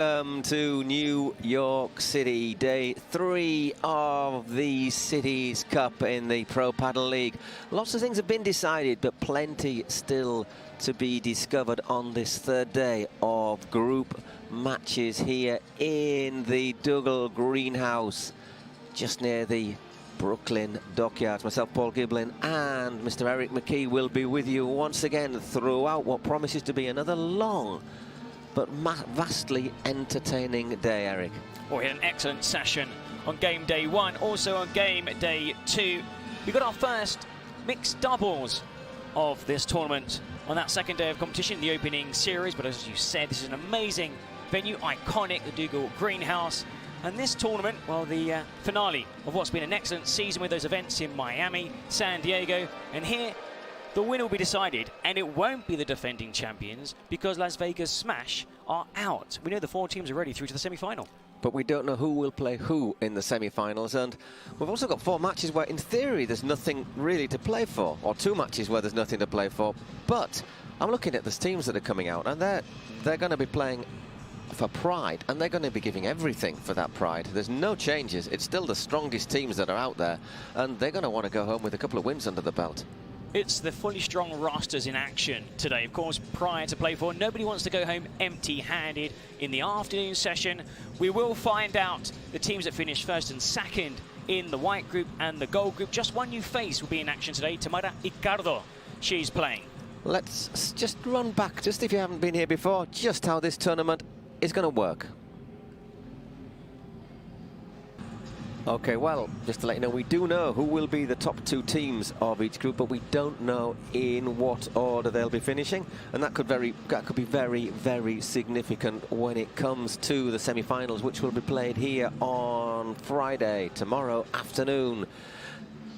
Welcome to New York City, day 3 of the Cities Cup in the Pro Padel League. Lots of things have been decided, but plenty still to be discovered on this third day of group matches here in the Dougal Greenhouse, just near the Brooklyn Dockyards. Myself, Paul Giblin, and Mr. Eric McKee will be with you once again throughout what promises to be another long but vastly entertaining day, Eric. Well, we had an excellent session on game day 1, also on game day 2. We got our first mixed doubles of this tournament on that second day of competition, the opening series. But as you said, this is an amazing venue, iconic, the Dougal Greenhouse. And this tournament, well, the finale of what's been an excellent season with those events in Miami, San Diego, and here the winner will be decided, and it won't be the defending champions because Las Vegas Smash are out. We know the 4 teams are ready through to the semi-final. But we don't know who will play who in the semi-finals, and we've also got 4 matches where in theory there's nothing really to play for, or 2 matches where there's nothing to play for. But I'm looking at the teams that are coming out, and they're going to be playing for pride, and they're going to be giving everything for that pride. There's no changes. It's still the strongest teams that are out there, and they're going to want to go home with a couple of wins under the belt. It's the fully strong rosters in action today. Of course, prior to play for, nobody wants to go home empty-handed. In the afternoon session, we will find out the teams that finished first and second in the white group and the gold group. Just one new face will be in action today, Tamara Icardo. She's playing. Let's just run back, just if you haven't been here before, just how this tournament is going to work. Okay, well, just to let you know, we do know who will be the top 2 teams of each group, but we don't know in what order they'll be finishing, and that could be very, very significant when it comes to the semi-finals, which will be played here on Friday, tomorrow afternoon.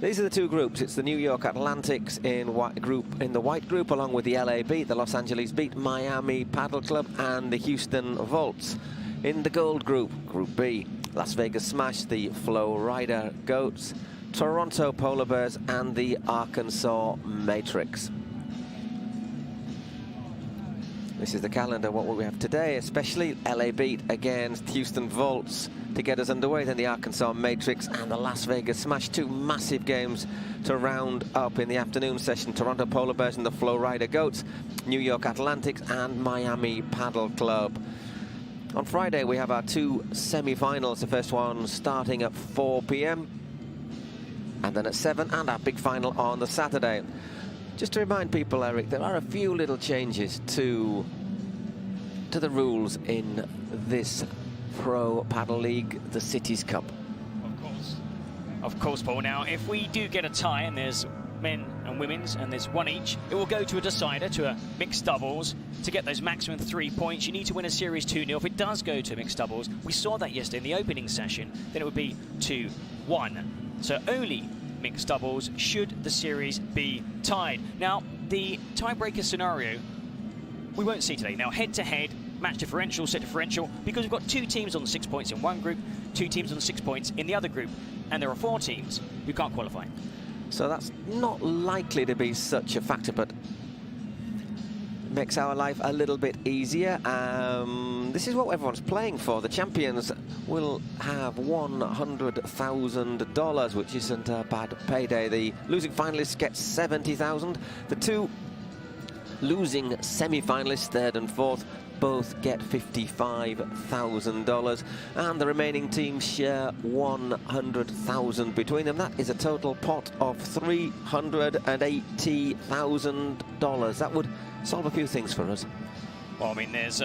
These are the 2 groups. It's the New York Atlantics in the white group, along with the LA Beat, the Los Angeles Beat, Miami Padel Club, and the Houston Volts. In the gold group, Group B, Las Vegas Smash, the FlowRida Goats, Toronto Polar Bears, and the Arkansas Matrix. This is the calendar, what will we have today, especially LA Beat against Houston Volts to get us underway, then the Arkansas Matrix and the Las Vegas Smash, 2 massive games to round up in the afternoon session. Toronto Polar Bears and the FlowRida Goats, New York Atlantics and Miami Padel Club. On Friday, we have our 2 semi-finals, the first one starting at 4 p.m. and then at 7, and our big final on the Saturday. Just to remind people, Eric, there are a few little changes to the rules in this Pro Padel League, the Cities Cup. Of course, Paul. Now, if we do get a tie, and there's men and women's, and there's 1 each, it will go to a decider, to a mixed doubles. To get those maximum 3 points, you need to win a series 2-0. If it does go to mixed doubles, we saw that yesterday in the opening session, then it would be 2-1. So only mixed doubles should the series be tied. Now, the tiebreaker scenario, we won't see today. Now, head-to-head, match differential, set differential, because we've got 2 teams on 6 points in one group, 2 teams on 6 points in the other group, and there are 4 teams who can't qualify. So that's not likely to be such a factor, but makes our life a little bit easier. This is what everyone's playing for. The champions will have $100,000, which isn't a bad payday. The losing finalists get $70,000. The 2 losing semi-finalists, 3rd and 4th, both get $55,000, and the remaining teams share $100,000 between them. That is a total pot of $380,000. That would solve a few things for us. Well, I mean, there's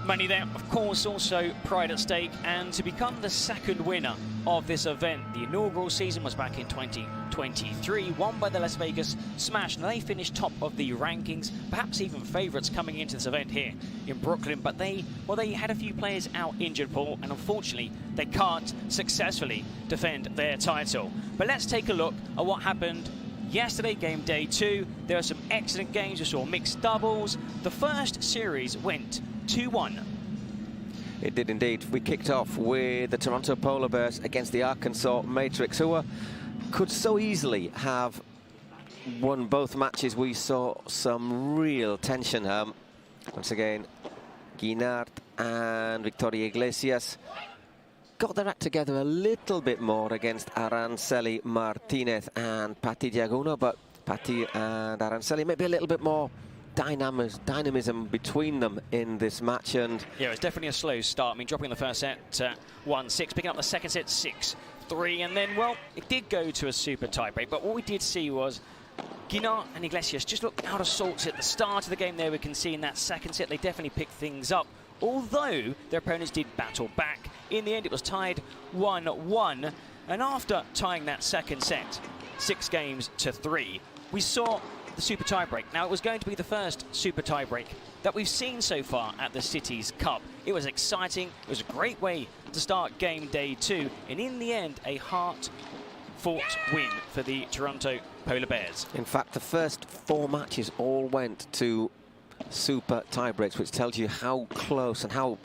money there, of course, also pride at stake, and to become the 2nd winner of this event. The inaugural season was back in 2023, won by the Las Vegas Smash, and they finished top of the rankings, perhaps even favourites coming into this event here in Brooklyn. But they had a few players out injured, Paul, and unfortunately they can't successfully defend their title. But let's take a look at what happened yesterday, game day 2. There are some excellent games. We saw mixed doubles. The first series went 2-1. It did indeed. We kicked off with the Toronto Polar Bears against the Arkansas Matrix, who could so easily have won both matches. We saw some real tension. Once again, Guinart and Victoria Iglesias got their act together a little bit more against Aranceli Martinez and Patti Yaguno, but Patti and Aranceli maybe a little bit more dynamism between them in this match. And yeah, it was definitely a slow start. I mean, dropping the first set 1-6, picking up the second set 6-3, and then, well, it did go to a super tiebreak. But what we did see was Guinart and Iglesias just looked out of sorts at the start of the game there. We can see in that second set they definitely picked things up, although their opponents did battle back. In the end, it was tied 1-1, and after tying that second set 6-3, we saw the super tiebreak. Now, it was going to be the first super tiebreak that we've seen so far at the Cities Cup. It was exciting. It was a great way to start game day 2, and in the end, a heart-fought win for the Toronto Polar Bears. In fact, the first 4 matches all went to super tiebreaks, which tells you how close and how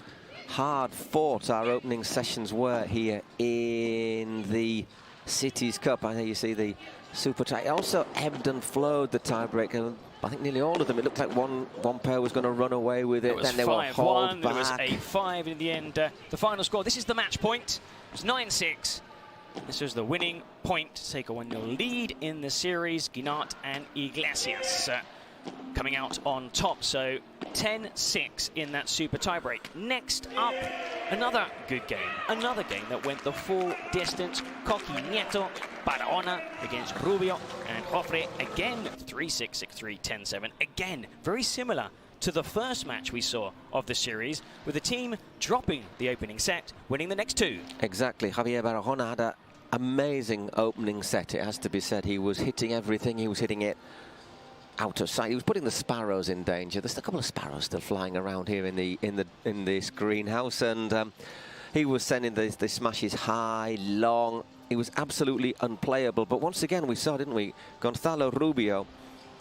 hard fought our opening sessions were here in the Cities Cup. I know you see the super tie. It also ebbed and flowed, the tiebreak, and I think nearly all of them, it looked like one pair was going to run away with it. Then they were hauled back. It was 8-5 in the end. The final score, this is the match point. It was 9-6. This was the winning point to take a 1-0 lead in the series. Guinart and Iglesias coming out on top. So 10-6 in that super tiebreak. Next up, another good game. Another game that went the full distance. Coqui Nieto, Barahona against Rubio and Jofre. Again, 3-6, 6-3, 10-7. Again, very similar to the first match we saw of the series, with the team dropping the opening set, winning the next 2. Exactly. Javier Barahona had an amazing opening set, it has to be said. He was hitting everything. He was hitting it out of sight. He was putting the sparrows in danger. There's a couple of sparrows still flying around here in this greenhouse, and he was sending the smashes high, long. He was absolutely unplayable. But once again, we saw, didn't we? Gonzalo Rubio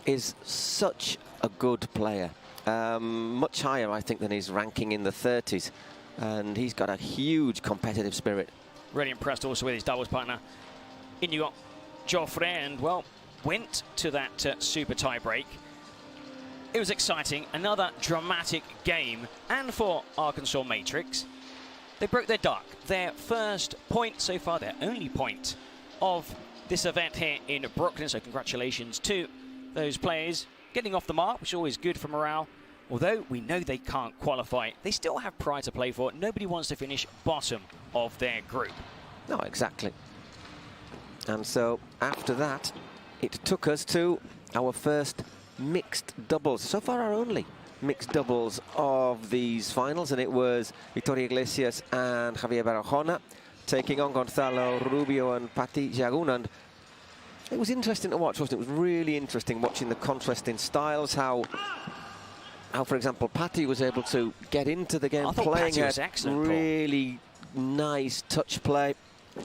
is such a good player. Much higher, I think, than his ranking in the 30s. And he's got a huge competitive spirit. Really impressed also with his doubles partner, Inigo Jofre, and, well, went to that super tiebreak. It was exciting. Another dramatic game. And for Arkansas Matrix, they broke their duck. Their first point so far, their only point of this event here in Brooklyn. So congratulations to those players getting off the mark, which is always good for morale. Although we know they can't qualify, they still have pride to play for. Nobody wants to finish bottom of their group. No, exactly. And so after that, it took us to our first mixed doubles. So far, our only mixed doubles of these finals, and it was Victoria Iglesias and Javier Barahona taking on Gonzalo Rubio and Patti Yaguno. And it was interesting to watch, wasn't it? It was really interesting watching the contrast in styles, how for example, Patti was able to get into the game playing a really nice touch play.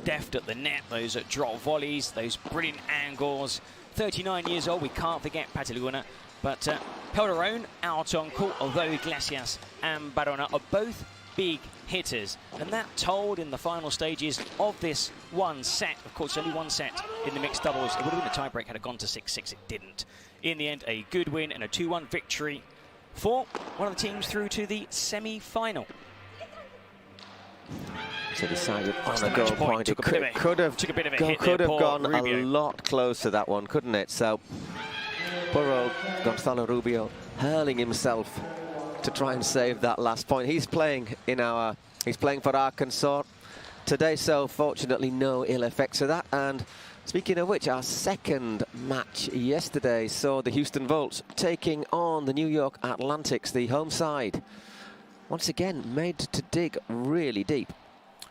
Deft at the net, those drop volleys, those brilliant angles. 39 years old, we can't forget Patti Yaguno, but held her own out on court, although Iglesias and Barahona are both big hitters, and that told in the final stages of this one set. Of course, only one set in the mixed doubles. It would have been a tiebreak had it gone to 6-6. It didn't. In the end, a good win and a 2-1 victory for one of the teams through to the semi-final. So decided on a goal point. It could have gone a lot closer, that one, couldn't it? So poor old Gonzalo Rubio hurling himself to try and save that last point. He's playing for Arkansas today, so fortunately no ill effects of that. And speaking of which, our second match yesterday saw the Houston Volts taking on the New York Atlantics, the home side. Once again, made to dig really deep.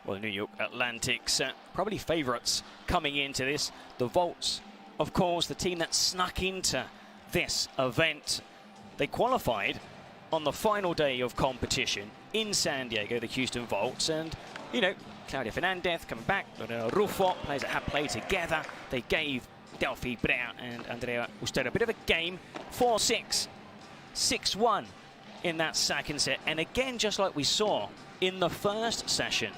Well, the New York Atlantics, probably favourites coming into this. The Volts, of course, the team that snuck into this event. They qualified on the final day of competition in San Diego, the Houston Volts. And, you know, Claudia Fernandez coming back, Rufo, players that have played together. They gave Delfi Brea and Andrea Ustero a bit of a game. 4-6, 6-1 in that second set. And again, just like we saw in the first session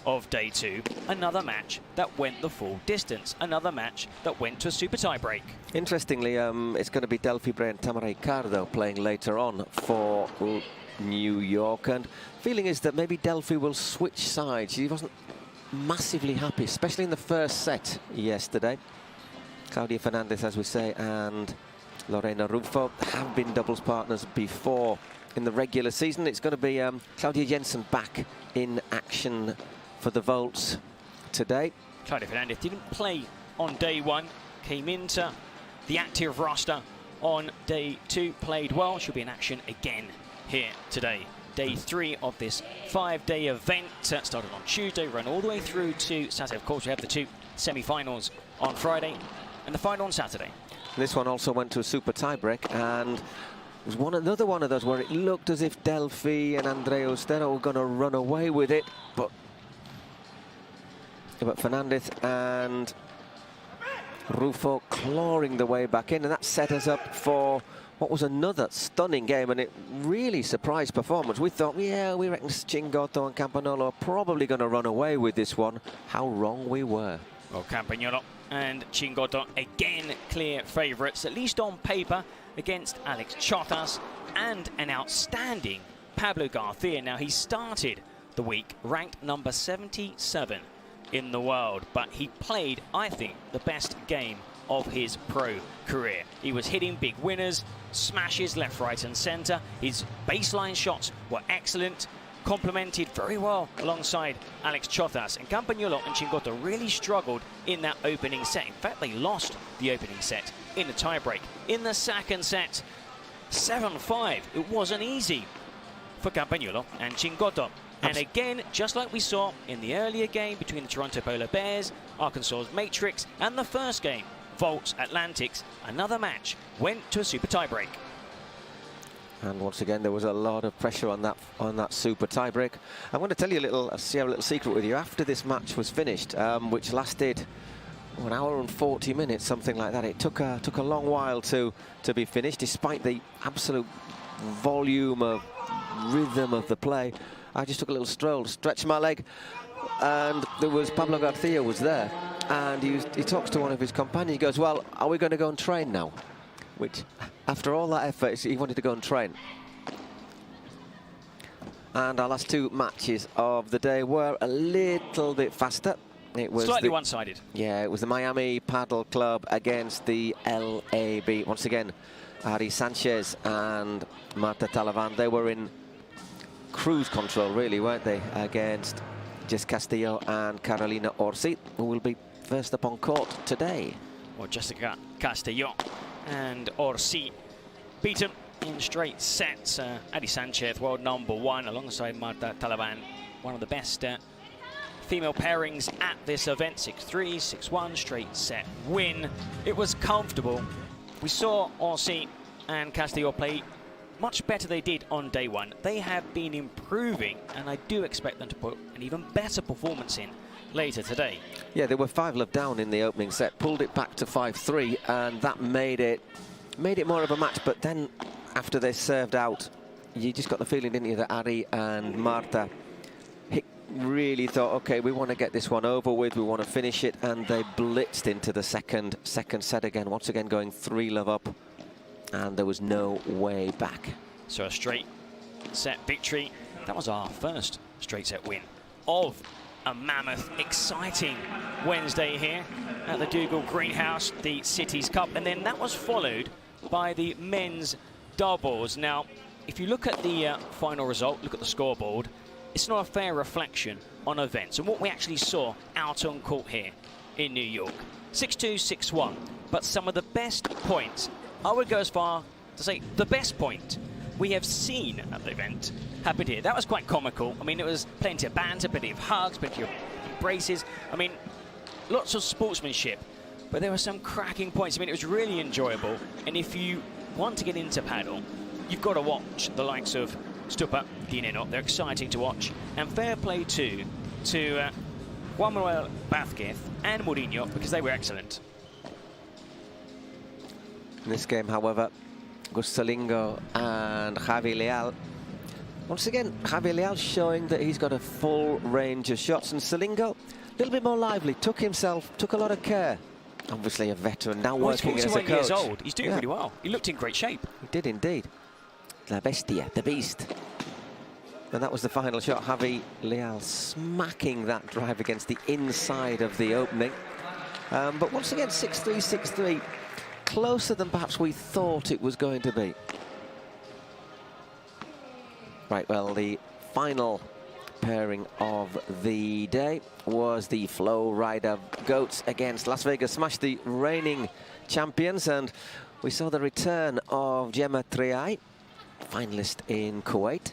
of day 2. Another match that went the full distance. Another match that went to a super tie break. Interestingly, it's going to be Delfi Brea and Tamara Ricardo playing later on for New York. And feeling is that maybe Delfi will switch sides. He wasn't massively happy, especially in the first set yesterday. Claudia Fernandez, as we say, and Lorena Rufo have been doubles partners before in the regular season. It's going to be Claudia Jensen back in action for the vaults today. Claudia Fernandez didn't play on day 1, came into the active roster on day 2, played well. She'll be in action again here today. Day 3 of this 5-day event started on Tuesday, run all the way through to Saturday. Of course, we have the 2 semi-finals on Friday and the final on Saturday. This one also went to a super tiebreak, and it was another one of those where it looked as if Delfi and Andrea Ostero were going to run away with it, but Fernandez and Rufo clawing the way back in, and that set us up for what was another stunning game, and it really surprised performance. We thought, yeah, we reckon Chingotto and Campagnolo are probably going to run away with this one. How wrong we were. Well, Campagnolo and Chingotto again clear favourites, at least on paper, against Alex Chotas and an outstanding Pablo Garcia. Now, he started the week ranked number 77 in the world, but he played, I think, the best game of his pro career. He was hitting big winners, smashes left, right and centre. His baseline shots were excellent, complemented very well alongside Alex Chotas. And Campagnolo and Chingotto really struggled in that opening set. In fact, they lost the opening set in the tiebreak. In the second set, 7-5. It wasn't easy for Campagnolo and Chingotto. And again, just like we saw in the earlier game between the Toronto Polar Bears, Arkansas's Matrix, and the first game, Volts Atlantics, another match went to a super tiebreak. And once again, there was a lot of pressure on that super tiebreak. I'm going to tell you share a little secret with you. After this match was finished, which lasted 1 hour and 40 minutes, something like that, it took a long while to be finished, despite the absolute volume of rhythm of the play. I just took a little stroll, stretched my leg, and there was Pablo Garcia was there, and he talks to one of his companions. He goes, well, are we going to go and train now? Which, after all that effort, he wanted to go and train. And our last 2 matches of the day were a little bit faster. It was slightly one-sided. Yeah, it was the Miami Padel Club against the LAB. Once again, Ari Sanchez and Marta Talavan, they were in cruise control, really, weren't they, against Jess Castillo and Carolina Orsi, who will be first up on court today. Well, Jessica Castillo and Orsi beaten in straight sets. Ari Sanchez, world #1, alongside Marta Talavan, one of the best female pairings at this event. 6-3, 6-1, straight set win. It was comfortable. We saw Orsi and Castillo play much better they did on day 1. They have been improving, and I do expect them to put an even better performance in later today. Yeah, they were 5-love down in the opening set, pulled it back to 5-3, and that made it more of a match. But then, after they served out, you just got the feeling, didn't you, that Ari and Marta really thought, okay, we want to get this one over with, we want to finish it, and they blitzed into the second set again, once again going 3-love up. And there was no way back. So a straight set victory. That was our first straight set win of a mammoth, exciting Wednesday here at the Dougal Greenhouse, the Cities Cup. And then that was followed by the men's doubles. Now, if you look at the final result, look at the scoreboard, it's not a fair reflection on events and what we actually saw out on court here in New York. 6-2, 6-1. But some of the best points, I would go as far to say the best point we have seen at the event happened here. That was quite comical. I mean, it was plenty of banter, plenty of hugs, plenty of embraces. I mean, lots of sportsmanship, but there were some cracking points. I mean, it was really enjoyable. And if you want to get into paddle, you've got to watch the likes of Stupa, Nenno. They're exciting to watch. And fair play too to Juan Manuel Vazquez and Mourino, because they were excellent. In this game, however, Silingo and Javi Leal Once again, Javier Leal showing that he's got a full range of shots, and Silingo, a little bit more lively, took a lot of care. Obviously a veteran, now working as a coach. He's 41 years old. He's doing really well. He looked in great shape. He did indeed. La Bestia, the beast. And that was the final shot. Javi Leal smacking that drive against the inside of the opening. But once again, 6-3, 6-3. Closer than perhaps we thought it was going to be. Right, well, the final pairing of the day was the FlowRida Goats against Las Vegas Smash, the reigning champions. And we saw the return of Gemma Triay, finalist in Kuwait.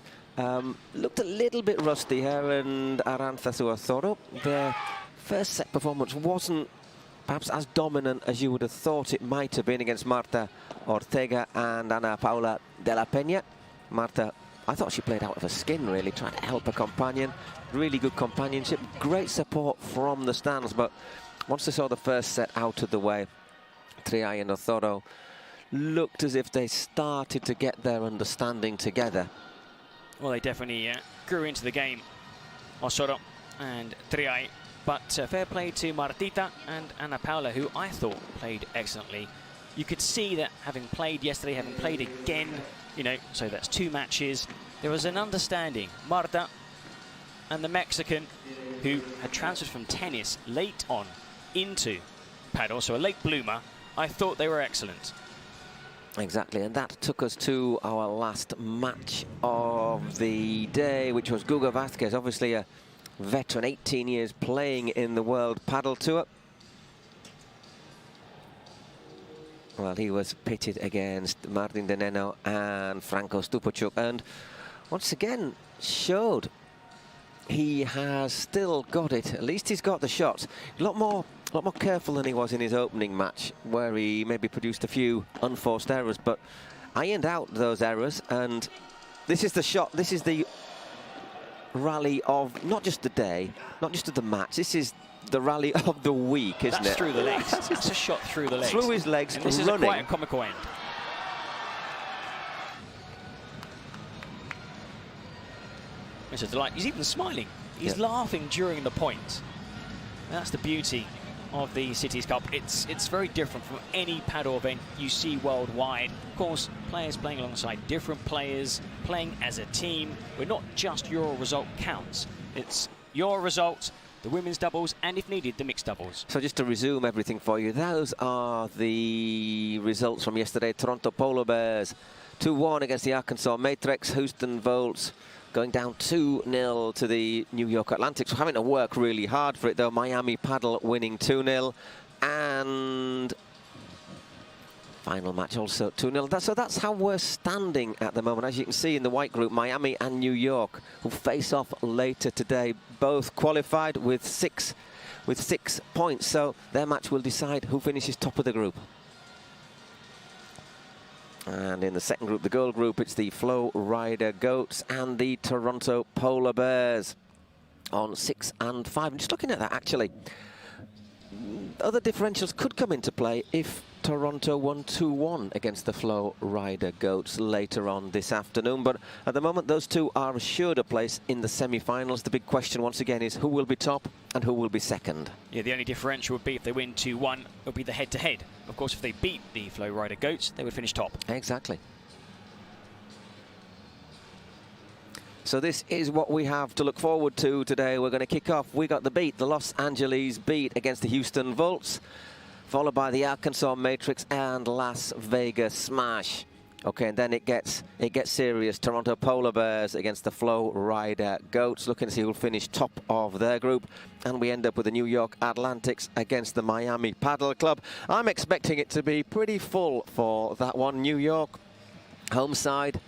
Looked a little bit rusty, her and Arantxa Zuazoro. Their first set performance wasn't perhaps as dominant as you would have thought it might have been against Martita Ortega and Ana Paula de la Peña. Marta, I thought she played out of her skin, really, trying to help her companion. Really good companionship, great support from the stands. But once they saw the first set out of the way, Triay and Ortega looked as if they started to get their understanding together. Well, they definitely grew into the game, Ortega and Triay. But fair play to Martita and Ana Paula, who I thought played excellently. You could see that having played yesterday, having played again, you know, so that's 2 matches, there was an understanding. Marta and the Mexican, who had transferred from tennis late on into paddle, so a late bloomer, I thought they were excellent. Exactly, and that took us to our last match of the day, which was Guga Vazquez, obviously a veteran, 18 years playing in the World Padel Tour. Well, he was pitted against Martin de Nenno and Franco Stupachuk, and once again showed he has still got it. At least he's got the shots. A lot more careful than he was in his opening match, where he maybe produced a few unforced errors, but ironed out those errors. And this is the shot. This is the rally of not just the day, not just of the match. This is the rally of the week, isn't it? That's through the legs. That's a shot through the legs. Through his legs, and this running. is quite a comical end. It's a delight. He's even smiling. He's laughing during the point. And that's the beauty of the Cities Cup. It's very different from any paddle event you see worldwide. Of course, players playing alongside different players, playing as a team, where not just your result counts. It's your result, the women's doubles, and if needed, the mixed doubles. So just to resume everything for you, those are the results from yesterday. Toronto Polar Bears 2-1 against the Arkansas Matrix. Houston Volts going down 2-0 to the New York Atlantics. We're having to work really hard for it, though. Miami Padel winning 2-0. And final match also 2-0. So that's how we're standing at the moment. As you can see in the white group, Miami and New York will face off later today. Both qualified with six points. So their match will decide who finishes top of the group. And in the second group, the gold group, it's the FlowRida Goats and the Toronto Polar Bears on 6 and 5. I'm just looking at that, actually. Other differentials could come into play if Toronto won 2-1 against the FlowRida Goats later on this afternoon. But at the moment, those two are assured a place in the semi-finals. The big question, once again, is who will be top and who will be second. Yeah, the only differential would be if they win 2-1, it would be the head-to-head. Of course, if they beat the FlowRida Goats, they would finish top. Exactly. So this is what we have to look forward to today. We're going to kick off. We got the beat, the Los Angeles beat against the Houston Volts, followed by the Arkansas Matrix and Las Vegas Smash. Okay, and then it gets serious. Toronto Polar Bears against the FlowRida Goats, looking to see who'll finish top of their group. And we end up with the New York Atlantics against the Miami Padel Club. I'm expecting it to be pretty full for that one. New York, home side,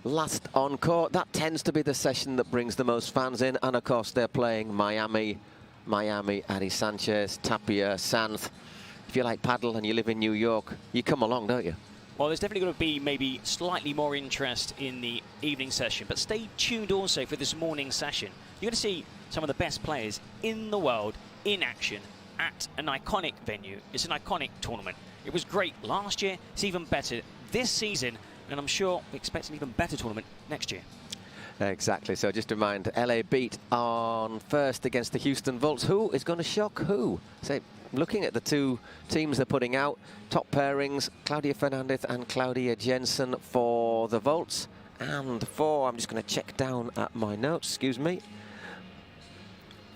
last on court. That tends to be the session that brings the most fans in. And of course, they're playing Miami, Ari Sanchez, Tapia, Sanz. If you like paddle and you live in New York, you come along, don't you? Well, there's definitely going to be maybe slightly more interest in the evening session, but stay tuned also for this morning session. You're going to see some of the best players in the world in action at an iconic venue. It's an iconic tournament. It was great last year. It's even better this season, and I'm sure we expect an even better tournament next year. Exactly. So just to remind, LA beat on first against the Houston Volts. Who is going to shock who? So looking at the two teams they're putting out, top pairings, Claudia Fernandez and Claudia Jensen for the Volts. And for, I'm just going to check down at my notes, excuse me.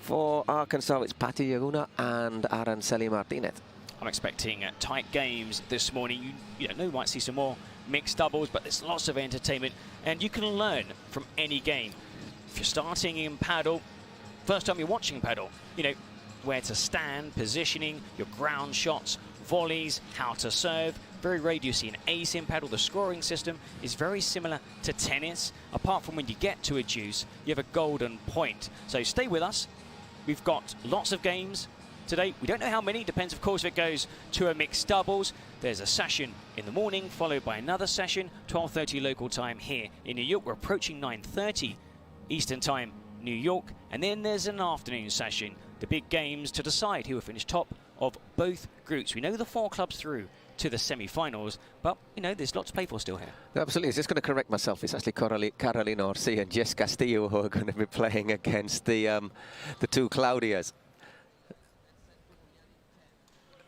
For Arkansas, it's Patti Yaguno and Aranceli Martinez. I'm expecting tight games this morning. You know, we might see some more mixed doubles, but there's lots of entertainment, and you can learn from any game. If you're starting in paddle, first time you're watching paddle, you know, where to stand, positioning, your ground shots, volleys, how to serve. Very rare do you see an ace in paddle. The scoring system is very similar to tennis. Apart from when you get to a deuce, you have a golden point. So stay with us. We've got lots of games today. We don't know how many, depends of course if it goes to a mixed doubles. There's a session in the morning followed by another session, 12:30 local time here in New York. We're approaching 9:30 Eastern time, New York. And then there's an afternoon session, the big games to decide who will finish top of both groups. We know the 4 clubs through to the semi-finals, but you know there's lots to play for still here. Absolutely. Just going to correct myself. It's actually Carolina Orsi and Jess Castillo who are going to be playing against the two Claudias.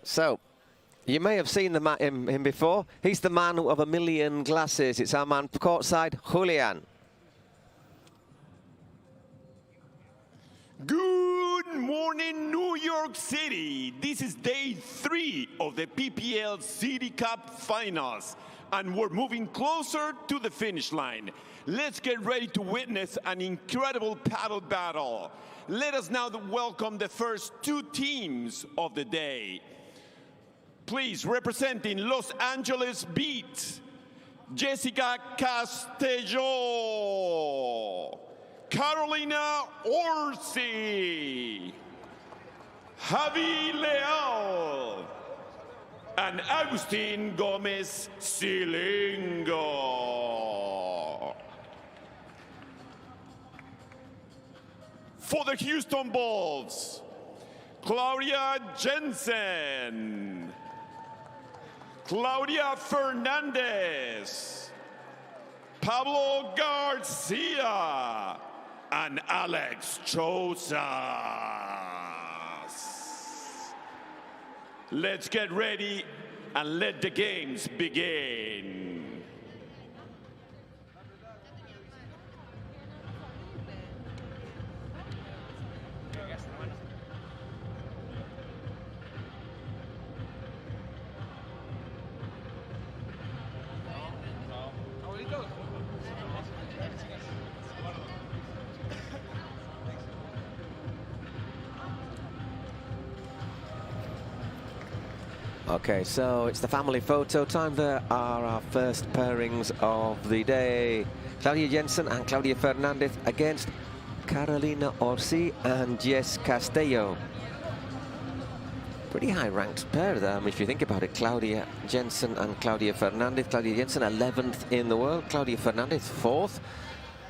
So you may have seen him before. He's the man of a million glasses. It's our man courtside, Julian. Good morning, New York City. This is day 3 of the PPL City Cup Finals, and we're moving closer to the finish line. Let's get ready to witness an incredible paddle battle. Let us now welcome the first 2 teams of the day. Please, representing Los Angeles Beat, Jessica Castillo, Carolina Orsi, Javi Leal, and Augustin Gomez Silingo. For the Houston Bulls, Claudia Jensen, Claudia Fernandez, Pablo Garcia, and Alex Chozas. Let's get ready and let the games begin. Okay, so it's the family photo time. There are our first pairings of the day. Claudia Jensen and Claudia Fernandez against Carolina Orsi and Jess Castillo. Pretty high-ranked pair there, if you think about it. Claudia Jensen and Claudia Fernandez. Claudia Jensen 11th in the world. Claudia Fernandez 4th.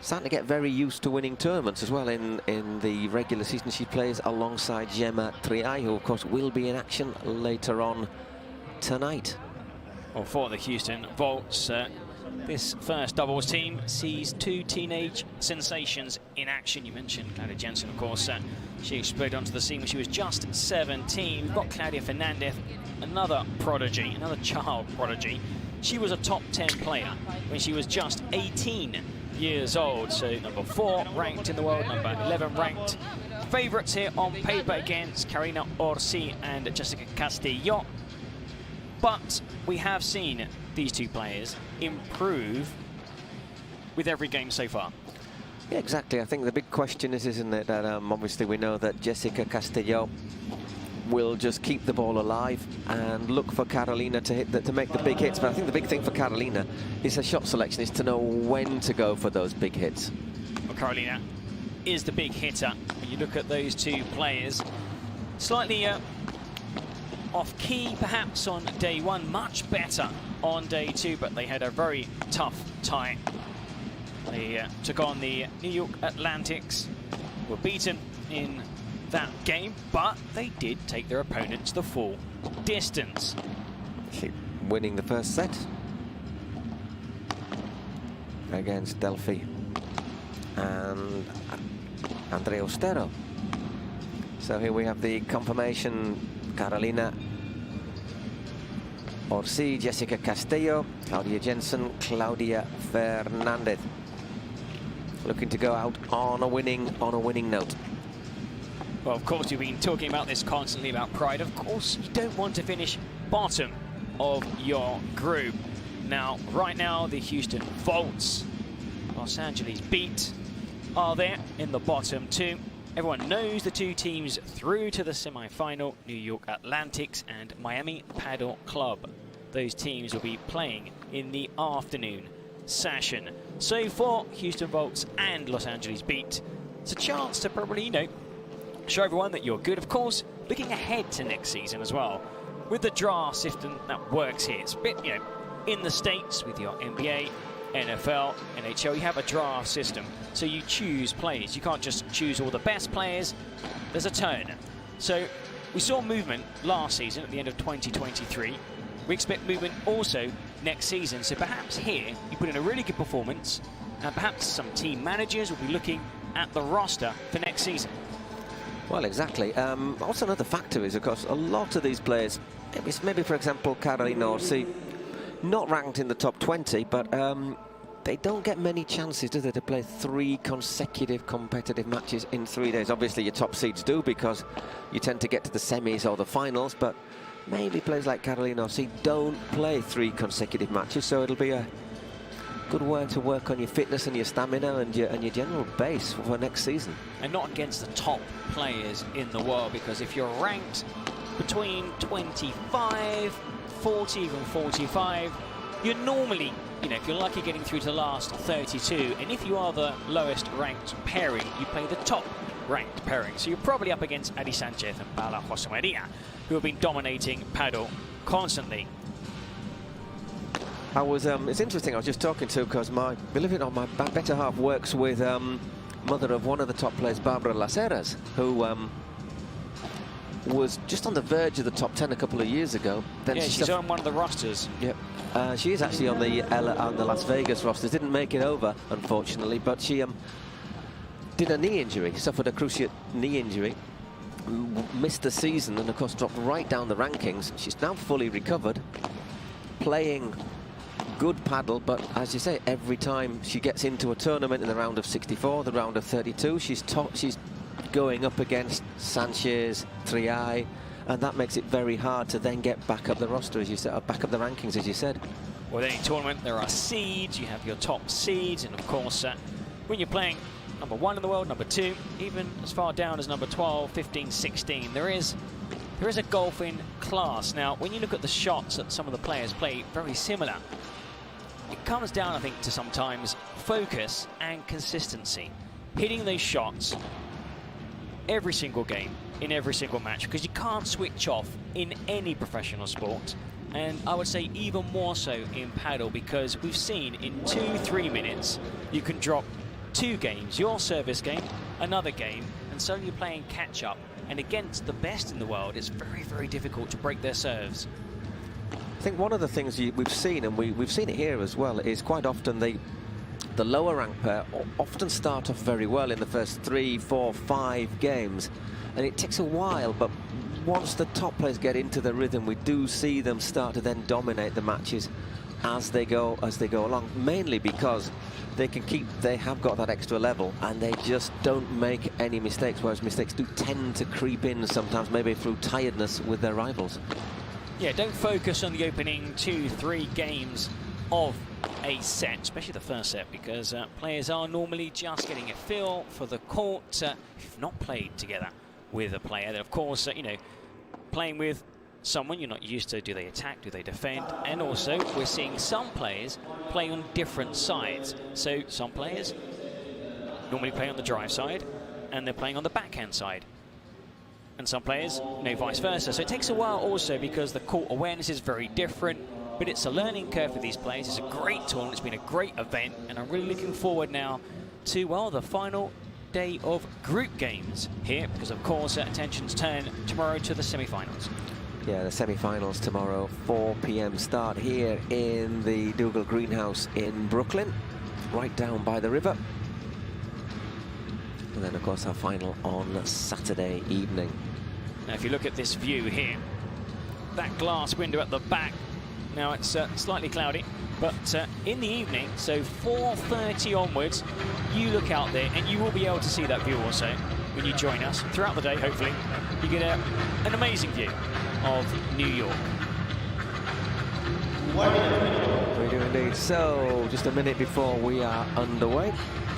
Starting to get very used to winning tournaments as well. In the regular season, she plays alongside Gemma Triay, who of course will be in action later on tonight. Well, for the Houston Volts, this first doubles team sees 2 teenage sensations in action. You mentioned Claudia Jensen, of course. She exploded onto the scene when she was just 17. We've got Claudia Fernandez, another prodigy, another child prodigy. She was a top 10 player when she was just 18 years old. So number 4 ranked in the world, number 11 ranked. Favorites here on paper against Carolina Orsi and Jessica Castillo. But we have seen these 2 players improve with every game so far. Yeah, exactly. I think the big question is, isn't it, that obviously we know that Jessica Castillo will just keep the ball alive and look for Carolina to hit to make the big hits. But I think the big thing for Carolina is her shot selection, is to know when to go for those big hits. Well, Carolina is the big hitter. When you look at those 2 players, slightly off-key perhaps on day 1, much better on day 2, but they had a very tough tie. They took on the New York Atlantics, were beaten in that game, but they did take their opponents the full distance. Winning the first set against Delfi and Andrea Ostero. So here we have the confirmation: Carolina Orsi, Jessica Castillo, Claudia Jensen, Claudia Fernandez. Looking to go out on a winning note. Well, of course, you've been talking about this constantly about pride. Of course, you don't want to finish bottom of your group. Now, right now, the Houston Volts, Los Angeles Beat are there in the bottom two. Everyone knows the two teams through to the semi-final: New York Athletics and Miami Padel Club. Those teams will be playing in the afternoon session. So for Houston Volts and Los Angeles Beat, it's a chance to probably, you know, show everyone that you're good. Of course, looking ahead to next season as well, with the draft system that works here. It's a bit, you know, in the States with your NBA, NFL, NHL, you have a draft system. So you choose players. You can't just choose all the best players. There's a turn. So we saw movement last season at the end of 2023. We expect movement also next season. So perhaps here you put in a really good performance, and perhaps some team managers will be looking at the roster for next season. Well, exactly. Also, another factor is, of course, a lot of these players, maybe for example, Carolina Orsi, not ranked in the top 20, but they don't get many chances, do they, to play 3 consecutive competitive matches in 3 days. Obviously, your top seeds do, because you tend to get to the semis or the finals, but maybe players like Carolina Orsi don't play 3 consecutive matches, so it'll be a good way to work on your fitness and your stamina and your general base for next season. And not against the top players in the world, because if you're ranked between 25, 40, even 45, you're normally, you know, if you're lucky, getting through to the last 32, and if you are the lowest ranked pairing, you play the top ranked pairing. So you're probably up against Ari Sanchez and Paula Jose Maria, who have been dominating paddle constantly. It's interesting, I was just talking to, because believe it or not, my better half works with mother of one of the top players, Barbara Las Heras, who was just on the verge of the top 10 a couple of years ago. Then she's on one of the rosters. Yep. She is actually on the Las Vegas rosters. Didn't make it over, unfortunately, but she did a knee injury, suffered a cruciate knee injury, missed the season, and of course dropped right down the rankings. She's now fully recovered, playing good paddle, but as you say, every time she gets into a tournament in the round of 64, the round of 32, she's going up against Sanchez, Triay, and that makes it very hard to then get back up the roster, as you said, back up the rankings, as you said. With any tournament, there are seeds. You have your top seeds, and of course, when you're playing number 1 in the world, number 2, even as far down as number 12, 15, 16, there is a golfing class. Now, when you look at the shots that some of the players play, very similar. It comes down, I think, to sometimes focus and consistency. Hitting those shots every single game, in every single match, because you can't switch off in any professional sport. And I would say even more so in paddle, because we've seen in 2-3 minutes, you can drop 2 games, your service game, another game, and so you're playing catch-up. And against the best in the world, it's very, very difficult to break their serves. I think one of the things we've seen, and we've seen it here as well, is quite often the lower ranked pair often start off very well in the first 3, 4, 5 games, and it takes a while, but once the top players get into the rhythm, we do see them start to then dominate the matches as they go along, mainly because they have got that extra level, and they just don't make any mistakes, whereas mistakes do tend to creep in sometimes, maybe through tiredness with their rivals. Yeah, don't focus on the opening 2-3 games of a set, especially the first set, because players are normally just getting a feel for the court. If you've not played together with a player, then of course, you know, playing with someone you're not used to, do they attack, do they defend? And also, we're seeing some players play on different sides. So some players normally play on the drive side, and they're playing on the backhand side. And some players, you know, vice versa. So it takes a while also, because the court awareness is very different, but it's a learning curve for these players. It's a great tournament, it's been a great event, and I'm really looking forward now to, well, the final day of group games here, because of course attentions turn tomorrow to the semi-finals. Yeah, the semi-finals tomorrow, 4 p.m. start here in the Dougal Greenhouse in Brooklyn, right down by the river. And then, of course, our final on Saturday evening. Now, if you look at this view here, that glass window at the back, now it's slightly cloudy, but in the evening, so 4:30 onwards, you look out there and you will be able to see that view also when you join us. Throughout the day, hopefully, you get an amazing view of New York. We do indeed. So, just a minute before we are underway,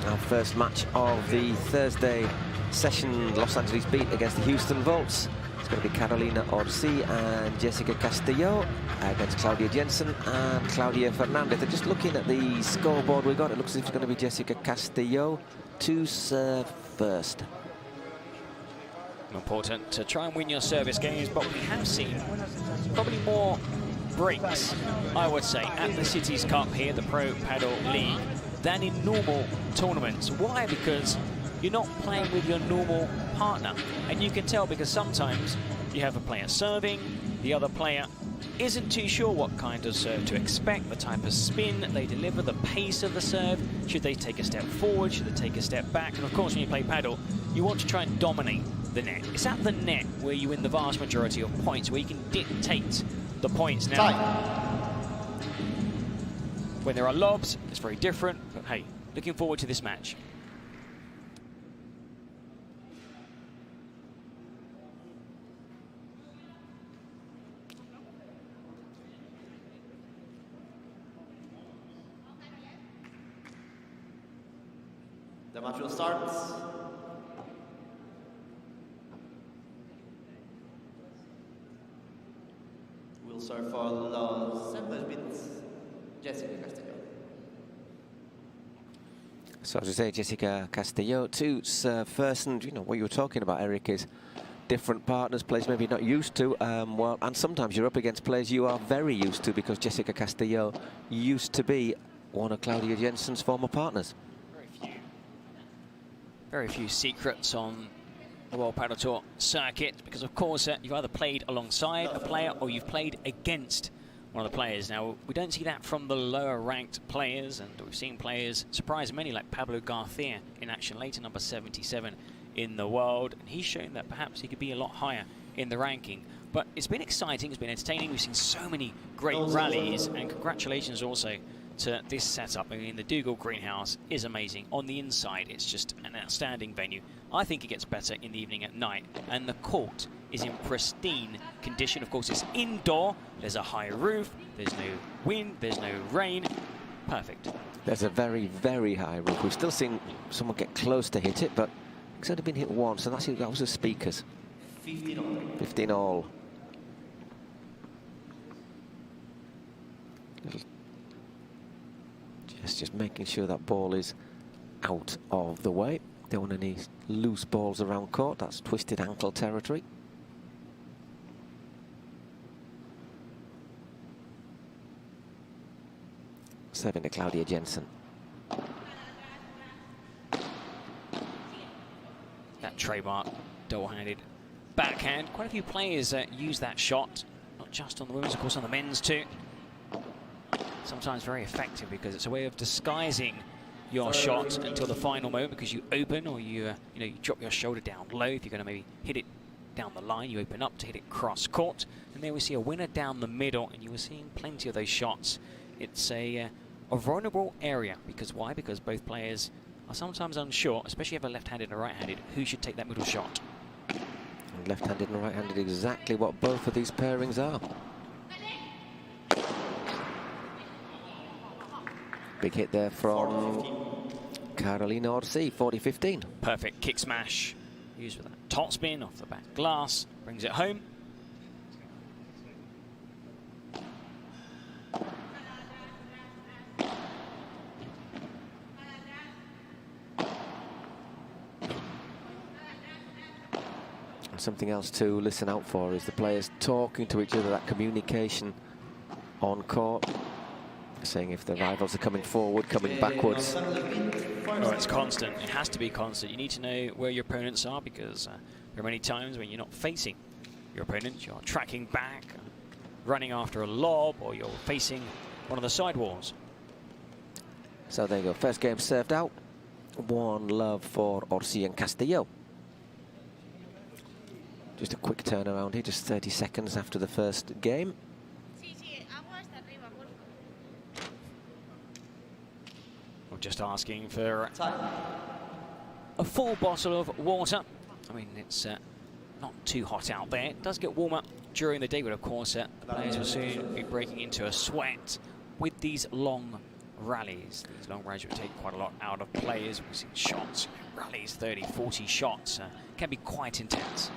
our first match of the Thursday session, Los Angeles Beat against the Houston Volts. It's going to be Carolina Orsi and Jessica Castillo against Claudia Jensen and Claudia Fernandez. They're just looking at the scoreboard we got. It looks as if it's going to be Jessica Castillo to serve first. Important to try and win your service games, but we have seen probably more breaks, I would say, at the Cities Cup here, the Pro Padel League, than in normal tournaments. Why? Because you're not playing with your normal partner. And you can tell because sometimes you have a player serving, the other player isn't too sure what kind of serve to expect, the type of spin they deliver, the pace of the serve. Should they take a step forward? Should they take a step back? And of course, when you play paddle, you want to try and dominate the net. It's at the net where you win the vast majority of points, where you can dictate the points. Now, when there are lobs, it's very different. But hey, looking forward to this match. The match will start. We'll serve for Los Angeles, Jessica Castillo. So, as I say, Jessica Castillo to serve first. And, you know, what you were talking about, Eric, is different partners, players maybe not used to. Well, and sometimes you're up against players you are very used to, because Jessica Castillo used to be one of Claudia Jensen's former partners. Very few secrets on the World Padel Tour circuit, because of course you've either played alongside a player or you've played against one of the players. Now, we don't see that from the lower ranked players, and we've seen players surprise many like Pablo Garcia in action later, number 77 in the world, and he's shown that perhaps he could be a lot higher in the ranking. But it's been exciting, it's been entertaining, we've seen so many great rallies, and congratulations also to this setup. I mean, the Dougal Greenhouse is amazing. On the inside, it's just an outstanding venue. I think it gets better in the evening at night, and the court is in pristine condition. Of course, it's indoor, there's a high roof, there's no wind, there's no rain. Perfect. There's a very, very high roof. We've still seen someone get close to hit it, but it's only been hit once, and that was the speakers. 15 all. Just making sure that ball is out of the way. Don't want any loose balls around court. That's twisted ankle territory. Serving to Claudia Jensen. That trademark double-handed backhand. Quite a few players use that shot, not just on the women's, of course on the men's too. Sometimes very effective, because it's a way of disguising your shot until the final moment, because you open, or you drop your shoulder down low. If you're going to maybe hit it down the line, you open up to hit it cross court, and there we see a winner down the middle, and you were seeing plenty of those shots. It's a vulnerable area, because why? Because both players are sometimes unsure, especially if a left-handed and a right-handed, who should take that middle shot. Left-handed and right-handed, exactly what both of these pairings are. Big hit there from Carolina Orsi, 40-15. Perfect kick smash, used with that top spin off the back glass, brings it home. And something else to listen out for is the players talking to each other, that communication on court. Saying if the rivals are coming forward, coming backwards. Oh, it's constant. It has to be constant. You need to know where your opponents are, because there are many times when you're not facing your opponent, you're tracking back, running after a lob, or you're facing one of the side walls. So there you go. First game served out. 1 love for Orsi and Castillo. Just a quick turnaround here, just 30 seconds after the first game. We're just asking for a full bottle of water. I mean, it's not too hot out there. It does get warmer during the day, but of course the players will soon be breaking into a sweat with these long rallies. These long rallies will take quite a lot out of players. We've seen shots, rallies, 30, 40 shots. Can be quite intense.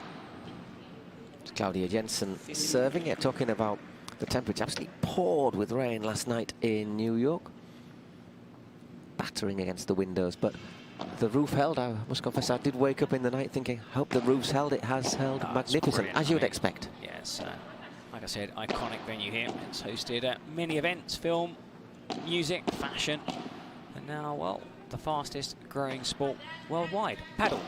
Claudia Jensen serving it, talking about the temperature. Absolutely poured with rain last night in New York. Battering against the windows, but the roof held. I must confess, I did wake up in the night thinking, hope the roof's held. It has held. Magnificent, as you would expect. Yes, like I said, iconic venue here. It's hosted many events, film, music, fashion, and now, well, the fastest growing sport worldwide, paddle.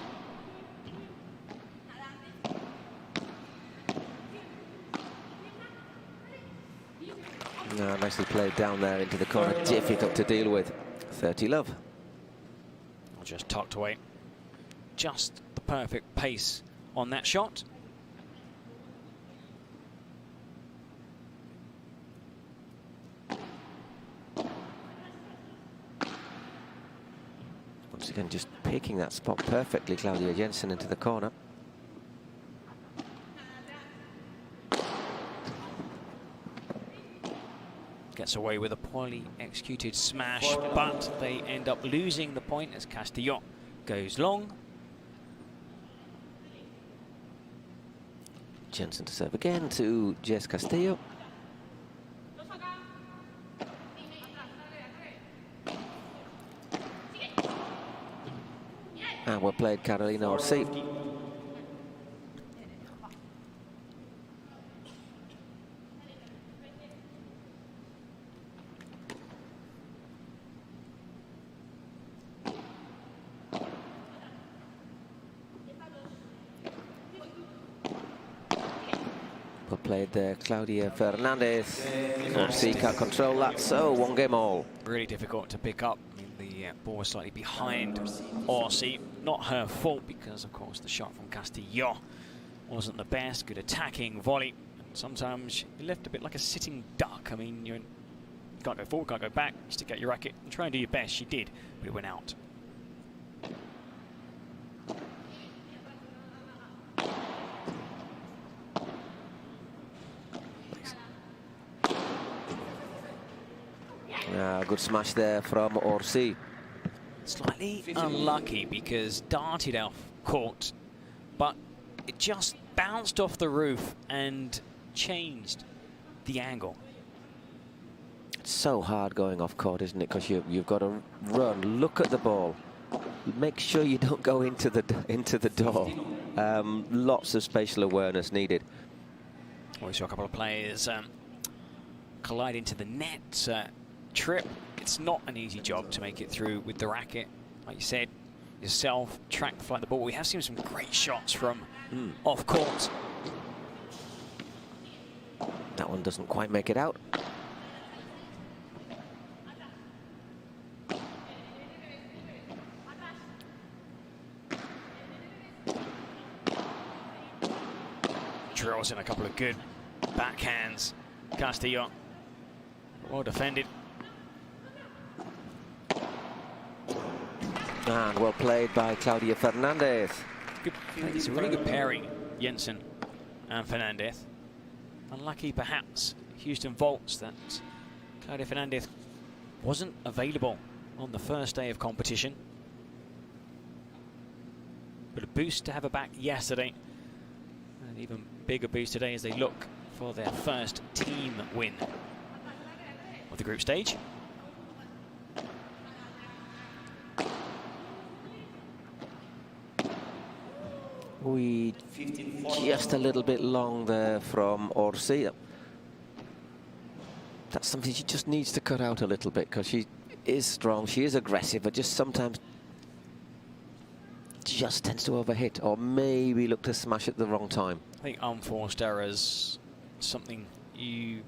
No, nicely played down there into the corner. Difficult to deal with. 30 love. Just tucked away. Just the perfect pace on that shot. Once again, just picking that spot perfectly, Claudia Jensen into the corner. Gets away with a poorly executed smash, but they end up losing the point as Castillo goes long. Jensen to serve again to Jess Castillo. And well played, Carolina Orsi. Played there, Claudia Fernandez. Orsi can't control that, so 1 game all. Really difficult to pick up. I mean, the ball was slightly behind Orsi. Not her fault, because of course the shot from Castillo wasn't the best. Good attacking volley. Sometimes you left a bit like a sitting duck. I mean, you can't go forward, can't go back. You stick out your racket and try and do your best. She did, but it went out. Good smash there from Orsi. Slightly unlucky because darted off court, but it just bounced off the roof and changed the angle. It's so hard going off court, isn't it? Because you've got to run, look at the ball, make sure you don't go into the door. Lots of spatial awareness needed. We saw a couple of players collide into the net. Trip. It's not an easy job to make it through with the racket. Like you said, yourself, track, flight the ball. We have seen some great shots from off court. That one doesn't quite make it out. Drills in a couple of good backhands. Castillo, well defended. And well played by Claudia Fernandez. Good, it's a really good pairing, Jensen and Fernandez. Unlucky, perhaps, Houston Volts, that Claudia Fernandez wasn't available on the first day of competition. But a boost to have her back yesterday. An even bigger boost today as they look for their first team win of the group stage. We just a little bit long there from Orsi. That's something she just needs to cut out a little bit, because she is strong, she is aggressive, but just sometimes just tends to overhit, or maybe look to smash at the wrong time. I think unforced errors, something you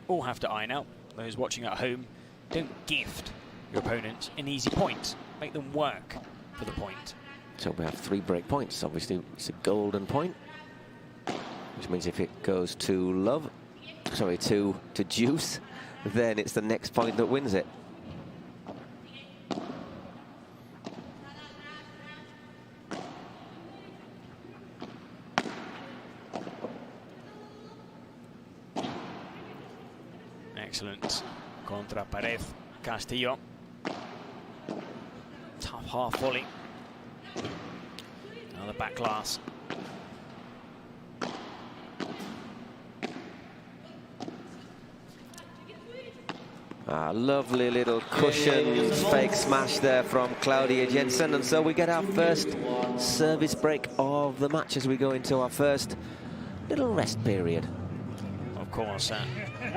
all have to iron out. Those watching at home, don't gift your opponent an easy point. make them work for the point. So we have 3 break points. Obviously, it's a golden point, which means if it goes to love, sorry, to juice, then it's the next point that wins it. Excellent. Contra pared, Castillo. Tough half volley. Another back glass. Lovely little cushion fake smash there from Claudia Jensen, and so we get our first service break of the match as we go into our first little rest period. Of course,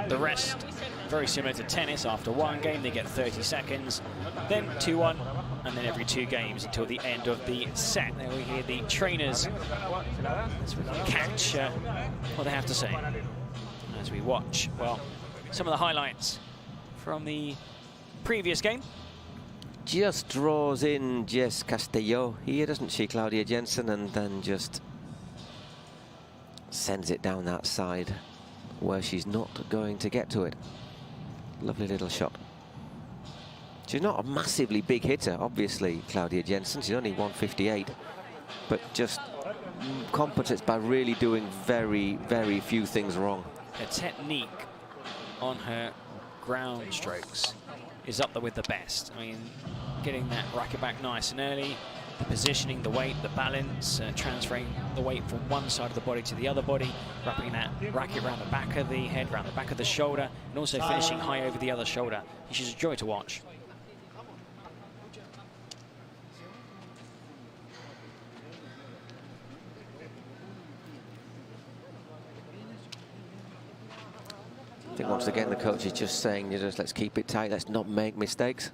the rest, very similar to tennis. After one game, they get 30 seconds, then 2-1, and then every 2 games until the end of the set. There we hear the trainers as we catch what they have to say as we watch, well, some of the highlights from the previous game. Just draws in Jess Castillo here, doesn't she, Claudia Jensen, and then just sends it down that side where she's not going to get to it. Lovely little shot. She's not a massively big hitter, obviously, Claudia Jensen. She's only 158, but just compensates by really doing very, very few things wrong. Her technique on her ground strokes is up there with the best. I mean, getting that racket back nice and early, the positioning, the weight, the balance, transferring the weight from one side of the body to the other body, wrapping that racket around the back of the head, around the back of the shoulder, and also finishing high over the other shoulder. She's a joy to watch. I think once again the coach is just saying, just let's keep it tight, let's not make mistakes.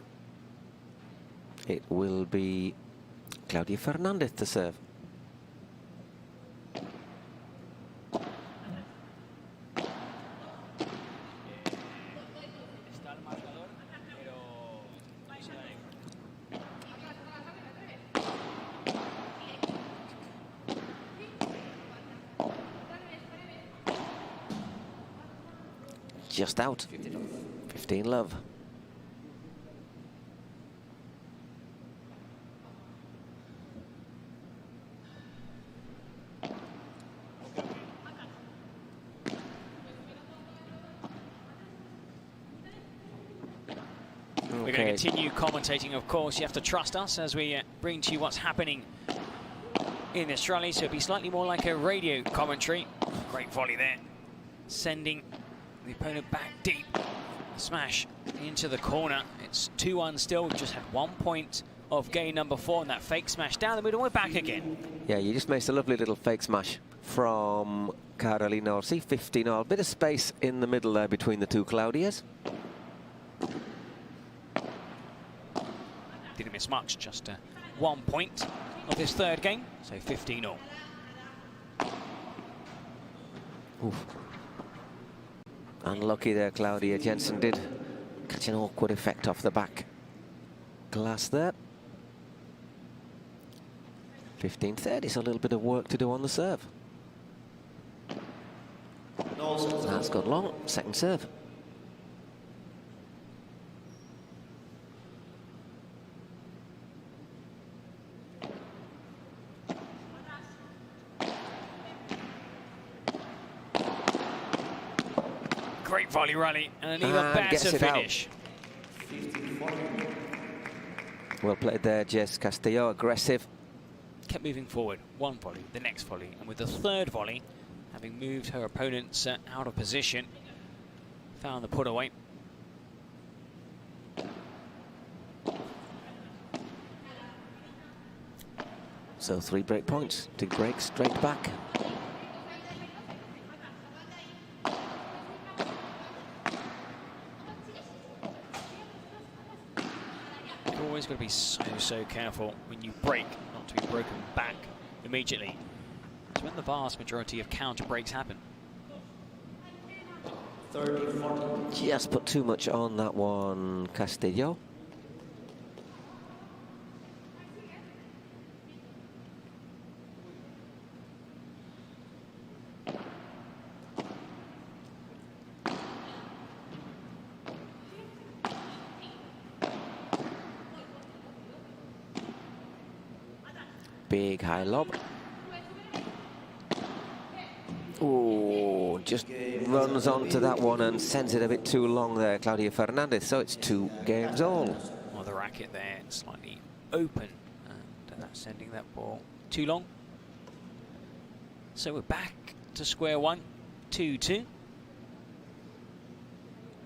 It will be Claudia Fernandez to serve. Just out. 15 love. We're going to continue commentating, of course. You have to trust us as we bring to you what's happening in this rally, so it'll be slightly more like a radio commentary. Great volley there, sending the opponent back deep. Smash into the corner. It's 2-1 still. We've just had 1 point of game number 4, and that fake smash down the middle. We're back again. Yeah, you just made a lovely little fake smash from Carolina Orsi. 15-all. Bit of space in the middle there between the two Claudias. Didn't miss much, just 1 point of this third game, so 15-all. Oof. Unlucky there, Claudia Jensen did catch an awkward effect off the back glass there. 15-30, so a little bit of work to do on the serve. That's got long, second serve. Great volley rally and an even better finish. Well played there, Jess Castillo, aggressive. Kept moving forward, one volley, the next volley, and with the third volley, having moved her opponents out of position, found the put away. So 3 break points to break straight back. Always got to be so careful when you break, not to be broken back immediately. It's when the vast majority of counter breaks happen. 30-40. Just put too much on that one, Castillo. big high lob. Oh, just runs onto that one and sends it a bit too long there, Claudia Fernandez. So it's 2 games all. Well, the racket there slightly open, and that's sending that ball too long. So we're back to square one, 2-2.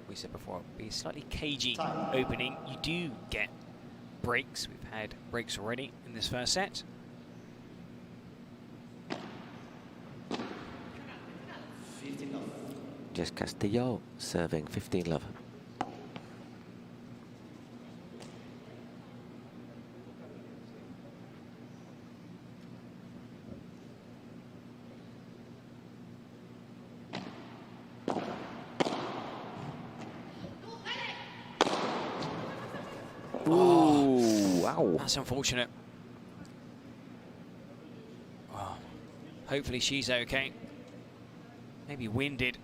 We said before, it'd be a slightly cagey opening. You do get breaks. We've had breaks already in this first set. Just Castillo serving 15-love. Ooh, wow. That's unfortunate. Well, hopefully she's okay. Maybe winded.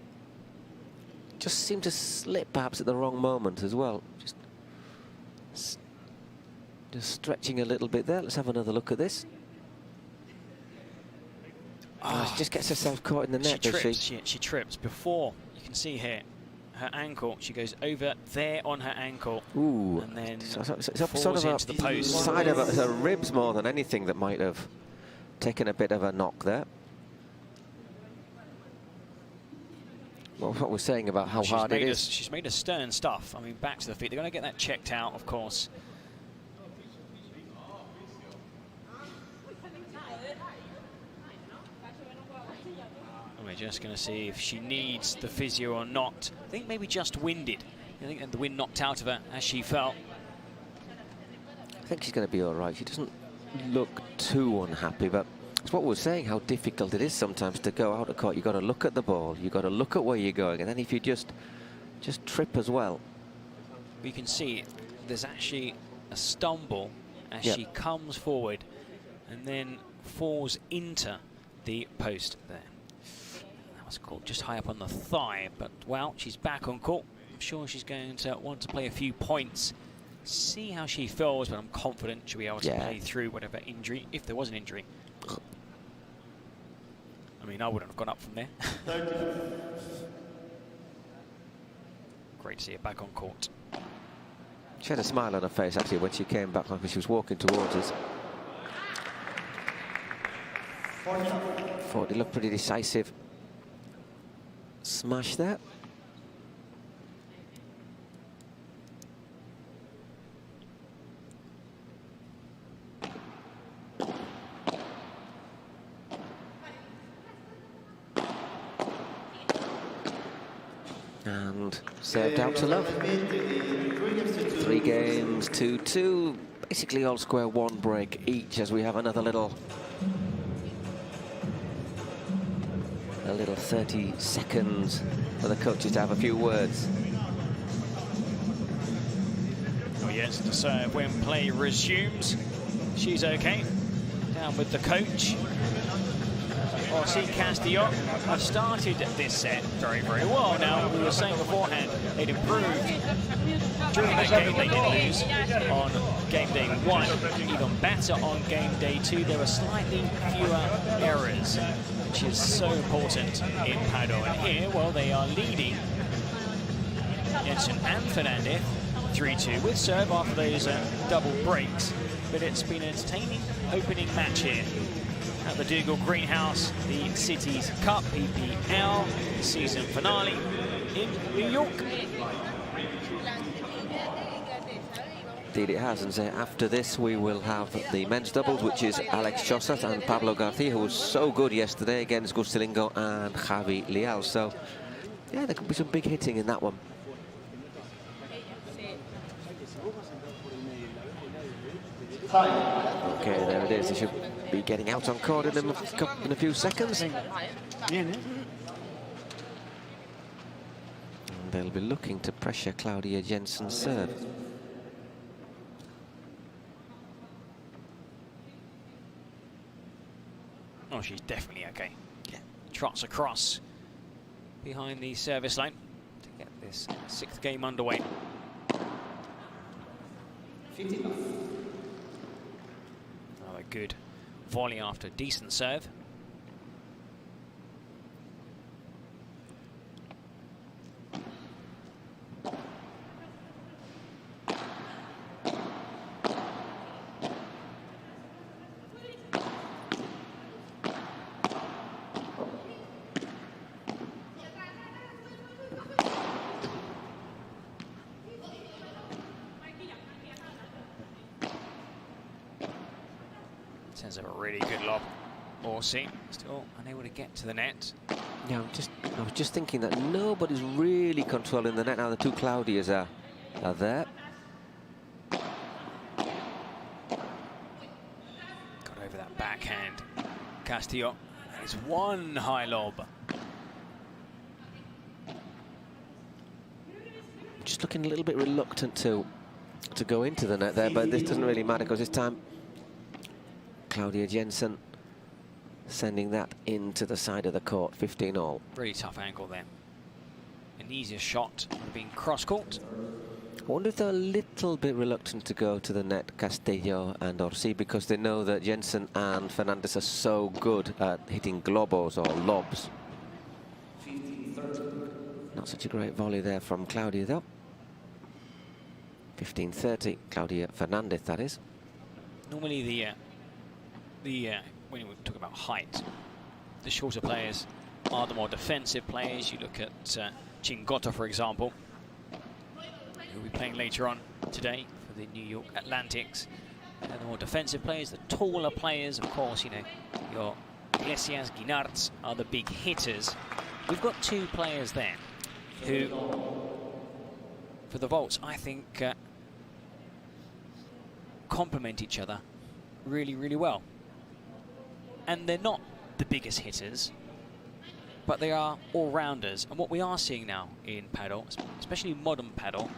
Just seemed to slip perhaps at the wrong moment as well. Just stretching a little bit there. Let's have another look at this. She just gets herself caught in the net, does she? She trips before. You can see here her ankle. She goes over there on her ankle. Ooh, and then it's sort falls of into the post. Side of her ribs more than anything that might have taken a bit of a knock there. Well, what we're saying about how hard it is. She's made a stern stuff. I mean, back to the feet. They're going to get that checked out, of course. And we're just going to see if she needs the physio or not. I think maybe just winded. I think the wind knocked out of her as she fell. I think she's going to be all right. She doesn't look too unhappy, but it's what we're saying, how difficult it is sometimes to go out of court. You've got to look at the ball, you've got to look at where you're going, and then if you just trip as well. You can see there's actually a stumble as she comes forward and then falls into the post there. That was caught just high up on the thigh, but well, she's back on court. I'm sure she's going to want to play a few points. See how she feels, but I'm confident she'll be able to play through whatever injury, if there was an injury. I mean, I wouldn't have gone up from there. Great to see her back on court. She had a smile on her face, actually, when she came back, like when she was walking towards us. Thought it looked pretty decisive. Smash there. And served out to love. 3 games, 2-2. Basically all square, 1 break each, as we have another little 30 seconds for the coaches to have a few words. Oh yes, to serve when play resumes. She's okay. Down with the coach. Orsi Castillo have started this set very, very well. Now, we were saying beforehand, they'd improved during that game. They did lose on game day 1. Even better on game day 2. There were slightly fewer errors, which is so important in Padel. And here, well, they are leading Jensen and Fernandez 3-2 with serve after those double breaks. But it's been an entertaining opening match here at the Dougal Greenhouse, the Cities Cup PPL season finale in New York. Indeed it has, and so after this we will have the men's doubles, which is Alex Chosas and Pablo Garcia, who was so good yesterday against Silingo and Javi Leal. So yeah, there could be some big hitting in that one. Okay, there it is. He should be getting out on court in a few seconds. And they'll be looking to pressure Claudia Jensen's serve. Oh, she's definitely okay. Trots across behind the service line to get this 6th game underway. Another good volley after a decent serve. Sends a really good lob. Orsi still unable to get to the net. Yeah, I was just thinking that nobody's really controlling the net now. The two Claudias are there. Got over that backhand. Castillo. That is one high lob. Just looking a little bit reluctant to go into the net there, but this doesn't really matter because this time Claudia Jensen sending that into the side of the court, 15 all. Really tough angle there. An easier shot would have been cross-court. I wonder if they're a little bit reluctant to go to the net, Castillo and Orsi, because they know that Jensen and Fernandez are so good at hitting globos or lobs. Not such a great volley there from Claudia, though. 15-30, Claudia Fernandez, that is. Normally when we talk about height, the shorter players are the more defensive players. You look at Chingotto, for example, who will be playing later on today for the New York Atlantics. They're the more defensive players. The taller players, of course, you know, your Iglesias, Guinart are the big hitters. We've got two players there who, for the vaults, I think complement each other really, really well. And they're not the biggest hitters, but they are all-rounders. And what we are seeing now in padel, especially modern padel,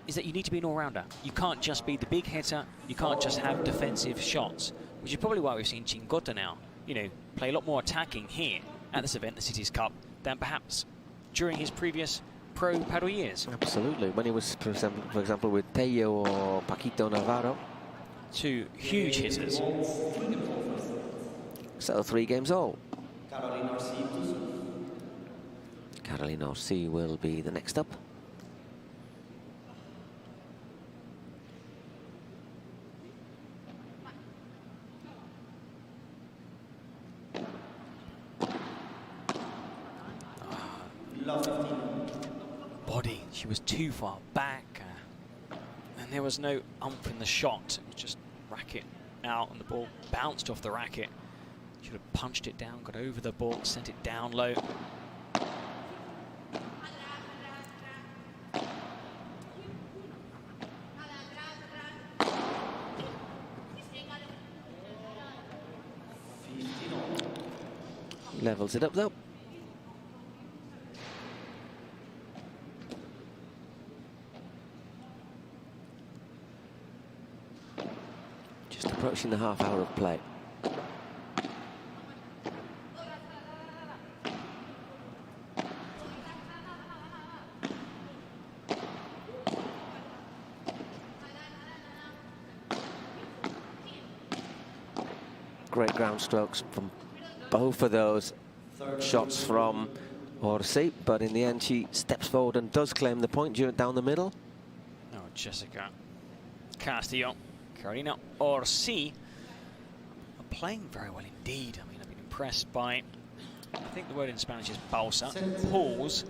is that you need to be an all-rounder. You can't just be the big hitter. You can't just have defensive shots, which is probably why we've seen Chingotto now, you know, play a lot more attacking here at this event, the Cities Cup, than perhaps during his previous pro padel years. Absolutely. When he was, for example, with Peña or Paquito Navarro. Two huge hitters. So 3 games all. Caroline Orsi will be the next up. Body, she was too far back, and there was no umph in the shot. It was just racket out, and the ball bounced off the racket. Should have punched it down, got over the ball, sent it down low. Levels it up though. Just approaching the half hour of play. Great ground strokes from both of those shots from Orsi, but in the end she steps forward and does claim the point down the middle. Oh, Jessica Castillo, Carolina Orsi are playing very well indeed. I mean, I've been impressed by, I think the word in Spanish is pausa, pause.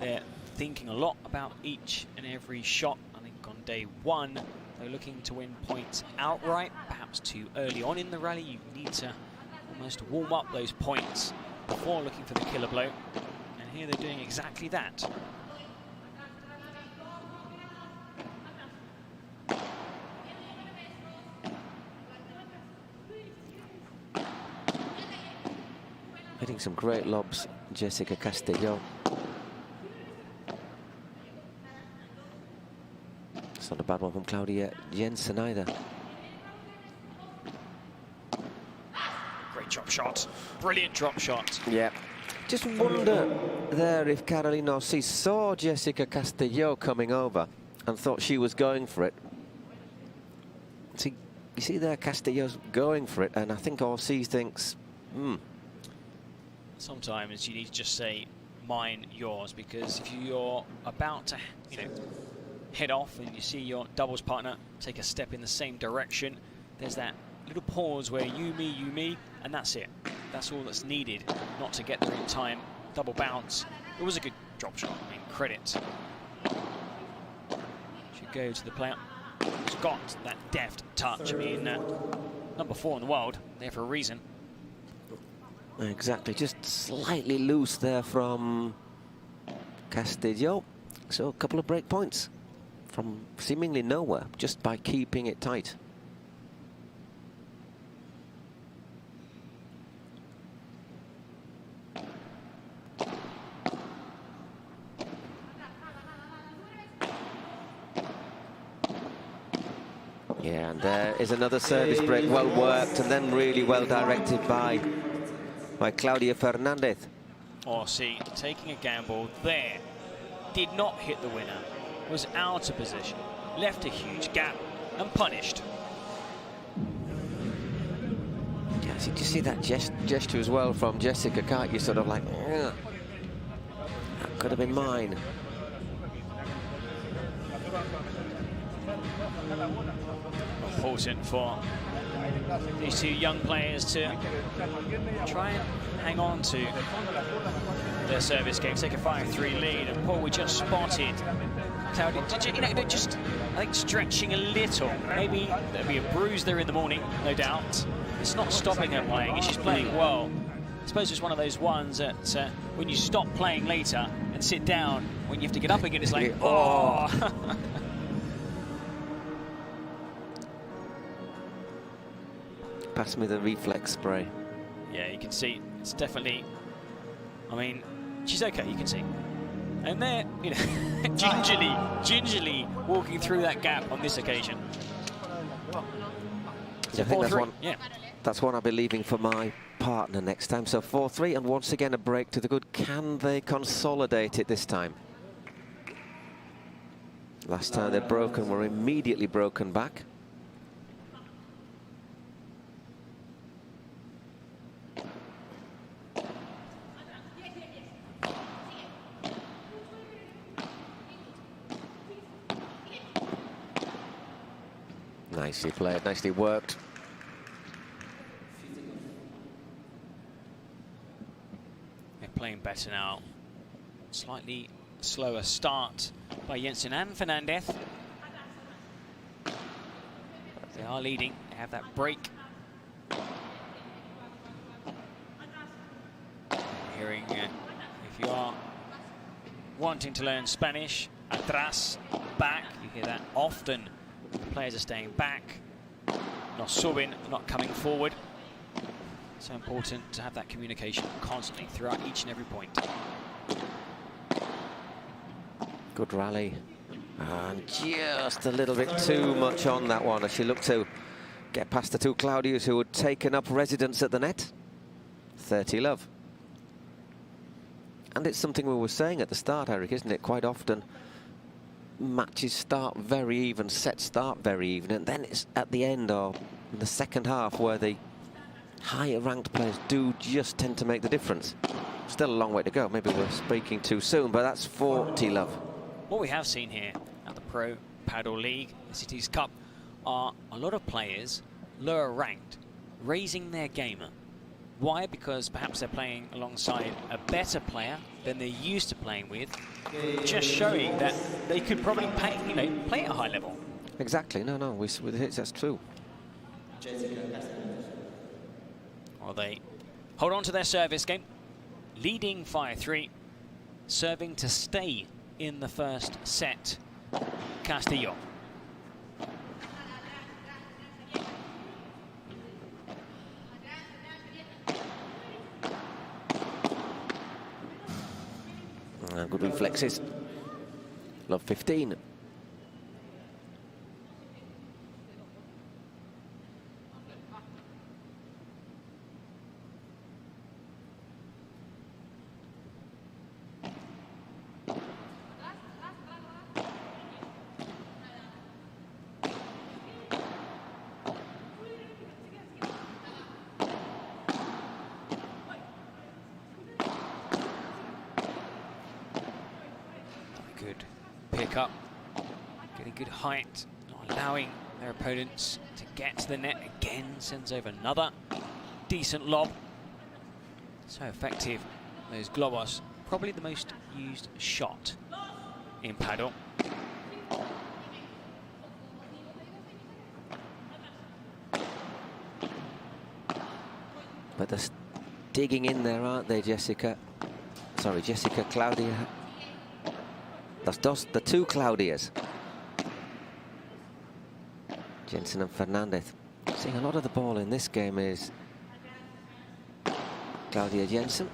They're thinking a lot about each and every shot. I think on day one, they're looking to win points outright, perhaps too early on in the rally. You need to almost warm up those points before looking for the killer blow. And here they're doing exactly that. Hitting some great lobs, Jessica Castillo. It's not a bad one from Claudia Jensen either. Great drop shot. Brilliant drop shot. Yeah. Just wonder there if Caroline Orsi saw Jessica Castillo coming over and thought she was going for it. See, you see there, Castillo's going for it, and I think Orsi thinks, Sometimes you need to just say, mine, yours, because if you're about to, head off and you see your doubles partner take a step in the same direction, there's that little pause where you, me, and that's it. That's all that's needed, not to get there in time. Double bounce. It was a good drop shot. I mean, credit. Should go to the player. He's got that deft touch. I mean, number 4 in the world, there for a reason. Exactly, just slightly loose there from Castillo. So a couple of break points from seemingly nowhere, just by keeping it tight. Yeah, and there is another service break, well worked, and then really well directed by Claudia Fernandez. Orsi taking a gamble there, did not hit the winner, was out of position, left a huge gap and punished. Yeah, so you see that gesture as well from Jessica, can't you? Sort of like, that could have been mine. Important for these two young players to try and hang on to their service game, take a 5-3 lead. And Paul, we just spotted Claudia, just I think stretching a little. Maybe there'll be a bruise there in the morning, no doubt. It's not stopping her playing. She's playing well. I suppose it's one of those ones that when you stop playing later and sit down, when you have to get up again, it's like, oh. Pass me the reflex spray. Yeah, you can see it's definitely, I mean, she's okay, you can see. And they're, gingerly walking through that gap on this occasion. So I think that's one I'll be leaving for my partner next time. So 4-3, and once again a break to the good. Can they consolidate it this time? Last time they'd broken, were immediately broken back. Nicely played, nicely worked. They're playing better now. Slightly slower start by Jensen and Fernandez. They are leading, they have that break. Hearing, if you are wanting to learn Spanish, atrás, back, you hear that often. Players are staying back, not subbing, not coming forward. So important to have that communication constantly throughout each and every point. Good rally. And just a little bit too much on that one as she looked to get past the two Claudias who had taken up residence at the net. 30 love. And it's something we were saying at the start, Eric, isn't it? Quite often matches start very even, sets start very even, and then it's at the end or in the second half where the higher ranked players do just tend to make the difference. Still a long way to go. Maybe we're speaking too soon, but that's 40 love. What we have seen here at the Pro Padel League, the Cities Cup, are a lot of players lower ranked, raising their game. Why? Because perhaps they're playing alongside a better player than they're used to playing with, just showing that they could probably play at a high level. Exactly. No, with hits, that's true. Well, they hold on to their service game, leading 5-3, serving to stay in the first set. Castillo. Good reflexes. Love 15. Good pick up, getting good height, not allowing their opponents to get to the net. Again, sends over another decent lob. So effective, those globos. Probably the most used shot in padel. But they're digging in there, aren't they, Jessica? Sorry, Jessica, Claudia. That's the two Claudias. Jensen and Fernandez. Seeing a lot of the ball in this game is Claudia Jensen.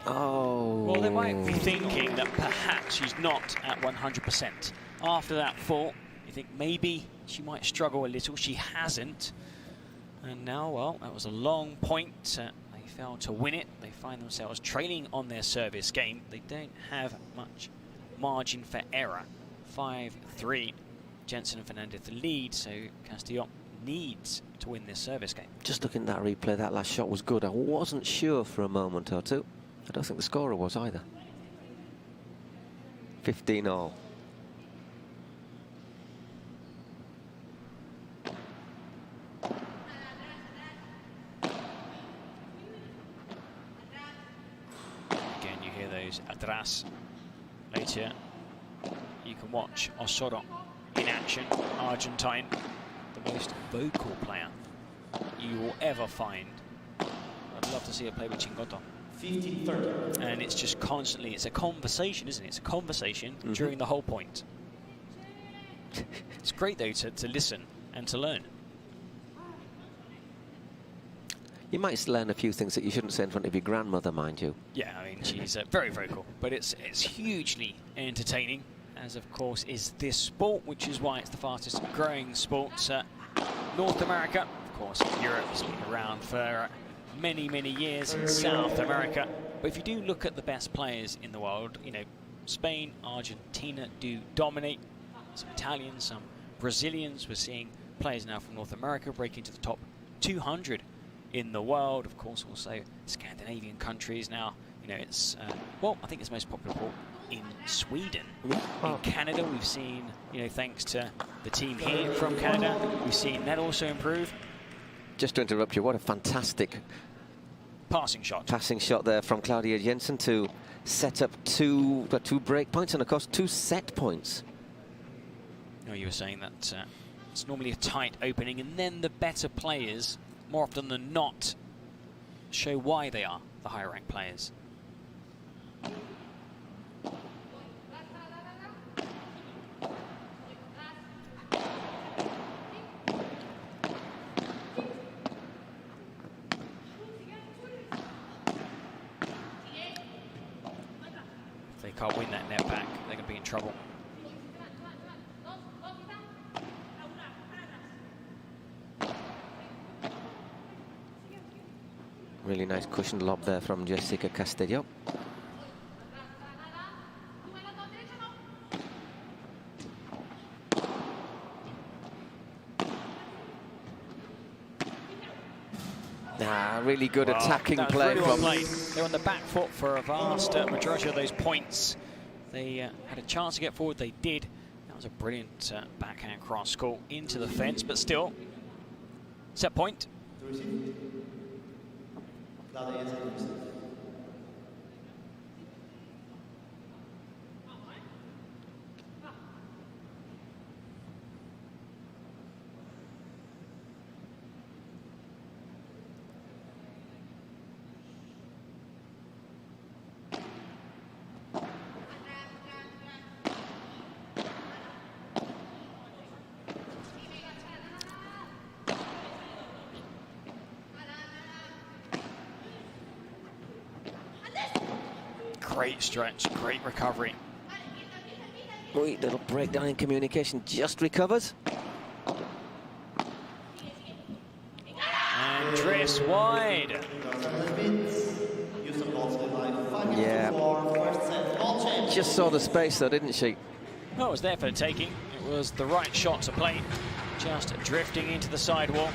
Oh. Well, they might be thinking that perhaps she's not at 100%. After that fall, you think maybe she might struggle a little. She hasn't. And now, well, that was a long point. They failed to win it. They find themselves trailing on their service game. They don't have much margin for error. 5-3. Jensen and Fernandez the lead, so Castillo needs to win this service game. Just looking at that replay, that last shot was good. I wasn't sure for a moment or two. I don't think the scorer was either. 15-all. Again, you hear those atrás. Later, you can watch Osoro in action. Argentine, the most vocal player you will ever find. I'd love to see her play with Chingotto. 15-30. And it's just constantly, it's a conversation, isn't it? It's a conversation during the whole point. It's great, though, to listen and to learn. You might learn a few things that you shouldn't say in front of your grandmother, mind you. Yeah, I mean, she's very vocal, but it's hugely entertaining, as of course is this sport, which is why it's the fastest growing sport. North America, of course, Europe's been around for many, many years. In South America, but if you do look at the best players in the world, you know, Spain, Argentina do dominate. Some Italians, some Brazilians. We're seeing players now from North America break into the top 200 in the world. Of course, also Scandinavian countries now. You know, it's well, I think it's most popular in Sweden. In Canada, we've seen, you know, thanks to the team here from Canada, we've seen that also improve. Just to interrupt you, what a fantastic Passing shot there from Claudia Jensen to set up two break points and, of course, 2 set points. You know, you were saying that it's normally a tight opening, and then the better players, more often than not, show why they are the higher ranked players. If they can't win that net back, they're going to be in trouble. Really nice cushioned lob there from Jessica Castillo. Really good attacking play really from... well. They're on the back foot for a vast majority of those points. They had a chance to get forward, they did. That was a brilliant backhand cross call into the fence, but still, set point. Great stretch, great recovery. Wait, little breakdown in communication, just recovers. And drifts wide. Yeah. Just saw the space though, didn't she? No, it was there for the taking. It was the right shot to play. Just drifting into the sidewall.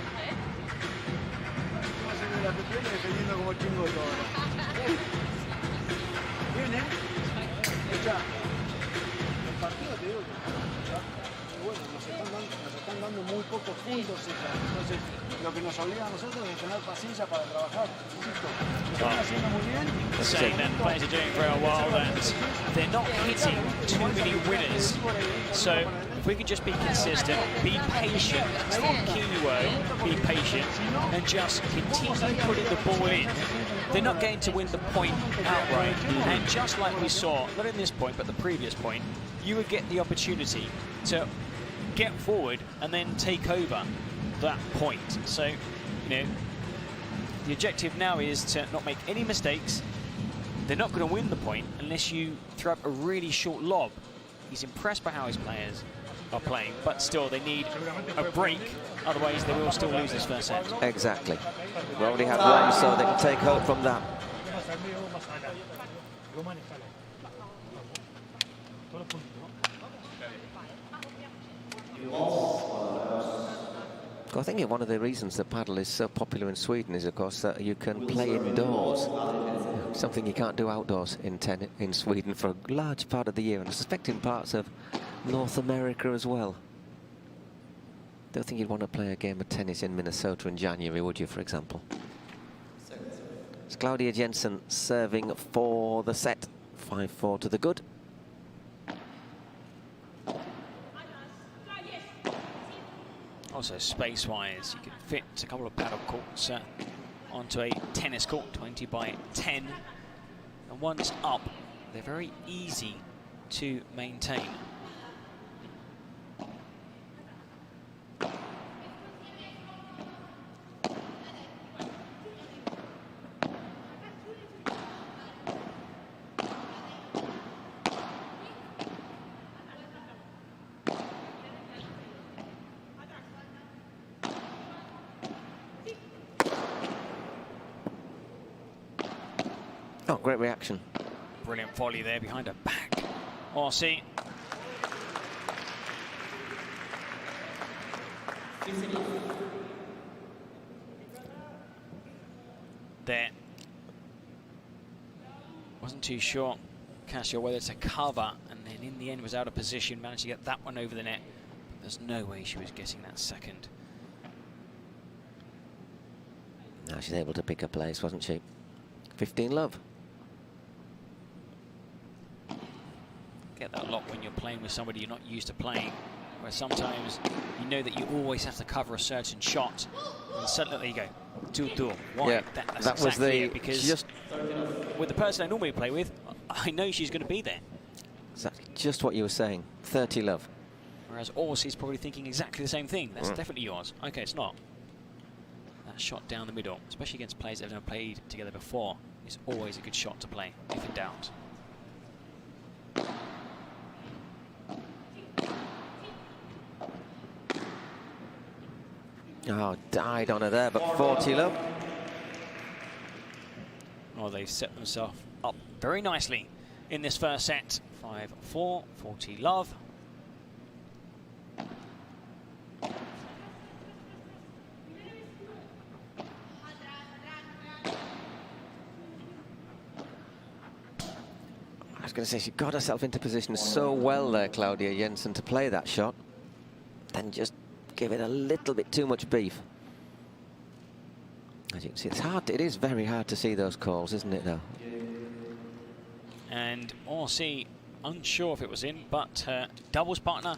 partido te digo que bueno, nos están dando muy pocos puntos. Entonces, lo que nos obliga a nosotros es tener paciencia para trabajar. Insisto, lo están haciendo muy bien. Saying that players are doing very well, that they're not hitting too many winners. So if we could just be consistent, be patient, that's the key word, be patient, and just continue putting the ball in. They're not going to win the point outright. And just like we saw, not in this point, but the previous point, you would get the opportunity to get forward and then take over that point. So, you know, the objective now is to not make any mistakes. They're not going to win the point unless you throw up a really short lob. He's impressed by how his players are playing, but still they need a break, otherwise they will still lose this first set. Exactly. We already have one, so they can take hope from that. I think one of the reasons that paddle is so popular in Sweden is, of course, that you can play indoors. Something you can't do outdoors in Sweden for a large part of the year, and I suspect in parts of North America as well. Don't think you'd want to play a game of tennis in Minnesota in January, would you, for example? It's Claudia Jensen serving for the set. 5-4 to the good. Also, space-wise, you can fit a couple of paddle courts onto a tennis court, 20 by 10. And once up, they're very easy to maintain. Oh, great reaction. Brilliant volley there behind her back. Orsi. There. Wasn't too sure, Castillo, whether to cover, and then in the end was out of position, managed to get that one over the net. There's no way she was getting that second. Now she's able to pick her place, wasn't she? 15 love. Get that a lot when you're playing with somebody you're not used to playing, where sometimes you know that you always have to cover a certain shot, and suddenly there you go, 2-2. Why? Yeah, That's that exactly was the it, because just with the person I normally play with, I know she's going to be there. exactly just what you were saying. 30 love. Whereas Orsi's probably thinking exactly the same thing. That's definitely yours. Okay, it's not. That shot down the middle, especially against players that have never played together before, is always a good shot to play, if in doubt. Oh, died on her there, but 40 love. Oh, they've set themselves up very nicely in this first set. 5-4, 40 love. I was going to say, she got herself into position so well there, Claudia Jensen, to play that shot. Then just give it a little bit too much beef. As you can see, it's hard. It is very hard to see those calls, isn't it, though? And Orsi, unsure if it was in, but doubles partner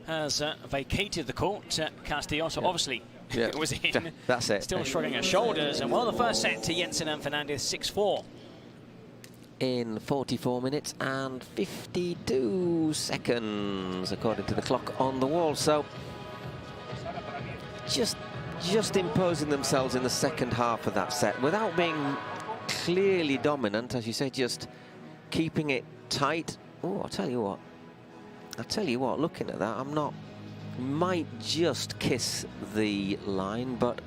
has vacated the court. Castillo, so obviously it was in. That's it. Still shrugging her shoulders. And well, the first set to Jensen and Fernandez, 6-4. In 44 minutes and 52 seconds, according to the clock on the wall. So just imposing themselves in the second half of that set without being clearly dominant, as you say, just keeping it tight. Oh, I'll tell you what, looking at that, might just kiss the line, but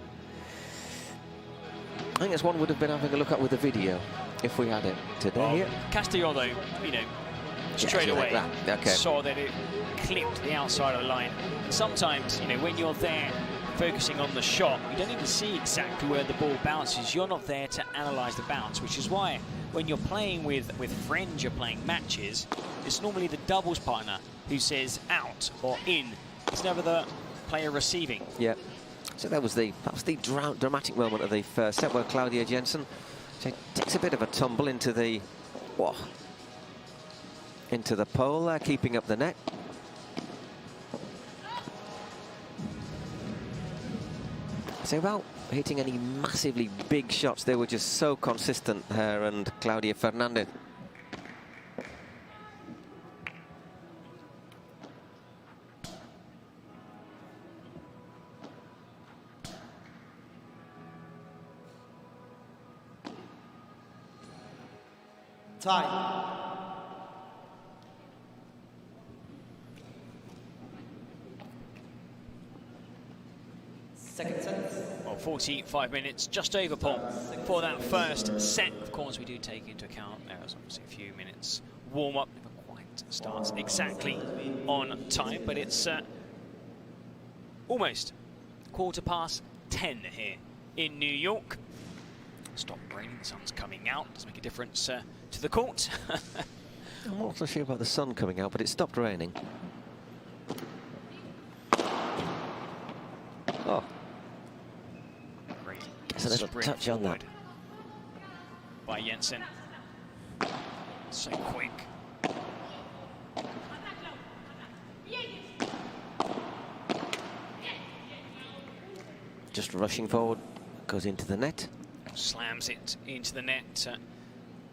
I think that's one would have been having a look at with the video if we had it today. Well, Castillo, though, you know, straight away like that. saw that it clipped the outside of the line. Sometimes, you know, when you're there focusing on the shot, you don't even see exactly where the ball bounces. You're not there to analyse the bounce, which is why when you're playing with friends, you're playing matches, it's normally the doubles partner who says out or in. It's never the player receiving. Yeah. So that was the dramatic moment of the first set where Claudia Jensen takes a bit of a tumble into the pole there, keeping up the net. So about hitting any massively big shots, they were just so consistent, her and Claudia Fernandez. Time. Second set. Well, 45 minutes, just over, Paul, for that first set. Of course, we do take into account there was obviously a few minutes warm-up. Never quite starts exactly on time, but it's almost 10:15 here in New York. Stop raining, the sun's coming out. Does make a difference to the court. I'm not so sure about the sun coming out, but it stopped raining. Oh. Great. Gets a little touch on that. By Jensen. So quick. Just rushing forward, goes into the net. Slams it into the net.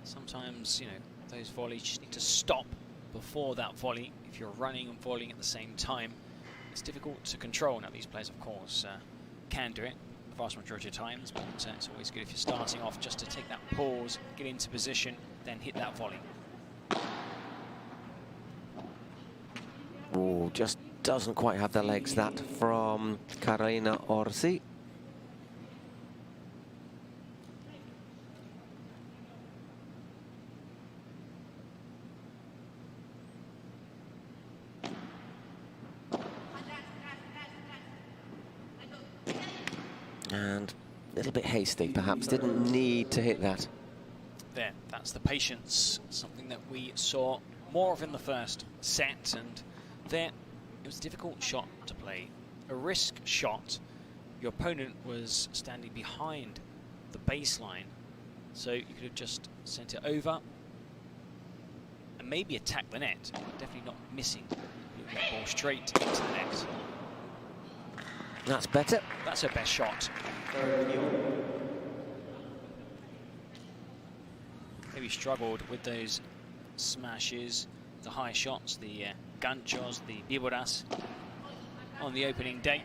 Sometimes, you know, those volleys just need to stop before that volley. If you're running and volleying at the same time, it's difficult to control. Now, these players, of course, can do it the vast majority of times, but it's always good if you're starting off just to take that pause, get into position, then hit that volley. Oh, just doesn't quite have the legs, that from Carolina Orsi. And a little bit hasty, perhaps. Didn't need to hit that. There, that's the patience, something that we saw more of in the first set, and there, it was a difficult shot to play. A risk shot. Your opponent was standing behind the baseline, so you could have just sent it over and maybe attacked the net. Definitely not missing. Moving that ball straight into the net. That's better. That's her best shot. Maybe struggled with those smashes, the high shots, the ganchos, the víboras on the opening day.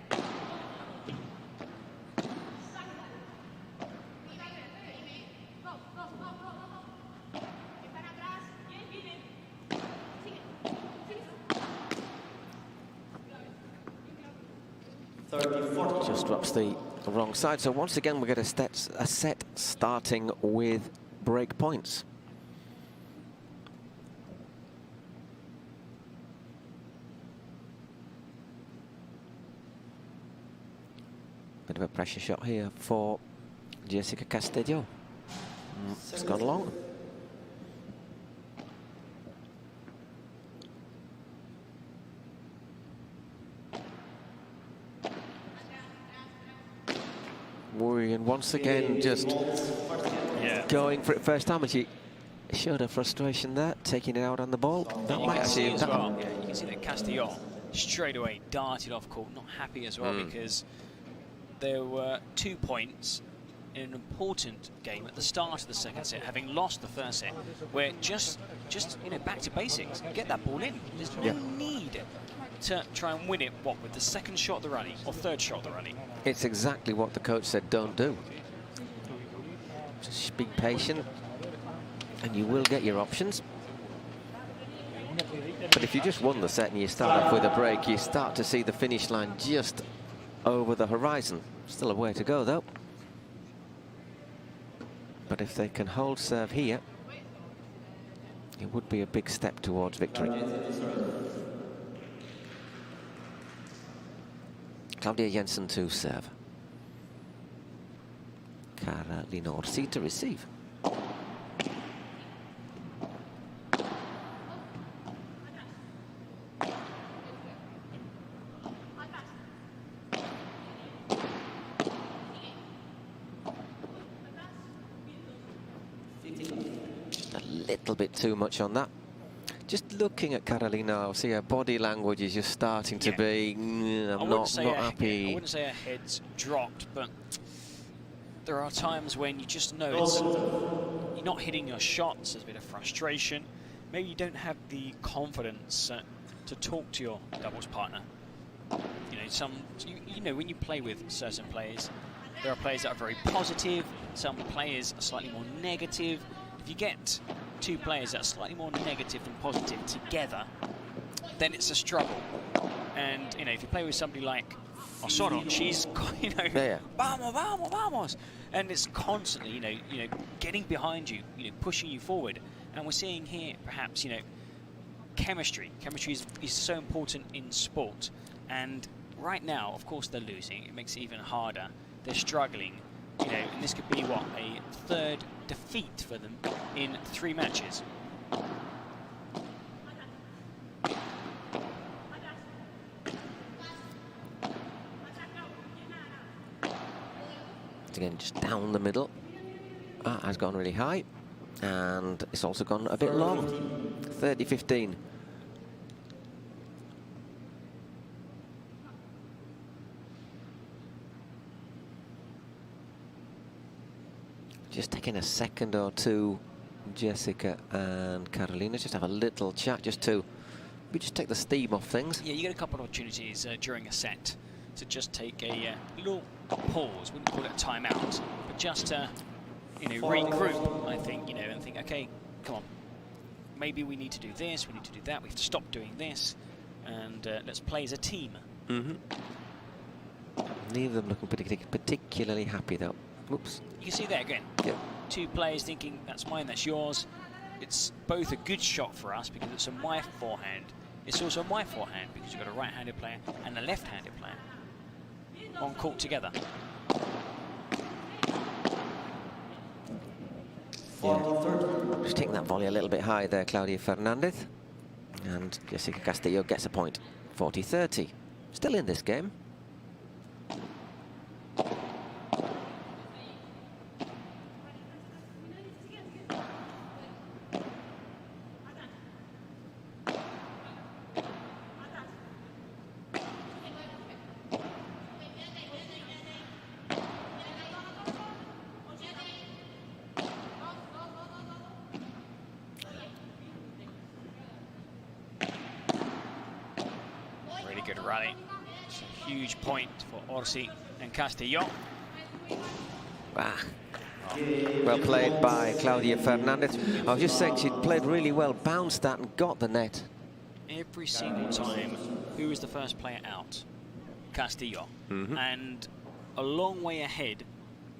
Just drops the wrong side. So once again, we get a set starting with break points. Bit of a pressure shot here for Jessica Castillo. It's gone long. And once again, just going for it first time, and she showed her frustration there, taking it out on the ball. That might see as well. Yeah, you can see that Castillo straight away darted off court, not happy as well, because there were 2 points in an important game at the start of the second set, having lost the first set, where just you know, back to basics, get that ball in. There's no need to try and win it, what, with the second shot of the rally or third shot of the rally. It's exactly what the coach said, don't do. Just be patient and you will get your options. But if you just won the set and you start off with a break, you start to see the finish line just over the horizon. Still a way to go, though. But if they can hold serve here, it would be a big step towards victory. Claudia Jensen to serve. Carolina Orsi to receive. A little bit too much on that. Just looking at Carolina, I see her body language is just starting to be, I'm not happy. I wouldn't say her head's dropped, but there are times when you just know you're not hitting your shots. There's a bit of frustration. Maybe you don't have the confidence to talk to your doubles partner. You know, you know, when you play with certain players, there are players that are very positive. Some players are slightly more negative. If you get two players that are slightly more negative than positive together, then it's a struggle. And you know, if you play with somebody like Osorio, she's, you know, vamos, vamos, vamos, and it's constantly, you know, getting behind you, pushing you forward. And we're seeing here, perhaps, you know, chemistry. Chemistry is so important in sport. And right now, of course, they're losing. It makes it even harder. They're struggling. You know, and this could be, what, a third defeat for them in 3 matches. Again, just down the middle. That has gone really high. And it's also gone a bit long. 30-15. Just taking a second or two, Jessica and Carolina, just have a little chat, just take the steam off things. Yeah, you get a couple of opportunities during a set to just take a little pause. Wouldn't call it a timeout, but just you know, regroup. I think, you know, and think, okay, come on, maybe we need to do this, we need to do that. We have to stop doing this, and let's play as a team. Neither of them looking particularly happy though. Oops. You can see there again. Yep. Two players thinking, that's mine, that's yours. It's both a good shot for us because it's a my forehand. It's also my forehand because you've got a right-handed player and a left-handed player on court together. Yeah. Just taking that volley a little bit high there, Claudia Fernandez. And Jessica Castillo gets a point. 40-30. Still in this game. Huge point for Orsi and Castillo. Well played by Claudia Fernandez. I was just saying she'd played really well, bounced that and got the net. Every single time, who was the first player out? Castillo. And a long way ahead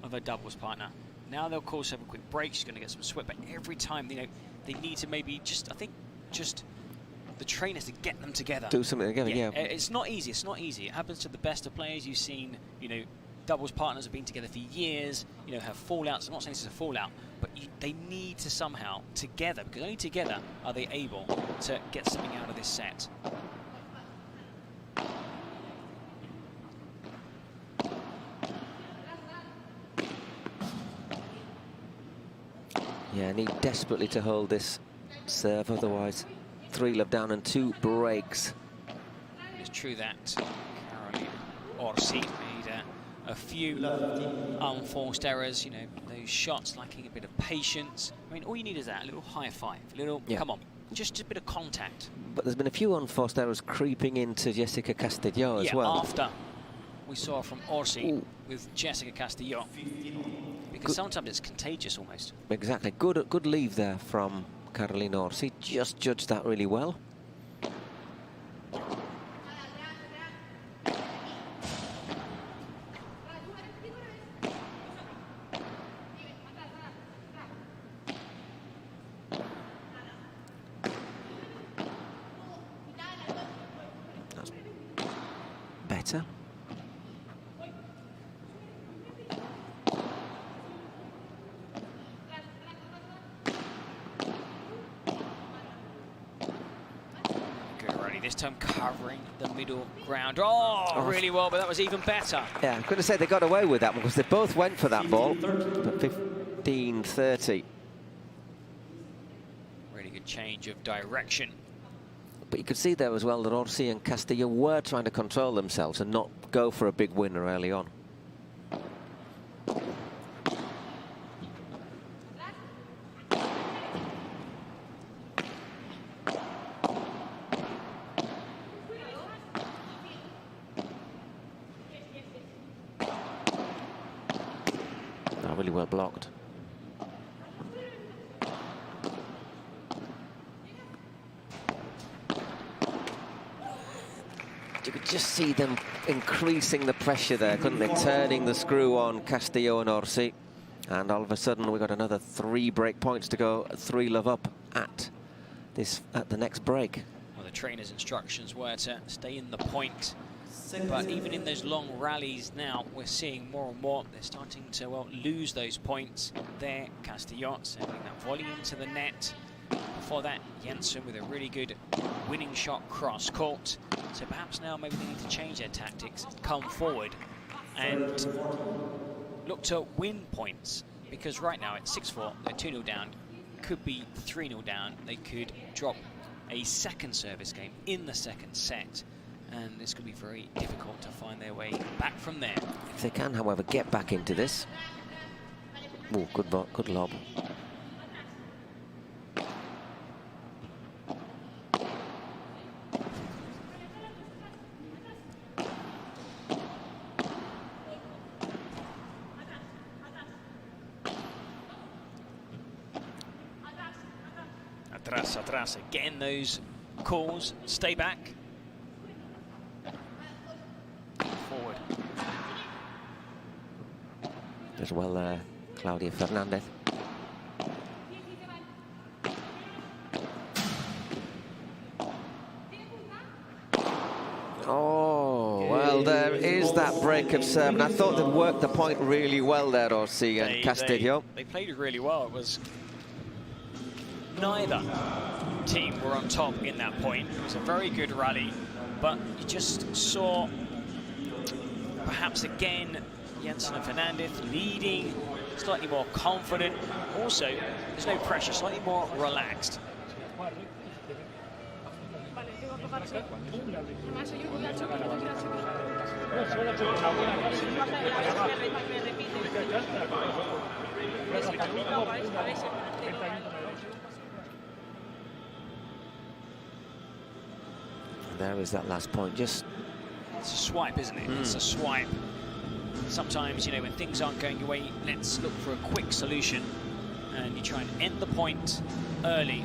of her doubles partner. Now they'll, of course, have a quick break. She's going to get some sweat, but every time, you know, they need to maybe just, I think, just the trainers to get them together. Do something together, yeah. It's not easy, it's not easy. It happens to the best of players. You've seen, you know, doubles partners have been together for years, you know, have fallouts. I'm not saying this is a fallout, but they need to somehow, together, because only together are they able to get something out of this set. Yeah, need desperately to hold this serve, otherwise 3 love down and 2 breaks. It's true that Caroline Orsi made a few unforced errors, you know, those shots lacking a bit of patience. I mean, all you need is that, a little high five, a little, come on, just a bit of contact. But there's been a few unforced errors creeping into Jessica Castillo as well. After we saw from Orsi with Jessica Castillo, because sometimes it's contagious almost. Exactly, good leave there from Carolina Orsi, just judged that really well. That's better. this time covering the middle ground. Oh, really well, but that was even better. Yeah, I'm going to say they got away with that one because they both went for that ball. But 15-30. Really good change of direction. But you could see there as well that Orsi and Castillo were trying to control themselves and not go for a big winner early on. Really well blocked. You could just see them increasing the pressure there, couldn't they? Turning the screw on Castillo and Orsi. And all of a sudden, we've got another 3 break points to go, 3-love up at the next break. Well, the trainer's instructions were to stay in the point. But even in those long rallies now, we're seeing more and more. They're starting to, well, lose those points there. Castillo sending that volley into the net. Before that, Jensen with a really good winning shot cross court. So perhaps now maybe they need to change their tactics, come forward and look to win points. Because right now it's 6-4, they're 2-0 down, could be 3-0 down. They could drop a second service game in the second set. And it's going to be very difficult to find their way back from there. If they can, however, get back into this. Oh, good lob. Atrás, again, those calls, stay back. Forward. As well there, Claudia Fernandez. Oh, well, there is that break of serve. And I thought they'd worked the point really well there, Orsi and Castillo. They played it really well. It was neither team were on top in that point. It was a very good rally, but you just saw perhaps again Jensen and Fernandez leading, slightly more confident. Also, there's no pressure, slightly more relaxed. There is that last point. Just it's a swipe, isn't it? It's a swipe. Sometimes, you know, when things aren't going your way, let's look for a quick solution, and you try and end the point early.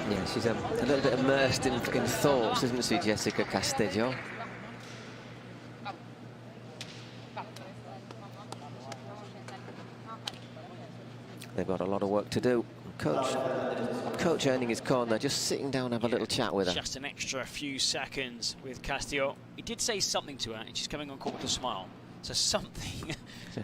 Yeah, she's a little bit immersed in thoughts, isn't she, Jessica Castillo? They've got a lot of work to do. Coach earning his corner, just sitting down, have a little chat with her. Just an extra few seconds with Castillo. He did say something to her, and she's coming on court with a smile. So something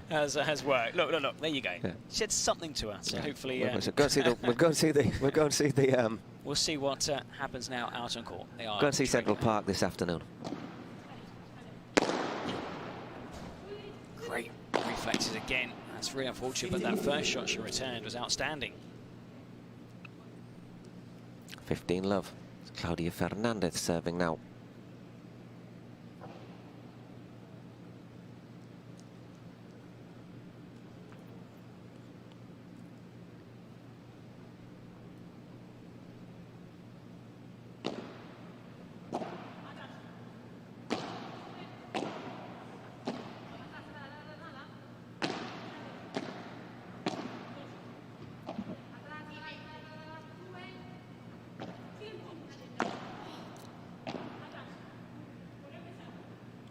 has worked. Look, there you go. Yeah. She said something to her. So hopefully, so go and see the. We'll go and see the. We'll go and see the. We'll see what happens now out on court. They are go and see Central Park this afternoon. Great reflexes again. That's really unfortunate, but that first shot she returned was outstanding. 15-love. Claudia Fernandez serving now.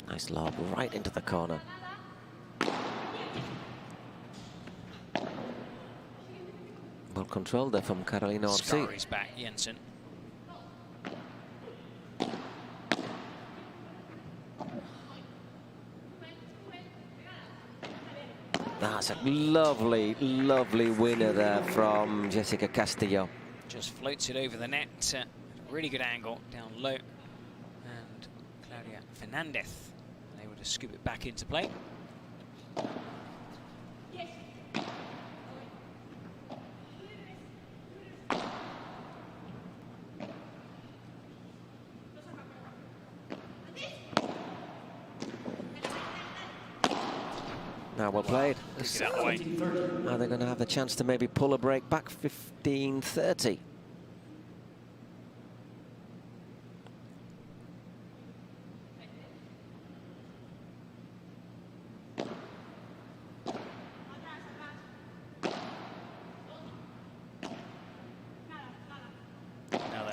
Nice lob right into the corner. Well, control there from Carolina Orsi. Scurries back, Jensen. That's a lovely, lovely winner there from Jessica Castillo. Just floats it over the net. Really good angle down low. And Claudia Fernandez able to scoop it back into play. Now well played. Get out of the way. Now they're going to have the chance to maybe pull a break back 15-30.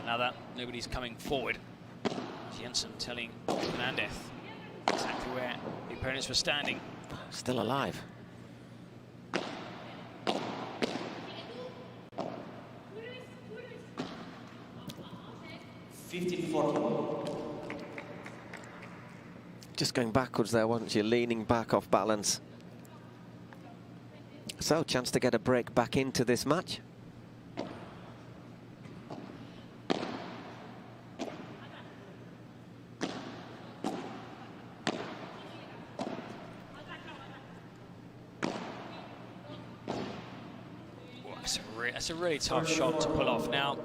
Another. Nobody's coming forward. Jensen telling Fernandez exactly where the opponents were standing. Still alive. Just going backwards there, wasn't she? Leaning back off balance. So, chance to get a break back into this match. That's a really tough shot to pull off. Now,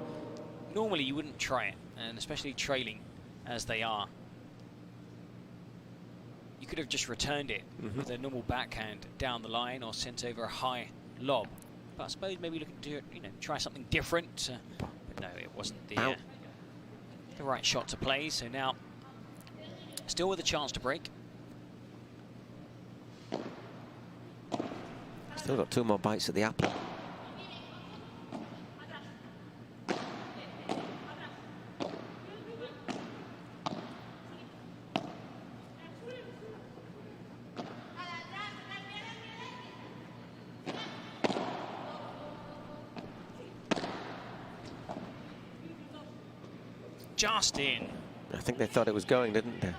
normally you wouldn't try it, and especially trailing as they are. You could have just returned it with a normal backhand down the line or sent over a high lob. But I suppose maybe looking to, try something different. But no, it wasn't the right shot to play. So now, still with a chance to break. Still got 2 more bites at the apple. Just in. I think they thought it was going, didn't they?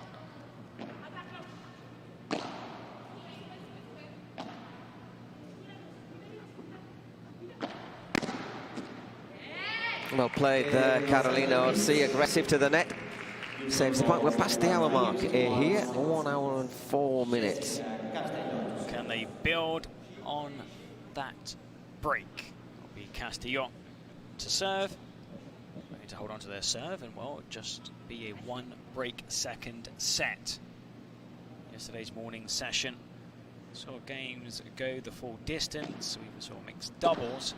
Well played there, Carolina Orsi, aggressive to the net. Saves the point. We're past the hour mark here, 1 hour and 4 minutes. Can they build on that break? It'll be Castillo to serve. They need to hold on to their serve, and well, just be a 1 break second set. Yesterday's morning session saw games go the full distance. We even saw mixed doubles.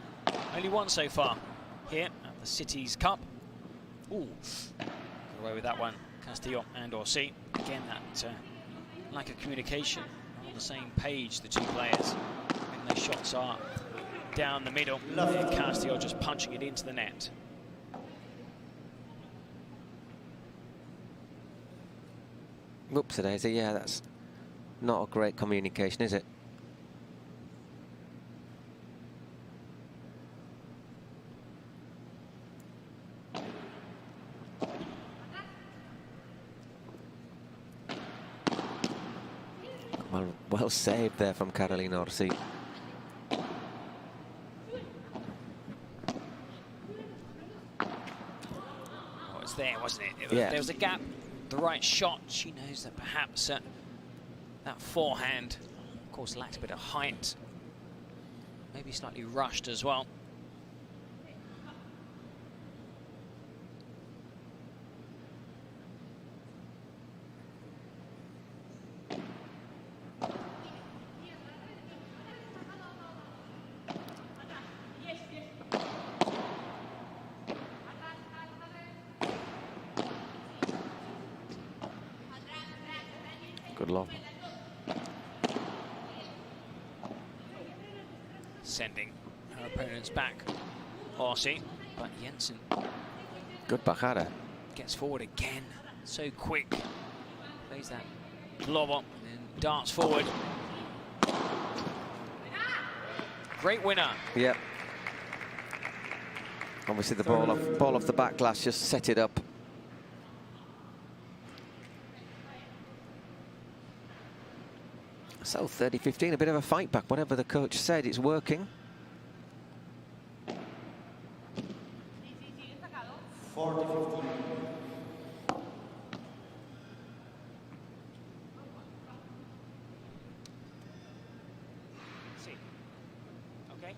Only 1 so far here at the Cities Cup. Ooh, got away with that one. Castillo and Orsi. Again, that lack of communication, on the same page, the 2 players. And those shots are down the middle. And Castillo just punching it into the net. Whoopsie-daisy, yeah, that's not a great communication, is it? Well saved there from Carolina Orsi. Oh, it's there, wasn't it? There was a gap, the right shot. She knows that perhaps that forehand, of course, lacked a bit of height. Maybe slightly rushed as well. Good lob. Sending her opponents back. Orsi, but Jensen Good bajada. gets forward again. So quick. Plays that lob up and then darts forward. Great winner. Yep. Obviously the ball off the back glass just set it up. So 30-15, a bit of a fight back. Whatever the coach said, it's working. 40-15. Okay.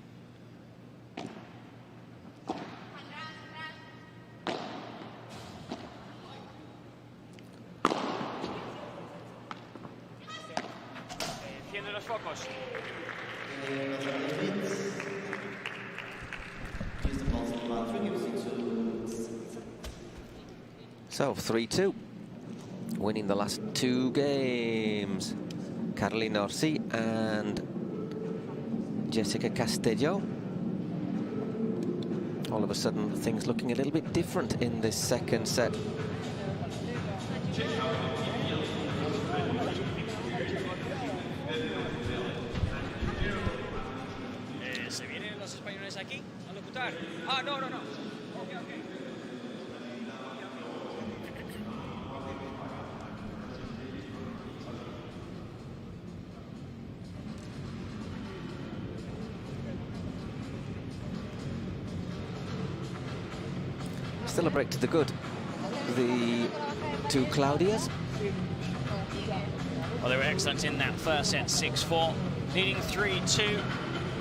Enciende los focos. So 3-2, winning the last 2 games. Carolina Orsi and Jessica Castillo. All of a sudden, things looking a little bit different in this second set. Se vienen los españoles aquí a locutar. Ah, no. Okay. Still a break to the good. The 2 Claudias. Well, they were excellent in that first set, 6-4, leading 3-2.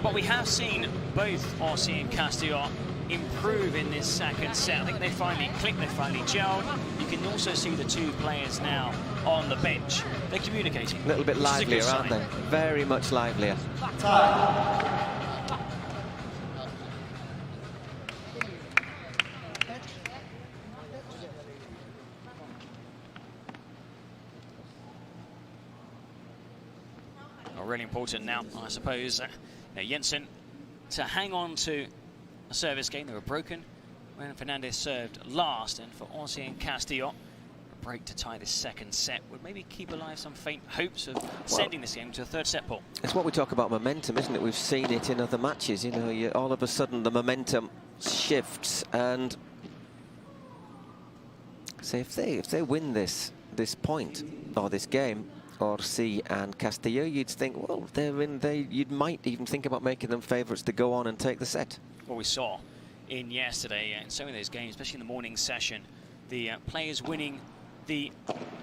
But we have seen both Orsi and Castillo improve in this second set. I think they finally clicked, they finally gelled. You can also see the 2 players now on the bench. They're communicating. A little bit livelier, aren't they? Very much livelier. Really important now, I suppose. Jensen to hang on to a service game. They were broken when Fernandez served last, and for Orsi and Castillo, a break to tie this second set would maybe keep alive some faint hopes of sending this game to a 3rd set, Paul. It's what we talk about momentum, isn't it? We've seen it in other matches. You know, all of a sudden the momentum shifts, and so if they win this point or this game, Orsi and Castillo, you'd think, well, you might even think about making them favourites to go on and take the set. What we saw in yesterday in some of those games, especially in the morning session, the players winning the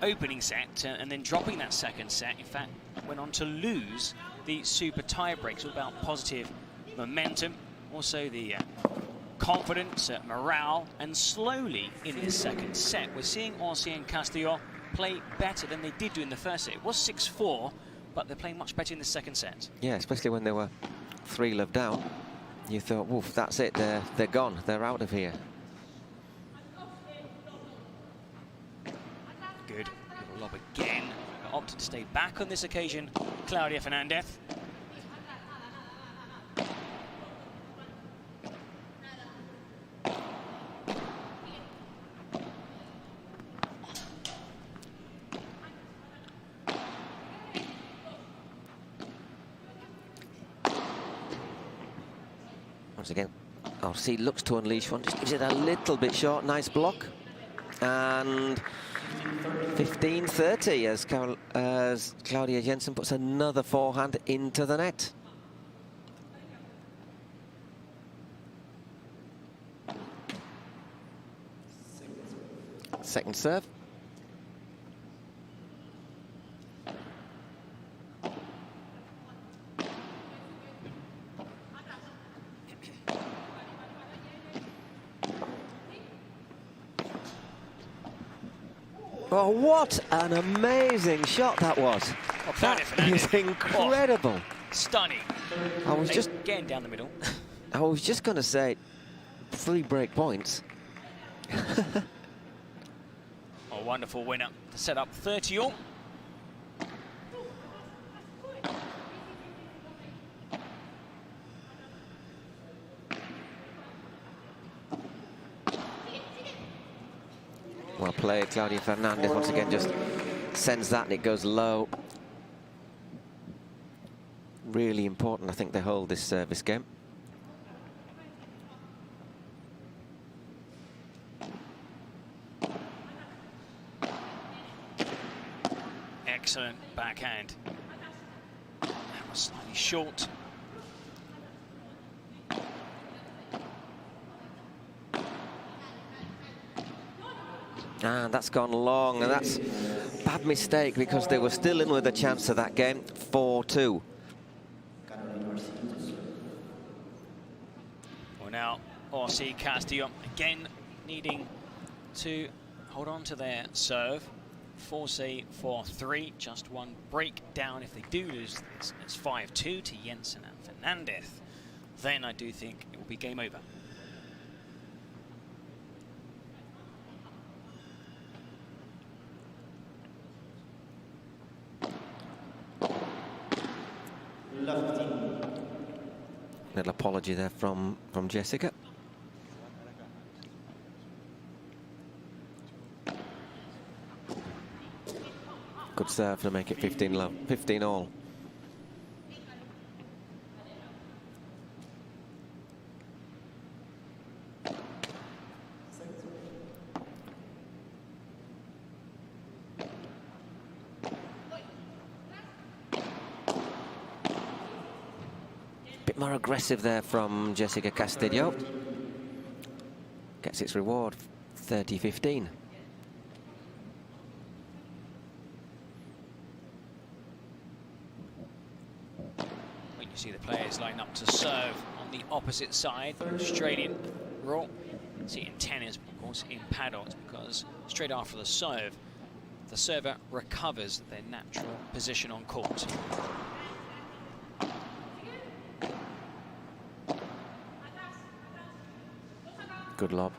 opening set and then dropping that second set, in fact, went on to lose the super tie breaks. All about positive momentum, also the confidence, morale, and slowly in this second set, we're seeing Orsi and Castillo play better than they did do in the first set. It was 6-4, but they're playing much better in the second set. Yeah, especially when they were 3-love down. You thought, woof, that's it, they're gone, they're out of here. Good little lob again. Opted to stay back on this occasion, Claudia Fernandez. Once again, Orsi looks to unleash one, just gives it a little bit short. Nice block. And 15-30 as Claudia Jensen puts another forehand into the net. Second serve. Oh, what an amazing shot that was. That is incredible. Stunning. I was just getting down the middle. I was just going to say 3 break points. A wonderful winner to set up 30-all. Well played, Claudia Fernandez once again just sends that and it goes low. Really important, I think, they hold this service game. excellent backhand. That was slightly short. And that's gone long, and that's a bad mistake because they were still in with a chance of that game. 4-2. Well, now Orsi, Castillo again needing to hold on to their serve. 4-3, just one break down. If they do lose this, it's 5-2 to Jensen and Fernandez. Then I do think it will be game over. Little apology there from Jessica. Good serve to make it 15 all. Bit more aggressive there from Jessica Castillo. Gets its reward, 30-15. When you see the players line up to serve on the opposite side, Australian rule. See it in tennis, but of course in paddle, because straight after the server recovers their natural position on court. Good lob.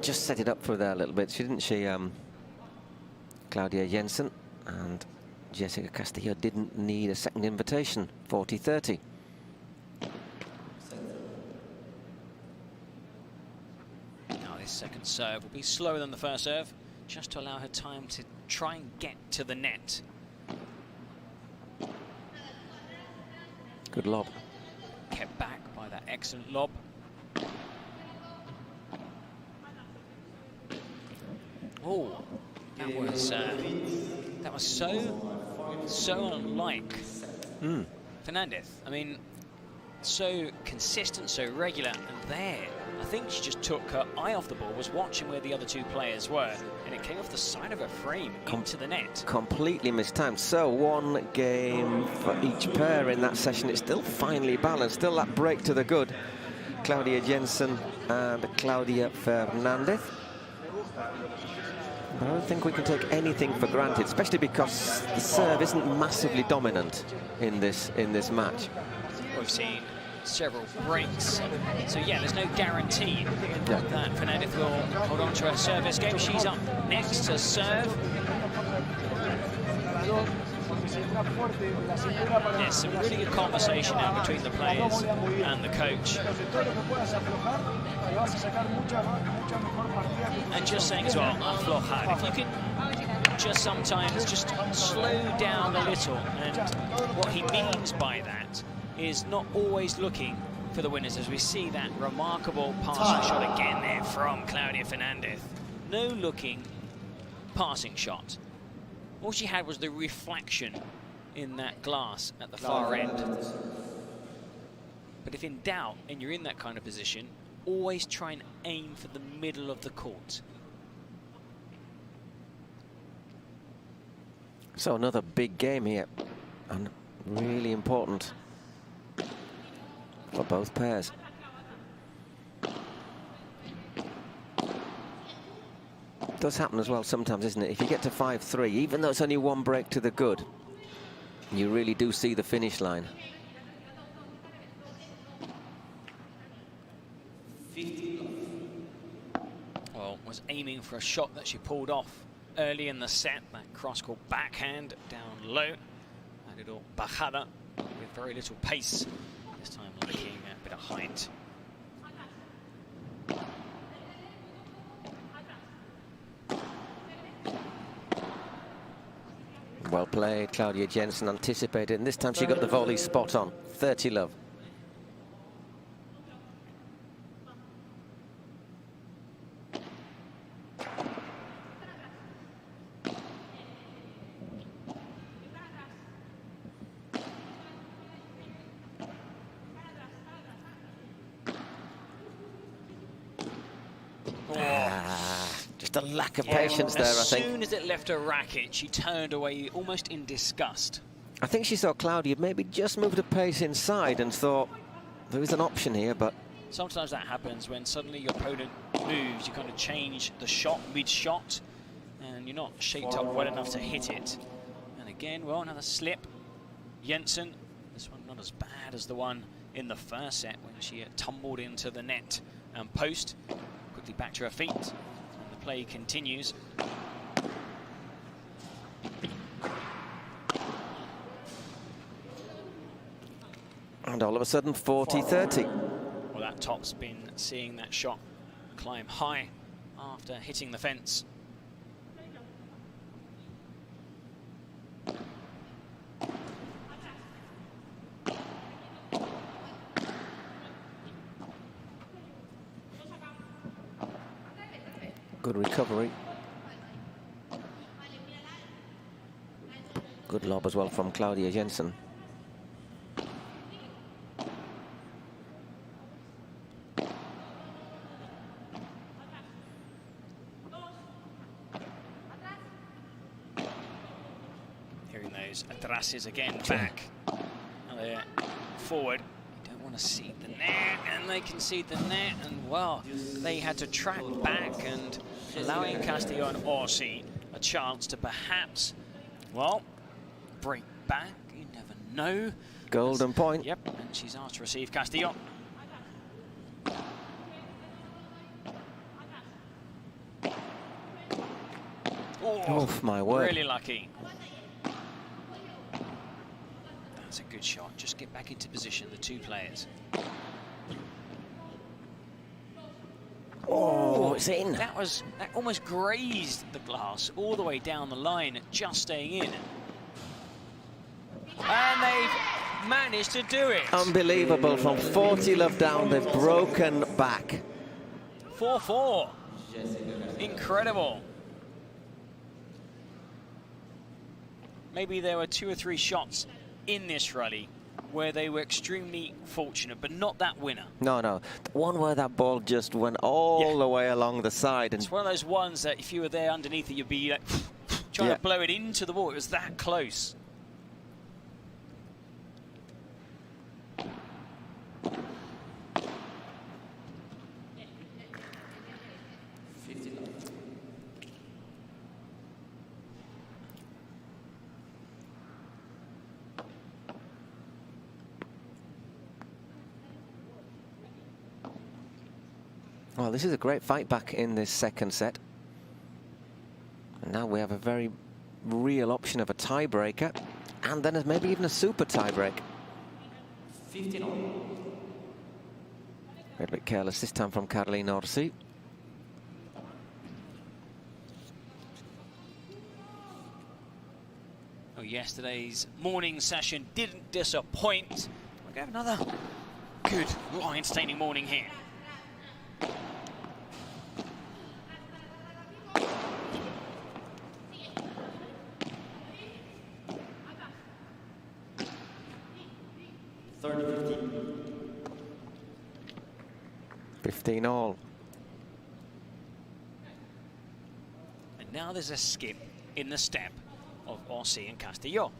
Just set it up for there a little bit, didn't she, Claudia Jensen? And Jessica Castillo didn't need a second invitation. 40-30. Now this second serve will be slower than the first serve, just to allow her time to try and get to the net. Good lob. Kept back by that excellent lob. Oh, that was so unlike Fernandez. I mean, so consistent, so regular, and there, I think she just took her eye off the ball, was watching where the other two players were, and it came off the side of her frame into the net. Completely mistimed. So one game for each pair in that session. It's still finely balanced, still that break to the good. Claudia Jensen and Claudia Fernandez. But I don't think we can take anything for granted, especially because the serve isn't massively dominant in this match. We've seen several breaks, so yeah, there's no guarantee that Fernandez will hold on to her service game. She's up next to serve. There's some really good conversation now between the players and the coach. And just saying as well, aflojar, if you can just sometimes just slow down a little, and what he means by that is not always looking for the winners, as we see that remarkable passing shot again there from Claudia Fernandez. No looking passing shot. All she had was the reflection in that glass at the far end. But if in doubt and you're in that kind of position, always try and aim for the middle of the court. So another big game here, and really important for both pairs. It does happen as well sometimes, isn't it? If you get to 5-3, even though it's only one break to the good, you really do see the finish line. Well, was aiming for a shot that she pulled off early in the set, that cross-court backhand down low. A little bajada with very little pace. This time lacking a bit of height. Well played. Claudia Jensen anticipated, and this time she got the volley spot on. 30 love. Just a lack of patience there, I think. As soon as it left her racket, she turned away almost in disgust. I think she saw Claudia maybe just moved a pace inside and thought there is an option here, but... Sometimes that happens when suddenly your opponent moves, you kind of change the shot mid-shot, and you're not shaped up well enough to hit it. And again, well, another slip. Jensen, this one not as bad as the one in the first set when she tumbled into the net and post. Quickly back to her feet, and the play continues. And all of a sudden, 40-30. Well, that top's been seeing that shot climb high after hitting the fence. Good recovery. Good lob as well from Claudia Jensen. Hearing those atrases again back. Now they're forward. You don't want to seed the net, and they concede the net, and well, they had to track back and allowing Castillo and Orsi a chance to perhaps, well, break back. You never know. Golden point. Yep, and she's asked to receive Castillo. Oh, my word. Really lucky. That's a good shot. Just get back into position, the two players. Oh, it's in. That almost grazed the glass all the way down the line, just staying in. And they've managed to do it. Unbelievable. From 40 love down, they've broken back. 4-4. Incredible. Maybe there were 2 or 3 shots in this rally where they were extremely fortunate, but not that winner. No, no. The one where that ball just went all the way along the side. And it's one of those ones that if you were there underneath it, you'd be like trying to blow it into the wall. It was that close. Well, this is a great fight back in this second set. And now we have a very real option of a tiebreaker, and then maybe even a super tiebreak. 15 all. A little bit careless this time from Caroline Orsi. Oh, yesterday's morning session didn't disappoint. We're going to have another good, long, entertaining morning here. All. And now there's a skip in the step of Orsi and Castillo.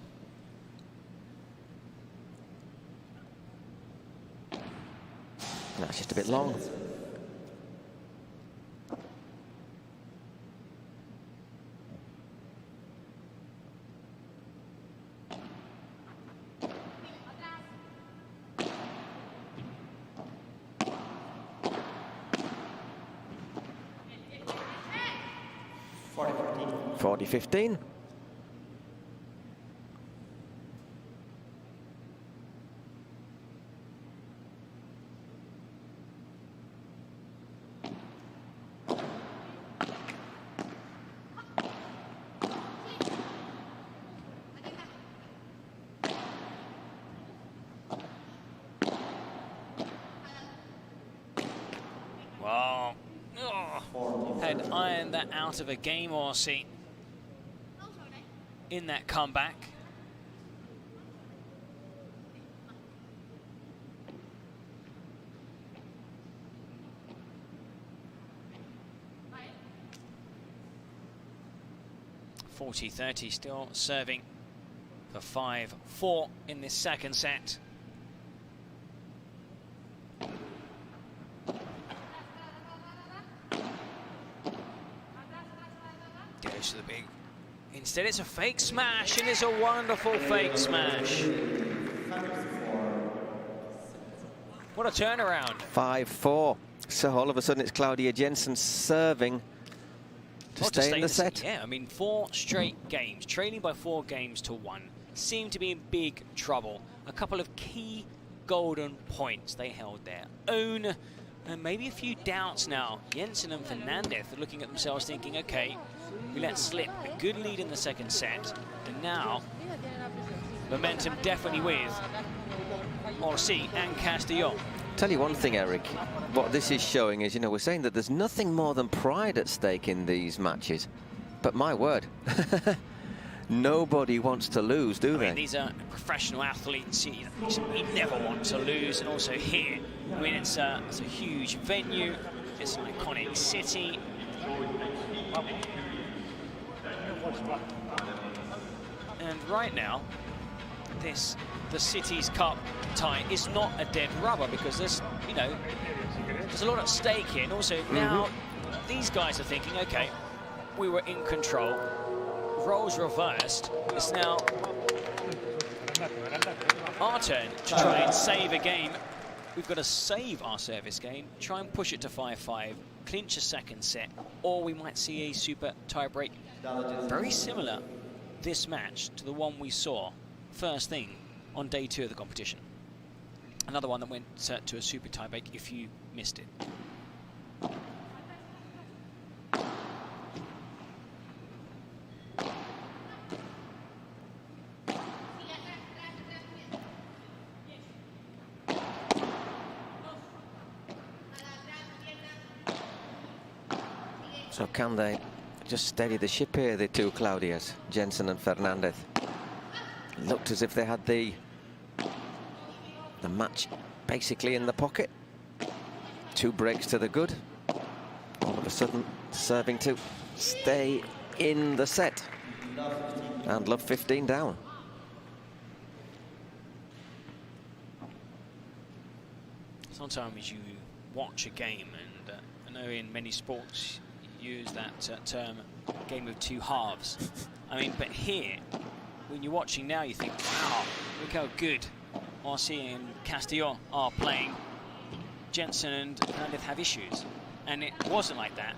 That's just a bit long. $40-15. 40-15. that out of a game, Orsi, in that comeback. .40-30, still serving for 5-4 in this second set. Goes to the big. Instead, it's a fake smash, and it's a wonderful fake smash. What a turnaround. 5-4. So all of a sudden, it's Claudia Jensen serving to stay in the set. Yeah, I mean, 4 straight games, trailing by 4 games to 1, seemed to be in big trouble. A couple of key golden points they held their own, and maybe a few doubts now. Jensen and Fernandez are looking at themselves thinking, okay, we let slip a good lead in the second set, and now momentum definitely with Orsi and Castillo. Tell you one thing, Eric, what this is showing is, you know, we're saying that there's nothing more than pride at stake in these matches. But my word, nobody wants to lose, do they? I mean, these are professional athletes. You never want to lose. And also here, I mean, it's a huge venue. It's an iconic city. And right now, the City's Cup tie is not a dead rubber, because there's, you know, there's a lot at stake here. And also now these guys are thinking, okay, we were in control, roles reversed, it's now our turn to try and save a game. We've got to save our service game, try and push it to 5-5, clinch a second set, or we might see a super tie-break. Very similar, this match, to the one we saw first thing on day 2 of the competition. Another one that went to a super tie-break if you missed it. So can they just steady the ship here, the two Claudias, Jensen and Fernandez? Looked as if they had the match basically in the pocket. 2 breaks to the good. All of a sudden serving to stay in the set. And love 15 down. Sometimes you watch a game, and I know in many sports you use that term, game of 2 halves. I mean, but here, when you're watching now, you think, wow, look how good Orsi and Castillo are playing. Jensen and Fernandez have issues. And it wasn't like that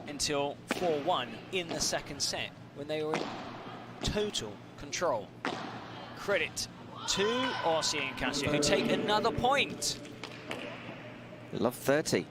until 4-1 in the second set, when they were in total control. Credit to Orsi and Castillo, who take another point. Love 30.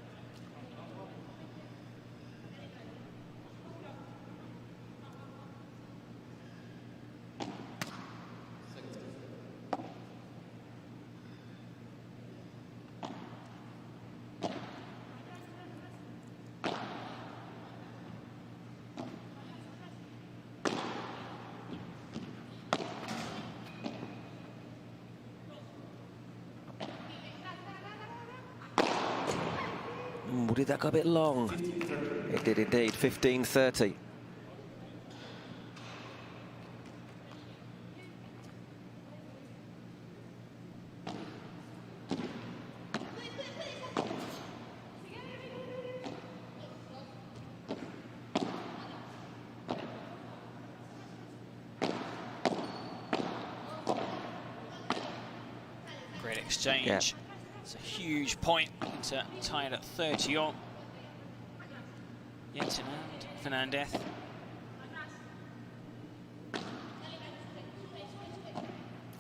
Did that go a bit long? It did indeed. 15-30. Great exchange. Yeah. It's a huge point into tied at 30 on. Jensen and Fernandez.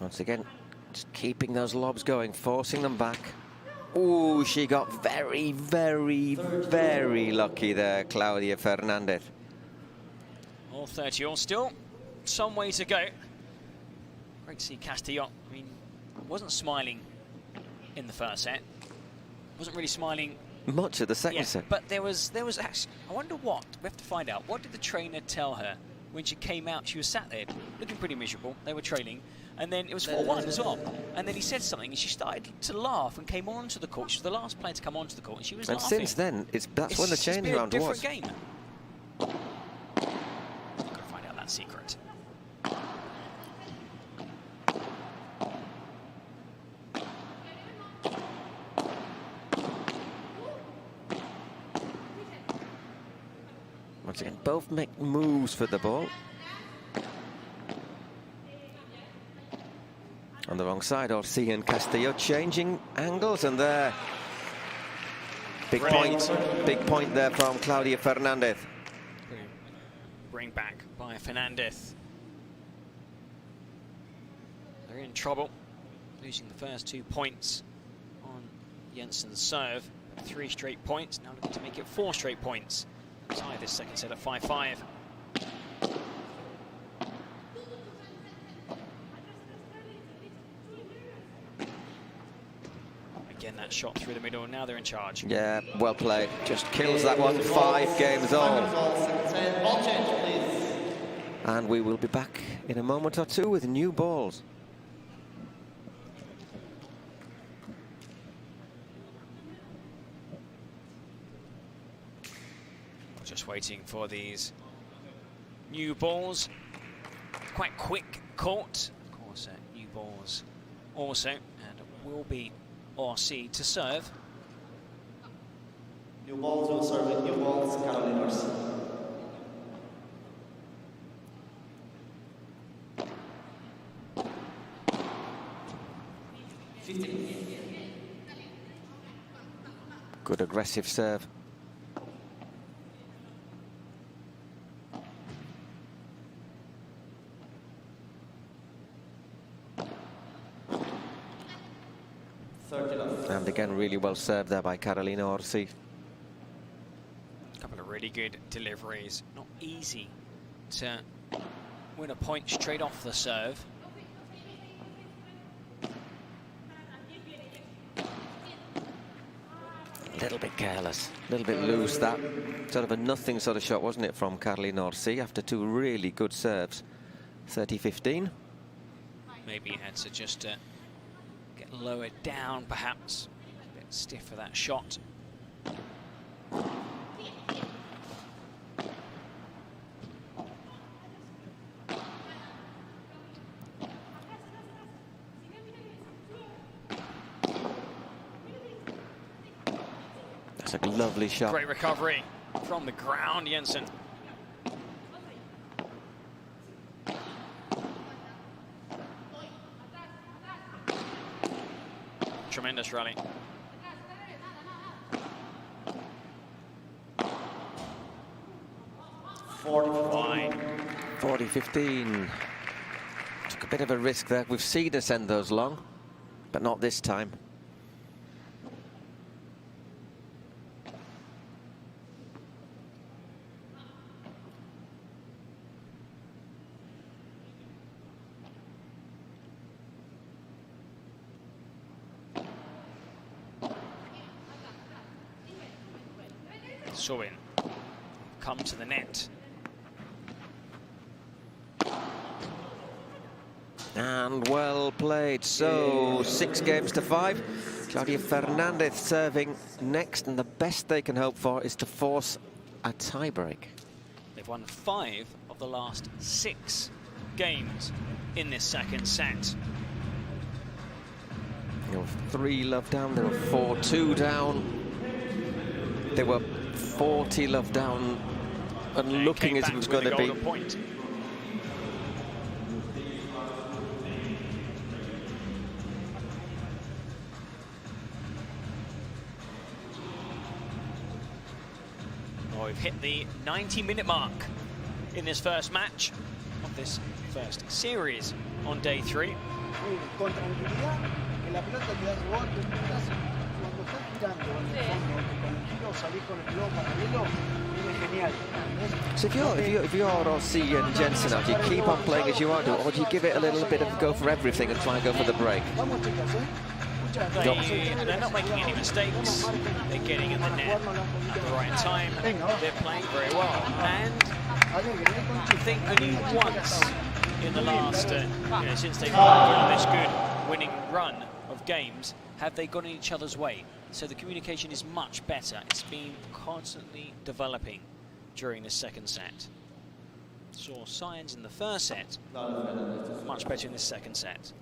Once again, just keeping those lobs going, forcing them back. Ooh, she got very, very, very lucky there, Claudia Fernandez. All 30 all still. Some way to go. Great to see Castillo. I mean, wasn't smiling in the first set. Wasn't really smiling much of the second Yeah, set. but there was actually, I wonder what, we have to find out, what did the trainer tell her when she came out? She was sat there looking pretty miserable, they were trailing, and then it was 4-1 as well, and then he said something and she started to laugh and came onto the court. She was the last player to come onto the court and she was laughing. And since then, that's when the change round was. It's been a different game. Gotta find out that secret. Once again, both make moves for the ball. On the wrong side, Orsi and Castillo changing angles, and there. Big point there from Claudia Fernandez. Bring back by Fernandez. They're in trouble, losing the first 2 points on Jensen's serve. 3 straight points, now looking to make it 4 straight points. Tie this second set at 5-5. Again, that shot through the middle, and now they're in charge. Yeah, well played. Just kills that one. 5 games all. Ball change, please. And we will be back in a moment or two with new balls. Just waiting for these new balls. Quite quick court. Of course, new balls also. And it will be Orsi to serve. New balls will serve with new balls, Caroline Orsi. Good aggressive serve. And again, really well served there by Carolina Orsi. A couple of really good deliveries. Not easy to win a point straight off the serve. A little bit careless, a little bit loose. That sort of a nothing sort of shot, wasn't it, from Carolina Orsi after 2 really good serves. 30-15. Maybe he had to just get lowered down, perhaps. A bit stiff for that shot. That's a lovely shot. Great recovery from the ground, Jensen. Tremendous rally. Wide. 40-15. Took a bit of a risk there. We've seen her send those long, but not this time. Sawin come to the net. And well played. So 6 games to 5. Claudia Fernandez serving next, and the best they can hope for is to force a tiebreak. They've won 5 of the last 6 games in this second set. They were 3 love down. They were 4-2 down. They were 40 love down, and looking as it was going to be. Point. Oh, we've hit the 90-minute mark in this first match of this first series on day 3. So if you're Orsi and Jensen, do you keep on playing as you are, or do you give it a little bit of go for everything and try and go for the break? They're not making any mistakes. They're getting in the net at the right time. They're playing very well. And I think only once in the last, since they've gone on this good winning run of games, have they gone in each other's way. So the communication is much better. It's been constantly developing during this second set. Saw signs in the first set, much better in the second set.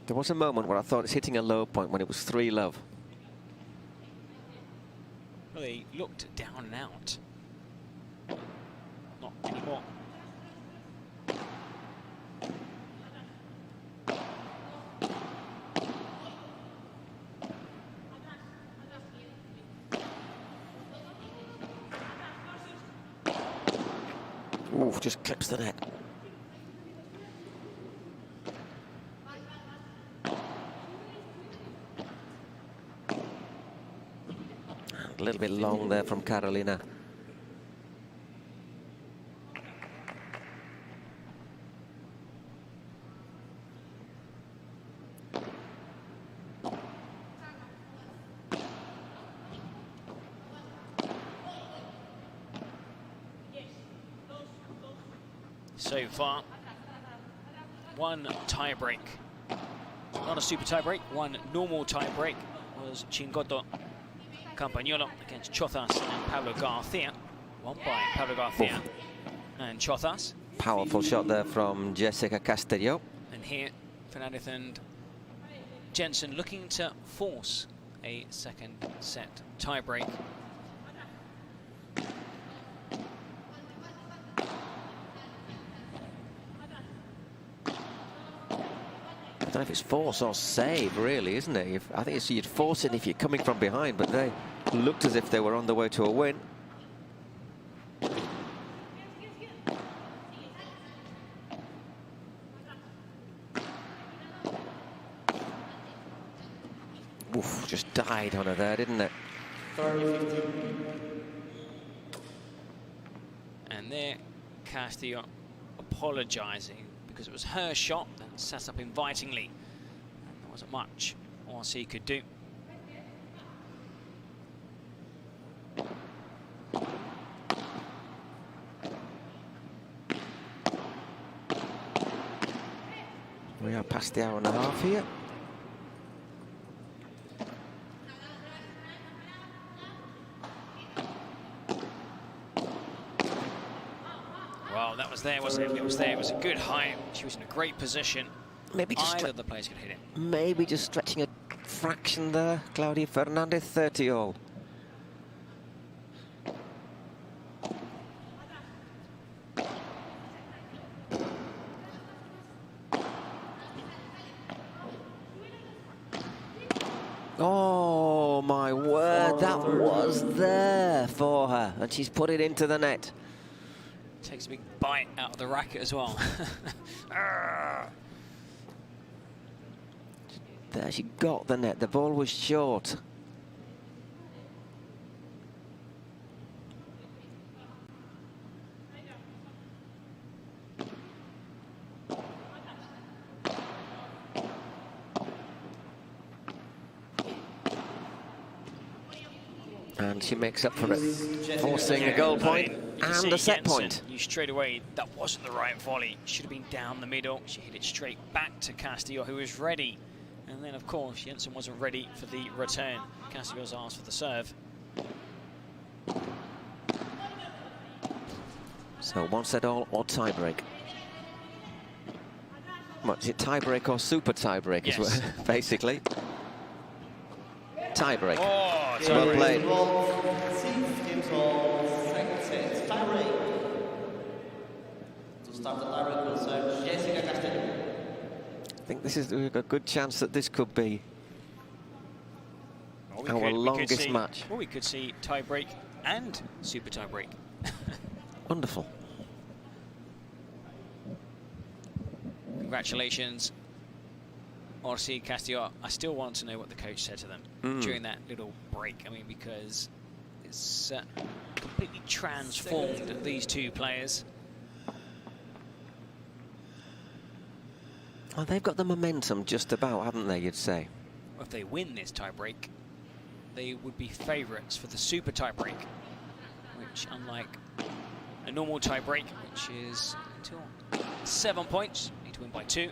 There was a moment where I thought it's hitting a low point when it was 3-love. Well, they looked down and out. Not anymore. Ooh, just clips the net. A little bit long there from Carolina. So far, one tie break. Not a super tie break, one normal tie break was Chingotto Campagnolo against Chozas and Pablo Garcia. Won by Pablo Garcia and Chozas. Powerful shot there from Jessica Castillo. And here, Fernandez and Jensen looking to force a second set tie break. I don't know if it's force or save, really, isn't it? I think you'd force it if you're coming from behind, but they looked as if they were on the way to a win. Oof, just died on her there, didn't it? And there, Castillo apologising because it was her shot that set up invitingly. And there wasn't much Orsi could do. We are past the hour and a half here. Well, that was there, wasn't it? It was there. It was a good height. She was in a great position. Maybe just either of the players could hit it. Maybe just stretching a fraction there. Claudia Fernandez, 30-all. Oh my word, that was there for her, and she's put it into the net. Takes a big bite out of the racket as well. There, she got the net. The ball was short. And she makes up for it, forcing a goal point and a set Jensen, point. You straight away, that wasn't the right volley. Should have been down the middle. She hit it straight back to Castillo, who was ready. And then, of course, Jensen wasn't ready for the return. Castillo's asked for the serve. So one set all or tie break. What, is it tie break or super tie break? Yes. Is what, basically. Tie break. Oh, well played. Second set, tie break. To start the tie break will serve Jessica Castillo. I think this is a good chance that this could be our longest match. Well, we could see tie break and super tie break. Wonderful. Congratulations, Orsi, Castillo. I still want to know what the coach said to them during that little break. I mean, because it's completely transformed these two players. Oh, they've got the momentum just about, haven't they, you'd say? if they win this tie-break, they would be favourites for the super tie-break, which, unlike a normal tie-break, which is until 7 points, you need to win by 2.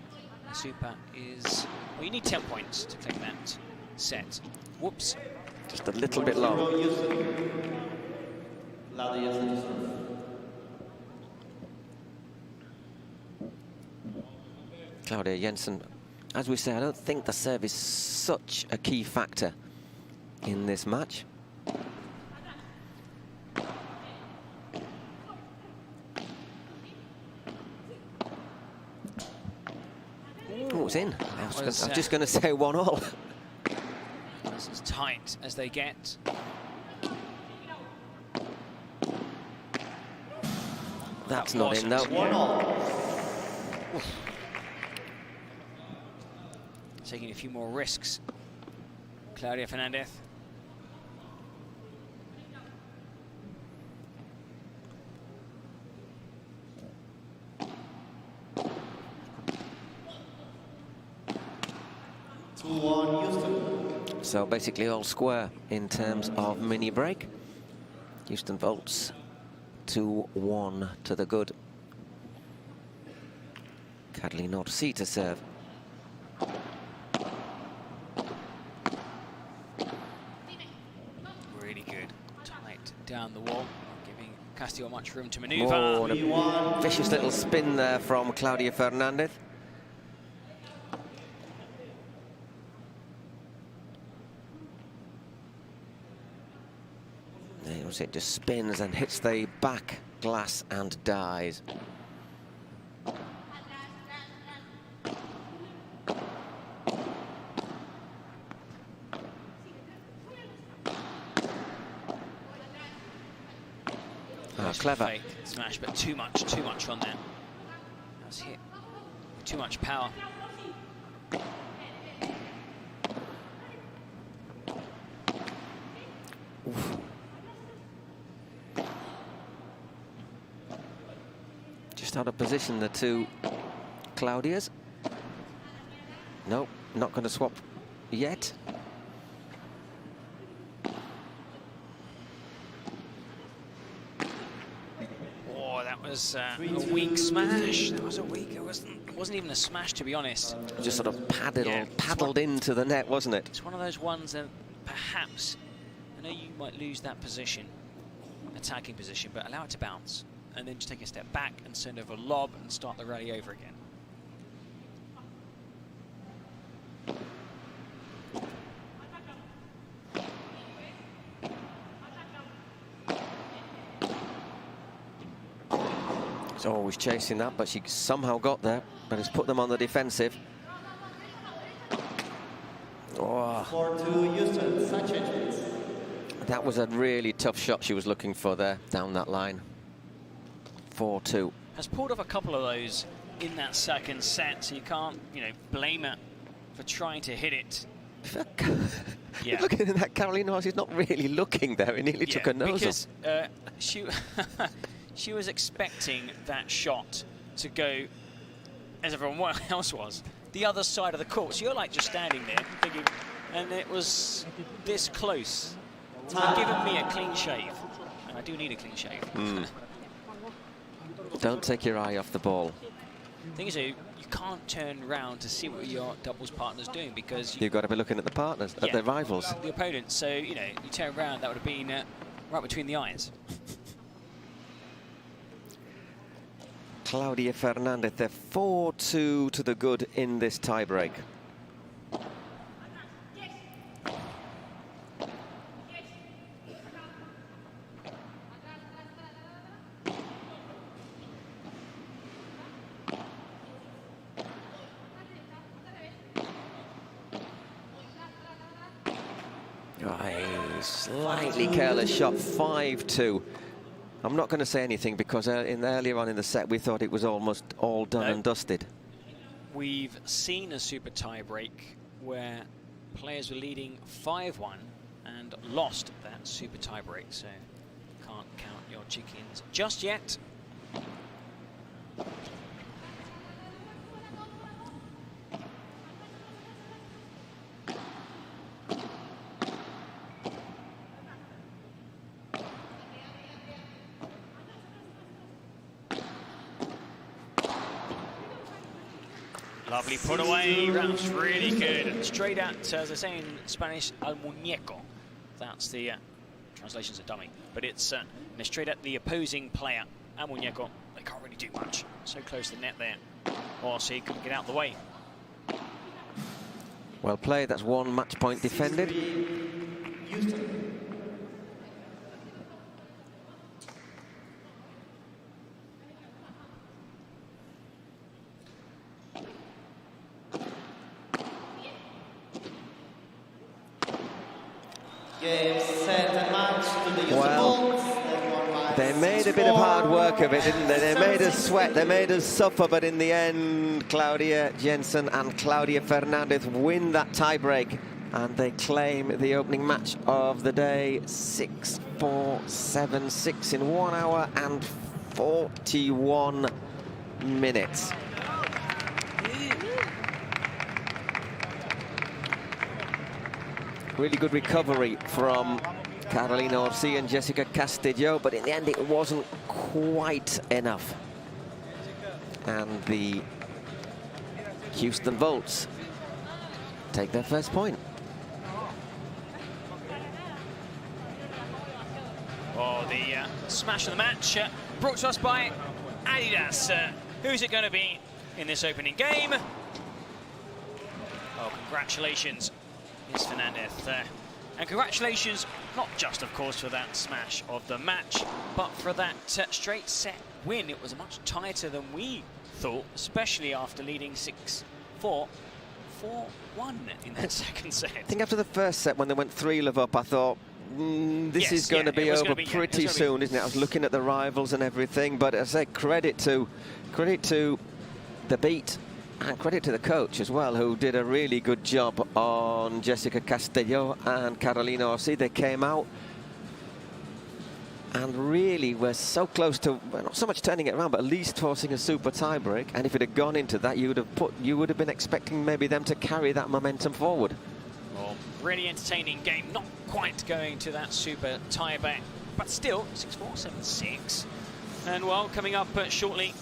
The super is, well, you need 10 points to claim that set. Whoops. Just a little bit long. Claudia Jensen, as we say, I don't think the serve is such a key factor in this match. Oh, it's in. I was just going to say 1-1. This is tight as they get. That's not in, though. Taking a few more risks. Claudia Fernandez. So basically all square in terms of mini break. Houston vaults 2-1 to the good. Caroline Orsi to serve. Really good. Tight down the wall, giving Castillo much room to manoeuvre. Oh, a vicious little spin there from Claudia Fernandez. It just spins and hits the back glass and dies. Oh, clever. Fake smash, but too much on there. That's hit with too much power. Oof. Just out of position, the two Claudias. Nope, not going to swap yet. Oh, that was a weak smash. That was a weak. It wasn't even a smash, to be honest. Just sort of paddled into the net, wasn't it? It's one of those ones that perhaps, I know you might lose that position, attacking position, but allow it to bounce. And then just take a step back and send over a lob and start the rally over again. She's always chasing that, but she somehow got there. But it's put them on the defensive. Oh. 4-2 Houston, Sanchez. That was a really tough shot she was looking for there, down that line. 4-2. Has pulled off a couple of those in that second set, so you can't, blame her for trying to hit it. Yeah. Looking at that, Caroline Orsi's not really looking there. It nearly took her nose because she was expecting that shot to go, as everyone else was, the other side of the court. So you're like just standing there thinking, and it was this close to giving me a clean shave. And I do need a clean shave. Don't take your eye off the ball. The thing is, you can't turn around to see what your doubles partner's doing because you've got to be looking at the partners, at their rivals. The opponents. So, you turn around, that would have been right between the eyes. Claudia Fernandez, they're 4-2 to the good in this tiebreak. Slightly careless shot, 5-2. I'm not going to say anything because earlier on in the set we thought it was almost all done and dusted. We've seen a super tie break where players were leading 5-1 and lost that super tie break, so can't count your chickens just yet. Lovely put away. That was really good. Straight at, as I say in Spanish, al muñeco. That's the translation's a dummy, but it's straight at the opposing player. Al muñeco. They can't really do much. So close to the net there. Orsi couldn't get out the way. Well played. That's one match point defended. Game, set, and match to the Well, they made a bit of hard work of it, didn't they? They made us sweat, they made us suffer, but in the end, Claudia Jensen and Claudia Fernandez win that tiebreak, and they claim the opening match of the day. 6-4, 7-6 in 1 hour and 41 minutes. Really good recovery from Carolina Orsi and Jessica Castillo, but in the end it wasn't quite enough. And the Houston Volts take their first point. Oh, the smash of the match brought to us by Adidas. Who's it going to be in this opening game? Oh, congratulations, Ms. Fernandez. And congratulations, not just, of course, for that smash of the match, but for that straight set win. It was much tighter than we thought, especially after leading 6-4, 4-1 in that second set. I think after the first set, when they went 3-love up, I thought, this is going to be over pretty soon, isn't it? I was looking at the rivals and everything, but as I say, credit to the beat. And credit to the coach as well, who did a really good job on Jessica Castillo and Carolina Orsi. They came out and really were so close to, well, not so much turning it around, but at least forcing a super tiebreak. And if it had gone into that, you would have been expecting maybe them to carry that momentum forward. Well, really entertaining game, not quite going to that super tieback, but still 6-4, 7-6. And well, coming up shortly,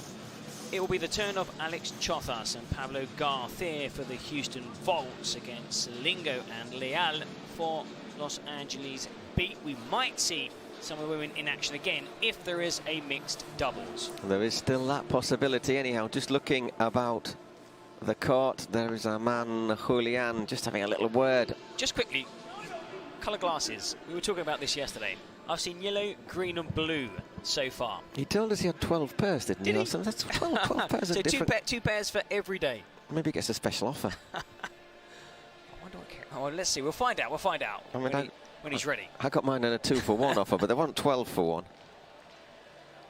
it will be the turn of Alex Chozas and Pablo Garcia for the Houston Volts against Silingo and Leal for Los Angeles Beat. We might see some of the women in action again if there is a mixed doubles. There is still that possibility anyhow. Just looking about the court, there is a man, Julian, just having a little word. Just quickly, colour glasses. We were talking about this yesterday. I've seen yellow, green and blue so far. He told us he had 12 pairs, didn't he? So that's 12 pairs so of different... two pairs for every day. Maybe he gets a special offer. I wonder what... Oh, let's see. We'll find out. We'll find out I mean, when he's ready. I got mine on a 2-for-1 offer, but they want 12 for 1.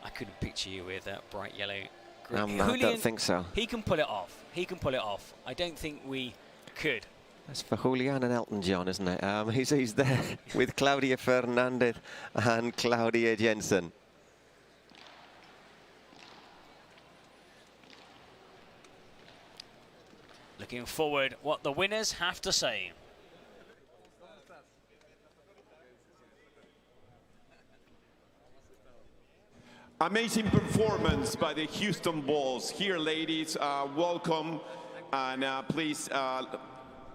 I couldn't picture you with that bright yellow. Green. I don't think so. He can pull it off. He can pull it off. I don't think we could. That's for Julian and Elton John, isn't it? He's there with Claudia Fernandez and Claudia Jensen. Looking forward, what the winners have to say. Amazing performance by the Houston Bulls. Here, ladies, welcome, and please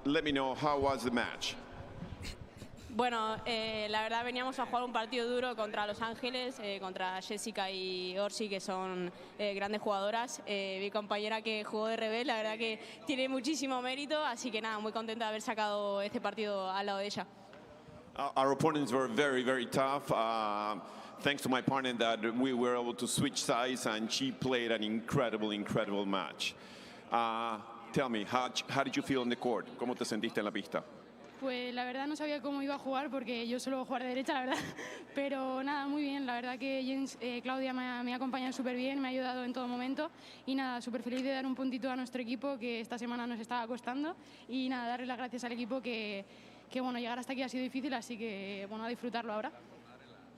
let me know how was the match. Bueno, la verdad veníamos a jugar un partido duro contra Los Ángeles, contra Jessica y Orsi, que son grandes jugadoras. Mi compañera que jugó de revés, la verdad que tiene muchísimo mérito, así que nada, muy contenta de haber sacado este partido al lado de ella. Our opponents were very, very tough. Thanks to my partner that we were able to switch sides, and she played an incredible, incredible match. Tell me, how did you feel on the court? ¿Cómo te sentiste en la pista? Pues la verdad no sabía cómo iba a jugar porque yo suelo jugar de derecha, la verdad. Pero nada, muy bien. La verdad que Claudia me ha acompañado súper bien, me ha ayudado en todo momento. Y nada, súper feliz de dar un puntito a nuestro equipo que esta semana nos estaba costando. Y nada, darle las gracias al equipo que bueno, llegar hasta aquí ha sido difícil, así que bueno, a disfrutarlo ahora.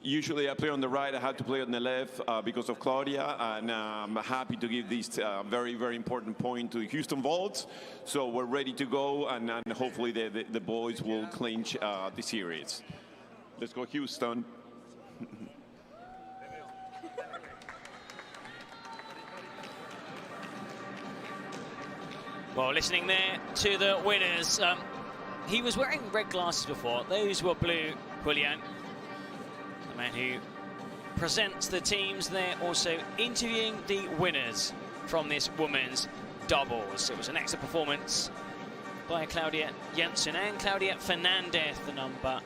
Usually I play on the right, I had to play on the left because of Claudia, and I'm happy to give this very, very important point to the Houston Volts. So we're ready to go, and hopefully the boys will clinch the series. Let's go, Houston. Well, listening there to the winners. He was wearing red glasses before. Those were blue. Julian, the man who presents the teams, there also interviewing the winners from this women's doubles. It was an excellent performance by Claudia Jensen and Claudia Fernandez, the number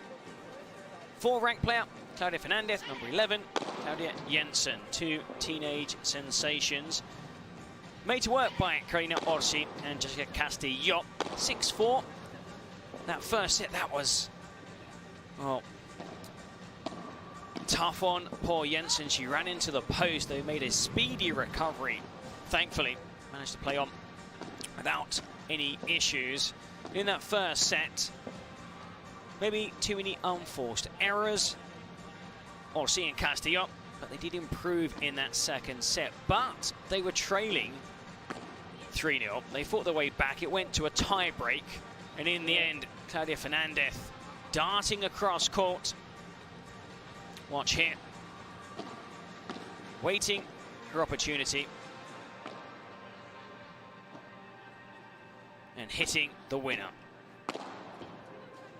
4 ranked player. Claudia Fernandez, number 11. Claudia Jensen, 2 teenage sensations. Made to work by Karina Orsi and Jessica Castillo. 6-4. That first set, that was, well, tough on poor Jensen. She ran into the post. They made a speedy recovery. Thankfully, managed to play on without any issues. In that first set, maybe too many unforced errors. Orsi and Castillo, but they did improve in that second set. But they were trailing 3-0. They fought their way back. It went to a tie break. And in the end, Claudia Fernandez darting across court. Watch here. Waiting her opportunity. And hitting the winner.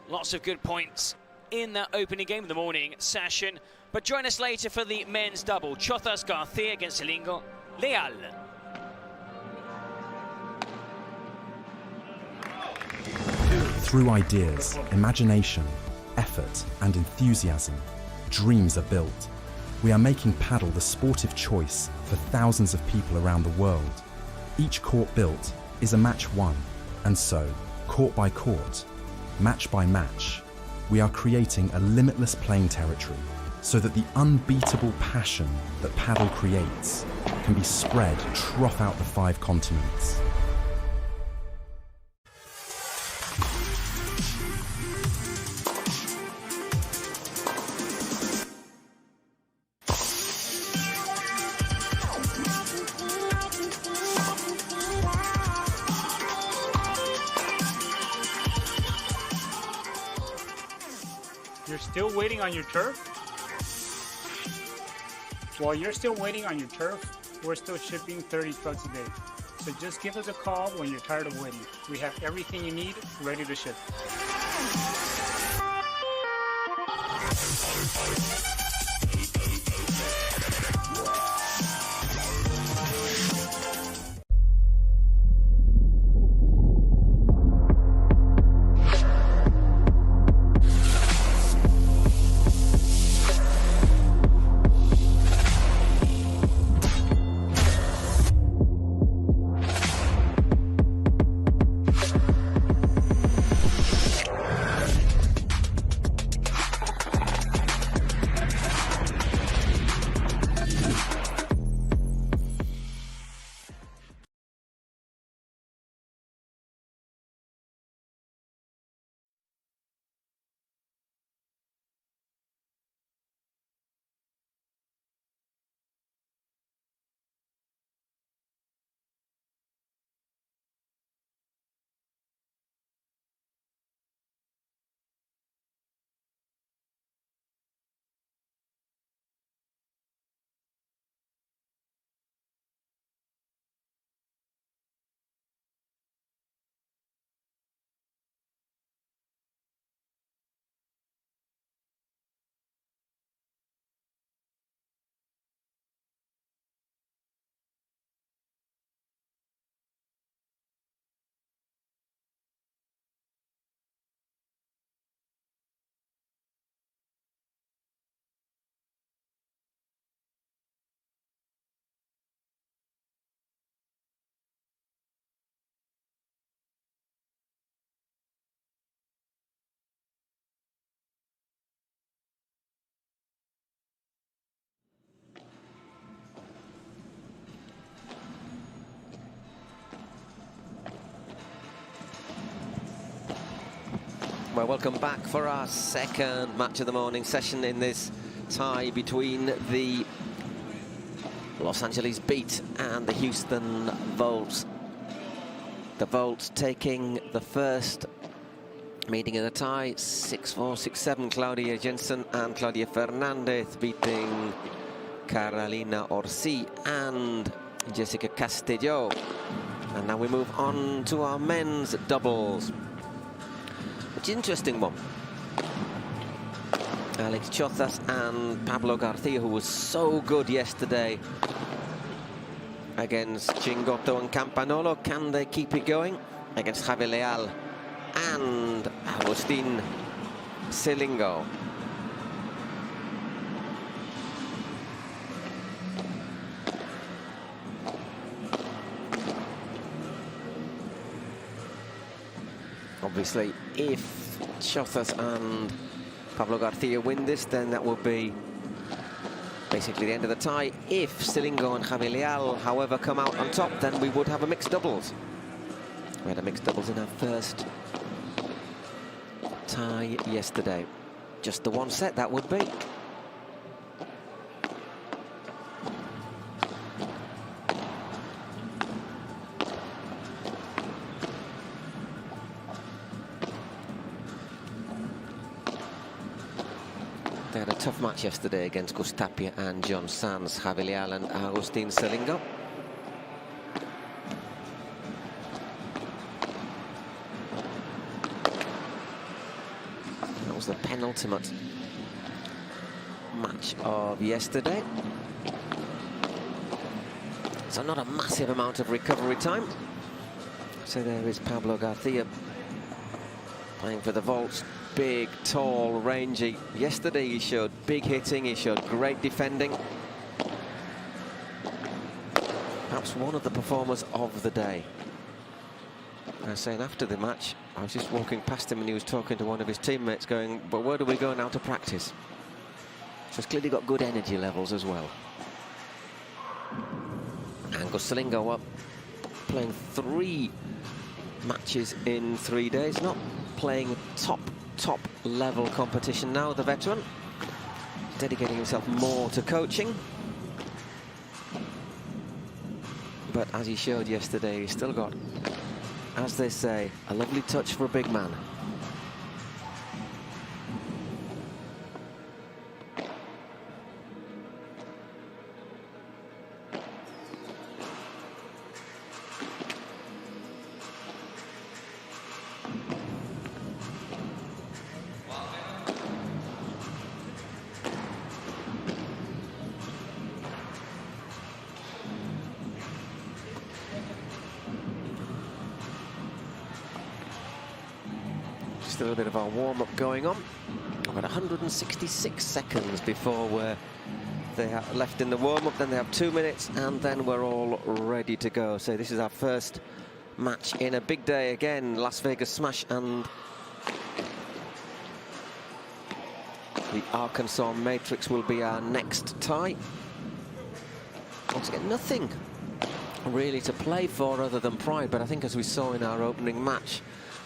Lots of good points in that opening game of the morning session. But join us later for the men's double. Chothas Garcia against Silingo. Leal. Through ideas, imagination, effort, and enthusiasm, dreams are built. We are making padel the sportive choice for thousands of people around the world. Each court built is a match won, and so, court by court, match by match, we are creating a limitless playing territory so that the unbeatable passion that padel creates can be spread throughout the 5 continents. Still waiting on your turf? While you're still waiting on your turf, we're still shipping 30 trucks a day. So just give us a call when you're tired of waiting. We have everything you need ready to ship. Well, welcome back for our second match of the morning session in this tie between the Los Angeles Beat and the Houston Volt. The Volt taking the first meeting in a tie, 6-4, 6-7. Claudia Jensen and Claudia Fernandez beating Carolina Orsi and Jessica Castillo. And now we move on to our men's doubles, which is an interesting one. Alex Chozas and Pablo Garcia, who was so good yesterday against Chingotto and Campanolo. Can they keep it going against Javier Leal and Augustin Silingo? Obviously, if Chozas and Pablo Garcia win this, then that will be basically the end of the tie. If Silingo and Javier Leal, however, come out on top, then we would have a mixed doubles. We had a mixed doubles in our first tie yesterday. Just the one set, that would be. They had a tough match yesterday against Augustin Tapia and John Sanz, Javier Leal and Augustin Silingo. That was the penultimate match of yesterday. So not a massive amount of recovery time. So there is Pablo Garcia playing for the vaults. Big, tall, rangy. Yesterday he showed big hitting, he showed great defending. Perhaps one of the performers of the day. I was saying after the match, I was just walking past him and he was talking to one of his teammates going, but where do we go now to practice? So he's clearly got good energy levels as well. And Silingo up, playing 3 matches in 3 days, not playing top level competition now, the veteran, dedicating himself more to coaching. But as he showed yesterday, he's still got, as they say, a lovely touch for a big man. A little bit of our warm-up going on. I've got 166 seconds before they are left in the warm-up, then they have 2 minutes, and then we're all ready to go. So this is our first match in a big day again. Las Vegas Smash and the Arkansas Matrix will be our next tie. Once again, nothing really to play for other than pride, but I think as we saw in our opening match,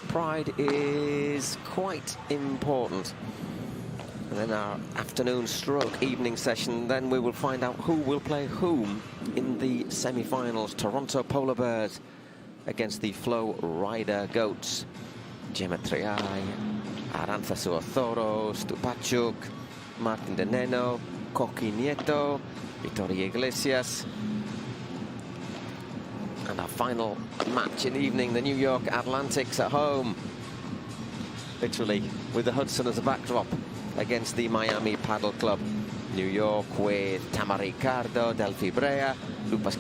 pride is quite important. And then our afternoon stroke evening session, then we will find out who will play whom in the semi-finals. Toronto Polar Bears against the FlowRida Goats. Gemma Triay, Aranzazu Othoro, Stupachuk, Martin de Nenno, Coqui Nieto, Vittorio Iglesias. And our final match in the evening, the New York Atlantics at home, literally with the Hudson as a backdrop, against the Miami Padel Club. New York with Tamaricardo, Delfi Brea, Lucas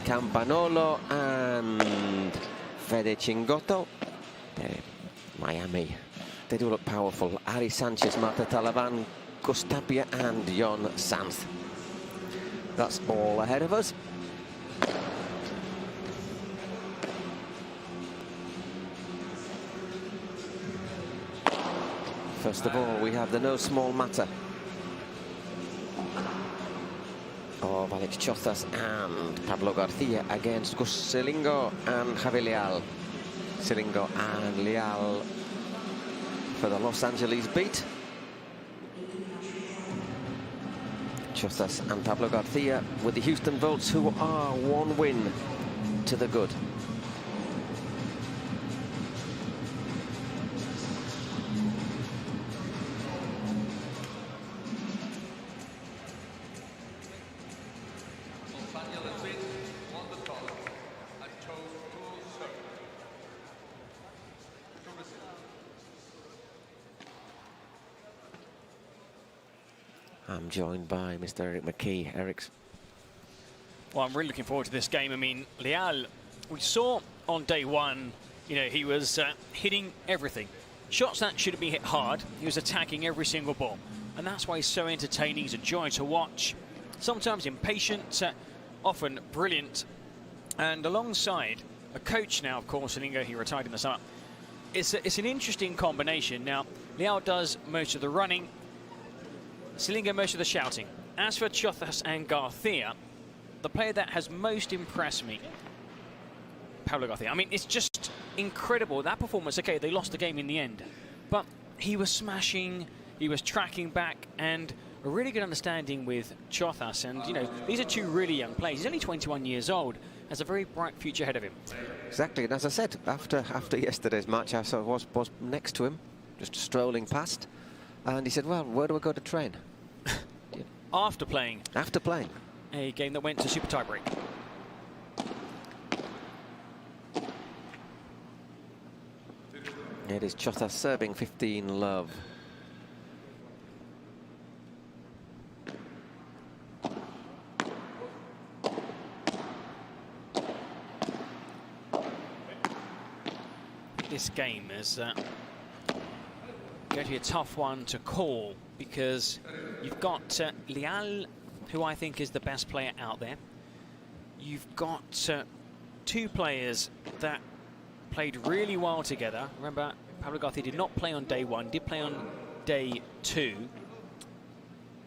Campanolo and Fede Chingotto. Miami, they do look powerful. Ari Sanchez, Martita Ortega, Augustin Tapia and John Sanz. That's all ahead of us. First of all, we have the no small matter of Alex Chozas and Pablo Garcia against Silingo and Javier Leal. Silingo and Leal for the Los Angeles beat. Chozas and Pablo Garcia with the Houston Volts, who are 1 win to the good. I'm joined by Mr. Eric McKee. Eric's. Well, I'm really looking forward to this game. I mean, Leal, we saw on day one, you know, he was hitting everything. Shots that shouldn't be hit hard. He was attacking every single ball. And that's why he's so entertaining. He's a joy to watch. Sometimes impatient, often brilliant. And alongside a coach now, of course, Silingo, he retired in the summer. It's an interesting combination. Now, Leal does most of the running. Silingo most of the shouting. As for Jofre and Garcia, the player that has most impressed me, Pablo Garcia. I mean, it's just incredible. That performance, okay, they lost the game in the end, but he was smashing, he was tracking back, and a really good understanding with Jofre. And, you know, these are two really young players. He's only 21 years old, has a very bright future ahead of him. Exactly, and as I said, after yesterday's match, I was next to him, just strolling past, and he said, well, where do I go to train? After playing. After playing. A game that went to super tiebreak. It is Jofre serving 15 love. This game is going to be a tough one to call because you've got Leal, who I think is the best player out there. You've got two players that played really well together. Remember, Pablo Garcia did not play on day one, did play on day two.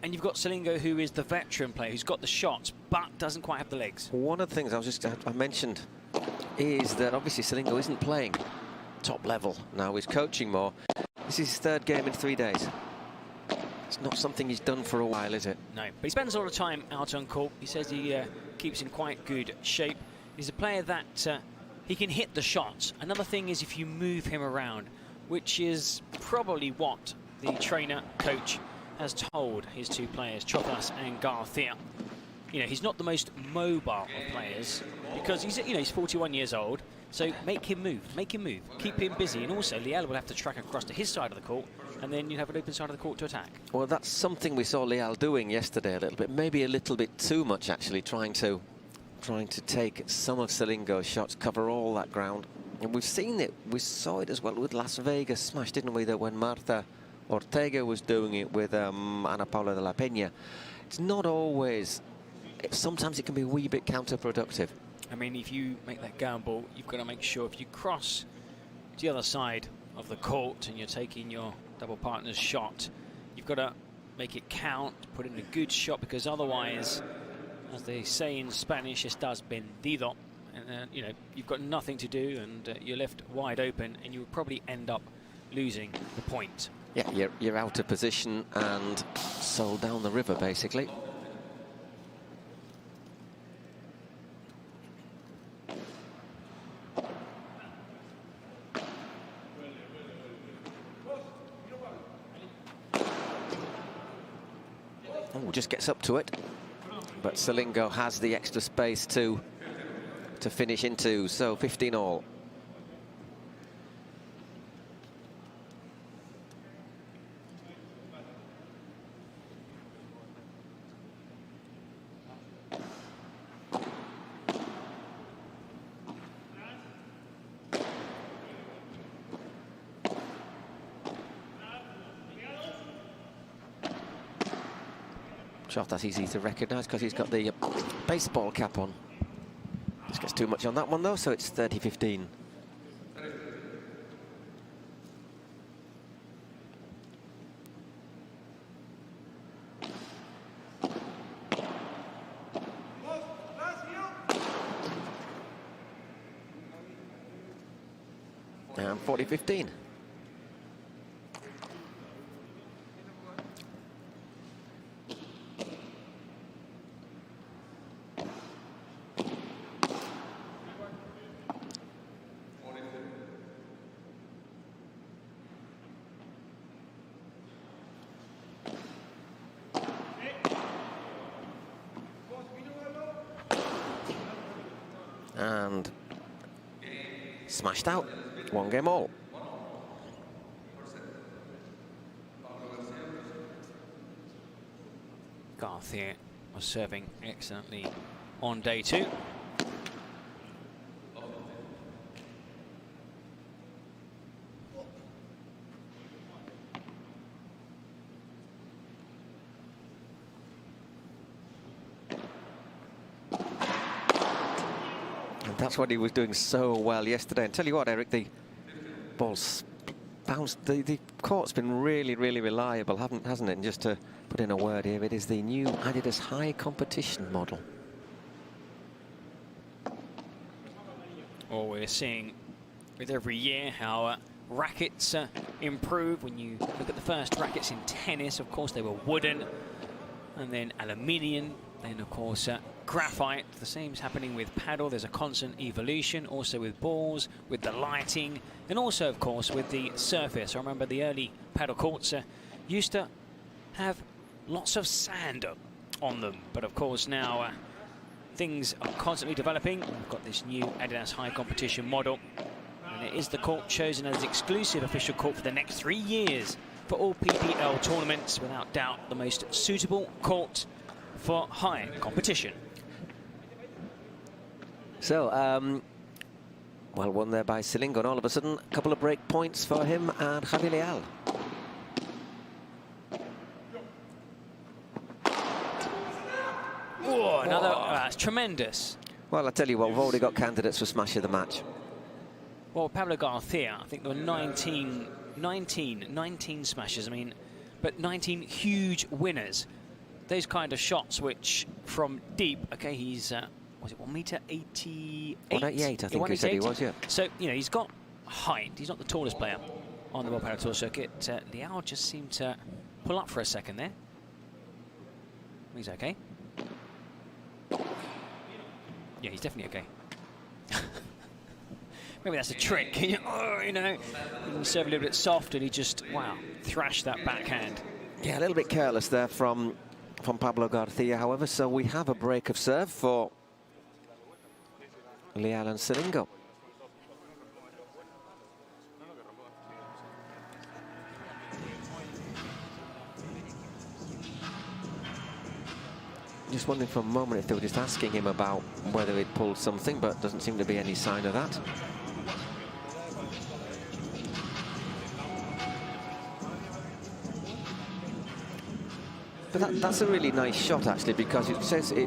And you've got Silingo, who is the veteran player, who's got the shots, but doesn't quite have the legs. One of the things I mentioned is that obviously Silingo isn't playing top level now. He's coaching more. This is his third game in 3 days. It's not something he's done for a while, is it? No, but he spends a lot of time out on court. He says he keeps in quite good shape. He's a player that he can hit the shots. Another thing is if you move him around, which is probably what the trainer, coach, has told his two players, Jofre and Garcia. You know, he's not the most mobile of players because he's 41 years old. So make him move, keep him busy. And also, Leal will have to track across to his side of the court, and then you have an open side of the court to attack. Well, that's something we saw Leal doing yesterday a little bit, maybe a little bit too much actually, trying to take some of Silingo's shots, cover all that ground. And we've seen it, we saw it as well with Las Vegas smash, didn't we, that when Martita Ortega was doing it with Ana Paula de la Peña. It's not always, sometimes it can be a wee bit counterproductive. I mean, if you make that gamble, you've got to make sure if you cross to the other side of the court and you're taking your double partner's shot, you've got to make it count, put in a good shot, because otherwise, as they say in Spanish, estás vendido, and you know, you've got nothing to do, and you're left wide open, and you will probably end up losing the point. Yeah, you're out of position and sold down the river, basically. Oh, just gets up to it, but Silingo has the extra space to finish into, so 15 all. Shot that's easy to recognise because he's got the baseball cap on. Just gets too much on that one though, so it's 30-15. And 40-15. And smashed out. 1 game all. Garcia was serving excellently on day 2. That's what he was doing so well yesterday. And tell you what, Eric, the ball's bounced. The court's been really, really reliable, hasn't it? And just to put in a word here, it is the new Adidas high competition model. Well, we're seeing with every year how rackets improve. When you look at the first rackets in tennis, of course, they were wooden, and then aluminium, then of course graphite. The same's happening with paddle. There's a constant evolution, also with balls, with the lighting, and also, of course, with the surface. I remember the early paddle courts used to have lots of sand on them, but of course now things are constantly developing. We've got this new Adidas high competition model, and it is the court chosen as exclusive official court for the next 3 years for all PPL tournaments. Without doubt, the most suitable court for high competition. So, well won there by Silingo, and all of a sudden, a couple of break points for him and Javi Leal. Whoa, another, that's tremendous. Well, I tell you what, we've already got candidates for smash of the match. Well, Pablo Garcia, I think there were 19 smashes, I mean, but 19 huge winners. Those kind of shots which, from deep, okay, he's, was it 1m88? 188, I think he said he was, yeah. So, you know, he's got height. He's not the tallest player on the World Padel Tour circuit. Leal just seemed to pull up for a second there. He's okay. Yeah, he's definitely okay. Maybe that's a trick. You know, he served a little bit soft and he just, wow, thrashed that backhand. Yeah, a little bit careless there from Pablo Garcia, however, so we have a break of serve for Leal and Silingo. Just wondering for a moment if they were just asking him about whether he'd pulled something, but doesn't seem to be any sign of that. But that's a really nice shot, actually, because it says it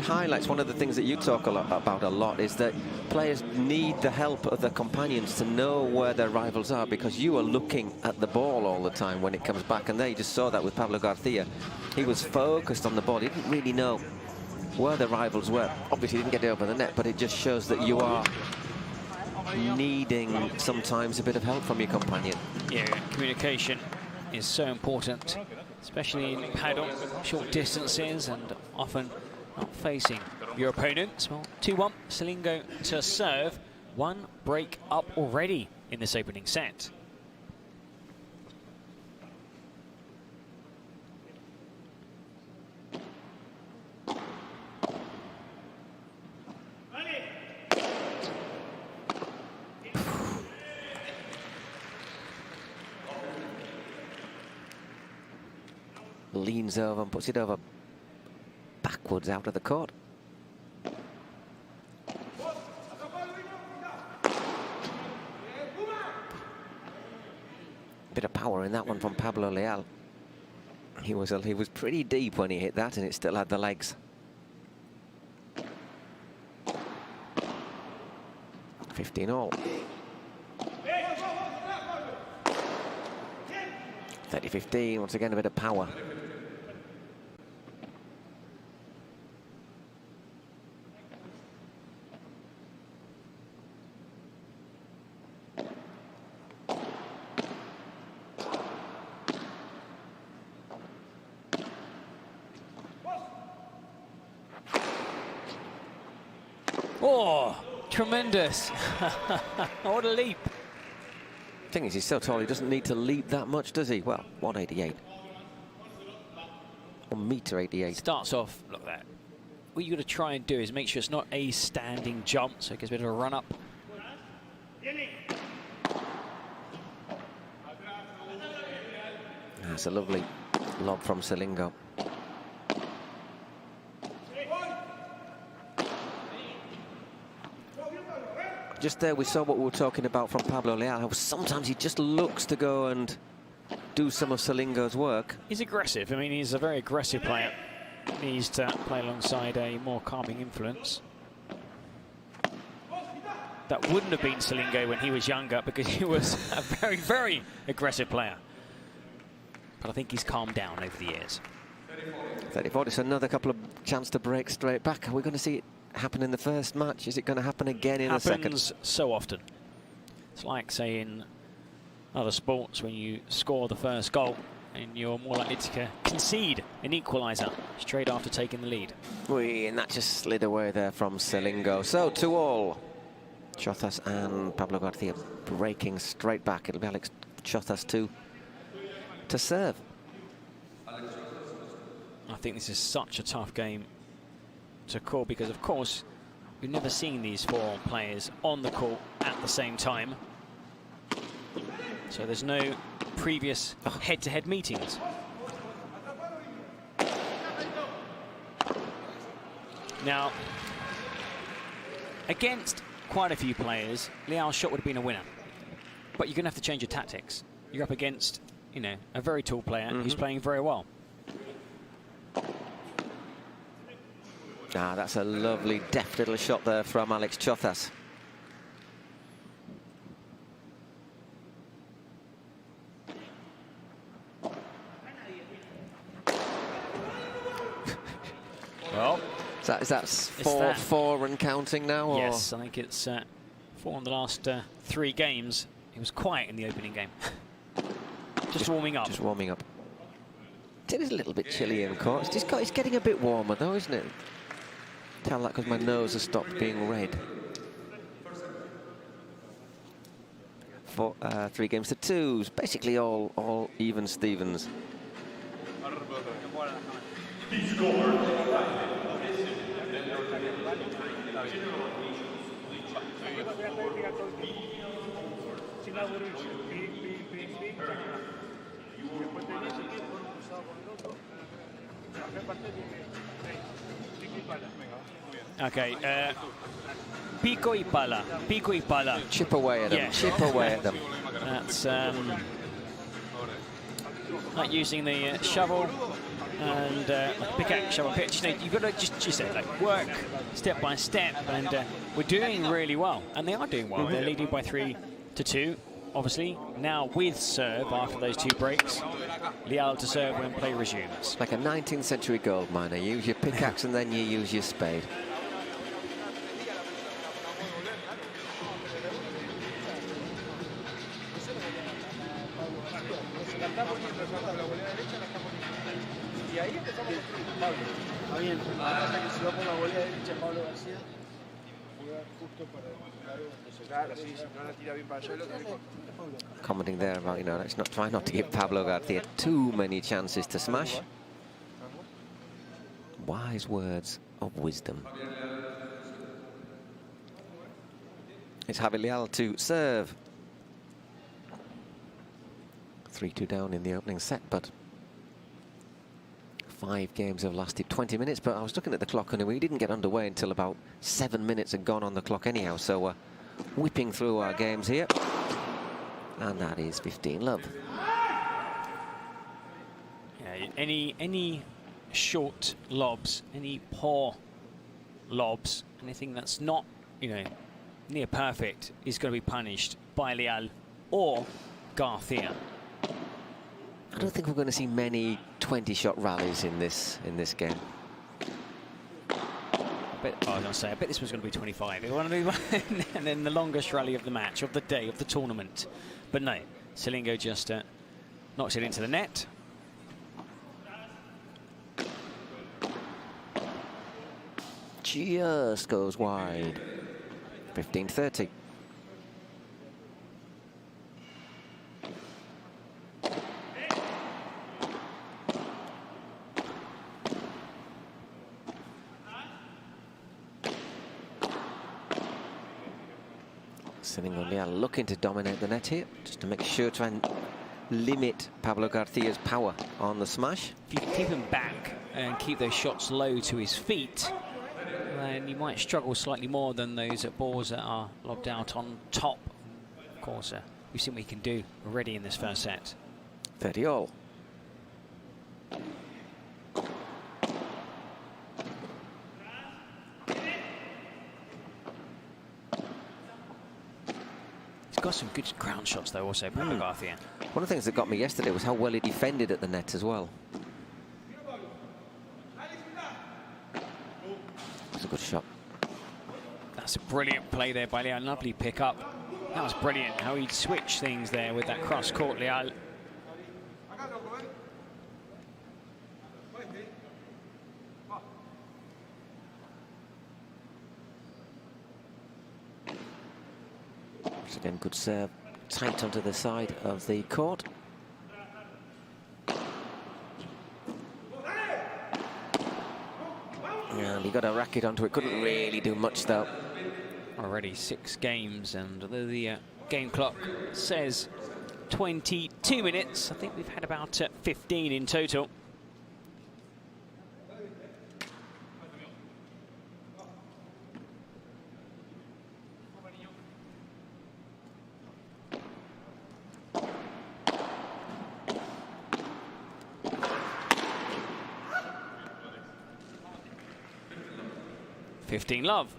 highlights one of the things that you talk about a lot, is that players need the help of their companions to know where their rivals are, because you are looking at the ball all the time when it comes back. And there you just saw that with Pablo Garcia. He was focused on the ball. He didn't really know where the rivals were. Obviously, he didn't get it over the net, but it just shows that you are needing sometimes a bit of help from your companion. Yeah, communication is so important, especially in paddle, short distances and often not facing your opponents. Well, 2-1, Silingo to serve. 1 break up already in this opening set. Leans over and puts it over backwards out of the court. Bit of power in that one from Pablo Leal. He was pretty deep when he hit that, and it still had the legs. 15 all. 30-15, once again a bit of power. Oh, tremendous. What a leap. Thing is, he's so tall, he doesn't need to leap that much, does he? Well, 188. 1m88. Starts off, look at that. What you got to try and do is make sure it's not a standing jump, so it gets a bit of a run up. That's a lovely lob from Silingo. Just there we saw what we were talking about from Pablo Leal. Sometimes he just looks to go and do some of Silingo's work. He's aggressive. I mean, he's a very aggressive player. He needs to play alongside a more calming influence. That wouldn't have been Silingo when he was younger, because he was a very, very aggressive player. But I think he's calmed down over the years. 34, it's another couple of chance to break straight back. Are we going to see it happen in the first match? Is it going to happen again in the second? Happens so often. It's like, say, in other sports, when you score the first goal and you're more likely to concede an equaliser straight after taking the lead. And that just slid away there from Silingo. So 2-all. Chothas and Pablo Garcia breaking straight back. It'll be Alex Chothas to serve. I think this is such a tough game to call, because of course we've never seen these four players on the court at the same time, so there's no previous head-to-head meetings. Now, against quite a few players, Leal's shot would have been a winner, but you're going to have to change your tactics. You're up against, you know, a very tall player who's playing very well. Ah, that's a lovely, deft little shot there from Alex Chothas. Well, is that 4 and counting now? Or? Yes, I think it's 4 in the last 3 games. He was quiet in the opening game. just warming up. Just warming up. It is a little bit chilly in court. It's getting a bit warmer though, isn't it? Tell that because my nose has stopped being red. 3 games to 2. Basically all even Stevens. Okay, pico y pala, pico y pala. Chip away at them, yeah. Chip away at them. That's like using the shovel and pickaxe, shovel pitch. You know, you've got to just, you said, like, work step by step, and we're doing really well, and they are doing well. They're leading by 3-2. Obviously, now with serve after those 2 breaks. Leal to serve when play resumes. Like a 19th century gold miner. You use your pickaxe and then you use your spade. Commenting there about, you know, let's not try not to give Pablo Garcia too many chances to smash. Wise words of wisdom. It's Javi Leal to serve. 3-2 down in the opening set, but 5 games have lasted 20 minutes. But I was looking at the clock and we didn't get underway until about 7 minutes had gone on the clock anyhow. So whipping through our games here. And that is 15-love. Yeah, any short lobs, any poor lobs, anything that's not, you know, near perfect is going to be punished by Leal or Garcia. I don't think we're going to see many 20-shot rallies in this game. I was going to say, I bet this was going to be 25. It wanted to be and then the longest rally of the match, of the day, of the tournament. But no, Silingo just knocks it into the net. Just goes wide. 15-30. Silingo Leal looking to dominate the net here, just to make sure to limit Pablo Garcia's power on the smash. If you keep him back and keep those shots low to his feet, then you might struggle slightly more than those balls that are lobbed out on top. Of course, we've seen what he can do already in this first set. 30 all. He's got some good ground shots though also, Garcia. One of the things that got me yesterday was how well he defended at the net as well. That's a good shot. That's a brilliant play there by Leal. Lovely pick up. That was brilliant how he'd switch things there with that cross court, Leal. Once again, good serve, tight onto the side of the court. And he got a racket onto it, couldn't really do much though. Already 6 games, and although the game clock says 22 minutes, I think we've had about 15 in total. Love.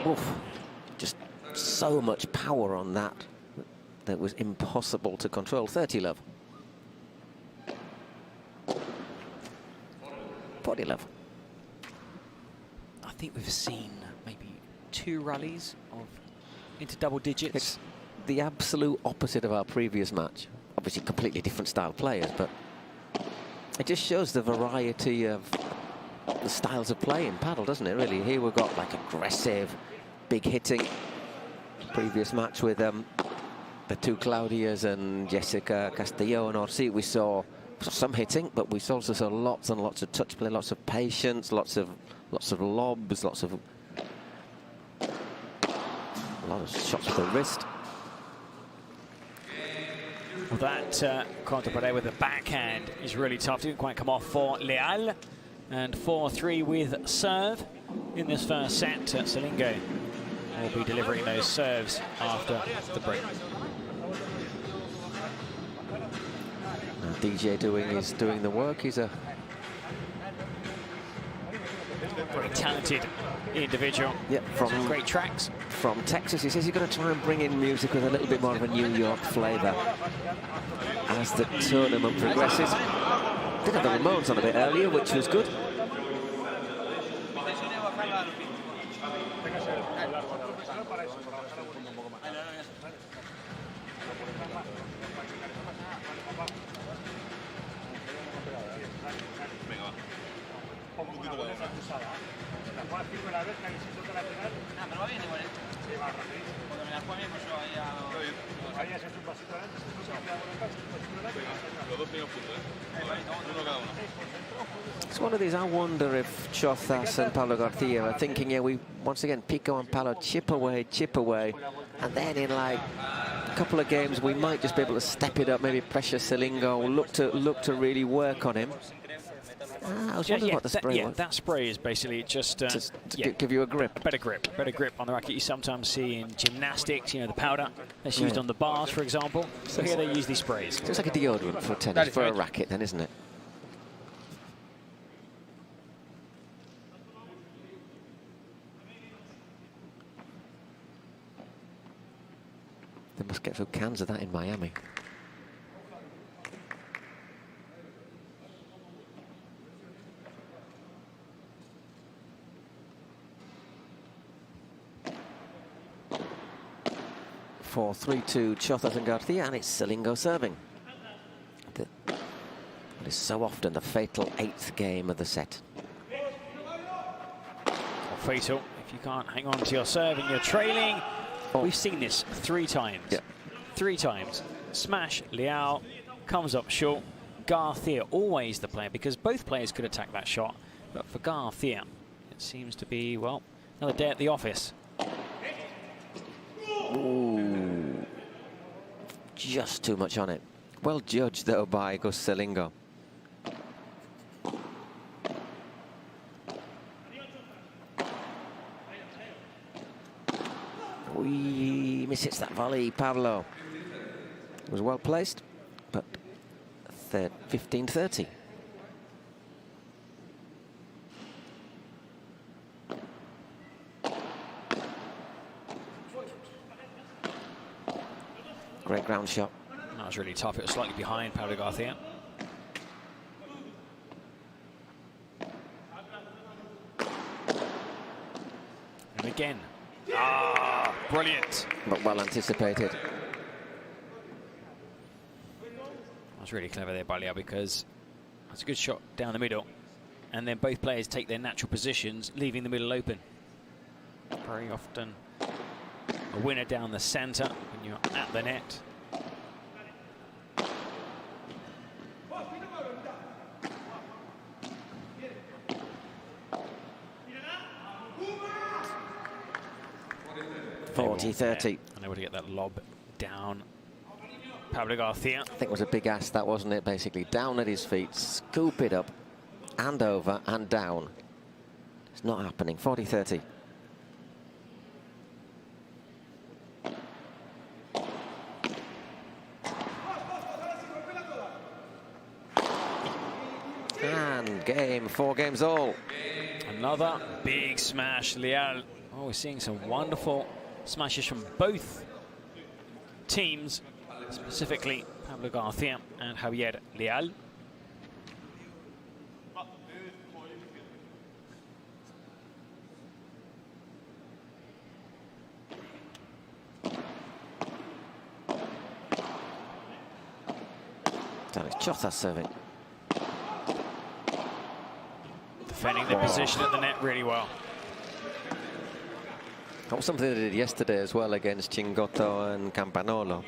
Oof. Just so much power on that that was impossible to control. 30 love. 40 love. I think we've seen maybe 2 rallies of into double digits. It's the absolute opposite of our previous match. Obviously completely different style players, but it just shows the variety of the styles of play in paddle, doesn't it, really? Here we've got like aggressive, big hitting. Previous match with the 2 Claudias and Jessica, Castillo and Orsi, we saw some hitting, but we also saw lots and lots of touch play, lots of patience, lots of lobs, a lot of shots with the wrist. Well, that Contra Padel with the backhand is really tough. Didn't quite come off for Leal. And 4-3 with serve in this first set. Silingo will be delivering those serves after the break. DJ is doing the work. He's a very talented individual. Yeah, from great tracks. From Texas. He says he's going to try and bring in music with a little bit more of a New York flavour as the tournament progresses. Did have the Ramones on a bit earlier, which was good. It's one of these, I wonder if Chozas and Pablo Garcia are thinking, yeah, we once again, Pico and Palo chip away, and then in like a couple of games we might just be able to step it up, maybe pressure Silingo, look to really work on him. I was wondering what the spray was. That spray is basically just to give you a grip. Better grip on the racket. You sometimes see in gymnastics, you know, the powder that's used on the bars, for example. So here they use these sprays. So it's like a deodorant for tennis, for a racket then, isn't it? They must get through cans of that in Miami. For 3-2 Chozas and Garcia, and it's Silingo serving. It is so often the fatal 8th game of the set. Fatal if you can't hang on to your serve and you're trailing. We've seen this 3 times. Yeah. 3 times. Smash, Leal comes up short. Garcia always the player, because both players could attack that shot. But for Garcia, it seems to be, well, another day at the office. Ooh. just too much on it. Well judged, though, by Silingo. We misses that volley, Pablo. It was well placed, but 15-30. Great ground shot. That was really tough. It was slightly behind Pablo Garcia. And again. Ah, brilliant. But well anticipated. That was really clever there by Leal, because that's a good shot down the middle. And then both players take their natural positions, leaving the middle open. Very often a winner down the center when you're at the net. (40-30). Unable to get that lob down. Pablo Garcia. I think it was a big ass, that, wasn't it? Basically, down at his feet, scoop it up, and over, and down. It's not happening. 40-30. And game, 4 games all. Another big smash, Leal. Oh, we're seeing some wonderful smashes from both teams, specifically Pablo Garcia and Javier Leal. That is Chota serving. Defending the position at the net really well. That was something they did yesterday as well against Chingotto and Campanolo.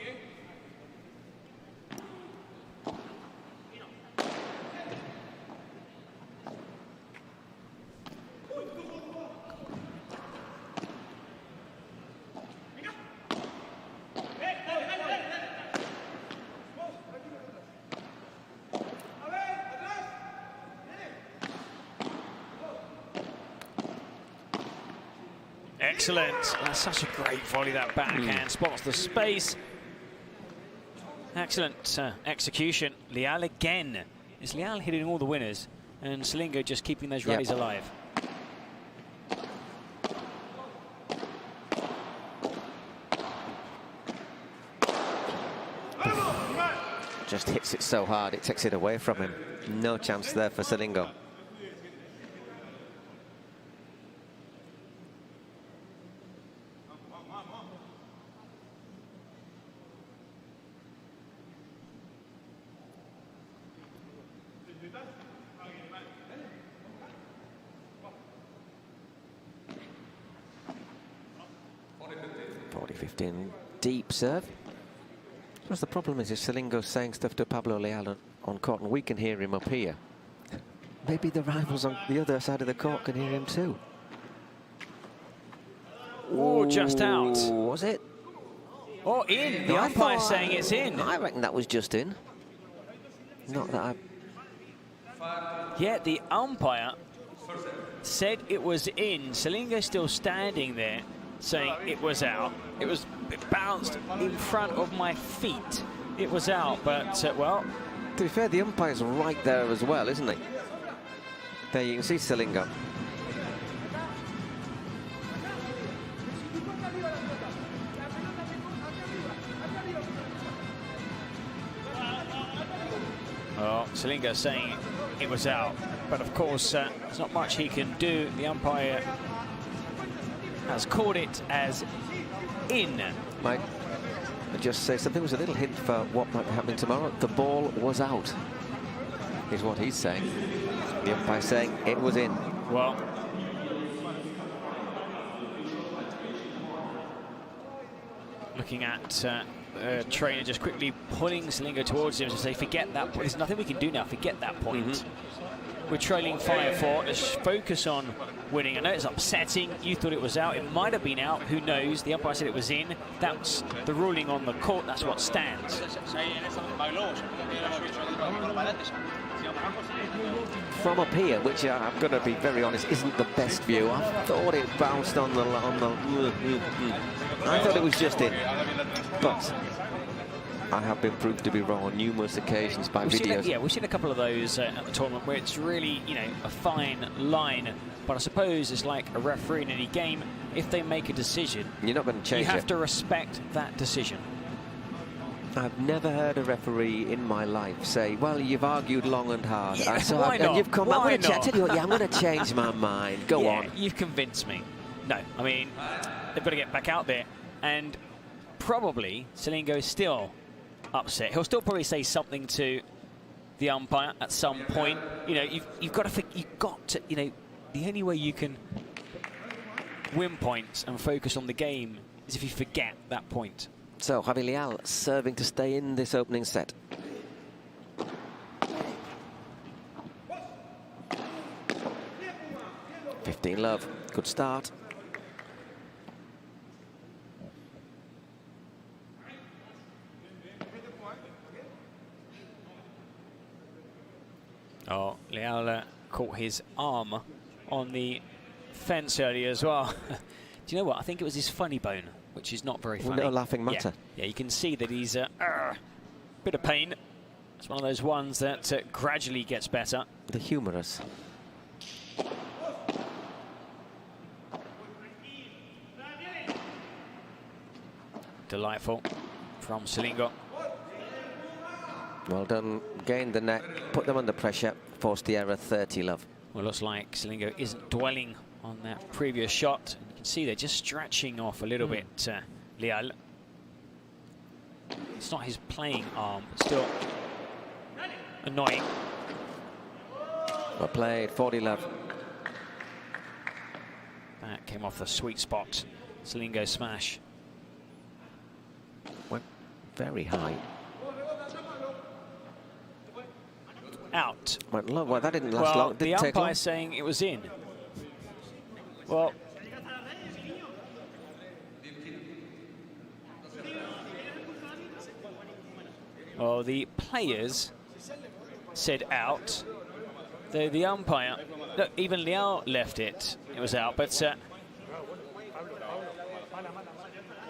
Excellent. That's such a great volley, that backhand. Spots the space. Excellent execution. Leal again. Is Leal hitting all the winners? And Silingo just keeping those rallies alive. Just hits it so hard, it takes it away from him. No chance there for Silingo. Deep serve. Because the problem is Silingo's saying stuff to Pablo Leal on court, and we can hear him up here. Maybe the rivals on the other side of the court can hear him too. Oh, just out. Was it? Oh, in. The umpire's saying it's in. I reckon that was just in. Not that Yeah, the umpire said it was in. Silingo's still standing there, saying it was out. It bounced in front of my feet. It was out, but well. To be fair, the umpire's right there as well, isn't he? There you can see Silingo. Well, Silingo saying it was out, but of course there's not much he can do. The umpire has called it as in. Might I just say something? Was a little hint for what might be happening tomorrow. The ball was out, is what he's saying. The umpire saying it was in. Well, looking at trainer just quickly pulling Silingo towards him to say, forget that point. There's nothing we can do now. Forget that point. We're trailing 5-4. Let's focus on winning. I know it's upsetting. You thought it was out. It might have been out. Who knows? The umpire said it was in. That's the ruling on the court. That's what stands. From up here, which I'm going to be very honest, isn't the best view. I thought it bounced on the. I thought it was just in, but I have been proved to be wrong on numerous occasions by videos. Yeah, we've seen a couple of those at the tournament where it's really, you know, a fine line. But I suppose it's like a referee in any game. If they make a decision, you're not going to change it. You have to respect that decision. I've never heard a referee in my life say, "Well, you've argued long and hard." Yeah, why not? And you've come. Why I'm going to tell you what. Yeah, I'm going to change my mind. Go on. You've convinced me. No, I mean, they've got to get back out there, and probably Silingo is still upset. He'll still probably say something to the umpire at some point. You know, you've got to, you know, the only way you can win points and focus on the game is if you forget that point. So Javi Leal serving to stay in this opening set. (15-love). Good start. Oh, Leal caught his arm on the fence earlier as well. Do you know what? I think it was his funny bone, which is not very funny. No laughing matter. Yeah, you can see that he's bit of pain. It's one of those ones that gradually gets better. The humorous. Delightful from Silingo. Well done. Gained the net, put them under pressure, forced the error. 30-love. Well, looks like Silingo isn't dwelling on that previous shot. You can see they're just stretching off a little bit, Leal. It's not his playing arm, but still annoying. Well played. 40-love. That came off the sweet spot. Silingo smash. Went very high. Out. Went low. Well, that didn't last long. The umpire saying it was in. Well, the players said out. The umpire, look, even Leal left it. It was out, but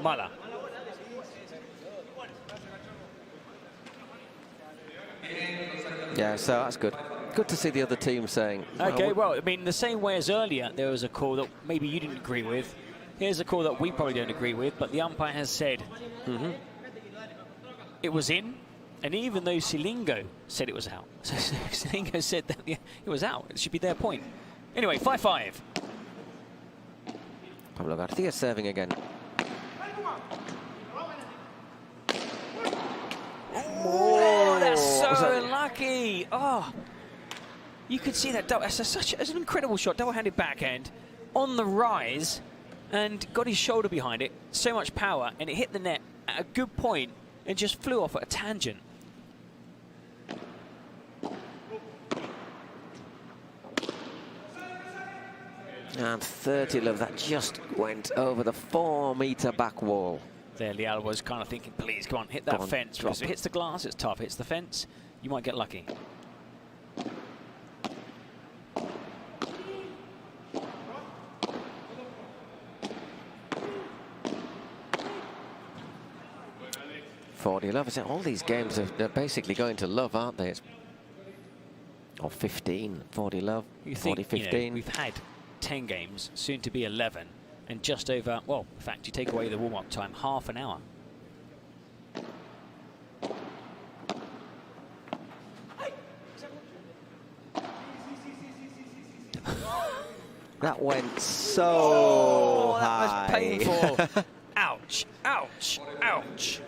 Mala. Yeah, so that's good. Good to see the other team saying. Okay, well, I mean, the same way as earlier, there was a call that maybe you didn't agree with. Here's a call that we probably don't agree with, but the umpire has said it was in, and even though Silingo said it was out, so Silingo said that it was out. It should be their point. Anyway, 5-5. Pablo Garcia serving again. Oh, that's so unlucky. Oh, you could see that. That's an incredible shot. Double-handed backhand on the rise and got his shoulder behind it. So much power, and it hit the net at a good point and just flew off at a tangent. And 30-love. That just went over the 4-meter back wall. There, Leal was kind of thinking, please, come on, hit that fence. Because if it hits the glass, it's tough. Hits the fence, you might get lucky. (40-love). All these games they're basically going to love, aren't they? Or 15, 40-love, 40-15. You know, we've had 10 games, soon to be 11. And just over, well, in fact, you take away the warm-up time, half an hour. That went so high. That was painful. Ouch, ouch, ouch.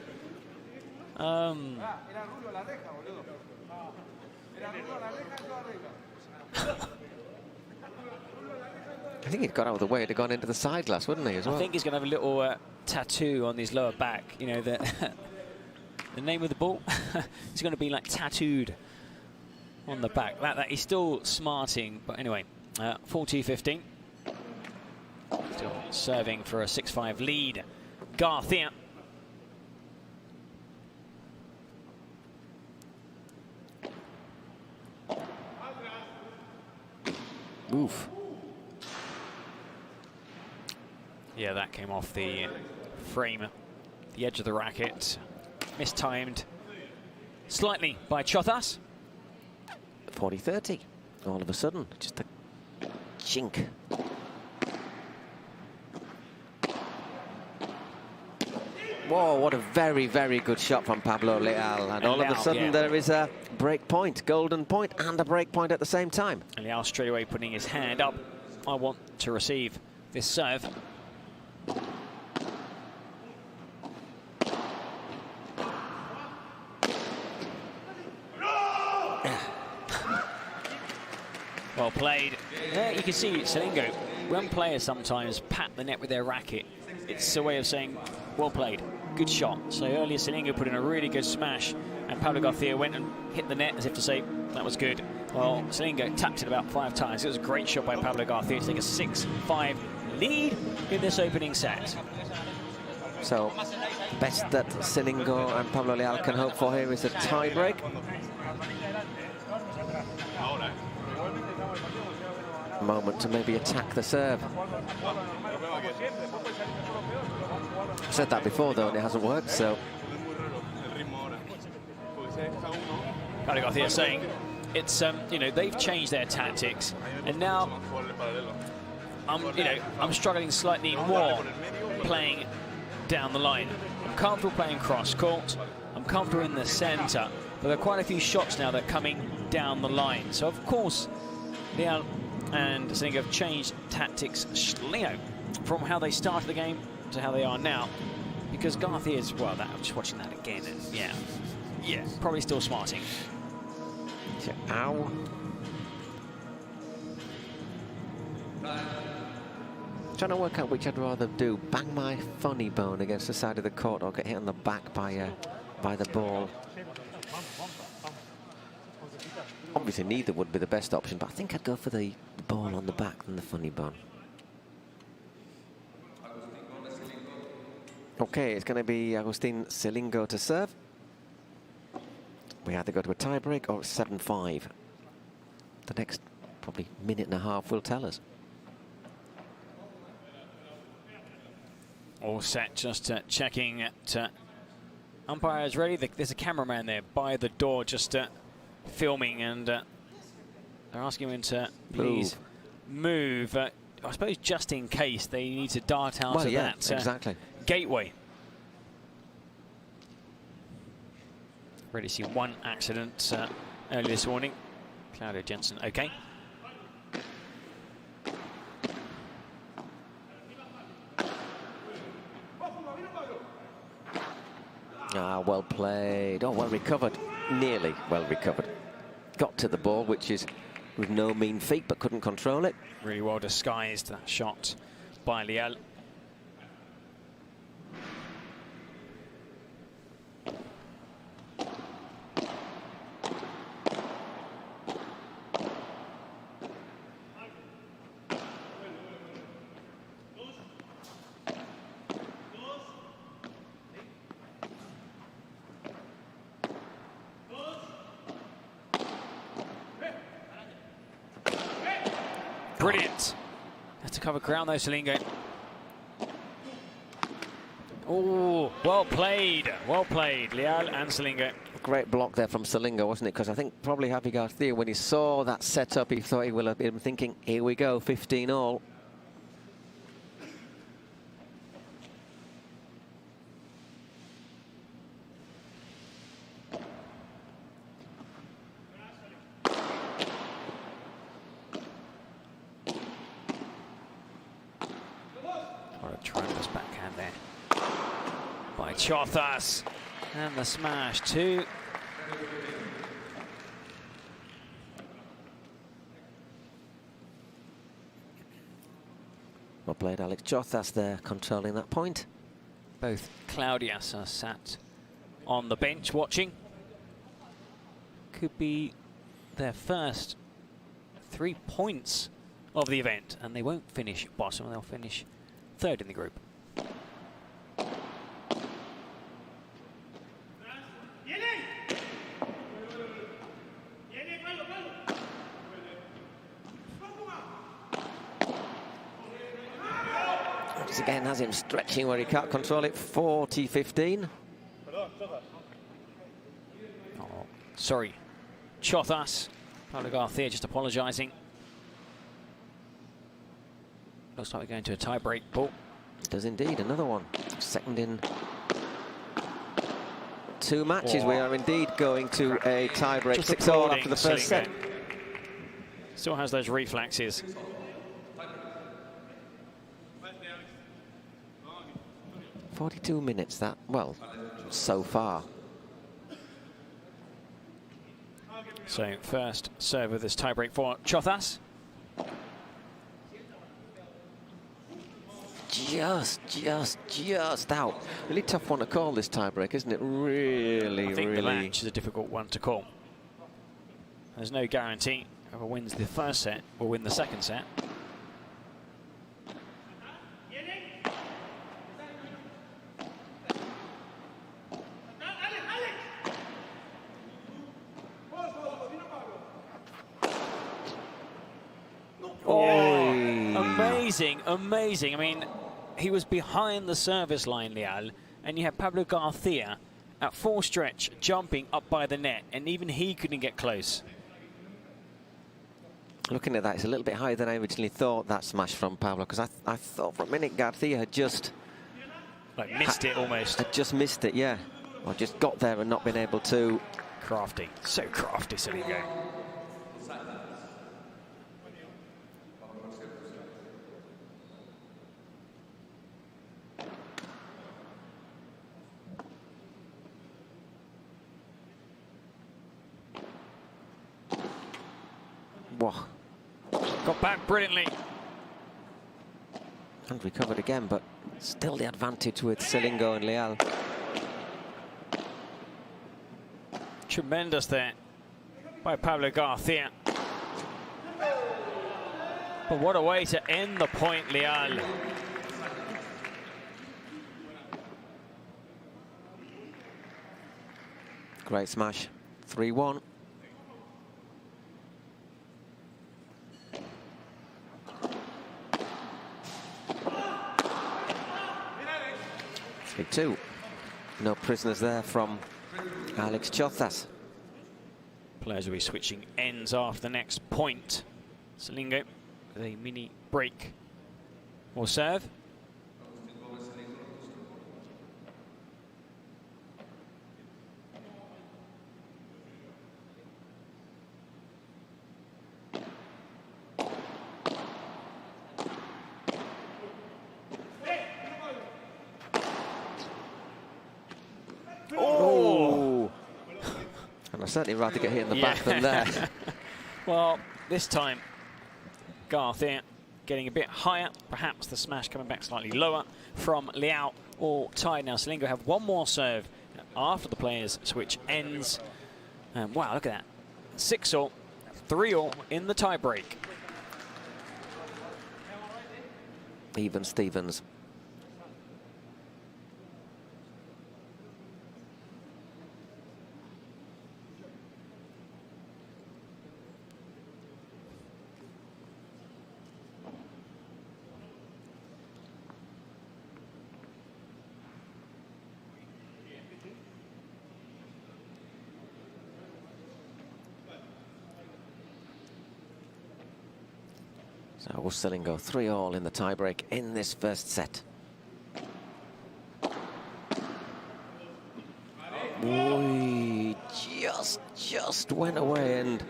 I think he'd got out of the way. He'd have gone into the side glass, wouldn't he, as well? I think he's going to have a little tattoo on his lower back. You know, the name of the ball is going to be like tattooed on the back. That he's still smarting, but anyway, 14-15. serving for a 6-5 lead. Garcia. Oof. Yeah, that came off the frame, the edge of the racket. Mistimed slightly by Chothas. 40-30. All of a sudden, just a chink. Whoa, what a very, very good shot from Pablo Leal. And all of a sudden there is a break point, golden point, and a break point at the same time. And Leal straight away putting his hand up. I want to receive this serve. Well played. There you can see Silingo. When players sometimes pat the net with their racket, it's a way of saying, well played, good shot. So earlier Silingo put in a really good smash, and Pablo Garcia went and hit the net as if to say, that was good. Well, Silingo tapped it about 5 times. It was a great shot by Pablo Garcia to take a 6-5 lead in this opening set. So, best that Silingo and Pablo Leal can hope for here is a tie break. Moment to maybe attack the serve. I said that before though, and it hasn't worked, so. Pablo Garcia saying it's you know, they've changed their tactics, and now I'm struggling slightly more playing down the line. I'm comfortable playing cross court, I'm comfortable in the center, but there are quite a few shots now that are coming down the line. So of course Leal and Silingo have changed tactics, from how they started the game to how they are now, because Garcia is, well, I'm just watching that again, and yeah, probably still smarting. Ow. Trying to work out which I'd rather do, bang my funny bone against the side of the court or get hit on the back by the ball. Obviously neither would be the best option, but I think I'd go for the ball on the back than the funny bone. Okay, it's going to be Augustin Silingo to serve. We either go to a tie break or 7-5. The next probably minute and a half will tell us. All set, just checking at umpires ready. There's a cameraman there by the door just filming, and they're asking him to please move. I suppose just in case they need to dart out of that exactly. gateway. Already seen one accident earlier this morning. Claudio Jensen, okay. Ah, well played. Oh, well recovered. Nearly well recovered. Got to the ball, which is with no mean feat, but couldn't control it. Really well disguised, that shot by Leal. Brilliant. Has to cover ground though, Silingo. Oh, well played, Leal and Silingo. Great block there from Silingo, wasn't it? Because I think probably Javi Garcia, when he saw that setup, he thought he will have been thinking, here we go, 15 all. Tremendous backhand there by Chothas, and the smash too. Well played, Alex Chothas there, controlling that point. Both Claudias are sat on the bench watching. Could be their first 3 points of the event, and they won't finish bottom, they'll finish third in the group. Again has him stretching where he can't control it. 40-15. Oh, sorry, Chothas. Pablo Garcia just apologising. Looks like we're going to a tie-break, Paul. It does indeed, another one. Second in 2 matches. We are indeed going to a tie-break. 6-all after the first set. Still has those reflexes. 42 minutes, that, well, so far. So first serve of this tiebreak for Chothas. Just out. Really tough one to call, this tiebreak, isn't it? Really, I think really. the match is a difficult one to call. There's no guarantee whoever wins the first set will win the second set. Amazing. I mean, he was behind the service line, Leal, and you had Pablo Garcia at full stretch, jumping up by the net, and even he couldn't get close. Looking at that, it's a little bit higher than I originally thought, that smash from Pablo, because I thought for a minute Garcia had just... like missed it almost. Had just missed it, yeah. Or just got there and not been able to... Crafty. So crafty, Silingo. Whoa. Got back brilliantly. And recovered again, but still the advantage with Silingo and Leal. Tremendous there by Pablo Garcia. But what a way to end the point, Leal. Great smash. 3-1. Two. No prisoners there from Alex Chothas. Players will be switching ends after the next point. Silingo with a mini break or serve. I'd certainly rather get hit in the back than there. Well, this time, Garcia getting a bit higher. Perhaps the smash coming back slightly lower from Leal. All tied now. Silingo have one more serve after the players switch ends. Wow, look at that. 6-all, 3-all in the tie break. Even Stevens. So will Silingo 3-all in the tiebreak in this first set. Oy, just went away, and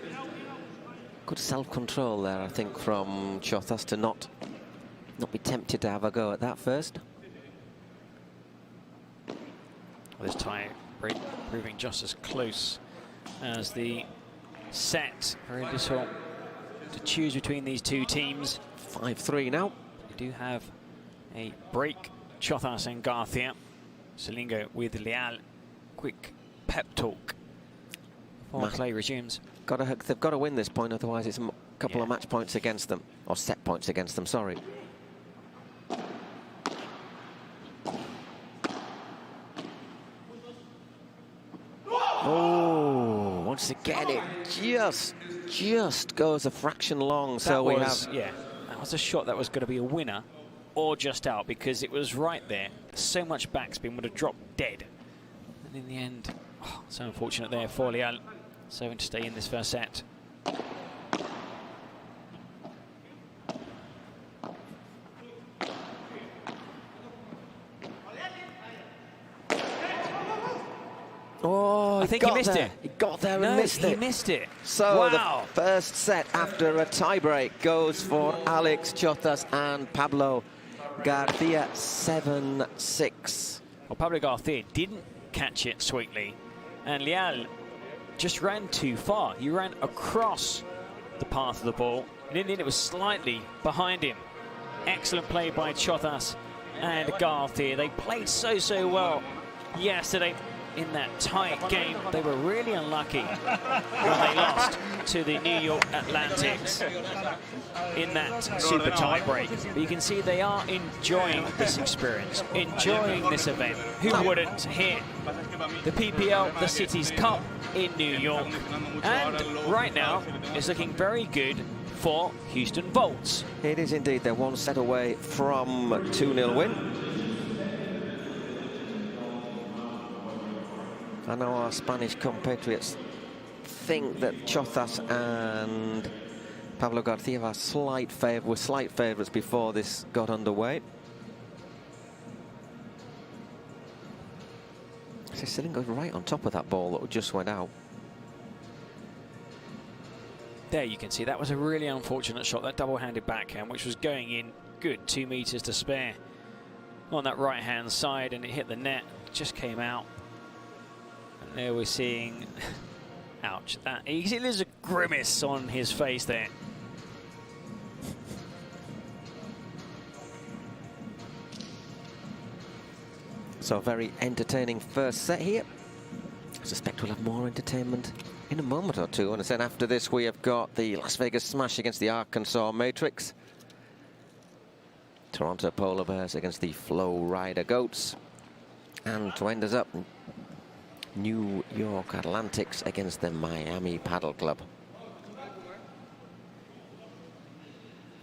good self-control there, I think, from Chothas to not be tempted to have a go at that first. This tie break proving just as close as the set. Very little to choose between these two teams. 5-3 now. We do have a break. Chothas and Garcia. Silingo with Leal. Quick pep talk before play resumes. They've got to win this point, otherwise it's a couple of match points against them, or set points against them, sorry. Oh, once again, it just goes a fraction long. So we have... Yeah, that was a shot that was going to be a winner or just out, because it was right there. So much backspin would have dropped dead. And in the end, oh, so unfortunate there for Leal. Serving to stay in this first set. Oh, I think he missed it. He got there and missed it. He missed it. So wow. The first set after a tiebreak goes for Alex Chotas and Pablo Garcia, 7-6. Well, Pablo Garcia didn't catch it sweetly, and Leal just ran too far. He ran across the path of the ball, and in the end it was slightly behind him. Excellent play by Chotas and Garcia. They played so well yesterday in that tight game. They were really unlucky when they lost to the New York Athletics in that super tie break. But you can see they are enjoying this experience, enjoying this event. Who wouldn't here? The PPL, the Cities Cup in New York. And right now, it's looking very good for Houston Volts. It is indeed. They're one set away from a 2-0 win. I know our Spanish compatriots think that Chotas and Pablo Garcia were slight favourites before this got underway. So Silingo right on top of that ball that just went out. There you can see that was a really unfortunate shot, that double-handed backhand, which was going in good 2 meters to spare on that right-hand side, and it hit the net, just came out. And there we're seeing, ouch, that, you can see there's a grimace on his face there. So a very entertaining first set here. I suspect we'll have more entertainment in a moment or two. And then after this, we have got the Las Vegas Smash against the Arkansas Matrix. Toronto Polar Bears against the FlowRida Goats. And to end us up, New York Atlantics against the Miami Padel Club.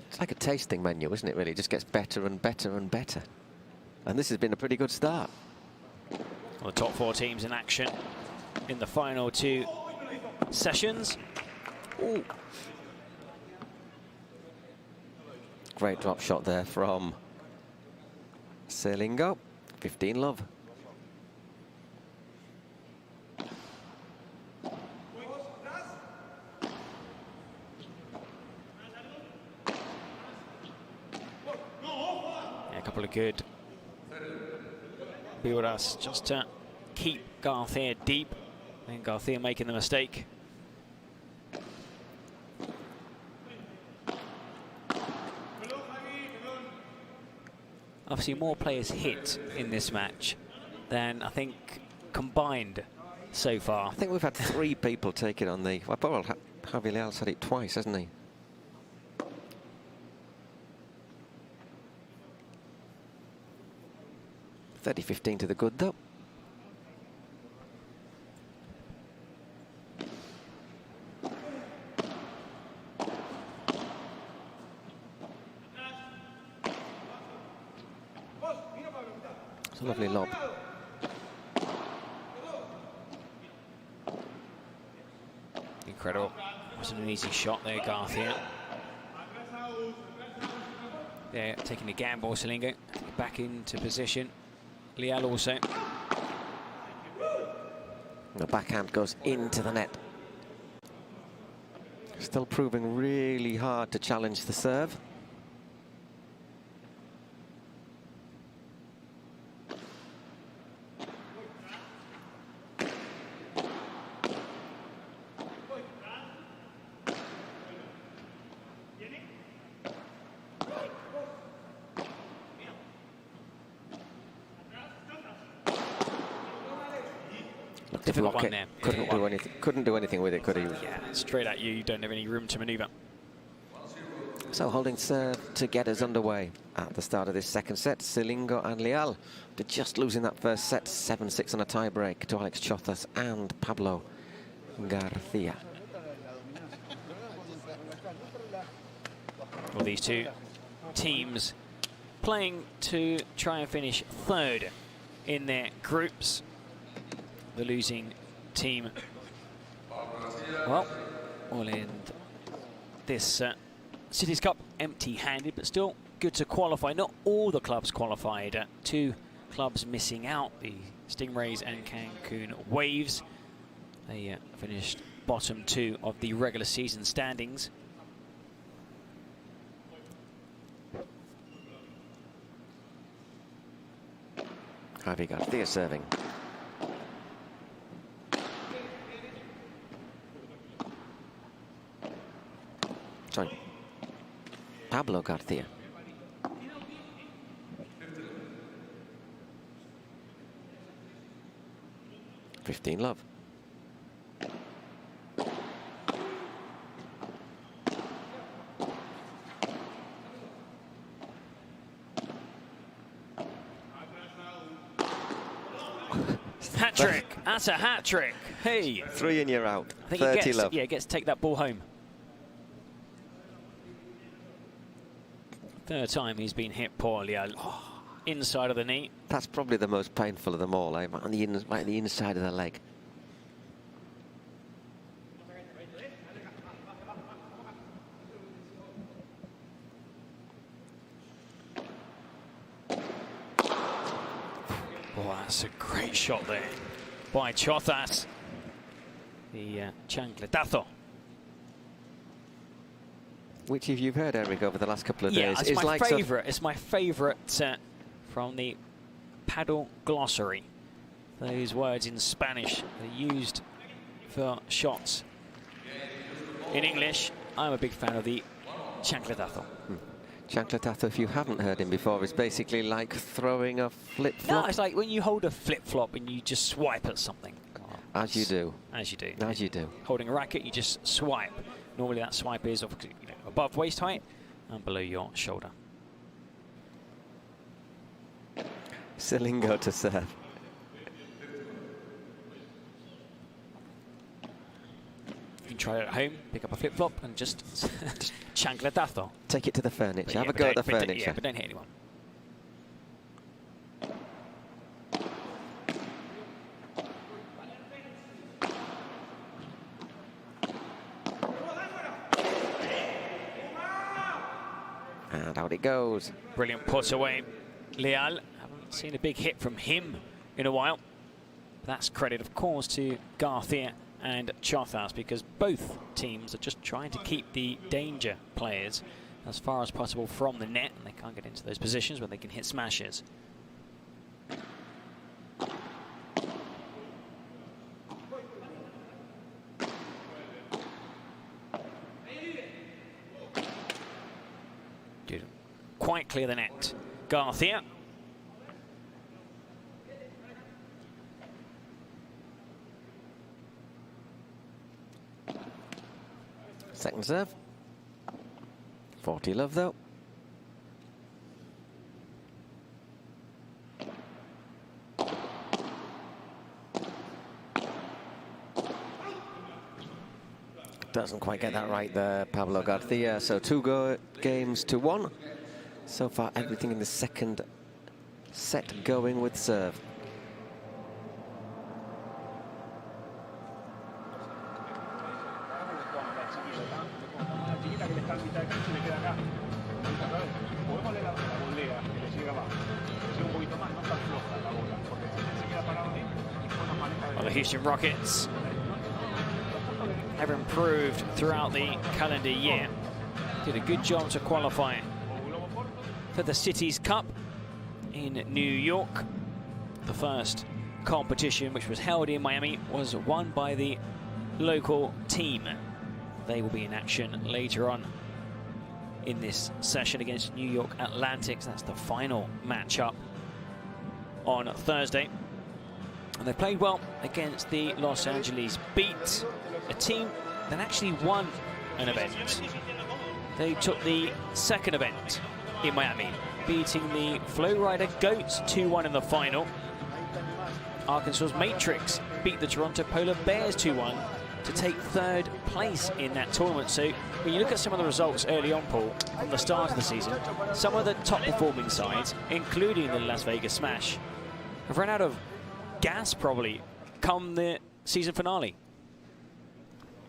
It's like a tasting menu, isn't it, really? It just gets better and better and better. And this has been a pretty good start. Well, the top 4 teams in action in the final 2 sessions. Ooh. Great drop shot there from Silingo. 15 love. Yeah, a couple of good build-ups just to keep Garcia deep. And Garcia making the mistake. Obviously more players hit in this match than I think combined so far. I think we've had 3 people take it on the... Well, Javi Leal's had it twice, hasn't he? $30-15 to the good, though. It's a lovely lob. Incredible. Wasn't an easy shot there, Garcia. They're taking a gamble, Silingo. Back into position. Leal also. The backhand goes into the net. Still proving really hard to challenge the serve. Block it. Couldn't do anything with it, could he? Yeah, straight at you. You don't have any room to maneuver. So holding serve to get us underway at the start of this second set. Silingo and Leal just losing that first set, 7-6 on a tie break to Alex Chothas and Pablo Garcia. Well, these two teams playing to try and finish third in their groups. The losing team, well, will end this Cities Cup empty-handed, but still good to qualify. Not all the clubs qualified. Two clubs missing out, the Stingrays and Cancun Waves. They finished bottom two of the regular season standings. Javi Garcia serving. Sorry. Pablo Garcia. $15 love. Hat trick. That's a hat trick. Hey. 3 and you're out. I think 30 he gets, love. yeah, gets to take that ball home. Third time he's been hit poorly. Inside of the knee. That's probably the most painful of them all, eh? Right on the inside of the leg. Oh, that's a great shot there by Chothas. The chancletazo. Which, if you've heard, Eric, over the last couple of days, it's is my like favourite. It's my favourite from the Padel glossary. Those words in Spanish are used for shots. In English, I'm a big fan of the chancletazo. Chancletazo, if you haven't heard him before, is basically like throwing a flip-flop. No, it's like when you hold a flip-flop and you just swipe at something. As you do. As you do. As you do. Holding a racket, you just swipe. Normally that swipe is above waist height and below your shoulder. Silingo to serve. You can try it at home, pick up a flip-flop and just chancletazo. Take it to the furniture. But Have yeah, a go at the but furniture. Yeah, but don't hit anyone. And out it goes. Brilliant put away. Leal, haven't seen a big hit from him in a while. That's credit, of course, to Garcia and Chothas, because both teams are just trying to keep the danger players as far as possible from the net, and they can't get into those positions where they can hit smashes. Did quite clear the net. Garcia. Second serve. 40 love, though. Doesn't quite get that right there, Pablo Garcia. So 2 games to 1. So far, everything in the second set going with serve. Well, the Houston Rockets have improved throughout the calendar year. Did a good job to qualify for the Cities Cup in New York. The first competition, which was held in Miami, was won by the local team. They will be in action later on in this session against New York Atlantics. That's the final matchup on Thursday. And they played well against the Los Angeles Beat, a team that actually won an event They took the second event in Miami, beating the FlowRida Goats 2-1 in the final. Arkansas's Matrix beat the Toronto Polar Bears 2-1 to take third place in that tournament. So when you look at some of the results early on, Paul, from the start of the season, some of the top performing sides, including the Las Vegas Smash, have run out of gas probably come the season finale.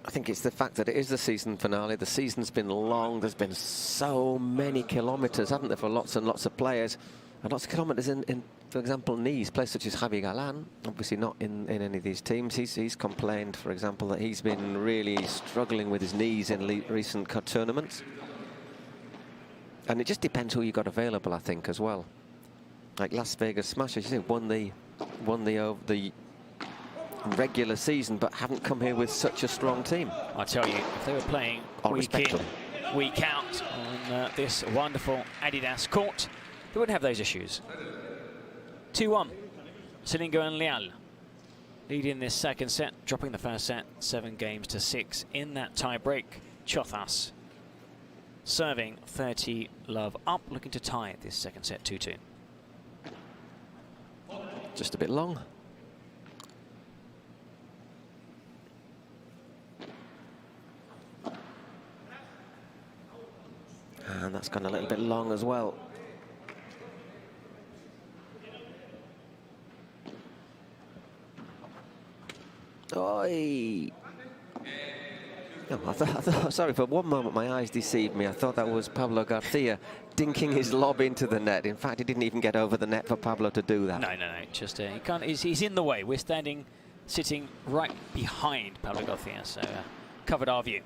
I think it's the fact that it is the season finale. The season's been long. There's been so many kilometres, haven't there, for lots and lots of players. And lots of kilometres in for example, knees. Players such as Javi Galan, obviously not in any of these teams. He's complained, for example, that he's been really struggling with his knees in recent tournaments. And it just depends who you got available, I think, as well. Like Las Vegas Smash, as you say, won the regular season, but haven't come here with such a strong team. I tell you, if they were playing week in, week out on this wonderful Adidas court, they wouldn't have those issues. 2-1, Silingo and Leal leading this second set, dropping the first set 7-6 in that tie break. Chothas serving 30 love up, looking to tie this second set 2-2. Just a bit long. And that's gone a little bit long as well. Oi! No, I thought, sorry, for one moment my eyes deceived me. I thought that was Pablo Garcia dinking his lob into the net. In fact, he didn't even get over the net for Pablo to do that. No. Just he can't. He's in the way. We're sitting right behind Pablo Garcia, so covered our view.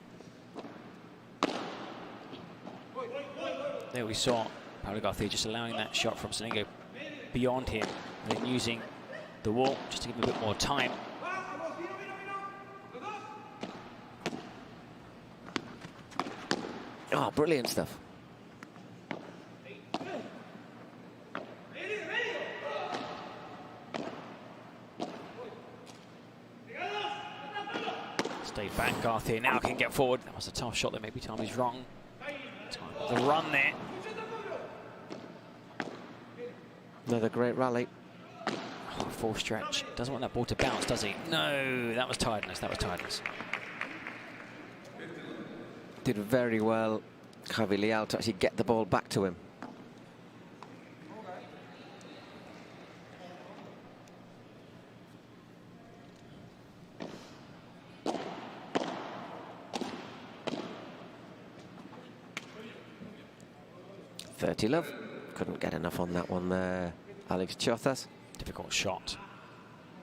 There we saw Pablo Garcia just allowing that shot from Silingo beyond him, and then using the wall just to give him a bit more time. Oh, brilliant stuff. Stay back, Garcia now can get forward. That was a tough shot there, maybe Tommy's wrong. The run there. Another great rally. Oh, full stretch. Doesn't want that ball to bounce, does he? No, that was tiredness, Did very well, Javi Leal, to actually get the ball back to him. Love. Couldn't get enough on that one there, Alex Chothas. Difficult shot.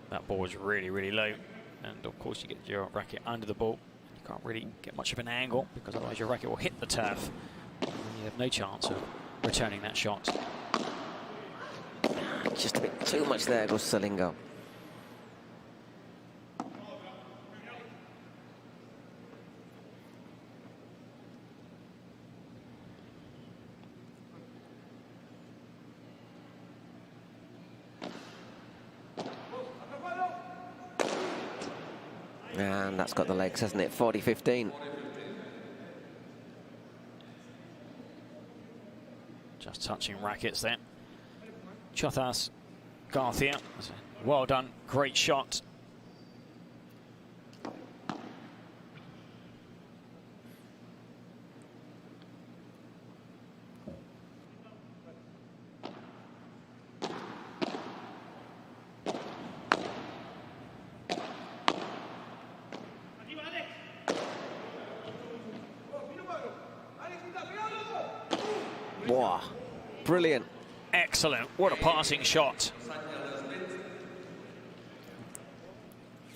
That ball was really, really low. And of course you get your racket under the ball. You can't really get much of an angle because otherwise your racket will hit the turf. And you have no chance of returning that shot. Just a bit too much there goes Silingo. And that's got the legs, hasn't it? 40-15. Just touching rackets there. Chothas, Garcia. Well done, great shot. Wow, brilliant. Excellent, what a passing shot.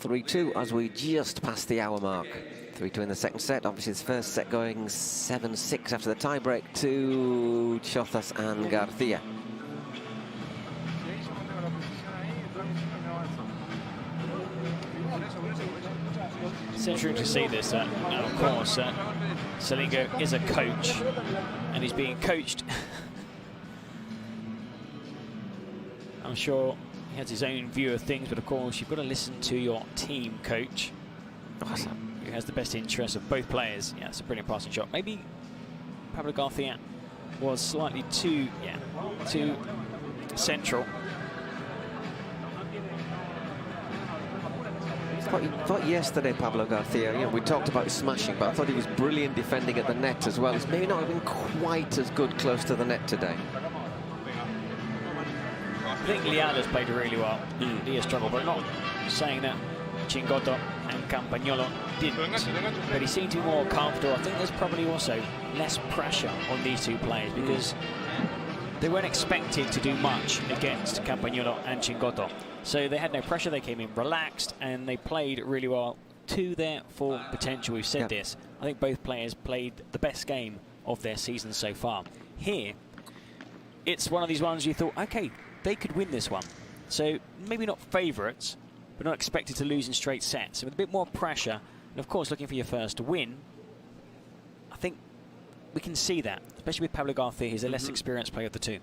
3-2 as we just passed the hour mark. 3-2 in the second set. Obviously, this first set going 7-6 after the tiebreak to Chothas and Garcia. It's interesting to see this. Of course, Silingo is a coach, and he's being coached. I'm sure he has his own view of things, but of course you've got to listen to your team coach, who has the best interest of both players. Yeah, it's a brilliant passing shot. Maybe Pablo Garcia was slightly too central. I thought yesterday, Pablo Garcia, you know, we talked about his smashing, but I thought he was brilliant defending at the net as well. He's maybe not been quite as good close to the net today. I think Leal has played really well. He has struggled, but not saying that Chingotto and Campagnolo didn't. But he seemed to be more comfortable. I think there's probably also less pressure on these two players because they weren't expected to do much against Campagnolo and Chingotto. So they had no pressure, they came in relaxed, and they played really well to their full potential. We've said this. I think both players played the best game of their season so far. Here, it's one of these ones you thought, okay, they could win this one. So maybe not favourites, but not expected to lose in straight sets. So with a bit more pressure, and of course looking for your first win, I think we can see that, especially with Pablo Garcia. He's a less experienced player of the two.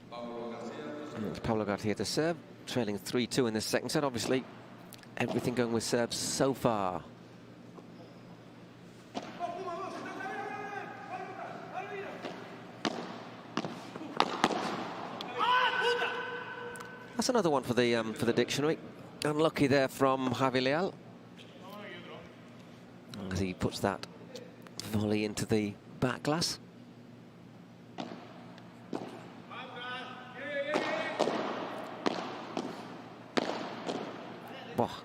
Pablo Garcia to serve, trailing 3-2 in the second set. Obviously, everything going with serves so far. That's another one for the dictionary. Unlucky there from Javi Leal, as he puts that volley into the back glass. Oh.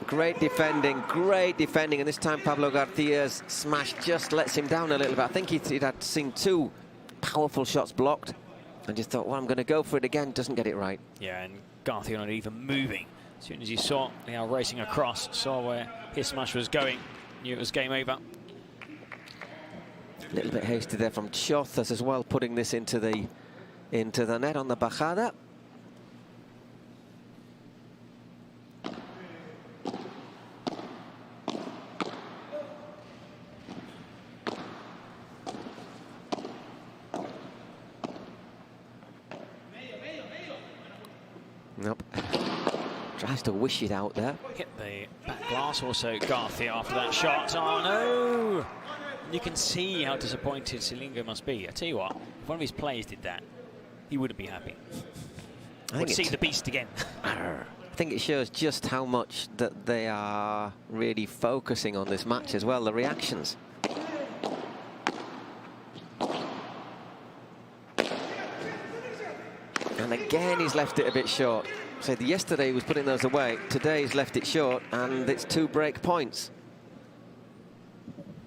Great defending, and this time Pablo Garcia's smash just lets him down a little bit. I think he'd had seen two powerful shots blocked and just thought, well, I'm going to go for it again. Doesn't get it right. Yeah, and Garcia not even moving. As soon as he saw Leal racing across, saw where his smash was going, knew it was game over. A little bit hasty there from Chozas as well, putting this into the net on the bajada. Nope. Tries to wish it out there. Hit the back glass, also Garcia after that shot. Oh no! You can see how disappointed Silingo must be. I tell you what, if one of his players did that, he wouldn't be happy. I would see the beast again. I think it shows just how much that they are really focusing on this match as well, the reactions. And again, he's left it a bit short. So yesterday he was putting those away. Today he's left it short, and it's 2 break points.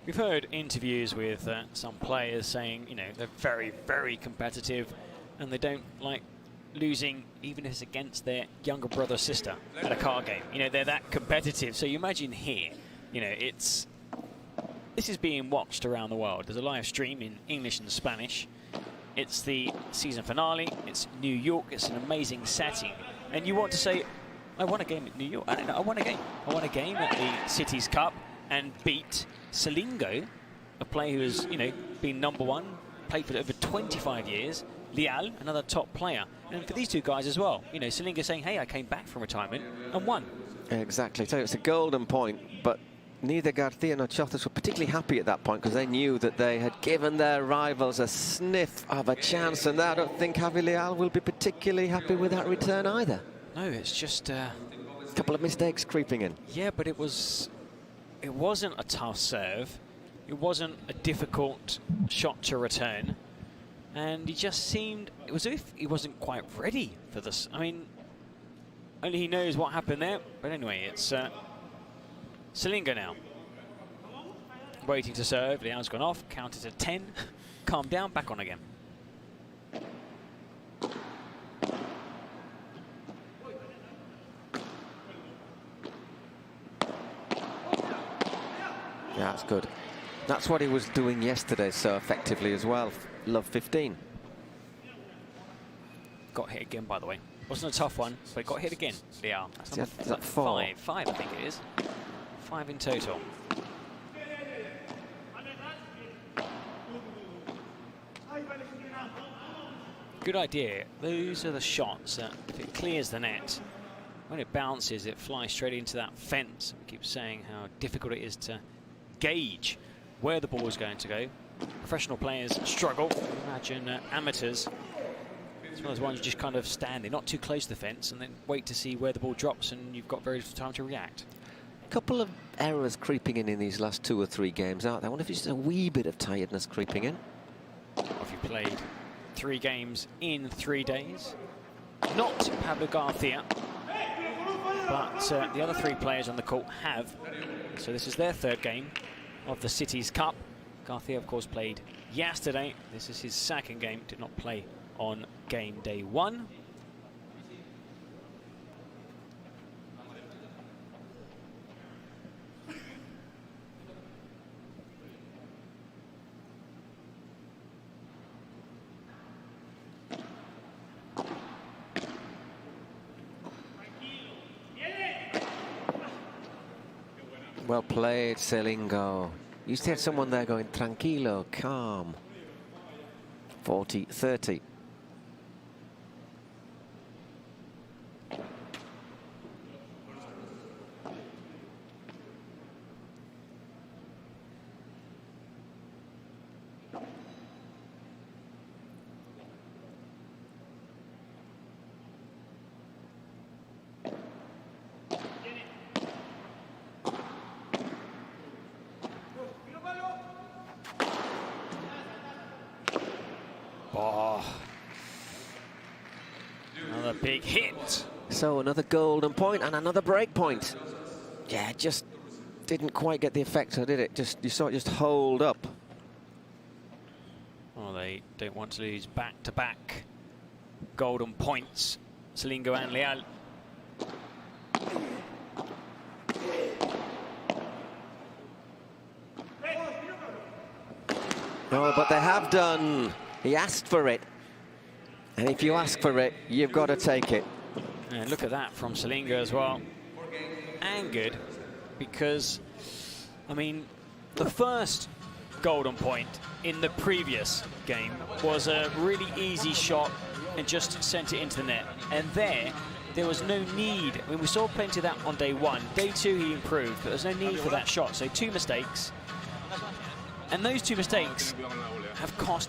We've heard interviews with some players saying, you know, they're very, very competitive, and they don't like losing, even if it's against their younger brother or sister at a card game. You know, they're that competitive. So you imagine here, you know, this is being watched around the world. There's a live stream in English and Spanish. It's the season finale. It's New York. It's an amazing setting. And you want to say, I won a game at New York. I won a game. I won a game at the Cities Cup and beat Silingo, a player who has, you know, been #1, played for over 25 years. Leal, another top player. And for these two guys as well, you know, Silingo saying, hey, I came back from retirement and won. Exactly. So it's a golden point, but neither Garcia nor Chozas were particularly happy at that point because they knew that they had given their rivals a sniff of a chance, and I don't think Javi Leal will be particularly happy with that return either. No, it's just a couple of mistakes creeping in. Yeah, but it wasn't a tough serve. It wasn't a difficult shot to return. And he just seemed, it was as if he wasn't quite ready for this. I mean, only he knows what happened there. But anyway, it's Silingo now. Waiting to serve. Leal's gone off. Counted to 10. Calm down. Back on again. Yeah, that's good. That's what he was doing yesterday so effectively as well. Love 15. Got hit again, by the way. Wasn't a tough one, but got hit again. Leal. That's number is that 4? Five, I think it is. 5 in total. Good idea. Those are the shots that, if it clears the net, when it bounces, it flies straight into that fence. We keep saying how difficult it is to gauge where the ball is going to go. professional players struggle. Imagine amateurs. It's one of those ones you just kind of stand there, not too close to the fence, and then wait to see where the ball drops, and you've got very little time to react. A couple of errors creeping in these last 2 or 3 games, aren't there? I wonder if it's just a wee bit of tiredness creeping in. If you played 3 games in 3 days, not Pablo Garcia, but the other 3 players on the court have. So this is their 3rd game of the Cities Cup. Garcia, of course, played yesterday. This is his 2nd game. Did not play on game day 1. Well played, Silingo. You still had someone there going, tranquilo, calm. 40-30. Another big hit. So another golden point and another break point. Yeah, just didn't quite get the effect, did it? You saw it just hold up. Well, they don't want to lose back-to-back golden points. Silingo and Leal. No, but they have done. He asked for it. And if you ask for it, you've got to take it. And look at that from Silingo as well. Angered because, I mean, the first golden point in the previous game was a really easy shot and just sent it into the net. And there was no need. I mean, we saw plenty of that on day 1. Day 2, he improved, but there's no need for that shot. So 2 mistakes. And those 2 mistakes have cost,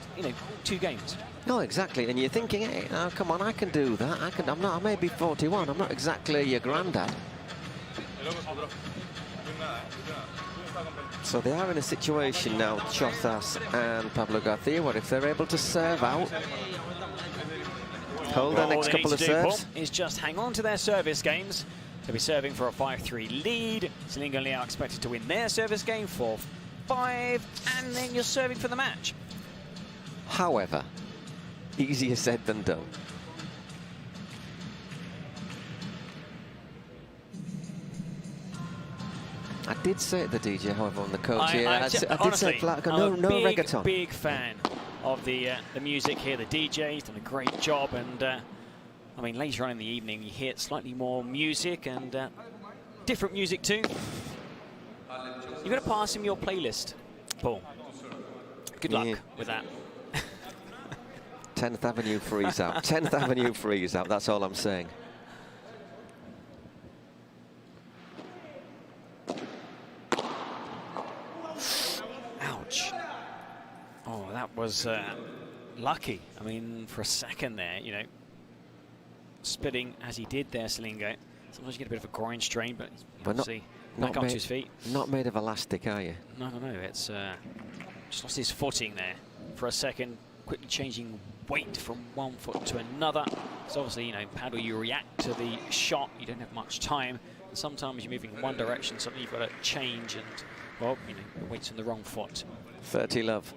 2 games. No, exactly. And you're thinking, hey, oh, come on, I can do that. I may be 41. I'm not exactly your granddad. So they are in a situation now, Chothas and Pablo Garcia, where if they're able to serve out, hold their next couple of serves, is just hang on to their service games. They'll be serving for a 5-3 lead. Silingo and Leal expected to win their service game 4-5, and then you're serving for the match. However, easier said than done. I did say at the DJ, however, on the coach here, I did say flat, no reggaeton. Big fan of the music here. The DJ's done a great job, and I mean, later on in the evening, you hear slightly more music and different music too. You've got to pass him your playlist, Paul. Good luck with that. 10th Avenue freeze out. 10th Avenue freeze out. That's all I'm saying. Ouch. Oh, that was lucky. I mean, for a second there, spitting as he did there, Silingo. Sometimes you get a bit of a groin strain, but obviously back onto his feet. Not made of elastic, are you? No. It's just lost his footing there for a second, quickly changing weight from one foot to another. So obviously, paddle, you react to the shot. You don't have much time. And sometimes you're moving in one direction, something you've got to change, and, well, the weight's on the wrong foot. 30 love.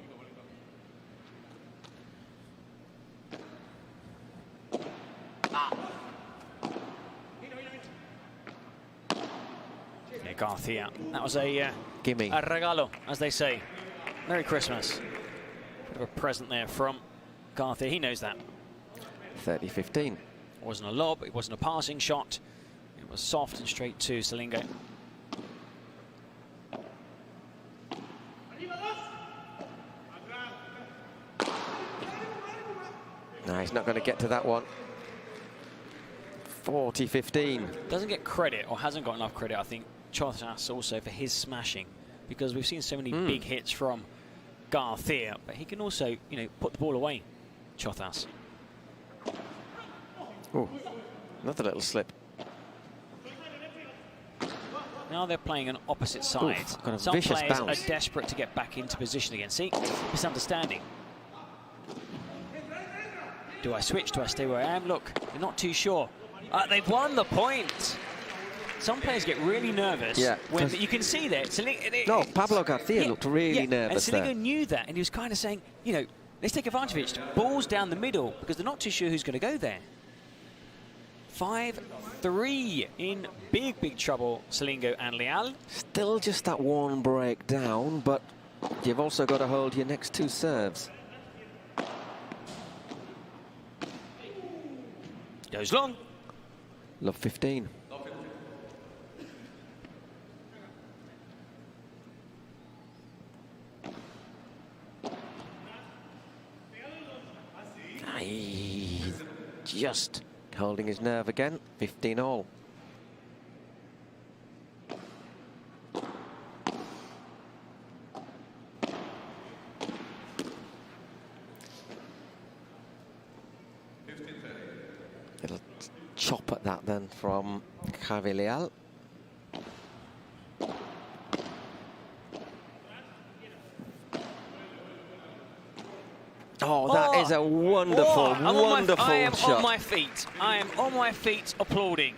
Yeah, Garcia. That was a gimme. A regalo, as they say. Merry Christmas. Bit of a present there from Garcia. He knows that. 30-15. It wasn't a lob. It wasn't a passing shot. It was soft and straight to Silingo. No, he's not going to get to that one. 40-15. Doesn't get credit, or hasn't got enough credit, I think, Chothas also, for his smashing, because we've seen so many big hits from Garcia, but he can also, you know, put the ball away, Chothas. Oh, another little slip. Now they're playing on opposite sides. Got a Some vicious players bounce. are desperate to get back into position again. See, misunderstanding. Do I switch? Do I stay where I am? Look, they're not too sure. They've won the point. Some players get really nervous. Yeah, when you can see that. No, Pablo Garcia looked really nervous and Silingo there. knew that, and he was kind of saying, you know, let's take advantage of it. Balls down the middle, because they're not too sure who's going to go there. 5-3 in big trouble, Silingo and Leal. Still just that one break down, but you've also got to hold your next two serves. Goes long. Love 15. He's just holding his nerve again. 15 all. Little chop at that then from Leal. Oh, that is a wonderful, wonderful I am shot. on my feet. I am on my feet applauding.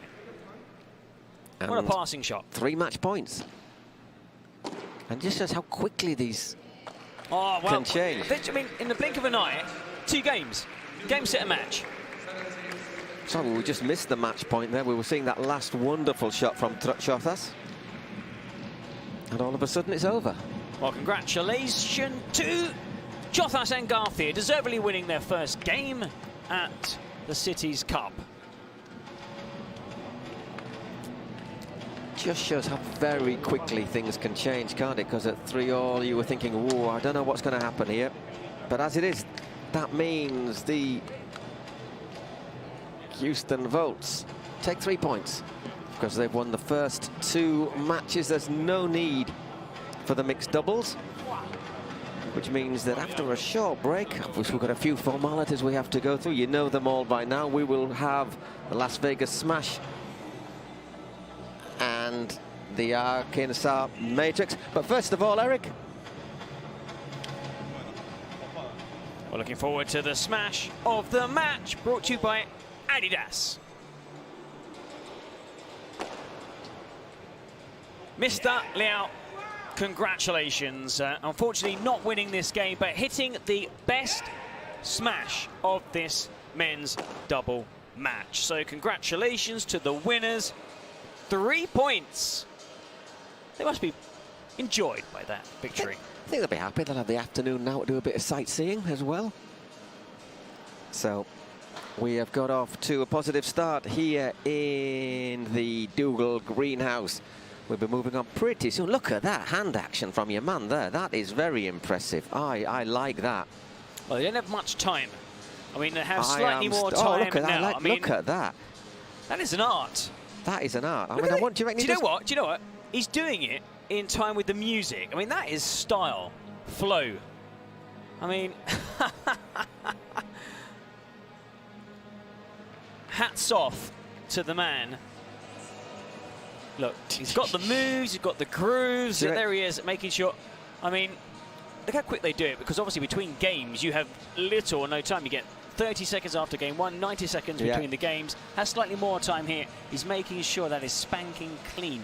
And what a passing shot. 3 match points. And just shows how quickly these can change. I mean, in the blink of an eye, 2 games. Game, set, and match. Sorry, we just missed the match point there. We were seeing that last wonderful shot from Chothas. And all of a sudden it's over. Well, congratulations to Chothas and Garcia, deservedly winning their first game at the Cities Cup. Just shows how very quickly things can change, can't it? Because at 3-all you were thinking, oh, I don't know what's going to happen here. But as it is, that means the Houston Volts take 3 points because they've won the first 2 matches. There's no need for the mixed doubles, which means that after a short break, we've got a few formalities we have to go through. You know them all by now. We will have the Las Vegas Smash and the Arkansas Matrix. But first of all, Eric. We're looking forward to the smash of the match, brought to you by Adidas. Mr. Leal, congratulations. Unfortunately not winning this game, but hitting the best smash of this men's double match. So congratulations to the winners. 3 points. They must be enjoyed by that victory. I think they'll be happy. They'll have the afternoon now to do a bit of sightseeing as well. So we have got off to a positive start here in the Dougal greenhouse. We'll be moving on pretty soon. Look at that hand action from your man there. That is very impressive. I like that. Well, they don't have much time. I mean, they have slightly more time look at that. now. Look at that. That is an art. That is an art. Do you know what? Do you know what? He's doing it in time with the music. I mean, that is style, flow. I mean, hats off to the man. Look, he's got the moves, he's got the grooves. There he is, making sure. I mean, look how quick they do it, because obviously between games you have little or no time. You get 30 seconds after game 1, 90 seconds between the games. Has slightly more time here. He's making sure that is spanking clean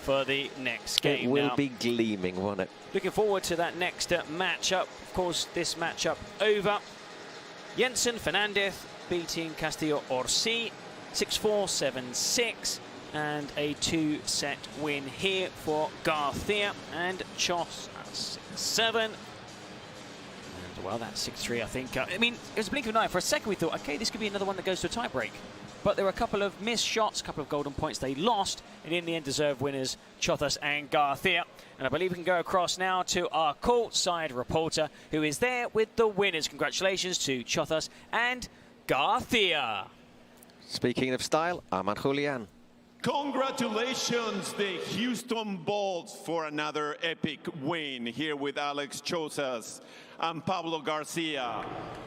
for the next game. It will be gleaming, won't it? Looking forward to that next matchup. Of course, this matchup over. Jensen, Fernandez beating Castillo, Orsi, 6-4, 7-6. And a 2-set win here for Garcia and Chos at 6-7. And, well, that's 6-3, I think. I mean, it was a blink of an eye. For a second, we thought, OK, this could be another one that goes to a tie-break. But there were a couple of missed shots, a couple of golden points they lost, and in the end deserved winners, Chothas and Garcia. And I believe we can go across now to our courtside reporter, who is there with the winners. Congratulations to Chothas and Garcia. Speaking of style, Ahmad Julian. Congratulations, the Houston Bolts, for another epic win here with Alex Chozas and Pablo Garcia.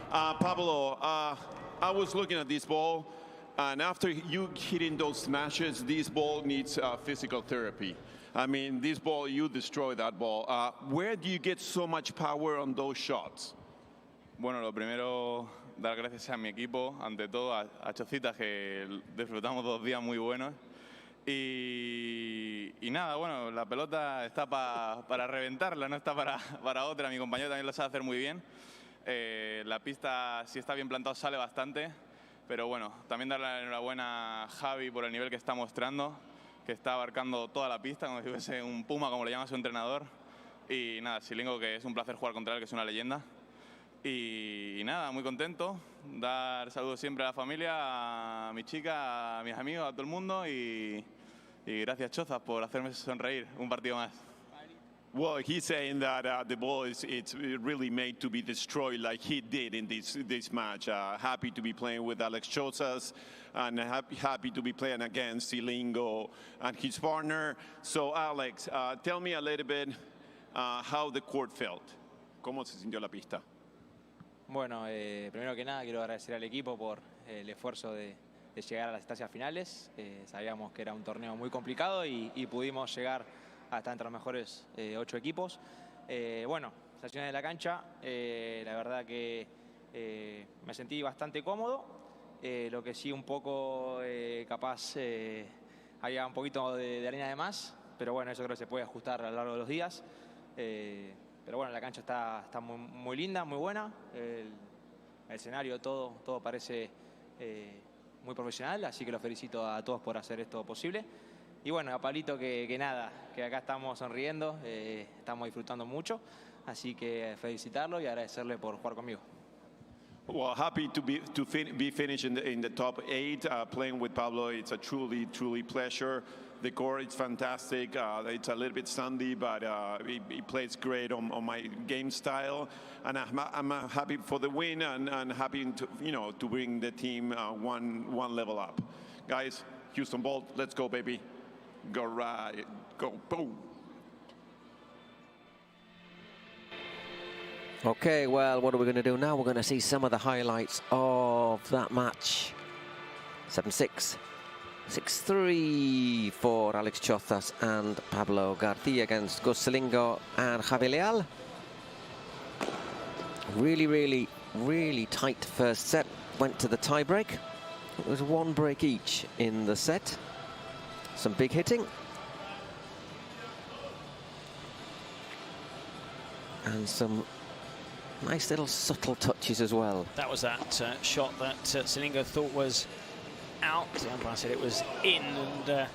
Pablo, I was looking at this ball, and after you hitting those smashes, this ball needs physical therapy. I mean, this ball, you destroy that ball. Where do you get so much power on those shots? Bueno, lo primero, dar gracias a mi equipo, ante todo a Chocitas, que disfrutamos 2 días muy buenos. Y nada, bueno, la pelota está para reventarla, no está para otra. Mi compañero también lo sabe hacer muy bien. La pista, si está bien plantado, sale bastante. Pero bueno, también darle la enhorabuena a Javi por el nivel que está mostrando, que está abarcando toda la pista, como si fuese un puma, como le llama su entrenador. Y nada, Silingo, que es un placer jugar contra él, que es una leyenda. Y nada, muy contento. Dar saludos siempre a la familia, a mi chica, a mis amigos, a todo el mundo. Y gracias, Chozas, por hacerme sonreír un partido más. Well, he's saying that the ball it's really made to be destroyed like he did in this match. Happy to be playing with Alex Chozas and happy to be playing against Silingo and his partner. So, Alex, tell me a little bit how the court felt. ¿Cómo se sintió la pista? Bueno, primero que nada quiero agradecer al equipo por el esfuerzo de llegar a las instancias finales. Sabíamos que era un torneo muy complicado y pudimos llegar hasta entre los mejores 8 equipos. Bueno, sensaciones de la cancha, la verdad que me sentí bastante cómodo. Lo que sí un poco capaz había un poquito de arena de más, pero bueno, eso creo que se puede ajustar a lo largo de los días. Pero bueno, la cancha está muy linda, muy buena. El escenario, todo parece muy profesional, así que los felicito a todos por hacer esto posible. Y bueno, a Pablito que nada, que acá estamos sonriendo, estamos disfrutando mucho, así que felicitarlo y agradecerle por jugar conmigo. Well, happy to be finished in the top 8, playing with Pablo. It's a truly pleasure. The court is fantastic. It's a little bit sandy, but he plays great on my game style. And I'm happy for the win and happy to bring the team one level up. Guys, Houston Bolt, let's go, baby. Go right, go boom. Okay, well, what are we going to do now? We're going to see some of the highlights of that match. 7-6. 6-3 for Alex Chozas and Pablo Garcia against Silingo and Javi Leal. Really tight first set. Went to the tie break. It was 1 break each in the set. Some big hitting. And some nice little subtle touches as well. That was that shot that Silingo thought was out. The umpire said it was in, and I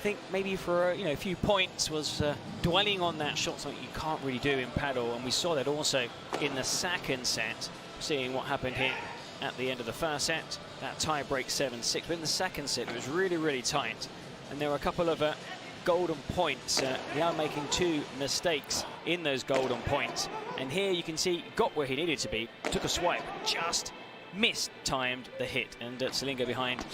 think maybe for a few points was dwelling on that shot, something you can't really do in paddle. And we saw that also in the second set, seeing what happened here at the end of the first set, that tie break 7-6. But in the second set, it was really tight, and there were a couple of golden points. Leal making 2 mistakes in those golden points, and here you can see he got where he needed to be, took a swipe, just mistimed the hit, and Silingo behind,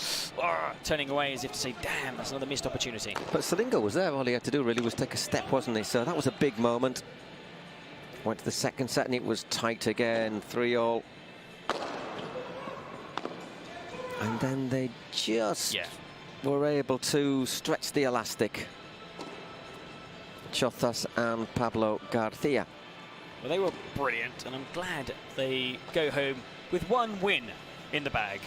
turning away as if to say, damn, that's another missed opportunity. But Silingo was there. All he had to do really was take a step, wasn't he? So that was a big moment. Went to the second set and it was tight again, 3-all. And then they just were able to stretch the elastic. Chozas and Pablo Garcia. Well, they were brilliant, and I'm glad they go home with 1 win in the bag.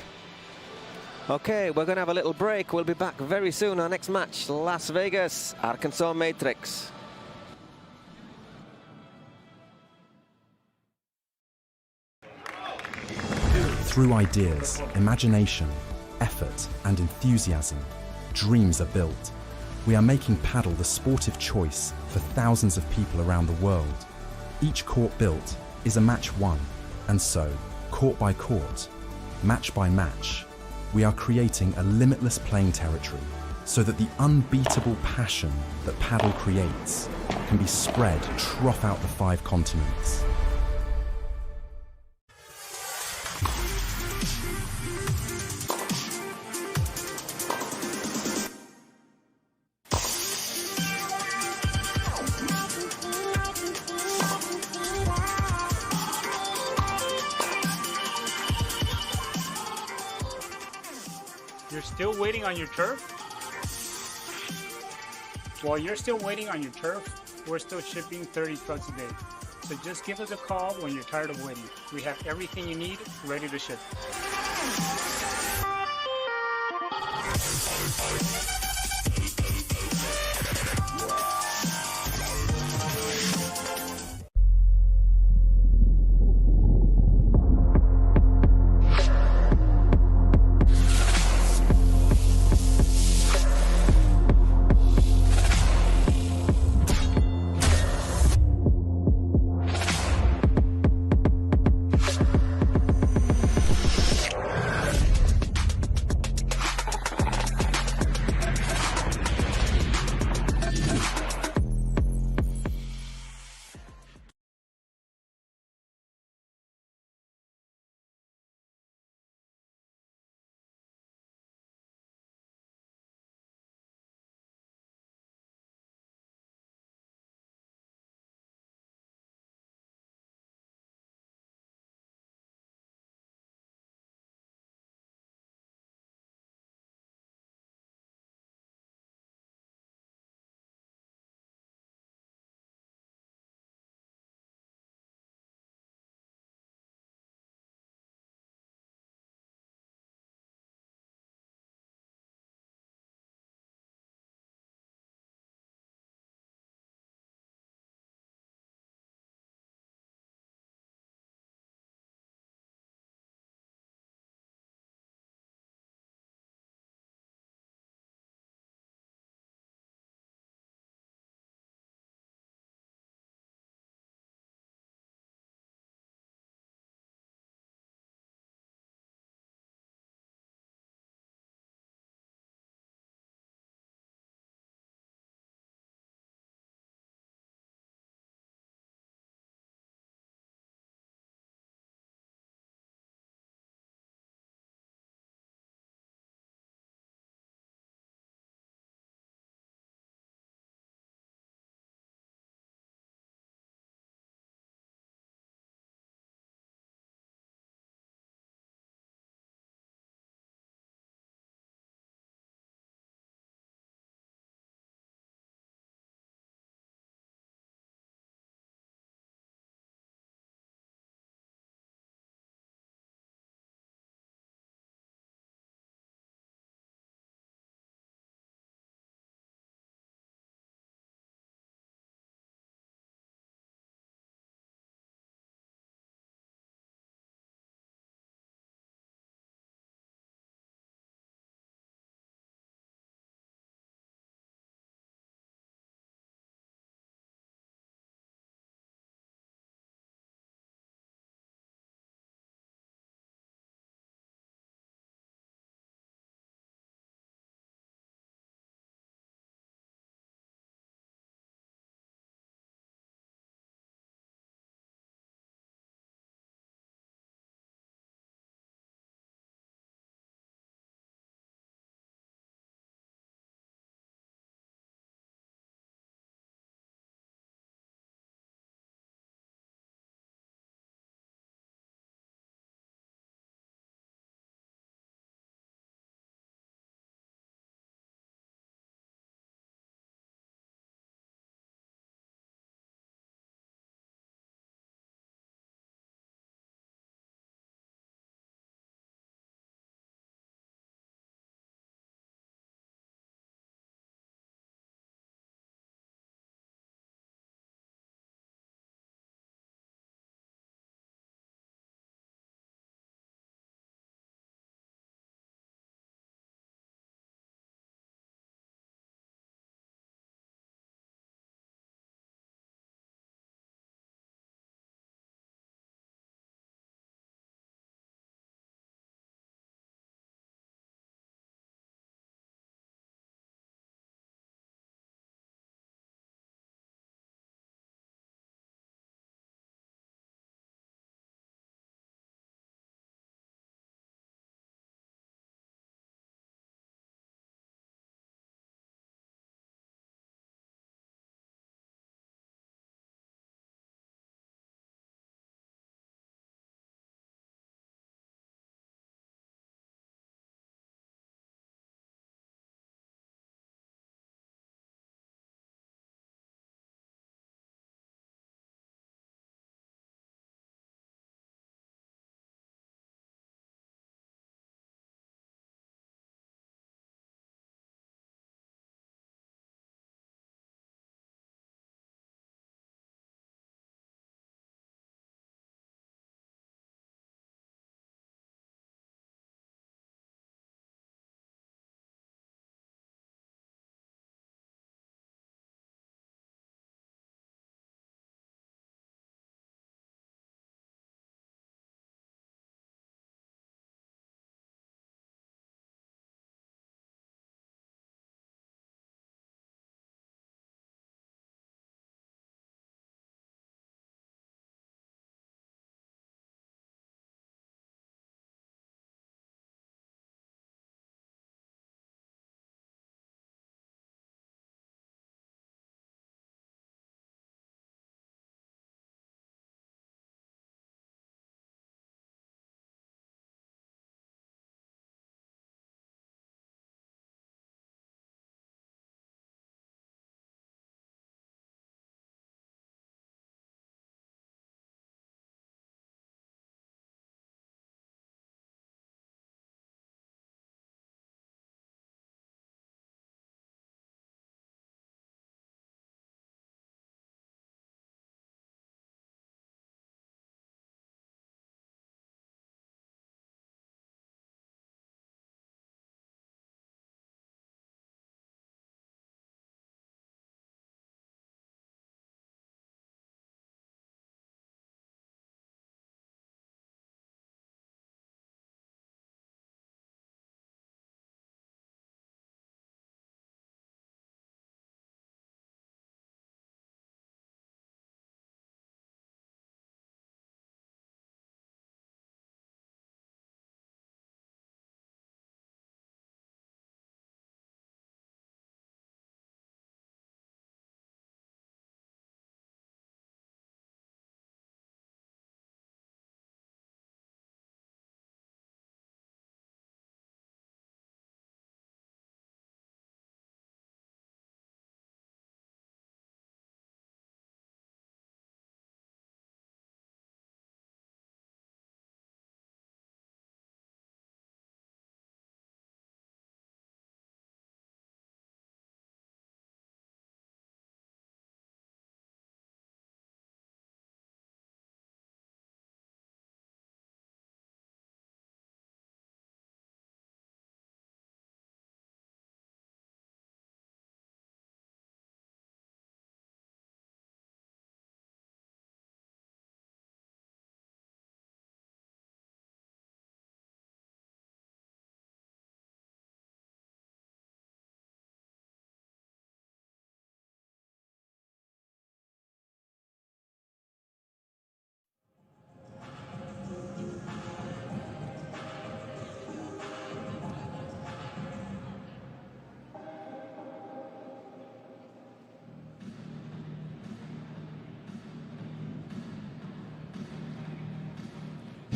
Okay, we're going to have a little break. We'll be back very soon. Our next match, Las Vegas, Arkansas Matrix. Through ideas, imagination, effort, and enthusiasm, dreams are built. We are making paddle the sport of choice for thousands of people around the world. Each court built is a match won, and so, court by court, match by match, we are creating a limitless playing territory so that the unbeatable passion that paddle creates can be spread throughout the 5 continents. You're still waiting on your turf? While you're still waiting on your turf, we're still shipping 30 trucks a day. So just give us a call when you're tired of waiting. We have everything you need ready to ship.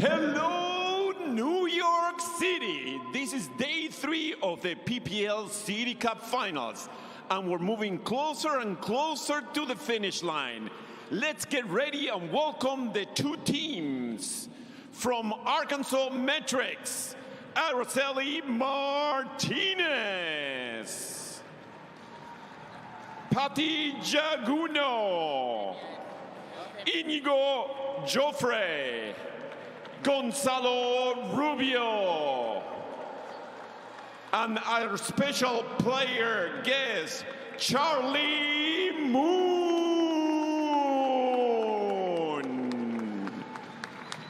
Hello, New York City. This is day 3 of the PPL City Cup Finals, and we're moving closer and closer to the finish line. Let's get ready and welcome the 2 teams. From Arkansas Metrics, Araceli Martinez, Pati Yaguno, Inigo Jofre, Gonzalo Rubio, and our special player guest, Charlie Moon.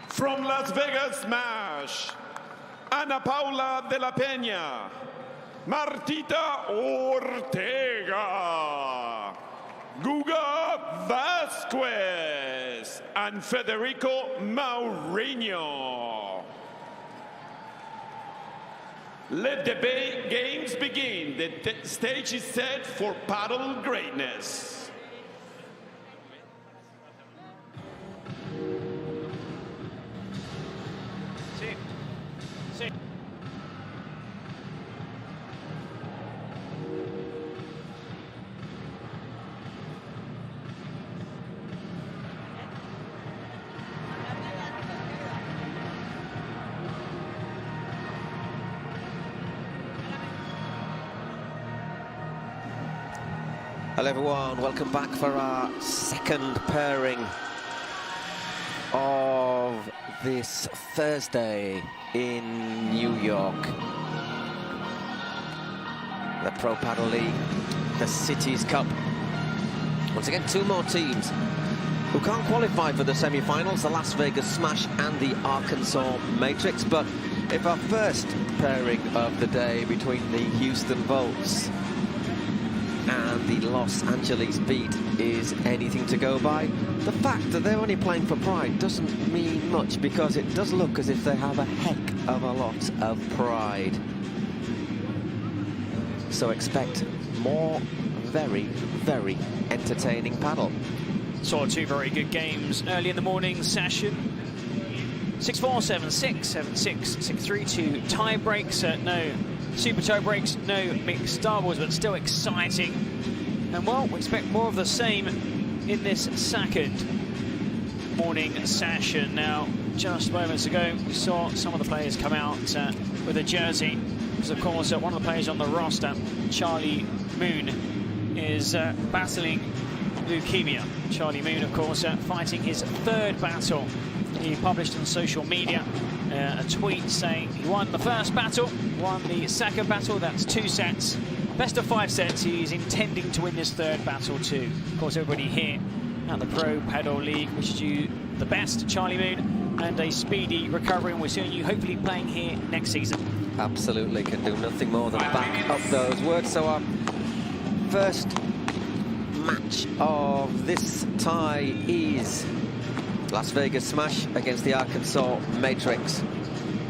From Las Vegas Smash, Ana Paula de la Peña, Martita Ortega, Guga Vazquez, and Federico Mourino. Let the games begin. The stage is set for paddle greatness. Hello everyone, welcome back for our second pairing of this Thursday in New York. The Pro Padel League, the Cities Cup. Once again, 2 more teams who can't qualify for the semi-finals, the Las Vegas Smash and the Arkansas Matrix. But if our first pairing of the day between the Houston Volts and the Los Angeles Beat is anything to go by, the fact that they're only playing for pride doesn't mean much, because it does look as if they have a heck of a lot of pride. So expect more very, very entertaining paddle. Saw 2 very good games early in the morning session. 6-4, 7-6, 7-6, 6-3, 2 tie breaks, no super tie breaks, no mixed doubles, but still exciting. And well, we expect more of the same in this second morning session. Now, just moments ago, we saw some of the players come out with a jersey, because of course one of the players on the roster, Charlie Moon, is battling leukemia. Charlie Moon, of course, fighting his 3rd battle. He published on social media a tweet saying he won the first battle, won the second battle, that's 2 sets. Best of 5 sets, he's intending to win this 3rd battle too. Of course, everybody here at the Pro Padel League wishes you the best, Charlie Moon, and a speedy recovery, and we're seeing you hopefully playing here next season. Absolutely, can do nothing more than back up those words. So our first match of this tie is Las Vegas Smash against the Arkansas Matrix.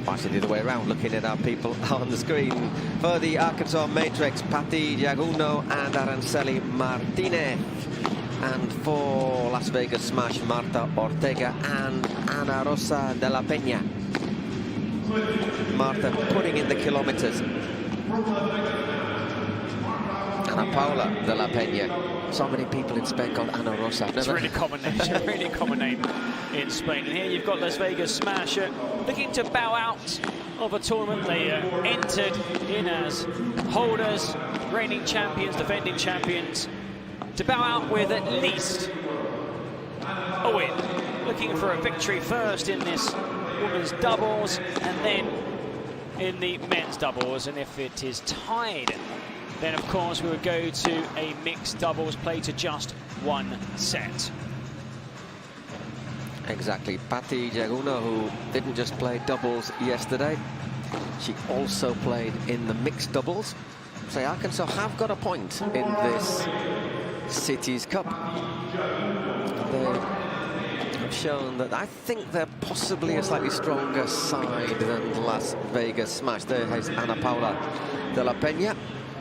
Actually, the other way around, looking at our people on the screen. For the Arkansas Matrix, Pati Yaguno and Araceli Martinez. And for Las Vegas Smash, Martita Ortega and Ana Rosa de la Peña. Marta putting in the kilometers. Ana Paula de la Peña. So many people in Spain called Ana Rosa. It's a really common name, really common name in Spain. And here you've got Las Vegas Smash looking to bow out of a tournament they entered in as holders, reigning champions, defending champions, to bow out with at least a win. Looking for a victory first in this women's doubles and then in the men's doubles. And if it is tied, then of course we would go to a mixed doubles play to just 1 set. Exactly. Pati Yaguno, who didn't just play doubles yesterday, she also played in the mixed doubles. So Arkansas have got a point in this Cities Cup. They have shown that I think they're possibly a slightly stronger side than Las Vegas Smash. There is Ana Paula de la Peña.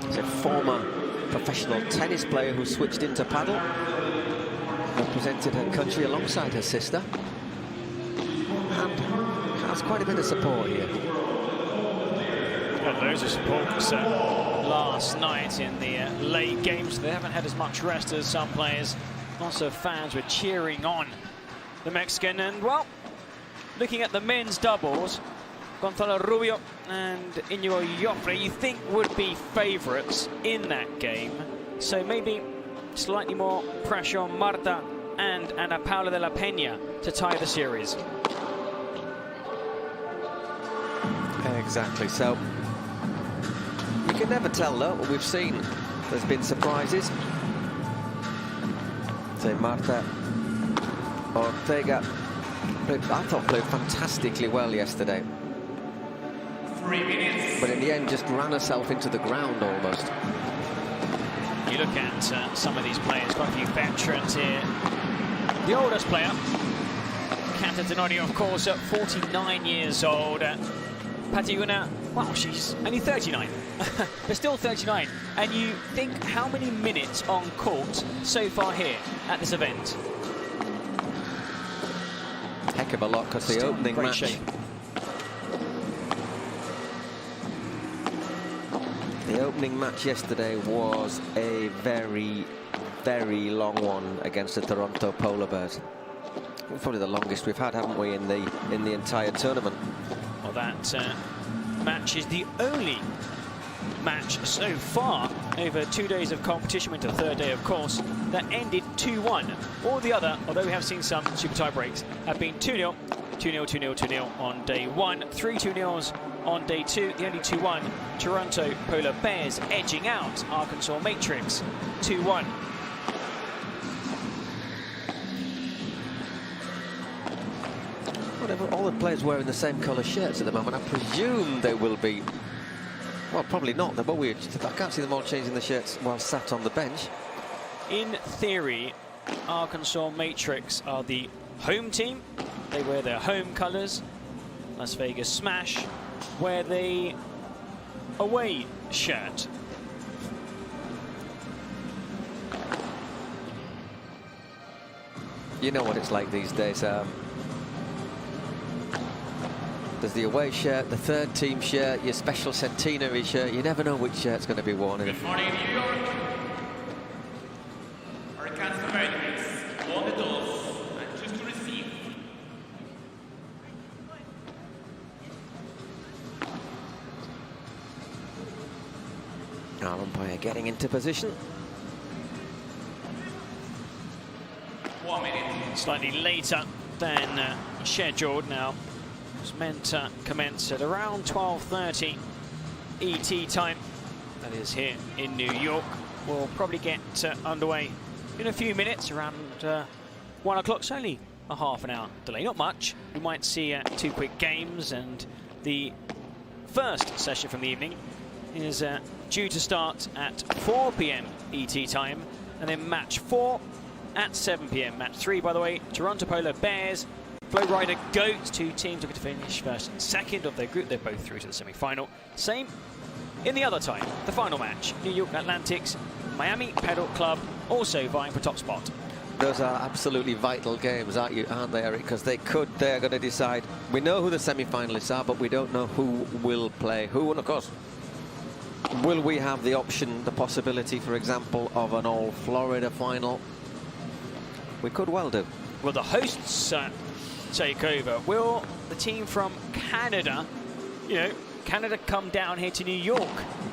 She's a former professional tennis player who switched into paddle, represented her country alongside her sister, and That's quite a bit of support here. Had loads of support last night in the late games. They haven't had as much rest as some players. Lots of fans were cheering on the Mexican. And, well, looking at the men's doubles, Gonzalo Rubio and Iñigo Jofre, you think would be favourites in that game. So maybe slightly more pressure on Marta and Ana Paula de la Peña to tie the series. Exactly. So you can never tell, though. We've seen there's been surprises. So Martita Ortega, I thought played fantastically well yesterday. 3 minutes. But in the end, just ran herself into the ground almost. You look at some of these players, quite a few veterans here. The oldest player, Canta Tenorio, of course, at 49 years old. Paquito, wow, she's only 39. But still 39. And you think, how many minutes on court so far here at this event? Heck of a lot, because the opening match... Shape. The opening match yesterday was a very, very long one against the Toronto Polar Bears. Probably the longest we've had, haven't we, in the entire tournament. Well, that match is the only match so far over 2 days of competition, into the third day, of course, that ended 2-1. All the other, although we have seen some super tie breaks, have been 2-0, 2-0, 2-0, 2-0 on day one, 3 2-0s on day two. The only 2-1, Toronto Polar Bears edging out Arkansas Matrix 2-1. All the players wearing the same colour shirts at the moment. I presume they will be. Well, probably not. But I can't see them all changing the shirts while sat on the bench. In theory, Arkansas Matrix are the home team. They wear their home colours. Las Vegas Smash wear the away shirt. You know what it's like these days. There's the away shirt, the third team shirt, your special centenary shirt. You never know which shirt's going to be worn. Good morning, New York. Arkansas Matrix, won the toss and choose to receive. Our umpire getting into position. 1 minute. Slightly later than scheduled now. It's meant to commence at around 12:30 ET time. That is here in New York. We'll probably get underway in a few minutes, around 1 o'clock. It's only a half an hour delay, not much. We might see 2 quick games, and the first session from the evening is due to start at 4 p.m. ET time, and then match 4 at 7 p.m. Match 3, by the way, Toronto Polar Bears, FlowRida Goats. 2 teams looking to finish first and second of their group. They're both through to the semi-final. Same in the other time, the final match, New York Athletics, Miami Padel Club, also vying for top spot. Those are absolutely vital games, aren't they, Eric? Because they're going to decide. We know who the semi-finalists are, but we don't know who will play who. And of course, will we have the option, the possibility, for example, of an all FlowRida final? We could well do. Will the hosts take over? Will the team from Canada, Canada come down here to New York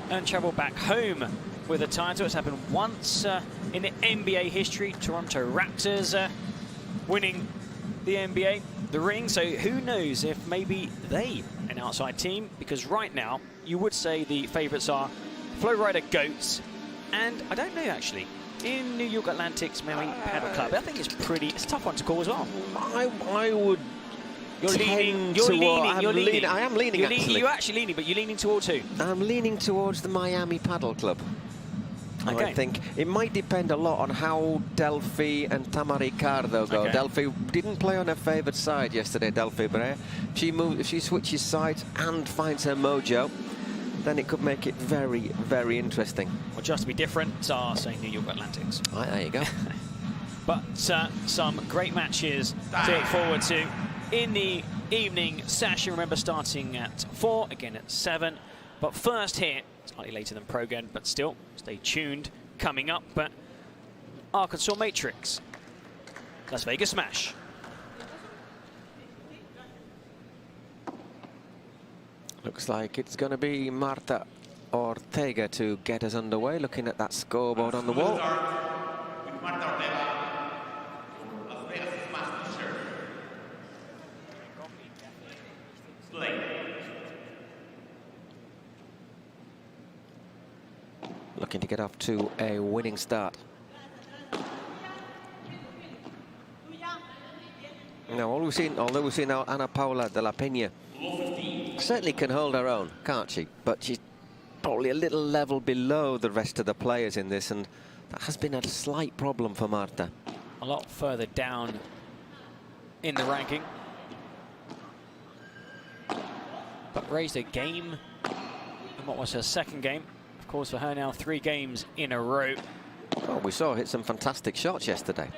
and travel back home with a title? It's happened once in the NBA history. Toronto Raptors winning the NBA, the ring. So who knows if maybe they, an outside team, because right now you would say the favourites are FlowRida Goats, and I don't know actually, in New York Athletics, Miami Padel Club. I think it's a tough one to call as well. I would. You're leaning. I am leaning. Actually, you're actually leaning, but you're leaning towards who? I'm leaning towards the Miami Padel Club. Okay. I think it might depend a lot on how Delfi and Tamaricardo go. Okay. Delfi didn't play on her favoured side yesterday, Delfi Brea. If she switches sides and finds her mojo, then it could make it very, very interesting. Well, just to be different, are saying New York Athletics. Right, there you go. But some great matches to look forward to in the evening session. Remember, starting at 4, again at 7. But first here, slightly later than Pro-Gen, but still, stay tuned. Coming up, but Arkansas Matrix, Las Vegas Smash. Looks like it's going to be Martita Ortega to get us underway, looking at that scoreboard on the wall. Looking to get off to a winning start. Now, although we've seen now Ana Paula de la Peña certainly can hold her own, can't she? But she's probably a little level below the rest of the players in this, and that has been a slight problem for Marta. A lot further down in the ranking. But raised a game in what was her second game. Of course, for her now 3 games in a row. Oh, we saw her hit some fantastic shots yesterday.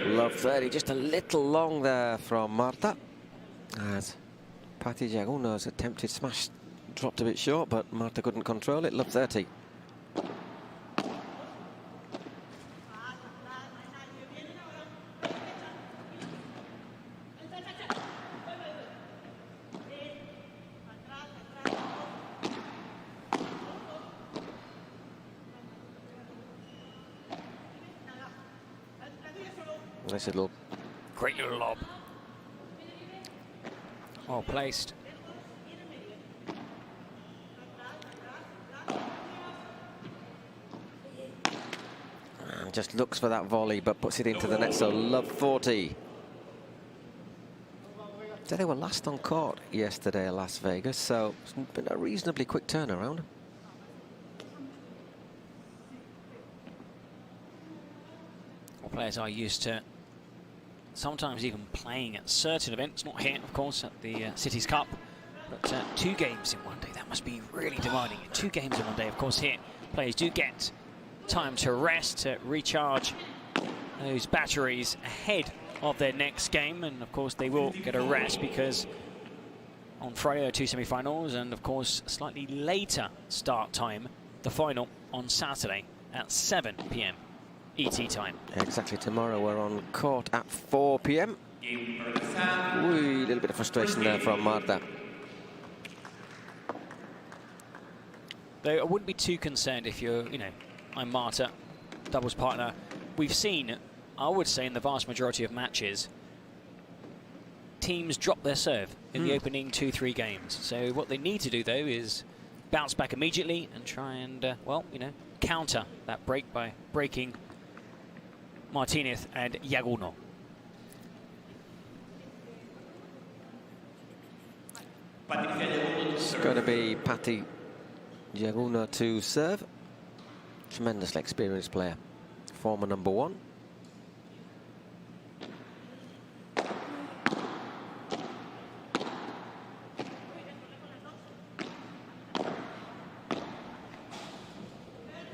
Love 30, just a little long there from Marta. As Patti Yaguno's attempted smash dropped a bit short, but Marta couldn't control it. Love 30. Nice little... Great little lob. Well placed. And just looks for that volley, but puts it into the net, so love 40. So they were last on court yesterday at Las Vegas, so it's been a reasonably quick turnaround. Well, players are used to sometimes even playing at certain events, not here, of course, at the Cities Cup, but 2 games in one day. That must be really demanding. 2 games in one day, of course, here players do get time to rest, to recharge those batteries ahead of their next game, and of course they will get a rest because on Friday there are 2 semi-finals, and of course slightly later start time, the final on Saturday at 7 p.m. ET time. Exactly, tomorrow we're on court at 4 p.m. A little bit of frustration there from Marta. Though I wouldn't be too concerned if you're, I'm Marta, doubles partner. We've seen, I would say, in the vast majority of matches, teams drop their serve in the opening 2-3 games. So what they need to do, though, is bounce back immediately and try and, counter that break by breaking Martinez and Yaguno. It's going to be Patti Yaguno to serve. Tremendously experienced player. Former number 1.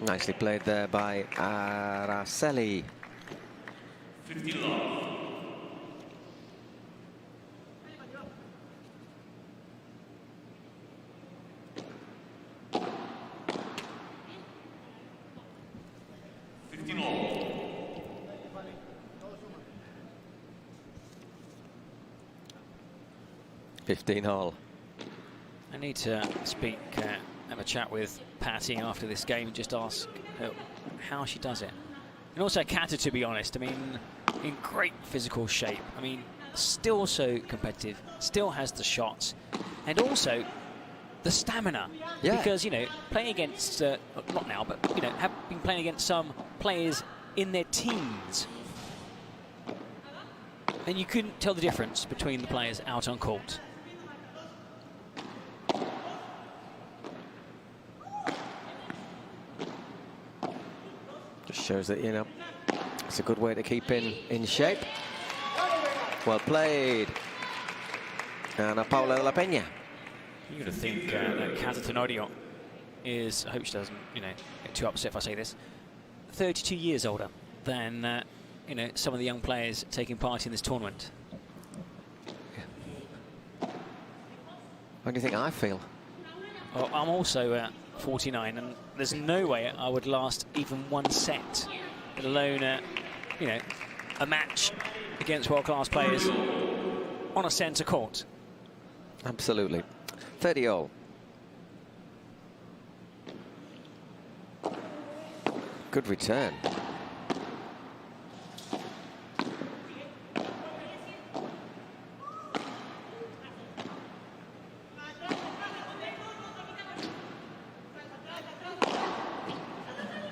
Nicely played there by Araceli. 50 love. $15 all. I need to speak, have a chat with Patti after this game and just ask her how she does it. And also Kata, to be honest, I mean, in great physical shape. I mean, still so competitive, still has the shots, and also the stamina. Yeah. Because, playing against, not now, but, have been playing against some players in their teens. And you couldn't tell the difference between the players out on court. Just shows that, it's a good way to keep in shape. Well played. And Paula de la Peña. You would think that Kata Tenorio is, I hope she doesn't, you know, get too upset if I say this, 32 years older than, you know, some of the young players taking part in this tournament. How do you think I feel? Well, I'm also 49, and there's no way I would last even one set, let alone, you know, a match against world-class players on a centre court. Absolutely. 30-all. Good return.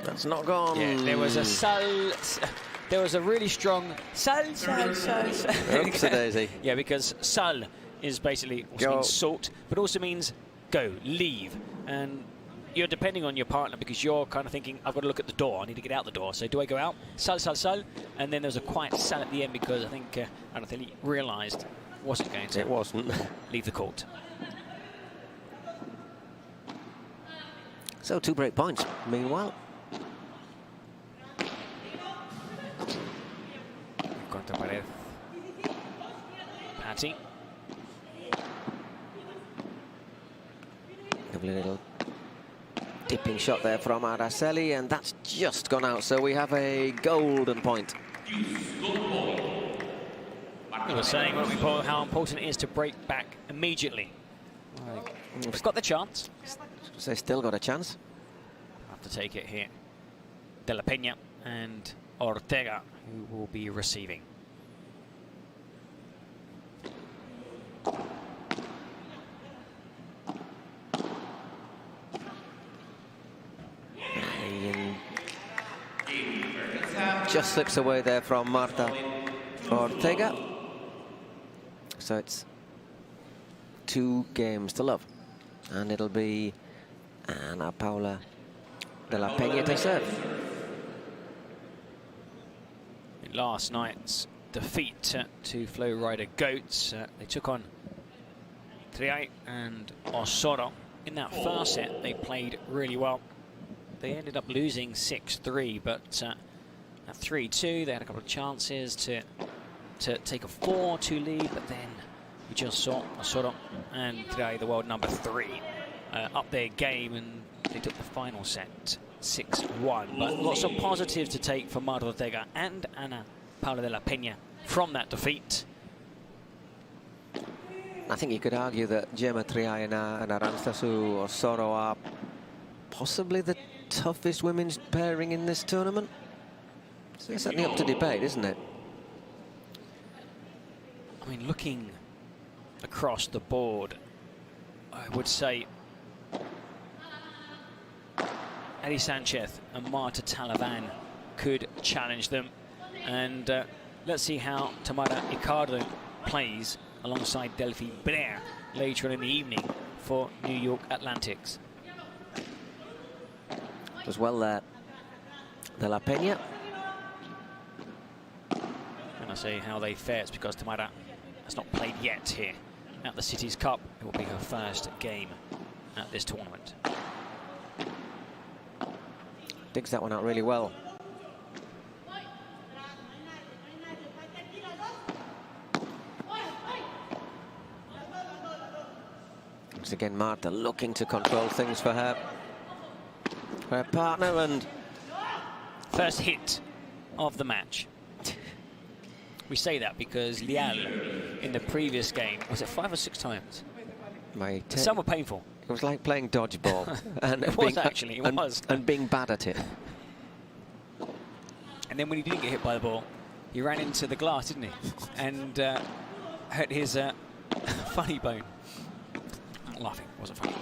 That's not gone. Yeah, there was a there was a really strong sal. Oopsie daisy. Yeah, because sal is basically also means salt, but also means go, leave, and you're depending on your partner because you're kind of thinking, I've got to look at the door, I need to get out the door, so do I go out? Sal, and then there was a quiet sal at the end because I think he realised wasn't going to. It wasn't. Leave the court. So 2 break points. Meanwhile, Patty. Lovely little dipping shot there from Araceli, and that's just gone out. So we have a golden point. We were saying how important it is to break back immediately. We've got the chance. So still got a chance. Have to take it here. De La Peña and Ortega, who will be receiving. Just slips away there from Marta Ortega. So it's 2 games to love. And it'll be Ana Paula de la Peña to serve. In last night's defeat to FlowRida Goats, they took on Triay and Osoro. In that first set, they played really well. They ended up losing 6-3, but at 3-2, they had a couple of chances to take a 4-2 lead, but then we just saw Osoro and Triay, the world number 3, up their game, and they took the final set 6-1. But lots of positives to take for Marta Ortega and Ana Paula de la Peña from that defeat. I think you could argue that Gemma Triay and Arantzazu Osoro are possibly the toughest women's pairing in this tournament. So it's certainly up to debate, isn't it? I mean, looking across the board, I would say Ari Sanchez and Marta Talavan could challenge them. And let's see how Tamara Icardo plays alongside Delfi Brea later on in the evening for New York Athletics. As well there, De La Peña. When I say how they fare, it's because Tamara has not played yet here at the Cities Cup. It will be her first game at this tournament. Digs that one out really well. Once again, Marta looking to control things for her partner, and first hit of the match. We say that because Leal in the previous game, was it 5 or 6 times? Some were painful. It was like playing dodgeball. And it was actually, it was. And being bad at it. And then when he didn't get hit by the ball, he ran into the glass, didn't he? And hurt his funny bone. I'm not laughing, it wasn't funny.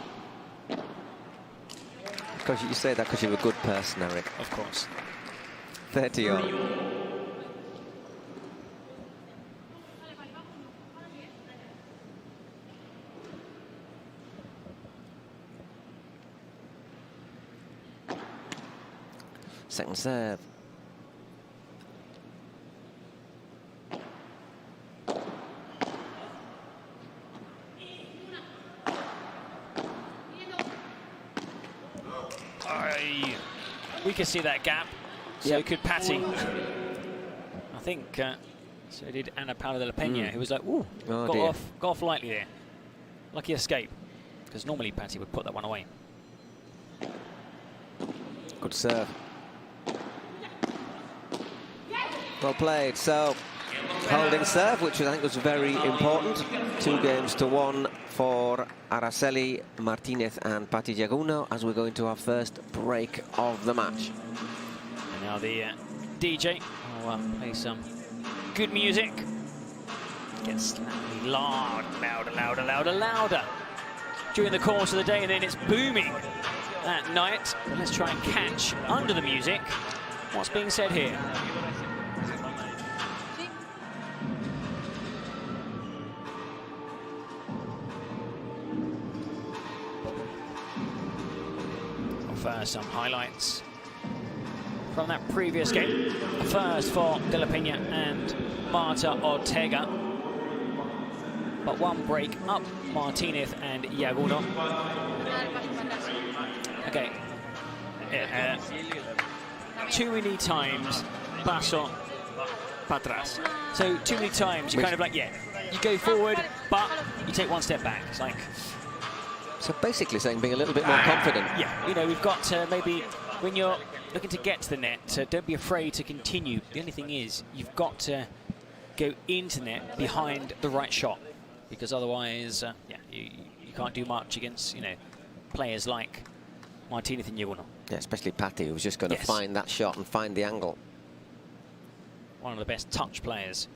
Because you say that because you're a good person, Eric. Of course. 30-all. Second serve. could see that gap. So Yep. could Patty. I think so did Ana Paula de la Peña, who was like, ooh, Oh, got off lightly there. Lucky escape, because normally Patty would put that one away. Good serve. Well played. So holding serve, which I think was very important. 2-1 for Araceli, Martinez and Patti Yaguno as we're going to our first break of the match. And now the DJ will play some good music. Gets slightly louder during the course of the day, and then it's booming at night. But let's try and catch under the music what's being said here. Some highlights from that previous game. First for De La Peña and Martita Ortega, but one break up Martinez and Yaguno. Okay, too many times paso para atrás. So too many times you kind of like, yeah, you go forward, but you take one step back. It's like, so basically saying being a little bit more confident. Yeah, you know, we've got to maybe, when you're looking to get to the net, don't be afraid to continue. The only thing is, you've got to go into the net behind the right shot, because otherwise, yeah, you can't do much against, you know, players like Martinez and Yaguno. Yeah, especially Patti, who's just going to find that shot and find the angle. One of the best touch players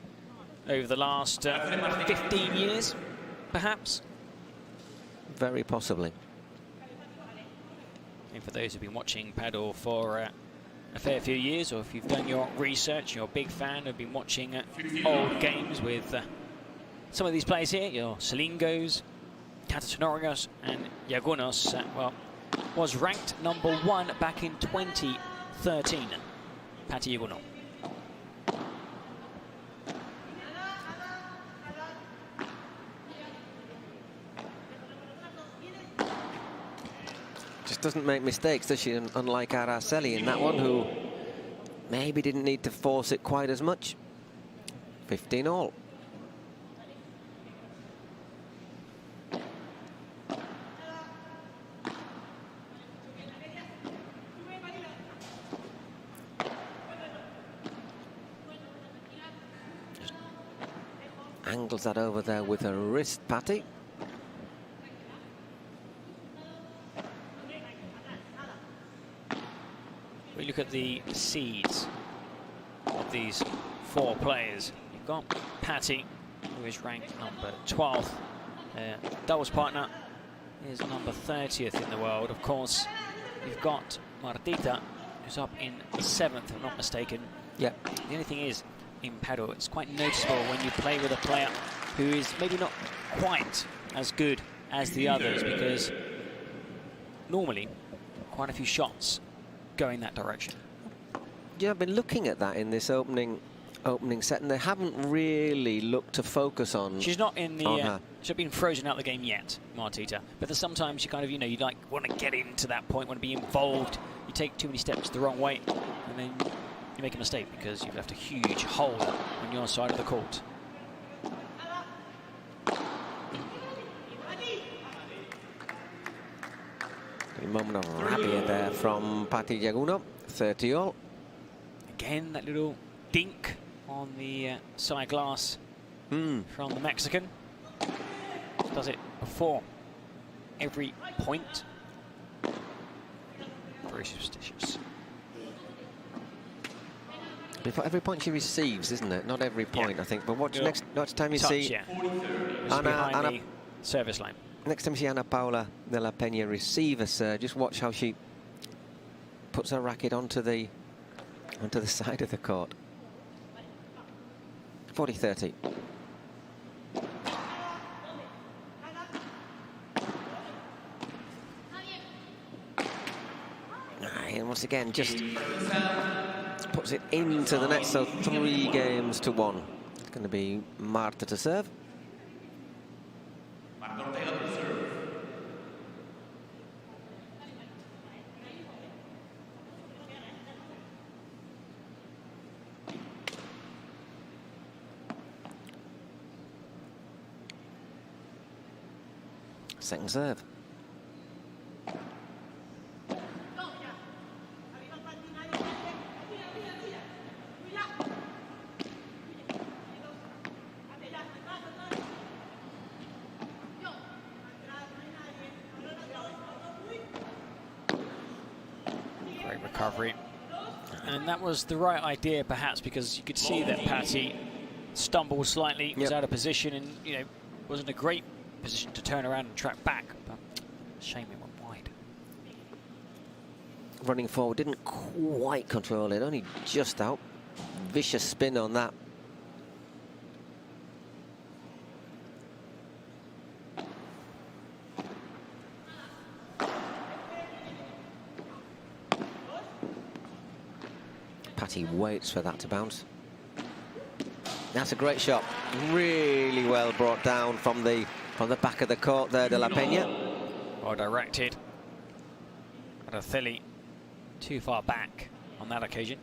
over the last 15 years, perhaps. Very possibly. And for those who've been watching Padel for a fair few years, or if you've done your research, you're a big fan, have been watching old games with some of these players here, your Silingos, Catetonorios and Yagunos, well, was ranked #1 back in 2013, Patti Yaguno. Just doesn't make mistakes, does she? Unlike Araceli in that one, who maybe didn't need to force it quite as much. 15-all. Angles that over there with her wrist, Patti. We look at the seeds of these 4 players. You've got Patti, who is ranked number 12th. Doubles partner is number 30th in the world. Of course, you've got Martita, who's up in 7th, if I'm not mistaken. Yeah. The only thing is, in Padel, it's quite noticeable when you play with a player who is maybe not quite as good as the others, because normally quite a few shots go in that direction. Yeah, I've been looking at that in this opening set, and they haven't really looked to focus on. She's not in the. She's not been frozen out of the game yet, Martita. But there's sometimes you kind of, you know, you like want to get into that point, want to be involved. You take too many steps the wrong way, and then you make a mistake because you've left a huge hole on your side of the court. A moment of rabia there from Patti Yaguno, 30-all. Again, that little dink on the side glass from the Mexican. Does it before every point. Very superstitious. Before every point she receives, isn't it? Not every point, I think. But watch next time you Touch, see Anna service line. Next time you see Ana Paula de la Peña receive a serve, just watch how she puts her racket onto the side of the court. 40-30. And once again, just puts it into the net, so 3-1. It's going to be Marta to serve. Second serve. Great recovery. And that was the right idea, perhaps, because you could see that Patty stumbled slightly, was out of position, and wasn't a great position to turn around and track back. But shame it went wide. Running forward, didn't quite control it, only just out. Vicious spin on that. Patty waits for that to bounce. That's a great shot. Really well brought down from the back of the court there, De La Peña. Well directed. Araceli too far back on that occasion.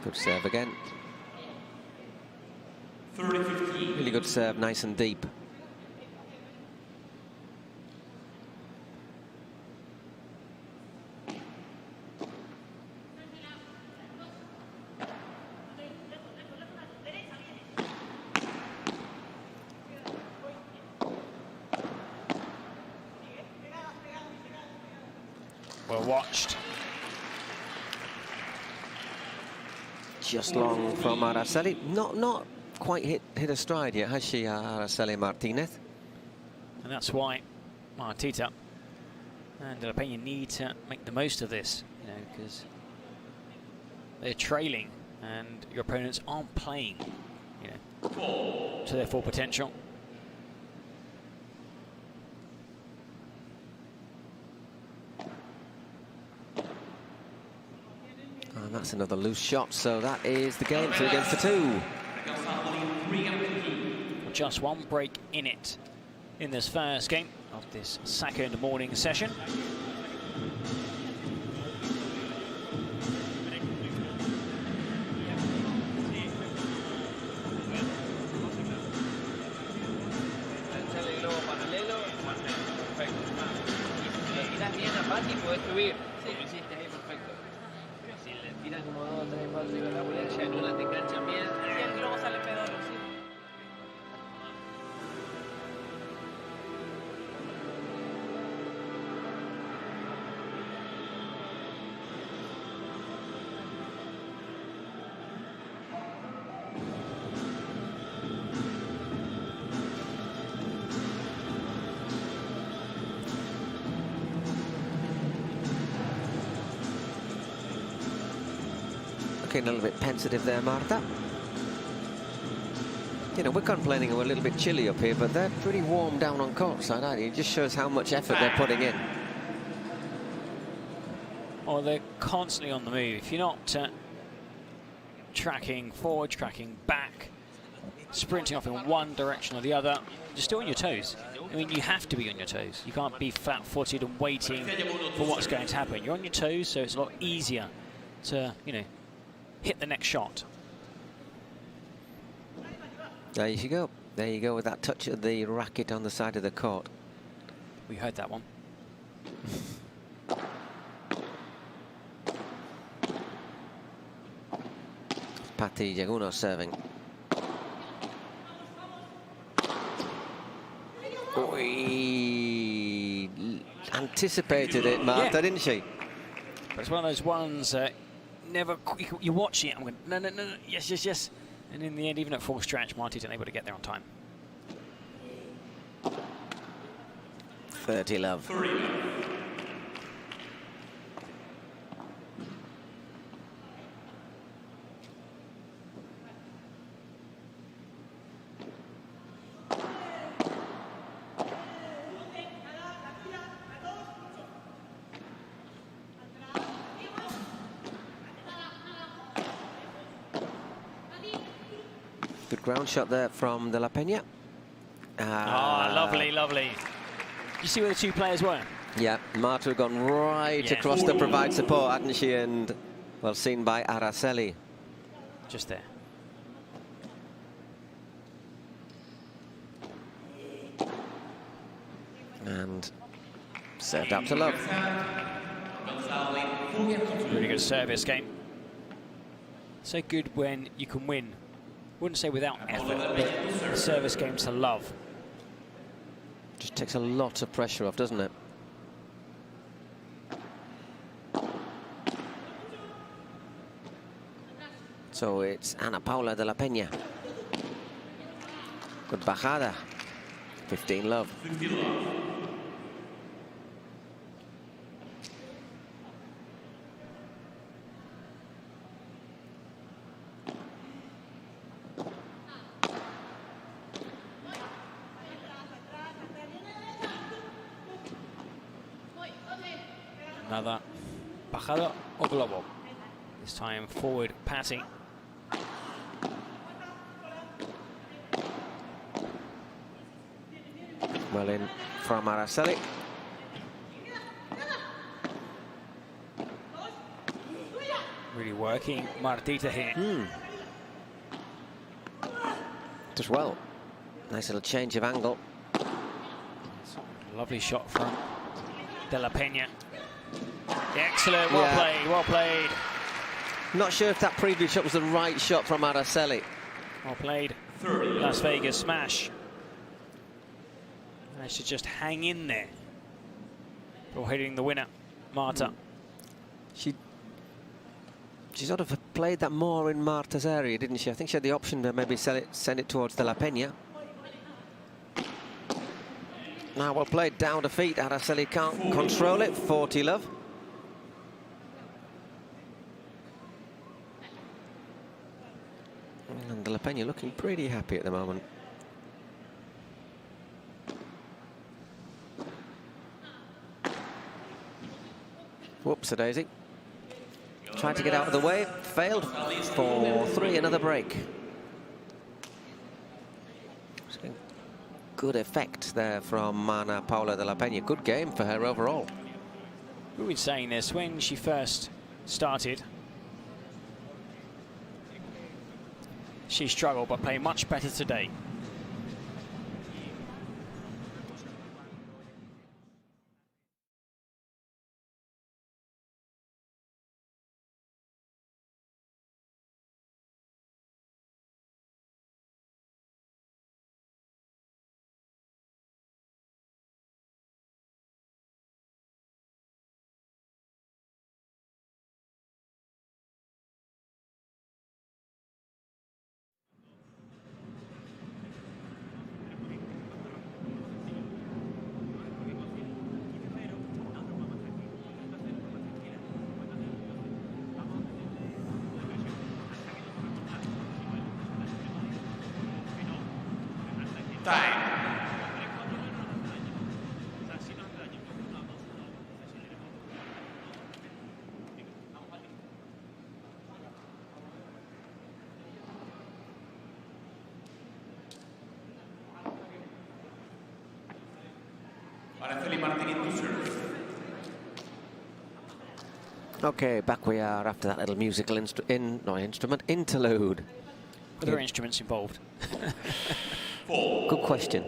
Good serve again. Really good serve, nice and deep. Well watched. Just long from Araceli. Not quite hit a stride yet, has she, Araceli Martinez? And that's why Martita and De La Peña need to make the most of this, because they're trailing and your opponents aren't playing, to their full potential. And that's another loose shot, so that is the game, 2 against 2. Just one break in it in this first game of this second morning session. Looking a little bit pensive there, Marta. We're complaining we're a little bit chilly up here, but they're pretty warm down on courtside, aren't they? It just shows how much effort they're putting in. Well, they're constantly on the move. If you're not tracking forward, tracking back, sprinting off in one direction or the other, you're still on your toes. I mean, you have to be on your toes. You can't be flat-footed and waiting for what's going to happen. You're on your toes, so it's a lot easier to, hit the next shot. There you go. There you go with that touch of the racket on the side of the court. We heard that one. Patti Yaguno serving. Anticipated it, Marta, didn't she? But it's one of those ones never. You're watching it. I'm going, no, yes. And in the end, even at full stretch, Marty's unable to get there on time. 30 love. Good ground shot there from De La Peña. Lovely. You see where the two players were? Yeah, Marta had gone right across to provide support, hadn't she? And, well, seen by Araceli. Just there. And served up to love. Really good service game. So good when you can win. Wouldn't say without effort, but the service game to love. Just takes a lot of pressure off, doesn't it? So it's Ana Paula de la Peña. Good bajada. 15 love. Another bajada or globo. This time forward patting. Well in from Araceli. Really working Martita here. Does well. Nice little change of angle. Lovely shot from De La Peña. Excellent, well played, well played. Not sure if that previous shot was the right shot from Araceli. Well played. Las Vegas smash. Managed to just hang in there. Before hitting the winner, Marta. She sort of played that more in Marta's area, didn't she? I think she had the option to maybe send it towards De La Peña. Now well played, down to feet. Araceli can't control it. 40 love. And De La Peña looking pretty happy at the moment. Whoops-a-daisy. Tried to get out of the way, failed. 4-3, another break. Good effect there from Ana Paula de la Peña. Good game for her overall. We've been saying this when she first started. She struggled, but played much better today. Okay, back we are after that little musical interlude. Are there instruments involved? Good question.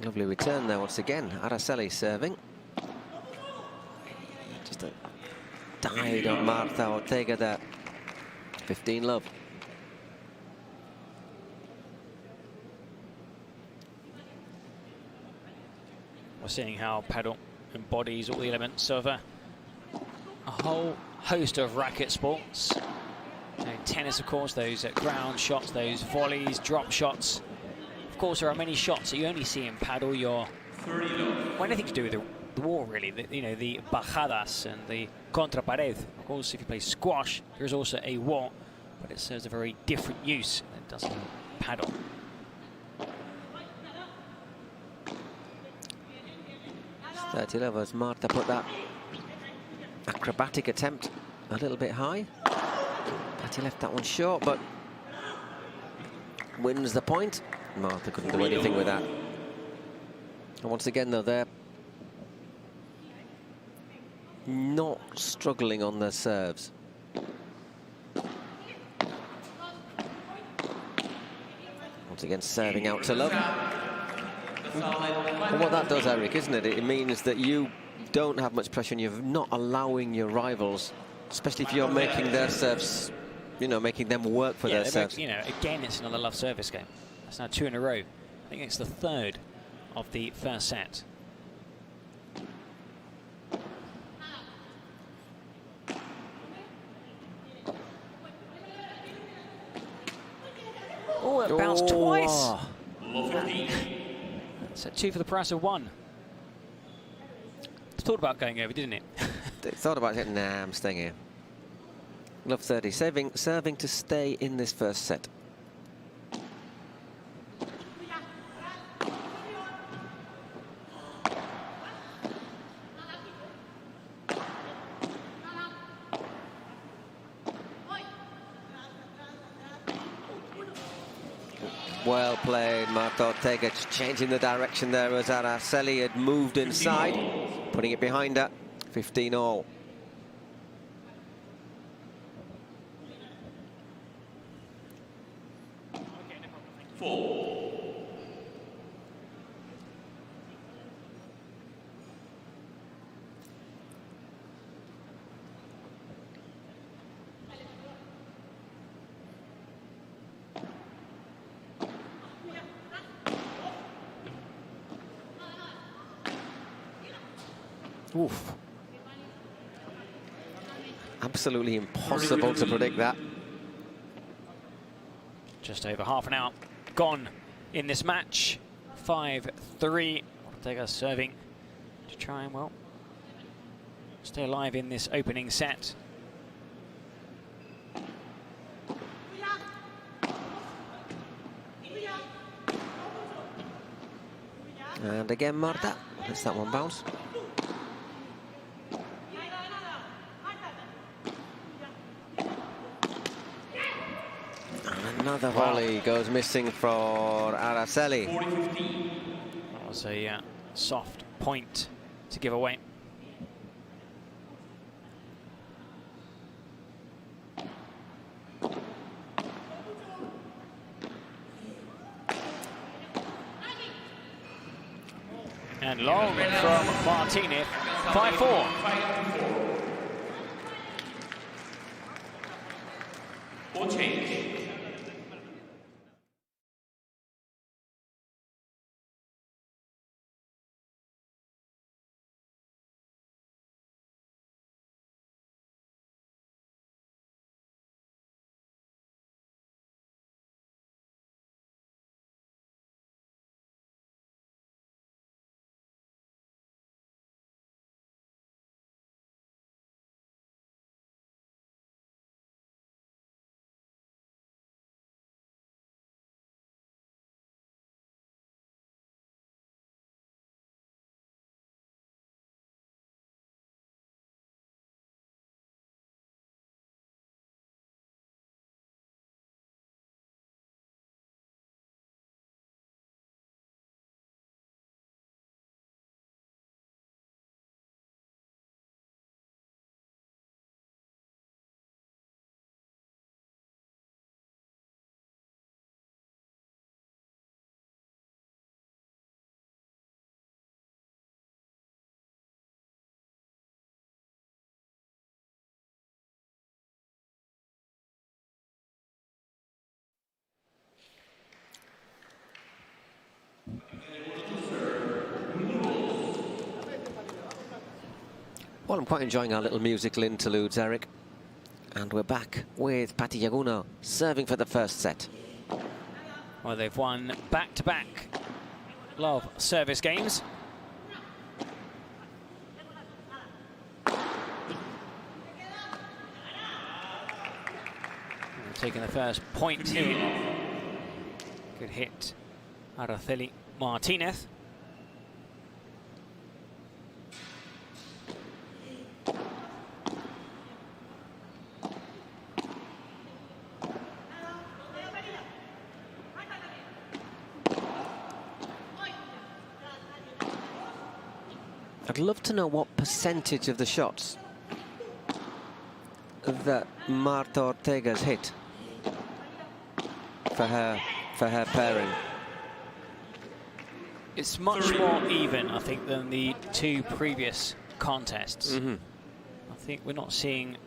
Lovely return there once again. Araceli serving. Just a died on Martita Ortega there. 15 love. We're seeing how Padel embodies all the elements of a whole host of racket sports. Tennis, of course, those ground shots, those volleys, drop shots. Of course, there are many shots that you only see in Padel. Anything to do with the wall, really. The bajadas and the contra pared. Of course, if you play squash, there's also a wall, but it serves a very different use than it does in Padel. It's 30 love as Marta put that acrobatic attempt a little bit high. But he left that one short, but wins the point. Marta couldn't do anything with that. And once again, though, they're not struggling on their serves. Once again, serving out to love. And what that does, Eric, isn't it? It means that you don't have much pressure and you're not allowing your rivals, especially if you're making their serves, you know, making them work for their serves. You know, again, it's another love service game. That's now 2 in a row. I think it's the 3rd of the first set. Oh, it bounced twice. Set 2 for the price of 1. Thought about going over, didn't it? Thought about it. Nah, I'm staying here. Love 30, serving to stay in this first set. Well played, Martita Ortega, just changing the direction there as Araceli had moved inside, putting it behind her. 15-all. Oof. Absolutely impossible to predict that. Just over half an hour gone in this match. 5-3. Ortega serving to try and, well, stay alive in this opening set. And again, Marta lets that one bounce. Another volley goes missing for Araceli. That was a soft point to give away. And long from Martinez, 5-4. Or change. Well, I'm quite enjoying our little musical interludes, Eric. And we're back with Pati Yaguno serving for the first set. Well, they've won back-to-back love service games. Taking the first point here. Good hit, Araceli Martinez. I'd love to know what percentage of the shots that Martita Ortega's hit for her for her pairing. It's much more even, I think, than the two previous contests. I think we're not seeing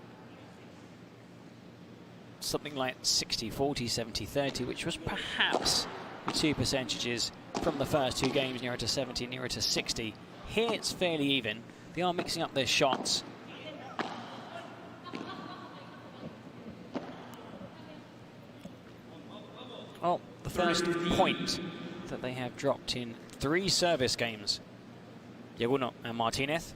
something like 60-40, 70-30, which was perhaps the two percentages from the first two games, nearer to 70, nearer to 60. Here it's fairly even. They are mixing up their shots. Oh, the first point that they have dropped in 3 service games. Yaguno and Martinez.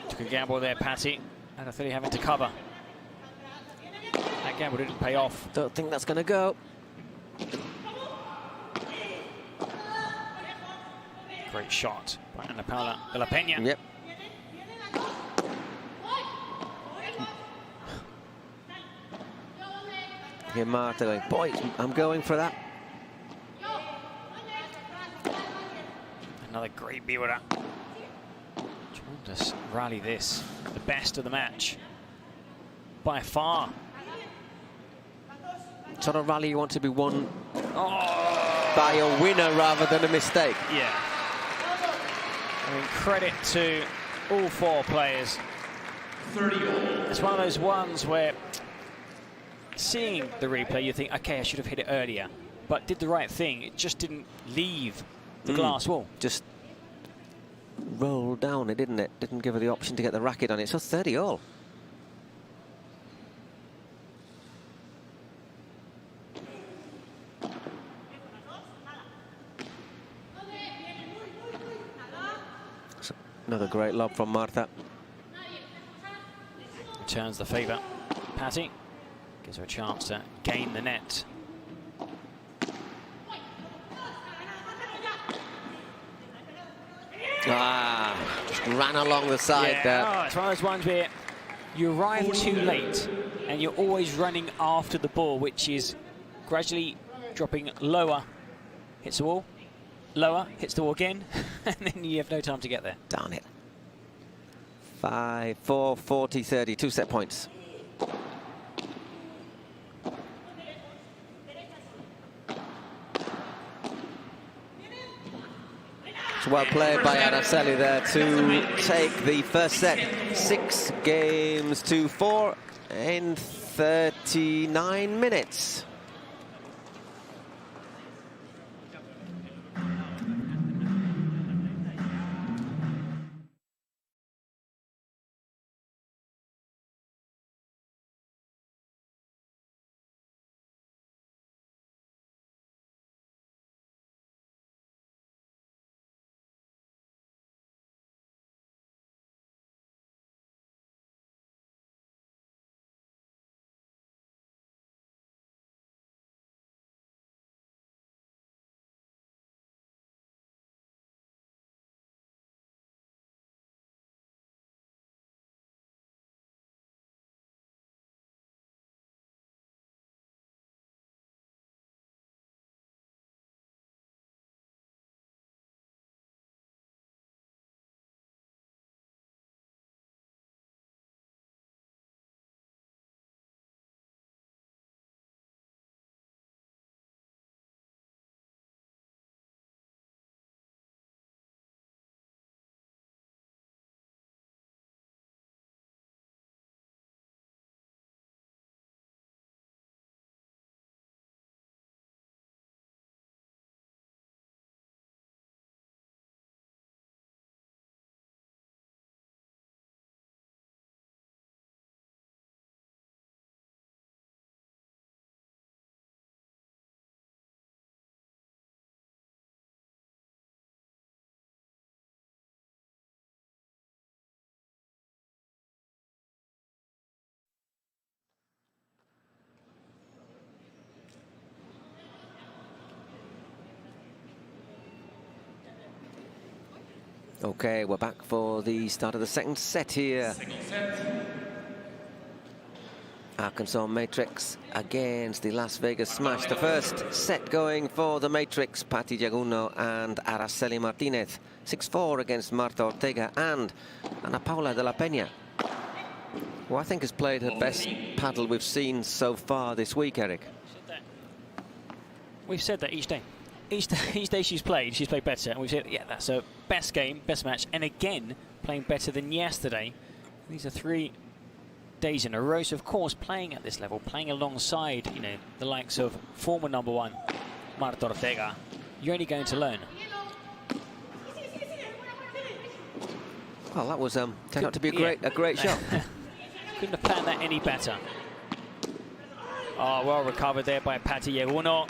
Took a gamble there, Patty. And I think having to cover. That gamble didn't pay off. Don't think that's going to go. Great shot by Ana Paula de la Peña. Yep. Here Marta going, boy, I'm going for that. Another great build-up. Trying to rally this. The best of the match. By far. Sort of rally you want to be won by a winner rather than a mistake. Yeah. I mean, credit to all 4 players. It's one of those ones where seeing the replay, you think, okay, I should have hit it earlier, but did the right thing. It just didn't leave the glass wall. Just rolled down it, didn't it? Didn't give her the option to get the racket on it. So 30 all. So another great lob from Marta. Returns the favour. Patty gives her a chance to gain the net. Just ran along the side there. Oh, it's one of those ones where you arrive too late and you're always running after the ball, which is gradually dropping lower, hits the wall, lower, hits the wall again, and then you have no time to get there. Darn it. 5-4, 40-30, 2 set points. Well played by Araceli there to take the first set 6-4 in 39 minutes. Okay, we're back for the start of the second set here. Second set. Arkansas Matrix against the Las Vegas Smash. The first set going for the Matrix, Pati Yaguno and Araceli Martinez. 6-4 against Marta Ortega and Ana Paula de la Peña, who I think has played her best paddle we've seen so far this week, Eric. We've said that each day. Each day she's played better. And we've said, yeah, that's her best game, best match. And again, playing better than yesterday. These are 3 days in a row. So, of course, playing at this level, playing alongside, you know, the likes of former #1 Marta Ortega, you're only going to learn. Well, that was turned out to be a great shot. Couldn't have planned that any better. Oh, well recovered there by Pati Yaguno.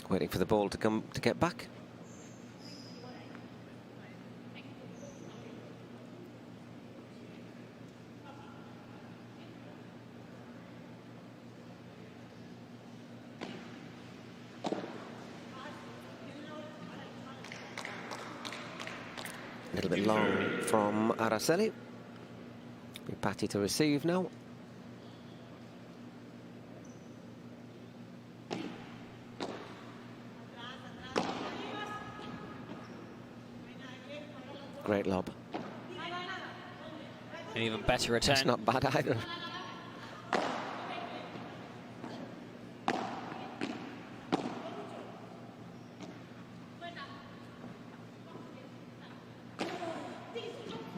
Waiting for the ball to get back. A little bit long from Araceli. Be Pati to receive now. Great lob. An even better return. That's not bad either.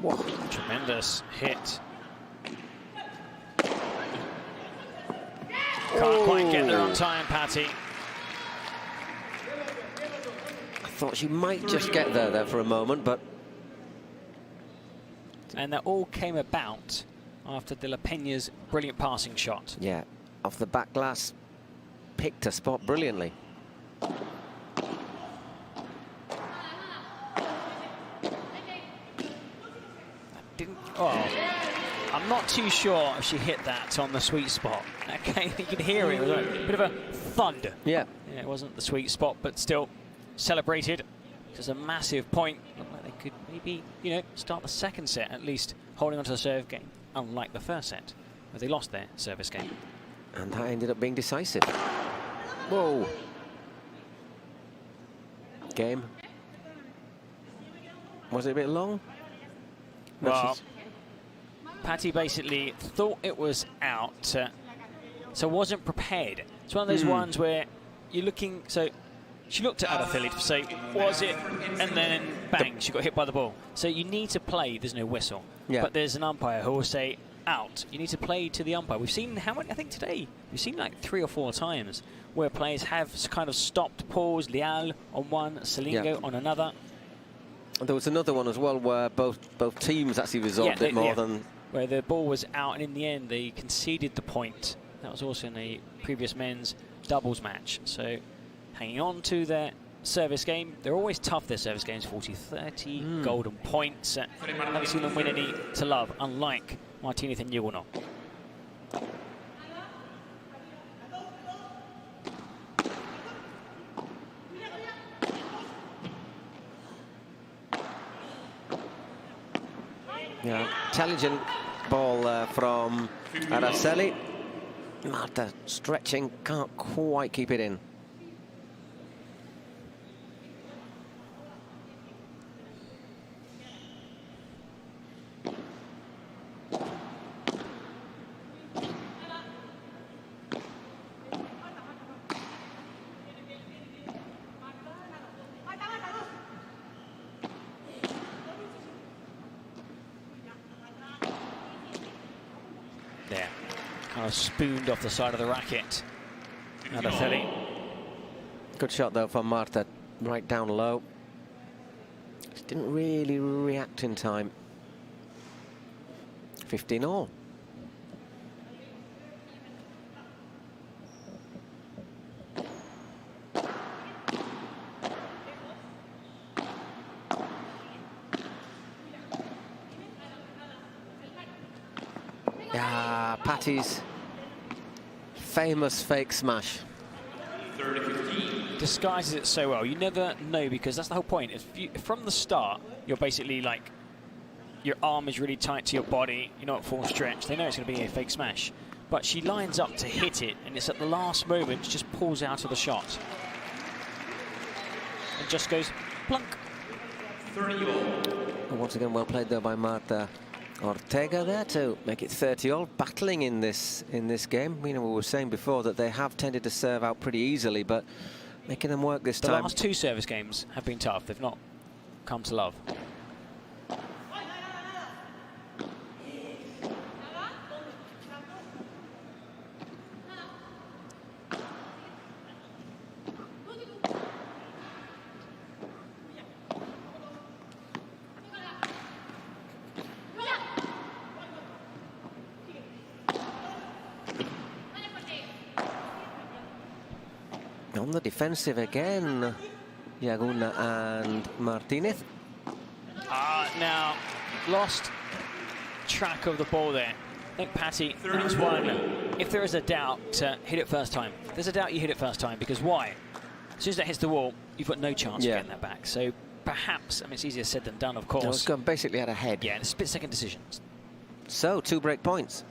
Whoa. Tremendous hit. Can't quite get there on time, Pati. I thought she might just get there for a moment, but... And that all came about after De La Peña's brilliant passing shot. Yeah, off the back glass, picked her spot brilliantly. Oh, I'm not too sure if she hit that on the sweet spot. Okay, you can hear it. It was a bit of a thud. Yeah. Yeah, it wasn't the sweet spot, but still celebrated. It was a massive point. Looked like they could maybe, you know, start the second set at least holding onto the serve game, unlike the first set, where they lost their service game. And that ended up being decisive. Whoa. Game. Was it a bit long? Well, Pati basically thought it was out, so wasn't prepared. It's one of those ones where you're looking, so she looked at Araceli to say, was it? And then bang, she got hit by the ball. So you need to play, there's no whistle. Yeah. But there's an umpire who will say out. You need to play to the umpire. We've seen how many, I think today, we've seen like 3 or 4 times where players have kind of stopped, paused, Leal on one, Silingo on another. There was another one as well where both teams actually resolved it more than... Where the ball was out, and in the end they conceded the point. That was also in the previous men's doubles match. So hanging on to their service game. They're always tough, their service games, 40-30, golden points. Haven't seen them win any to love, unlike Martinez and Yaguno. Yeah, intelligent ball from Araceli. Marta stretching, can't quite keep it in. There, kind of spooned off the side of the racket. Araceli. Good shot though from Marta, right down low. She didn't really react in time. 15-all. Pati's famous fake smash. Disguises it so well. You never know, because that's the whole point. From the start, you're basically like, your arm is really tight to your body, you're not full stretch. They know it's going to be a fake smash. But she lines up to hit it, and it's at the last moment, she just pulls out of the shot. And just goes plunk. And once again, well played though by Martita Ortega there to make it 30-all. Battling in this game. You know, we were saying before that they have tended to serve out pretty easily, but making them work this time. The last 2 service games have been tough. They've not come to love. On the defensive again, Yaguno and Martinez. Now, lost track of the ball there. I think Patty, that's one. If there is a doubt, hit it first time. If there's a doubt, you hit it first time, because why? As soon as that hits the wall, you've got no chance of getting that back. So perhaps, I mean, it's easier said than done, of course. It's gone basically out ahead. Yeah, and split-second decisions. So, 2 break points.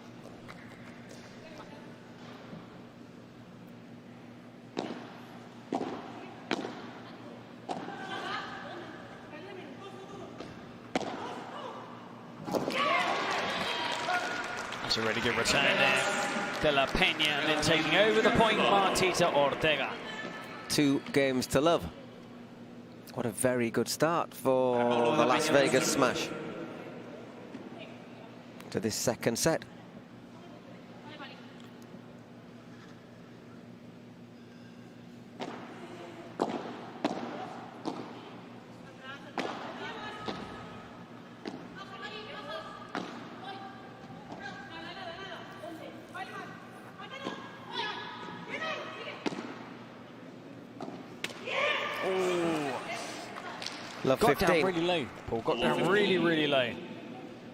That's a really good return there. De La Peña, and then taking over the point, Martita Ortega. 2 games to love. What a very good start for the Las Vegas smash to this second set. Love got 15. down really low, Paul. Got down really, really low.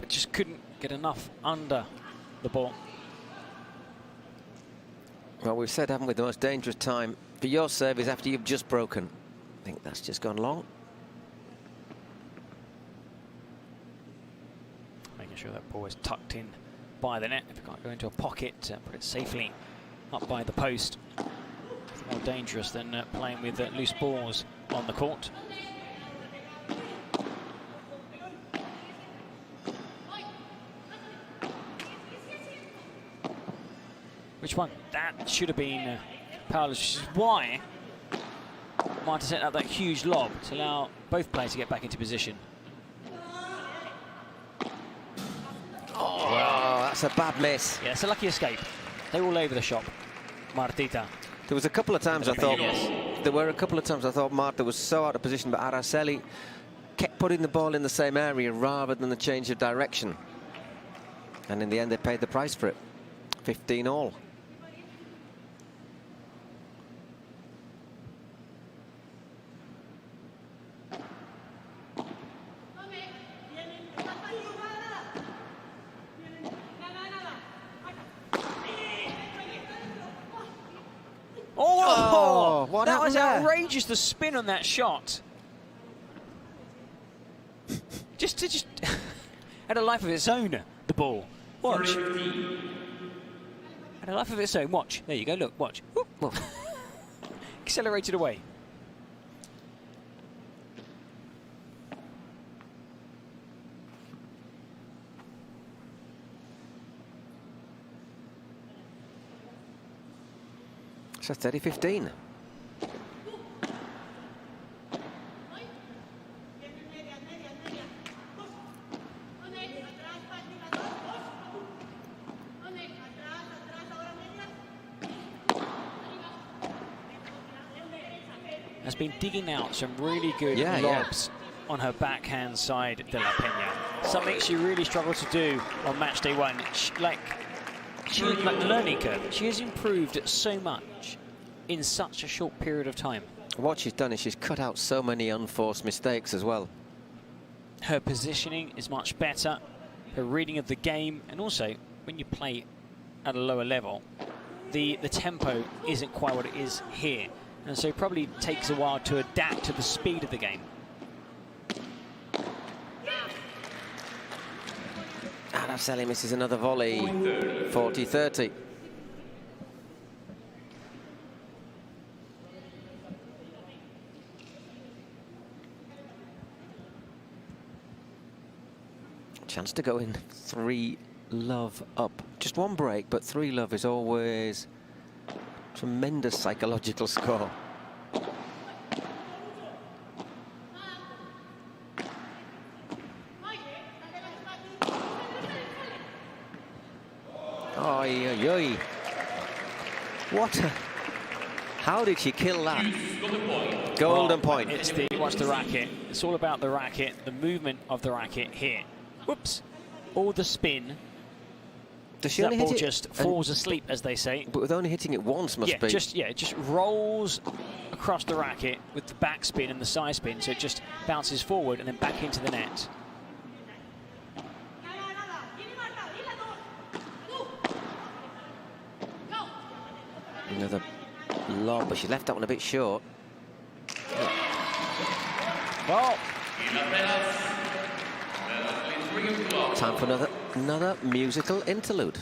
But just couldn't get enough under the ball. Well, we've said, haven't we, the most dangerous time for your serve is after you've just broken. I think that's just gone long. Making sure that ball is tucked in by the net. If you can't go into a pocket, put it safely up by the post. It's more dangerous than playing with loose balls on the court. Which one? That should have been powerless, which is why Martin set up that huge lob to allow both players to get back into position. Oh, wow, that's a bad miss. Yeah, it's a lucky escape. They were all over the shop. Martita. There was a couple of times I thought, Marta was so out of position, but Araceli kept putting the ball in the same area rather than the change of direction. And in the end, they paid the price for it. 15-all. Oh, what that was happened there? outrageous, the spin on that shot. just had a life of its own, the ball. Watch. Had a life of its own. Watch. There you go. Look. Watch. Whoop. Accelerated away. So 30-15. Has been digging out some really good lobs on her backhand side, De La Peña. Something she really struggled to do on match day 1. Like learning curve. She has improved so much in such a short period of time. What she's done is she's cut out so many unforced mistakes as well. Her positioning is much better. Her reading of the game, and also when you play at a lower level, the tempo isn't quite what it is here. And so it probably takes a while to adapt to the speed of the game. Araceli misses another volley, 40-30. Chance to go in 3-love up. Just one break, but 3-love is always tremendous psychological score. Oy, oy, oy. What a... How did she kill that? Golden point. It's watch the racket. It's all about the racket, the movement of the racket here. Whoops. All the spin. Does she that only ball hit it just falls asleep, as they say. But with only hitting it once must be. It just rolls across the racket with the back spin and the side spin, so it just bounces forward and then back into the net. Another lob, but she left that one a bit short. Well, time for another musical interlude.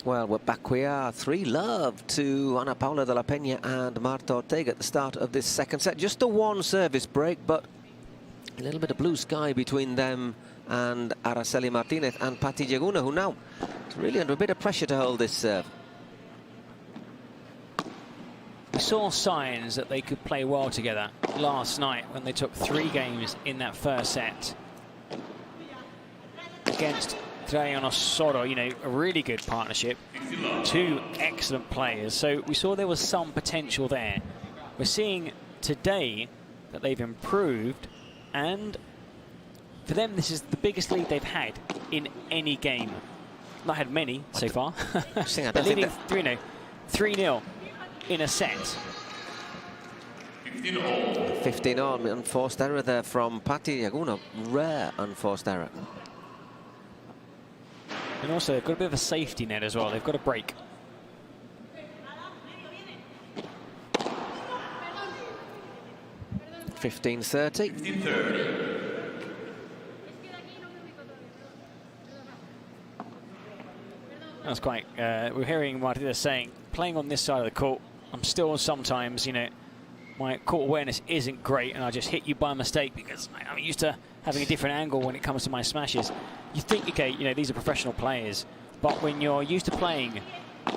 Well, we're back. We are 3-love to Ana Paula de la Peña and Martita Ortega at the start of this second set. Just a one service break, but a little bit of blue sky between them and Araceli Martinez and Pati Yaguno, who now is really under a bit of pressure to hold this serve. We saw signs that they could play well together last night when they took 3 games in that first set against Soro, you know, a really good partnership, 2 excellent players. So we saw there was some potential there. We're seeing today that they've improved, and for them this is the biggest lead they've had in any game. Not had many so far. They're leading 3-0 in a set. 15 on, unforced error there from Pati Yaguno. Rare unforced error. And also they've got a bit of a safety net as well. They've got a break. $15-30. That's quite. We're hearing Martinez saying, playing on this side of the court, I'm still sometimes, you know, my court awareness isn't great, and I just hit you by mistake because I'm used to having a different angle when it comes to my smashes. You think, okay, you know, these are professional players, but when you're used to playing,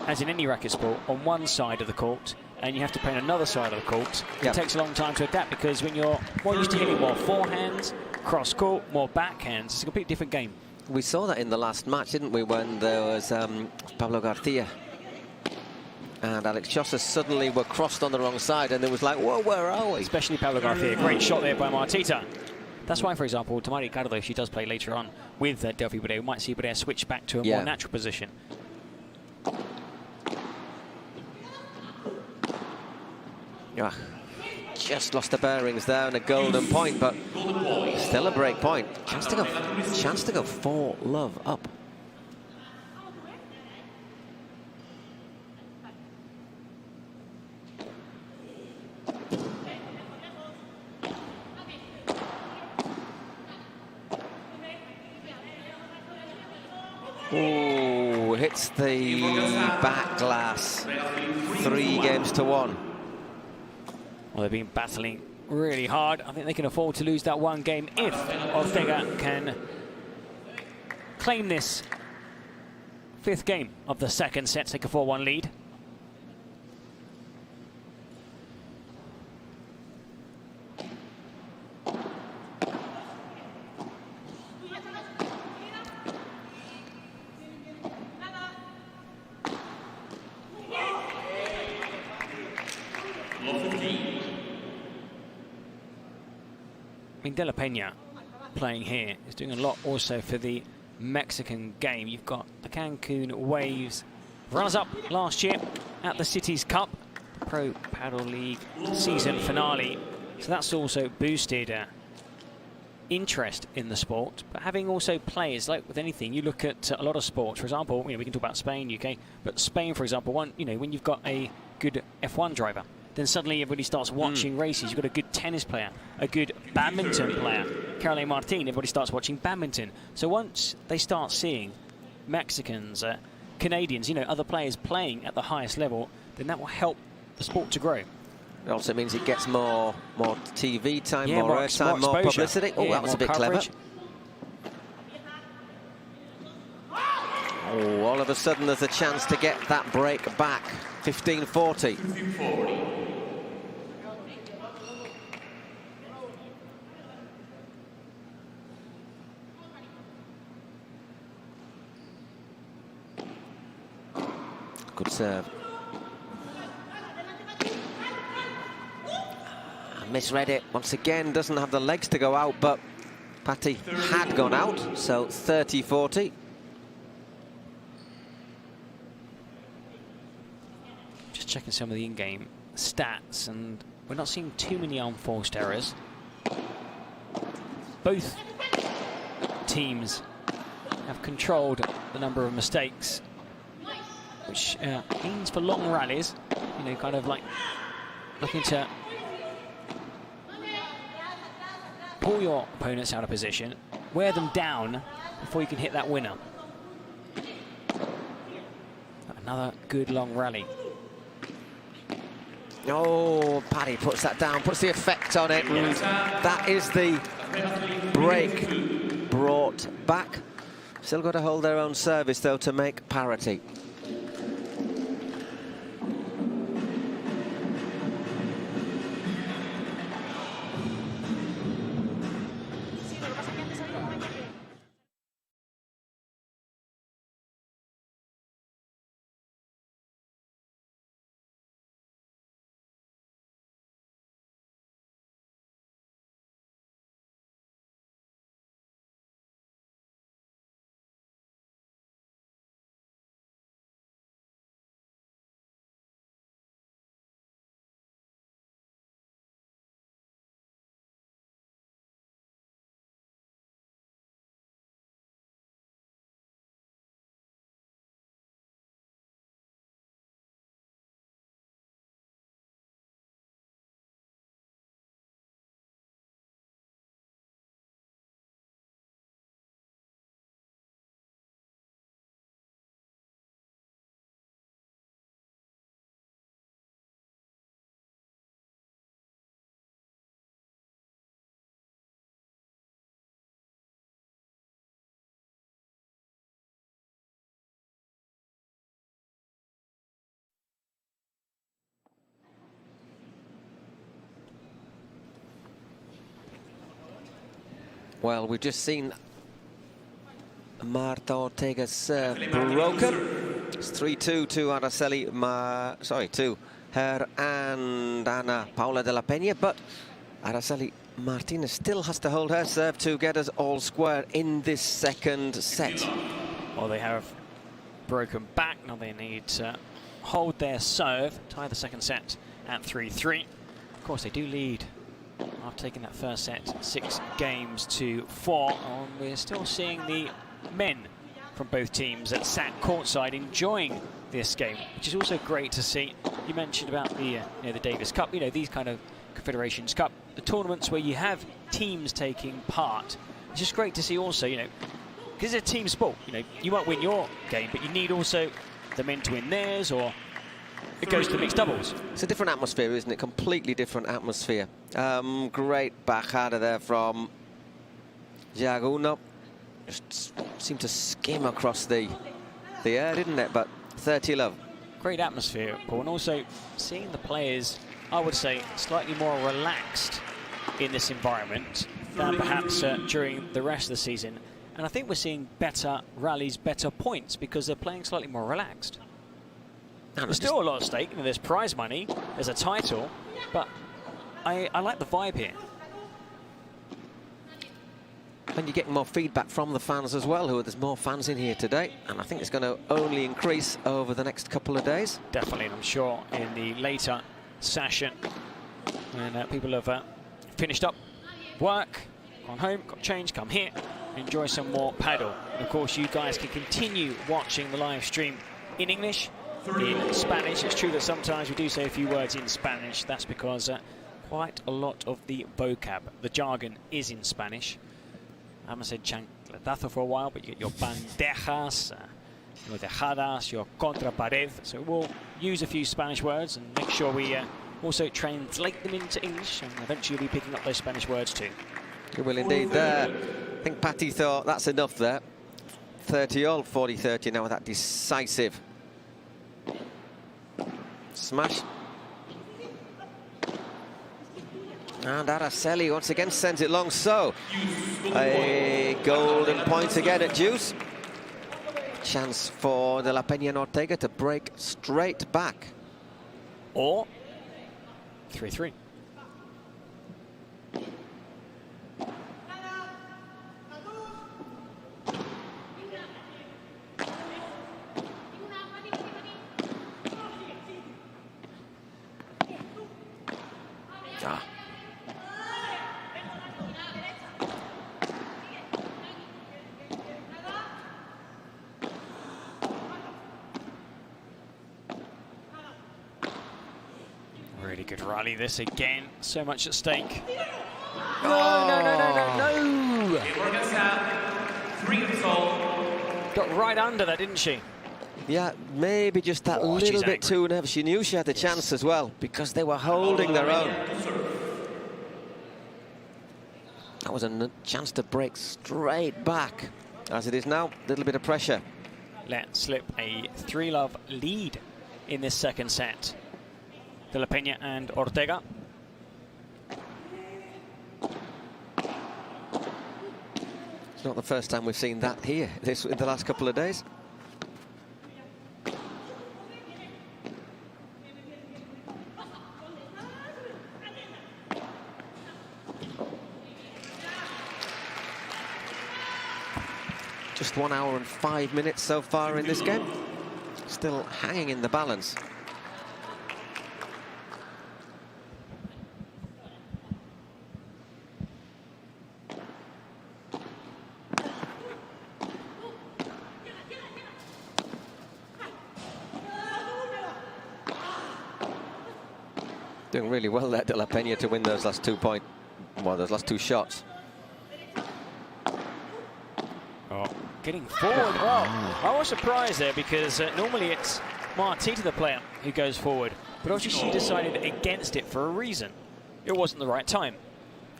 as in any racket sport, on one side of the court, and you have to play on another side of the court, it takes a long time to adapt, because when you're more used to hitting more forehands, cross court, more backhands, it's a completely different game. We saw that in the last match, didn't we, when there was Pablo Garcia and Alex Chosa suddenly were crossed on the wrong side, and it was like, whoa, where are we? Especially Pablo Garcia. Great shot there by Martita. That's why, for example, Tamara Ricardo, if she does play later on with Delfi Brea, we might see Brea switch back to a more natural position. Yeah. Just lost the bearings there and a golden point, but still a break point. Chance to go 4-love up. Ooh, hits the back glass. 3-1. Well, they've been battling really hard. I think they can afford to lose that one game if Ortega can claim this 5th game of the second set, take a 4-1 lead. I mean, De La Peña playing here is doing a lot also for the Mexican game. You've got the Cancun Waves runners-up last year at the Cities Cup, Pro Padel League season finale. So that's also boosted interest in the sport. But having also players, like with anything, you look at a lot of sports. For example, we can talk about Spain, UK, but Spain, for example, when you've got a good F1 driver, then suddenly everybody starts watching races. You've got a good tennis player, a good badminton player, Caroline Martin, everybody starts watching badminton. So once they start seeing Mexicans, Canadians, other players playing at the highest level, then that will help the sport to grow. It also means it gets more TV time, more airtime, more publicity. Oh, that was a bit clever. Oh, all of a sudden there's a chance to get that break back. 15-40. Good serve. Misread it once again, doesn't have the legs to go out, but Patty had gone out, so 30-40. Just checking some of the in-game stats, and we're not seeing too many unforced errors. Both teams have controlled the number of mistakes, which means for long rallies, kind of like looking to pull your opponents out of position, wear them down before you can hit that winner. Another good long rally. Oh, Paddy puts that down, puts the effect on it, and that is the break brought back. Still got to hold their own service, though, to make parity. Well, we've just seen Martita Ortega's serve broken. It's 3-2 to Araceli, to her and Ana Paula de la Peña, but Araceli Martinez still has to hold her serve to get us all square in this second set. Well, they have broken back. Now they need to hold their serve, tie the second set at 3-3. Of course, they do lead after taking that first set 6 games to 4. And we're still seeing the men from both teams that sat courtside enjoying this game, which is also great to see. You mentioned about the the Davis Cup, these kind of Confederations Cup, the tournaments where you have teams taking part. It's just great to see also, because it's a team sport. You might win your game, but you need also the men to win theirs, or it goes to mixed doubles. It's a different atmosphere, isn't it? Completely different atmosphere. Great backhander there from Yaguno. Just seemed to skim across the air, didn't it? But 30 love. Great atmosphere, Paul, and also seeing the players, I would say, slightly more relaxed in this environment than perhaps during the rest of the season. And I think we're seeing better rallies, better points, because they're playing slightly more relaxed. There's still a lot at stake. There's prize money, there's a title, but I like the vibe here. And you're getting more feedback from the fans as well, there's more fans in here today, and I think it's going to only increase over the next couple of days. Definitely, and I'm sure in the later session, when people have finished up work, gone home, got changed, come here, enjoy some more paddle. And of course, you guys can continue watching the live stream in English, in Spanish. It's true that sometimes we do say a few words in Spanish. That's because quite a lot of the vocab, the jargon, is in Spanish. I haven't said chancletazo for a while, but you get your bandejas, your dejadas, your contra pared. So we'll use a few Spanish words and make sure we also translate them into English, and eventually you'll be picking up those Spanish words too. You will indeed there. I think Patty thought that's enough there. 30-all, 40-30 now with that decisive smash. And Araceli once again sends it long, so a golden point again at deuce. Chance for De La Peña and Ortega to break straight back. Or 3-3. Really good rally this again. So much at stake. No. It works out 3-all. Got right under that, didn't she? Yeah, maybe just that little bit too nervous. She knew she had the chance as well, because they were holding their own. That was a chance to break straight back. As it is now, a little bit of pressure. Let slip a 3-love lead in this second set. De La Peña and Ortega. It's not the first time we've seen that here in the last couple of days. Just 1 hour and 5 minutes so far in this game. Still hanging in the balance. Doing really well there, De La Peña, to win those last 2 points. Well, those last 2 shots. Oh, getting forward. Well, I was surprised there, because normally it's Martita, the player, who goes forward. But also she decided against it for a reason. It wasn't the right time.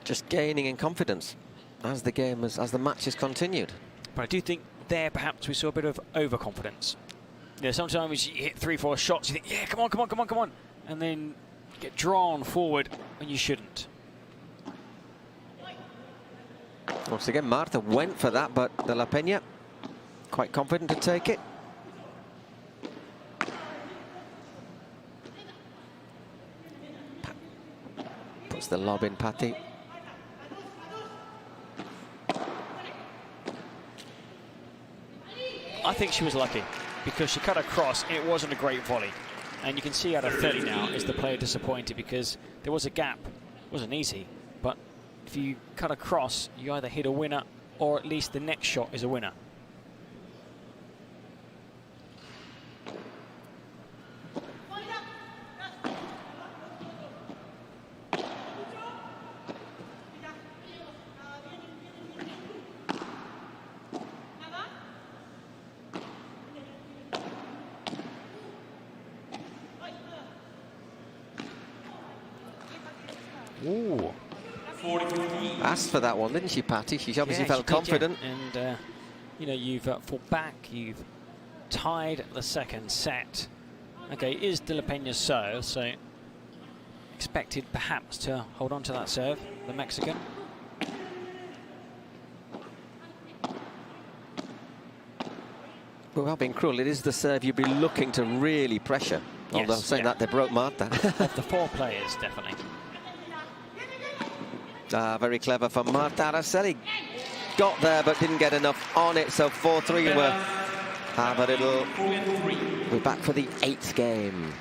Just gaining in confidence as the match has continued. But I do think there perhaps we saw a bit of overconfidence. Sometimes you hit 3-4 shots, you think, yeah, come on. And then get drawn forward when you shouldn't. Once again, Marta went for that, but De La Peña quite confident to take it. Puts the lob in, Patty. I think she was lucky because she cut across. It wasn't a great volley. And you can see out of 30 now, is the player disappointed because there was a gap. It wasn't easy, but if you cut across, you either hit a winner or at least the next shot is a winner. Ooh. Asked for that one, didn't she, Patty? She obviously felt confident. Yeah. And, you know, you've fought back, you've tied the second set. Okay, it is De La Peña's serve, so expected perhaps to hold on to that serve, the Mexican. Well, being cruel, it is the serve you'd be looking to really pressure. Yes, although saying that, they broke Marta. Of the four players, definitely. Very clever from Marta. Araceli got there but didn't get enough on it, so 4-3 were. But it'll be back for the 8th game.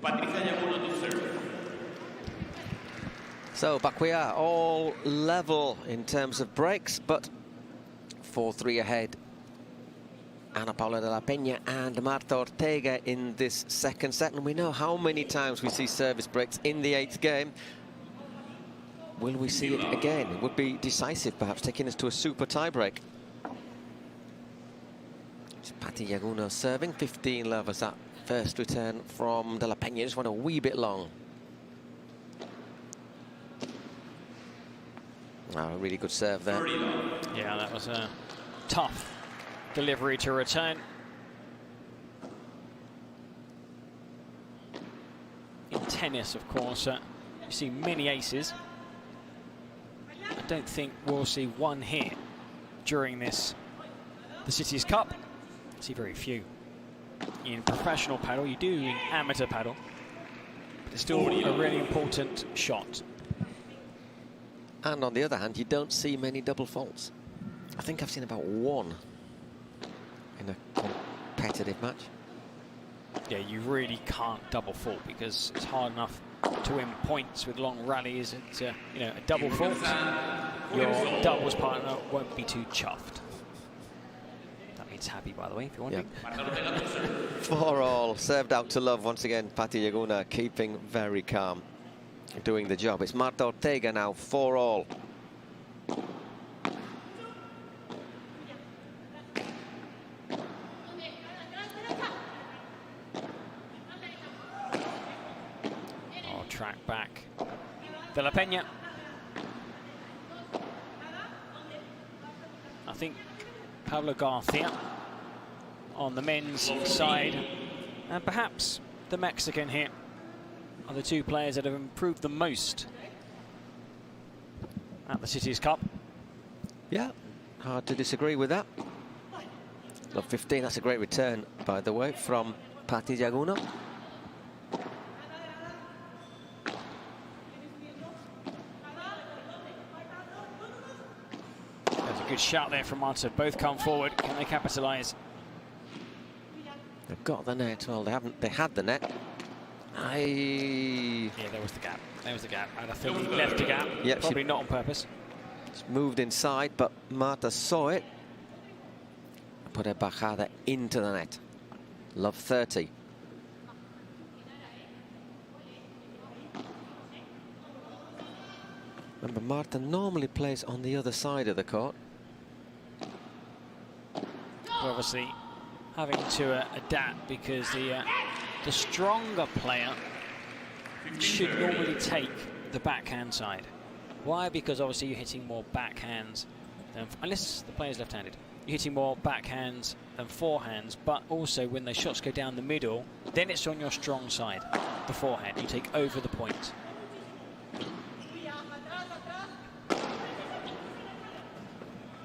Yaguno to serve. So back we are, all level in terms of breaks, but 4-3 ahead. Ana Paula de la Peña and Marta Ortega in this second set, and we know how many times we see service breaks in the 8th game. Will we see it again? It would be decisive, perhaps taking us to a super tie break. It's Patti Yaguno serving, 15 love as that first return from de la Peña. Just went a wee bit long. Oh, a really good serve there. Yeah, that was a tough delivery to return. In tennis, of course, you see many aces. I don't think we'll see one here during this, the Cities Cup. I see very few. In professional paddle, you do in amateur paddle, but it's still a really important shot. And on the other hand, you don't see many double faults. I think I've seen about one in a competitive match. Yeah, you really can't double fault because it's hard enough to win points with long rallies. And you know, a double fault, your doubles partner won't be too chuffed. That means happy, by the way, if you're wondering. Yeah. 4-all, served out to love once again. Patti Yaguno keeping very calm, doing the job. It's Marta Ortega now, 4-all. Track back. De la Peña. I think Pablo Garcia on the men's side, and perhaps the Mexican here, are the two players that have improved the most at the Cities Cup. Yeah, hard to disagree with that. Love 15, that's a great return, by the way, from Patti Yaguno. Good shout there from Marta. Both come forward. Can they capitalise? They've got the net. Well, they haven't. They had the net. Yeah, there was the gap. There was the gap. And I think he left the gap. Yep, Probably not on purpose. It's moved inside, but Marta saw it. Put her bajada into the net. Love 30. Remember, Marta normally plays on the other side of the court. Obviously, having to adapt because the stronger player should normally take the backhand side. Why? Because obviously you're hitting more backhands than, unless the player's left-handed, you're hitting more backhands than forehands, but also when the shots go down the middle, then it's on your strong side, the forehand. You take over the point.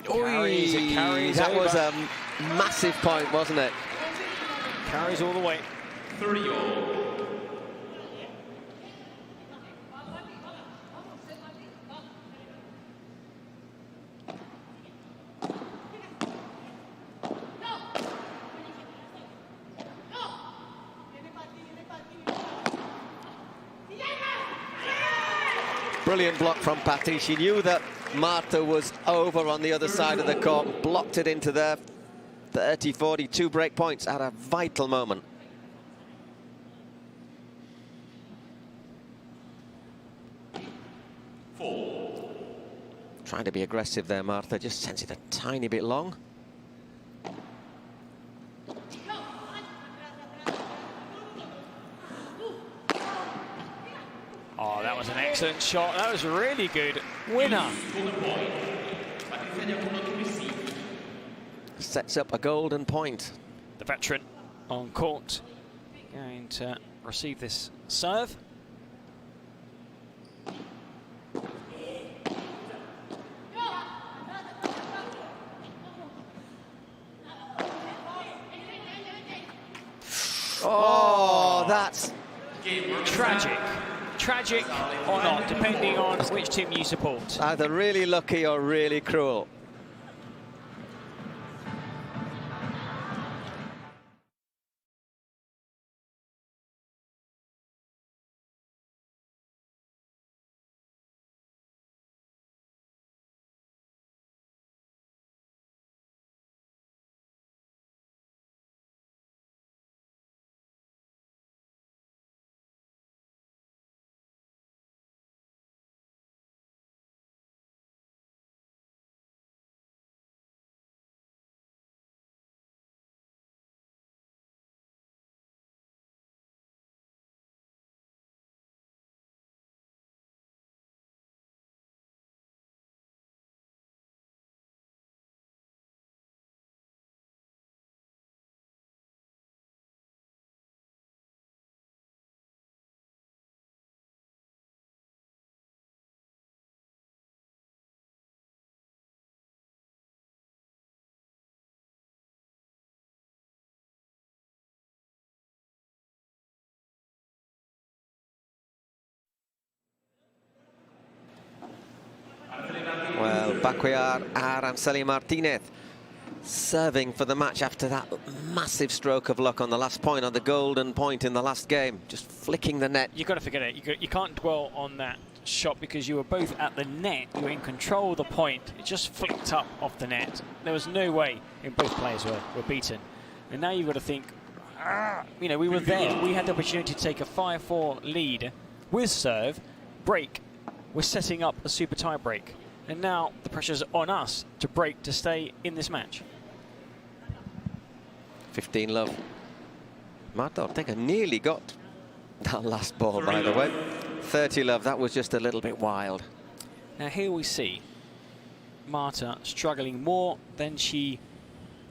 Carries, it carries that over. was a massive point, wasn't it? Carries all the way. 30-all. Brilliant block from Patti. She knew that Marta was over on the other side of the court, blocked it into there. 30-40, 2 break points at a vital moment. Trying to be aggressive there, Marta. Just sends it a tiny bit long. Oh, that was an excellent shot. That was really good. Winner. Sets up a golden point. The veteran on court going to receive this serve. Oh, that's tragic. Tragic or not, depending on which team you support. Either really lucky or really cruel. Well, back we are, Aranceli Martinez serving for the match after that massive stroke of luck on the last point, on the golden point in the last game. Just flicking the net. You've got to forget it. You can't dwell on that shot because you were both at the net. You were in control of the point. It just flicked up off the net. There was no way both players were beaten. And now you've got to think, you know, we were there. We had the opportunity to take a 5-4 lead with serve, break. We're setting up a super tie break. And now the pressure's on us to break to stay in this match. 15 love. Martita Ortega nearly got that last ball, by the way. 30 love, that was just a little bit wild. Now here we see Marta struggling more than she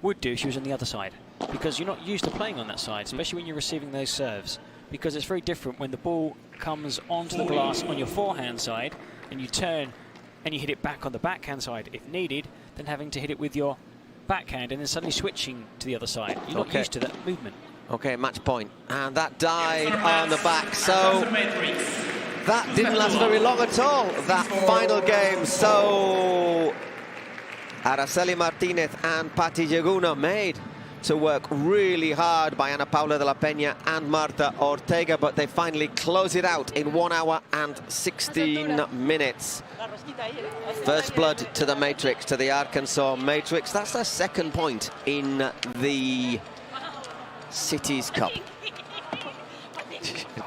would do if she was on the other side. Because you're not used to playing on that side, especially when you're receiving those serves. Because it's very different when the ball comes onto the glass on your forehand side and you turn and you hit it back on the backhand side if needed, than having to hit it with your backhand and then suddenly switching to the other side. You're not used to that movement. Okay, match point. And that died on the back. So that didn't last very long at all, that final game. So Araceli Martinez and Patti Yaguno, made to work really hard by Ana Paula de la Peña and Martita Ortega, but they finally close it out in 1 hour and 16 minutes. First blood to the Matrix, to the Arkansas Matrix. That's their second point in the Cities Cup.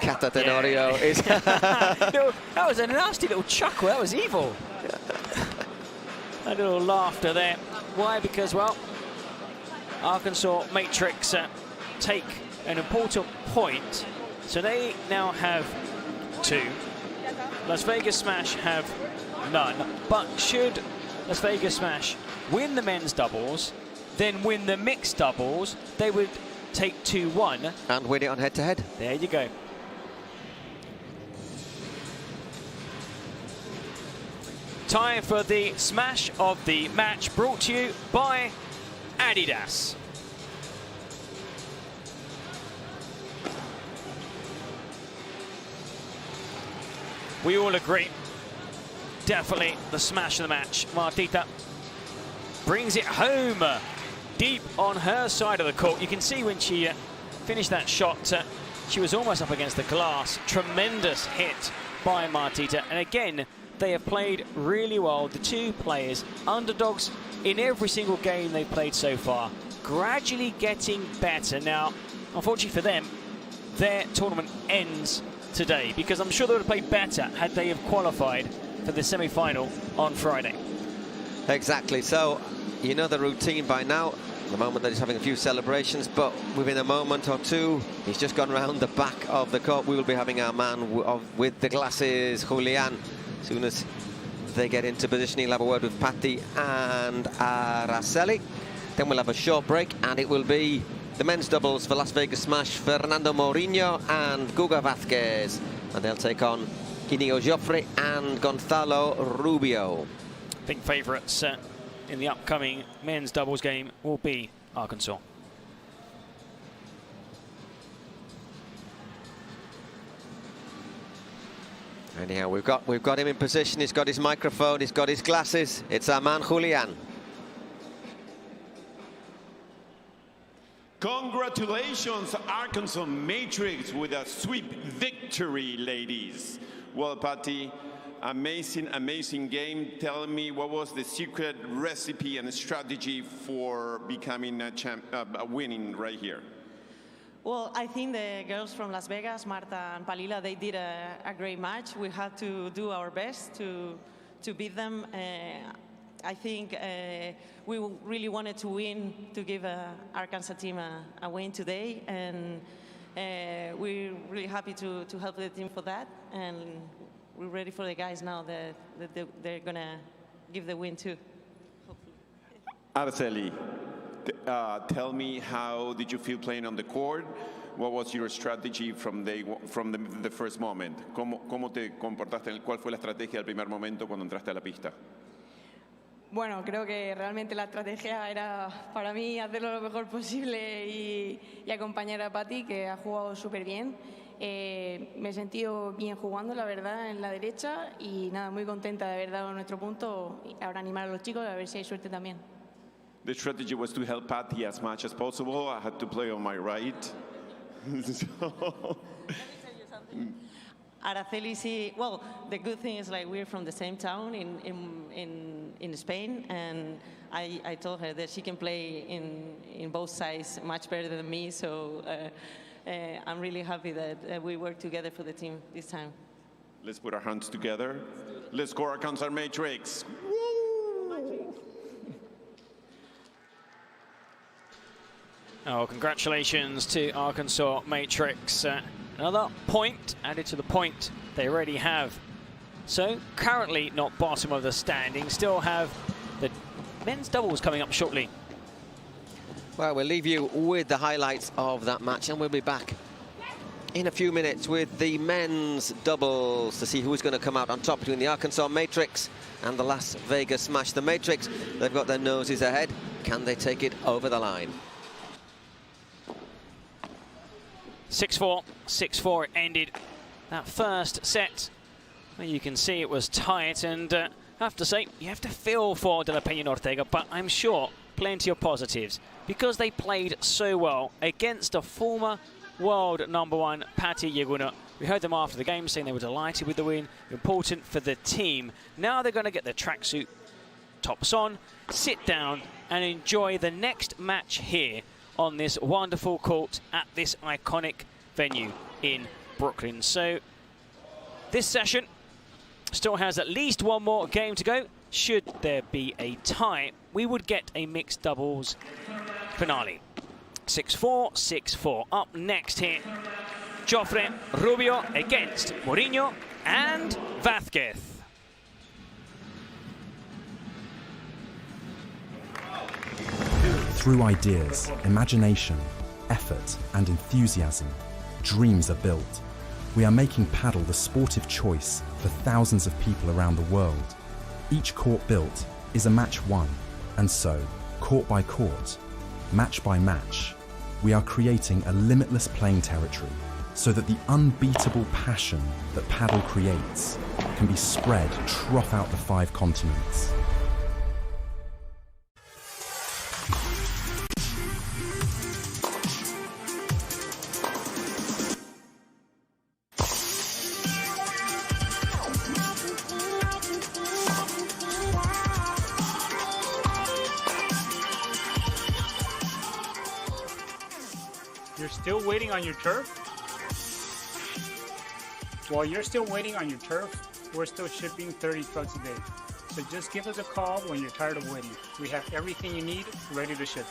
Cata Tenorio is... That was a nasty little chuckle. That was evil. A little laughter there. Why? Because, well, Arkansas Matrix take an important point. So they now have 2. Las Vegas Smash have none. But should Las Vegas Smash win the men's doubles, then win the mixed doubles, they would take 2-1. And win it on head-to-head. There you go. Time for the smash of the match, brought to you by Adidas. We all agree, definitely the smash of the match. Martita brings it home deep on her side of the court. You can see when she finished that shot, she was almost up against the glass. Tremendous hit by Martita. And again, they have played really well. The two players, underdogs in every single game they've played so far, gradually getting better. Now, unfortunately for them, their tournament ends today, because I'm sure they would have played better had they have qualified for the semi-final on Friday. Exactly. So, you know the routine by now. At the moment, they're just having a few celebrations, but within a moment or two, he's just gone round the back of the court. We will be having our man with the glasses, Julian. As soon as they get into position, he'll have a word with Patti and Araceli. Then we'll have a short break, and it will be the men's doubles for Las Vegas Smash, Fernando Mourino and Guga Vazquez. And they'll take on Guinart Jofre and Gonzalo Rubio. I think favourites in the upcoming men's doubles game will be Arkansas. Anyhow, we've got him in position. He's got his microphone. He's got his glasses. It's our man Julian. Congratulations, Arkansas Matrix, with a sweep victory, ladies. Well, Patti, amazing game. Tell me, what was the secret recipe and strategy for becoming a winning right here? Well, I think the girls from Las Vegas, Marta and Palila, they did a great match. We had to do our best to beat them. I think we really wanted to win, to give Arkansas team a win today, and we're really happy to help the team for that. And we're ready for the guys now that they're gonna give the win too. Araceli, tell me, how did you feel playing on the court? What was your strategy from the first moment? ¿Cómo te comportaste? ¿Cuál fue la estrategia del primer momento cuando entraste a la pista? Bueno, creo que realmente la estrategia era para mí hacerlo lo mejor posible y acompañar a Patti, que ha jugado súper bien. Me he sentido bien jugando, la verdad, en la derecha, y nada, muy contenta de haber dado nuestro punto. Ahora animar a los chicos a ver si hay suerte también. The strategy was to help Patti as much as possible. I had to play on my right. Araceli, well, the good thing is, like, we're from the same town in Spain, and I told her that she can play in both sides much better than me, so I'm really happy that we work together for the team this time. Let's put our hands together. Let's score Arkansas Matrix. Oh, congratulations to Arkansas Matrix. Another point added to the point they already have. So currently not bottom of the standing, still have the men's doubles coming up shortly. Well, we'll leave you with the highlights of that match, and we'll be back in a few minutes with the men's doubles to see who's going to come out on top between the Arkansas Matrix and the Las Vegas Smash. The Matrix, they've got their noses ahead. Can they take it over the line? 6-4, 6-4 it ended that first set. Well, you can see it was tight, and I have to say, you have to feel for De La Peña and Ortega, but I'm sure plenty of positives because they played so well against a former world #1, Patti Yaguno. We heard them after the game saying they were delighted with the win, important for the team. Now they're going to get their tracksuit tops on, sit down and enjoy the next match here on this wonderful court at this iconic venue in Brooklyn. So this session still has at least one more game to go. Should there be a tie, we would get a mixed doubles finale. 6-4, 6-4. Up next here, Jofre, Rubio against Mourino and Vazquez. Through ideas, imagination, effort, and enthusiasm, dreams are built. We are making padel the sportive choice for thousands of people around the world. Each court built is a match won, and so, court by court, match by match, we are creating a limitless playing territory so that the unbeatable passion that padel creates can be spread throughout the 5 continents. You're still waiting on your turf? While you're still waiting on your turf, we're still shipping 30 trucks a day. So just give us a call when you're tired of waiting. We have everything you need ready to ship.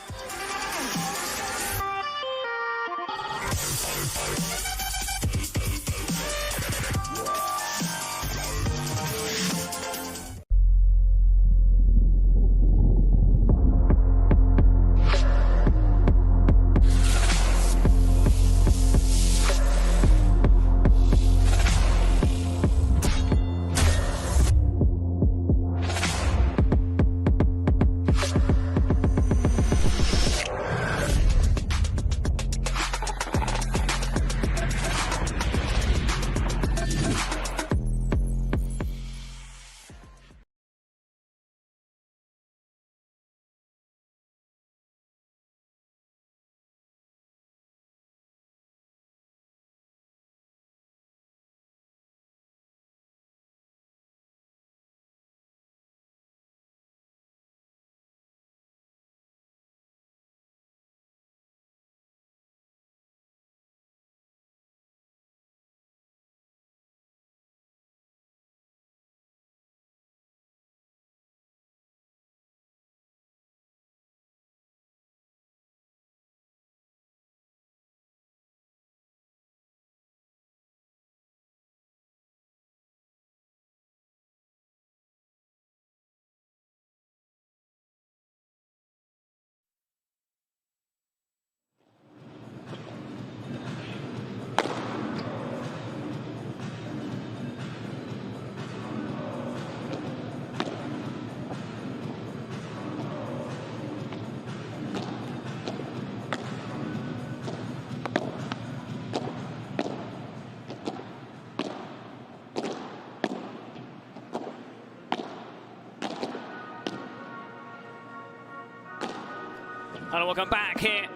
And welcome back here.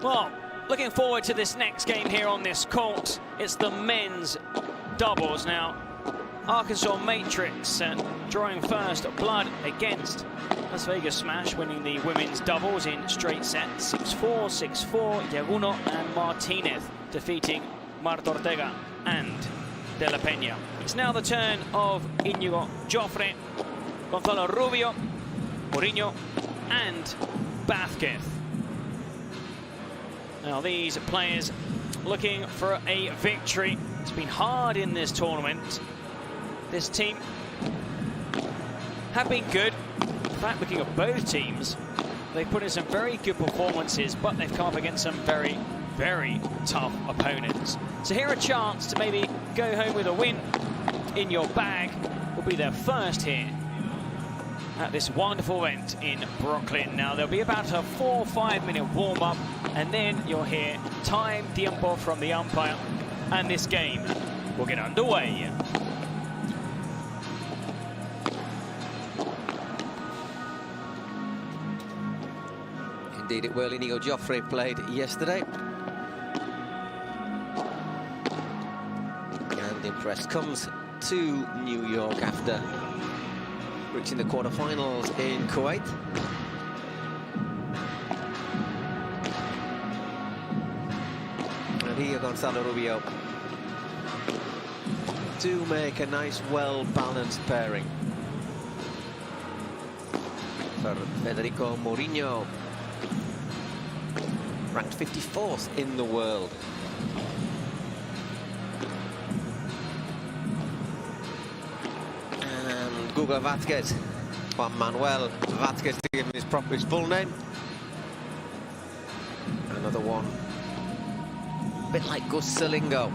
Well, looking forward to this next game here on this court. It's the men's doubles now. Arkansas Matrix drawing first blood against Las Vegas Smash, winning the women's doubles in straight sets. 6-4, 6-4, Yaguno and Martinez defeating Martita Ortega and De La Peña. It's now the turn of Íñigo Jofre, Gonzalo Rubio, Mourino and Vazquez. Now these players looking for a victory. It's been hard in this tournament. This team have been good. In fact, looking at both teams, they've put in some very good performances, but they've come up against some very, very tough opponents. So here a chance to maybe go home with a win in your bag. Will be their first here at this wonderful event in Brooklyn. Now there'll be about a 4 or 5 minute warm-up, and then you'll hear time, tiempo from the umpire, and this game will get underway. indeed it will. Inigo Jofre played yesterday. And Impress comes to New York after reaching the quarterfinals in Kuwait. And here Gonzalo Rubio to make a nice, well-balanced pairing. For Federico Mourino, ranked 54th in the world. And Google Vazquez, Juan Manuel Vazquez, to give him his full name. Another one, a bit like Gus Silingo,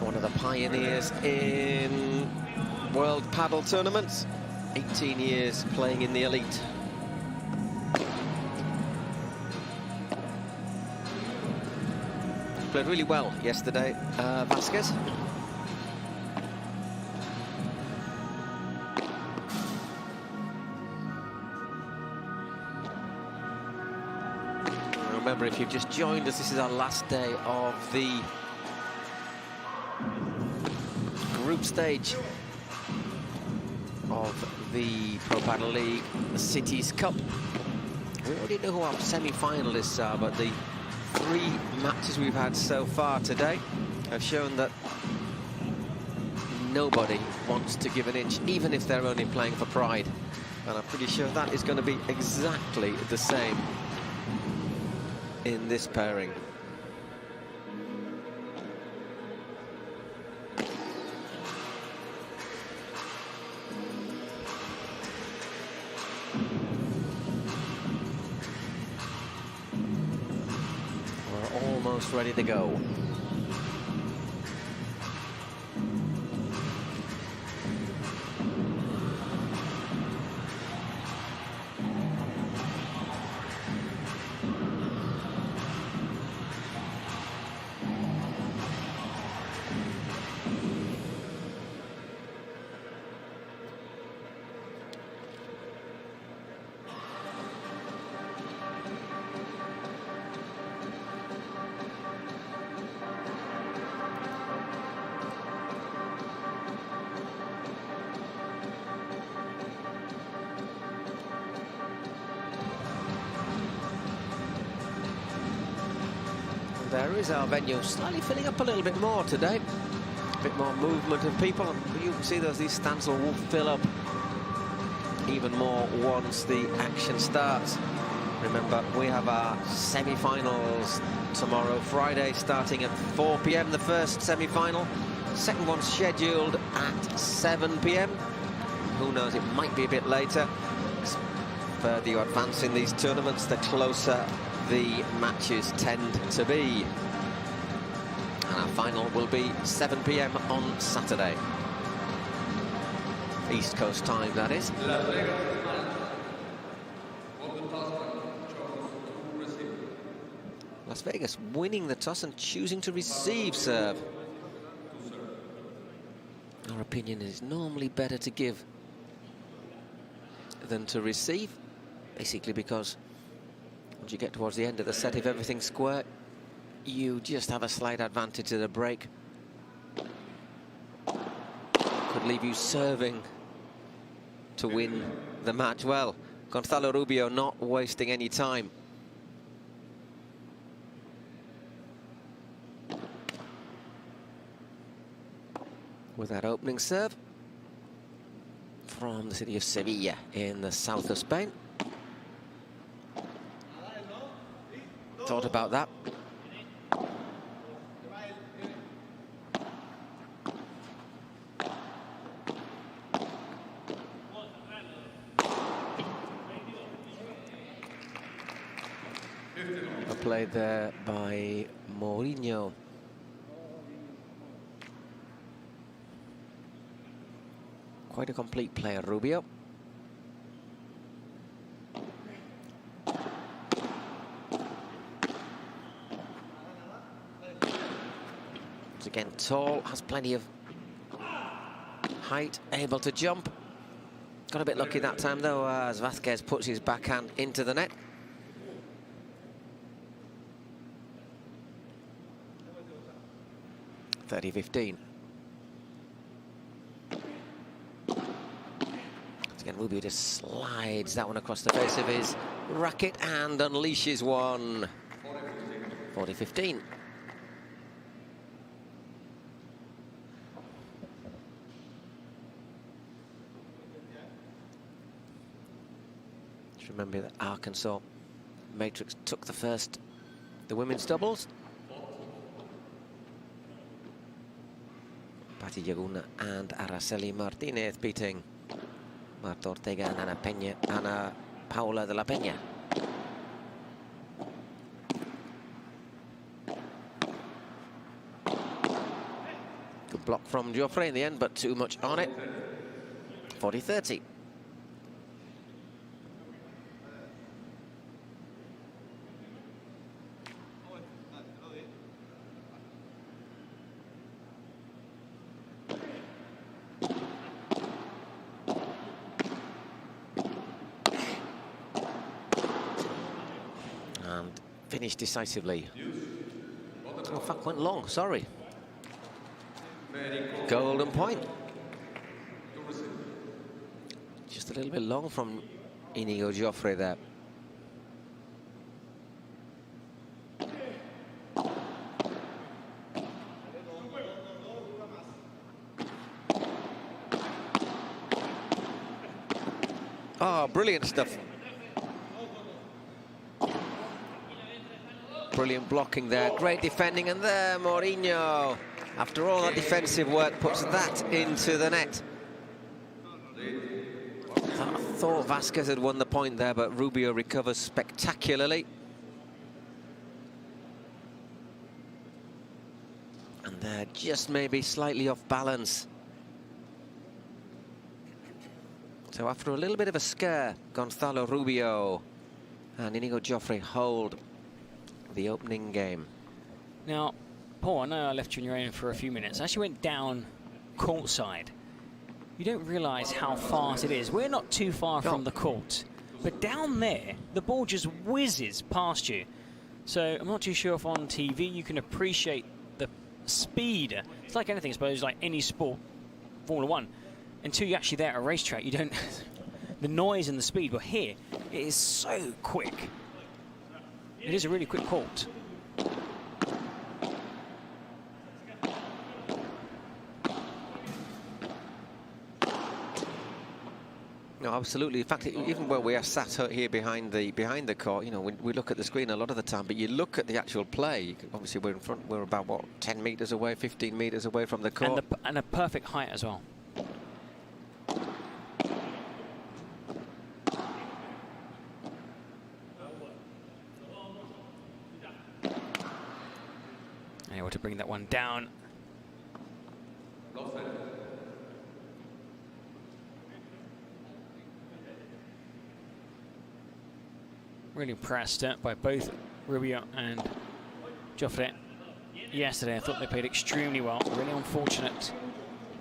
one of the pioneers in World Padel tournaments, 18 years playing in the elite. Played really well yesterday, Vazquez. Remember, if you've just joined us, this is our last day of the group stage of the Pro Padel League Cities Cup. We already know who our semi-finalists are, but the 3 matches we've had so far today have shown that nobody wants to give an inch, even if they're only playing for pride. And I'm pretty sure that is going to be exactly the same in this pairing. Almost ready to go. There is our venue, slightly filling up a little bit more today. A bit more movement of people, and you can see these stands will fill up even more once the action starts. Remember, we have our semi-finals tomorrow, Friday, starting at 4 p.m. The first semi-final. Second one scheduled at 7 p.m. Who knows, it might be a bit later. The further you advance in these tournaments, the closer the matches tend to be. And our final will be 7 p.m. on Saturday. East Coast time, that is. Las Vegas winning the toss and choosing to receive serve. Our opinion is normally better to give than to receive, basically because once you get towards the end of the set, if everything's square, you just have a slight advantage at a break. Could leave you serving to win the match. Well, Gonzalo Rubio not wasting any time. With that opening serve from the city of Sevilla in the south of Spain. Thought about that. Played there by Mourino. Quite a complete player, Rubio. Once again, tall, has plenty of height, able to jump. Got a bit lucky that time, though, as Vazquez puts his backhand into the net. (30-15). Again, Rubio just slides that one across the face of his racket and unleashes one. 40-15. Just remember that Arkansas Matrix took the women's doubles. Patti Yaguno and Araceli Martinez beating Martita Ortega and Ana Paula de la Peña. Good block from Jofre in the end, but too much on it. 40-30. Finished decisively. Oh, fuck, went long, sorry. Golden point. Just a little bit long from Inigo Jofre there. Oh, brilliant stuff. Brilliant blocking there, great defending, and there Mourino, after all that defensive work, puts that into the net. I thought Vazquez had won the point there, but Rubio recovers spectacularly. And they're just maybe slightly off balance. So after a little bit of a scare, Gonzalo Rubio and Inigo Jofre hold the opening game. Now, Paul, I know I left you in your own for a few minutes. As you went down courtside, you don't realise how fast it is. We're not too far from the court, but down there, the ball just whizzes past you. So I'm not too sure if on TV you can appreciate the speed. It's like anything, I suppose, like any sport, Formula One. Until you're actually there at a racetrack, you don't... the noise and the speed, but here, it is so quick. It is a really quick court. No, absolutely. In fact, even where we are sat here behind the court, you know, we look at the screen a lot of the time, but you look at the actual play. Obviously, we're in front. We're about what, 10 meters away, 15 meters away from the court, and a perfect height as well. Able to bring that one down. Really impressed by both Rubio and Jofre yesterday. I thought they played extremely well. Really unfortunate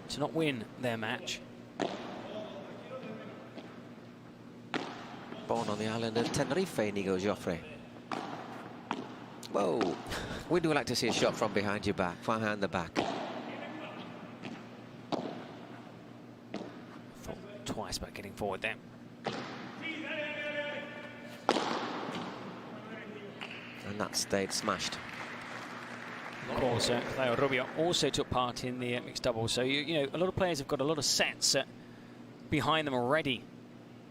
to not win their match. Born on the island of Tenerife, Inigo Jofre. Whoa. We do like to see a shot from behind your back, behind the back. Thought twice about getting forward there. And that stayed smashed. Of course, Rubio also took part in the mixed doubles. So, you know, a lot of players have got a lot of sets behind them already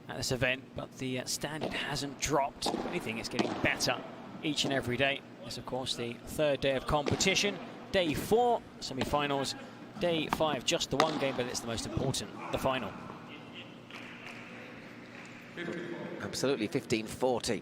at this event, but the standard hasn't dropped. If anything, it's getting better each and every day. It's, of course, the third day of competition. Day 4, semi-finals. Day 5, just the one game, but it's the most important, the final. Absolutely, 15-40.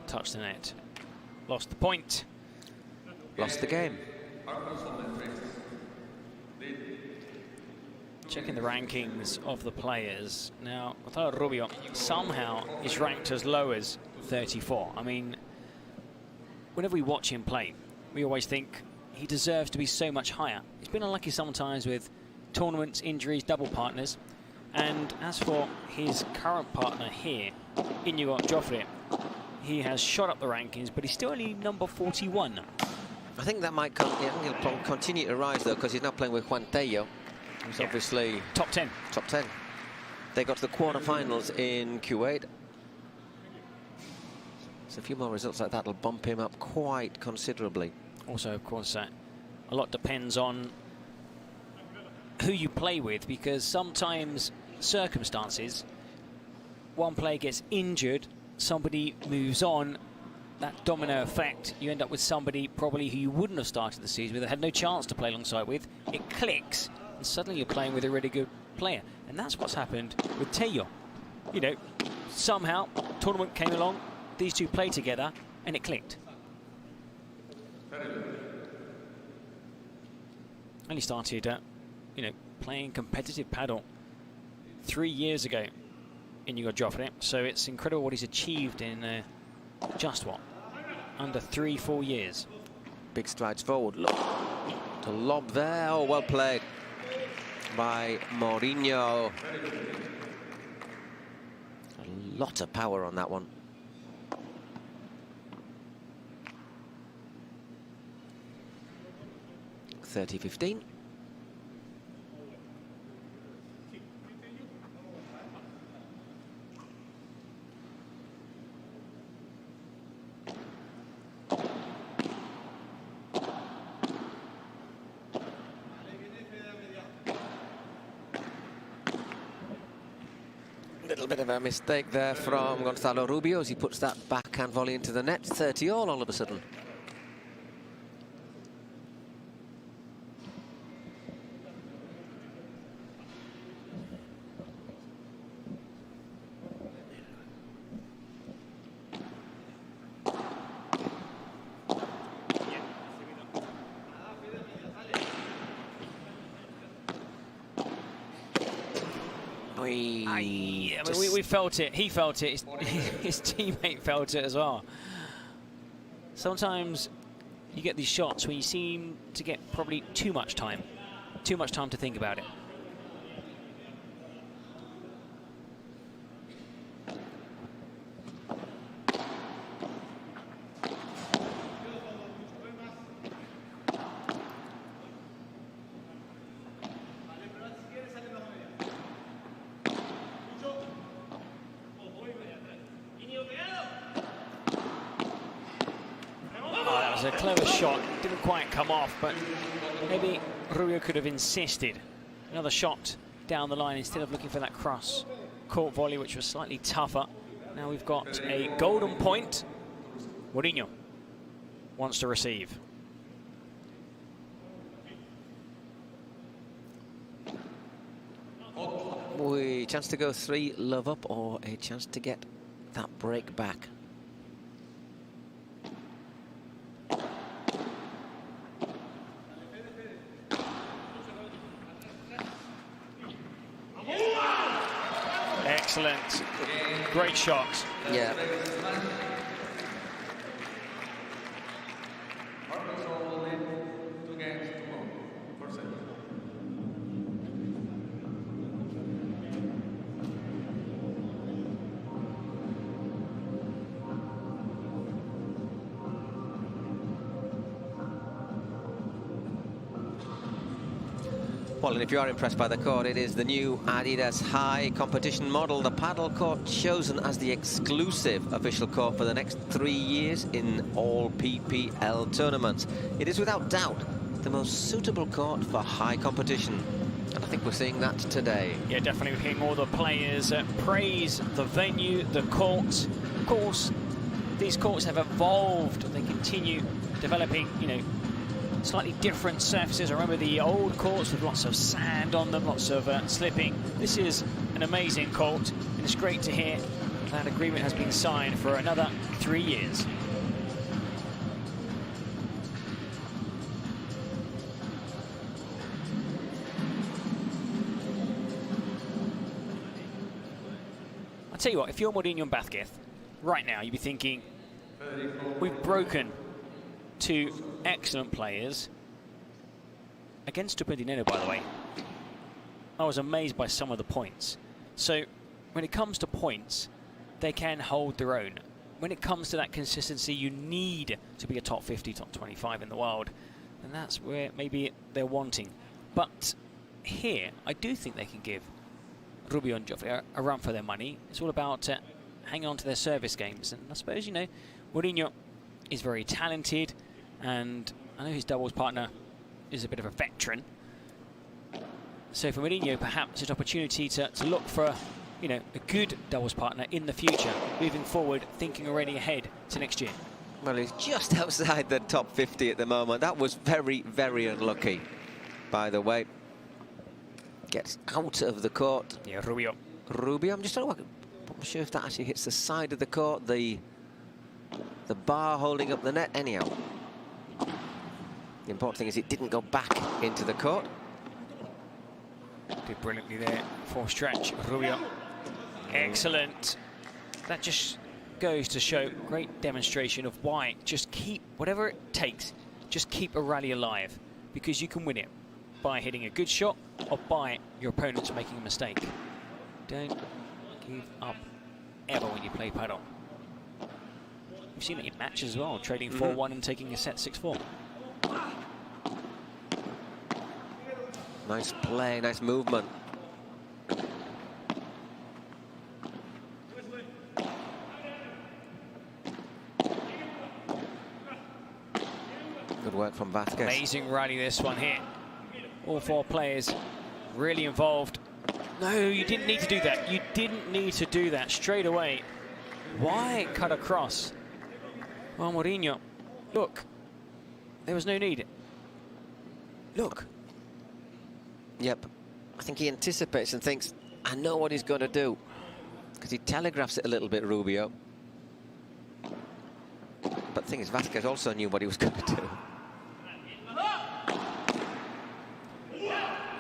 Touched the net. Lost the point. Lost the game. Checking the rankings of the players. Now, Rubio somehow is ranked as low as 34. I mean, whenever we watch him play, we always think he deserves to be so much higher. He's been unlucky sometimes with tournaments, injuries, double partners. And as for his current partner here, Jofre, he has shot up the rankings, but he's still only number 41. I think that might he'll continue to rise, though, because he's now playing with Juan Tello, who's obviously top 10. Top 10. They got to the quarterfinals in Kuwait. So a few more results like that will bump him up quite considerably. Also, of course, a lot depends on who you play with, because sometimes circumstances, one player gets injured, somebody moves on, that domino effect, you end up with somebody probably who you wouldn't have started the season with, that had no chance to play alongside with, it clicks, and suddenly you're playing with a really good player. And that's what's happened with Tello. You know, somehow, tournament came along, these two played together, and it clicked. Only started, you know, playing competitive paddle 3 years ago in Jofre, so it's incredible what he's achieved in just what, under 3-4 years. Big strides forward. Look, to lob there. Oh, well played by Mourino. A lot of power on that one. (30-15). Little bit of a mistake there from Gonzalo Rubio as he puts that backhand volley into the net. 30 all of a sudden. We felt it, he felt it, his teammate felt it as well. Sometimes you get these shots where you seem to get probably too much time to think about it. A clever shot, didn't quite come off, but maybe Rubio could have insisted. Another shot down the line instead of looking for that cross court volley, which was slightly tougher. Now we've got a golden point. Mourino wants to receive. Chance to go 3 love up, or a chance to get that break back. Excellent. Great shot. Yeah. Well, and if you are impressed by the court, it is the new Adidas High competition model, the paddle court chosen as the exclusive official court for the next 3 years in all PPL tournaments. It is without doubt the most suitable court for high competition, and I think we're seeing that today. Yeah, definitely. We're hearing all the players praise the venue, the courts. Of course, these courts have evolved. They continue developing, you know, slightly different surfaces. I remember the old courts with lots of sand on them, lots of slipping. This is an amazing court, and it's great to hear that agreement has been signed for another 3 years. tell you what, if you're Mourino and Vazquez, right now, you'd be thinking, we've broken 2 excellent players against Nenno, by the way. I was amazed by some of the points. So when it comes to points, they can hold their own. When it comes to that consistency, you need to be a top 50, top 25 in the world. And that's where maybe they're wanting. But here, I do think they can give Rubio and Jofre a run for their money. It's all about hanging on to their service games. And I suppose, you know, Mourino is very talented. And I know his doubles partner is a bit of a veteran. So for Mourino, perhaps it's an opportunity to look for, you know, a good doubles partner in the future, moving forward, thinking already ahead to next year. Well, he's just outside the top 50 at the moment. That was very, very unlucky, by the way. Gets out of the court. Yeah, Rubio. Rubio, I'm just trying to work. I'm sure if that actually hits the side of the court, the bar holding up the net anyhow. The important thing is it didn't go back into the court. Did brilliantly there for stretch, Rubio. Excellent. That just goes to show great demonstration of why just keep, whatever it takes, just keep a rally alive, because you can win it by hitting a good shot or by your opponents making a mistake. Don't give up ever when you play paddle. We've seen it in matches as well, trading 4-1 and taking a set 6-4. Nice play, nice movement. Good work from Vazquez. Amazing rally this one here. All 4 players really involved. No, you didn't need to do that. You didn't need to do that straight away. Why cut across? Well, Mourino, look, there was no need. Look. Yep, I think he anticipates and thinks, I know what he's going to do. Because he telegraphs it a little bit, Rubio. But the thing is, Vazquez also knew what he was going to do.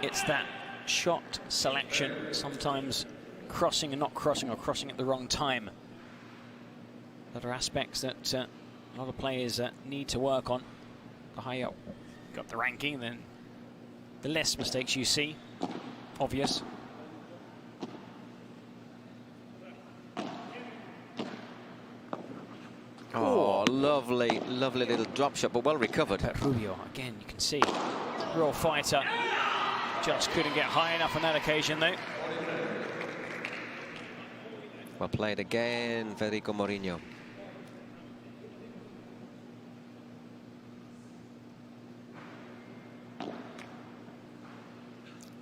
It's that shot selection, sometimes crossing and not crossing, or crossing at the wrong time. That are aspects that a lot of players need to work on. The higher you got the ranking, then the less mistakes you see, obvious. Oh, lovely, lovely little drop shot, but well recovered. But Rubio, again, you can see, real fighter. Just couldn't get high enough on that occasion, though. Well played again, Federico Mourino.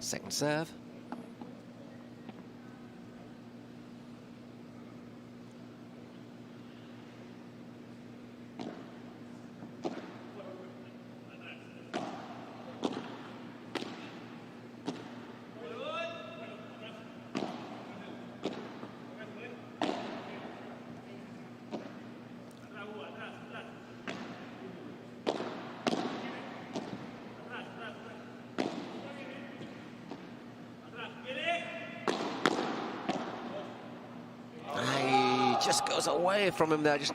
Second serve. Just goes away from him there, just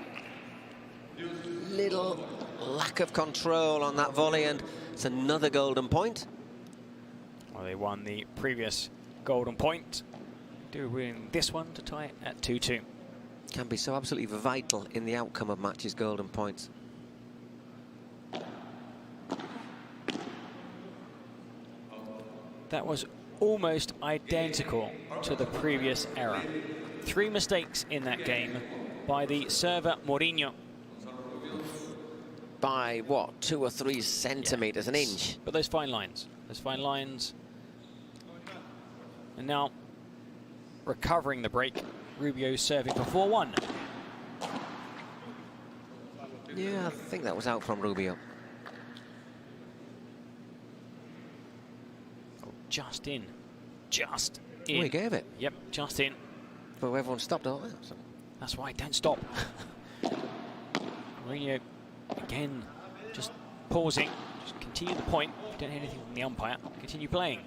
little lack of control on that volley, and it's another golden point. Well, they won the previous golden point. Do win this one to tie it at 2-2. Can be so absolutely vital in the outcome of matches, golden points. That was almost identical to the previous error. 3 mistakes in that game by the server Mourino. By what, 2 or 3 centimeters, an inch? But those fine lines. And now recovering the break, Rubio serving for 4-1. Yeah, I think that was out from Rubio. Oh, just in. Just in. Oh, he gave it. Yep, just in. But everyone stopped all that. So. That's right, don't stop. Mourino, again, just pausing. Just continue the point. If you don't hear anything from the umpire, continue playing.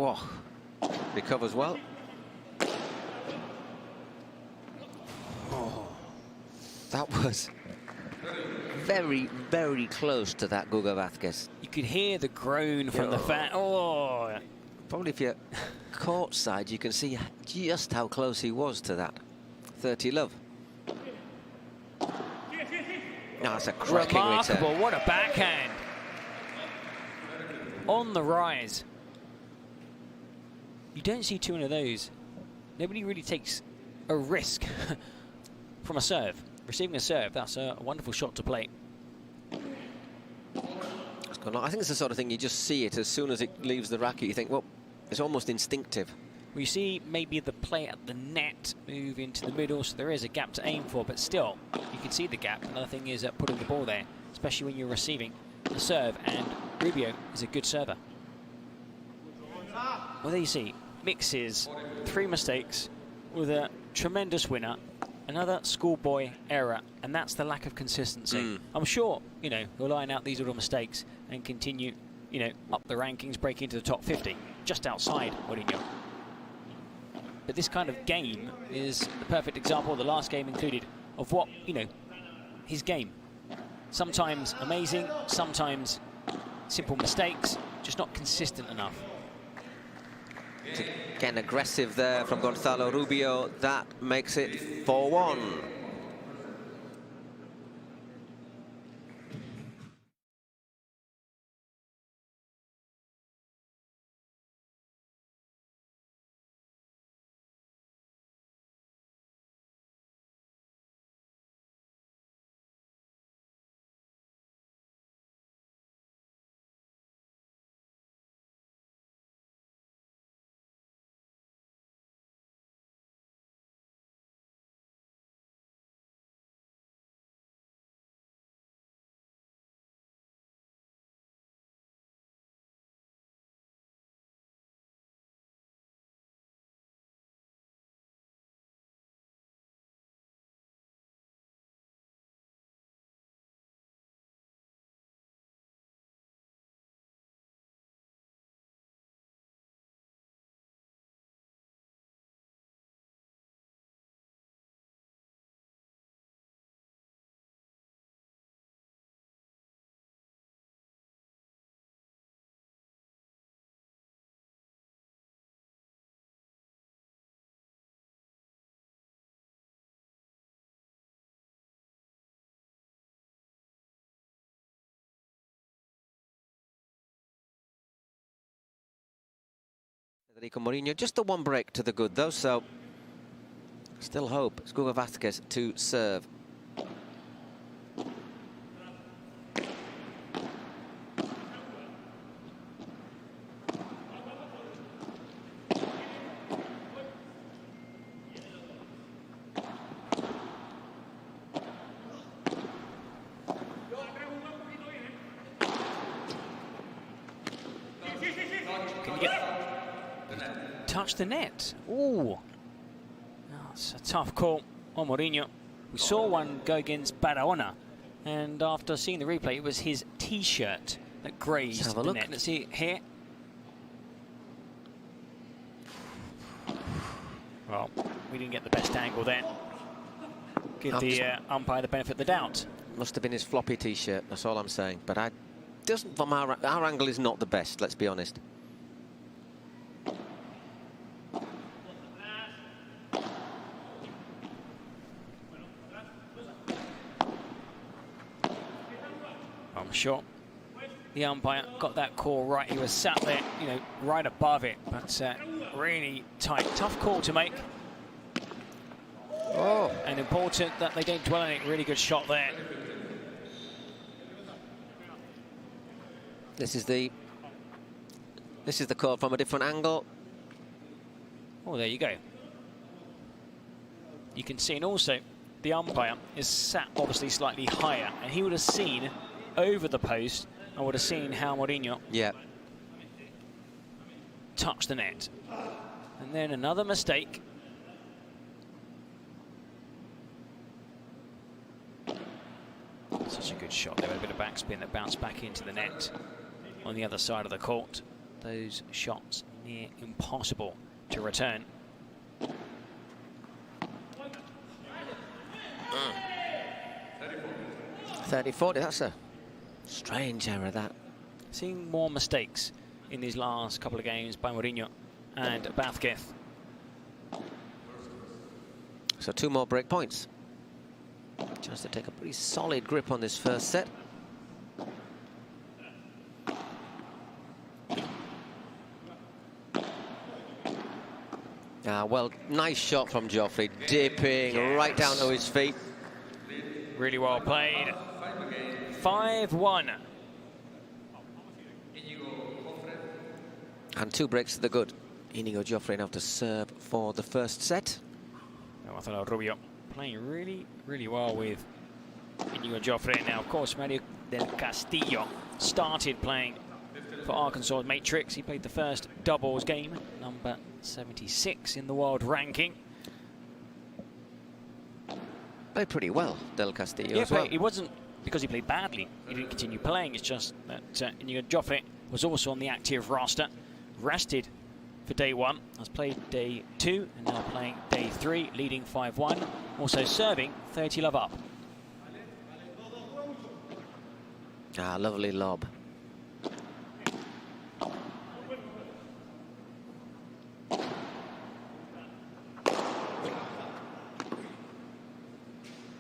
Whoa. Recovers well. Oh. That was very, very close to that Guga Vazquez. You could hear the groan from the fan. Oh. Probably if you're courtside, you can see just how close he was to that 30 love. No, that's a cracking remarkable. return. What a backhand. On the rise. You don't see too many of those. Nobody really takes a risk from a serve. Receiving a serve, that's a wonderful shot to play. I think it's the sort of thing you just see it as soon as it leaves the racket. You think, well, it's almost instinctive. We see maybe the play at the net move into the middle, so there is a gap to aim for, but still, you can see the gap. Another thing is putting the ball there, especially when you're receiving the serve, and Rubio is a good server. Well, there you see, mixes 3 mistakes with a tremendous winner, another schoolboy error, and that's the lack of consistency. I'm sure, you know, he'll line out these little mistakes and continue, you know, up the rankings, break into the top 50, just outside Mourino. But this kind of game is the perfect example, the last game included, of what, you know, his game. Sometimes amazing, sometimes simple mistakes, just not consistent enough. Again, aggressive there from Gonzalo Rubio. That makes it 4-1. Mourino, just the one break to the good though, so still hope. It's Guga Vazquez to serve. Touch the net. Ooh. Oh, it's a tough call on Mourino. We saw one go against Barahona, and after seeing the replay, it was his T-shirt that grazed the net. Let's see it here. Well, we didn't get the best angle then. Give the umpire the benefit of the doubt. Must have been his floppy T-shirt, that's all I'm saying. But doesn't from our angle is not the best, let's be honest. I'm sure the umpire got that call right. He was sat there, you know, right above it, but really tight, tough call to make. Oh, and important that they don't dwell on it. Really good shot there. This is the call from a different angle. Oh, there you go. You can see, and also the umpire is sat obviously slightly higher, and he would have seen over the post and would have seen how Mourino touched the net. And then another mistake. Such a good shot there, a bit of backspin that bounced back into the net on the other side of the court. Those shots near impossible to return. 30-40, that's a strange error, that. Seeing more mistakes in these last couple of games by Mourino and Vazquez. So 2 more break points. Chance to take a pretty solid grip on this first set. Well, nice shot from Jofre, dipping right down to his feet. Really well played. 5-1. And 2 breaks to the good. Inigo Jofre now to serve for the first set. Rubio playing really, really well with Inigo Jofre. Now, of course, Mario del Castillo started playing for Arkansas Matrix. He played the first doubles game, number 76 in the world ranking. Played pretty well, Del Castillo as well. It wasn't because he played badly. He didn't continue playing. It's just that Inigo Jofre was also on the active roster. Rested for day 1, has played day 2, and now playing day 3, leading 5-1. Also serving 30 love up. Lovely lob.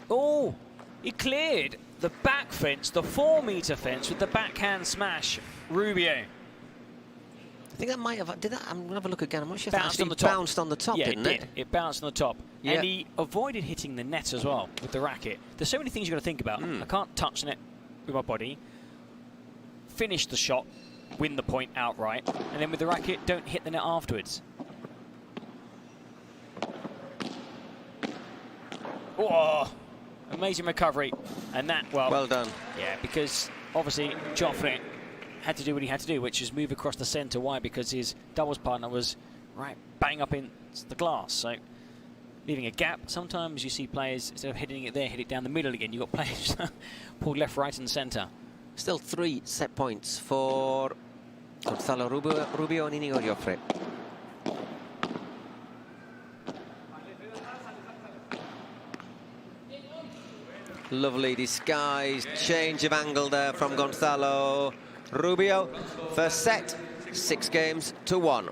Oh, he cleared the back fence, the 4-meter fence, with the backhand smash. Rubio. I think that might have... Did that? I'm going to have a look again. I'm not sure if Bounced that on the top. bounced on the top, Yeah, didn't it? It bounced on the top. Yeah. And he avoided hitting the net as well with the racket. There's so many things you've got to think about. I can't touch the net with my body. Finish the shot, win the point outright. And then with the racket, don't hit the net afterwards. Oh, amazing recovery. And that, well done. Yeah, because obviously Jofre had to do what he had to do, which is move across the centre. Why? Because his doubles partner was right bang up in the glass. So leaving a gap. Sometimes you see players, instead of hitting it there, hit it down the middle again. You've got players pulled left, right and centre. Still 3 set points for Gonzalo Rubio and Inigo Jofre. Lovely disguised change of angle there from Gonzalo Rubio. First set, 6 games to 1.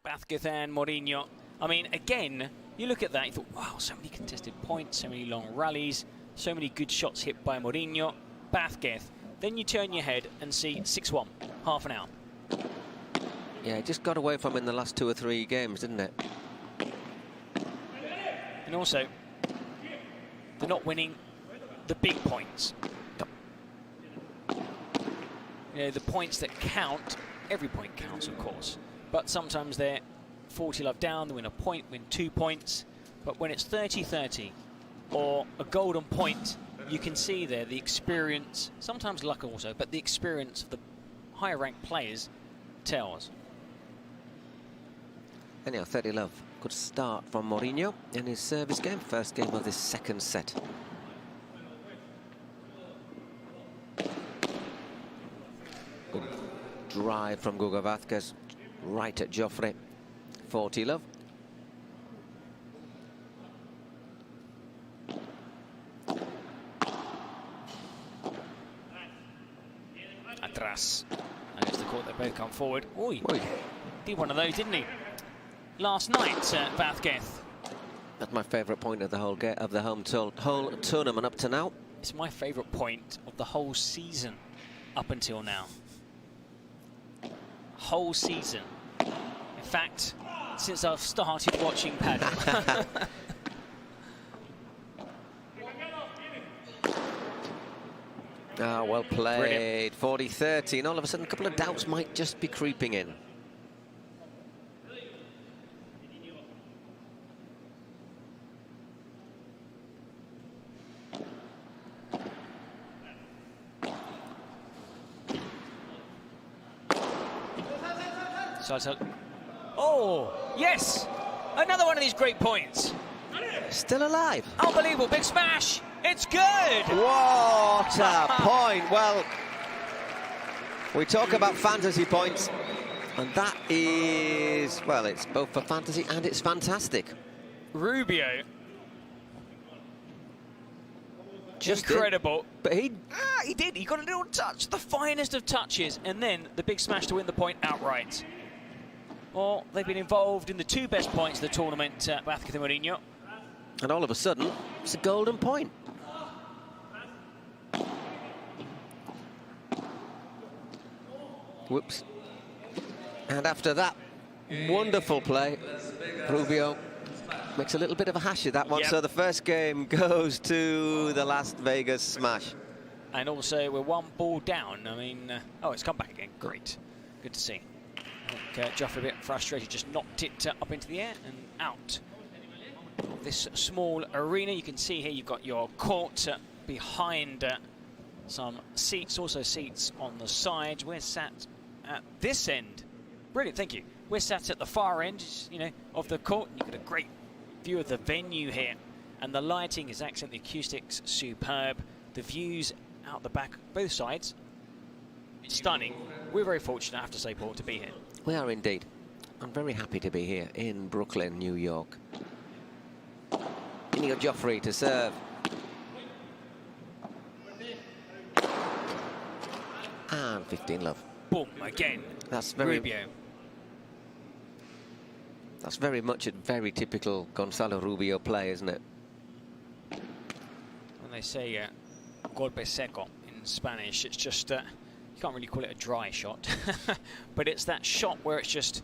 Vazquez and Mourino. I mean, again, you look at that, you thought, wow, so many contested points, so many long rallies, so many good shots hit by Mourino. Vazquez. Then you turn your head and see 6-1, half an hour. Yeah, it just got away from him in the last 2 or 3 games, didn't it? And also, they're not winning the big points. You know, the points that count, every point counts, of course. But sometimes they're 40 love down, they win a point, win 2 points. But when it's 30-30 or a golden point, you can see there the experience, sometimes luck also, but the experience of the higher ranked players tells. Anyhow, 30 love. Good start from Mourino in his service game. First game of this second set. Good drive from Guga Vazquez, right at Jofre. 40 love. Atrás. And it's the court they both come forward. Oi. Did one of those, didn't he? Last night, Vazquez. That's my favourite point of the whole whole tournament up to now. It's my favourite point of the whole season up until now. Whole season. In fact, since I've started watching padel. Ah, well played. 40-30, and all of a sudden a couple of doubts might just be creeping in. Oh, yes! Another one of these great points. Still alive. Unbelievable, big smash. It's good. What a point. Well, we talk about fantasy points, and that is, well, it's both for fantasy and it's fantastic. Rubio. Just incredible. But he did. He got a little touch, the finest of touches, and then the big smash to win the point outright. Well, they've been involved in the two best points of the tournament, Vazquez and Mourino. And all of a sudden, it's a golden point. Whoops. And after that wonderful play, Rubio makes a little bit of a hash of that one. Yep. So the first game goes to the Las Vegas smash. And also, we're one ball down. I mean, oh, it's come back again. Great. Good to see. I think Jofre a bit frustrated, just knocked it up into the air and out. This small arena, you can see here you've got your court behind some seats, also seats on the sides. We're sat at this end. Brilliant, thank you. We're sat at the far end, you know, of the court. You've got a great view of the venue here, and the lighting is excellent. The acoustics superb. The views out the back, both sides, stunning. We're very fortunate, I have to say, Paul, to be here. We are indeed. I'm very happy to be here in Brooklyn, New York. Inigo Jofre to serve. And 15 love. Boom, again. That's very Rubio. That's very much a very typical Gonzalo Rubio play, isn't it? When they say golpe seco in Spanish, it's just, you can't really call it a dry shot, but it's that shot where it's just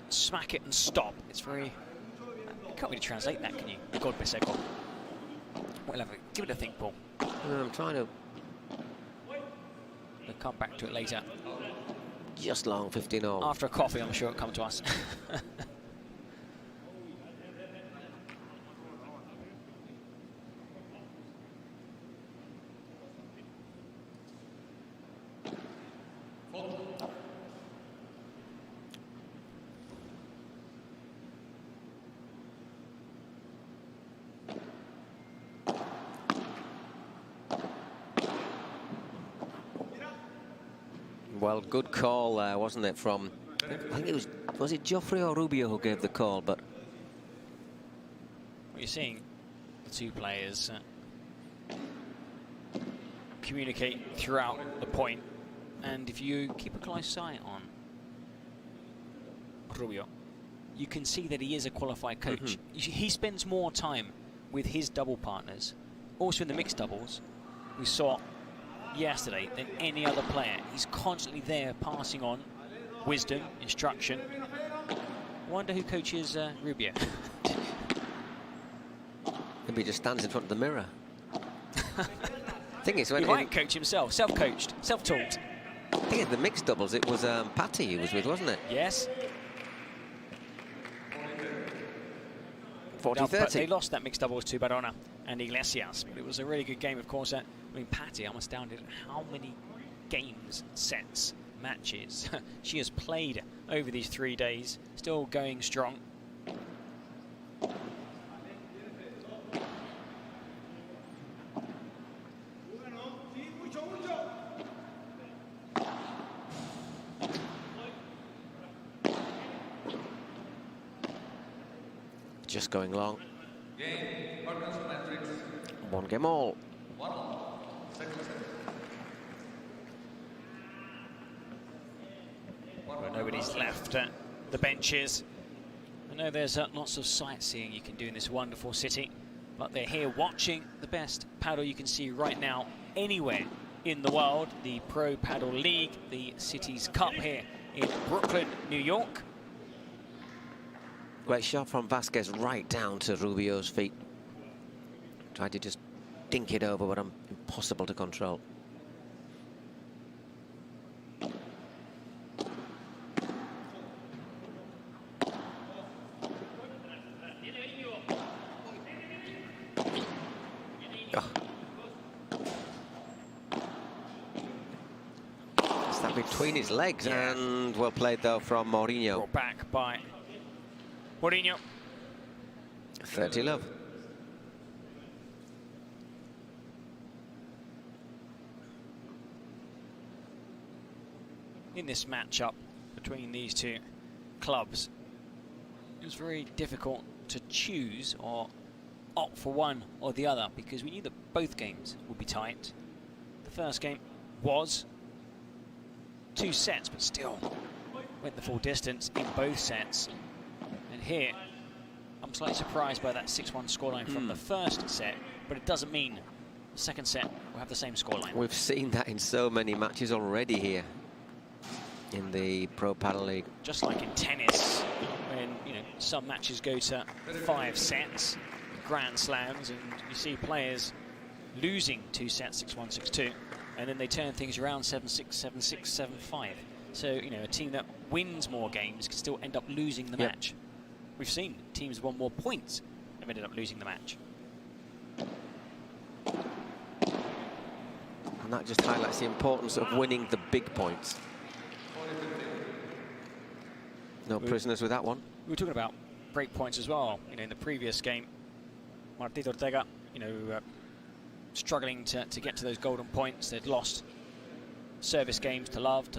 smack it and stop. It's very, you can't really translate that, can you? Golpe seco. We'll give it a think, Paul. I'm trying to. We'll come back to it later. Just long, 15-all. After a coffee, I'm sure it'll come to us. Well, good call there, wasn't it, from, I think it was it Jofre or Rubio who gave the call, but... What you're seeing, the two players communicate throughout the point, and if you keep a close eye on Rubio, you can see that he is a qualified coach. He spends more time with his double partners, also in the mixed doubles. We saw yesterday than any other player. He's constantly there passing on wisdom, instruction. Wonder who coaches Rubio. Maybe he just stands in front of the mirror. Thing is, when he might coach himself, self-coached, self-taught. I think in the mixed doubles it was Patty he was with, wasn't it? Yes. 40-30. They lost that mixed doubles to Barona and Iglesias, but it was a really good game, of course. I mean, Patty, I'm astounded at how many games, sets, matches she has played over these 3 days, still going strong. just going long. One game all. Well, nobody's left at the benches. I know there's lots of sightseeing you can do in this wonderful city, but they're here watching the best paddle you can see right now anywhere in the world, the Pro Padel League, the Cities Cup here in Brooklyn, New York. Great shot from Vazquez right down to Rubio's feet. Tried to just dink it over, but impossible to control. Between his legs, and well played though from Mourino. Brought back by Mourino. 30 love. In this matchup between these two clubs, it was very difficult to choose or opt for one or the other because we knew that both games would be tight. The first game was 2 sets, but still went the full distance in both sets. And here, I'm slightly surprised by that 6-1 scoreline from the first set, but it doesn't mean the second set will have the same scoreline. We've seen that in so many matches already here in the Pro Padel League. Just like in tennis, when some matches go to 5 sets, Grand Slams, and you see players losing 2 sets, 6-1, 6-2. And then they turn things around 7-6, 7-6, 7-5. So, a team that wins more games can still end up losing the match. We've seen teams who won more points have ended up losing the match. And that just highlights the importance of winning the big points. No prisoners with that one. We were talking about break points as well. In the previous game, Martita Ortega, struggling to get to those golden points. They'd lost service games to love.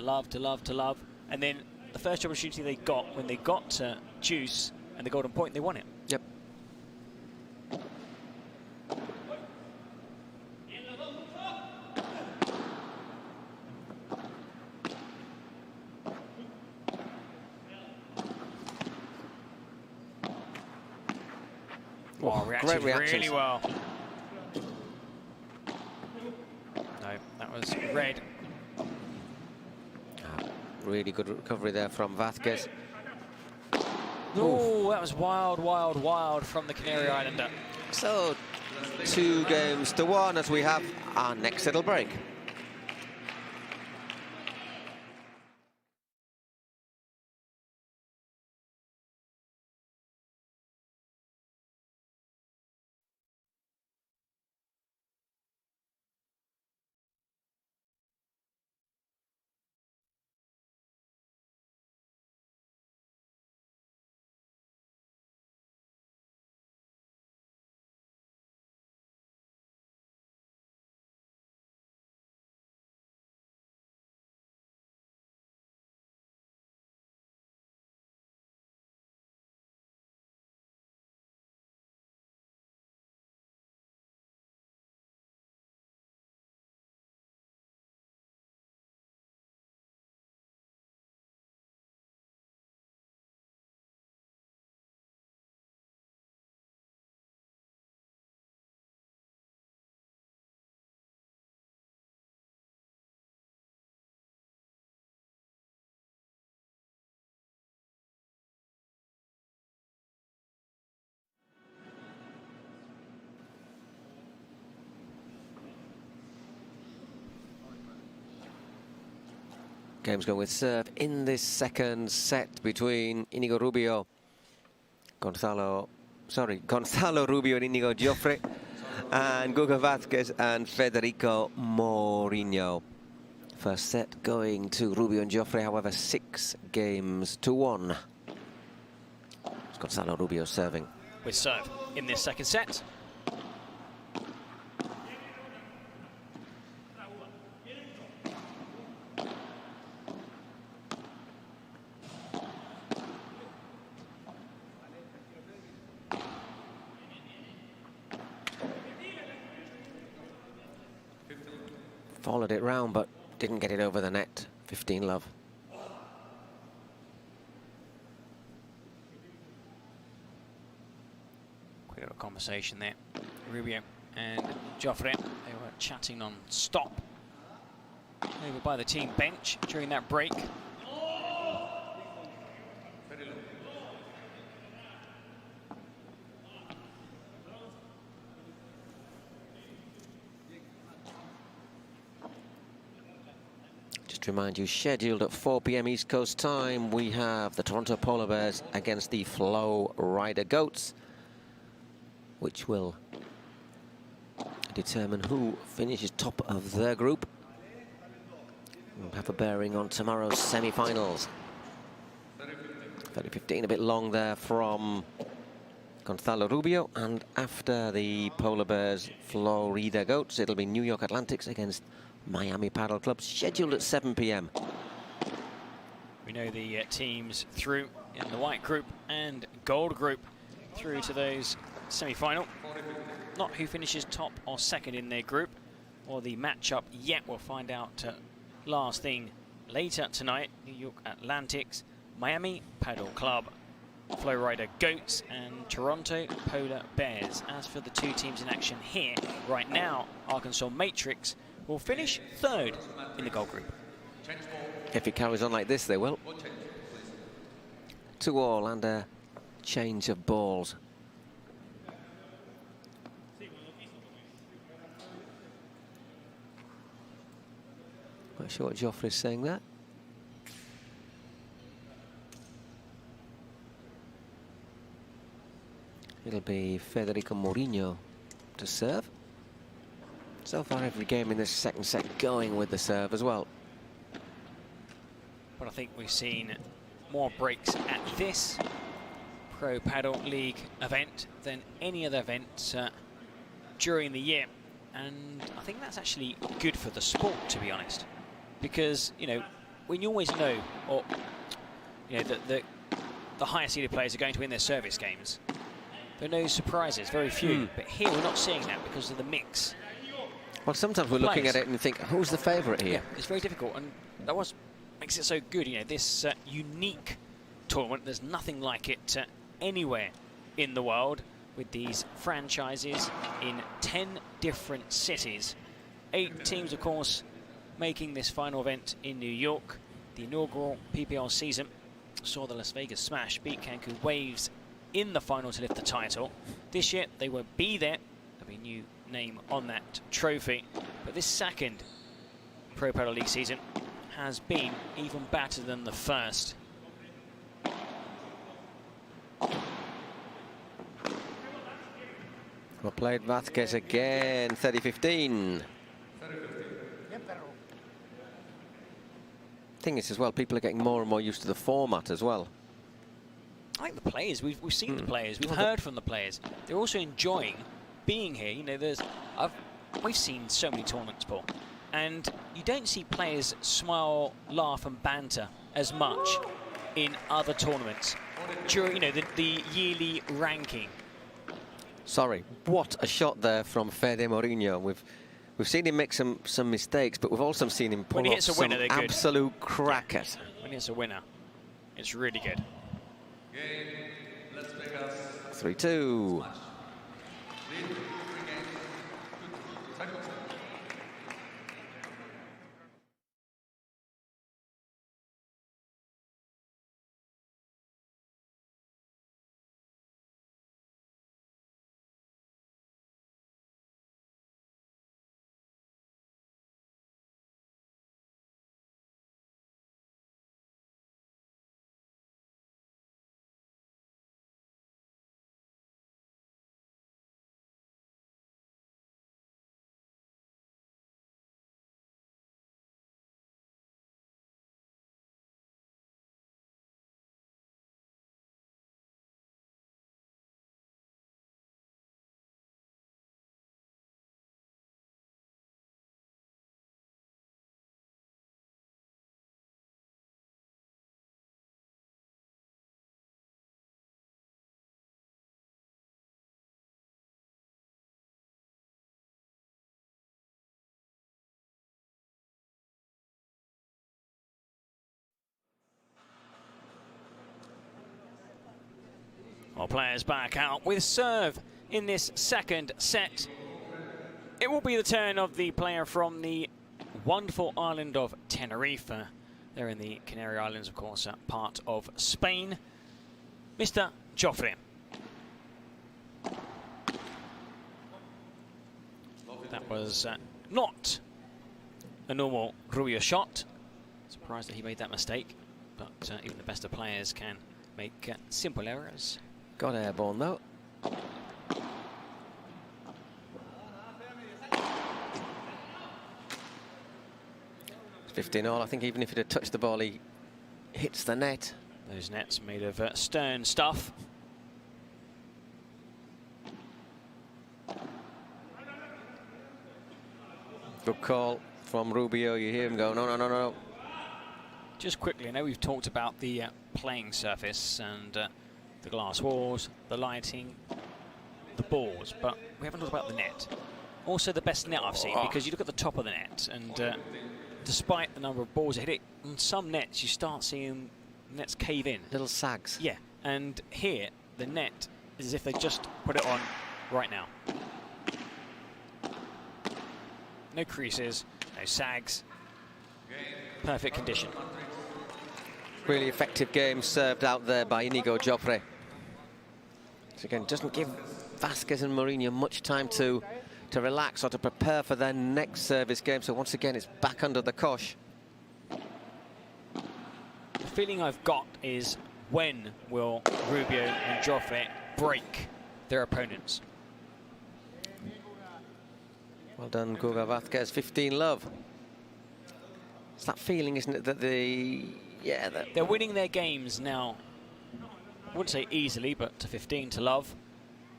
And then the first opportunity they got, when they got to juice and the golden point, they won it. Yep. Oh, great reactions. Really well. No, that was red. Really good recovery there from Vazquez. Oh, that was wild from the Canary Islander. So 2 games to 1 as we have our next little break. Game's going with serve in this second set between Inigo Rubio, Gonzalo Rubio and Inigo Jofre, and Guga Vazquez and Federico Mourino. First set going to Rubio and Jofre, however, 6 games to 1. It's Gonzalo Rubio serving. With serve in this second set. Followed it round, but didn't get it over the net. 15 love. Quick little conversation there. Rubio and Jofre, they were chatting non-stop over by the team bench during that break. Just to remind you, scheduled at 4 p.m. East Coast time, we have the Toronto Polar Bears against the FlowRida Goats, which will determine who finishes top of their group. We'll have a bearing on tomorrow's semi-finals. 30-15, a bit long there from Gonzalo Rubio, and after the Polar Bears FlowRida Goats, it'll be New York Athletics against Miami Padel Club, scheduled at 7 p.m. We know the teams through in the white group and gold group through to those semi-final. Not who finishes top or second in their group or the matchup yet. We'll find out last thing later tonight. New York Athletics, Miami Padel Club, FlowRida Goats and Toronto Polar Bears. As for the two teams in action here right now, Arkansas Matrix will finish third in the gold group. If it carries on like this, they will. 2-all and a change of balls. Not sure what Jofre is saying there. It'll be Federico Mourino to serve. So far, every game in this second set going with the serve as well. But I think we've seen more breaks at this Pro Padel League event than any other event during the year. And I think that's actually good for the sport, to be honest. Because, you know, when you always know, or, you know, that the higher seeded players are going to win their service games, there are no surprises, very few. But here we're not seeing that because of the mix. Well, sometimes we're looking at it and think, who's the favourite here? Yeah, it's very difficult, and that makes it so good. You know, this unique tournament, there's nothing like it anywhere in the world, with these franchises in 10 different cities. 8 teams, of course, making this final event in New York. The inaugural PPL season saw the Las Vegas Smash beat Cancun Waves in the final to lift the title. This year, they won't be there. There'll be a new name on that trophy. But this second Pro Padel League season has been even better than the first. Well played, Vazquez again, 30-15. Thing is as well, people are getting more and more used to the format as well. I think the players, we've seen the players, we've heard from the players. They're also enjoying being here. You know, we've seen so many tournaments, Paul, and you don't see players smile, laugh and banter as much in other tournaments during, you know, the yearly ranking. Sorry, what a shot there from Fede Mourino. We've seen him make some mistakes, but we've also seen him pull off some absolute crackers. When he hits a winner, it's really good. 3-2. Our players back out with serve in this second set. It will be the turn of the player from the wonderful island of Tenerife. They're in the Canary Islands, of course, part of Spain. Mr. Jofre. That was not a normal Rubio shot. Surprised that he made that mistake, but even the best of players can make simple errors. Got airborne though. It's 15-all. I think even if it had touched the ball, he hits the net. Those nets made of stern stuff. Good call from Rubio. You hear him go, no, no, no, no. Just quickly, I know we've talked about the playing surface and the glass walls, the lighting, the balls, but we haven't talked about the net. Also the best net I've seen, because you look at the top of the net, and despite the number of balls that hit it, on some nets you start seeing nets cave in. Little sags. Yeah, and here the net is as if they just put it on right now. No creases, no sags, perfect condition. Really effective game served out there by Inigo Jofre. So again, doesn't give Vazquez and Mourino much time to relax or to prepare for their next service game. So once again, it's back under the cosh. The feeling I've got is, when will Rubio and Jofre break their opponents? Well done, Guga Vazquez, 15-love. It's that feeling, isn't it, that they're winning their games now. I wouldn't say easily, but to 15-love.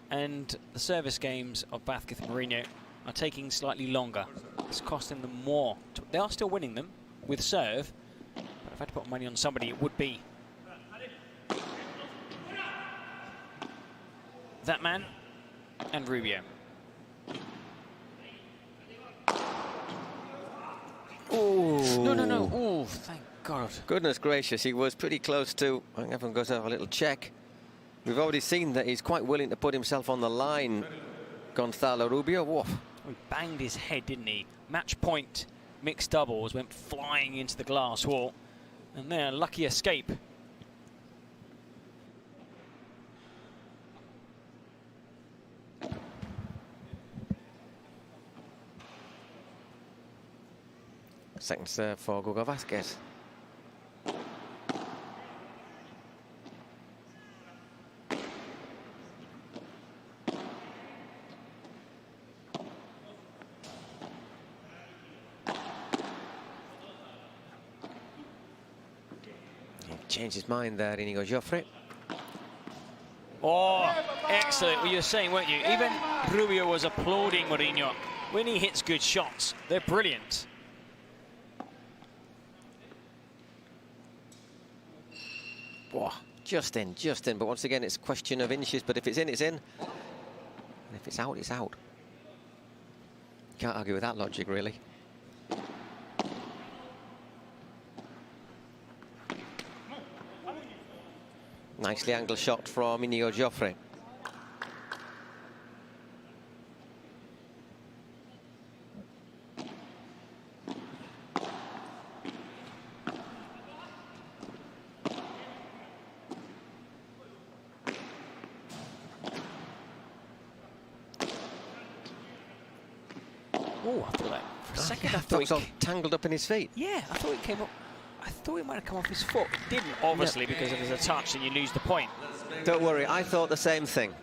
And the service games of Vazquez and Mourino are taking slightly longer. It's costing them more. They are still winning them with serve, but if I had to put money on somebody, it would be that man and Rubio. Ooh. No, no, no. Oh, thank God. Goodness gracious, he was pretty close to. I think everyone goes to have a little check. We've already seen that he's quite willing to put himself on the line, Gonzalo Rubio. Woof. He banged his head, didn't he? Match point, mixed doubles, went flying into the glass wall. And there, lucky escape. Second serve for Guga Vazquez. Changed his mind there, Inigo Jofre. Oh, excellent. Well, you were saying, weren't you? Even Rubio was applauding Mourino. When he hits good shots, they're brilliant. Whoa, just in. But once again, it's a question of inches. But if it's in, it's in. And if it's out, it's out. Can't argue with that logic, really. Nicely angled shot from Inigo Jofre. Oh, I thought that for a second. I thought it was all tangled up in his feet. Yeah, I thought it came up. I thought it might have come off his foot. It didn't, obviously, because if there's a touch and you lose the point. Don't worry, I thought the same thing.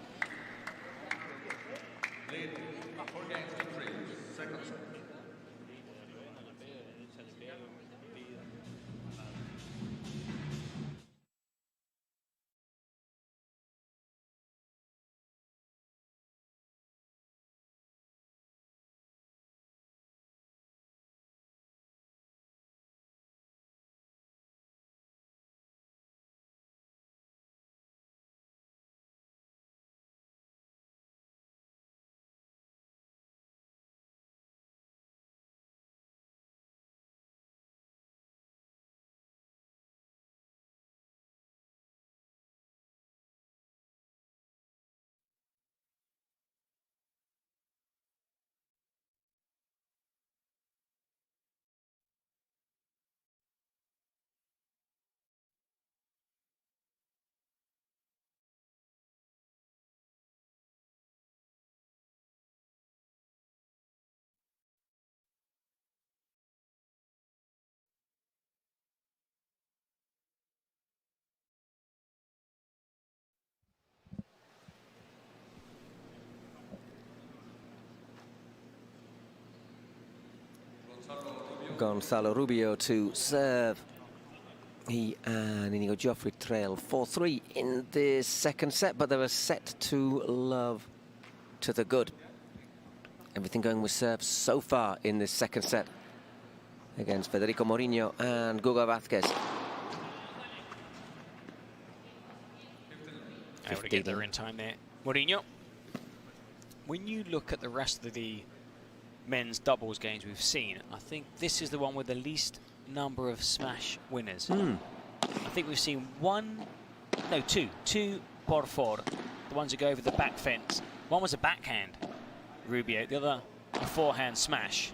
Gonzalo Rubio to serve. He and Inigo Jofre trail 4-3 in the second set, but they were set to love to the good. Everything going with serve so far in this second set against Federico Mourino and Guga Vazquez. Able to get there in time there. Mourino. When you look at the rest of the men's doubles games we've seen, I think this is the one with the least number of smash winners. I think we've seen two por four, the ones who go over the back fence. One was a backhand, Rubio, the other a forehand smash.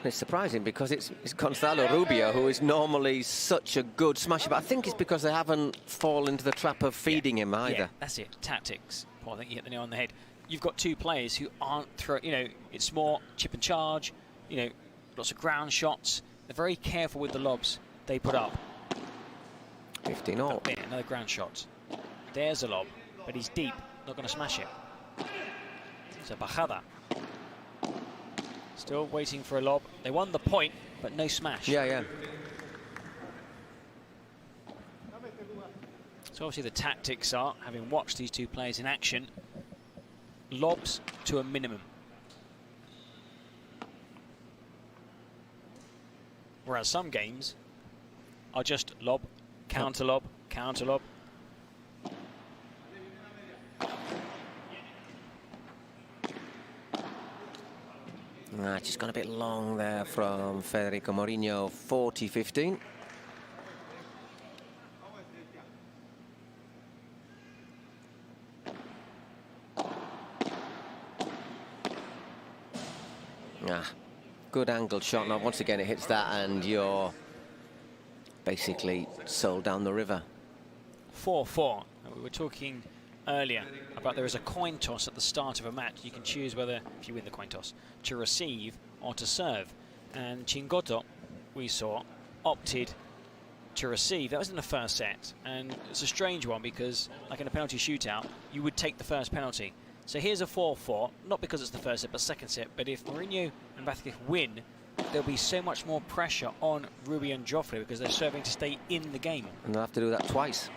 It's surprising because it's Gonzalo Rubio who is normally such a good smasher, but I think it's because they haven't fallen into the trap of feeding him either. Yeah, that's it, tactics. Paul, I think you hit the nail on the head. You've got two players who aren't it's more chip and charge, lots of ground shots. They're very careful with the lobs they put up. 15-all. Another ground shot. There's a lob, but he's deep, not going to smash it. It's a bajada. Still waiting for a lob. They won the point, but no smash. Yeah. So obviously the tactics are, having watched these two players in action, lobs to a minimum. Whereas some games are just lob, counter lob, counter lob. Just gone a bit long there from Federico Mourino, 40-15. Good angled shot. Now, once again, it hits that, and you're basically sold down the river. 4-4. We were talking earlier about there is a coin toss at the start of a match. You can choose whether, if you win the coin toss, to receive or to serve. And Chingotto, we saw, opted to receive. That was in the first set. And it's a strange one because, like in a penalty shootout, you would take the first penalty. So here's a 4-4, not because it's the first set, but second set. But if Mourino and Vazquez win, there'll be so much more pressure on Rubio and Jofre because they're serving to stay in the game. And they'll have to do that twice.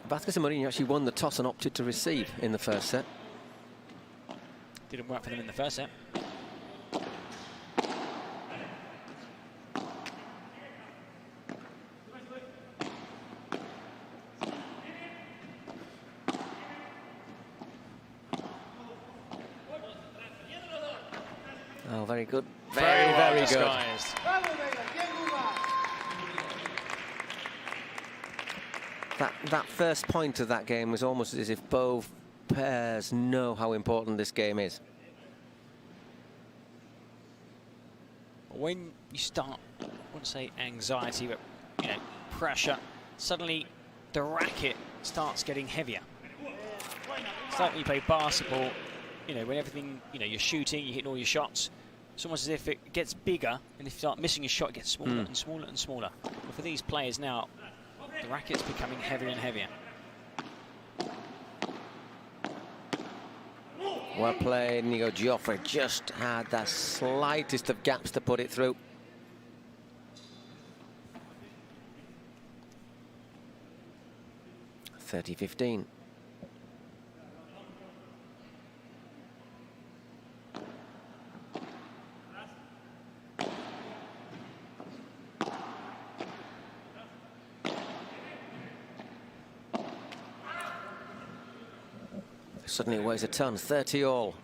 Vazquez and Mourino actually won the toss and opted to receive in the first set. Didn't work for them in the first set. Oh, very good. Very good. That first point of that game was almost as if both pairs know how important this game is. When you start, I wouldn't say anxiety, but pressure, suddenly the racket starts getting heavier. It's like when you play basketball, when everything, you're shooting, you're hitting all your shots. It's almost as if it gets bigger, and if you start missing a shot, it gets smaller and smaller and smaller. But for these players now, the racket's becoming heavier and heavier. Well played, Inigo Jofre just had the slightest of gaps to put it through. (30-15). Suddenly it weighs a ton, 30-all.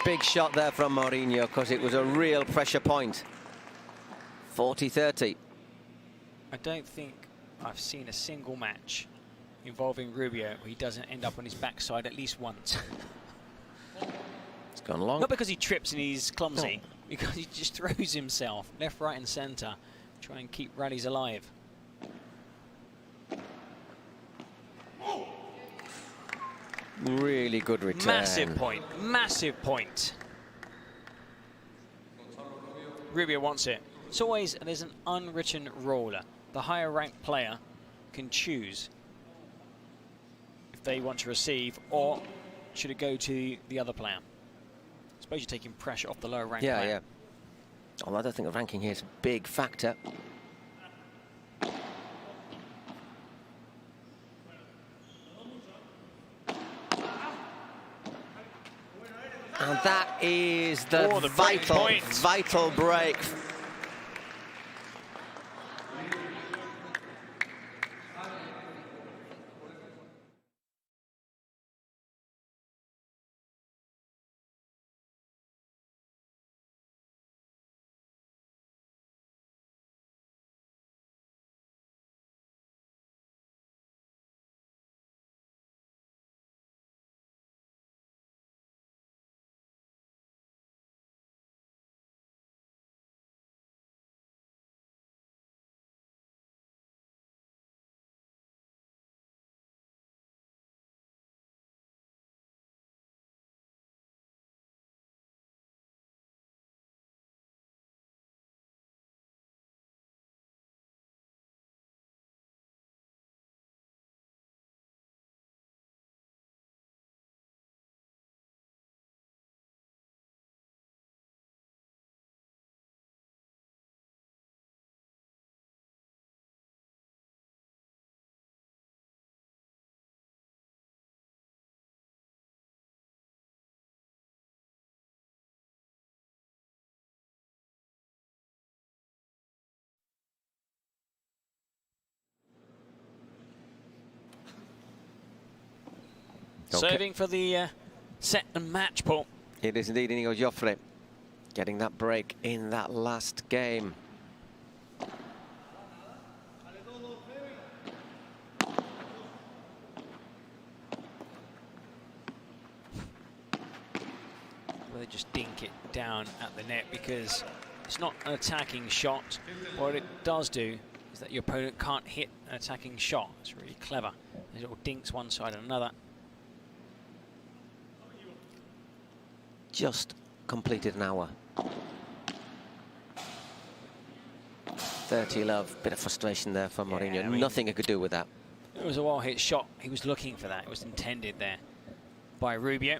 Big shot there from Mourino because it was a real pressure point. 40-30. I don't think I've seen a single match involving Rubio where he doesn't end up on his backside at least once. It's gone long. Not because he trips and he's clumsy, because he just throws himself left, right and centre, try and keep rallies alive. Really good return. Massive point. Massive point. Rubio wants it. It's always, there's an unwritten rule. The higher ranked player can choose if they want to receive or should it go to the other player. I suppose you're taking pressure off the lower ranked player. Yeah. Although I don't think the ranking here is a big factor. And that is the vital break. Serving for the set and match, Paul. It is indeed Inigo Jofre getting that break in that last game. Well, they just dink it down at the net because it's not an attacking shot. What it does do is that your opponent can't hit an attacking shot. It's really clever. There's little dinks one side and another. Just completed an hour. 30 love, bit of frustration there for Mourino. I mean, nothing he could do with that. It was a well-hit shot. He was looking for that. It was intended there by Rubio.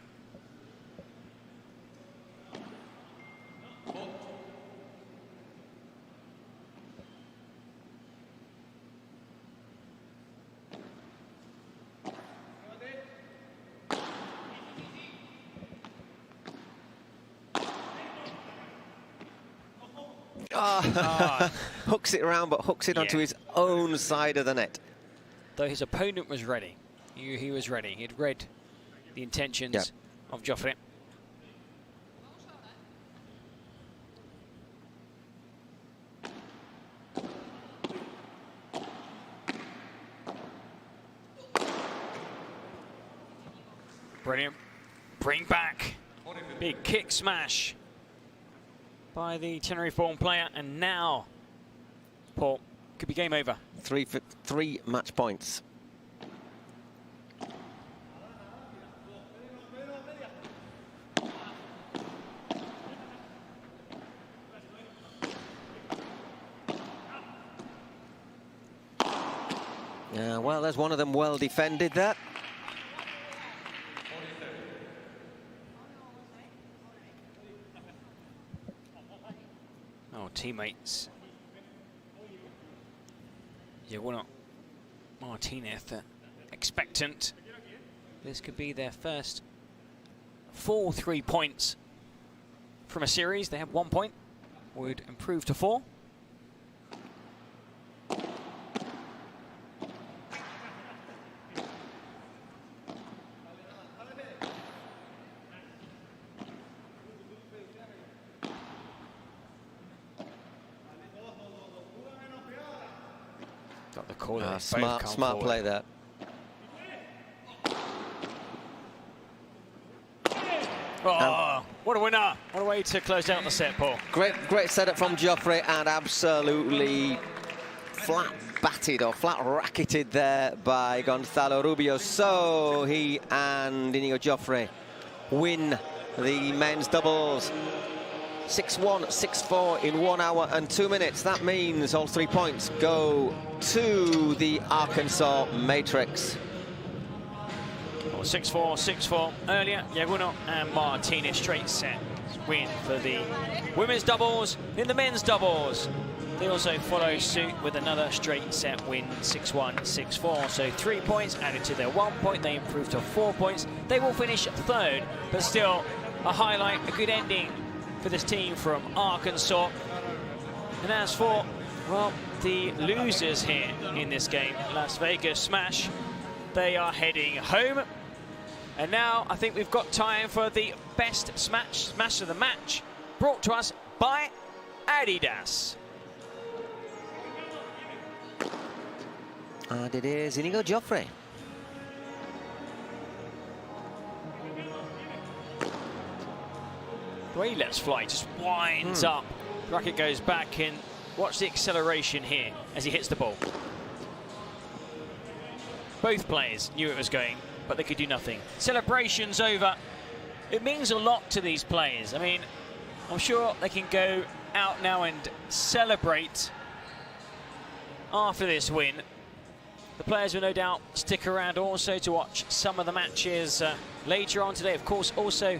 Hooks it around, but hooks it onto his own side of the net. Though his opponent was ready. He was ready. He'd read the intentions of Jofre. Brilliant. Bring back. Big kick smash by the Tenerife-born player, and now, Paul, could be game over. Three match points. Yeah, well, there's one of them well defended there. Teammates Yaguno, Martinez expectant. This could be their first full 3 points from a series. They have 1 point, would improve to 4. Got the call. Smart play there. Oh, what a winner. What a way to close out the set, Paul. Great setup from Jofre, and absolutely flat batted or flat racketed there by Gonzalo Rubio. So he and Inigo Jofre win the men's doubles. 6-1, 6-4 in 1 hour and 2 minutes. That means all 3 points go to the Arkansas Matrix. 6-4, 6-4 earlier. Yaguno and Martinez straight set win for the women's doubles. In the men's doubles, they also follow suit with another straight set win, 6-1, 6-4. So 3 points added to their 1 point. They improve to 4 points. They will finish third, but still a highlight, a good ending for this team from Arkansas. And as for, well, the losers here in this game, Las Vegas Smash, they are heading home. And now I think we've got time for the best smash of the match, brought to us by Adidas. And it is Inigo Jofre. The way he lets fly, just winds up. The racket goes back in. Watch the acceleration here as he hits the ball. Both players knew it was going, but they could do nothing. Celebration's over. It means a lot to these players. I mean, I'm sure they can go out now and celebrate after this win. The players will no doubt stick around also to watch some of the matches later on today. Of course, also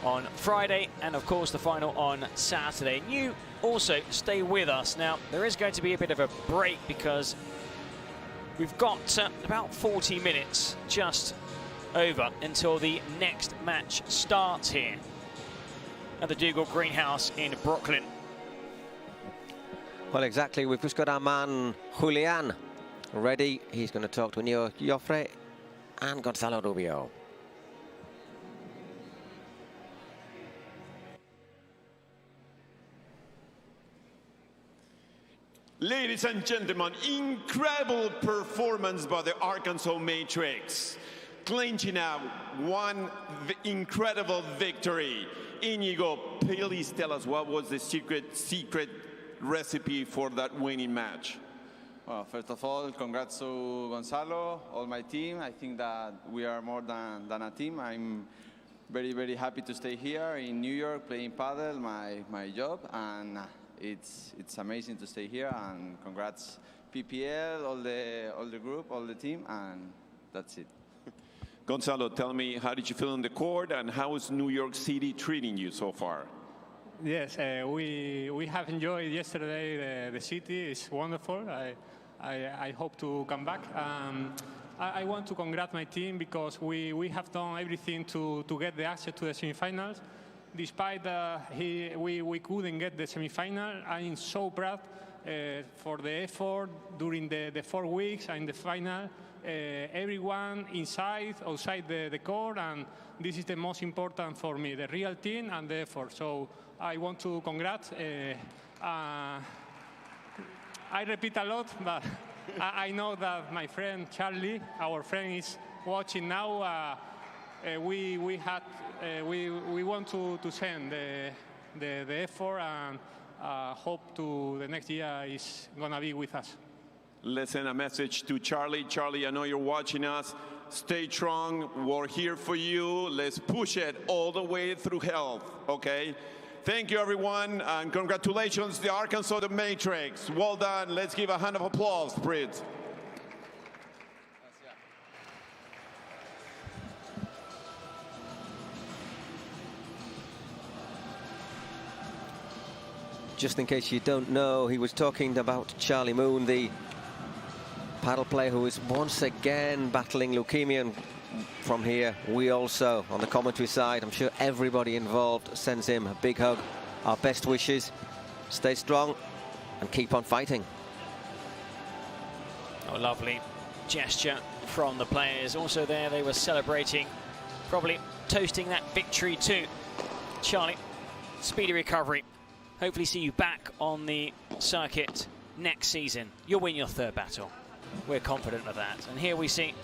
on Friday, and of course the final on Saturday. And you also stay with us. Now, there is going to be a bit of a break because we've got about 40 minutes just over until the next match starts here at the Dougal Greenhouse in Brooklyn. Well, exactly. We've just got our man Julian ready. He's going to talk to Inigo Jofre and Gonzalo Rubio. Ladies and gentlemen, incredible performance by the Arkansas Matrix, clinching out one incredible victory. Inigo, please tell us what was the secret recipe for that winning match. Well, first of all, congrats to Gonzalo, all my team. I think that we are more than a team. I'm very, very happy to stay here in New York playing padel, my job, and it's amazing to stay here. And congrats PPL, all the group, all the team, and that's it. Gonzalo, tell me, how did you feel on the court, and how is New York City treating you so far? Yes, we have enjoyed yesterday the city. It's wonderful. I hope to come back. I want to congratulate my team because we have done everything to get the access to the semifinals. Despite we couldn't get the semifinal, I'm so proud for the effort during the 4 weeks and the final. Everyone inside, outside the court, and this is the most important for me, the real team and the effort. So I want to congratulate. I repeat a lot, but I know that my friend Charlie, our friend, is watching now. We want to send the effort and hope to the next year is gonna be with us. Let's send a message to Charlie. Charlie, I know you're watching us. Stay strong. We're here for you. Let's push it all the way through health, okay? Thank you, everyone, and congratulations, the Arkansas the Matrix. Well done. Let's give a hand of applause, please. Just in case you don't know, he was talking about Charlie Moon, the paddle player who is once again battling leukemia. And from here, we also, on the commentary side, I'm sure everybody involved sends him a big hug. Our best wishes. Stay strong and keep on fighting. Oh, lovely gesture from the players. Also there, they were celebrating, probably toasting that victory too. Charlie, speedy recovery. Hopefully see you back on the circuit next season. You'll win your third battle. We're confident of that. And here we see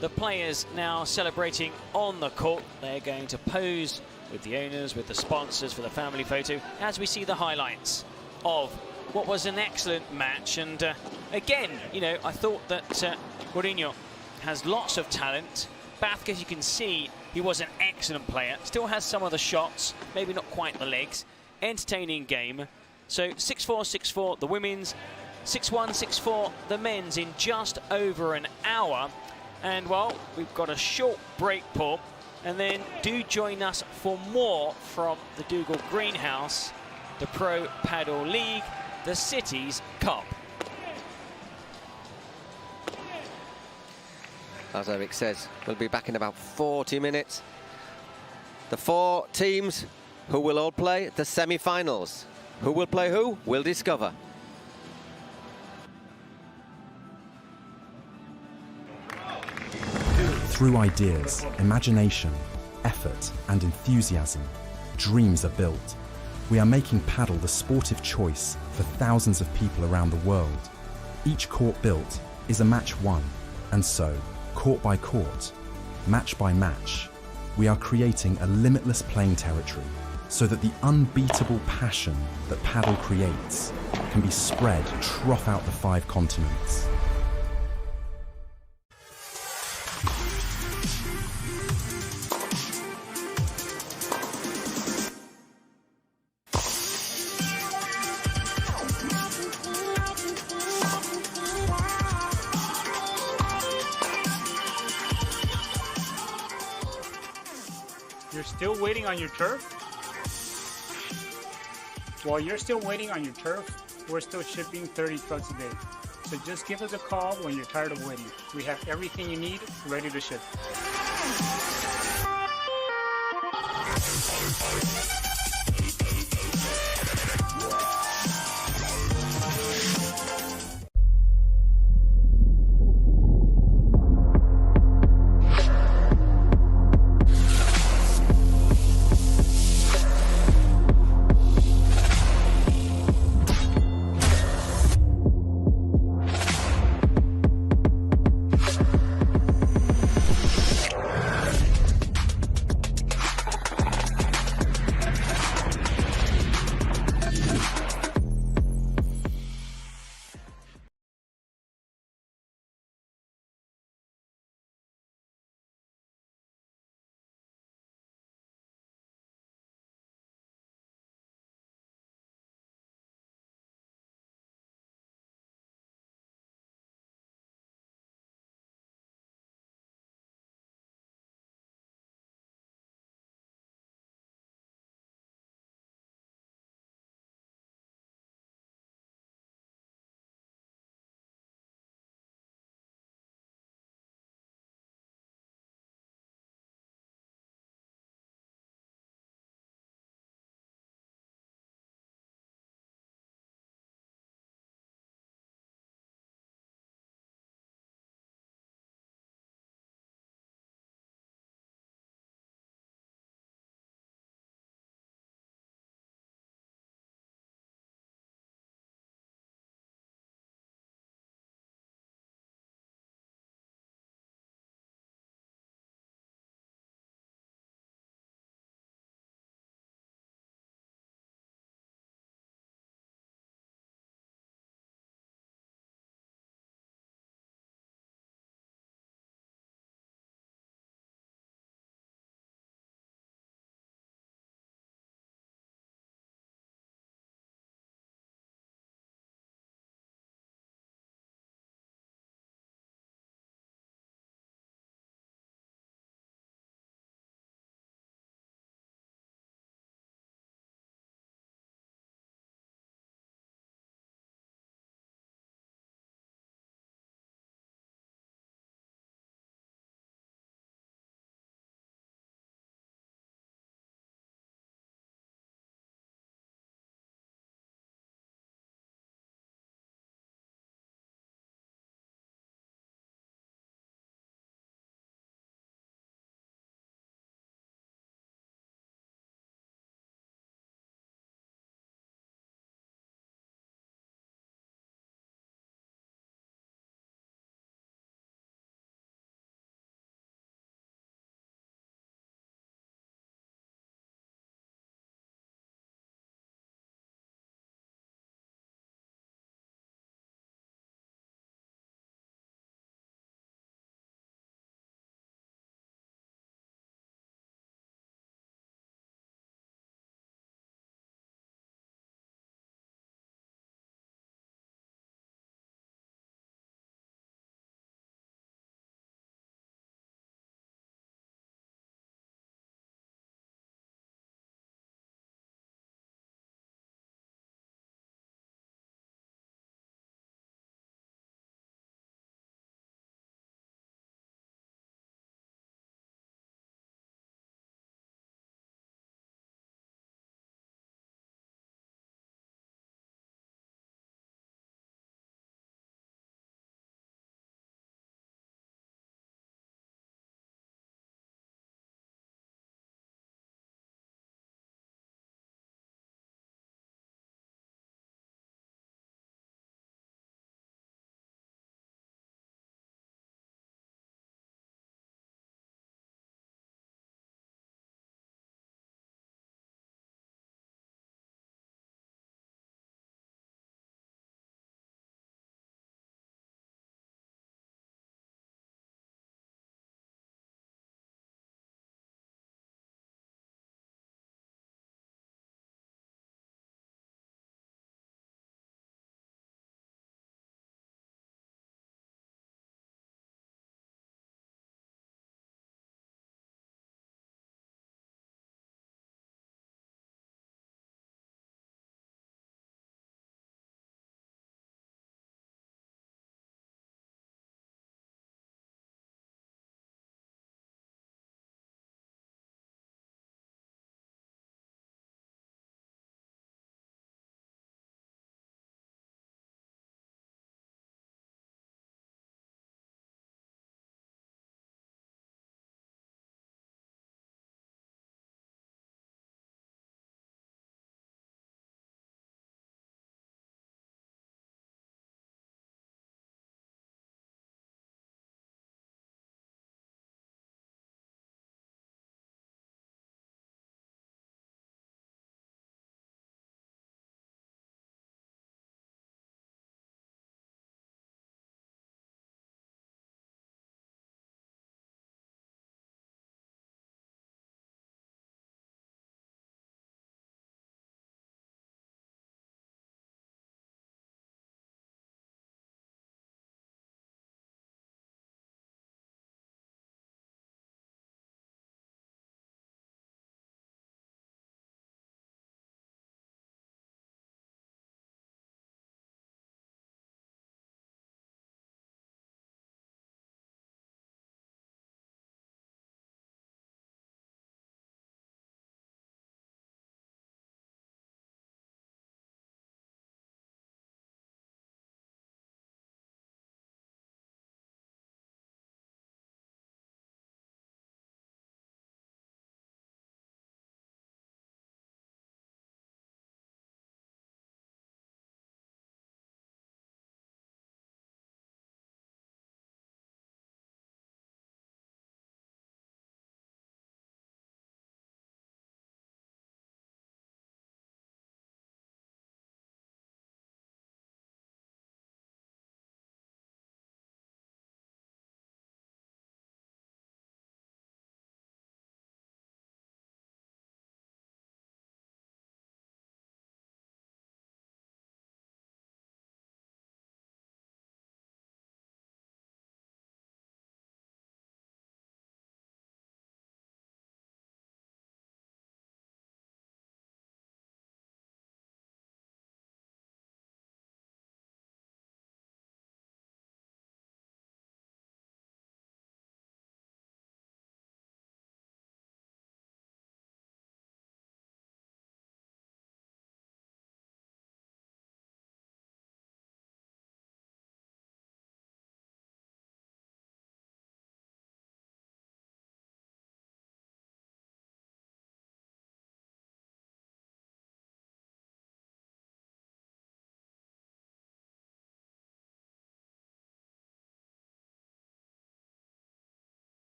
the players now celebrating on the court. They're going to pose with the owners, with the sponsors for the family photo, as we see the highlights of what was an excellent match. And again, you know, I thought that Mourino has lots of talent. Vazquez, you can see, he was an excellent player. Still has some of the shots, maybe not quite the legs. Entertaining game. So 6-4, 6-4, the women's. 6-1, 6-4, the men's in just over an hour. And, well, we've got a short break, Paul. And then do join us for more from the Dougal Greenhouse, the Pro Padel League, the Cities Cup. As Eric says, we'll be back in about 40 minutes. The 4 teams who will all play the semi-finals. Who will play who? We'll discover. Through ideas, imagination, effort, and enthusiasm, dreams are built. We are making padel the sport of choice for thousands of people around the world. Each court built is a match won, and so, court by court, match by match, we are creating a limitless playing territory so that the unbeatable passion that padel creates can be spread throughout the 5 continents. You're still waiting on your turf? While you're still waiting on your turf, we're still shipping 30 trucks a day. So just give us a call when you're tired of waiting. We have everything you need ready to ship.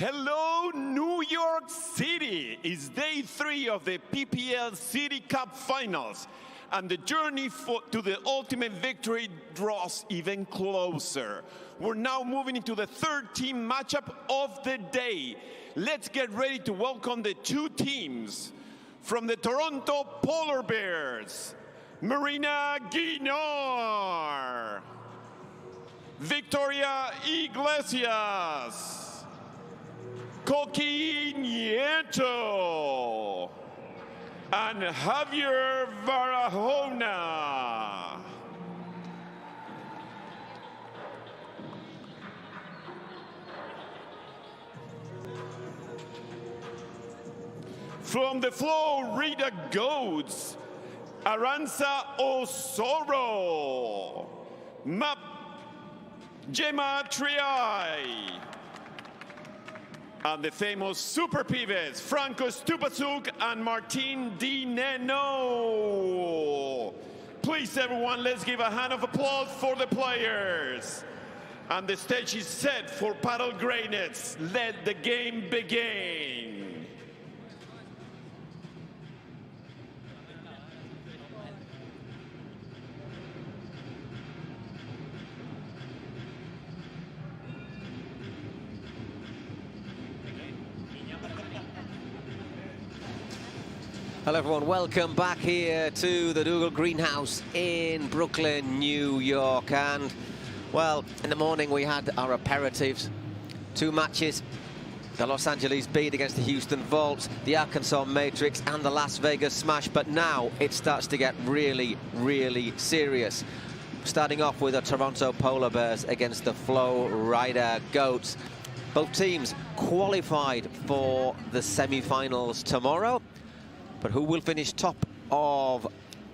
Hello, New York City! It's day 3 of the PPL City Cup Finals, and the journey to the ultimate victory draws even closer. We're now moving into the third team matchup of the day. Let's get ready to welcome the two teams. From the Toronto Polar Bears, Marina Guinart, Victoria Iglesias, Coqui Nieto, and Javier Barahona. From the FlowRida Goats, Aranza Osoro, Gemma Triay, and the famous super pivots, Franco Stupasuk and Martin Di Nenno. Please, everyone, let's give a hand of applause for the players. And the stage is set for paddle greatness. Let the game begin. Hello everyone, welcome back here to the Dougal Greenhouse in Brooklyn, New York. And, well, in the morning we had our aperitifs. 2 matches, the Los Angeles Beat against the Houston Vaults, the Arkansas Matrix and the Las Vegas Smash. But now it starts to get really, really serious. Starting off with the Toronto Polar Bears against the FlowRida Goats. Both teams qualified for the semi-finals tomorrow. But who will finish top of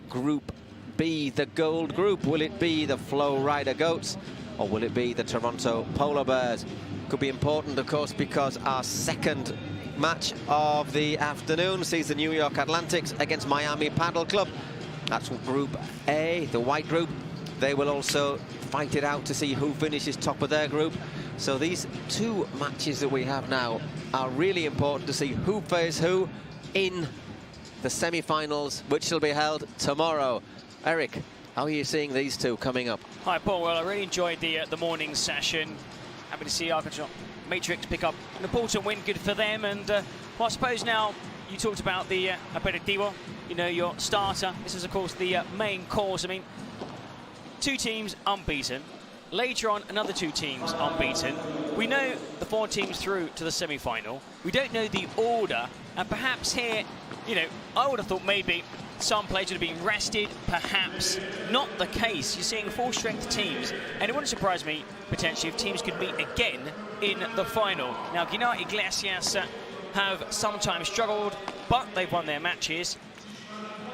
Group B, the gold group? Will it be the FlowRida Goats or will it be the Toronto Polar Bears? Could be important, of course, because our second match of the afternoon sees the New York Atlantics against Miami Padel Club. That's Group A, the white group. They will also fight it out to see who finishes top of their group. So these 2 matches that we have now are really important to see who faces who in the semi-finals, which will be held tomorrow. Eric, how are you seeing these 2 coming up? Hi, Paul. Well, I really enjoyed the morning session. Happy to see Arkansas Matrix pick up an important win. Good for them. And well, I suppose now you talked about the aperitivo, you know, your starter. This is, of course, the main course. I mean, 2 teams unbeaten. Later on, another 2 teams unbeaten. We know the 4 teams through to the semi-final. We don't know the order, and perhaps here, you know, I would have thought maybe some players would have been rested. Perhaps not the case. You're seeing full-strength teams, and it wouldn't surprise me potentially if teams could meet again in the final. Now, Guinart Iglesias have sometimes struggled, but they've won their matches.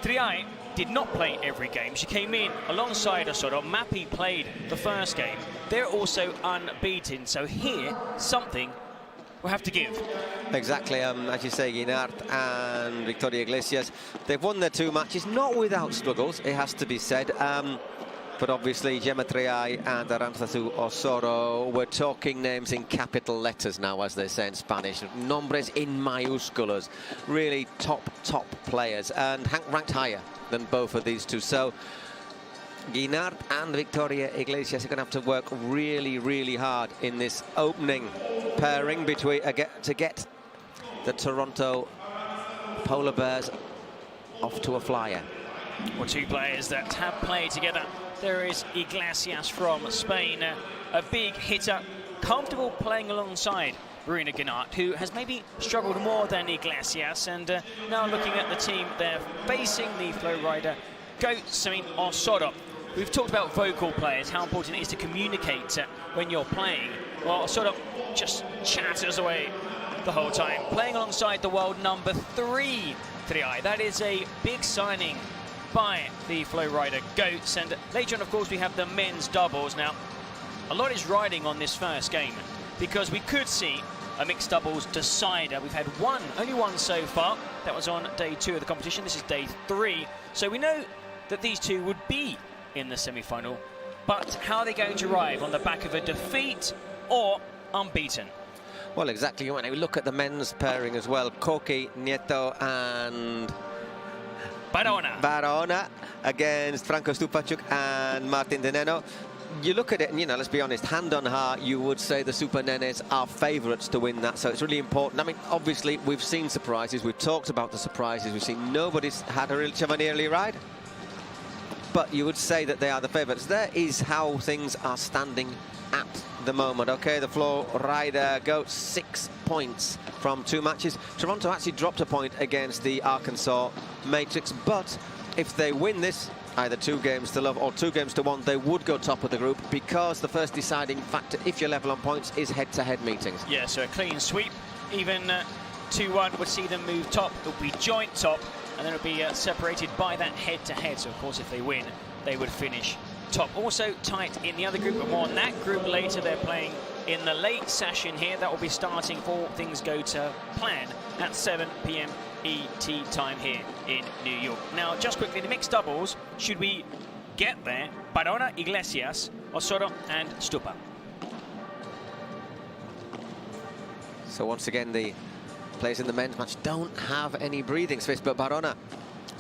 Triay did not play every game. She came in alongside Osoro. Mappy played the first game. They're also unbeaten. So here, something will have to give. Exactly, as you say, Guinart and Victoria Iglesias, they've won their 2 matches, not without struggles, it has to be said. But obviously, Gemma Triay and Aranza Osoro, we're talking names in capital letters now, as they say in Spanish. Nombres in mayúsculas. Really top players, and ranked higher than both of these 2. So Guinart and Victoria Iglesias are going to have to work really, really hard in this opening pairing between to get the Toronto Polar Bears off to a flyer. Well, 2 players that have played together. There is Iglesias from Spain, a big hitter, comfortable playing alongside Marina Guinart, who has maybe struggled more than Iglesias. And now looking at the team, they're facing the FlowRida Goats. I mean, Osoro. We've talked about vocal players, how important it is to communicate when you're playing. Well, Osoro just chatters away the whole time, playing alongside the world number 3 Triay. That is a big signing by the FlowRida Goats. And later on, of course, we have the men's doubles. Now, a lot is riding on this first game, because we could see a mixed doubles decider. We've had only one so far. That was on day 2 of the competition. This is day 3. So we know that these 2 would be in the semi-final. But how are they going to arrive? On the back of a defeat or unbeaten? Well, exactly. When we look at the men's pairing as well, Koki, Nieto and Barona against Franco Stupacuk and Martin de Nenno. You look at it and, you know, let's be honest, hand on heart, you would say the Super Nenes are favourites to win that, so it's really important. I mean, obviously, we've seen surprises, we've talked about the surprises, we've seen nobody's had a real Chevalier ride, but you would say that they are the favourites. There is how things are standing at the moment. Okay, the FlowRida goes 6 points from 2 matches. Toronto actually dropped a point against the Arkansas Matrix, but if they win this, either 2 games to love or 2 games to 1, they would go top of the group, because the first deciding factor, if you're level on points, is head-to-head meetings. Yeah, so a clean sweep. Even 2-1 would see them move top. It would be joint top, and then it would be separated by that head-to-head. So, of course, if they win, they would finish top. Also tight in the other group, but more on that group later. They're playing in the late session here. That will be starting, if all things go to plan, at 7 p.m. ET time here in New York. Now, just quickly, the mixed doubles, should we get there, Barona, Iglesias, Osorio and Stupa. So once again, the players in the men's match don't have any breathing space, but Barona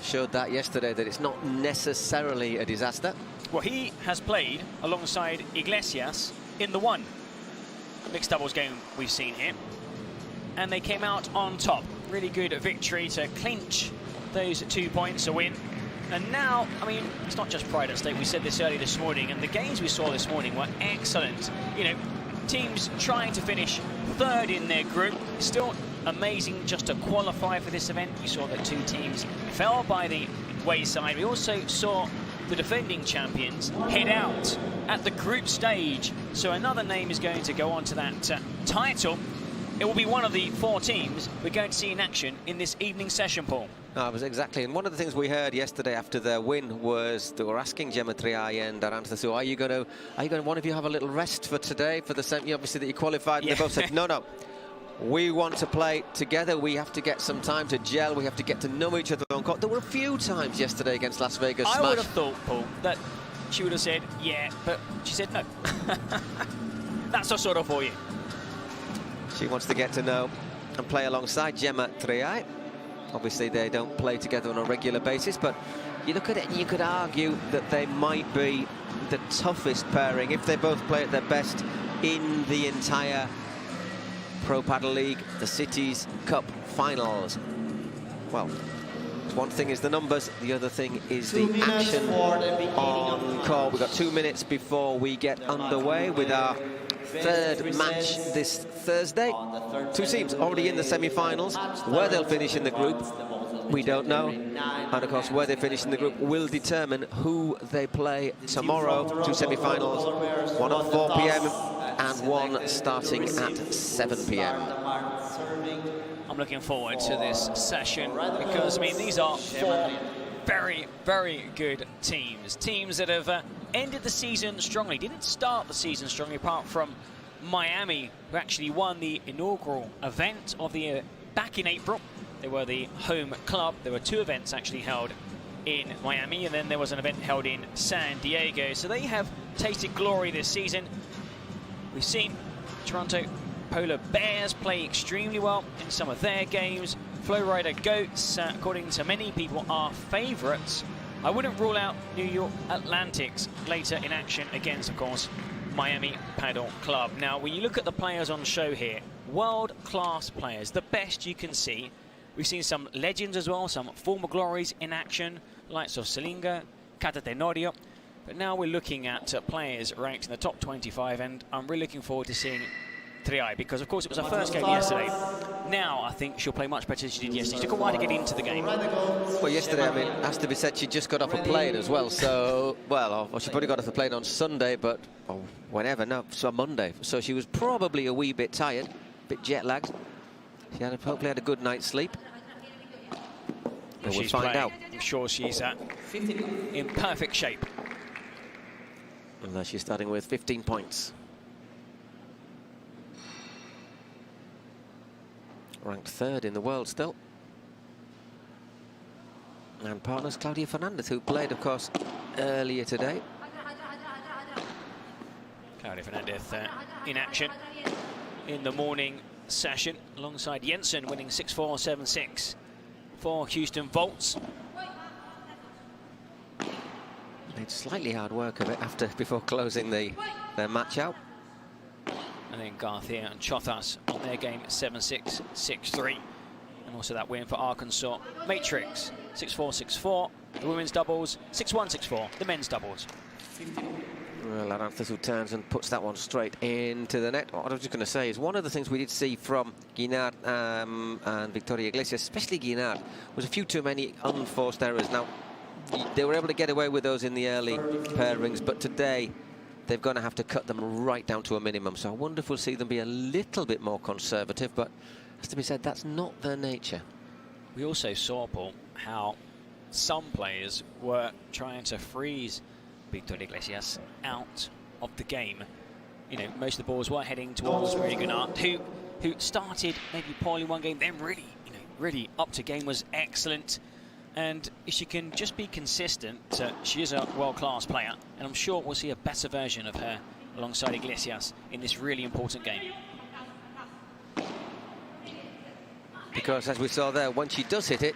showed that yesterday, that it's not necessarily a disaster. Well, he has played alongside Iglesias in the one mixed doubles game we've seen here, and they came out on top. Really good victory to clinch those 2 points, a win. And now, I mean, it's not just pride at stake. We said this earlier this morning, and the games we saw this morning were excellent. You know, teams trying to finish 3rd in their group. Still amazing just to qualify for this event. We saw that 2 teams fell by the wayside. We also saw the defending champions head out at the group stage. So another name is going to go on to that title. It will be one of the 4 teams we're going to see in action in this evening session, Paul. No, it was exactly. And one of the things we heard yesterday after their win was they were asking Gemma Triay and Aranza, so are you going to one of you have a little rest for today for the semi? Obviously that you qualified. And they both said, no. We want to play together. We have to get some time to gel. We have to get to know each other on court. There were a few times yesterday against Las Vegas. I would have thought, Paul, that she would have said, yeah, but she said no. That's a sort of for you. She wants to get to know and play alongside Gemma Triay. Obviously, they don't play together on a regular basis, but you look at it and you could argue that they might be the toughest pairing if they both play at their best in the entire Pro Padel League, the Cities Cup finals. Well, one thing is the numbers, the other thing is the action on court. We've got 2 minutes before we get underway with our 3rd match this Thursday. 2 teams already in the semi-finals. Where they'll finish in the group, we don't know. And of course, where they finish in the group will determine who they play tomorrow. 2 semi-finals, one at 4 p.m. and one starting at 7 p.m. I'm looking forward to this session because, I mean, these are 4 very, very good teams. Teams that have ended the season strongly. Didn't start the season strongly, apart from Miami, who actually won the inaugural event of the year back in April. They were the home club. There were 2 events actually held in Miami, and then there was an event held in San Diego. So they have tasted glory this season. We've seen Toronto Polar Bears play extremely well in some of their games. FlowRida Goats, according to many people, are favourites. I wouldn't rule out New York Atlantics later in action against, of course, Miami Padel Club. Now, when you look at the players on show here, world-class players, the best you can see. We've seen some legends as well, some former glories in action, likes of Silingo, Cata Tenorio. But now we're looking at players ranked in the top 25, and I'm really looking forward to seeing Triay, because of course it was her first game yesterday. Now I think she'll play much better than she did yesterday. She took a while to get into the game. Well, yesterday, I mean, has to be said, she just got off a plane as well. So, well, she probably got off the plane on Sunday, but whenever, no, so Monday. So she was probably a wee bit tired, a bit jet lagged. She hopefully had a good night's sleep. But we'll find out. I'm sure she's in perfect shape. And she's starting with 15 points. Ranked 3rd in the world still. And partners Claudia Fernandez, who played, of course, earlier today. Claudia Fernandez in action in the morning session, alongside Jensen winning 6-4, 7-6 for Houston Volts. Made slightly hard work of it before closing their match out. And then Garcia and Chothas on their game 7-6, 6-3. And also that win for Arkansas Matrix, 6-4, 6-4. The women's doubles, 6-1, 6-4. The men's doubles. Well, Aranzazu turns and puts that one straight into the net. What I was just going to say is one of the things we did see from Guinart and Victoria Iglesias, especially Guinart, was a few too many unforced errors. Now, they were able to get away with those in the early pairings, but today they're going to have to cut them right down to a minimum. So I wonder if we'll see them be a little bit more conservative, but has to be said, that's not their nature. We also saw, Paul, how some players were trying to freeze Victoria Iglesias out of the game. You know, most of the balls were heading towards Mourino Guinart, who started maybe poorly one game, then really up to game, was excellent. And if she can just be consistent, she is a world-class player, and I'm sure we'll see a better version of her alongside Iglesias in this really important game. Because as we saw there, once she does hit it,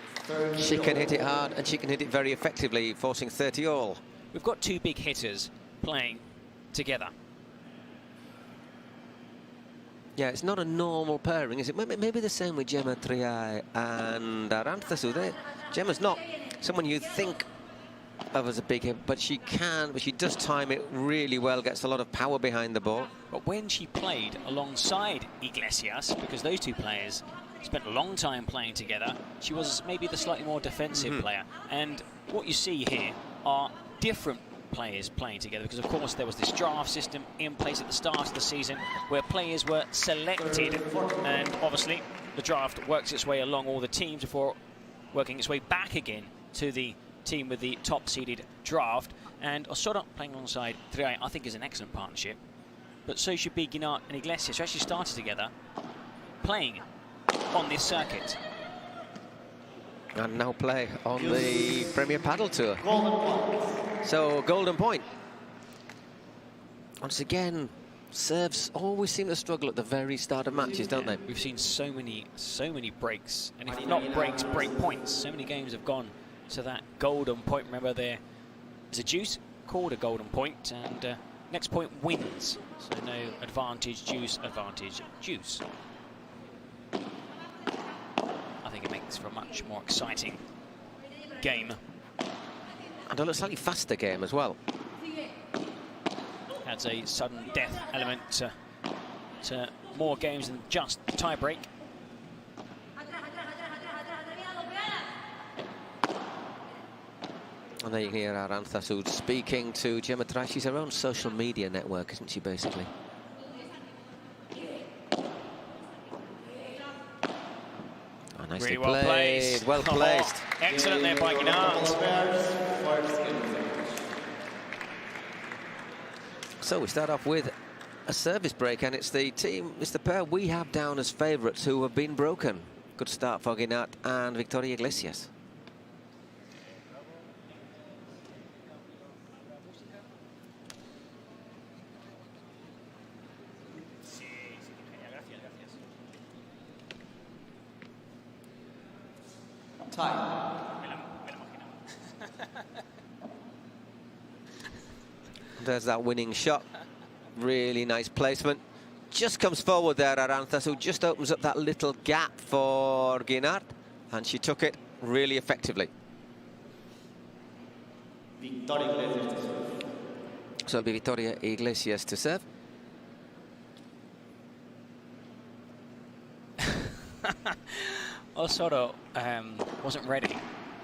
she can hit it hard and she can hit it very effectively, forcing 30 all. We've got two big hitters playing together. Yeah, it's not a normal pairing, is it? Maybe the same with Gemma Triay and Aranzazu. Gemma's not someone you think of as a big hit, but she does time it really well, gets a lot of power behind the ball. But when she played alongside Iglesias, because those two players spent a long time playing together, she was maybe the slightly more defensive player. And what you see here are different players playing together, because of course there was this draft system in place at the start of the season where players were selected, and obviously the draft works its way along all the teams before working its way back again to the team with the top seeded draft. And Osoro playing alongside Triay, I think, is an excellent partnership, but so should be Guinart and Iglesias, who actually started together playing on this circuit. And now play on the Premier Padel Tour. So, golden point. Once again, serves always seem to struggle at the very start of matches, don't they? We've seen so many breaks, and if not breaks, break points. So many games have gone to that golden point. Remember, there's a juice called a golden point, and next point wins. So no advantage, juice, advantage, juice. I think it makes for a much more exciting game. And a slightly faster game as well. Adds a sudden death element to more games than just tie-break. And there you hear Aranzazu speaking to Gemma Triay. She's her own social media network, isn't she, basically? Oh, nicely really well played. Well placed. Excellent there by Guinart. So we start off with a service break, and it's the pair we have down as favourites who have been broken. Good start for Guinart and Victoria Iglesias. There's that winning shot. Really nice placement. Just comes forward there, Aranzazu, just opens up that little gap for Guinart, and she took it really effectively. So it'll be Victoria Iglesias to serve. Osoro wasn't ready,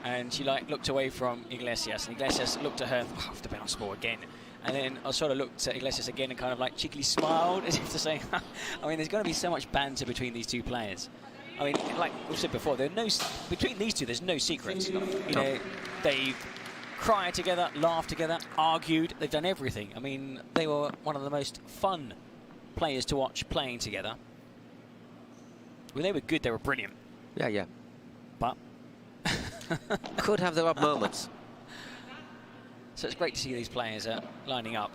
and she looked away from Iglesias, and Iglesias looked at her off the bounce ball again. And then Osoro looked at Iglesias again and kind of cheekily smiled, as if to say, I mean, there's going to be so much banter between these two players. I mean, like we said before, between these two, there's no secrets. You know, they've cried together, laughed together, argued. They've done everything. I mean, they were one of the most fun players to watch playing together. When they were good, they were brilliant. Yeah. But could have their odd moments. So it's great to see these players lining up.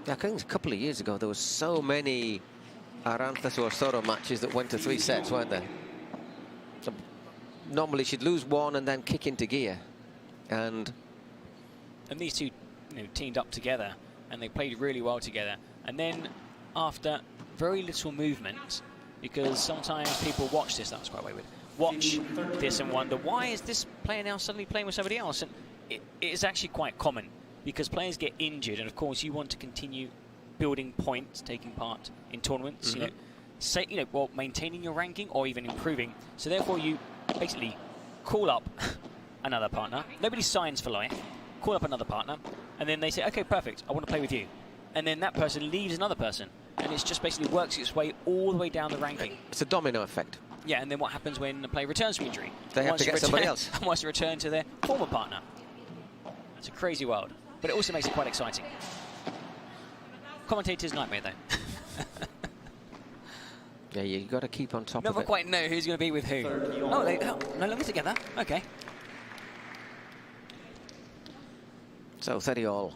Yeah, I think a couple of years ago there was so many Aranzazu Osoro matches that went to 3 sets, weren't there? So normally she'd lose one and then kick into gear. And these two, teamed up together, and they played really well together. And then after very little movement, because sometimes people watch this, that's quite wayward, watch this and wonder, why is this player now suddenly playing with somebody else? And it is actually quite common, because players get injured, and of course you want to continue building points, taking part in tournaments, well, maintaining your ranking or even improving. So therefore you basically call up another partner. Nobody signs for life. Call up another partner, and then they say, okay, perfect, I want to play with you. And then that person leaves another person, and it's just basically works its way all the way down the ranking. It's a domino effect. Yeah, and then what happens when a player returns from injury? They have to get somebody else. Wants to return to their former partner. It's a crazy world, but it also makes it quite exciting. Commentator's nightmare, though. Yeah, you've got to keep on top of it. Never quite know who's going to be with who. Oh, they no longer together. Okay. So 30 all.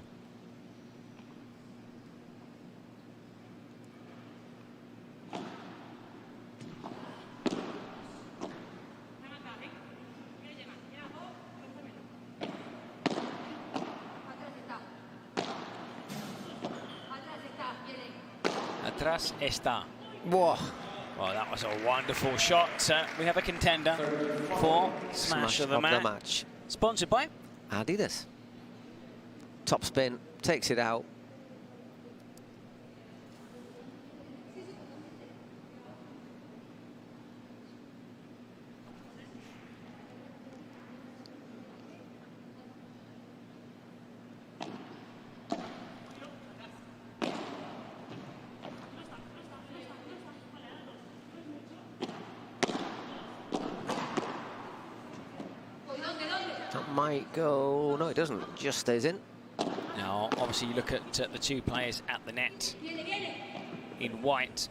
Atrás está. Whoa. Well, that was a wonderful shot. We have a contender for Smash of the Match. Sponsored by Adidas. Top spin, takes it out. That might go... No, it doesn't. Just stays in. Now, obviously, you look at the two players at the net in white.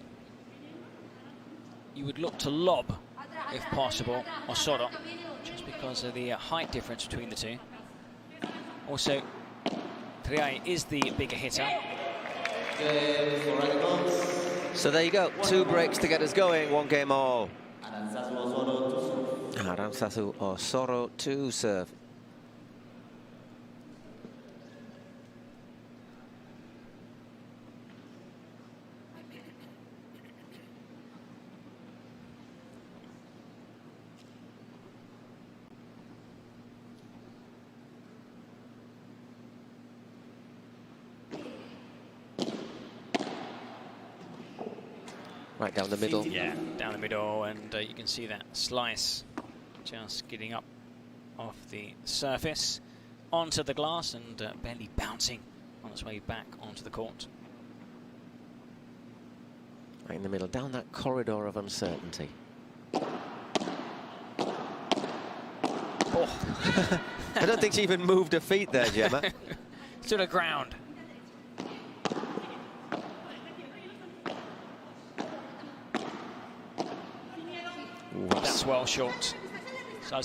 You would look to lob, if possible, or Soro, just because of the height difference between the two. Also, Triay is the bigger hitter. So there you go. 2 breaks to get us going. 1 game all. Aranzazu Osoro to serve. Right down the middle. Yeah, down the middle, and you can see that slice just getting up off the surface onto the glass and barely bouncing on its way back onto the court. Right in the middle, down that corridor of uncertainty. Oh. I don't think she even moved her feet there, Gemma. To the ground. That's well short. So.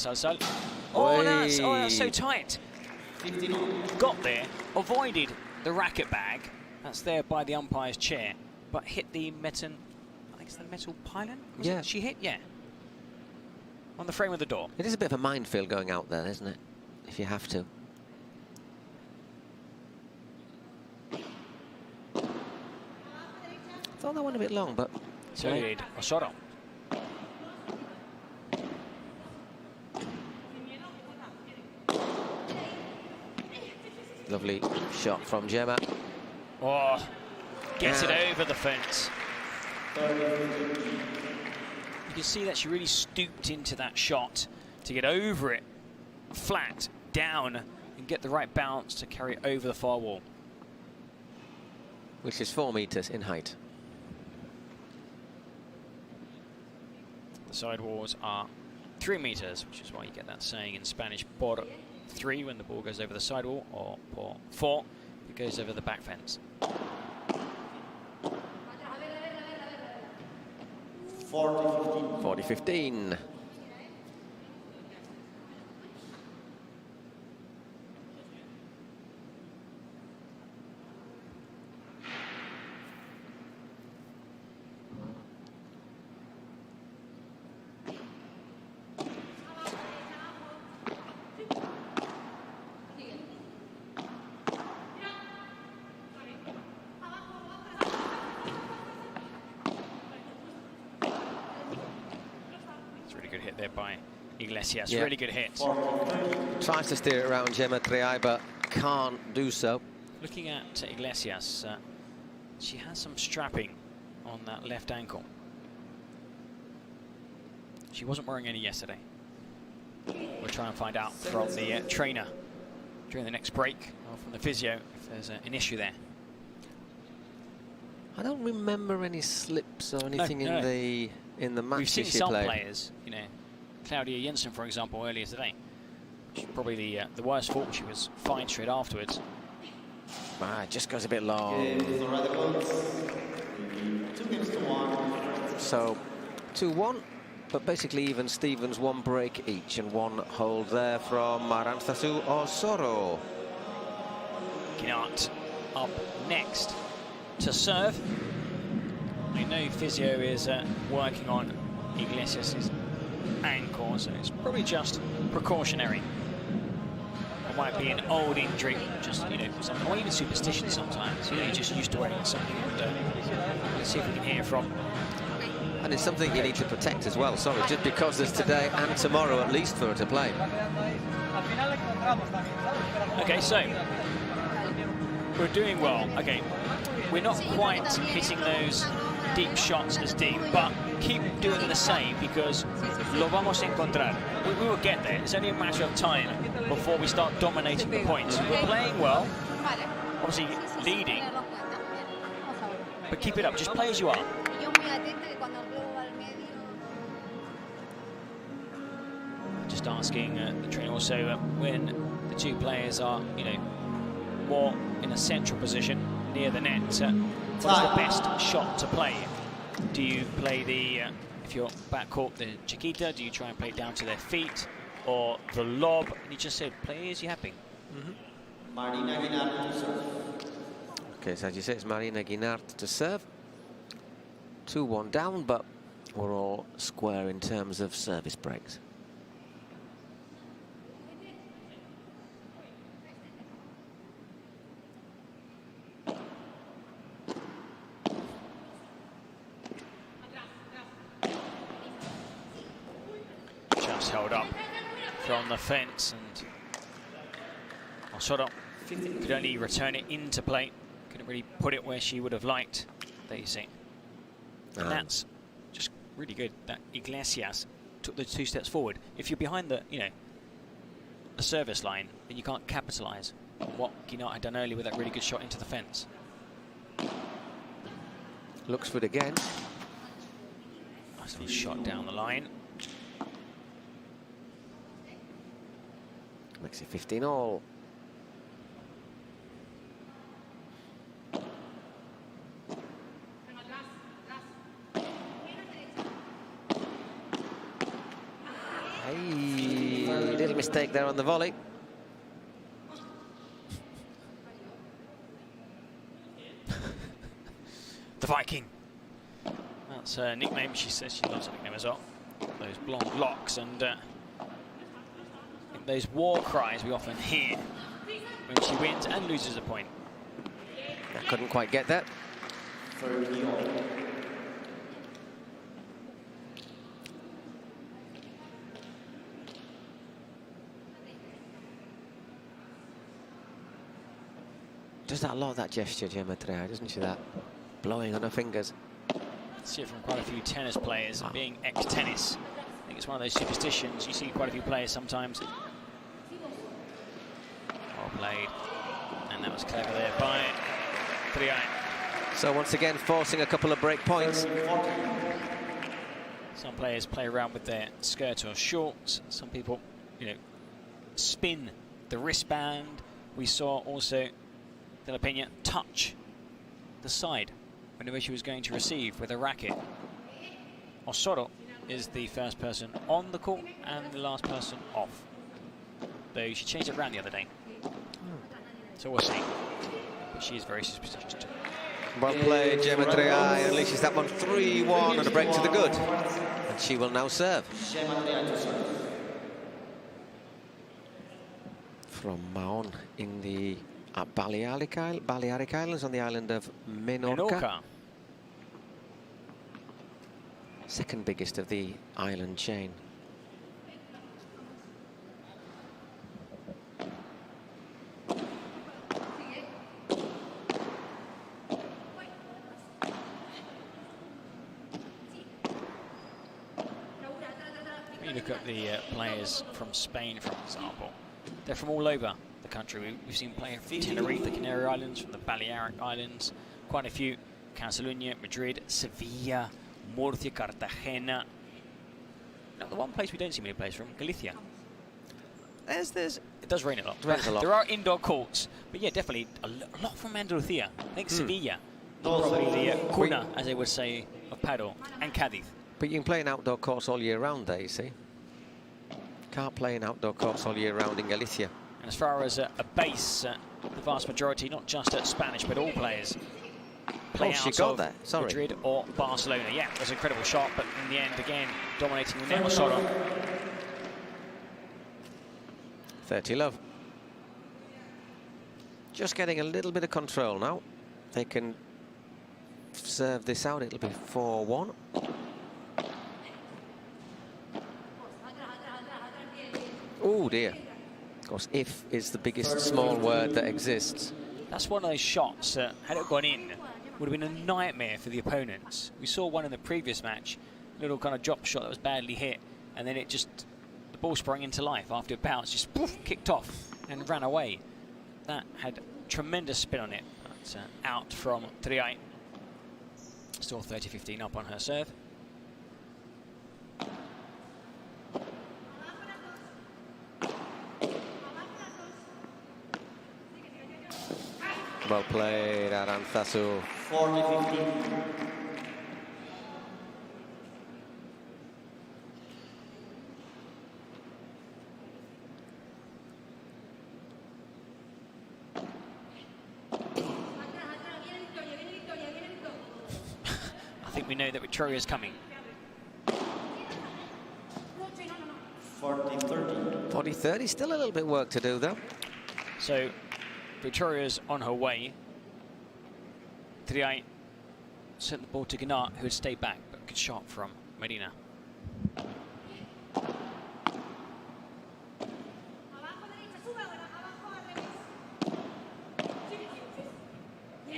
Oh, that's so tight. Got there, avoided the racket bag. That's there by the umpire's chair, but hit the metal. I think it's the metal pylon. Yeah. She hit, yeah. On the frame of the door. It is a bit of a minefield going out there, isn't it? If you have to. Thought that went a bit long, but so did Osoro. Lovely shot from Gemma. Oh, gets it over the fence. You can see that she really stooped into that shot to get over it, flat, down, and get the right bounce to carry it over the far wall. Which is 4 meters in height. The side walls are 3 meters, which is why you get that saying in Spanish, por 3 when the ball goes over the side wall, or por 4 if it goes over the back fence. 40-15. Really good hit there by Iglesias. Yeah. Really good hit. Tries to steer it around Gemma Triay, but can't do so. Looking at Iglesias, she has some strapping on that left ankle. She wasn't wearing any yesterday. We'll try and find out from the trainer during the next break, or from the physio, if there's an issue there. I don't remember any slips or anything No. in the match. We've seen some players, you know, Claudia Jensen, for example, earlier today. She's probably the worst fault. She was fine straight afterwards. It just goes a bit long. So 2-1, but basically even Stevens, 1 break each, and 1 hold there from Arantzazu Osoro. Guinart up next to serve. I know physio is working on Iglesias' ankle, so it's probably just precautionary. It might be an old injury, just, you know, something, or even superstition sometimes. You know, you're just used to wearing something. And, let's see if we can hear from. And it's something you need to protect as well, sorry, just because there's today and tomorrow at least for her to play. Okay, so we're doing well. Okay, we're not quite hitting those deep shots as deep, but keep doing the same, because lo vamos a encontrar. We will get there. It's only a matter of time before we start dominating the points. We're playing well, obviously leading, but keep it up. Just play as you are. Just asking the trainer also when the 2 players are, you know, more in a central position near the net. What's the best shot to play? Do you play the, if you're backcourt, the Chiquita? Do you try and play it down to their feet? Or the lob? And you just said, play as you're happy. Marina Guinart to serve. Okay, so as you say, it's Marina Guinart to serve. 2-1 down, but we're all square in terms of service breaks. Just held up from the fence, and Osoro could only return it into play. Couldn't really put it where she would have liked. There you see. And that's just really good that Iglesias took the 2 steps forward. If you're behind the, you know, the service line, then you can't capitalise on what Guinart had done earlier with that really good shot into the fence. Looks for it again. Nice little shot down the line. Makes it 15-all. Hey, little mistake there on the volley. The Viking. That's her nickname. She says she loves that nickname as well. Those blonde locks and those war cries we often hear when she wins and loses a point. I couldn't quite get that. Does that a lot, that gesture, Gemma Triay, doesn't she, that? Blowing on her fingers. See it from quite a few tennis players, being ex-tennis. I think it's one of those superstitions. You see quite a few players sometimes. Well played. And that was clever there by Triay. So once again, forcing a couple of break points. Some players play around with their skirt or shorts. Some people, you know, spin the wristband. We saw also De La Peña touch the side whenever she was going to receive with a racket. Osoro is the first person on the court and the last person off. Though she changed it around the other day. So we'll see. But she is very superstitious too. Well played, Gemma Triay. Unleashes that one 3-1 and a break to the good. And she will now serve. From Mahon in the Balearic Islands on the island of Menorca. second biggest of the island chain. When you look at the players from Spain, for example, they're from all over the country. We've seen players from Tenerife, the Canary Islands, from the Balearic Islands, quite a few. Catalunya, Madrid, Sevilla, Murcia, Cartagena. Now, the one place we don't see many players from, Galicia. It does rain a lot. There are indoor courts, but yeah, definitely a lot from Andalusia. I think Sevilla, probably the cuna, as they would say, of paddle, and Cadiz. But you can play an outdoor course all year round there, you see. Can't play an outdoor course all year round in Galicia. And as far as a base, the vast majority, not just Spanish, but all players, play out of Madrid or Barcelona. Yeah, it was an incredible shot, but in the end, again, dominating the Nenno shot on. 30 love. Just getting a little bit of control now. They can serve this out. It'll be 4-1. Oh dear. Of course, if is the biggest small word that exists. That's one of those shots that, had it gone in, would have been a nightmare for the opponents. We saw one in the previous match, a little kind of drop shot that was badly hit, and then the ball sprang into life after it bounced, just poof, kicked off and ran away. That had tremendous spin on it. But, out from Triay. Still 30-15 up on her serve. Well played, Arantzazu. 40-15. I think we know that Victoria is coming. 40-30. 40-30, still a little bit of work to do though. So Victoria's on her way. Triay sent the ball to Guinart, who had stayed back, but good shot from Medina.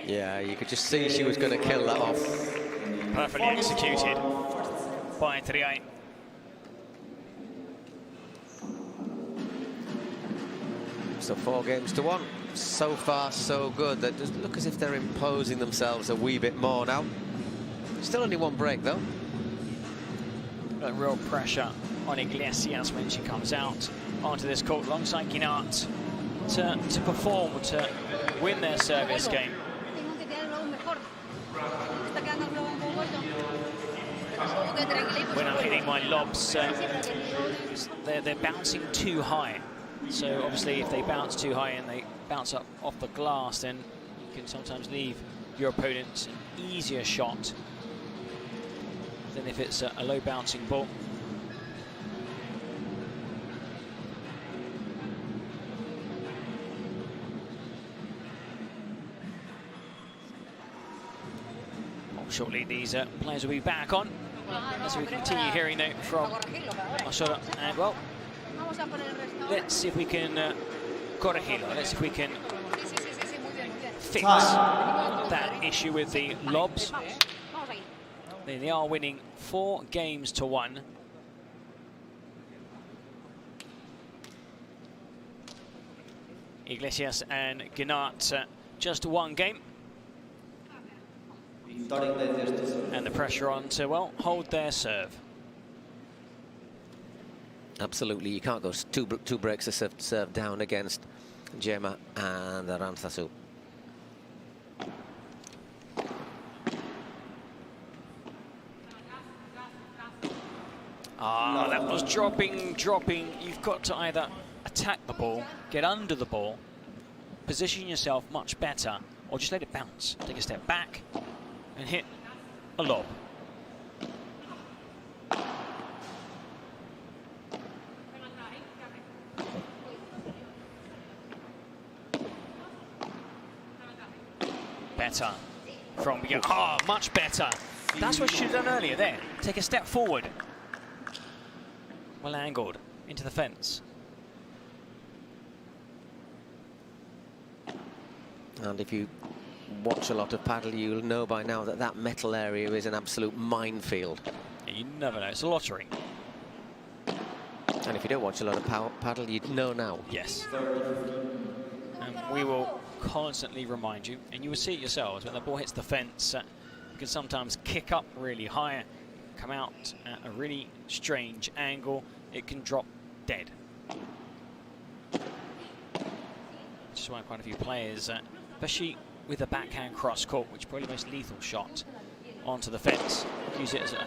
Yeah, you could just see she was going to kill that off. Perfectly executed by Triay. So 4-1. So far, so good. They just look as if they're imposing themselves a wee bit more now. Still only one break, though. Real pressure on Iglesias when she comes out onto this court alongside Guinart to perform, to win their service game. When I'm hitting my lobs, they're bouncing too high. So obviously if they bounce too high and they bounce up off the glass, then you can sometimes leave your opponent an easier shot than if it's a low bouncing ball. Shortly these players will be back on as we continue hearing though from Masora. And well, let's see if we can corregirlo. Let's see if we can fix that issue with the lobs. They are winning 4-1. Iglesias and Guinart just one game. And the pressure on to, well, hold their serve. Absolutely, you can't go two breaks of serve down against Gemma and Arantzazu. Ah, that was dropping. You've got to either attack the ball, get under the ball, position yourself much better, or just let it bounce. Take a step back and hit a lob. Better from much better That's what she should have done earlier there. Take a step forward. Well angled into the fence. And if you watch a lot of paddle, you'll know by now that that metal area is an absolute minefield. Yeah, you never know. It's a lottery. And if you don't watch a lot of paddle, you'd know now. Yes. And we will constantly remind you, and you will see it yourselves, when the ball hits the fence, you can sometimes kick up really high, come out at a really strange angle. It can drop dead. Which is why quite a few players, especially with a backhand cross court, which is probably the most lethal shot onto the fence, use it as a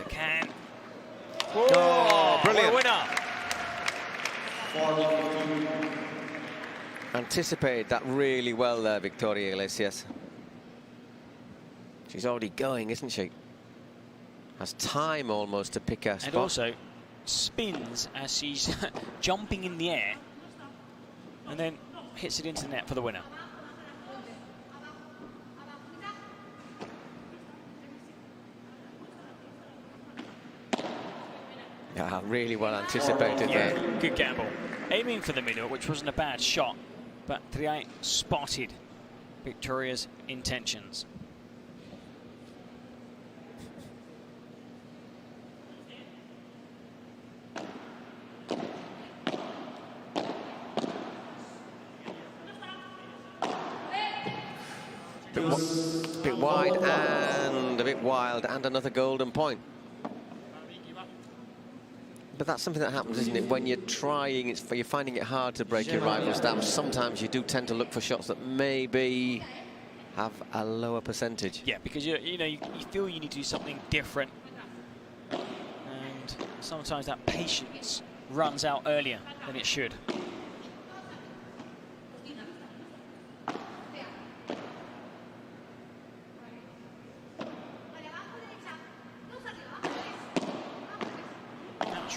can. Whoa, oh, brilliant. What a winner. Anticipated that really well there, Victoria Iglesias. She's already going, isn't she? Has time almost to pick her spot. And also spins as she's jumping in the air and then hits it into the net for the winner. Yeah, really well anticipated there. Good gamble. Aiming for the middle, which wasn't a bad shot, but Triay spotted Victoria's intentions. Bit wide and a bit wild, and another golden point. But that's something that happens, isn't it? When you're trying, you're finding it hard to break your rival's stamp. Sometimes you do tend to look for shots that maybe have a lower percentage. Yeah, because you feel you need to do something different, and sometimes that patience runs out earlier than it should.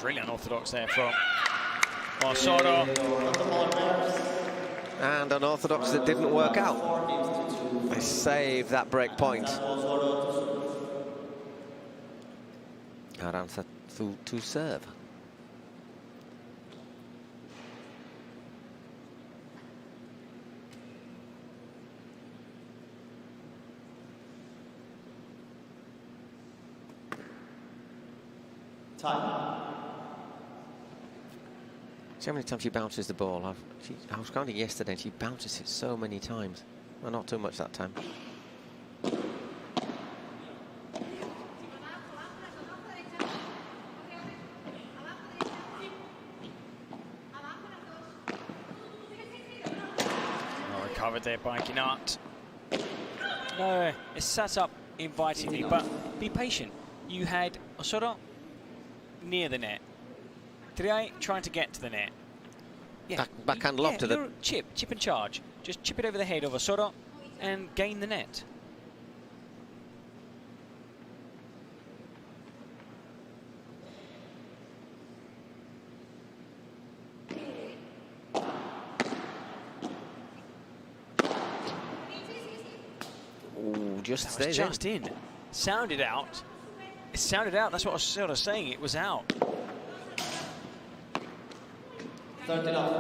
Really unorthodox there from Osorio. And unorthodox that didn't work out. They saved that break point. Aranza to serve. Time. See how many times she bounces the ball. I was counting yesterday and she bounces it so many times. Well, not too much that time. Well recovered there by Guinart. No, it's set up invitingly, but be patient. You had Osorio near the net. Triay trying to get to the net. Yeah, backhand lob to the chip and charge. Just chip it over the head of Osorio and gain the net. Ooh, just in. Sounded out. It sounded out. That's what I was sort of saying. It was out.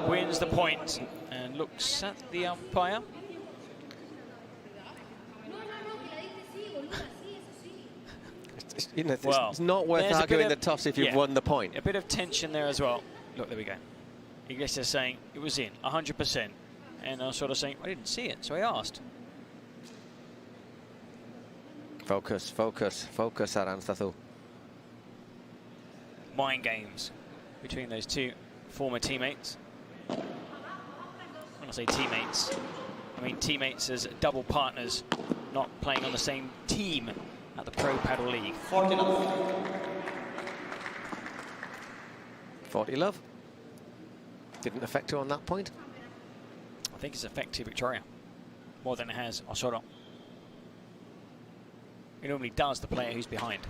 Wins the point and looks at the umpire. You know, it's not worth arguing the toss if you've won the point. A bit of tension there as well. Look, there we go. Iglesias saying it was in 100%, and I was sort of saying I didn't see it, so I asked. Focus, focus, focus, Aranzazu. Mind games between those two former teammates. When I say teammates, I mean teammates as double partners, not playing on the same team at the Pro Padel League. 40 love. 40 love. Didn't affect her on that point. I think it's affected Victoria more than it has Osorio. It normally does the player who's behind.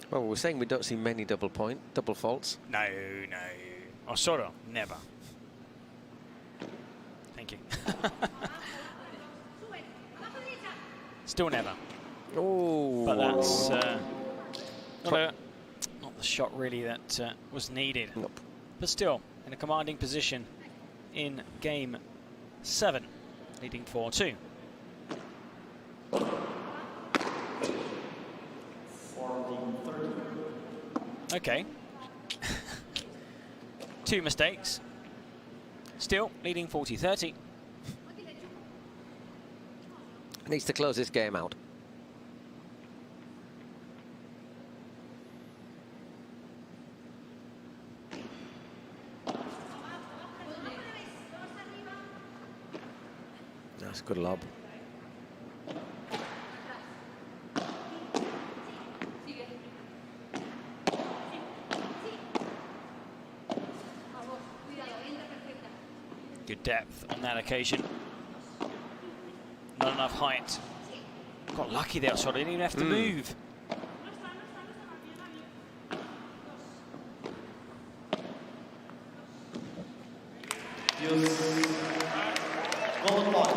Well, we're saying we don't see many double faults. No, no. Osoro, never. Thank you. Still never. Oh. But that's not the shot really that was needed. Nope. But still, in a commanding position in game 7, leading 4-2. Okay. 2 mistakes. Still leading 40-30. Needs to close this game out. That's a good lob. Good depth on that occasion. Not enough height. Got lucky there, so I didn't even have to move.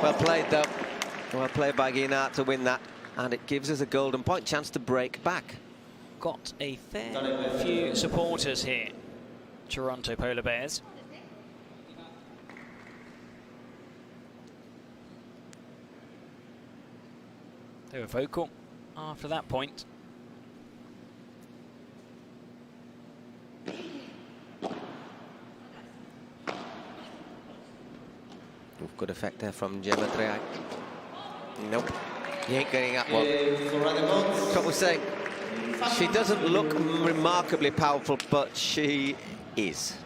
Well played, though. Well played by Guinart to win that. And it gives us a golden point chance to break back. Got a fair few supporters here. Toronto Polar Bears. They were vocal after that point. Good effect there from Gemma Triay. Nope, he ain't getting that one. That's what we're saying. She doesn't look remarkably powerful, but she is.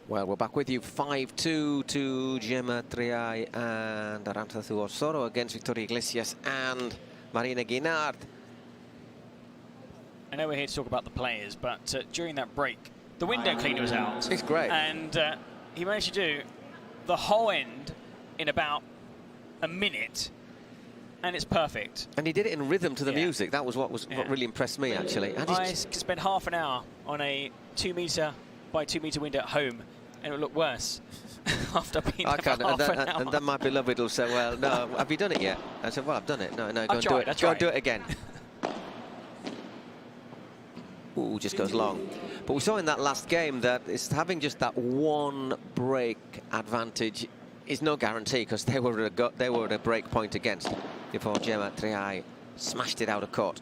Well, we're back with you. 5-2 to Gemma Triay and Arantxa Osoro against Victoria Iglesias and Marina Guinart. I know we're here to talk about the players, but during that break, the window cleaner was out. It's great. And he managed to do the whole end in about a minute, and it's perfect. And he did it in rhythm to the music. That was what really impressed me, actually. I spent half an hour on a 2 metre by 2 metre window at home, and it would look worse after being there for half an hour. And then my beloved will say, well, no, have you done it yet? I said, well, I've done it. No, go and do it. Go and do it again. Ooh, just goes long. But we saw in that last game that it's having just that one break advantage is no guarantee, because they were at a break point against before Gemma Triay smashed it out of court.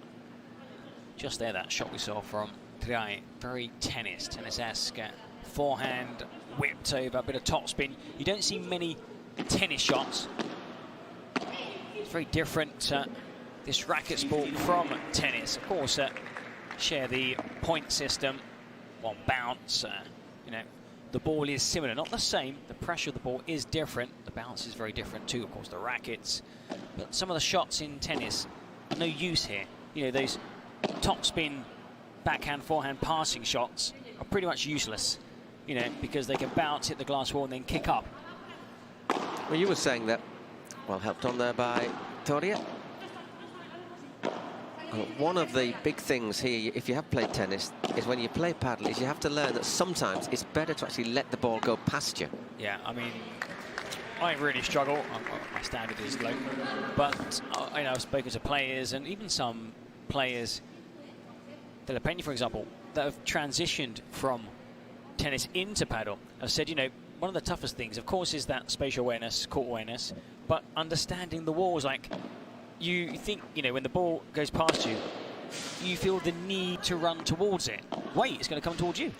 Just there, that shot we saw from Triay, very tennis-esque. Forehand whipped over, a bit of topspin. You don't see many tennis shots. It's very different, this racket sport, from tennis. Of course, share the point system, one bounce. You know, the ball is similar, not the same. The pressure of the ball is different. The bounce is very different too, of course, the rackets. But some of the shots in tennis are no use here. You know, those topspin, backhand, forehand passing shots are pretty much useless, you know, because they can bounce, hit the glass wall, and then kick up. Well, you were saying that, well, helped on there by Victoria. One of the big things here, if you have played tennis, is when you play paddle, is you have to learn that sometimes it's better to actually let the ball go past you. Yeah, I mean, I really struggle. My standard is low, but I know I've spoken to players and even some players, De La Peña, for example, that have transitioned from tennis into paddle. I've said, you know, one of the toughest things, of course, is that spatial awareness, court awareness, but understanding the walls. Like, you think, you know, when the ball goes past you, you feel the need to run towards it. Wait, it's going to come towards you.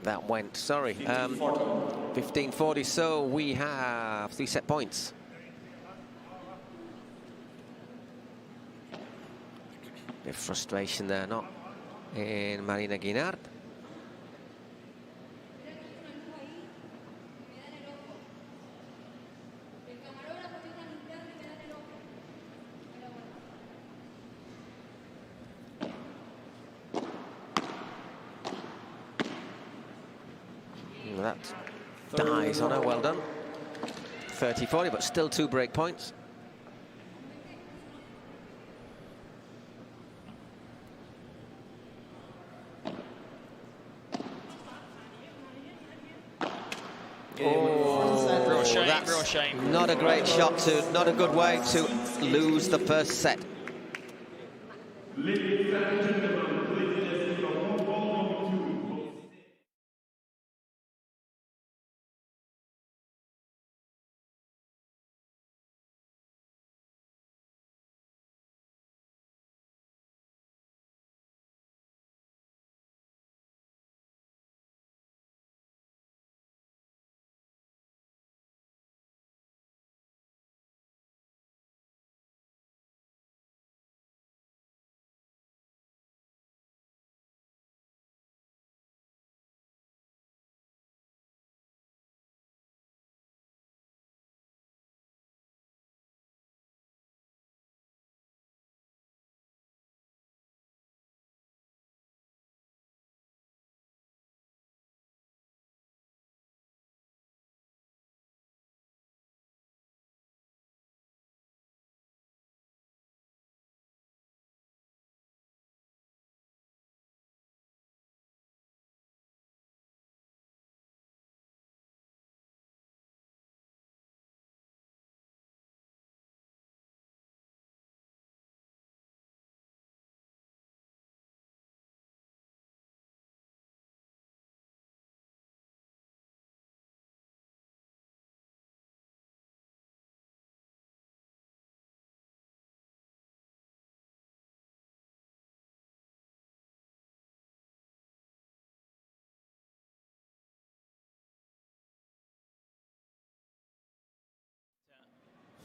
That went, sorry, 15-40, so we have 3 set points. Bit of frustration there, not in Marina Guinart. That dies on her, well done. 30-40, but still 2 break points. Oh, real shame, that's real shame. Not a great shot to, not a good way to lose the first set. Ladies and gentlemen, please let's give a warm welcome to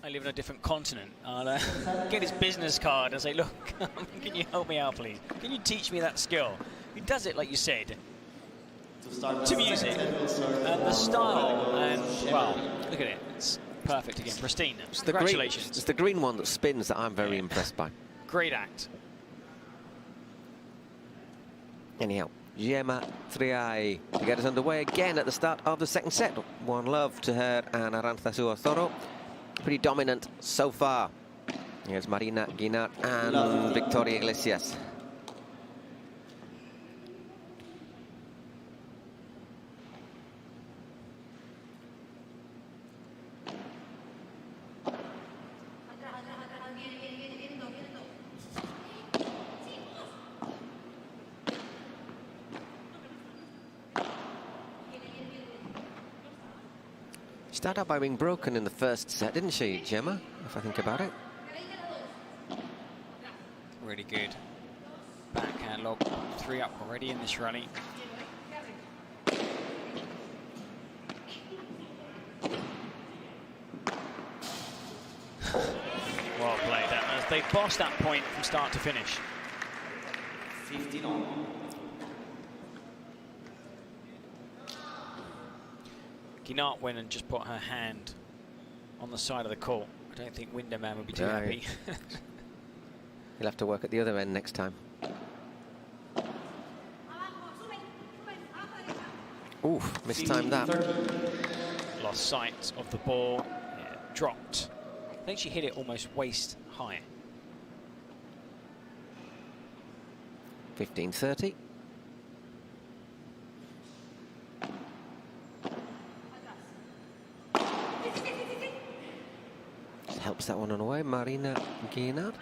I live in a different continent. I'll get his business card and say, look, can you help me out, please? Can you teach me that skill? He does it, like you said, to music, and the style, and, well, look at it. It's perfect again, pristine. Congratulations. It's the green one that spins that I'm very impressed by. Great act. Anyhow, Gemma Triay to get us underway again at the start of the second set. 1-love to her and Aranzazu Toro. Pretty dominant so far. Here's Marina Guinart and Victoria Iglesias. Started out by being broken in the first set, didn't she, Gemma, if I think about it? Really good. Backhand log, 3 up already in this rally. Well played. They bossed that point from start to finish. 15-on. Guinart went and just put her hand on the side of the court. I don't think Winderman would be too happy. He'll have to work at the other end next time. Oof, mistimed that. Lost sight of the ball. Yeah, dropped. I think she hit it almost waist high. 15-30. Just helps that one on away. Marina Guinart.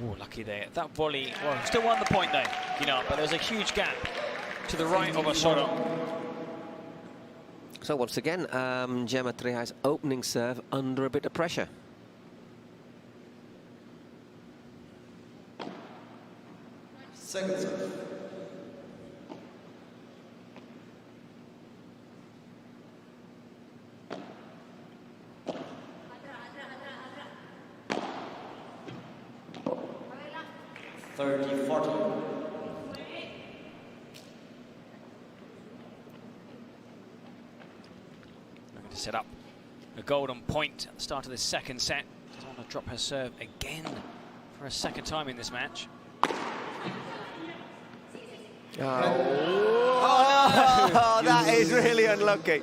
Oh, lucky there. That volley, well, still won the point though, Guinart, but there's a huge gap to the right of Osorio. So once again, Gemma Triay's opening serve under a bit of pressure. Second serve. Set up a golden point at the start of this second set. Doesn't want to drop her serve again for a second time in this match. Oh, that is really unlucky.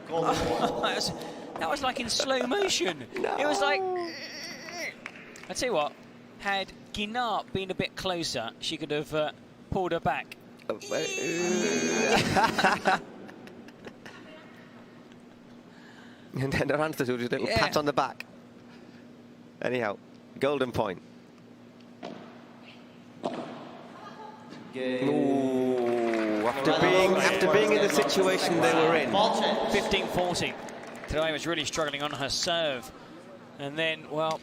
That was like in slow motion. No. It was like... I tell you what, had Guinart been a bit closer, she could have pulled her back. And then her answer to just a little pat on the back. Anyhow, golden point. Ooh, after being in the situation they were in. 15-40. Triay was really struggling on her serve. And then, well,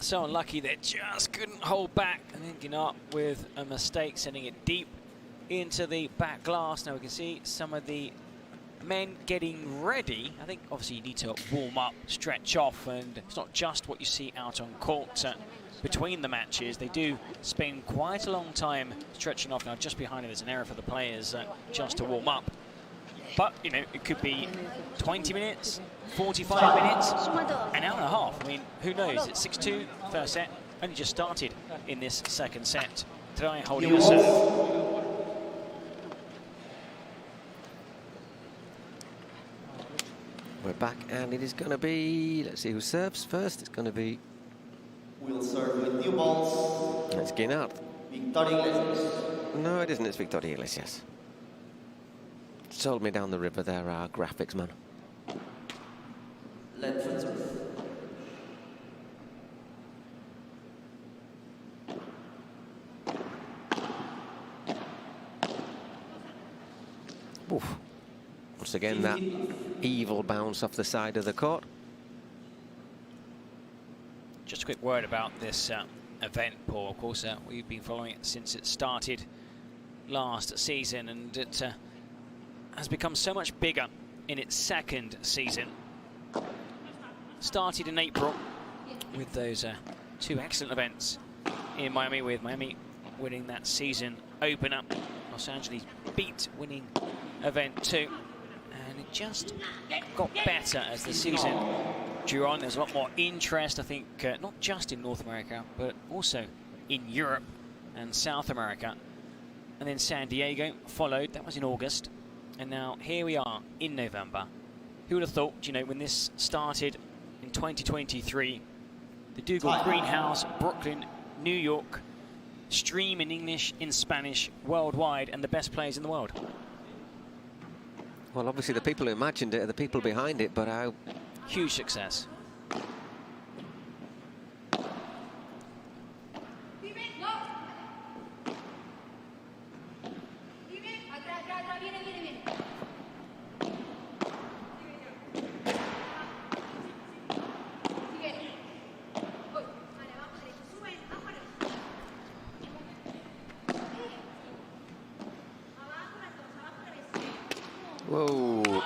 so unlucky they just couldn't hold back. And then Guinart with a mistake, sending it deep into the back glass. Now we can see some of the men getting ready. I think obviously you need to warm up, stretch off, and it's not just what you see out on court between the matches. They do spend quite a long time stretching off. Now just behind it there's an area for the players just to warm up. But, you know, it could be 20 minutes, 45 minutes, an hour and a half. I mean, who knows? It's 6-2, first set, only just started in this second set. Triay holding the serve. We're back, and it is going to be, let's see who serves first. It's going to be... We'll serve with new balls. It's Guinart. Victoria Iglesias. No, it isn't. It's Victoria Iglesias. Sold me down the river there, our graphics man. Let's serve. Oof. Once again, that evil bounce off the side of the court. Just a quick word about this event, Paul. Of course, we've been following it since it started last season, and it has become so much bigger in its second season. Started in April with those two excellent events in Miami, with Miami winning that season opener. Los Angeles beat winning event 2. And it just got better as the season drew on. There's a lot more interest, I think, not just in North America, but also in Europe and South America. And then San Diego followed. That was in August. And now here we are in November. Who would have thought, you know, when this started in 2023, the Dougal Greenhouse, Brooklyn, New York, stream in English, in Spanish, worldwide, and the best players in the world. Well, obviously the people who imagined it are the people behind it, but how... Huge success. Whoa.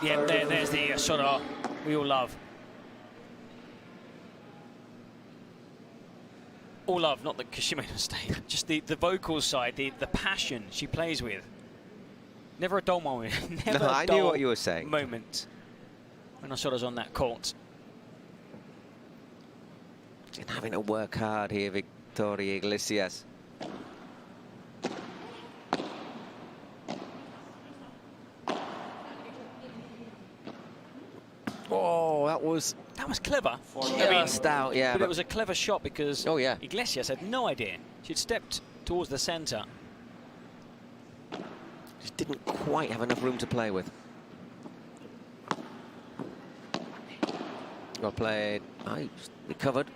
Yeah, there's the sort of we all love. All love, not that she made a mistake. Just the vocal side, the passion she plays with. Never a dull moment. Never No, a I dull knew what you were saying. Moment when Osora's on that court. Just having to work hard here, Victoria Iglesias. Oh, Oh, that was clever. just out, yeah. But it was a clever shot because yeah. Iglesias had no idea. She'd stepped towards the centre. Just didn't quite have enough room to play with. Well played. I recovered.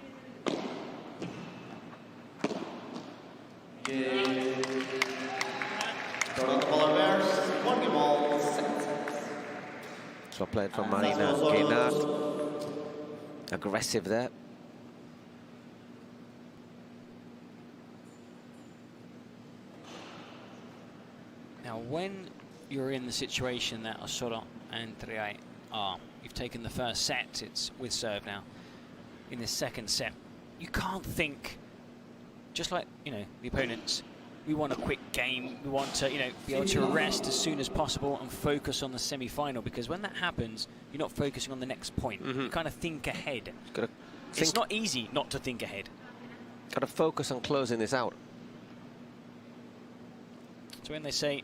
Well played from Marina Guinart. Aggressive there. Now, when you're in the situation that Orsi and Triay are, you've taken the first set, it's with serve now. In the second set, you can't think, just like, you know, the opponents, we want a quick game, we want to, you know, be able to rest as soon as possible and focus on the semi-final, because when that happens, you're not focusing on the next point. You kind of think ahead. It's not easy not to think ahead. Got to focus on closing this out. So when they say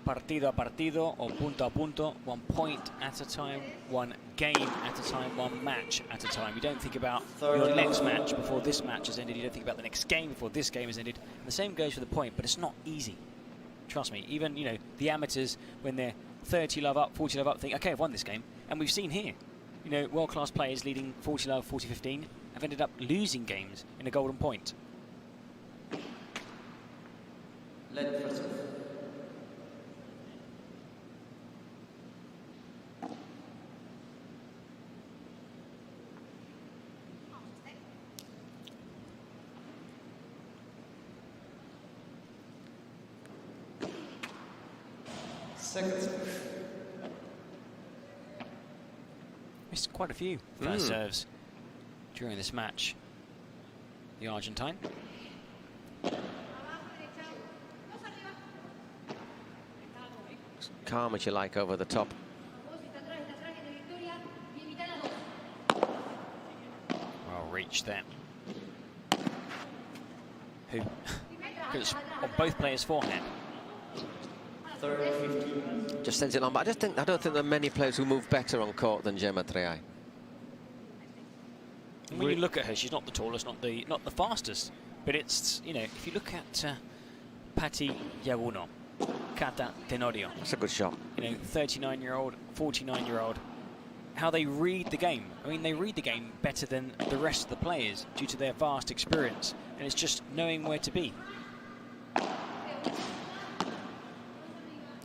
partido a partido or punto a punto, 1 point at a time, 1 game at a time, 1 match at a time. You don't think about your next match before this match has ended. You don't think about the next game before this game has ended. And the same goes for the point, but it's not easy. Trust me. Even, you know, the amateurs, when they're 30 love up, 40 love up, think, okay, I've won this game. And we've seen here, you know, world-class players leading 40 love, 40-15 have ended up losing games in a golden point. Missed quite a few first serves during this match, the Argentine. Calm as you like over the top. Well reached there. Who? Because on both players' forehand. Just sends it on, but I don't think there are many players who move better on court than Gemma Triay. When you look at her, she's not the tallest, not the fastest, but it's, you know, if you look at Patti Yaguno, Kata Tenorio. That's a good shot. You know, 39-year-old, 49-year-old, how they read the game. I mean, they read the game better than the rest of the players due to their vast experience, and it's just knowing where to be.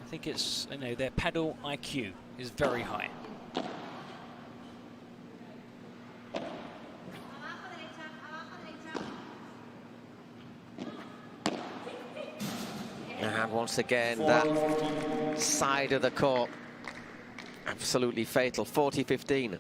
I think it's, you know, their paddle IQ is very high. And once again, that side of the court, absolutely fatal, 40-15.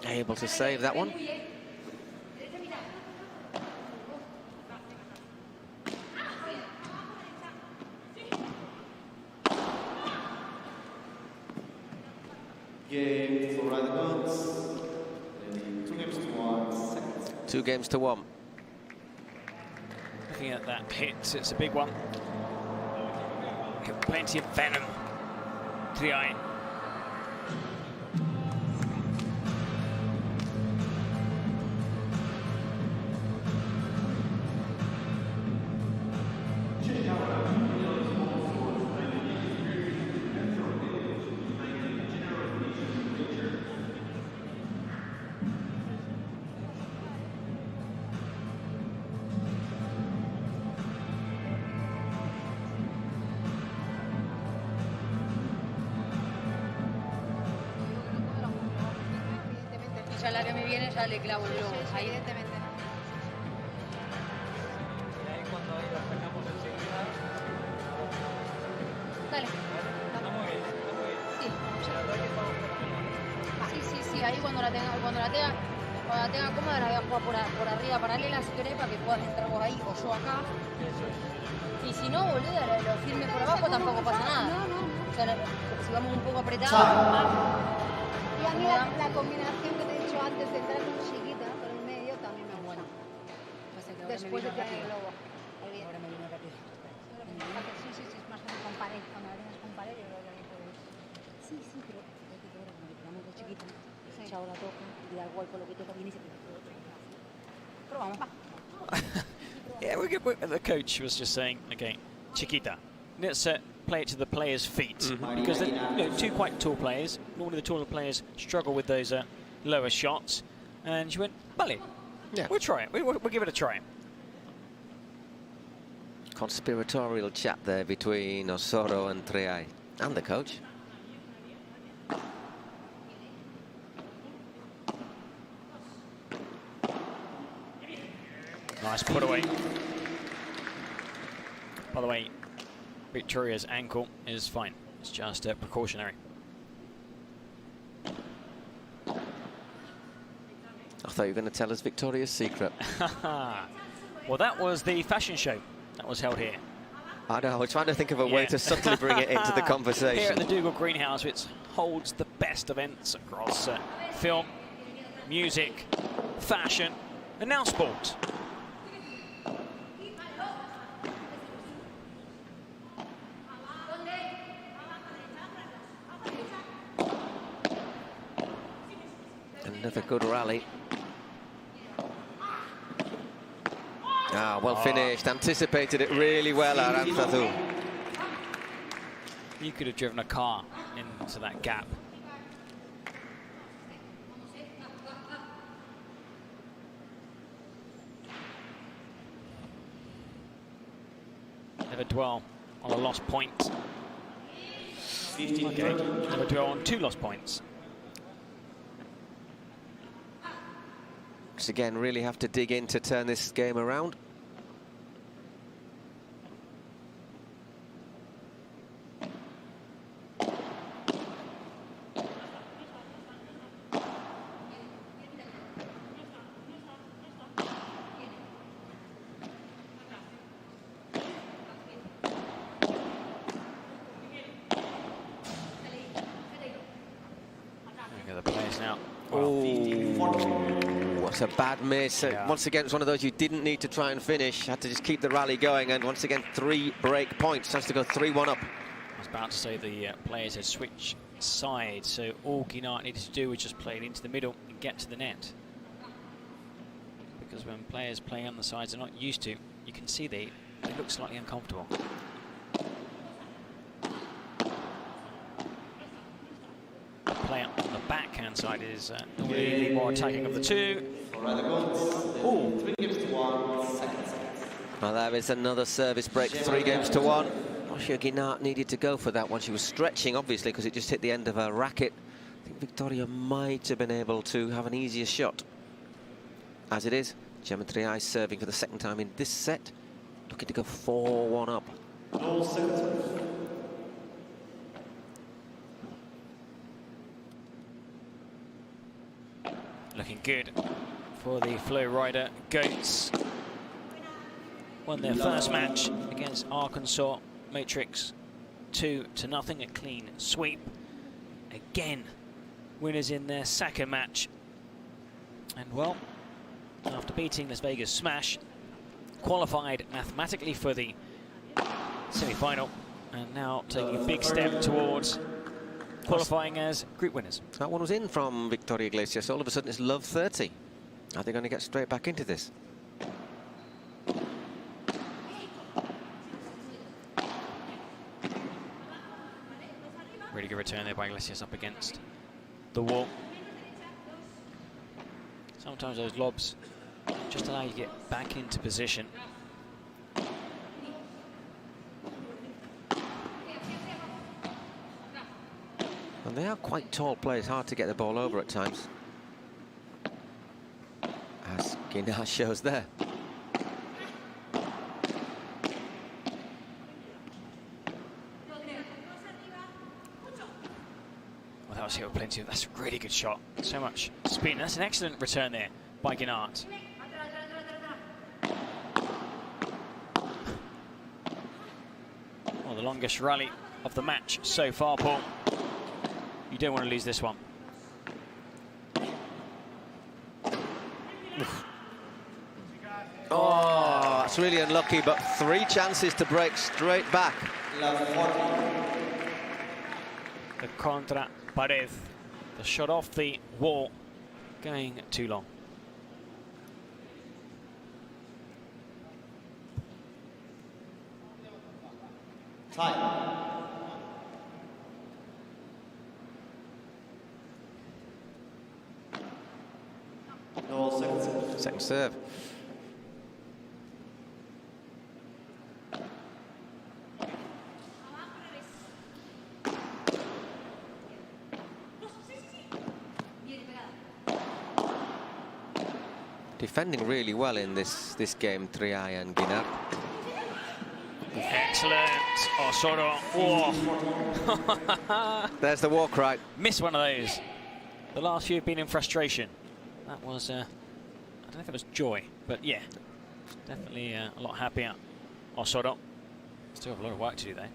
Able to save that one. Game for right points. 2 games to 1 second. 2 games to 1. Looking at that hit, it's a big one. Got plenty of venom. Triay. Si al área me viene, ya le clavo el globo. Ahí. Evidentemente. Ahí cuando ahí lo sacamos enseguida. Dale. Está muy bien, está muy bien. Sí. La verdad que estamos por Sí, ahí cuando la tenga, Cuando la tenga cómoda la voy a jugar por arriba paralela si querés para que puedas entrar vos ahí o yo acá. Y si no, boludo, lo firme por abajo tampoco pasa nada. O sea, si vamos un poco apretados. Y a mí la combinación que te he dicho antes de entrar con chiquita por el medio también me gusta. Después de tener el globo. Ahora me viene rápido. Sí, es más como con pared. Cuando la tienes con pared, yo creo que ahí puedes. Sí, pero hay que ver como que tenemos de chiquita. Chao la toca y da el golpe lo que toca bien y se queda. Pero vamos, va. Yeah, the coach was just saying, okay, chiquita. Let's play it to the players' feet. Because they're two quite tall players. Normally the taller players struggle with those lower shots. And she went, vale, yeah. We'll try it. We'll give it a try. Conspiratorial chat there between Osoro and Triay and the coach. Nice put away. By the way, Victoria's ankle is fine. It's just precautionary. I thought you were going to tell us Victoria's secret. Well, that was the fashion show that was held here. I know, we're trying to think of a way to subtly bring it into the conversation. Here at the Dougal Greenhouse, which holds the best events across film, music, fashion, and now sport. Another good rally. Ah, well finished. Anticipated it really well, Aranzazú. You could have driven a car into that gap. Never dwell on a lost point. Okay. Never dwell on 2 lost points. Once again, really have to dig in to turn this game around. Look at the players now. What's a bad miss. Yeah. Once again, it's one of those you didn't need to try and finish. Had to just keep the rally going. And once again, 3 break points. Has to go 3-1 up. I was about to say the players had switched sides, so all Guinart needed to do was just play it into the middle and get to the net. Because when players playing on the sides are not used to, you can see they look slightly uncomfortable. The player on the backhand side is normally the more attacking of the two. Well, there is another service break, 3 games to 1. Not sure Guinart needed to go for that one. She was stretching, obviously, because it just hit the end of her racket. I think Victoria might have been able to have an easier shot. As it is, Gemma Triay serving for the 2nd time in this set, looking to go 4-1 up. Looking good for the FlowRida Goats. Won their first match against Arkansas Matrix 2-0, a clean sweep. Again, winners in their 2nd match. And well, after beating Las Vegas Smash, qualified mathematically for the semi-final, and now taking a big step towards qualifying as group winners. That one was in from Victoria Iglesias. All of a sudden it's love 30. Are they going to get straight back into this? Really good return there by Iglesias up against the wall. Sometimes those lobs just allow you to get back into position. And they are quite tall players, hard to get the ball over at times. As Guinart shows there. Well, that was here with plenty of, that's a really good shot. So much speed. That's an excellent return there by Guinart. Well, the longest rally of the match so far, Paul. You don't want to lose this one. Oh, that's really unlucky, but 3 chances to break straight back. The contra pared. The shot off the wall going too long. Time. No, second serve. Second serve. Defending really well in this game, Triay and Guinart. Excellent. Osoro. Oh. There's the war cry. Missed one of those. The last few have been in frustration. That was, I don't know if it was joy, but yeah, definitely a lot happier. Osoro. Still have a lot of work to do though.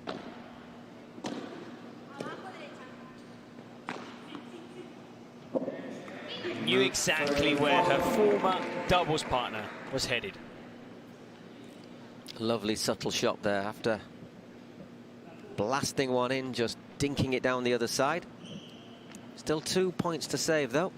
Knew exactly where her former doubles partner was headed. Lovely subtle shot there after blasting one in, just dinking it down the other side. Still 2 points to save though.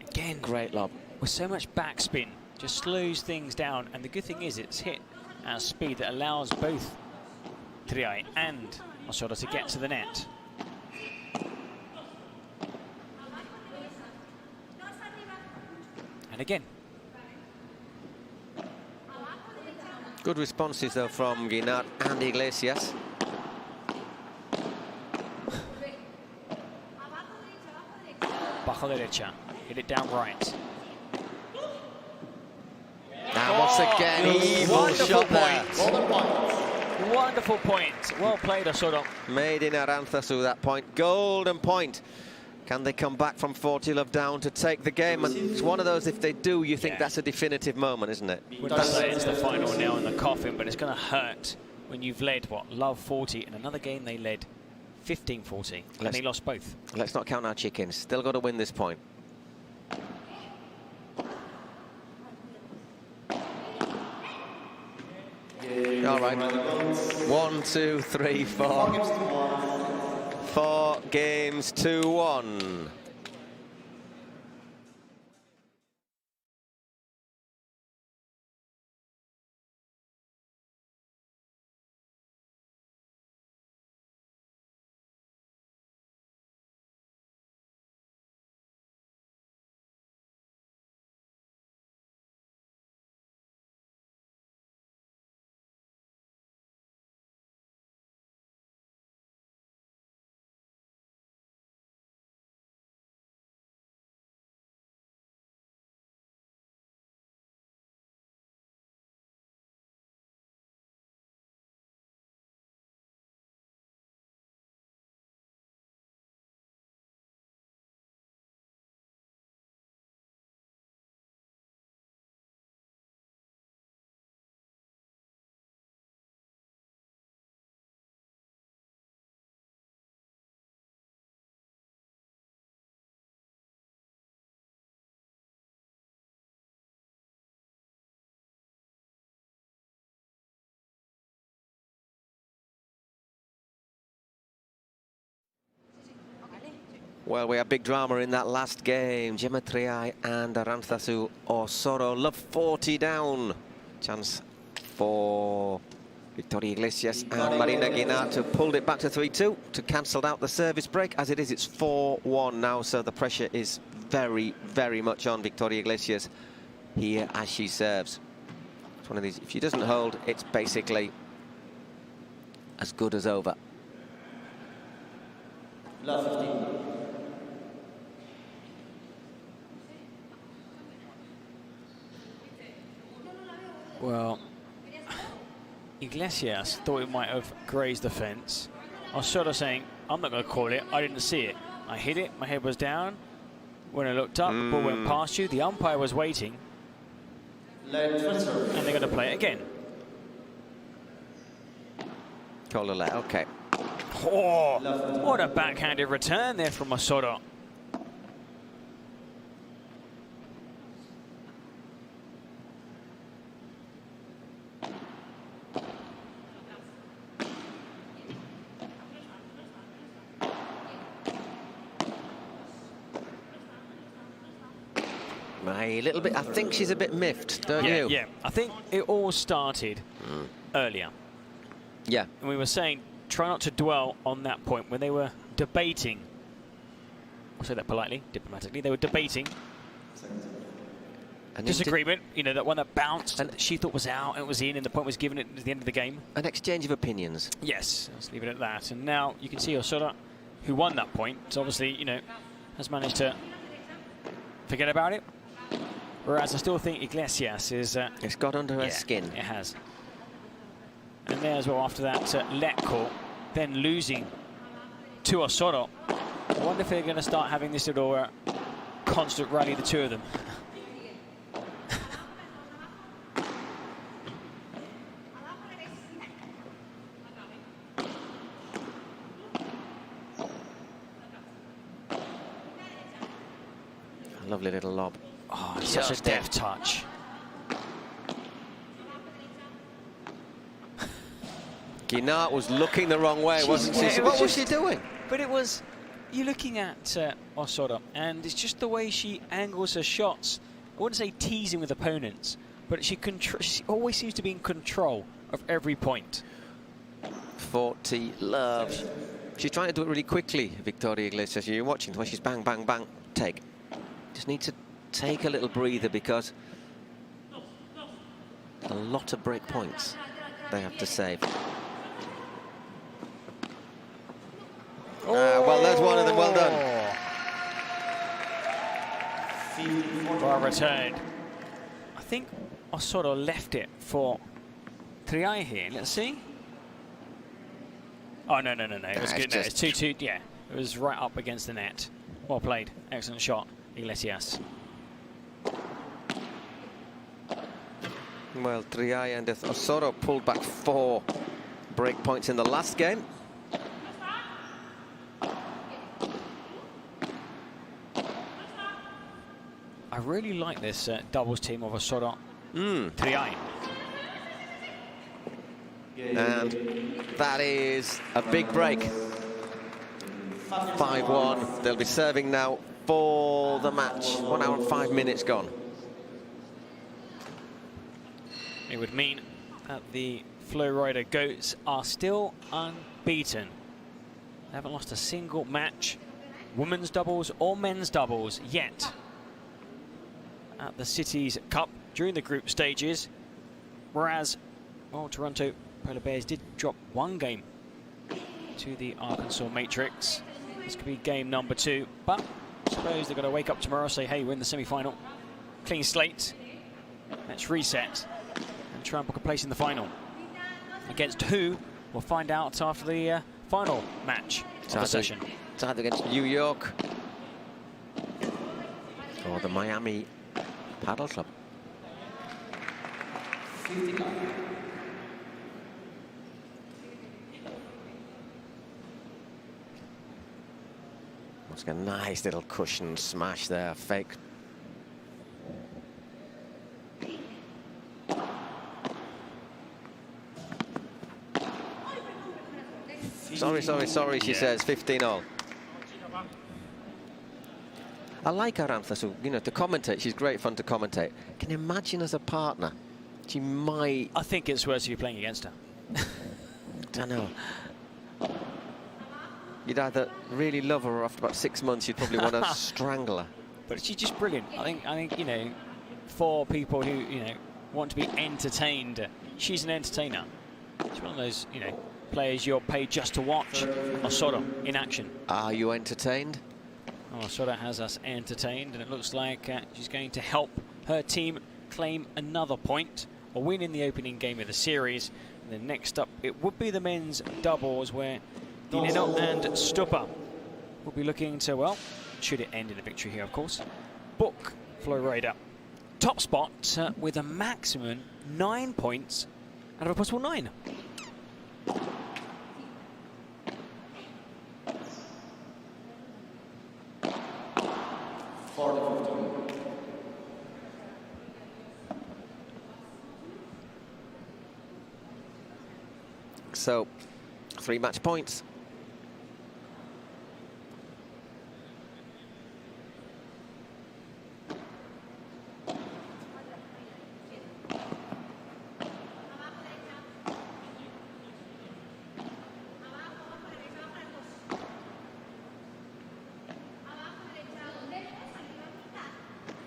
Again, great lob. With so much backspin, just slows things down. And the good thing is it's hit at a speed that allows both Triay and Osoro to get to the net. And again. Good responses though from Guinart and Iglesias. Bajo derecha. Hit it down right. Now once again, evil shot there. Wonderful point. Well played, Osoro. Made in Arantzazu that point. Golden point. Can they come back from 40 down to take the game? And it's one of those, if they do, you think that's a definitive moment, isn't it? Wouldn't say it's the final nail in the coffin, but it's going to hurt when you've led, what, love 40. In another game, they led 15-40, and they lost both. Let's not count our chickens. Still got to win this point. All right. 1, 2, 3, 4. 4 games to 1. Well, we had big drama in that last game. Gemma Triay and Arantzazu Osoro. Love 40 down. Chance for Victoria Iglesias and Marina Guinart to pulled it back to 3-2 to cancel out the service break. As it is, it's 4-1 now, so the pressure is very, very much on Victoria Iglesias here as she serves. It's one of these, if she doesn't hold, it's basically as good as over. Last 15. Well, Iglesias thought it might have grazed the fence. I was sort of saying, I'm not going to call it. I didn't see it. I hit it. My head was down. When I looked up, the ball went past you. The umpire was waiting. And they're going to play it again. Call a let. Okay. Oh, what a backhanded return there from Osorio. A little bit. I think she's a bit miffed, don't you? Yeah. I think it all started earlier. Yeah. And we were saying, try not to dwell on that point when they were debating. I'll say that politely, diplomatically. They were debating. An disagreement, you know, that one that bounced and she thought was out, it was in, and the point was given at the end of the game. An exchange of opinions. Yes, let's leave it at that. And now you can see Osorio, who won that point, so obviously, you know, has managed to forget about it. Whereas I still think Iglesias is... it's got under her skin. It has. And there as well, after that let call, then losing to Osorio. I wonder if they're going to start having this little constant rally, the two of them. A lovely little lob. Oh, such a deft touch. Guinart was looking the wrong way, wasn't she? What was she doing? But it was, you're looking at Osorio, and it's just the way she angles her shots. I wouldn't say teasing with opponents, but she always seems to be in control of every point. 40 love. She's trying to do it really quickly, Victoria Iglesias. You're watching the way she's bang, bang, bang, take. Just need to take a little breather because a lot of break points they have to save. Well, there's one of them. Well done. Well returned. I think Osorio left it for Triay here. Let's see. Oh, no. It was good. No, it's 2-2. Yeah, it was right up against the net. Well played. Excellent shot, Iglesias. Well, Triay and Osorio pulled back 4 break points in the last game. I really like this doubles team of Osorio. Triay. And that is a big break. 5-1. They'll be serving now for the match. 1 hour and 5 minutes gone. It would mean that the FlowRida Goats are still unbeaten. They haven't lost a single match, women's doubles or men's doubles, yet at the Cities Cup during the group stages. Whereas, well, Toronto Polar Bears did drop 1 game to the Arkansas Matrix. This could be game number 2, but I suppose they're going to wake up tomorrow and say, hey, we're in the semi-final. Clean slate. Let's reset and try and book a place in the final. Against who? We'll find out after the final match of the session. It's either against New York or the Miami Padel Club. It's a nice little cushion smash there, fake. Sorry, she says, 15-all. I like Aranza, so, you know, to commentate, she's great fun to commentate. Can you imagine as a partner? She might... I think it's worse if you're playing against her. I don't know. You'd either really love her or after about 6 months you'd probably want to strangle her. But she's just brilliant. I think, you know, for people who, you know, want to be entertained, she's an entertainer. She's one of those, you know, players you're paid just to watch. Osorio in action. Are you entertained? Oh, Osorio has us entertained, and it looks like she's going to help her team claim another point or win in the opening game of the series. And then next up, it would be the men's doubles, where Nenno and Stupa will be looking to, well, should it end in a victory here, of course, book FlowRida top spot with a maximum 9 points out of a possible 9. So, 3 match points.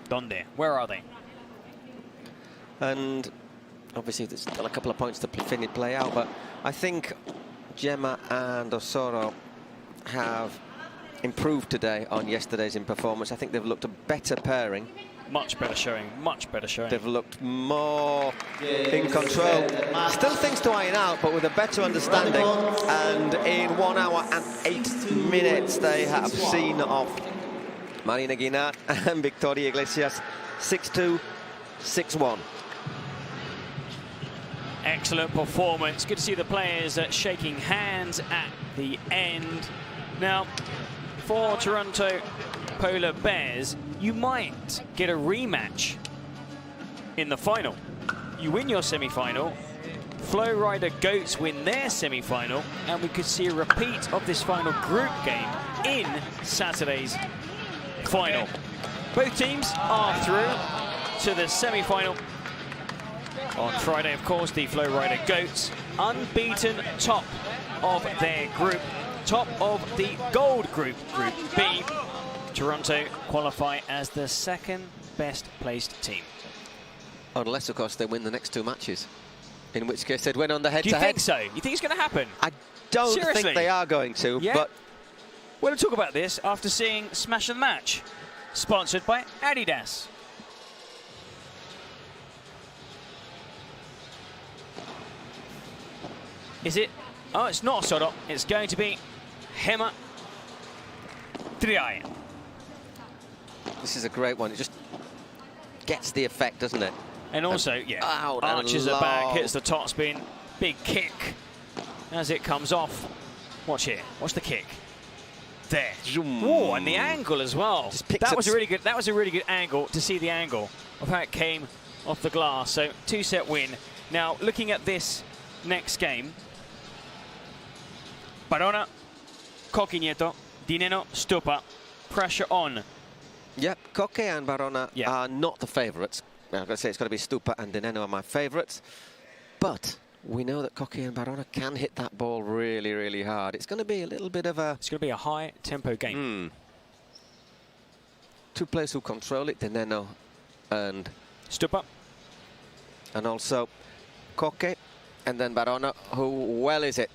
Donde? Where are they? And obviously there's still a couple of points to play out, but I think Gemma and Osoro have improved today on yesterday's in performance. I think they've looked a better pairing. Much better showing, much better showing. They've looked more in control. Still things to iron out, but with a better understanding. And in 1 hour and 8 minutes, they have seen off Marina Guinart and Victoria Iglesias 6-2, 6-1. Excellent performance. Good to see the players shaking hands at the end. Now, for Toronto Polar Bears, you might get a rematch in the final. You win your semi-final, FlowRida Goats win their semi-final, and we could see a repeat of this final group game in Saturday's final. Both teams are through to the semi-final. On Friday, of course, the FlowRida Goats, unbeaten top of their group, top of the gold group, Group B. Toronto qualify as the second best placed team. Unless, of course, they win the next 2 matches, in which case they'd win on the head-to-head. Do you think so? You think it's going to happen? I don't Seriously? think they are going to, yeah? but... We'll talk about this after seeing Smash of the Match, sponsored by Adidas. Is it? Oh, it's not Soto. It's going to be Gemma Triay. This is a great one. It just gets the effect, doesn't it? And also, yeah, arches are back, hits the top spin, big kick as it comes off. Watch here. Watch the kick. There. Whoa, and the angle as well. That was a really good. That was a really good angle to see the angle of how it came off the glass. So 2-set win. Now looking at this next game, Barona, Coquinieto, Nenno, Stupa, pressure on. Yep, Coque and Barona are not the favourites. I'm going to say it's got to be Stupa and Nenno are my favourites. But we know that Coque and Barona can hit that ball really, really hard. It's going to be a little bit of a... It's going to be a high-tempo game. 2 players who control it, Nenno and... Stupa. And also Coque, and then Barona, who well is it?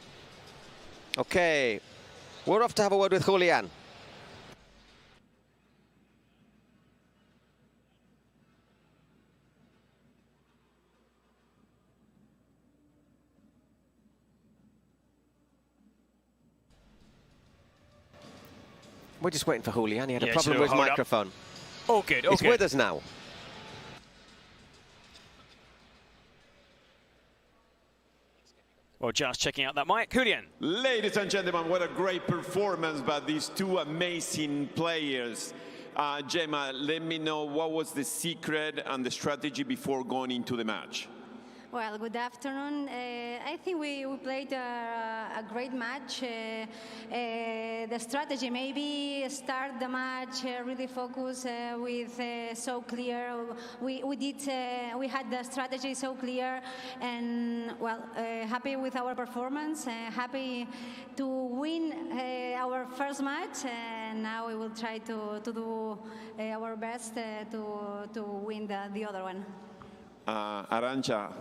Okay, we're off to have a word with Julian. We're just waiting for Julian. He had a problem with microphone. Oh, good. He's with us now. Well, just checking out that mic. Julian. Ladies and gentlemen, what a great performance by these 2 amazing players. Gemma, let me know what was the secret and the strategy before going into the match. Well, good afternoon. I think we played a great match. The strategy, maybe start the match really focus with so clear. We had the strategy so clear, and well, happy with our performance. Happy to win our first match, and now we will try to do our best to win the other one. Arantxa,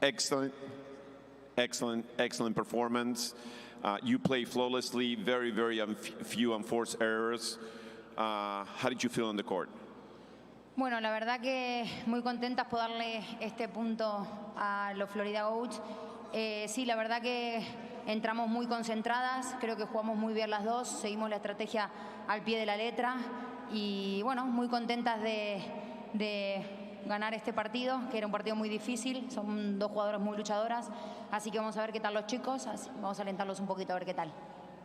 excellent performance. You play flawlessly, very few unforced errors. How did you feel on the court? Bueno, la verdad que muy contentas por darle este punto a los FlowRida Goats. Sí, la verdad que entramos muy concentradas, creo que jugamos muy bien las dos, seguimos la estrategia al pie de la letra y bueno, muy contentas de ganar este partido, que era un partido muy difícil, son dos jugadoras muy luchadoras, así que vamos a ver qué tal los chicos, vamos a alentarlos un poquito a ver qué tal.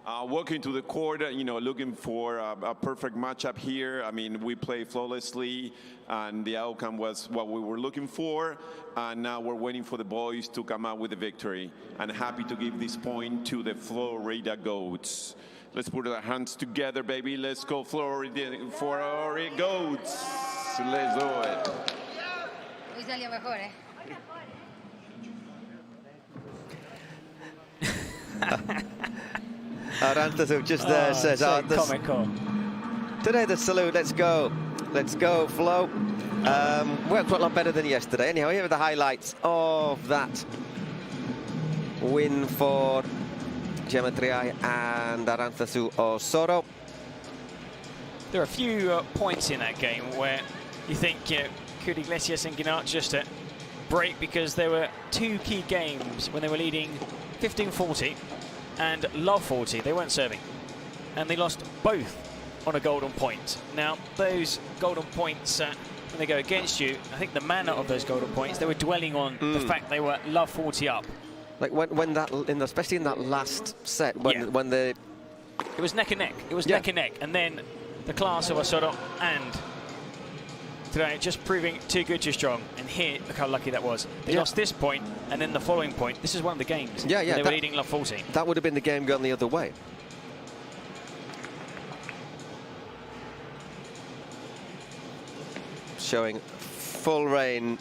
Walking to the court, looking for a perfect matchup here. I mean, we played flawlessly, and the outcome was what we were looking for. And now we're waiting for the boys to come out with the victory. And happy to give this point to the FlowRida Goats. Let's put our hands together, baby. Let's go FlowRida Goats. Let's do it. Hoy salió mejor, ¿eh? Aranthasu just there says, comical. Today the salute, let's go, Flo. Worked quite a lot better than yesterday. Anyhow, here are the highlights of that win for Gemma Triay and Aranthasu Osoro. There are a few points in that game where you think, could Iglesias and Guinart just break, because there were two key games when they were leading 15-40 and love 40. They weren't serving, and they lost both on a golden point. Now, those golden points, when they go against you, I think the manner of those golden points, they were dwelling on the fact they were love 40 up. Like when that, especially in that last set, when it was neck and neck. It was neck and neck, and then the class of Osoro and today just proving too good, too strong. And here, look how lucky that was. They lost this point, and then the following point. This is one of the games. Yeah, they were leading love 40. That would have been the game gone the other way. Showing full range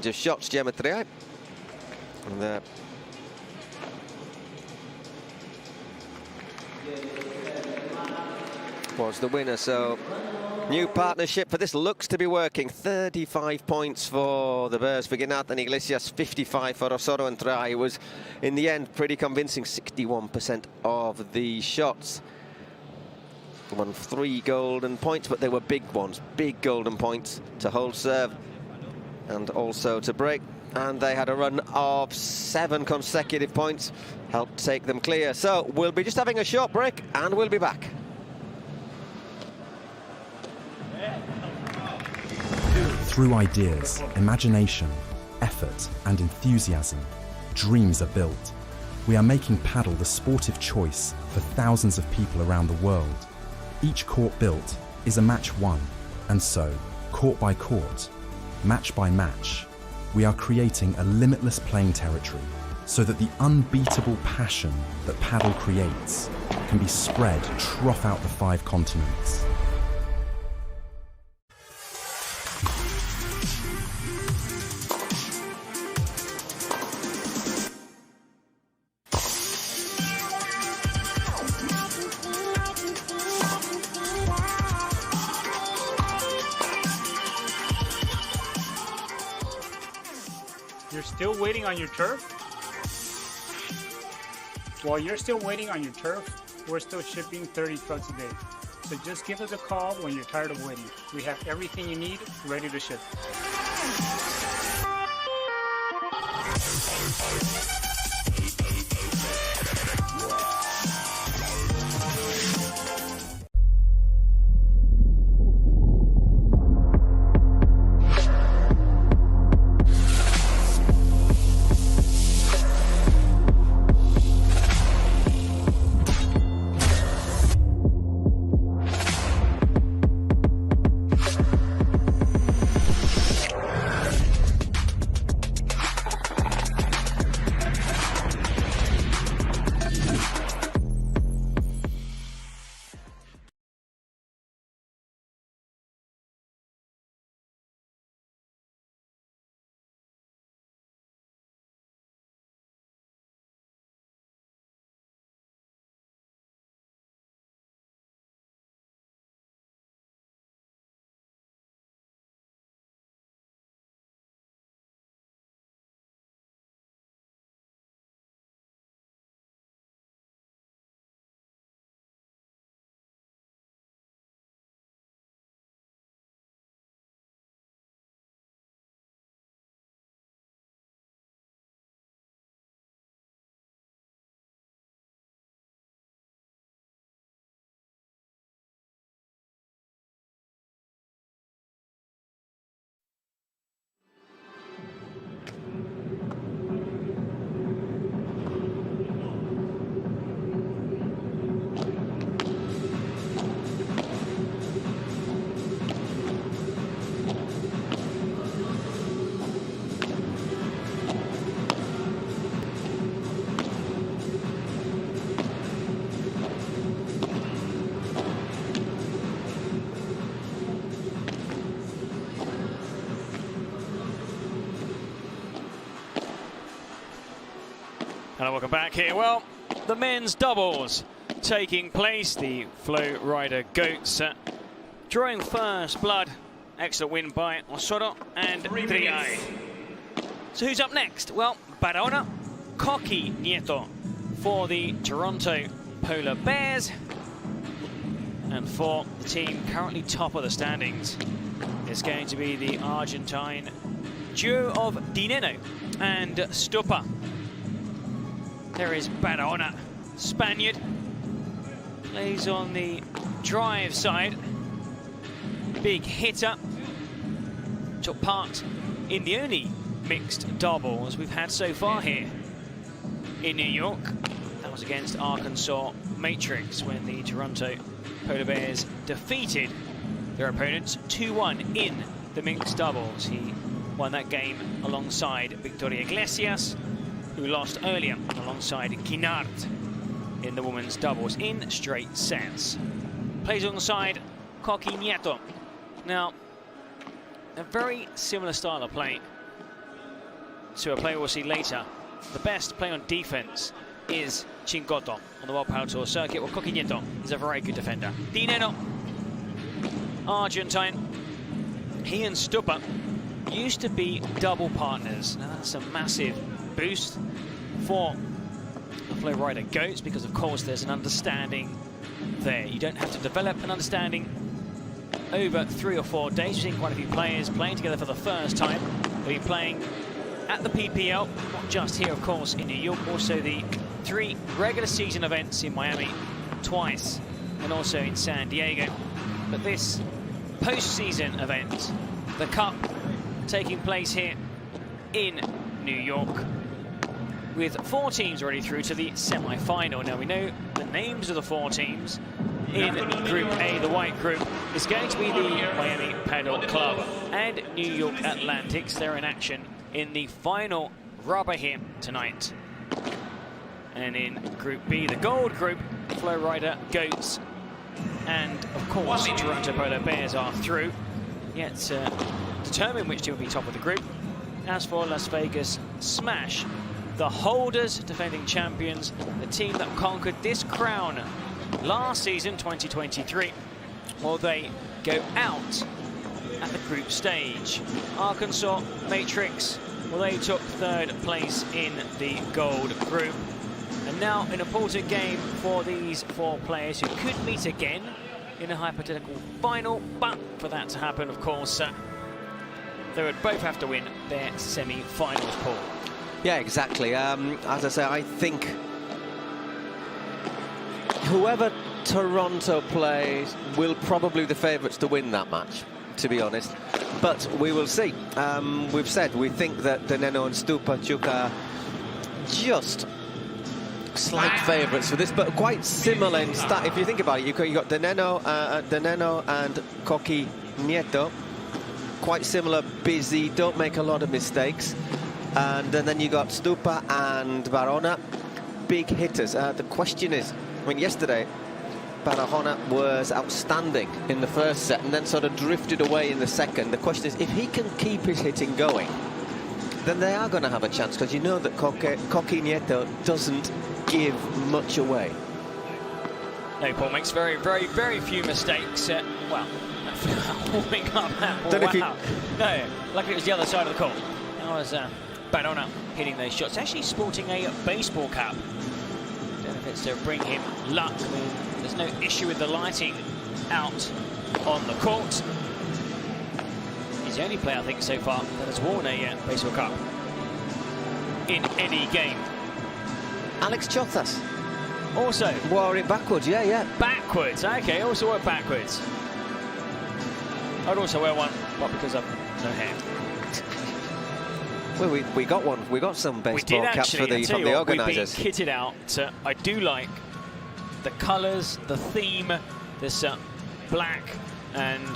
of shots, Gemma Triay. And there was the winner. So new partnership for this looks to be working. 35 points for the Bears for Guinart and Iglesias, 55 for Osoro and Triay. It was, in the end, pretty convincing. 61% of the shots. Won 3 golden points, but they were big ones. Big golden points to hold serve and also to break. And they had a run of 7 consecutive points, helped take them clear. So we'll be just having a short break, and we'll be back. Through ideas, imagination, effort, and enthusiasm, dreams are built. We are making paddle the sportive choice for thousands of people around the world. Each court built is a match won, and so, court by court, match by match, we are creating a limitless playing territory so that the unbeatable passion that paddle creates can be spread throughout the 5 continents. Still waiting on your turf? While you're still waiting on your turf, we're still shipping 30 trucks a day. So just give us a call when you're tired of waiting. We have everything you need ready to ship. Hello, welcome back here. Well, the men's doubles taking place. The FlowRida Goats drawing first blood. Excellent win by Osoro and Triay. So who's up next? Well, Barona, Coqui Nieto for the Toronto Polar Bears. And for the team currently top of the standings, it's going to be the Argentine duo of Nenno and Stupa. There is Barona, Spaniard, plays on the drive side. Big hitter, took part in the only mixed doubles we've had so far here in New York. That was against Arkansas Matrix when the Toronto Polar Bears defeated their opponents 2-1 in the mixed doubles. He won that game alongside Victoria Iglesias, who lost earlier alongside Guinart in the women's doubles in straight sets. Plays alongside Coqui Nieto. Now, a very similar style of play to a player we'll see later. The best play on defense is Chingotto on the World Padel Tour circuit, while Coqui Nieto is a very good defender. Nenno, Argentine, he and Stupa used to be double partners. Now that's a massive boost for the FlowRida Goats, because of course there's an understanding there. You don't have to develop an understanding over 3 or 4 days. We've seen quite a few players playing together for the first time. They've been playing at the PPL, not just here of course in New York, also the 3 regular season events in Miami twice, and also in San Diego. But this post-season event, the Cup, taking place here in New York, with 4 teams already through to the semi-final. Now we know the names of the 4 teams. In Group A, the white group, is going to be the Miami Padel Club and New York Atlantics. They're in action in the final rubber here tonight. And in Group B, the gold group, FlowRida Goats and, of course, Toronto Polar Bears are through. Yet to determine which team will be top of the group. As for Las Vegas Smash, the holders, defending champions, the team that conquered this crown last season, 2023, well, they go out at the group stage. Arkansas Matrix, well, they took 3rd place in the gold group. And now an important game for these 4 players who could meet again in a hypothetical final, but for that to happen, of course, they would both have to win their semi-finals, Paul. Yeah, exactly. As I say, I think whoever Toronto plays will probably be the favourites to win that match, to be honest. But we will see. We've said we think that the Nenno and Stupa are just slight favourites for this, but quite similar in style. If you think about it, you got Nenno and Coqui Nieto, quite similar, busy, don't make a lot of mistakes. And then you got Stupa and Barona, big hitters. The question is, I mean, yesterday, Barahona was outstanding in the first set and then sort of drifted away in the second. The question is, if he can keep his hitting going, then they are going to have a chance, because you know that Coqui Nieto doesn't give much away. No, Paul makes very, very, very few mistakes. Well, warming up that. Wow. No, luckily it was the other side of the court. That was Barona hitting those shots. Actually sporting a baseball cap. Don't know if it's to bring him luck. I mean, there's no issue with the lighting out on the court. He's the only player, I think, so far that has worn a baseball cap in any game. Alex Chotas also wore it backwards. Yeah. Backwards. Okay, also wore it backwards. I'd also wear one, but because I've no hair. Well, we got one. We got some baseball caps from the organisers. We've been kitted out. I do like the colours, the theme. This black and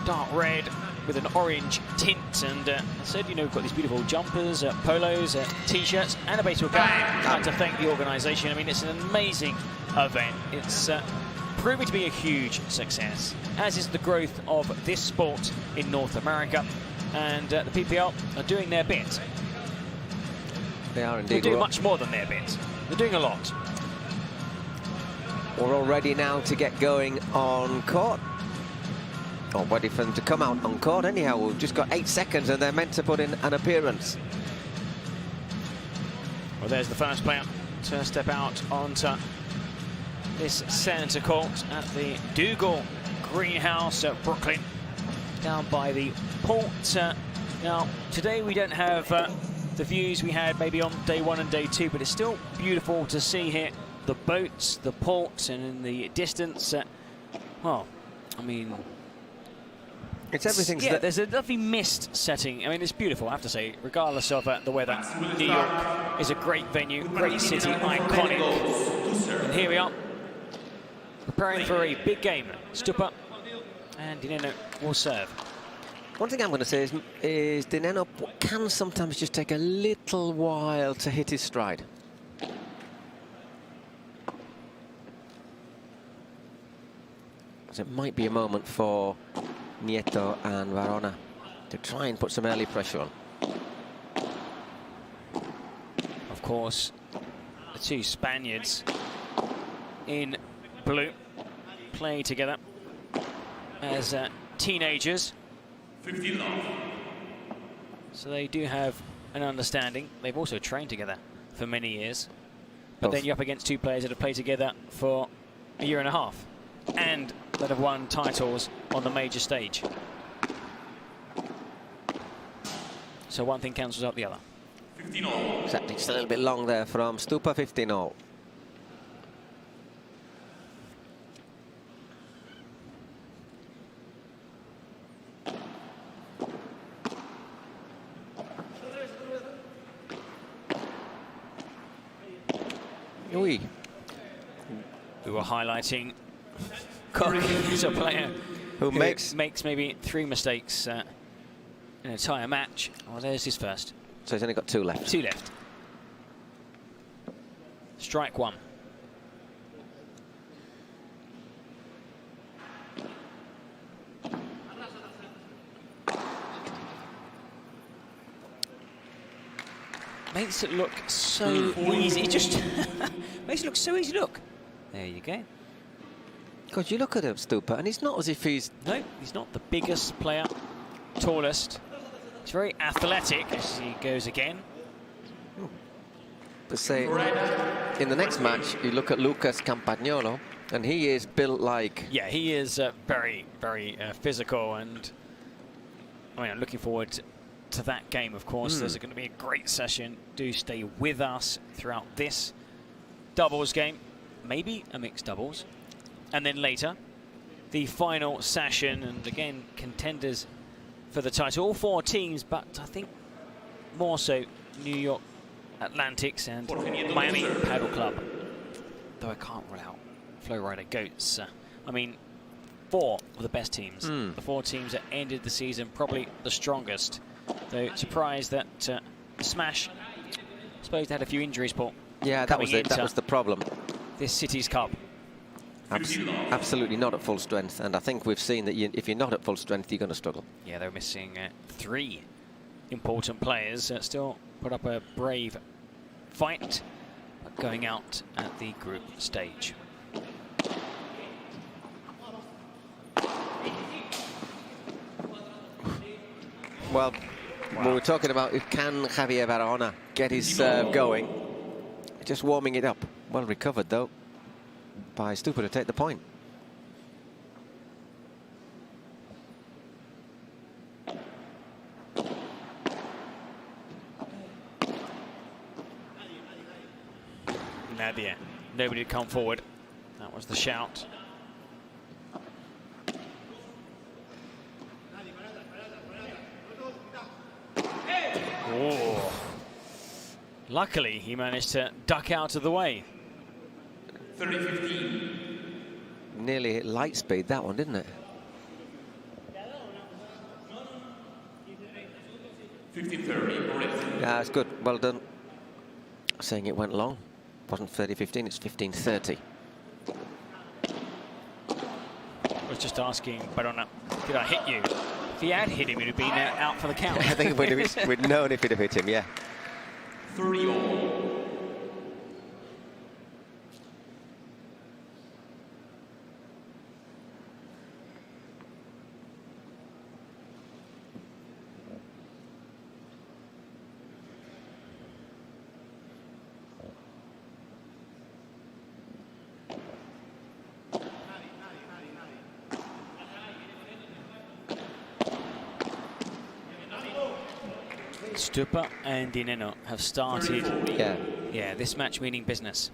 dark red with an orange tint, and I said, you know, we've got these beautiful jumpers, polos, t-shirts, and a baseball cap. I'd like to thank the organisation. I mean, it's an amazing event. It's proving to be a huge success, as is the growth of this sport in North America, and the PPL are doing their bit. They are indeed. They do much more than their bit. They're doing a lot. We're all ready now to get going on court. Or ready for them to come out on court anyhow. We've just got 8 seconds and they're meant to put in an appearance. Well, there's the first player to step out onto this centre court at the Dougal Greenhouse at Brooklyn, down by the port. Now, today we don't have the views we had maybe on day 1 and day 2, but it's still beautiful to see here the boats, the ports, and in the distance. Well, I mean, it's everything. Yeah, there's a lovely mist setting. I mean, it's beautiful, I have to say, regardless of the weather. New York is a great venue, great city, iconic. And here we are, preparing for a big game. Stupa and Nenno will serve. One thing I'm going to say is Nenno can sometimes just take a little while to hit his stride. So it might be a moment for Nieto and Varona to try and put some early pressure on. Of course, the two Spaniards in blue play together as teenagers. 50 love. So they do have an understanding. They've also trained together for many years. But then you're up against two players that have played together for a year and a half and that have won titles on the major stage. So one thing cancels out the other. 15-all. Exactly, just a little bit long there from Stupa, 15-all. We were highlighting Cook, who's a player who makes maybe 3 mistakes in an entire match. Well, there's his first. So he's only got 2 left. 2 left. Strike 1. Makes it look so easy. It just makes it look so easy. Look, there you go. God, you look at him, Stupa, and it's not as if he's... No, he's not the biggest player, tallest. He's very athletic as he goes again. But say, in the next match, you look at Lucas Campagnolo, and he is built like... Yeah, he is very, very physical, and I mean, I'm looking forward to that game, of course. There's going to be a great session. Do stay with us throughout this doubles game, maybe a mixed doubles, and then later the final session, and again contenders for the title, all 4 teams, but I think more so New York Atlantics and Miami Padel Club, though I can't rule out FlowRida Goats. I mean, 4 of the best teams, the 4 teams that ended the season probably the strongest. Though surprised that Smash, I suppose they had a few injuries, Paul. Yeah, that was it. That was the problem. This City's Cup. Absolutely not at full strength, and I think we've seen that if you're not at full strength, you're going to struggle. Yeah, they're missing 3 important players. Still put up a brave fight, but going out at the group stage. Well, we were talking about can Javier Varona get his serve going. Just warming it up. Well recovered, though, by Stupa to take the point. Nadia, nobody had come forward. That was the shout. Oh. Luckily, he managed to duck out of the way. 30-15. Nearly hit light speed, that one, didn't it? 15-30. Yeah, it's good. Well done. Saying it went long. Wasn't 30-15, it's 15-30. I was just asking Barona, did I hit you? If he had hit him, he'd have been out for the count. I think we'd known if he'd have hit him, yeah. 30-all. Stupa and Nenno have started. Yeah, this match meaning business.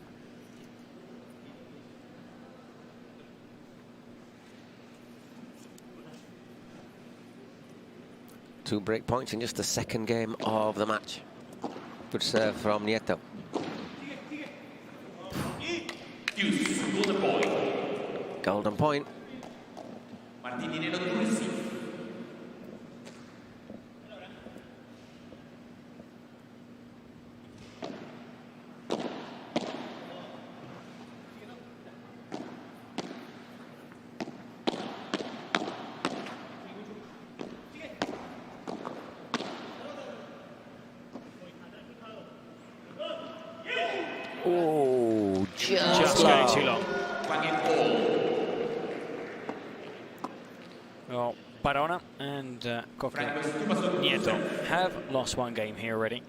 Two break points in just the second game of the match. Good serve from Nieto. Golden point. Oh, just going too long. Well, Barona and Nieto have lost one game here already.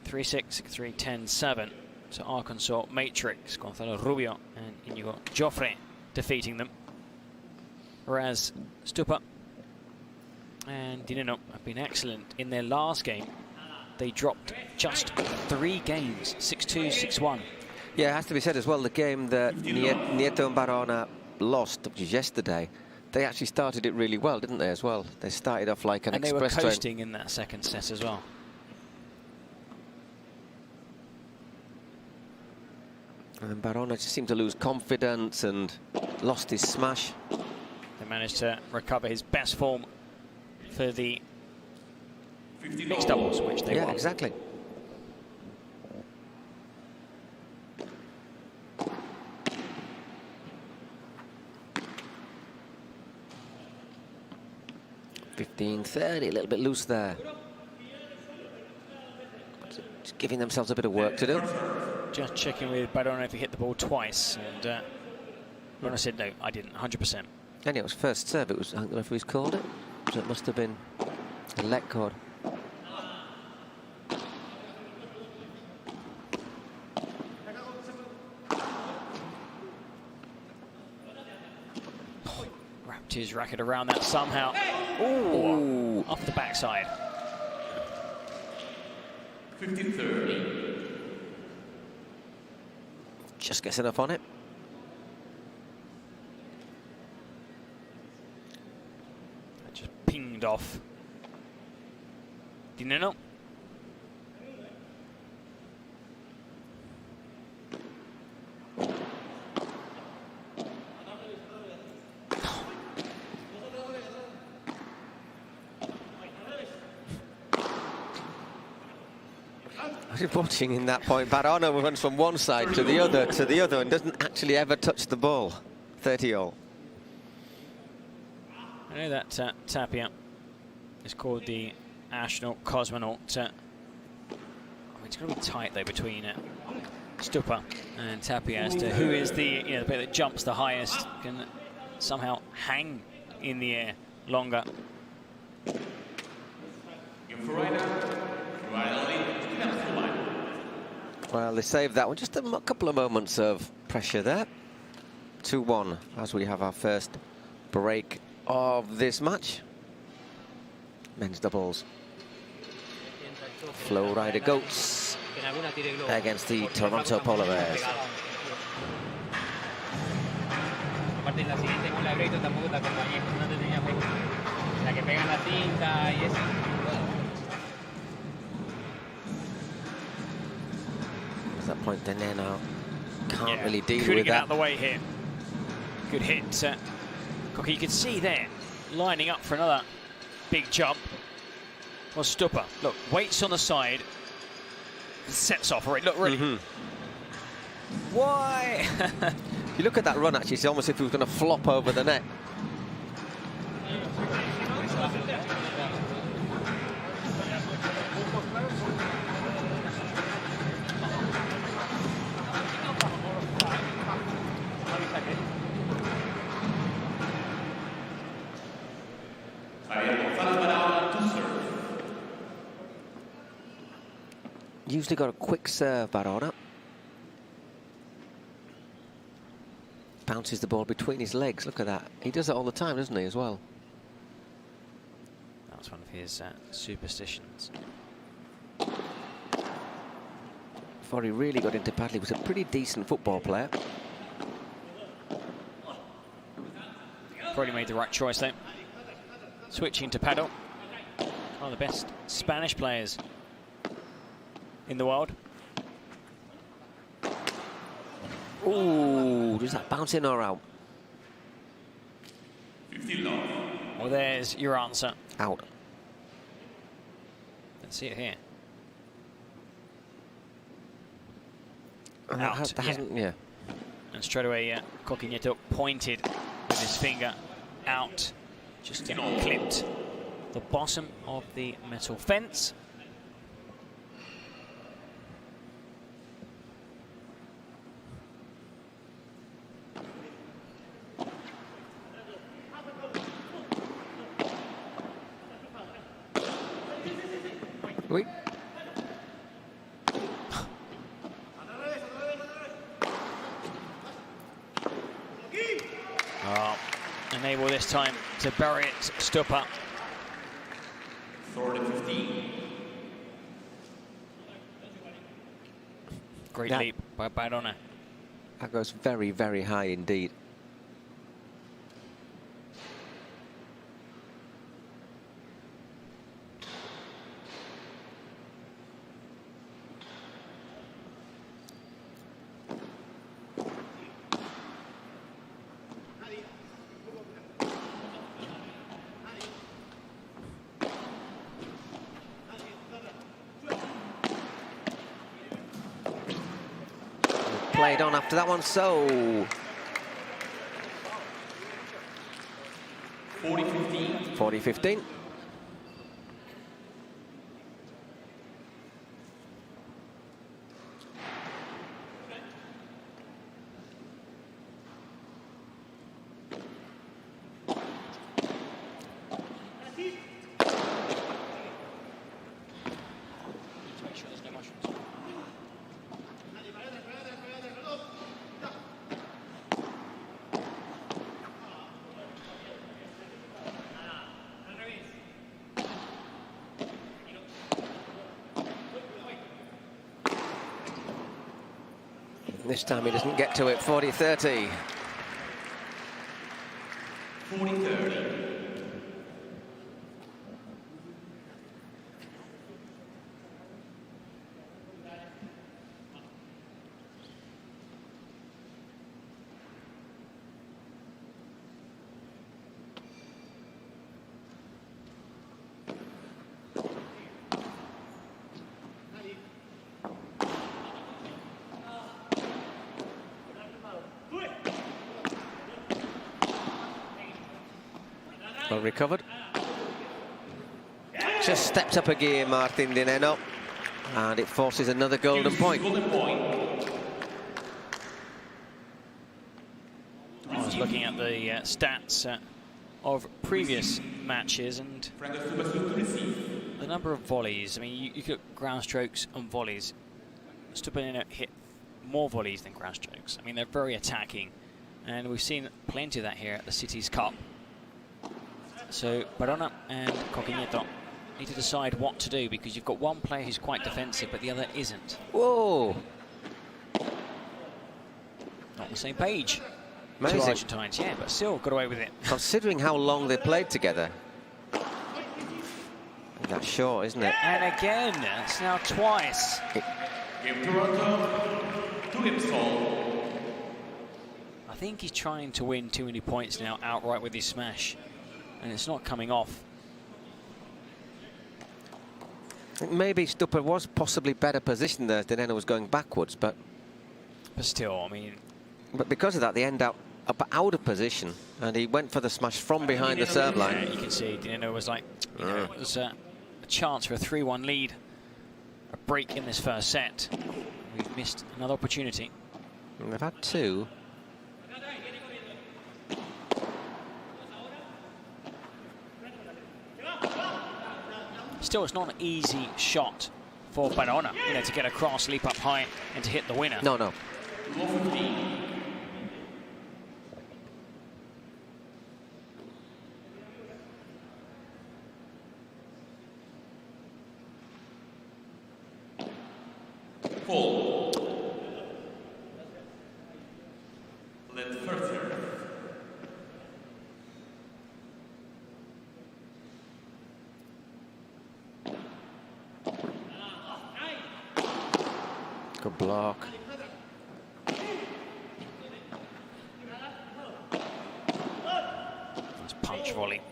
3-6, 3-10-7. So Arkansas Matrix, Gonzalo Rubio and Inigo Jofre defeating them. Whereas Stupa and Nenno have been excellent in their last game. They dropped just 3 games, 6-2, 6-1. Yeah, it has to be said as well, the game that Nieto and Barona lost, which is yesterday, they actually started it really well, didn't they, as well? They started off like an express train. And they were coasting in that second set as well. And Barona just seemed to lose confidence and lost his smash. They managed to recover his best form for the mixed doubles, which they won. Yeah, exactly. $15-30, a little bit loose there. Just giving themselves a bit of work to do. Just checking with Barona if he hit the ball twice, and Barona said no, I didn't, 100%. And it was first serve. It was, I don't know if he's called it, so it must have been a let cord. Wrapped his racket around that somehow. Ooh, off the backside. 15-30. Just gets enough on it. Just pinged off. Nenno. I was watching in that point. Barona runs from one side to the other, and doesn't actually ever touch the ball. 30-all. I know that Tapia is called the astronaut cosmonaut. I mean, it's going to be tight though between Stupa and Tapia as to who is the the player that jumps the highest, can somehow hang in the air longer. Well, they saved that one. Just a couple of moments of pressure there. 2-1 as we have our first break of this match. Men's doubles. FlowRida Goats against the Toronto Polar Bears. Aparte en la siguiente bola de Breito tampoco te acompañé, no te tenía puesto. La que pega en la cinta y eso. At that point, Nenno can't really deal Couldn't with get that. out of the way here. Good hit. You can see there, lining up for another big jump. Well, Stupa, look, waits on the side, sets off. Right, look, really. Why? You look at that run, actually, it's almost as if he was going to flop over the net. Usually got a quick serve, Barona. Bounces the ball between his legs. Look at that. He does it all the time, doesn't he, as well? That's one of his superstitions. Before he really got into paddling, he was a pretty decent football player. Probably made the right choice though. Switching to paddle. One of the best Spanish players in the world. Ooh, does that bounce in or out? Well, there's your answer. Out. Let's see it here. Out, yeah. And straight away, Coquinetto pointed with his finger out. Just clipped the bottom of the metal fence. Oui. Unable this time to bury it, Stupa. 40-15. Great leap by Badona. That goes very, very high indeed. Played on after that one, so 40-15. 40-15. This time he doesn't get to it. 40-30. 40-30. Well recovered. Just stepped up a gear, Martin de Nenno, and it forces another golden point. I was looking at the stats of previous matches and the number of volleys. I mean, you get ground strokes and volleys. Stupa hit more volleys than ground strokes. I mean, they're very attacking, and we've seen plenty of that here at the Cities Cup. So Badona and Coquinetto need to decide what to do, because you've got one player who's quite defensive, but the other isn't. Whoa! Not on the same page. Amazing. Two Argentines, yeah, but still got away with it. Considering how long they played together. That's short, isn't it? And again, it's now twice. I think he's trying to win too many points now outright with his smash, and it's not coming off. Maybe Stupa was possibly better positioned there. De Nenno was going backwards, but still, I mean. But because of that, they end up out of position, and he went for the smash from behind the serve line. Yeah, you can see De Nenno was like, you know, it was a chance for a 3-1 lead, a break in this first set. We've missed another opportunity. And they've had two. Still, it's not an easy shot for Badona, you know, to get across, leap up high, and to hit the winner. No, no. Good block. Nice punch volley.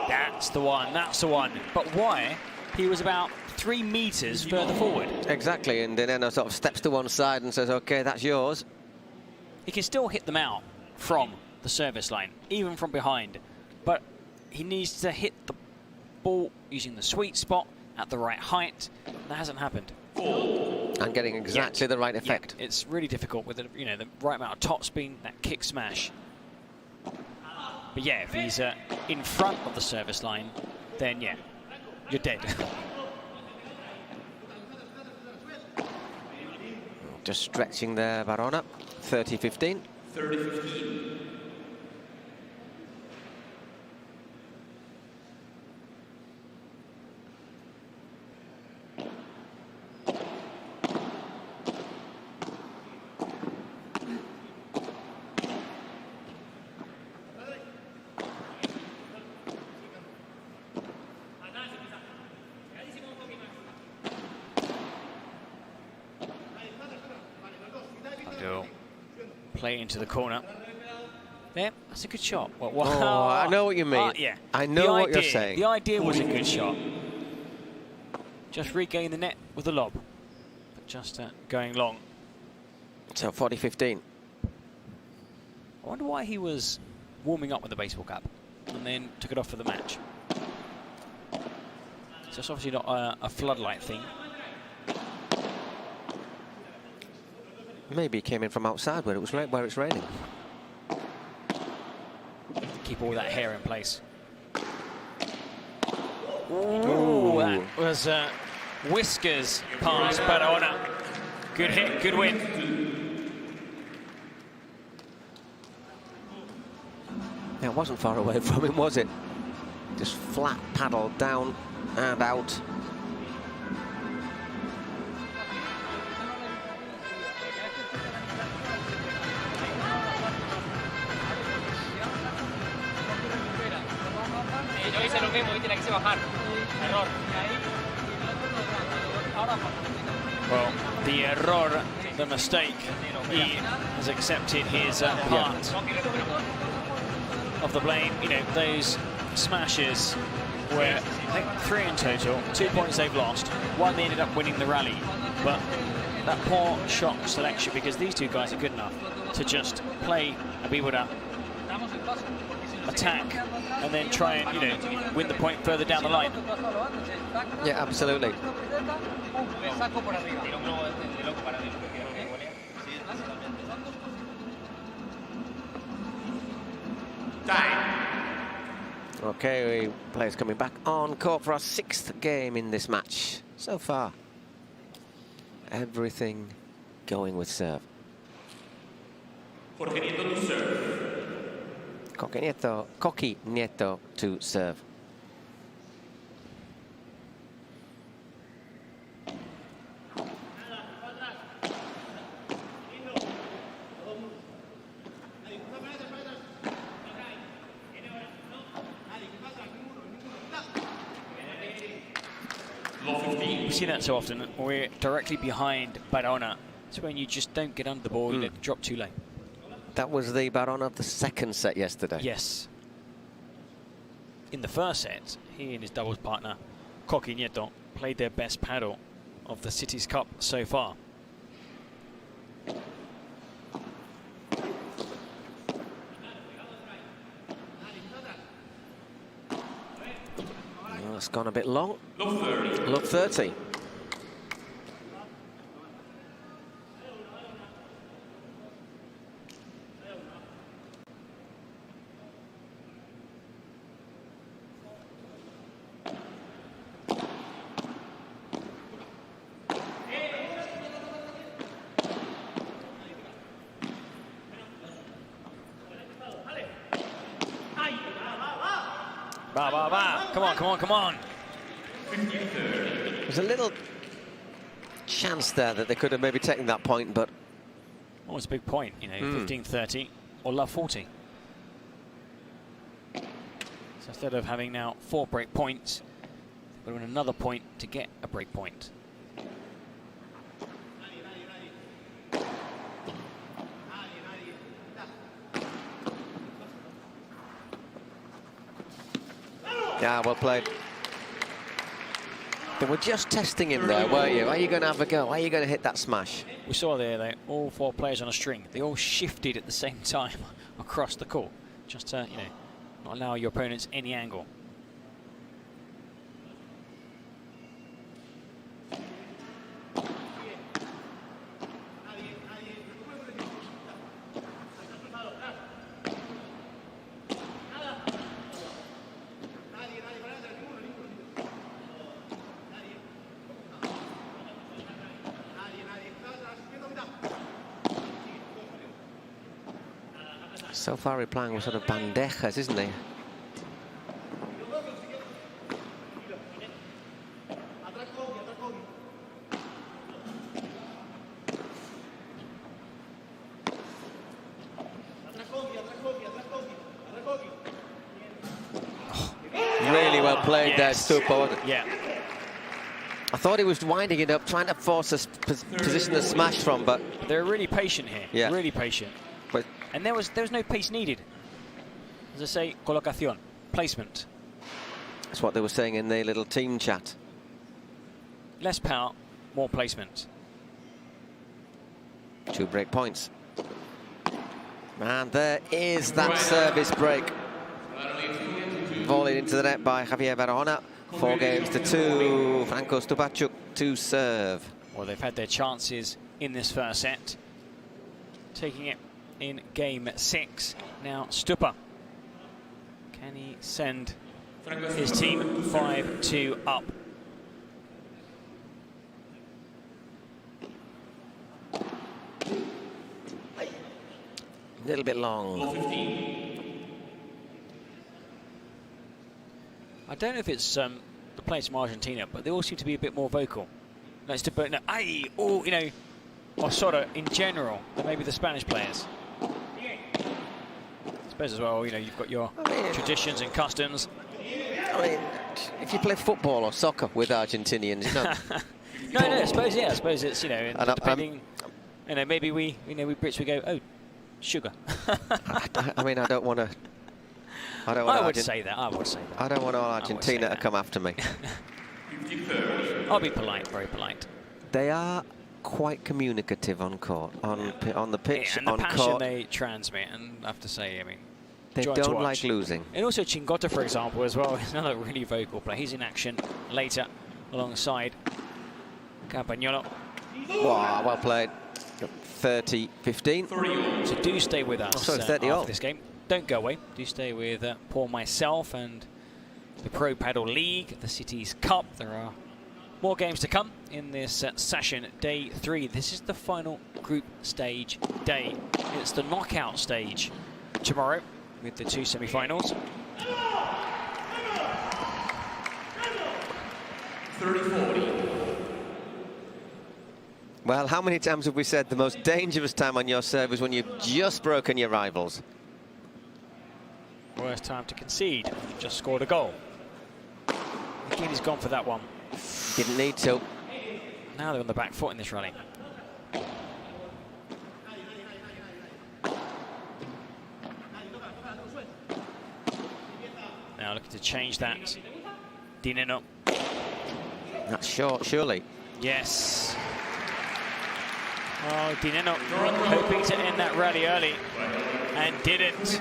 That's the one, that's the one. But why? He was about 3 meters further forward. Exactly, and Nenno sort of steps to one side and says, okay, that's yours. He can still hit them out from the service line, even from behind. But he needs to hit the ball using the sweet spot at the right height. That hasn't happened. And getting exactly the right effect. Yeah, it's really difficult with the right amount of top spin, that kick smash. But yeah, if he's in front of the service line, then yeah, you're dead. Just stretching there, Barona. 30-15. 30-15. Play into the corner. There, that's a good shot. Well, oh, I know what you mean. Yeah. I know what you're saying. The idea was a good shot. Just regain the net with the lob. But just going long. So 40-15. I wonder why he was warming up with the baseball cap and then took it off for the match. So it's obviously not a floodlight thing. Maybe he came in from outside where it's raining. Keep all that hair in place. Ooh, that was whiskers past Barona. Good hit, good win. Yeah, it wasn't far away from him, was it? Just flat paddle down and out. Yo hice lo mismo, viste, la quise bajar. Error. Well, the error, the mistake, he has accepted his part of the blame. You know, those smashes were, I think, 3 in total, 2 points they've lost. 1 they ended up winning the rally. But that poor shot selection, because these two guys are good enough to just play a Bibuda attack and then try and, you know, win the point further down the line. Yeah, absolutely. Okay, players coming back on court for our 6th game in this match so far. Everything going with serve. Jorge Nieto to serve. Coqui Nieto to serve. We see that so often. We're directly behind Barona. It's when you just don't get under the ball, you drop too late. That was the Barona of the 2nd set yesterday. Yes. In the first set, he and his doubles partner, Coqui Nieto, played their best paddle of the Cities Cup so far. Oh, it's gone a bit long. Look 30. Come on, come on, come on. There's a little chance there that they could have maybe taken that point, but... Oh, it's a big point, you know, 15-30 or love 40. So instead of having now 4 break points, they're going to win another point to get a break point. Yeah, well played. They were just testing him there, weren't you? Are you going to have a go? Are you going to hit that smash? We saw there, all 4 players on a string. They all shifted at the same time across the court, just to, you know, not allow your opponents any angle. So far replying with sort of bandejas, isn't he? Really well played there, Stupo. Yeah. I thought he was winding it up, trying to force a position to smash from, but they're really patient here. Yeah. Really patient. But and there was no pace needed. As I say, colocación, placement. That's what they were saying in their little team chat. Less power, more placement. 2 break points. And there is that service break. Volleyed into the net by Javier Barahona. 4 games to 2. Franco Stupachuk to serve. Well, they've had their chances in this first set. Taking it in game 6. Now Stupa. Can he send his team 5-2 up? A little bit long. I don't know if it's the players from Argentina, but they all seem to be a bit more vocal. No, Stupa, no, ay, oh, you know, or sort of in general, than maybe the Spanish players. I suppose as well, you know, you've got your traditions and customs. I mean, if you play football or soccer with Argentinians, you know. No, I suppose, yeah, I suppose it's, you know, depending, you know, maybe we Brits, we go, oh, sugar. I mean, I don't want to. I would say that. I don't want all Argentina to come after me. I'll be polite, very polite. They are quite communicative on court, on the pitch, and the on passion court. they transmit, and I have to say, I mean, They don't like losing. And also Chingotto, for example, as well, is another really vocal player. He's in action later alongside Campagnolo. Wow, well played. 30-15. So do stay with us after this game. Don't go away. Do stay with Paul, myself, and the Pro Padel League, the Cities Cup. There are more games to come in this session, day 3. This is the final group stage day. It's the knockout stage tomorrow with the 2 semi-finals. 30-40. Well, how many times have we said the most dangerous time on your serve is when you've just broken your rivals? Worst time to concede. You've just scored a goal. McKinney's gone for that one. Didn't need to. Now they're on the back foot in this rally. Now looking to change that. Nenno. That's short, surely. Yes. Oh, Nenno hoping to end that rally early and didn't.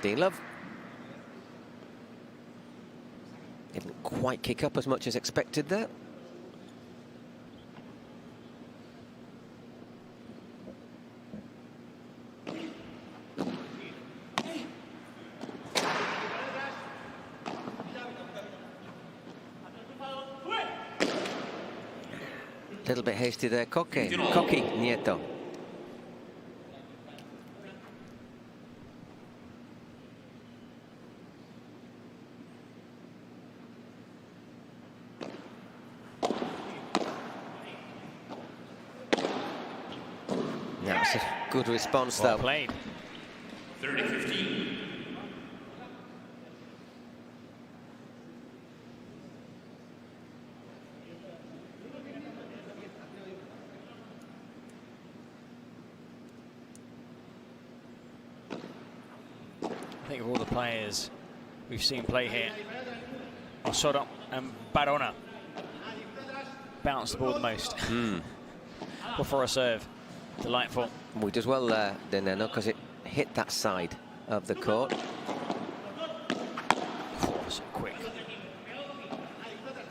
15 love. Didn't quite kick up as much as expected there. A little bit hasty there, Coqui Nieto. That's a good response, Well though. played. 30-15. I think of all the players we've seen play here, Osorio and Barona bounce the ball the most. Before a serve. Delightful. We did well there, Nenno, because it hit that side of the court. So quick.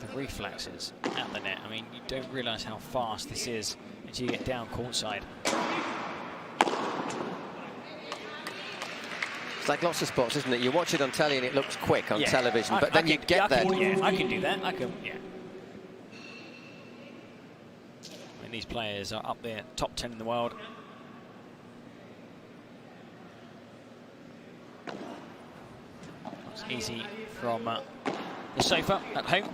The reflexes at the net. I mean, you don't realise how fast this is until you get down courtside. It's like lots of sports, isn't it? You watch it on telly and it looks quick on television, but then you get there. I can do that. I can, yeah. I mean, these players are up there, top 10 in the world. It's easy from the sofa at home,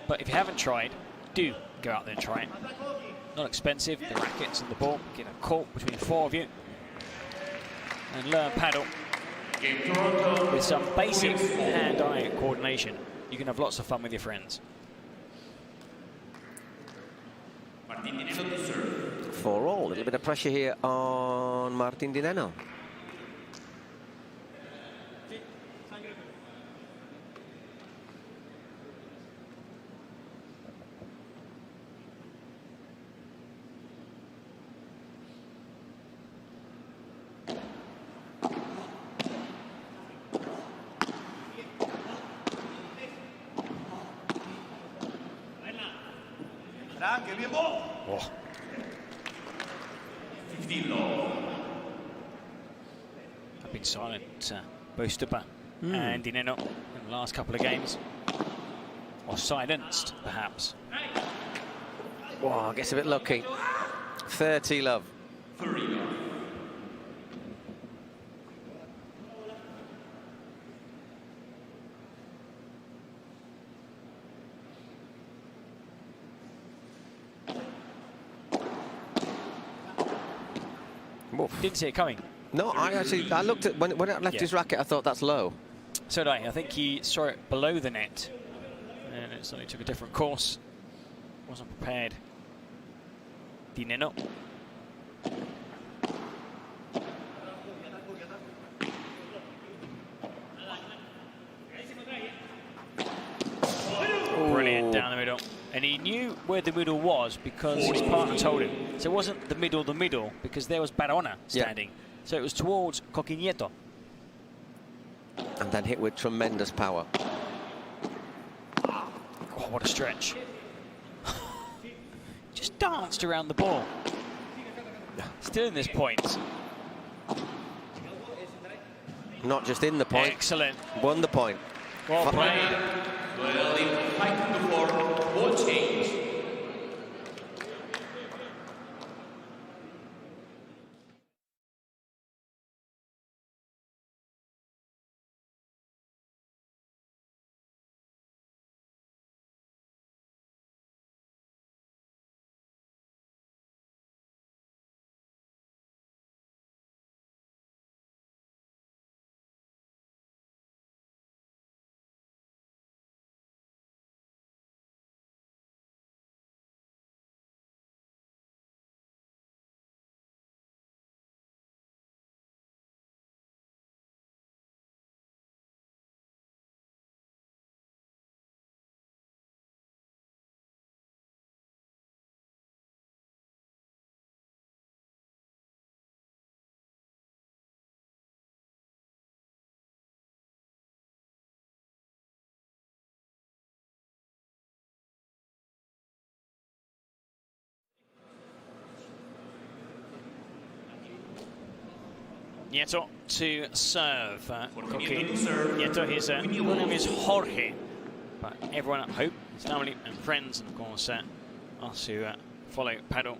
but if you haven't tried, do go out there and try it. Not expensive, the rackets and the ball. Get a court between 4 of you and learn paddle with some basic hand-eye coordination. You can have lots of fun with your friends. 4-all, a little bit of pressure here on Martin Di Nenno. Oh. 15 low. I've been silent, both Stupa and Di Nenno in the last couple of games. Or silenced, perhaps. Wow, gets a bit lucky. 30 love. 30 love. Didn't see it coming. No, I looked at when it left his racket. I thought that's low. So did I. I think he saw it below the net, and it suddenly took a different course. Wasn't prepared. Di Nenno. Brilliant down the middle. And he knew where the middle was because his partner told him. So it wasn't the middle, because there was Barona standing. So it was towards Coqui Nieto. And then hit with tremendous power. Oh, what a stretch. Just danced around the ball. Still in this point. Not just in the point. Excellent. Won the point. Well played. Well, in fight before, ball change. Nieto to serve. Nieto, his full name is Jorge. But everyone at home, his family and friends, and of course, us who follow Padel,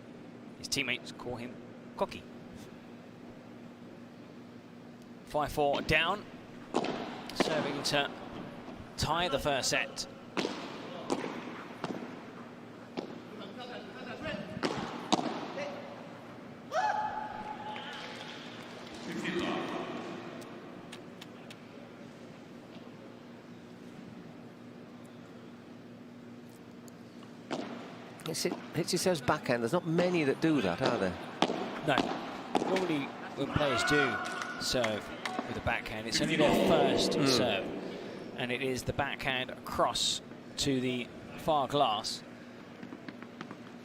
his teammates call him Cocky. 5-4 down, serving to tie the first set. Hits his serves backhand. There's not many that do that, are there? No. Normally, when players do serve with a backhand, it's only their first serve, and it is the backhand across to the far glass.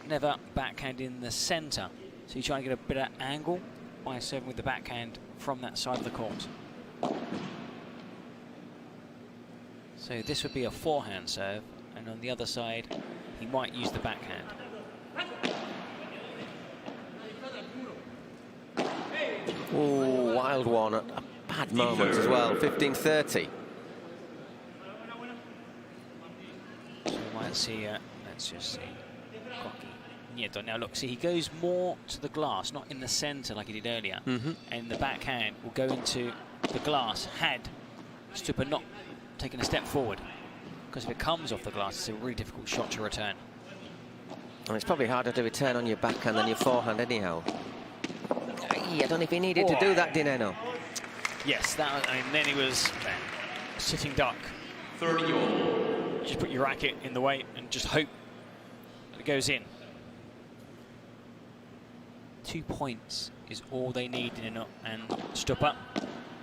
Never backhand in the centre. So you try and get a better angle by serving with the backhand from that side of the court. So this would be a forehand serve, and on the other side, he might use the backhand. Oh, wild one at a bad moment as well. 15-30. So we might see, let's just see, Cocky. Nieto. Now look, see, he goes more to the glass, not in the centre like he did earlier. And the backhand will go into the glass had Stupa not taken a step forward. Because if it comes off the glass, it's a really difficult shot to return. And it's probably harder to return on your backhand than your forehand anyhow. I don't know if he needed to do that, Nenno. Yes, that, and then he was sitting duck. 30-all. Just put your racket in the way and just hope that it goes in. 2 points is all they need, Nenno and Stupa,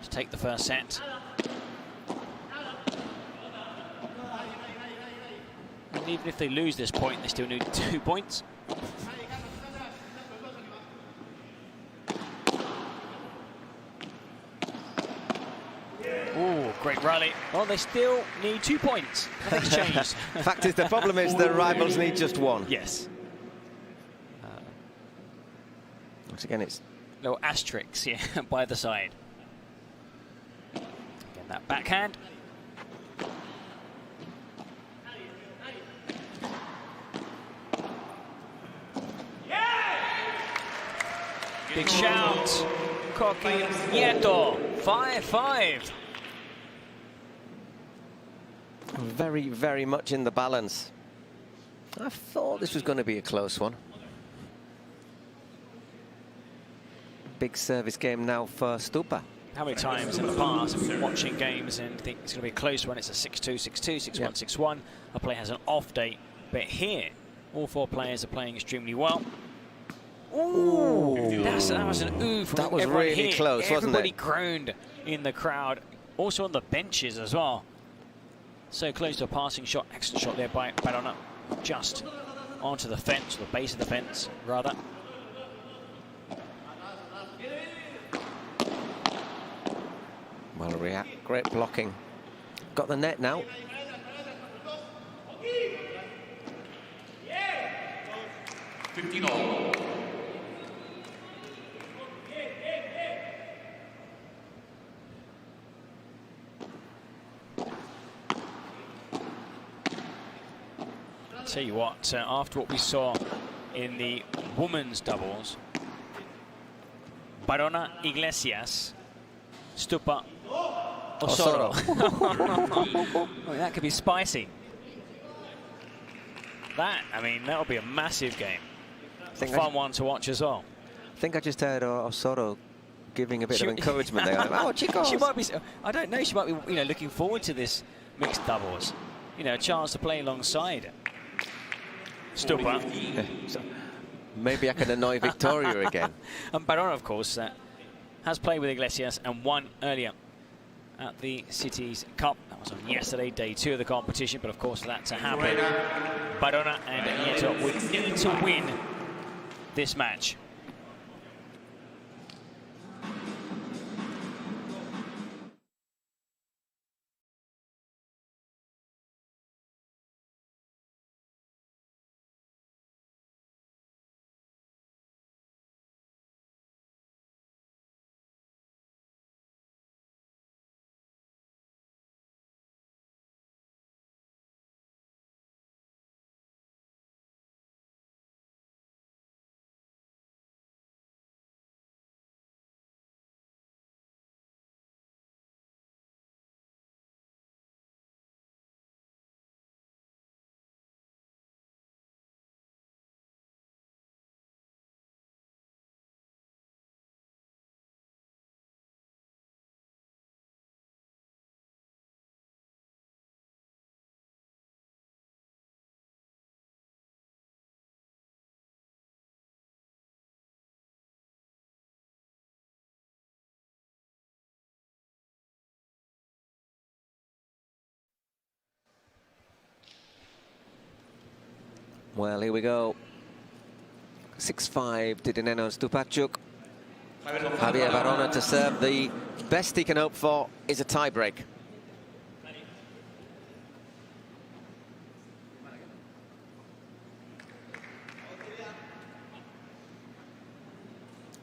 to take the first set. And even if they lose this point, they still need 2 points. Oh, great rally. Well, they still need 2 points. Nothing's changed. Fact is, the problem is the rivals need just one. Yes. Once again, it's little asterisks here by the side. Again, that backhand. Big shout. Cocky Nieto. 5-5. very, very much in the balance. I thought this was going to be a close one. Big service game now for Stupa. How many times in the past have we been watching games and think it's going to be a close one? It's a 6-2, 6-2, 6-1, 6-1. A player has an off day, but here, all 4 players are playing extremely well. Ooh, that was an ooh from that was everyone really here. close, wasn't it? Everybody groaned in the crowd, also on the benches as well. So close to a passing shot. Excellent shot there by Padel, just onto the fence, or the base of the fence, rather. Well, great blocking. Got the net now. I'll tell you what, after what we saw in the women's doubles, Padel Iglesias, Stupa Osoro. I mean, that could be spicy. That, I mean, that'll be a massive game. A fun one to watch as well. I think I just heard Osoro giving a bit of encouragement there. Oh, chicos. She might be, I don't know, she might be, looking forward to this mixed doubles. A chance to play alongside Stupa. So maybe I can annoy Victoria again. And Padel, of course, has played with Iglesias and won earlier at the Cities Cup. That was on yesterday, day 2 of the competition, but of course for that to happen, Padel and Nieto would need to win this match. Well, here we go. 6-5 to Nenno and Stupacuk. Javier Barona to serve. The best he can hope for is a tie-break.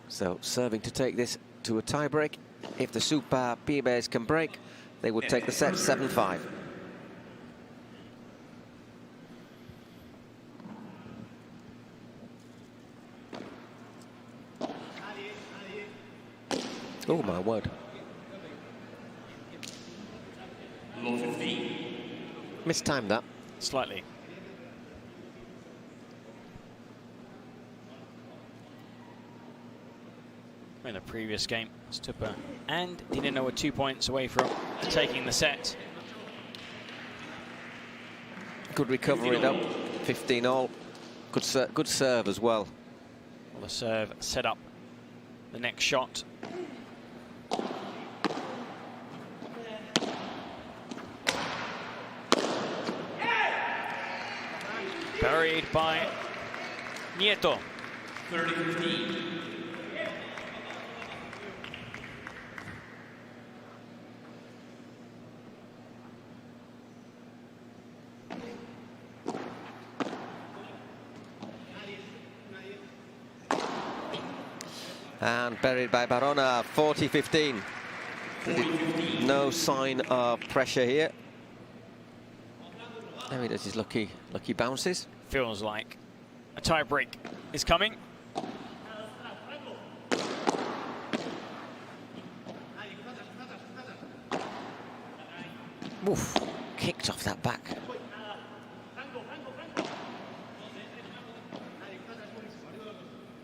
So serving to take this to a tie-break. If the Super Pibes can break, they would take the set 7-5. Oh, my word. Mistimed that. Slightly. In the previous game, Stupa and Nenno were 2 points away from taking the set. Good recovery though, 15-all. Good serve as well. Well, the serve set up the next shot. Buried by Nieto. 30-15. And buried by Barona, 40-15. No sign of pressure here. There he does his lucky bounces. Feels like a tie break is coming. Oof, kicked off that back.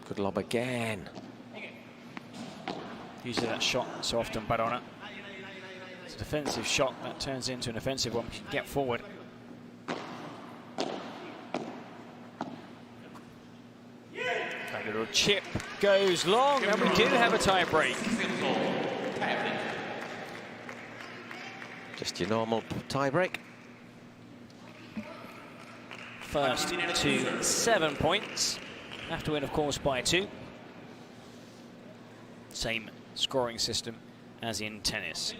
Good lob again. Usually that shot so often, Barona. It's a defensive shot that turns into an offensive one. Get forward. A little chip goes long, and we do have a tie break. Just your normal tie break. First to 7 points. Have to win, of course, by 2. Same scoring system as in tennis.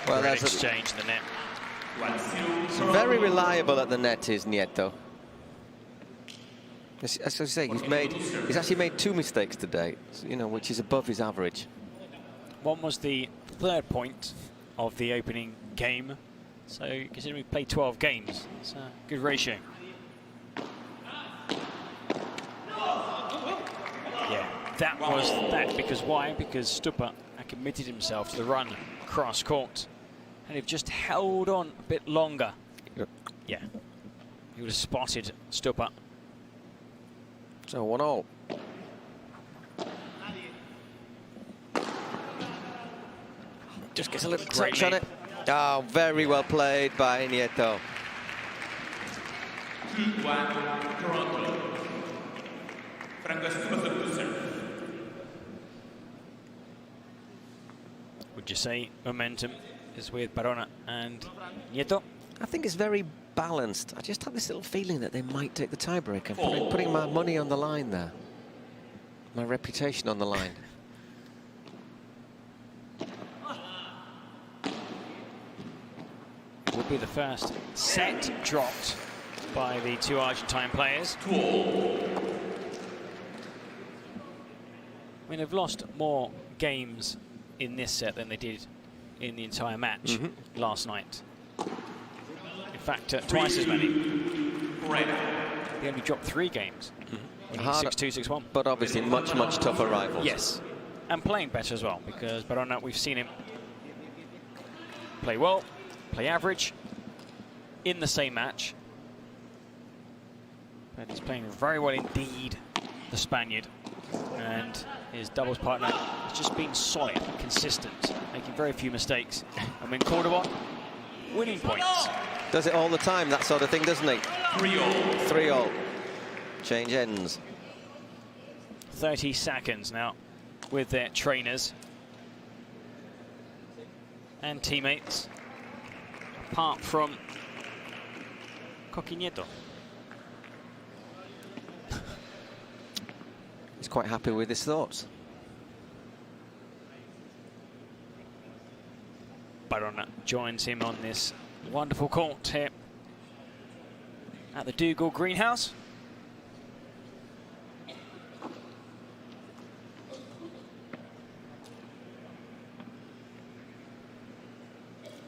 Well, that's exchange in the net. Very reliable at the net is Nieto. As I say, he's actually made 2 mistakes today, you know, which is above his average. One was the 3rd point of the opening game, so considering we played 12 games, it's a good ratio. Yeah, that was that. Because why? Because Stupa had committed himself to the run cross court, and if just held on a bit longer, yeah, he would have spotted Stupa. So 1-all. Just gets a little touch on it. Oh, very well played by Nieto. Would you say momentum is with Barona and Nieto? I think it's very balanced. I just have this little feeling that they might take the tiebreak. I'm putting my money on the line there. My reputation on the line. Would be the first set dropped by the 2 Argentine players. I mean, they've lost more games in this set than they did in the entire match last night. In fact, twice as many. They only dropped 3 games. 6-2, 6-1. But obviously much, much tougher rivals. Yes, and playing better as well, because Barona, we've seen him play well, play average in the same match. But he's playing very well indeed, the Spaniard. And his doubles partner has just been solid, consistent, making very few mistakes. And when called upon, winning points. Does it all the time, that sort of thing, doesn't he? 3-all. 3-all. Change ends. 30 seconds now with their trainers and teammates, apart from Coquinieto. He's quite happy with his thoughts. Barona joins him on this wonderful court here at the Dougal Greenhouse.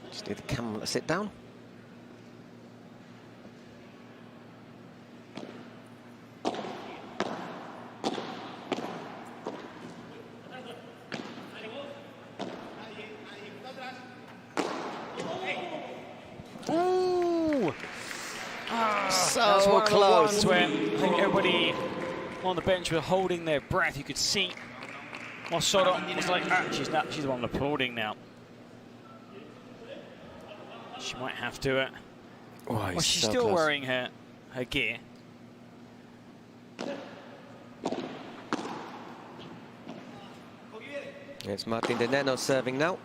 Just need the camera to sit down. Ooh! So one close. Of the ones where I think everybody on the bench were holding their breath. You could see Mosoro was like, she's the one applauding now. She might have to. Well, she's so still close. wearing her gear. It's Martin de Nenno serving now.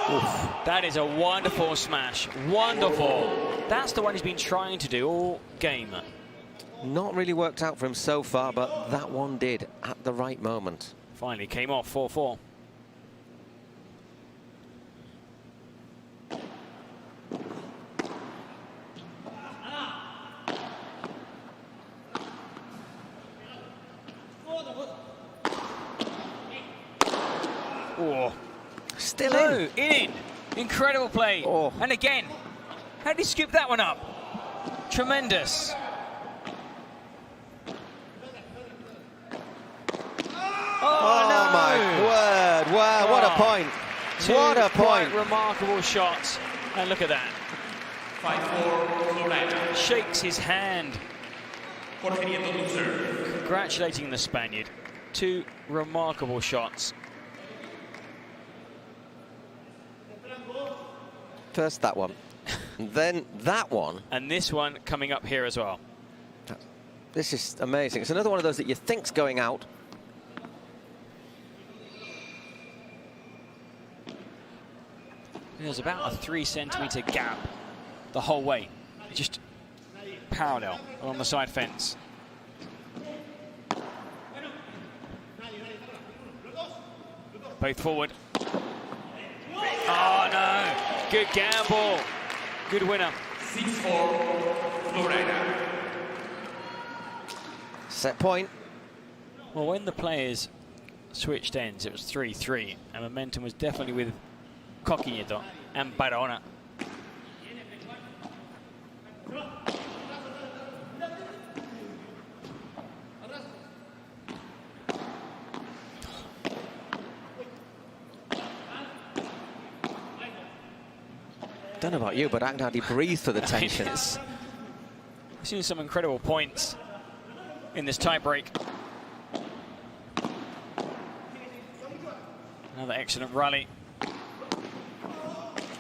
Oof. That is a wonderful smash. Wonderful. That's the one he's been trying to do all game. Not really worked out for him so far, but that one did at the right moment. Finally came off 4-4. Oh. Still in. In. Incredible play. Oh. And again. How did he scoop that one up? Tremendous. Oh, no. My word. Wow, what a point. What a point. Remarkable shots. And look at that. 5-4, FlowRida. Shakes his hand. Jorge Nieto to serve. Congratulating the Spaniard. Two remarkable shots. First that one, then that one. And this one coming up here as well. This is amazing. It's another one of those that you think's going out. There's about a 3 centimetre gap the whole way. Just parallel along the side fence. Both forward. Oh no! Good gamble. Good winner. 6-4, FlowRida. Set point. Well, when the players switched ends, it was 3-3, and momentum was definitely with Coquinieto and Barona. Don't know about you, but I can hardly breathe for the tension. We've seen some incredible points in this tie-break. Another excellent rally.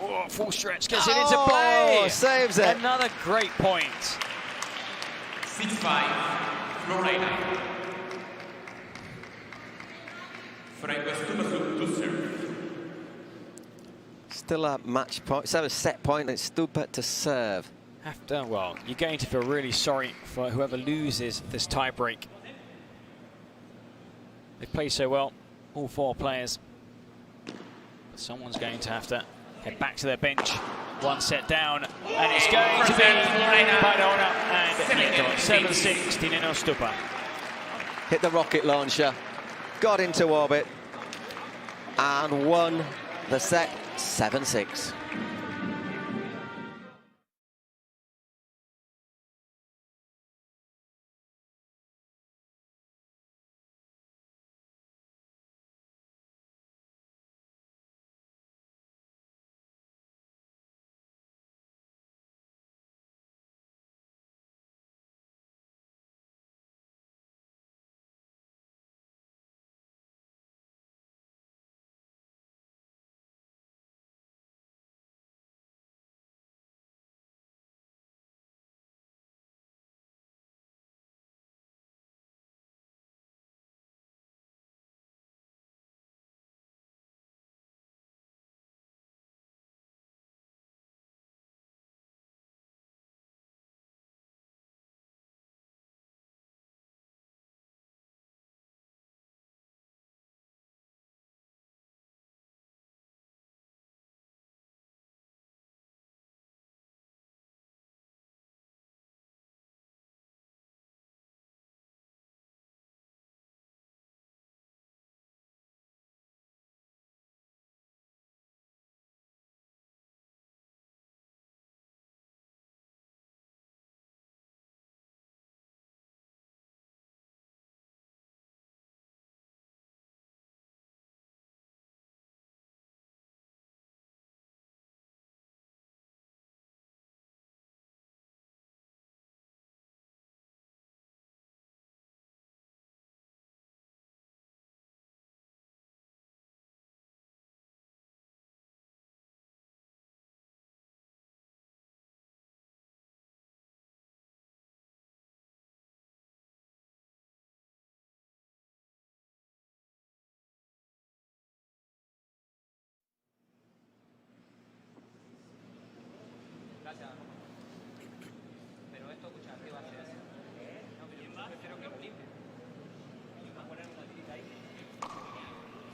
Oh, full stretch, gets it into play. Saves it. Another great point. 6-5, FlowRida. Franco Stupa to serve. Still a match point, so a set point, and it's Stupa to serve. Well, you're going to feel really sorry for whoever loses this tie-break. They play so well, all four players. Someone's going to have to head back to their bench. One set down, and it's going to be Barona and Nenno. 7-6 to Nenno Stupa. Hit the rocket launcher, got into orbit, and won the set 7-6.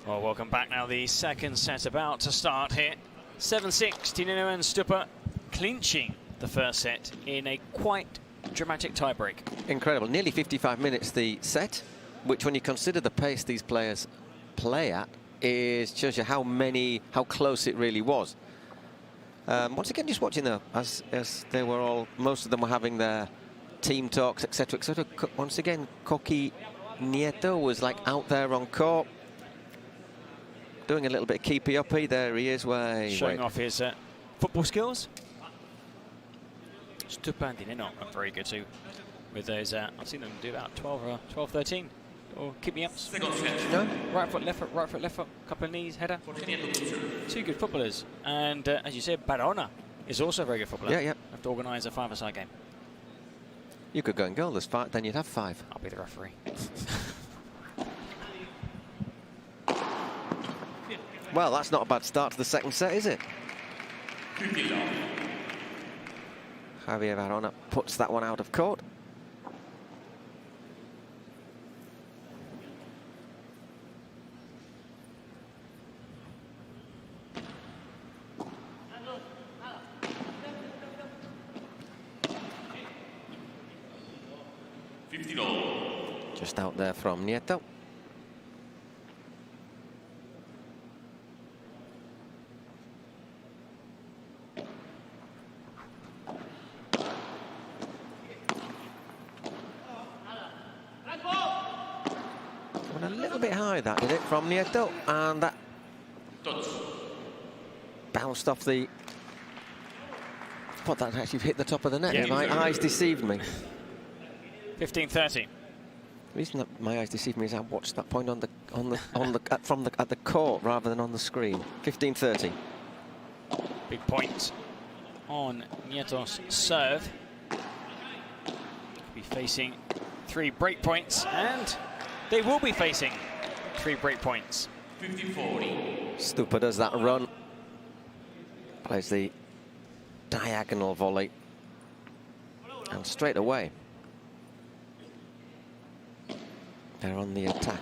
Well, welcome back now. The second set about to start here. 7-6, Nenno and Stupa clinching the first set in a quite dramatic tiebreak. Incredible. Nearly 55 minutes the set, which when you consider the pace these players play at, shows you how close it really was. Once again, just watching though, as they were all, most of them were having their team talks, etc., etc. Once again, Coqui Nieto was like out there on court, doing a little bit of keepy-uppy. There he is, showing off his football skills. Stupa and Nenno are very good too with those. I've seen them do about 12, 13. Or keep me up. No. Right foot, left foot, couple of knees, header. Two good footballers. And as you said, Barona is also a very good footballer. Yeah, yeah. Have to organise a five-a-side game. You could go and goal this fight, then you'd have 5. I'll be the referee. Well, that's not a bad start to the second set, is it? Javier Barona puts that one out of court. Just out there from Nieto. Went a little bit high, that did it, from Nieto, and that bounced off the... What, that actually hit the top of the net. Yeah. My eyes deceived me. 15-30. The reason that my eyes deceived me is I watched that point at the court rather than on the screen. 15-30. Big point on Nieto's serve. Be facing 3 break points, and they will be facing 3 break points. 50-40. Stupa does that run. Plays the diagonal volley. And straight away, they're on the attack.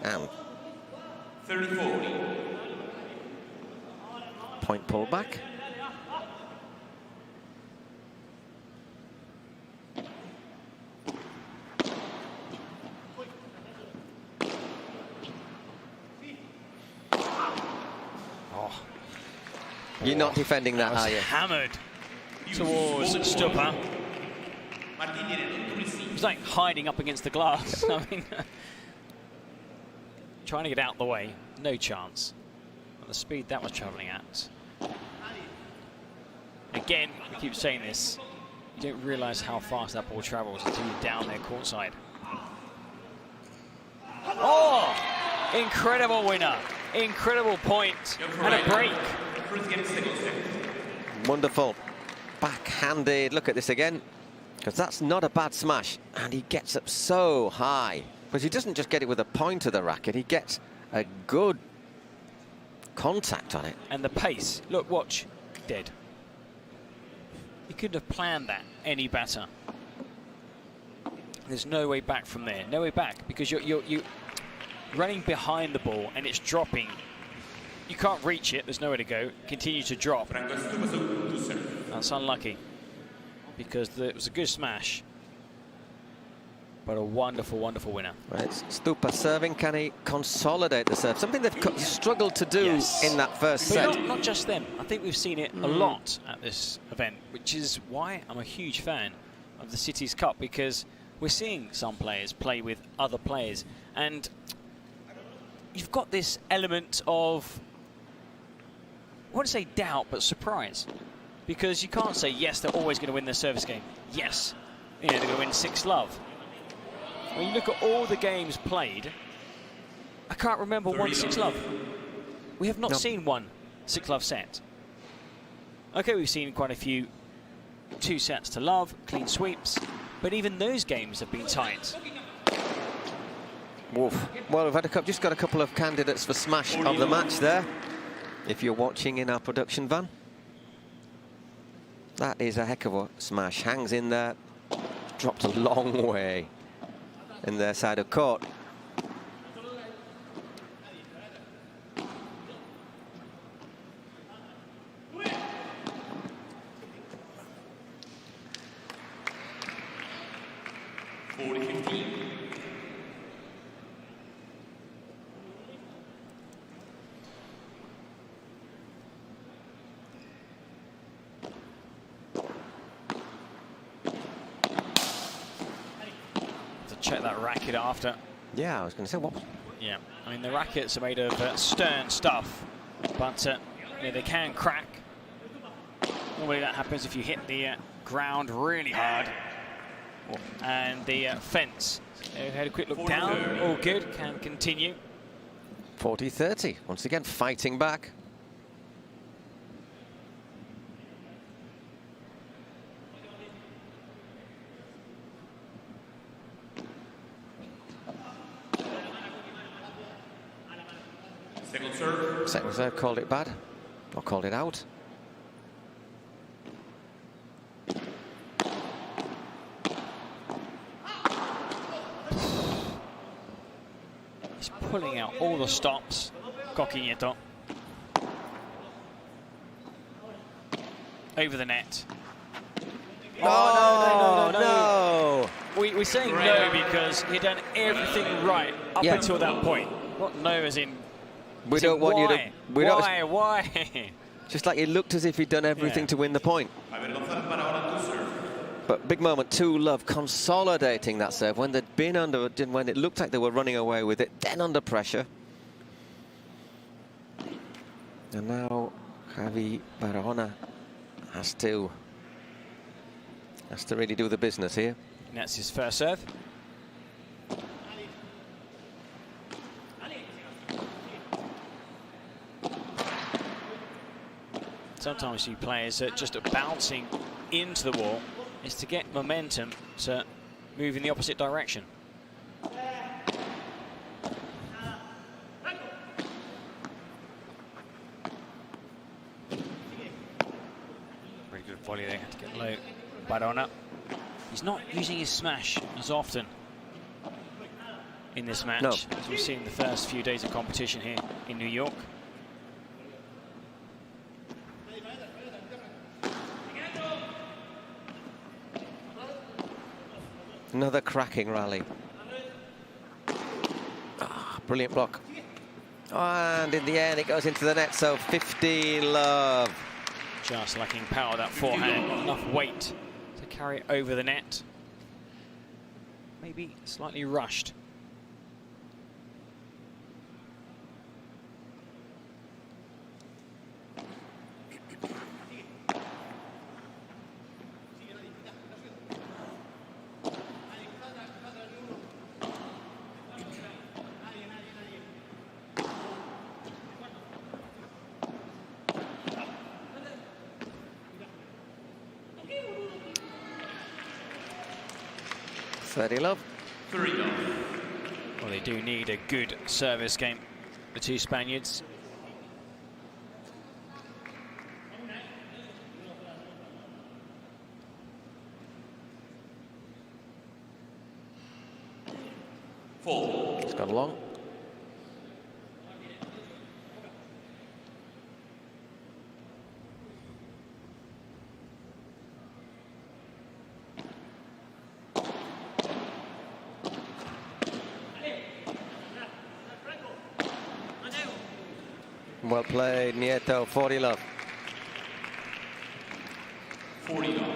And 30-40. Point pull back. Oh. You're not defending that, are you? Hammered towards Stupa. It's like hiding up against the glass. I mean, trying to get out the way, no chance. At the speed that was travelling at. Again, we keep saying this, you don't realise how fast that ball travels until you're down there courtside. Oh! Incredible winner. Incredible point. And a break. Wonderful. Backhanded. Look at this again. Because that's not a bad smash. And he gets up so high. Because he doesn't just get it with a point of the racket. He gets a good contact on it. And the pace. Look, watch. Dead. He couldn't have planned that any better. There's no way back from there. No way back. Because you're running behind the ball and it's dropping. You can't reach it. There's nowhere to go. Continue to drop. That's unlucky. Because it was a good smash. But a wonderful, wonderful winner. Right, Stupa serving. Can he consolidate the serve? Something they've struggled to do in that first set. Not just them. I think we've seen it a lot at this event, which is why I'm a huge fan of the Cities Cup, because we're seeing some players play with other players. And you've got this element of, I want to say doubt, but surprise. Because you can't say, yes, they're always going to win their service game. Yes, they're going to win 6-love. When you look at all the games played, I can't remember one 6-love. We have not seen one 6-love set. Okay, we've seen quite a few 2 sets to love, clean sweeps, but even those games have been tight. Wolf. Well, we've had just got a couple of candidates for smash of the match there. If you're watching in our production van. That is a heck of a smash. Hangs in there. Dropped a long way in their side of court. check that racket after. Yeah, I was going to say, what? Yeah, I mean, the rackets are made of stern stuff, but you know, they can crack. Normally that happens if you hit the ground really hard. And the fence. Had a quick look down. All good, can continue. 40-30, once again, fighting back. Second serve. Second serve, called it bad, or called it out. He's pulling out all the stops, Coquinetto. Over the net. Oh, no. We're saying no because he'd done everything right up until that point. What no as in... We don't want you to... Why? Just like it looked as if he'd done everything to win the point. But big moment, 2-love, consolidating that serve when they'd been under, when it looked like they were running away with it, then under pressure. And now Javi Barahona has to really do the business here. And that's his first serve. Sometimes you players just bouncing into the wall is to get momentum to move in the opposite direction. Very good volley there to get low. Barahona. He's not using his smash as often in this match, as we've seen the first few days of competition here in New York. Another cracking rally. Brilliant block. And in the end, it goes into the net, so 15-love. Just lacking power, that forehand. Not enough weight to carry it over the net. Maybe slightly rushed. Love. Well, they do need a good service game, the two Spaniards. It's gone long. Well played, Nieto, 40-love. 40-love.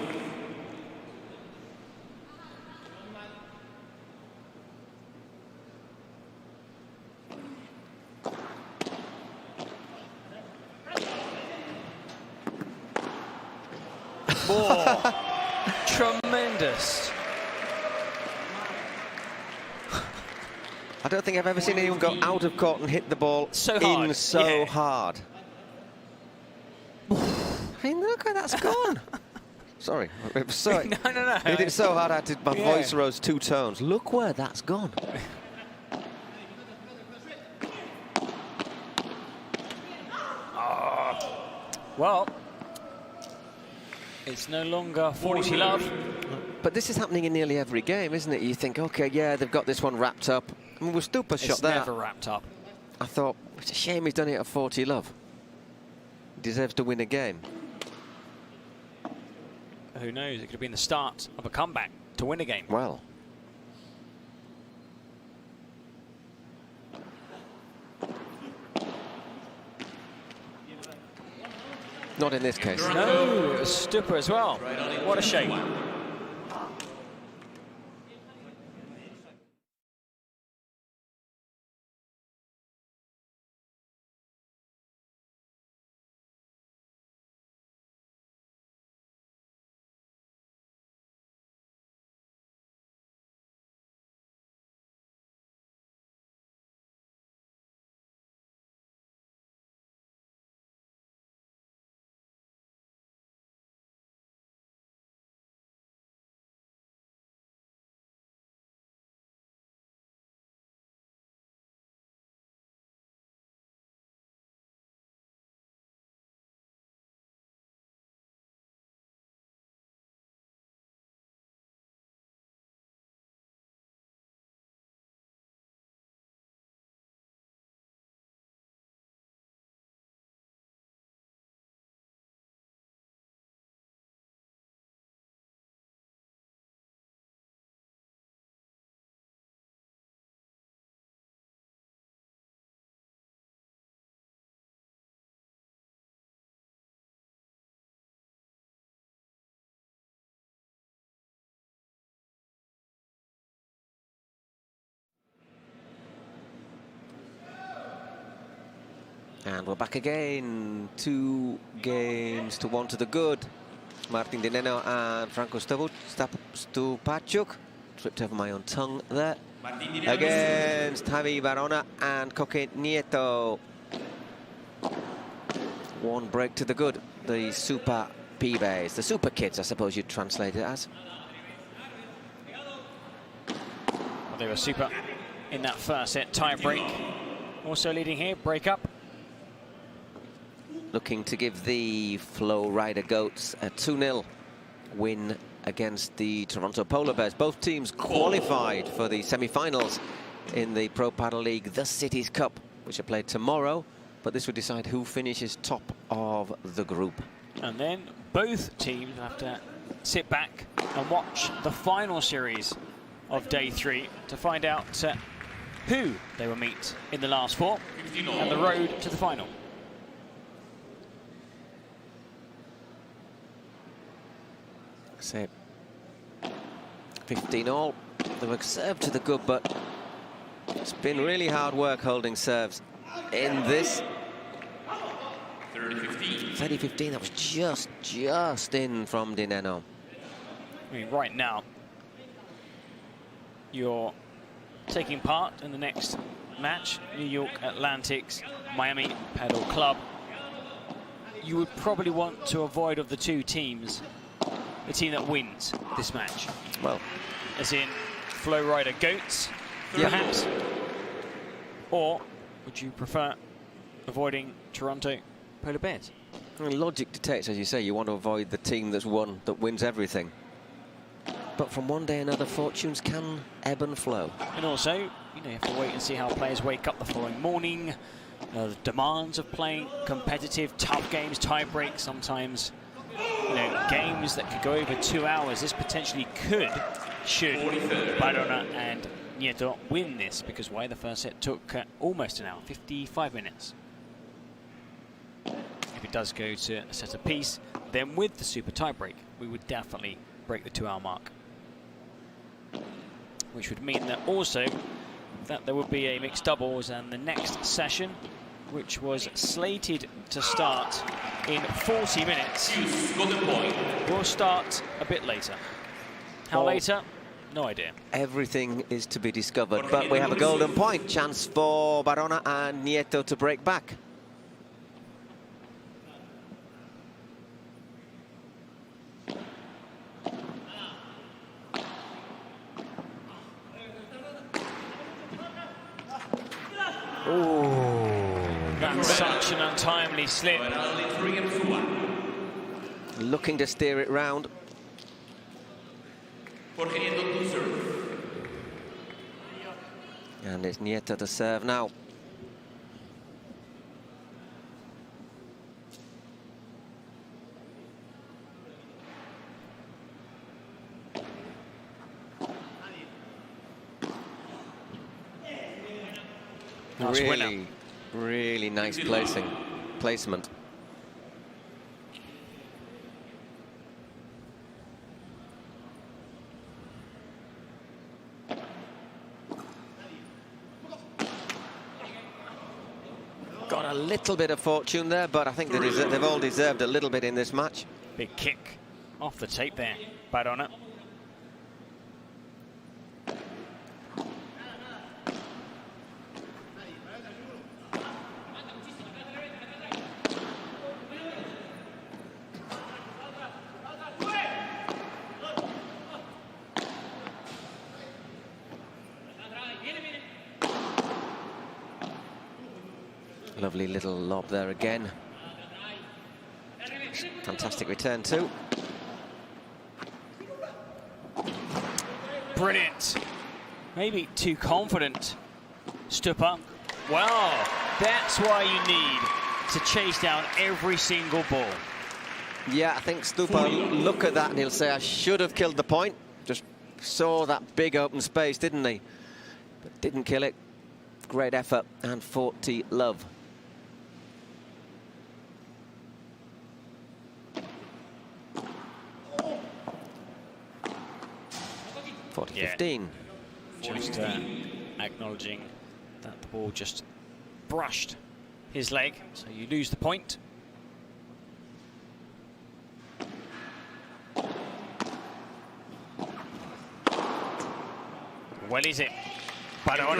Tremendous. I don't think I've ever seen anyone go out of court and hit the ball so hard. in so hard. Hey, look how that's gone. Sorry, it was so. No. Hit it so hard, my voice rose 2 tones. Look where that's gone. Well, it's no longer 40-love. But this is happening in nearly every game, isn't it? You think, okay, yeah, they've got this one wrapped up. I mean, Stupa shot that. It's never wrapped up. I thought, it's a shame he's done it at 40-love. He deserves to win a game. Who knows? It could have been the start of a comeback to win a game. Well. Not in this case. No, Stupa as well. What a shame. And we're back again. 2 games to 1 to the good. Martin de Nenno and Franco Stupacuk. Tripped over my own tongue there. Against Javi Barona and Coque Nieto. 1 break to the good. The Super Pibes, the Super Kids, I suppose you'd translate it as. Well, they were super in that first set. Tie break. Also leading here. Break up. Looking to give the FlowRida Goats a 2-0 win against the Toronto Polar Bears. Both teams qualified for the semi-finals in the Pro Padel League, the Cities Cup, which are played tomorrow. But this would decide who finishes top of the group. And then both teams have to sit back and watch the final series of day 3 to find out who they will meet in the last 4 and the road to the final. Say 15 all. They were served to the good, but it's been really hard work holding serves in this. 30-15. That was just in from De Nenno. I mean, right now, you're taking part in the next match, New York Atlantic's Miami Padel Club. You would probably want to avoid, of the 2 teams, the team that wins this match. Well, as in FlowRida Goats, perhaps? Or would you prefer avoiding Toronto Polar Bears? I mean, logic dictates, as you say, you want to avoid the team that's won, that wins everything. But from one day another, fortunes can ebb and flow. And also, you have to wait and see how players wake up the following morning. The demands of playing competitive, tough games, tie breaks, sometimes games that could go over 2 hours. This potentially should Barona and Nieto win this, because the first set took almost an hour, 55 minutes. If it does go to a set apiece, then with the super tie break, we would definitely break the 2-hour mark. Which would mean that also that there would be a mixed doubles, and the next session, which was slated to start in 40 minutes, will start a bit later. How later? No idea. Everything is to be discovered, but we have a golden point. Chance for Barona and Nieto to break back. That's such an untimely slip. Looking to steer it round. And it's Nieto to serve now. Really nice placement. Got a little bit of fortune there, but I think they've all deserved a little bit in this match. Big kick off the tape there, Barona. Lovely little lob there again. Fantastic return too. Brilliant. Maybe too confident. Stupa. Well, that's why you need to chase down every single ball. Yeah, I think Stupa look at that and he'll say, I should have killed the point. Just saw that big open space, didn't he? But didn't kill it. Great effort and 40 love. 40-15. Just acknowledging that the ball just brushed his leg, so you lose the point. Well, is it? Padel.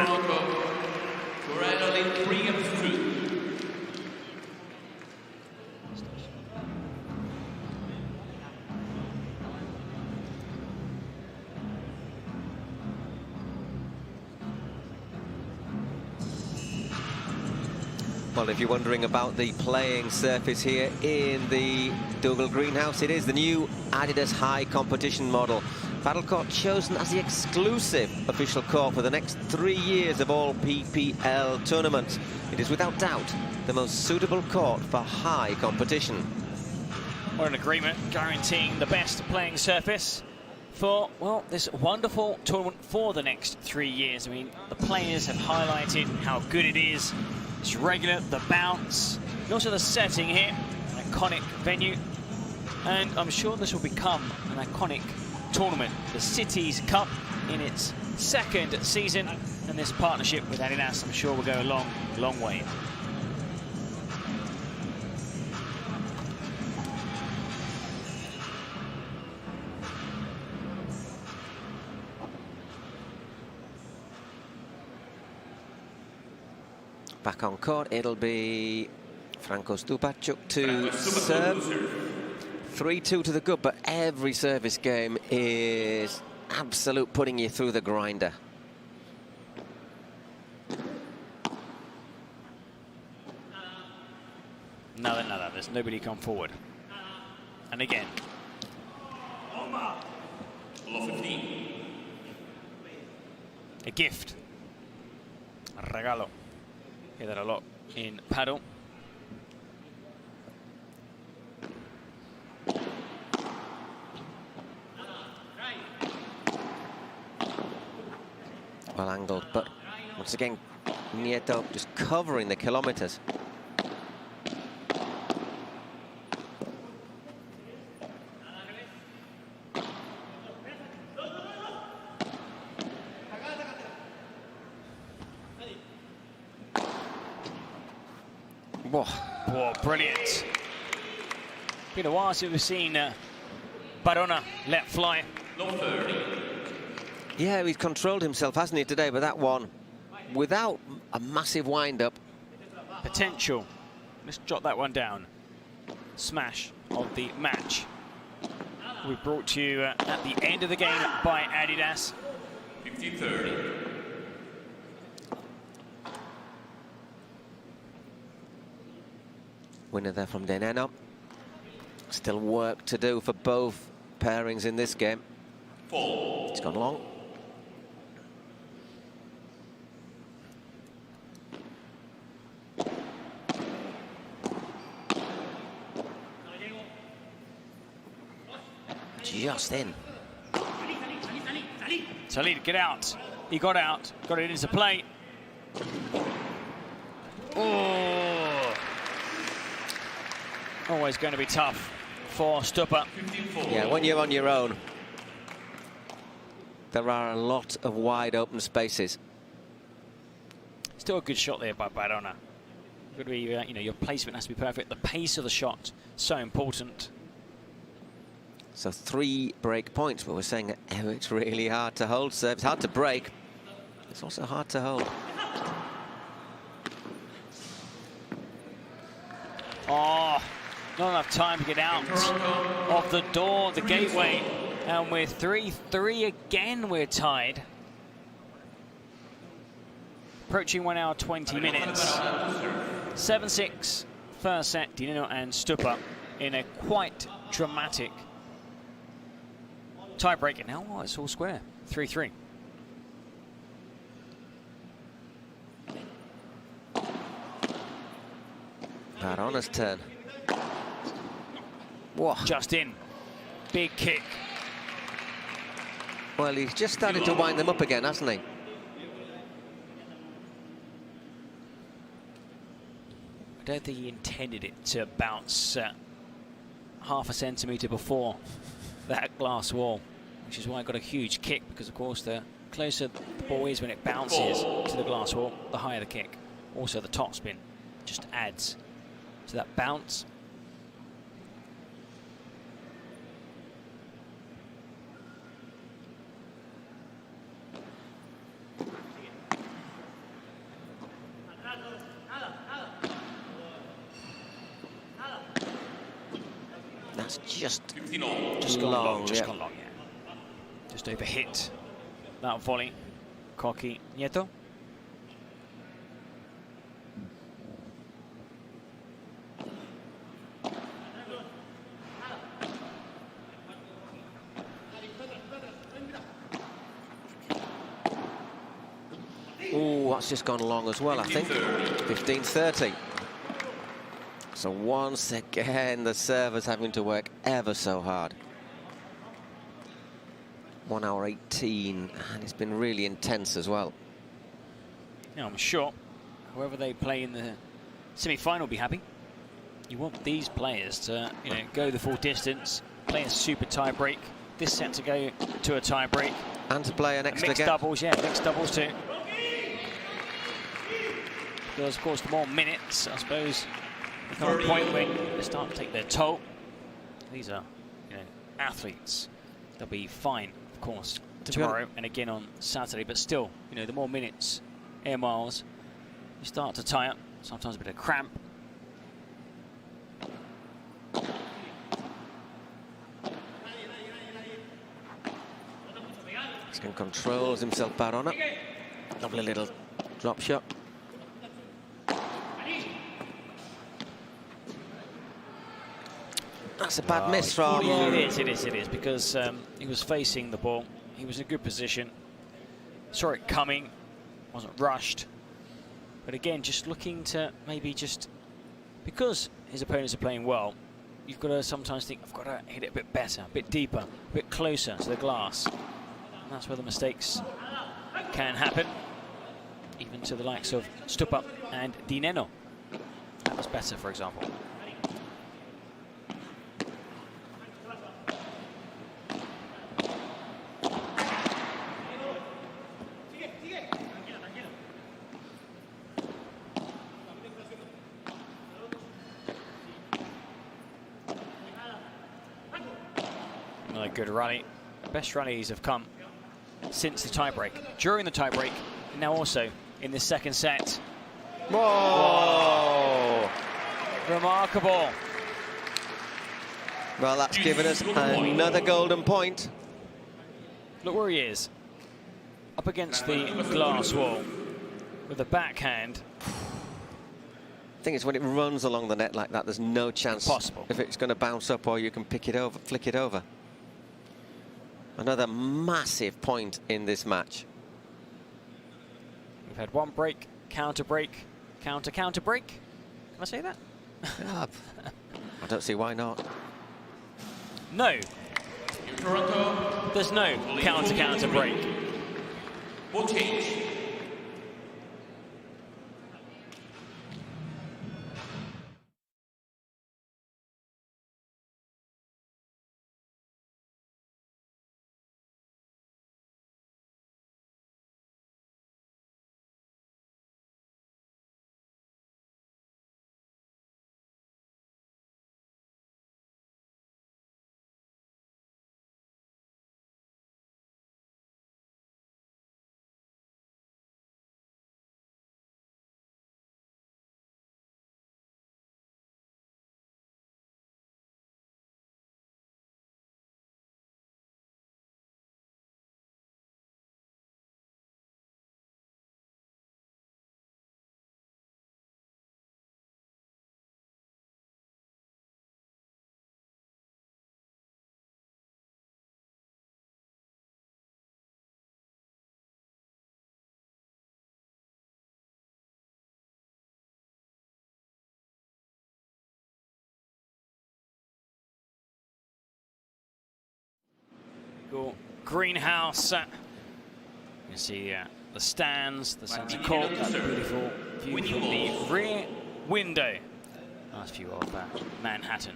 Well, if you're wondering about the playing surface here in the Dougal Greenhouse, it is the new Adidas High Competition model. Paddle court chosen as the exclusive official court for the next 3 years of all PPL tournaments. It is without doubt the most suitable court for high competition. We're in agreement, guaranteeing the best playing surface for, well, this wonderful tournament for the next 3 years. I mean, the players have highlighted how good it is. It's regular, the bounce, and also the setting here, an iconic venue. And I'm sure this will become an iconic tournament. The Cities Cup in its 2nd season, and this partnership with Adidas, I'm sure, will go a long, long way. Back on court, it'll be Franco Stupacuk to serve. 3-2 to the good, but every service game is absolute putting you through the grinder. Nada, there's nobody come forward. And again. A gift. A regalo. Hear that a lot in paddle. Well angled, but once again, Nieto just covering the kilometers. Whoa, brilliant. Been a while since we've seen Barona let fly. Yeah, he's controlled himself, hasn't he, today? But that one, without a massive wind-up. Potential. Let's jot that one down. Smash of the match. We brought to you at the end of the game by Adidas. 50-30. Winner there from Nenno. Still work to do for both pairings in this game. It's gone long. Just in. Salid, get out. He got out. Got it into play. Oh. Always going to be tough for Stupa. Yeah, when you're on your own, there are a lot of wide open spaces. Still a good shot there by Barona. Could be, you know, your placement has to be perfect. The pace of the shot, so important. So 3 break points, but we're saying it's really hard to hold serve. It's hard to break. It's also hard to hold. Oh, not enough time to get out of the door, the gateway. And we're 3-3 again, we're tied. Approaching 1 hour, 20 minutes. 7-6, first set, Nenno and Stupa in a quite dramatic tiebreaker. Now it's all square, 3-3. Barona's turn. Whoa. Just in. Big kick. Well, he's just started to wind them up again, hasn't he? I don't think he intended it to bounce half a centimetre before that glass wall, which is why I got a huge kick, because of course the closer the ball is when it bounces to the glass wall, the higher the kick. Also the top spin. just adds to that bounce. That's just gone long, just gone long, yeah. Just over hit that volley. Cocky Nieto. Oh, that's just gone long as well, I think. 15-30. So once again, the server's having to work ever so hard. 1 hour 18, and it's been really intense as well. Yeah, I'm sure whoever they play in the semi-final will be happy. You want these players to, you know, go the full distance, play a super tie break. This set to go to a tie break. And to play an extra mixed game. doubles, yeah, mixed doubles too. Because, of course, the more minutes, I suppose, they come to a point where they start to take their toll. These are, you know, athletes. They'll be fine, of course, tomorrow and again on Saturday. But still, you know, the more minutes, air miles, you start to tie up. Sometimes a bit of cramp. He controls himself bad on it. Lovely little drop shot. That's a bad miss from... Yeah, it is, because he was facing the ball. He was in a good position. Saw it coming, wasn't rushed. But again, just looking to maybe just... Because his opponents are playing well, you've got to sometimes think, I've got to hit it a bit better, a bit deeper, a bit closer to the glass. And that's where the mistakes can happen. Even to the likes of Stupa and Nenno. That was better, for example. Another good rally. Best rallies have come since the tiebreak, during the tiebreak, and now also in this second set. Whoa! Remarkable. Well, that's given us another golden point. Look where he is. Up against the glass wall with a backhand. The thing is, when it runs along the net like that, there's no chance possible if it's going to bounce up or you can pick it over, flick it over. Another massive point in this match. We've had one break, counter break, counter break. Can I say that? Yeah. I don't see why not. No. There's no counter break. Ball change. Greenhouse. You can see the stands, the centre court, that beautiful view from the rear window. Nice view of Manhattan.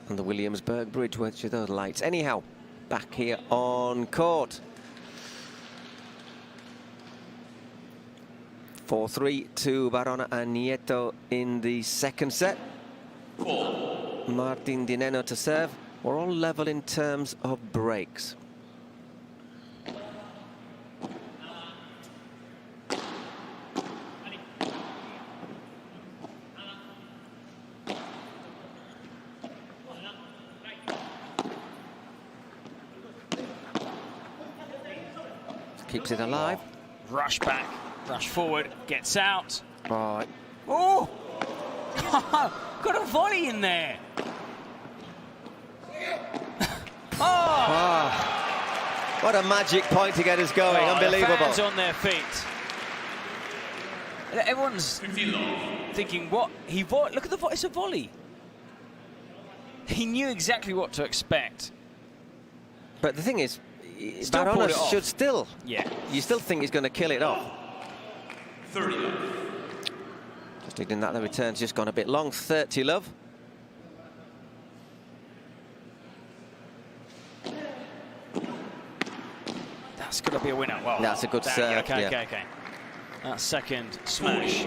And the Williamsburg Bridge with those lights. Anyhow, back here on court. 4-3 to Barona and Nieto in the second set. Martin Di Nenno to serve. We're all level in terms of breaks. Keeps it alive. Rush back, rush forward, gets out. Right. Oh! Got a volley in there. Oh! What a magic point to get us going. Unbelievable. The fans on their feet. Everyone's thinking, what? Look at the volley. It's a volley. He knew exactly what to expect. But the thing is, Still Barona pulled it off. should still. Yeah. You still think he's going to kill it off. 30 love. Just thinking that the return's just gone a bit long. 30 love. That's going to be a winner. Well, that's a good serve. Okay. That second smash.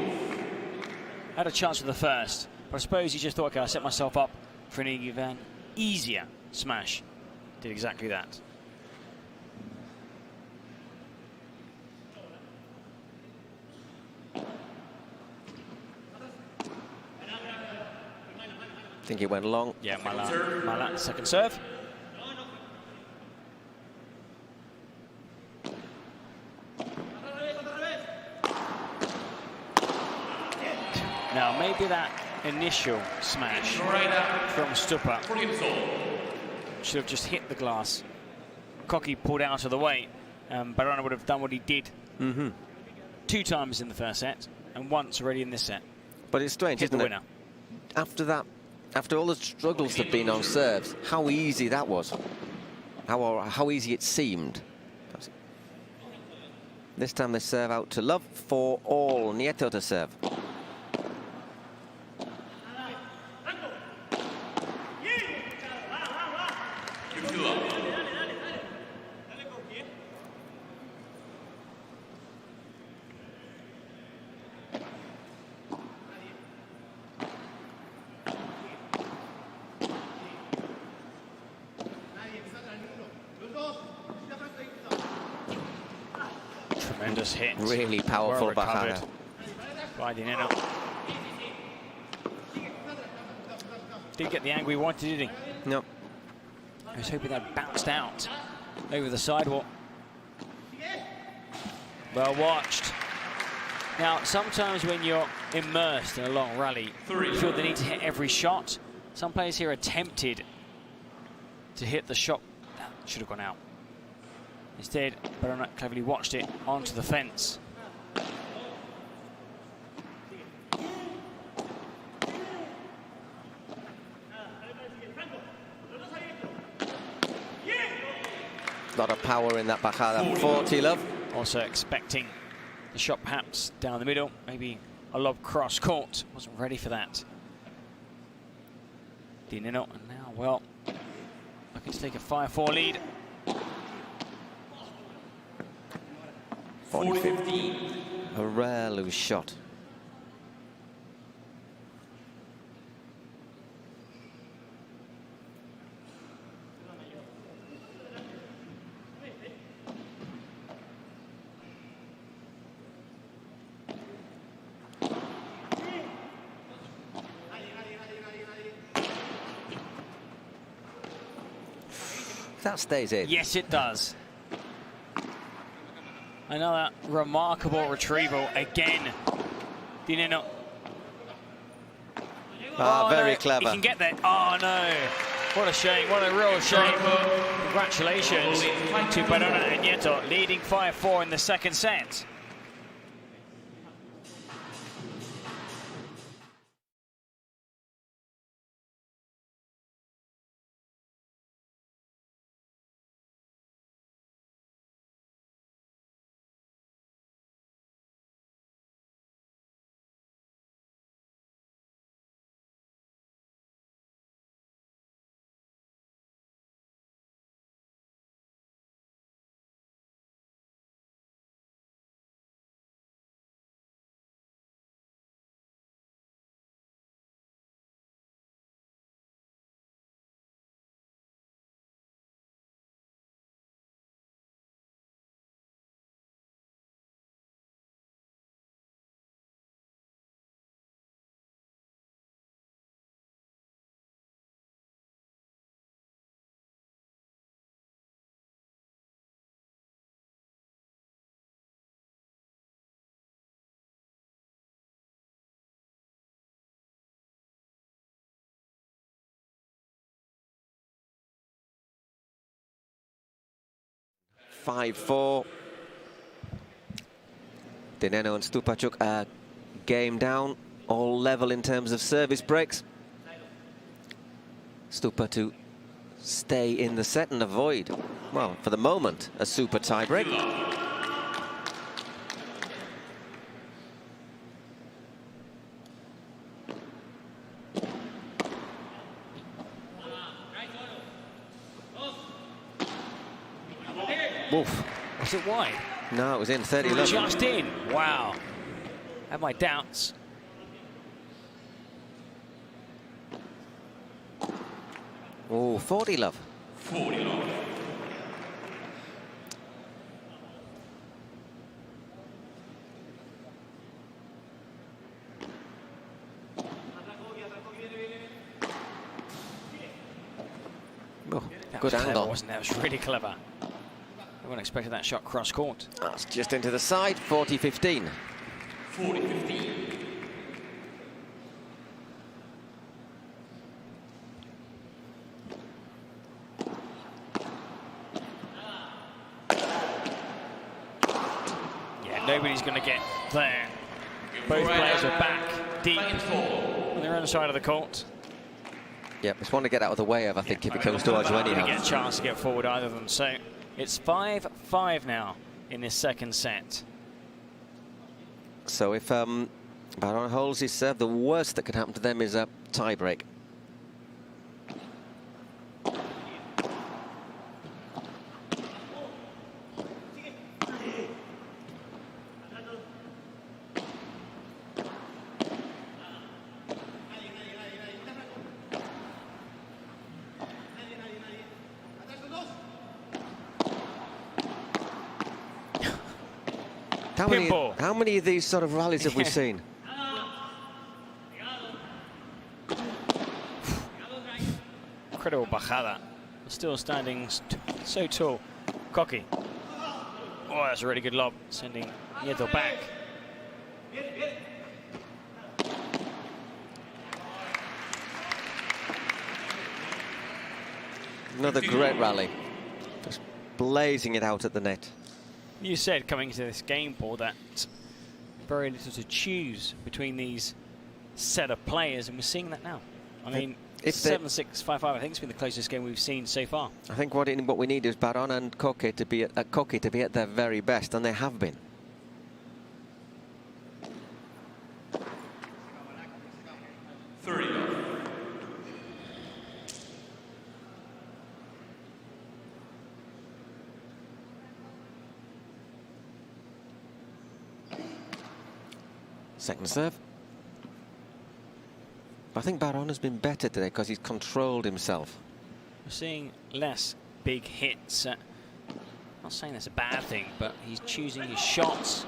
Had a chance with the first, but I suppose he just thought, okay, I set myself up for an even easier smash. Did exactly that. I think it went long. Yeah, Mala, second serve. Now, maybe that initial smash from Stupa should have just hit the glass. Cocky pulled out of the way. Barona would have done what he did 2 times in the first set and once already in this set. But it's strange, isn't it? Winner. After that, after all the struggles that have been on serves, how easy that was. How easy it seemed. This time they serve out to love for all. Nieto to serve. Tremendous hit. Really powerful Well recovered backhand. by Di Nenno. Didn't get the angle he wanted, did he? No. I was hoping that bounced out over the sidewalk. Well watched. Now, sometimes when you're immersed in a long rally, you feel the need to hit every shot. Some players here are tempted to hit the shot that should have gone out. Instead, Barona cleverly watched it onto the fence. A lot of power in that backhand. 40 love. Also expecting the shot perhaps down the middle, maybe a lob cross court. Wasn't ready for that. Di Nenno, and now, well, looking to take a 5-4 lead. 40-15. A rare loose shot. That stays in. Yes, it does. Another remarkable retrieval again. Di Nenno. Very no, clever. He can get there. Oh no. What a shame. What a real shame. Congratulations to Barona and Nieto, leading 5-4 in the second set. 5-4. Nenno and Stupacuk are game down, all level in terms of service breaks. Stupa to stay in the set and avoid, well, for the moment, a super tie break. Wolf. Was it wide? No, it was in 30-11. Just in. Wow. I have my doubts. Oh, 40 love. 40 love. Oh, That good was angle. Clever, wasn't it? That was really clever. Everyone expected that shot cross court. That's just into the side, 40-15. 40-15. Yeah, nobody's going to get there. Both players are back deep on their own side of the court. Yep, just want to get out of the way of, I think, if it comes towards you anyhow. Didn't get a chance to get forward, either of them. So it's 5-5 now in this second set. So if Baron holds his serve, the worst that could happen to them is a tie break. How many of these sort of rallies have we seen? Incredible bajada. Still standing so tall. Cocky. Oh, that's a really good lob. Sending Nieto back. Another great rally. Just blazing it out at the net. You said coming into this game, Paul, that very little to choose between these set of players, and we're seeing that now. I mean, 7-6, 5-5. I think it's been the closest game we've seen so far. I think what we need is Baron and Koke to be at their very best, and they have been. Second serve. I think Baron has been better today because he's controlled himself. We're seeing less big hits. I'm not saying that's a bad thing, but he's choosing his shots,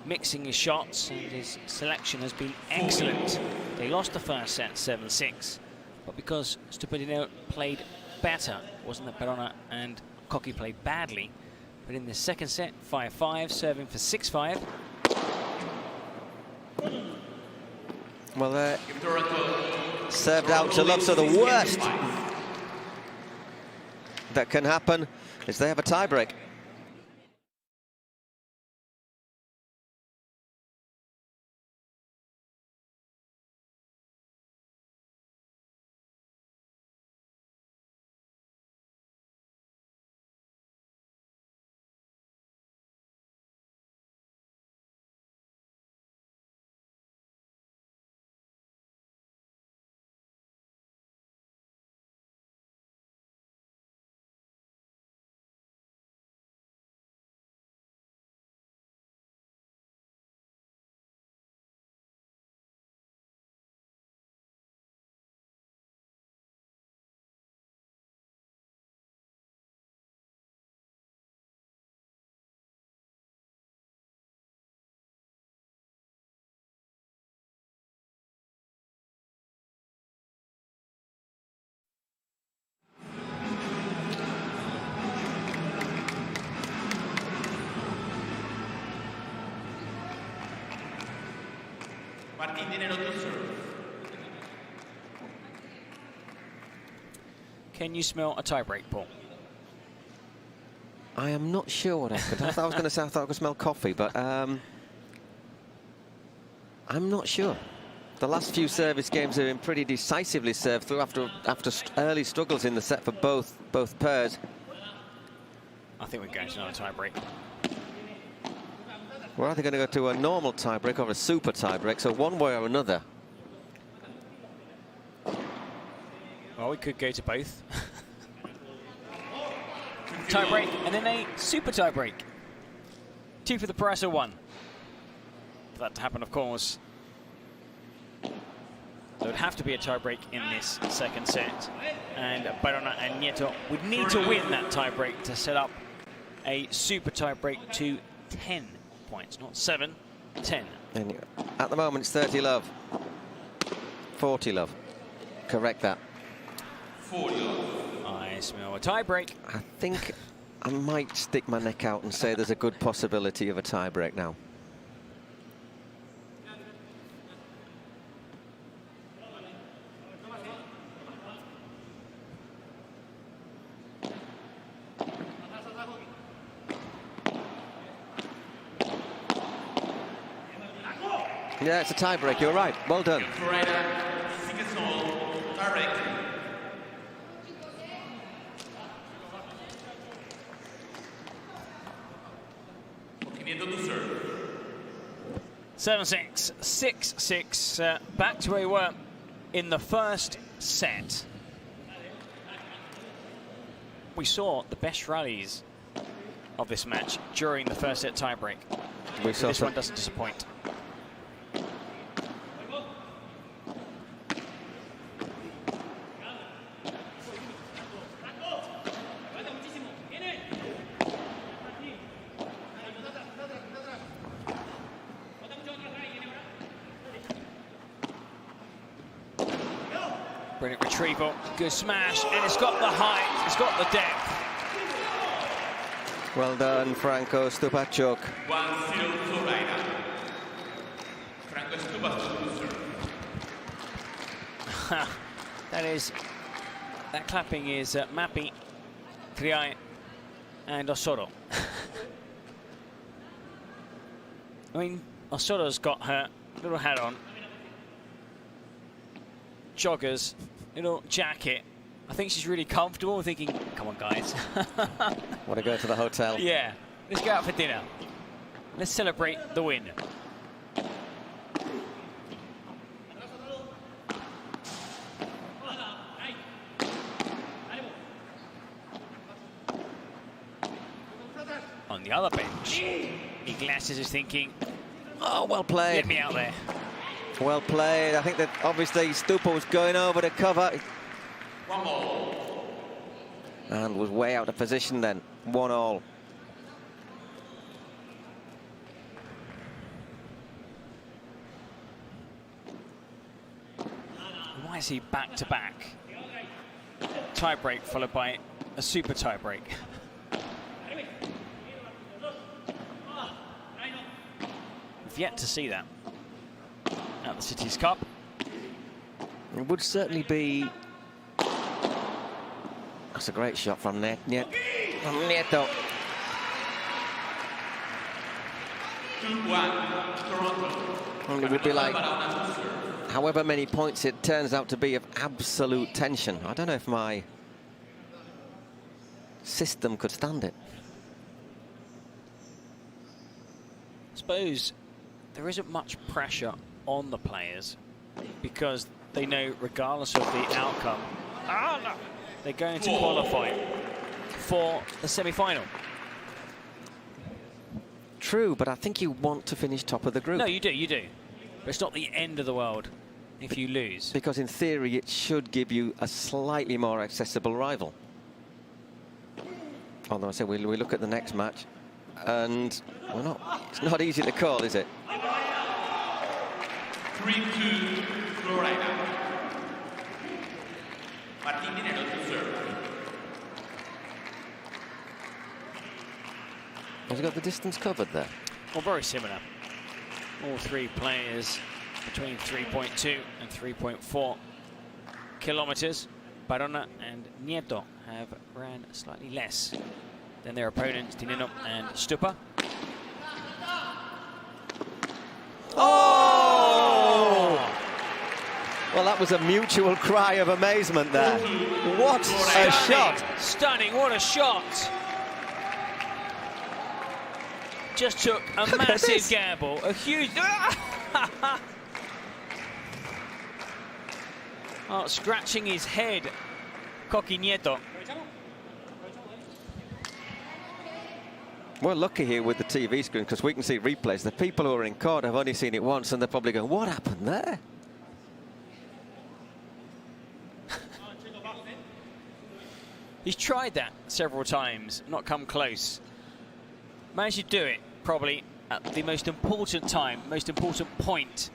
mixing his shots, and his selection has been excellent. They lost the first set 7-6, but because Stupidino played better, it wasn't that Baron and Cocky played badly, but in the second set, 5-5, serving for 6-5. Well, served out to love, so the worst that can happen is they have a tiebreak. Can you smell a tiebreak, Paul? I am not sure what happened. I thought I was going to say I thought I could smell coffee, but I'm not sure. The last few service games have been pretty decisively served through after early struggles in the set for both pairs. I think we're going to another tie-break. We're either going to go to a normal tie-break or a super tie-break, so one way or another. Well, we could go to both. Tie-break, and then a super tie-break. 2 for the price of 1. For that to happen, of course, there would have to be a tie-break in this second set. And Barona and Nieto would need to win that tie-break to set up a super tie-break to 10 points. Not 7, 10. And at the moment, it's 30 love. 40 love. Correct that. 40 love. I smell a tie-break. I think I might stick my neck out and say there's a good possibility of a tie-break now. Yeah, it's a tie-break. You're right. Well done. Seven, 6, 6, 6. Back to where we were in the first set. We saw the best rallies of this match during the first set tiebreak. This one doesn't disappoint. Brilliant retrieval, good smash, and it's got the height, it's got the depth. Well done, Franco Stupacuk. 1-0 FlowRida. Franco Stupacuk. That clapping is Mappi, Triay, and Osoro. I mean, Osoro's got her little hat on, joggers, little jacket. I think she's really comfortable, thinking, come on, guys. Want to go to the hotel? Yeah, let's go out for dinner. Let's celebrate the win. On the other bench, Iglesias is thinking, oh, well played. Get me out there. Well played. I think that obviously Stupa was going over to cover. One more. And was way out of position then. 1-all. Why is he back-to-back? Tie-break followed by a super tie-break. We've yet to see that at the Cities Cup. It would certainly be... That's a great shot from Nieto. 2-1, Toronto. And it would be like, however many points it turns out to be of absolute tension. I don't know if my system could stand it. I suppose there isn't much pressure on the players because they know regardless of the outcome, they're going to qualify for the semi-final. True, but I think you want to finish top of the group. No, you do. But it's not the end of the world if you lose. Because in theory, it should give you a slightly more accessible rival. Although I say we look at the next match, and it's not easy to call, is it? 3-2 FlowRida. Martinez to serve. Has he got the distance covered there? Well, very similar. All three players between 3.2 and 3.4 kilometers. Barona and Nieto have ran slightly less. than their opponents, Nenno and Stupa. Oh! Well, that was a mutual cry of amazement there. What a shot! Stunning, what a shot! Just took a massive gamble, a huge... Oh, scratching his head, Nieto. We're lucky here with the TV screen because we can see replays. The people who are in court have only seen it once and they're probably going, what happened there? He's tried that several times, not come close. Managed to do it probably at the most important time, most important point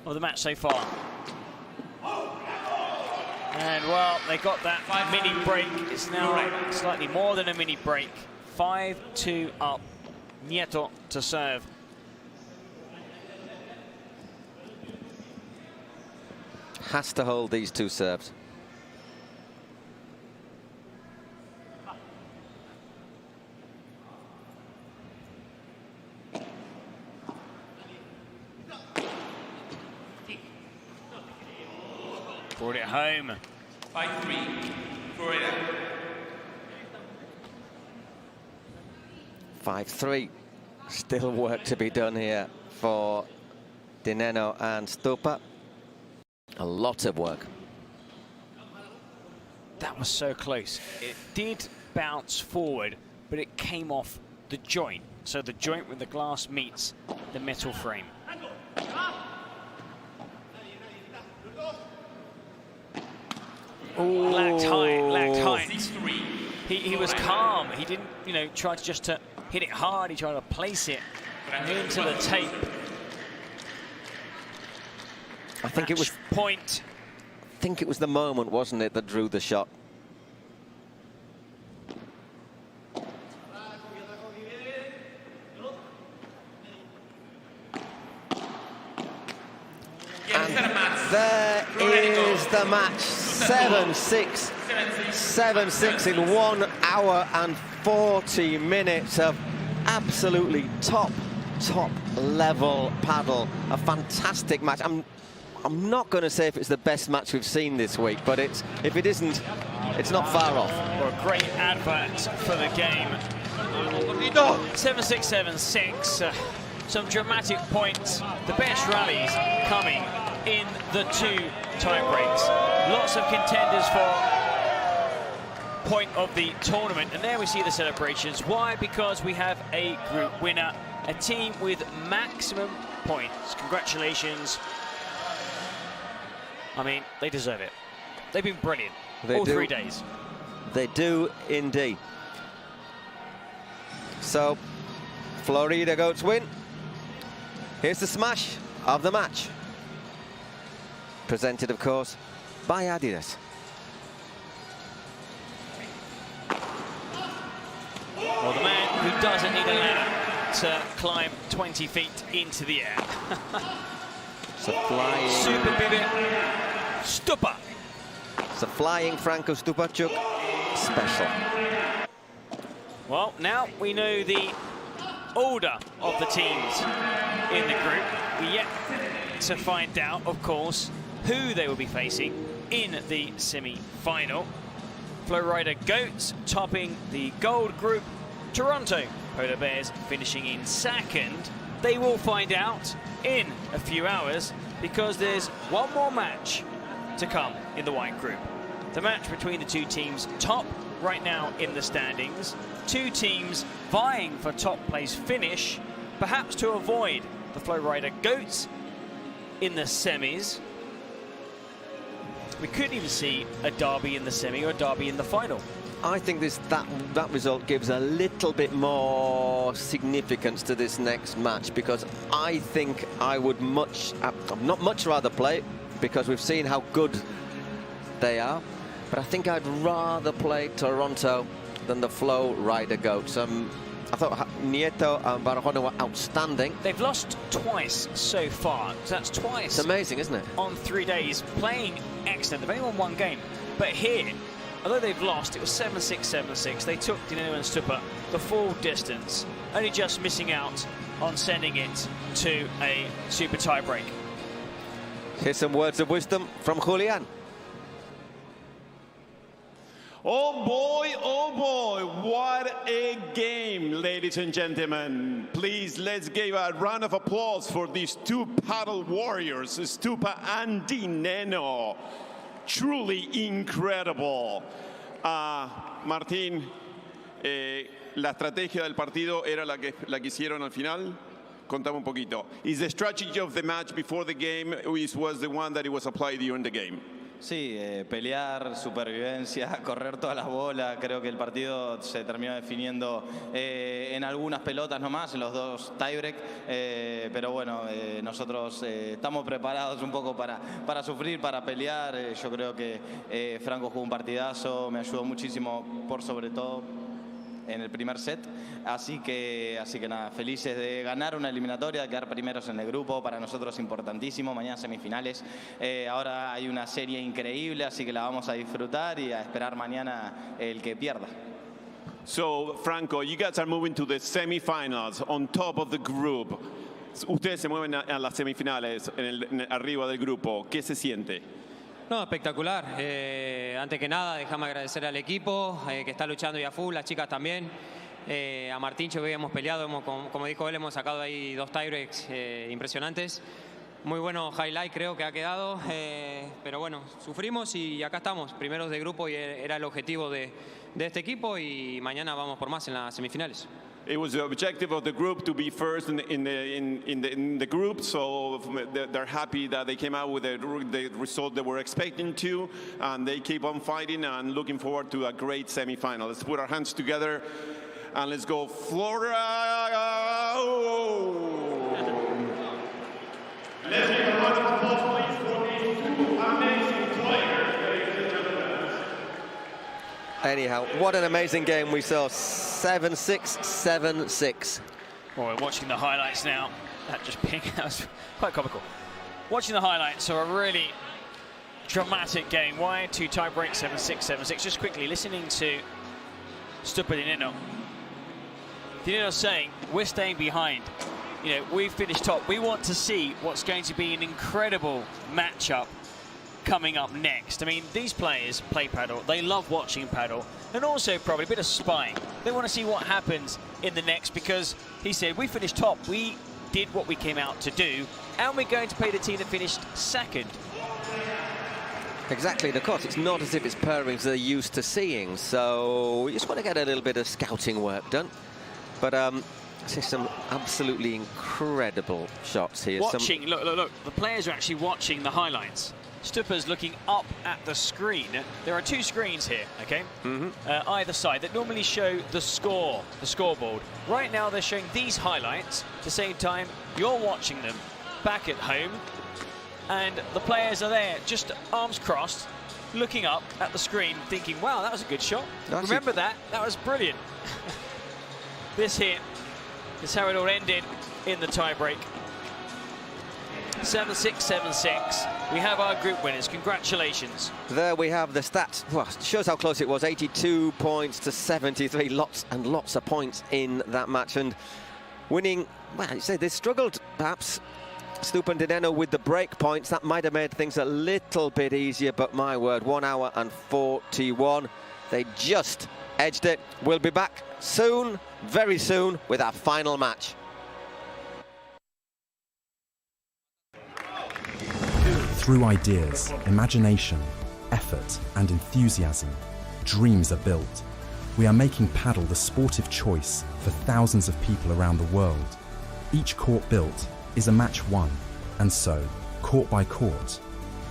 of the match so far. And well, they got that mini break. It's now slightly more than a mini break. 5-2 up. Nieto to serve. Has to hold these two serves. Brought it home. 5-3, FlowRida. 5-3. Still work to be done here for Nenno and Stupa. A lot of work. That was so close. It did bounce forward, but it came off the joint. So the joint with the glass meets the metal frame. Ooh. Lacked height. He was calm. He didn't, you know, try to just to hit it hard. He tried to place it into the tape. I think it was point. I think it was the moment, wasn't it, that drew the shot. There is the match. 7-6. 7-6 in 1 hour and 40 minutes of absolutely top level paddle. A fantastic match. I'm not going to say if it's the best match we've seen this week, but if it isn't, it's not far off. Well, a great advert for the game. 7-6, 7-6. Some dramatic points. The best rallies coming in the 2 tie breaks. Lots of contenders for point of the tournament. And there we see the celebrations. Why? Because we have a group winner, a team with maximum points. Congratulations. I mean, they deserve it. They've been brilliant all 3 days. They do indeed. So, FlowRida Goats win. Here's the smash of the match. Presented, of course, by Adidas. Well, the man who doesn't need a ladder to climb 20 feet into the air. So flying. Super pivot. Stupa. It's a flying Franco Stupacuk special. Well, now we know the order of the teams in the group. We're yet to find out, of course, who they will be facing in the semi-final. FlowRida Goats topping the gold group. Toronto Polar Bears finishing in second. They will find out in a few hours because there's one more match to come in the white group. The match between the 2 teams top right now in the standings. 2 teams vying for top place finish, perhaps to avoid the FlowRida Goats in the semis. We could even see a derby in the semi or a derby in the final. I think that result gives a little bit more significance to this next match because I think I would not much rather play because we've seen how good they are, but I think I'd rather play Toronto than the FlowRida Goats. I thought Nieto and Barajona were outstanding. They've lost twice so far. So that's twice. It's amazing, isn't it? On 3 days, playing excellent. They've only won 1 game. But here, although they've lost, it was 7-6, 7-6. They took Nenno and Stupa the full distance, only just missing out on sending it to a super tie-break. Here's some words of wisdom from Julian. Oh boy, what a game, ladies and gentlemen. Please, let's give a round of applause for these two paddle warriors, Stupa and Nenno. Truly incredible. Martín, la estrategia del partido era la que hicieron al final. Contame un poquito. Is the strategy of the match before the game was the one that it was applied during the game? Sí, pelear, supervivencia, correr todas las bolas. Creo que el partido se terminó definiendo en algunas pelotas nomás, en los dos tiebreak. Pero bueno, nosotros estamos preparados un poco para sufrir, para pelear. Yo creo que Franco jugó un partidazo, me ayudó muchísimo por sobre todo en el primer set, así que nada, felices de ganar una eliminatoria, de quedar primeros en el grupo, para nosotros importantísimo, mañana semifinales, ahora hay una serie increíble, así que la vamos a disfrutar y a esperar mañana el que pierda. So, Franco, you guys are moving to the semifinals on top of the group. Ustedes se mueven a las semifinales, arriba del grupo. ¿Qué se siente? No, espectacular. Antes que nada, déjame agradecer al equipo que está luchando y a full, las chicas también. A Martincho que habíamos peleado, como dijo él, hemos sacado ahí 2 tiebreaks impresionantes. Muy bueno highlight creo que ha quedado, pero bueno, sufrimos y acá estamos, primeros de grupo y era el objetivo de este equipo y mañana vamos por más en las semifinales. It was the objective of the group to be first in the group, so they're happy that they came out with the result they were expecting to, and they keep on fighting and looking forward to a great semifinal. Let's put our hands together and let's go FlowRida! Let's make a round of applause, please, for these two amazing players, ladies and gentlemen. Anyhow, what an amazing game we saw. 7-6, 7-6. Well, we're watching the highlights now. That was quite comical. Watching the highlights are a really dramatic game. Why 2 tie breaks, 7-6, 7-6. Just quickly, listening to Stupa Nenno. Nenno saying, we're staying behind. You know, we've finished top. We want to see what's going to be an incredible matchup coming up next. I mean, these players play paddle. They love watching paddle. And also probably a bit of spying. They want to see what happens in the next because he said, we finished top. We did what we came out to do. And we're going to play the team that finished second. Exactly, and of course, it's not as if it's pairings they're used to seeing. So we just want to get a little bit of scouting work done. But see some absolutely incredible shots here. Watching, look. The players are actually watching the highlights. Stupa's looking up at the screen. There are 2 screens here, okay? Either side that normally show the scoreboard. Right now they're showing these highlights. At the same time, you're watching them back at home. And the players are there, just arms crossed, looking up at the screen, thinking, wow, that was a good shot. Remember that? That was brilliant. This here is how it all ended in the tie-break. 7-6, 7-6. We have our group winners. Congratulations. There we have the stats. Well, shows how close it was. 82 points to 73. Lots and lots of points in that match. And winning, well, you say they struggled, perhaps. Stupa and Nenno with the break points. That might have made things a little bit easier, but my word, 1 hour and 41. They just edged it. We'll be back soon, very soon, with our final match. Through ideas, imagination, effort, and enthusiasm, dreams are built. We are making paddle the sportive choice for thousands of people around the world. Each court built is a match won, and so, court by court,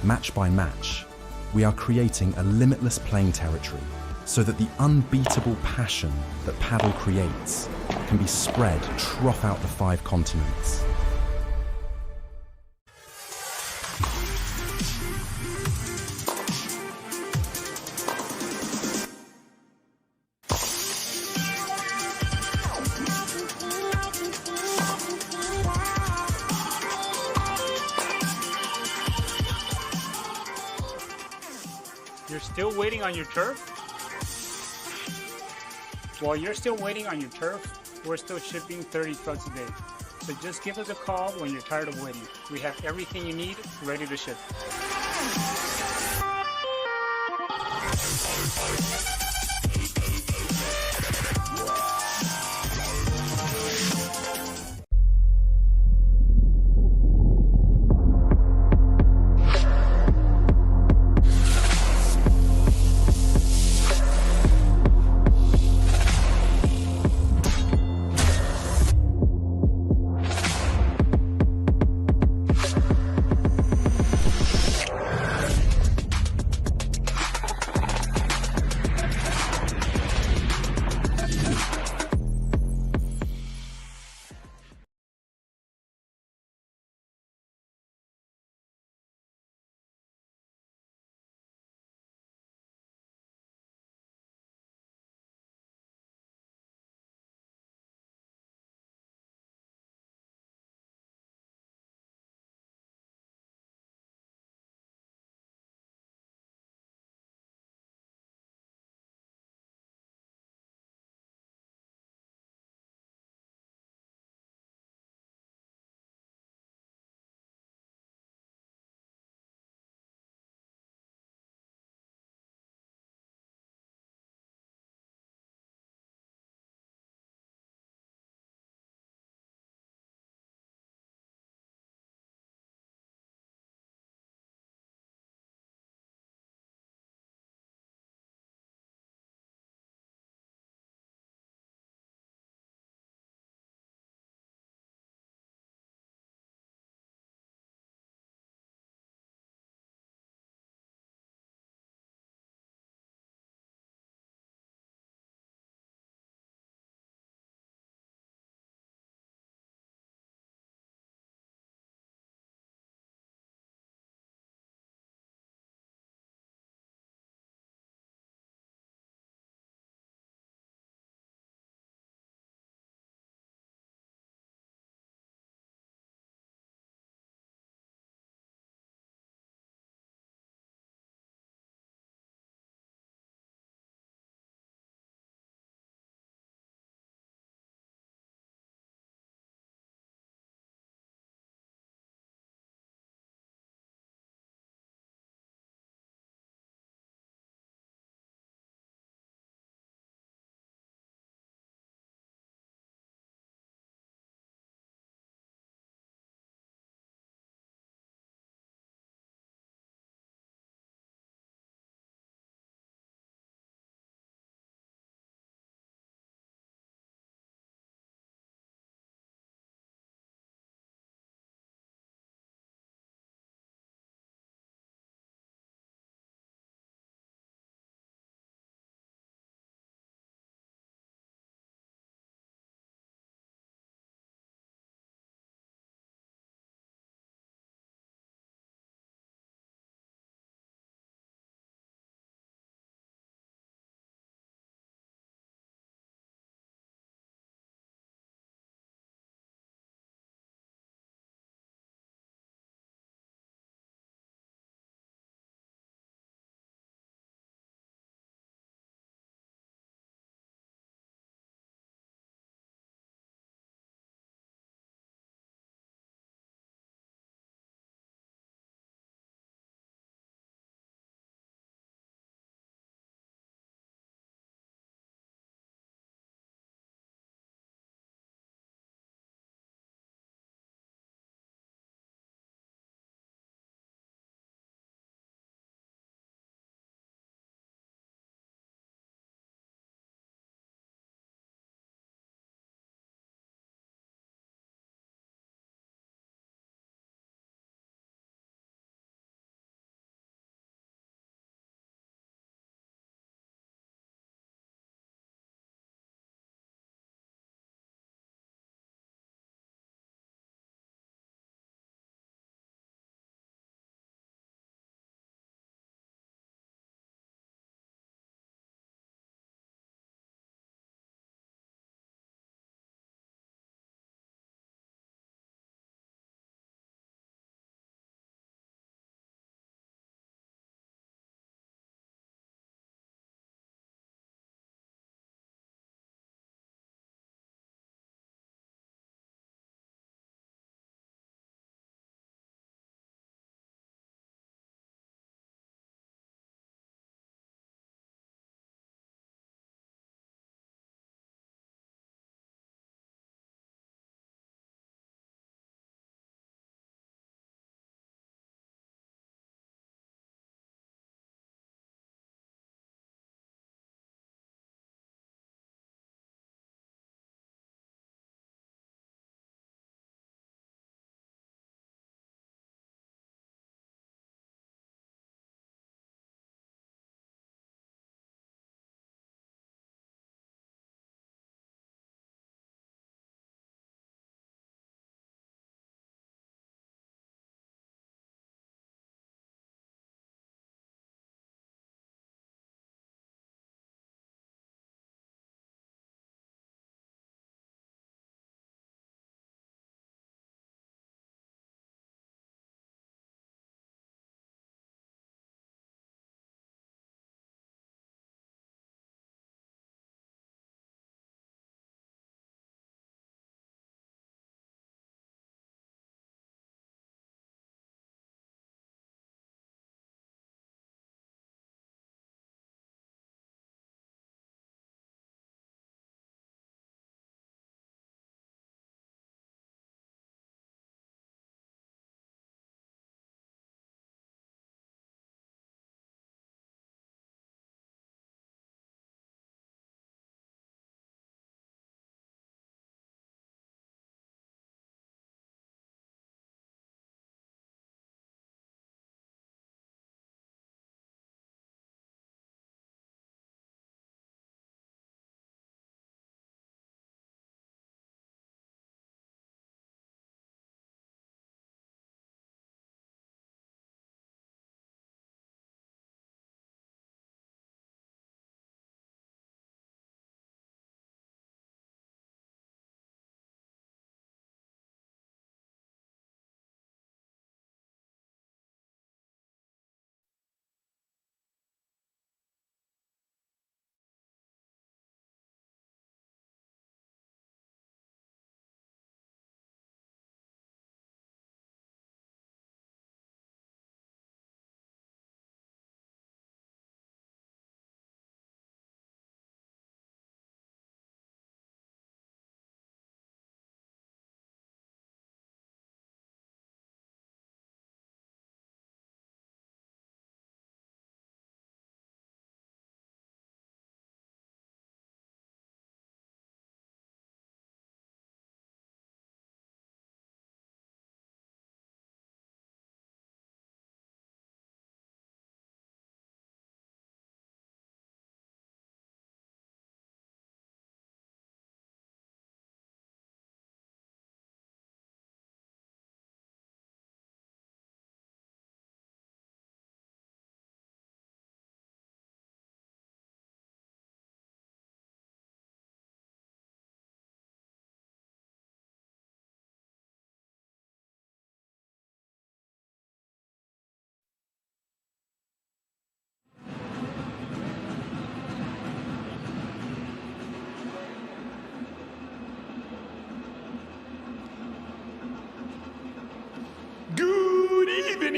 match by match, we are creating a limitless playing territory so that the unbeatable passion that paddle creates can be spread throughout the 5 continents. You're still waiting on your turf? While you're still waiting on your turf, we're still shipping 30 trucks a day. So just give us a call when you're tired of waiting. We have everything you need ready to ship.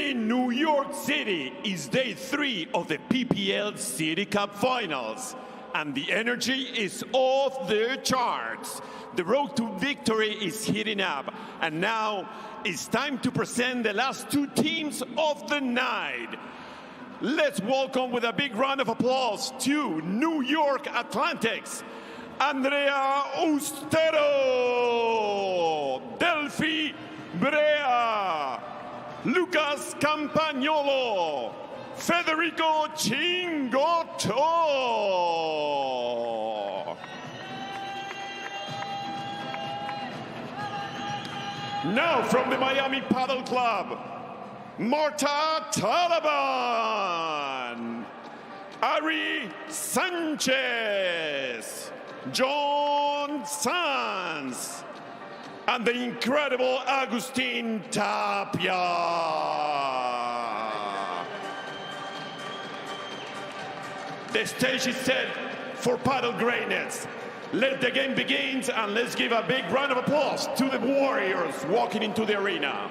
in New York City is day 3 of the PPL City Cup Finals, and the energy is off the charts. The road to victory is heating up, and now it's time to present the last 2 teams of the night. Let's welcome with a big round of applause to New York Athletics, Andrea Ustero, Delfi Brea, Lucas Campagnolo, Federico Chingotto. Now from the Miami Padel Club, Martita Ortega, Ari Sanchez, Jensen, and the incredible Augustin Tapia. The stage is set for paddle greatness. Let the game begin, and let's give a big round of applause to the warriors walking into the arena.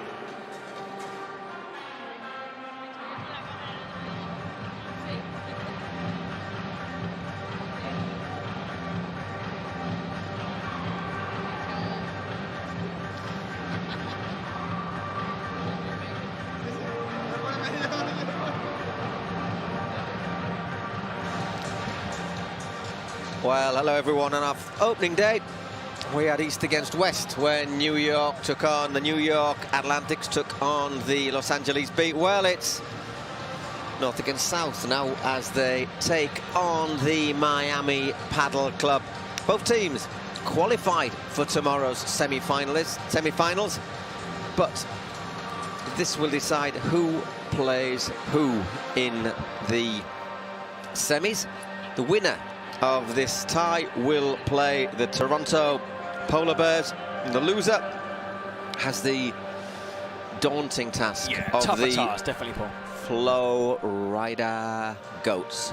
Well, hello everyone. On our opening day, we had East against West when New York took on the New York Athletics, took on the Los Angeles Beat. Well, it's North against South now as they take on the Miami Padel Club. Both teams qualified for tomorrow's semi-finals, but this will decide who plays who in the semis. The winner of this tie will play the Toronto Polar Bears, and the loser has the daunting task of the task, definitely, Paul. FlowRida Goats.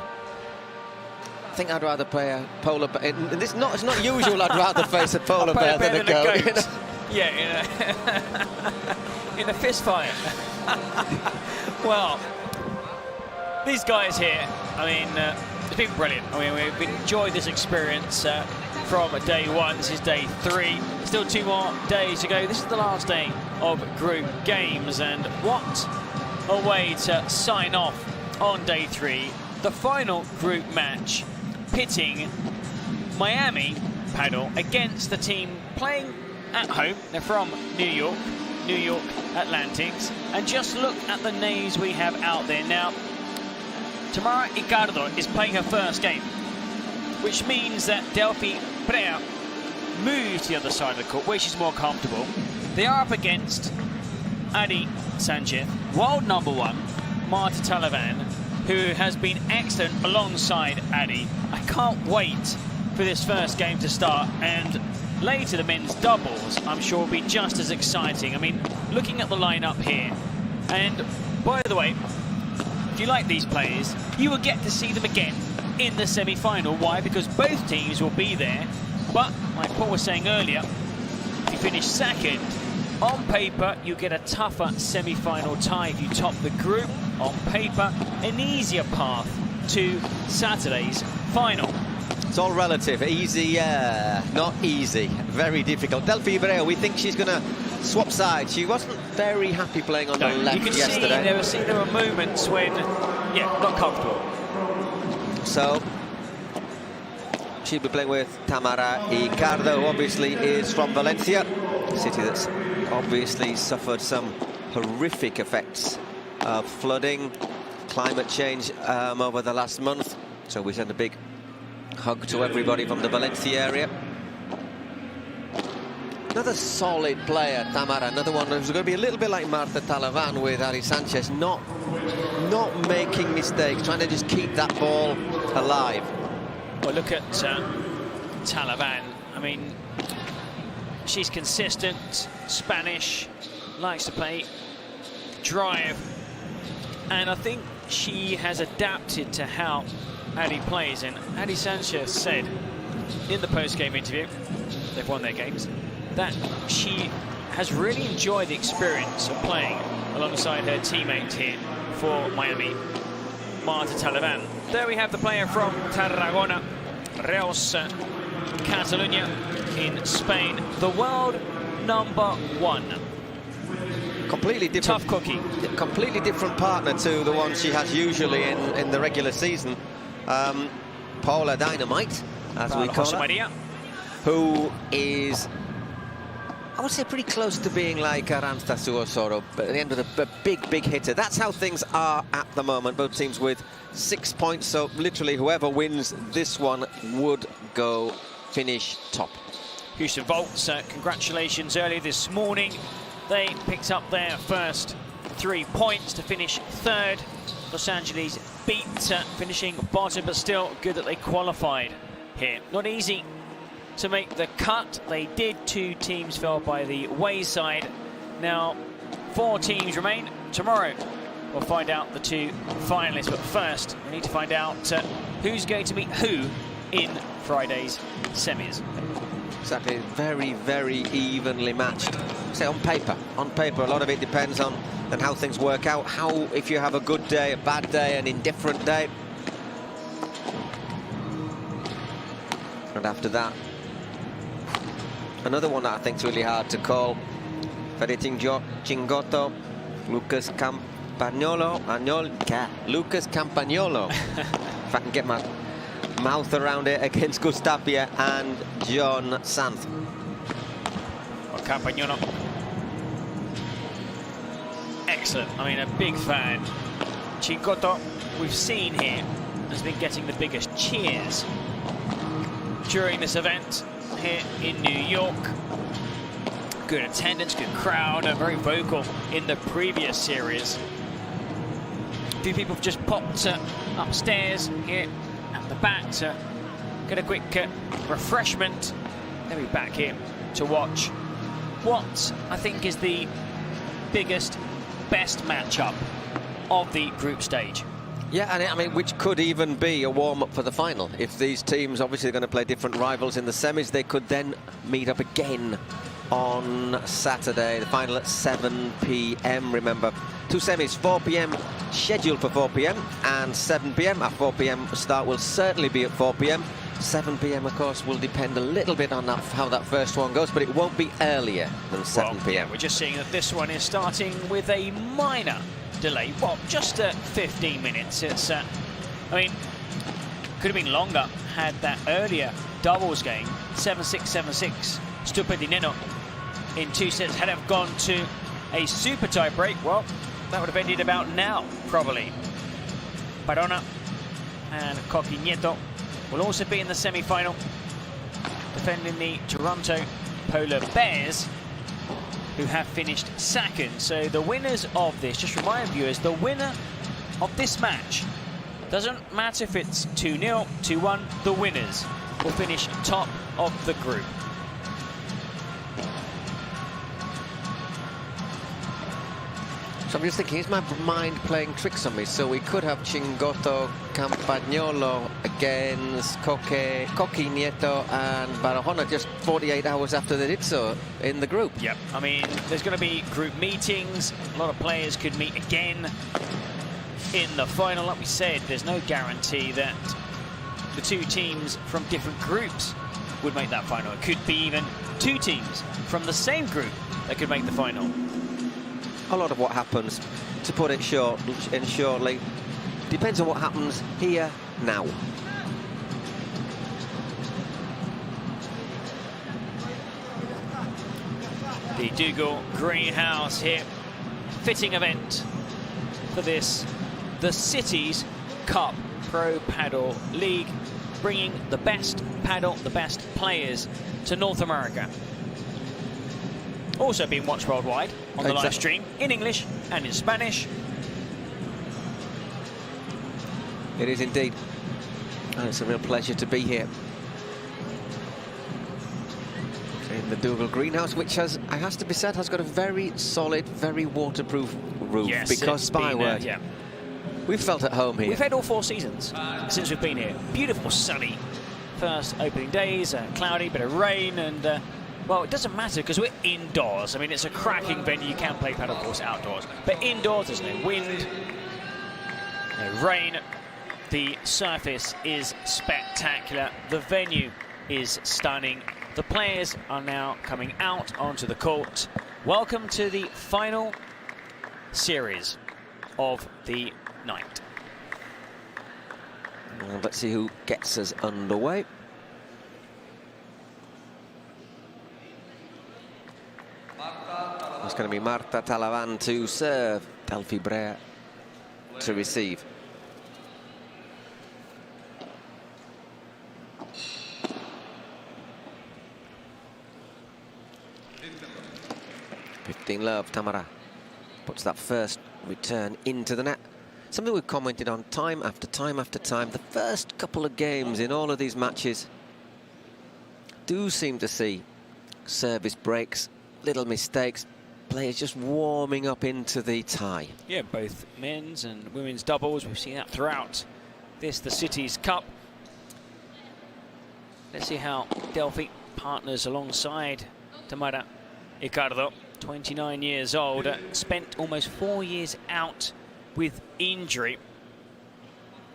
I think I'd rather play a polar bear. It's not usual. I'd rather face a polar bear than a goat. Yeah, in a fist fight. Well, these guys here, I mean, it's been brilliant. I mean, we've enjoyed this experience from day 1. This is day 3. Still 2 more days to go. This is the last day of group games, and what a way to sign off on day 3. The final group match pitting Miami Padel against the team playing at home. They're from New York Athletics, and just look at the names we have out there now. Tamara Icardo is playing her first game, which means that Delfi Brea moves to the other side of the court where she's more comfortable. They are up against Ari Sanchez, world #1, Martita Ortega, who has been excellent alongside Ari. I can't wait for this first game to start, and later the men's doubles I'm sure will be just as exciting. I mean, looking at the lineup here, and by the way, if you like these players, you will get to see them again in the semi-final. Why? Because both teams will be there. But, like Paul was saying earlier, if you finish second, on paper, you get a tougher semi-final tie if you top the group. On paper, an easier path to Saturday's final. It's all relative. Easy, not easy. Very difficult. Delfi Brea, we think she's going to swap sides. She wasn't very happy playing on the left yesterday. There were moments when, not comfortable. So she'll be playing with Tamara Icardo, who obviously is from Valencia, a city that's obviously suffered some horrific effects of flooding, climate change over the last month. So we send a big hug to everybody from the Valencia area. Another solid player, Tamara, another one who's going to be a little bit like Martita Ortega with Ari Sanchez, not making mistakes, trying to just keep that ball alive. Well, look at Talavan. I mean, she's consistent, Spanish, likes to play drive, and I think she has adapted to how Ari plays. And Ari Sanchez said in the post-game interview, they've won their games, that she has really enjoyed the experience of playing alongside her teammate here for Miami, Martita Ortega. There we have the player from Tarragona, Reus, Catalonia in Spain, the world #1. Completely different. Tough cookie. Completely different partner to the one she has usually in the regular season. Paula Dynamite, as we call her, who is, I would say, pretty close to being like Aranzazu Osoro, but at the end of the big hitter. That's how things are at the moment. Both teams with 6 points, so literally whoever wins this one would go finish top. Houston Volts, congratulations early this morning. They picked up their first 3 points to finish third. Los Angeles beat, finishing bottom, but still good that they qualified here. Not easy to make the cut. They did. 2 teams fell by the wayside. Now 4 teams remain. Tomorrow we'll find out the 2 finalists, but first we need to find out who's going to meet who in Friday's semis. Exactly, very evenly matched. Say on paper, a lot of it depends on how things work out. How, if you have a good day, a bad day, an indifferent day. And after that, another one that I think is really hard to call. Fede Chingotto, Lucas Campagnolo, Lucas Campagnolo. If I can get my mouth around it, against Augustin Tapia and John Sanz. Campagnolo. Excellent. I mean, a big fan. Chingotto, we've seen here, has been getting the biggest cheers during this event here in New York. Good attendance, good crowd, very vocal in the previous series. A few people have just popped upstairs here at the back to get a quick refreshment. They'll be back here to watch what I think is the biggest, best matchup of the group stage. Yeah, and I mean, which could even be a warm-up for the final. If these teams, obviously, are going to play different rivals in the semis, they could then meet up again on Saturday. The final at 7 p.m. Remember, 2 semis, 4 p.m. scheduled for 4 p.m. and 7 p.m. Our 4 p.m. start will certainly be at 4 p.m. 7 p.m. of course will depend a little bit on how that first one goes, but it won't be earlier than 7 p.m. We're just seeing that this one is starting with a minor delay. Well, just 15 minutes. It's, I mean, could have been longer had that earlier doubles game, 7-6, 7-6, Stupidi Nenno in 2 sets. Had it gone to a super tie break, well, that would have ended about now, probably. Barona and Coqui Nieto will also be in the semi-final, defending the Toronto Polar Bears, who have finished second. So the winners of this, just remind viewers, the winner of this match, doesn't matter if it's 2-0, 2-1, the winners will finish top of the group. So I'm just thinking, is my mind playing tricks on me? So we could have Chingotto, Campagnolo against Coqui Nieto and Barahona just 48 hours after they did so in the group. Yep, I mean, there's going to be group meetings. A lot of players could meet again in the final. Like we said, there's no guarantee that the 2 teams from different groups would make that final. It could be even 2 teams from the same group that could make the final. A lot of what happens, to put it shortly, depends on what happens here now. The Dougal Greenhouse here, fitting event for this, the Cities Cup Pro Padel League, bringing the best paddle, the best players to North America. Also being watched worldwide on the live stream in English and in Spanish. It is indeed. And it's a real pleasure to be here in the Dougal Greenhouse, which has to be said, has got a very solid, very waterproof roof. Yes, because Spyware, yeah. We've felt at home here. We've had all 4 seasons since we've been here. Beautiful sunny first opening days, cloudy, bit of rain, and Well, it doesn't matter because we're indoors. I mean, it's a cracking venue. You can play paddle course outdoors. But indoors, there's no wind, no rain. The surface is spectacular. The venue is stunning. The players are now coming out onto the court. Welcome to the final series of the night. Well, let's see who gets us underway. It's going to be Marta Talavan to serve, Delfi Brea to receive. Love, Tamara puts that first return into the net. Something we've commented on time after time after time. The first couple of games in all of these matches do seem to see service breaks, little mistakes, players just warming up into the tie. Yeah, both men's and women's doubles. We've seen that throughout the Cities Cup. Let's see how Delfi partners alongside Tamara Ricardo. 29 years old, spent almost 4 years out with injury.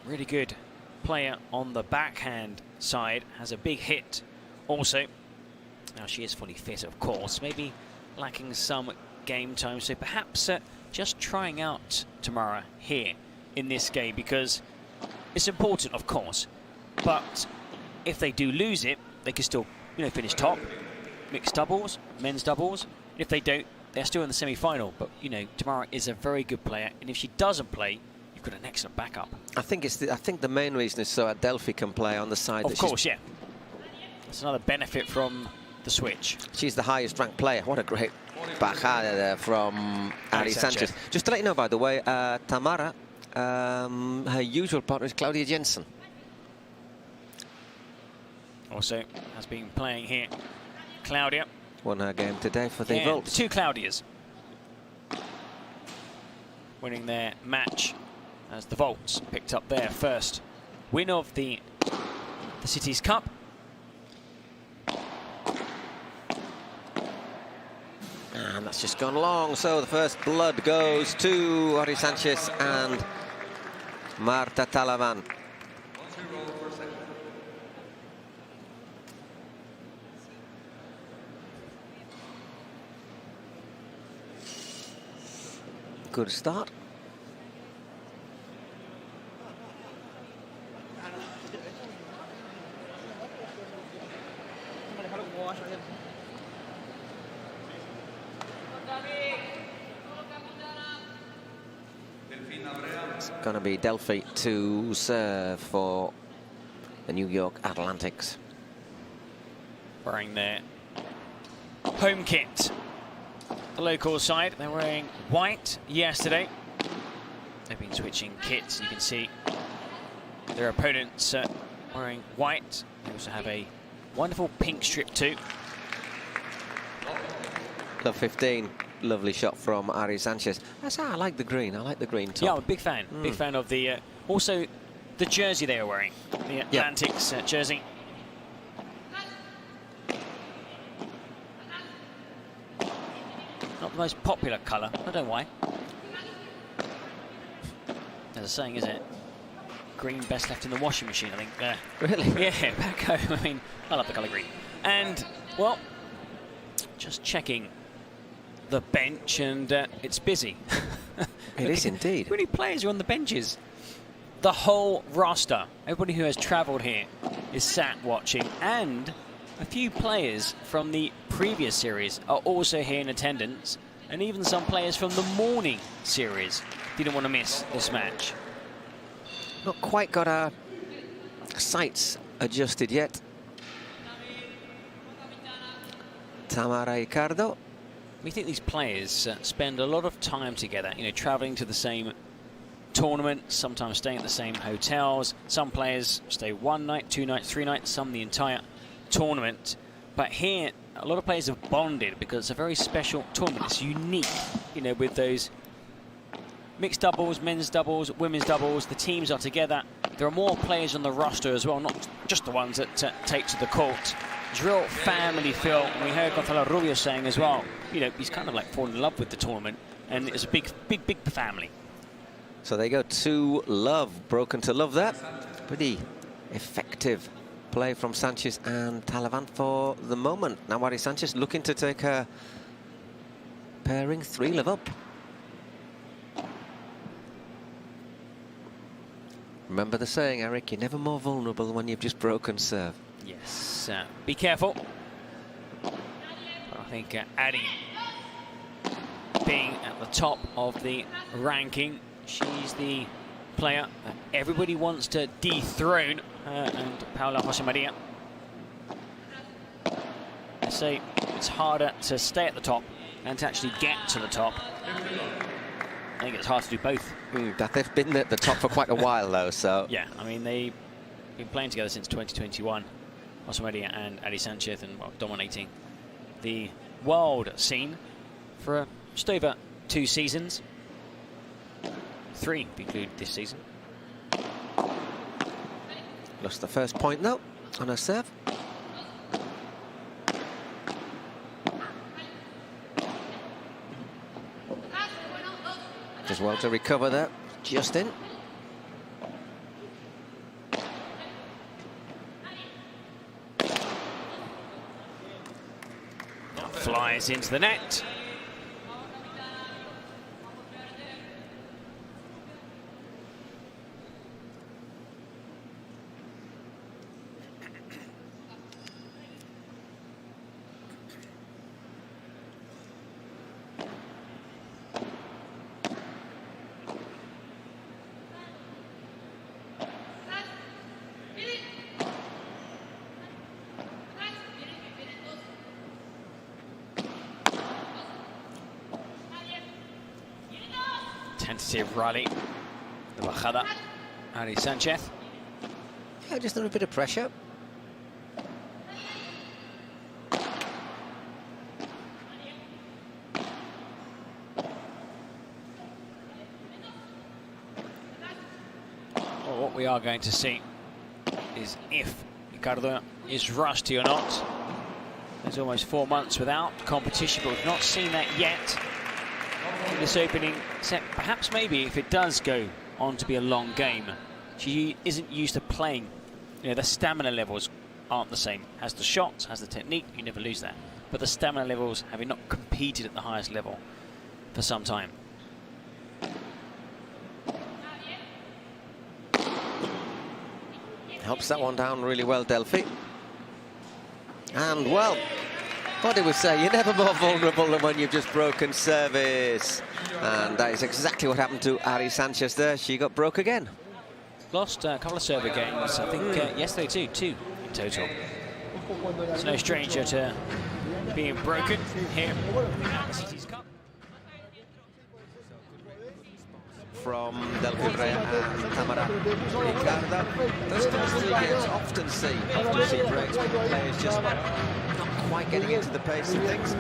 Really good player on the backhand side, has a big hit also. Now she is fully fit, of course, maybe lacking some game time, so perhaps just trying out Tamara here in this game, because it's important, of course, but if they do lose it, they can still, you know, finish top. Mixed doubles, men's doubles. If they don't, they're still in the semi-final. But, you know, Tamara is a very good player, and if she doesn't play, you've got an excellent backup. I think the main reason is so that Delfi can play on the side. Of course, yeah. That's another benefit from the switch. She's the highest ranked player. What a great bajada there from Ari Sanchez. Just to let you know, by the way, Tamara, her usual partner is Claudia Jensen. Also has been playing here. Claudia. Won her game today for the Volts. Two Claudias winning their match as the Volts picked up their first win of the Cities Cup. And that's just gone long. So the first blood goes to Ari Sanchez and Marta Talavan. Good start. It's going to be Delfi to serve for the New York Atlantics. Wearing their home kit. The local side, they're wearing white yesterday. They've been switching kits. You can see their opponents wearing white. They also have a wonderful pink strip too. Love 15. Lovely shot from Ari Sanchez. I like the green. I like the green top. Yeah, I'm a big fan. Big fan of the also the jersey they are wearing. The Atlantics jersey. Not the most popular colour. I don't know why. There's a saying, isn't it? Green best left in the washing machine, I think. Really? Yeah, back home. I mean, I love the colour green. And, well, just checking the bench, and it's busy. It is indeed. How many players are on the benches? The whole roster. Everybody who has travelled here is sat watching, and a few players from the previous series are also here in attendance, and even some players from the morning series didn't want to miss this match. Not quite got our sights adjusted yet. Tamara Ricardo. We think these players spend a lot of time together, you know, travelling to the same tournament, sometimes staying at the same hotels. Some players stay 1 night, 2 nights, 3 nights, some the entire tournament. But here, a lot of players have bonded because it's a very special tournament. It's unique, you know, with those mixed doubles, men's doubles, women's doubles. The teams are together. There are more players on the roster as well, not just the ones that take to the court. It's real family feel. We heard Gonzalo Rubio saying as well, you know, he's kind of like fallen in love with the tournament, and it's a big family. So they go to love, broken to love there. Pretty effective play from Sanchez and Talavant for the moment. Now Ari Sanchez looking to take her pairing 3-love up. Remember the saying, Eric, you're never more vulnerable when you've just broken serve. Yes, be careful. I think Ari, being at the top of the ranking, she's the player that everybody wants to dethrone, and Paula Jose Maria. I say it's harder to stay at the top and to actually get to the top. I think it's hard to do both. They've been at the top for quite a while, though, so... Yeah, I mean, they've been playing together since 2021. Jose Maria and Ari Sanchez, and well, dominating the world scene for just over 2 seasons. 3 if you include this season. Lost the first point, though, on her serve. As well to recover there, just in. Flies into the net. Tentative rally, the bajada, Ari Sanchez. Yeah, just under a bit of pressure. Well, what we are going to see is if Ricardo is rusty or not. There's almost 4 months without competition, but we've not seen that yet. In this opening set, perhaps maybe if it does go on to be a long game, she isn't used to playing. You know, the stamina levels aren't the same. Has the shots, has the technique, you never lose that. But the stamina levels, having not competed at the highest level for some time. Helps that one down really well, Delfi. And, well, what did we say? You're never more vulnerable than when you've just broken service. And that is exactly what happened to Ari Sanchez there. She got broke again. Lost a couple of server games, I think yesterday too, 2 in total. It's no stranger to being broken here at the Cities Cup. From Delfi Brea and Tamara Ricardo. Those first 3 games often see breaks when the players just not quite getting into the pace of things. I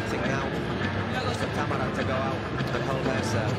think now it's for Tamara to go out and hold her serve.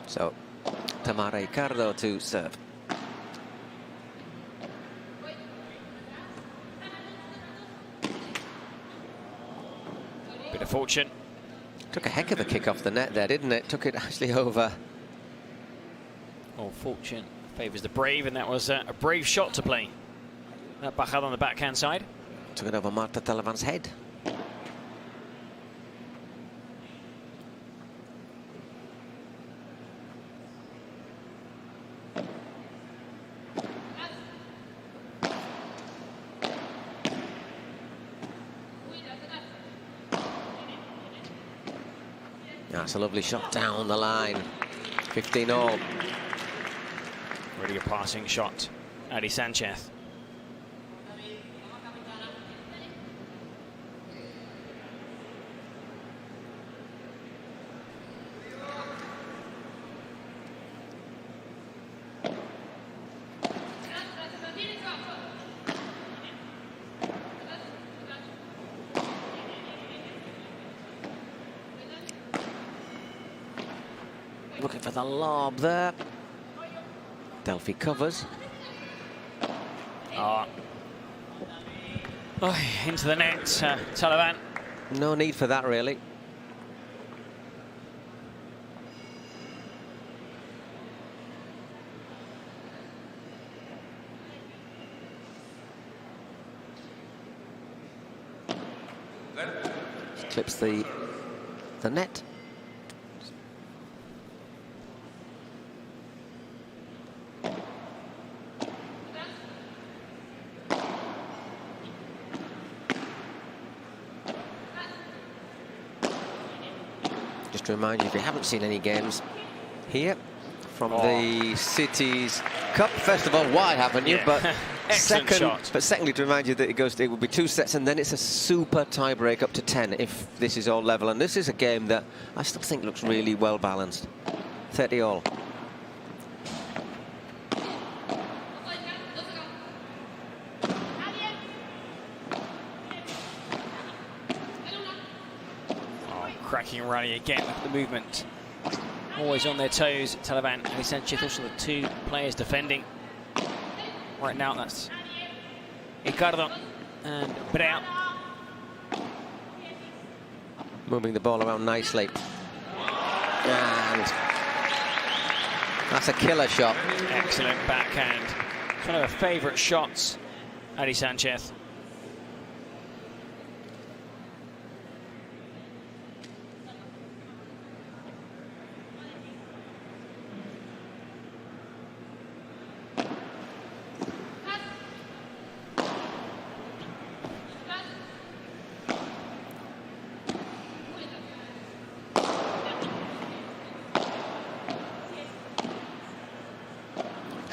So, Tamara Ricardo to serve. Bit of fortune. Took a heck of a kick off the net there, didn't it? Took it actually over. Oh, fortune Favours the brave, and that was a brave shot to play. That bajada on the backhand side. Took it over Marta Talavan's head. That's a lovely shot down the line. 15-all. Really a passing shot. Ari Sanchez. Looking for the lob there. Delfi covers. Oh, into the net, Talavan. No need for that, really. Just clips the net. To remind you, if you haven't seen any games here from the City's Cup, first of all, why haven't you? Yeah. But secondly, to remind you that it will be 2 sets, and then it's a super tie-break up to 10 if this is all level. And this is a game that I still think looks really well balanced. 30-all. Cracking rally again with the movement. Always on their toes. Talavan, Ari Sanchez, also the two players defending. Right now, that's Ricardo and Brea. Moving the ball around nicely. And that's a killer shot. Excellent backhand. It's one of her favourite shots, Ari Sanchez.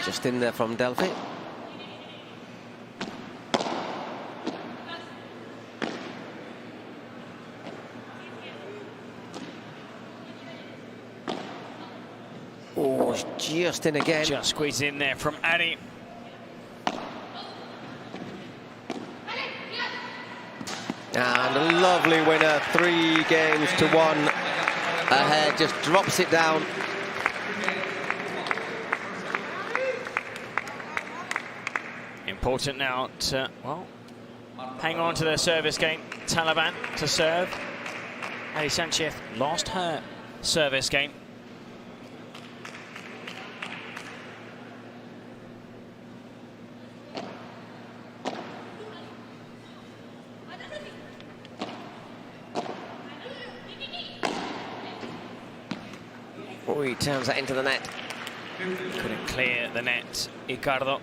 Just in there from Delfi. Oh, just in again. Just squeezed in there from Ari. And a lovely winner, 3 games to 1 ahead, just drops it down. Important now to, well, hang on to their service game. Talavan to serve. Ari Sanchez lost her service game. Oh, he turns that into the net. Couldn't clear the net, Ricardo.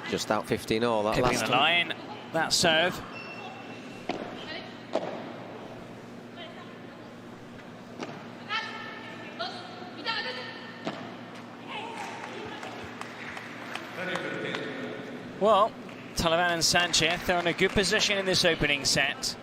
Just out 15-all that Clipping last the one. line, that serve. Well, Talavan and Sanchez, they're in a good position in this opening set.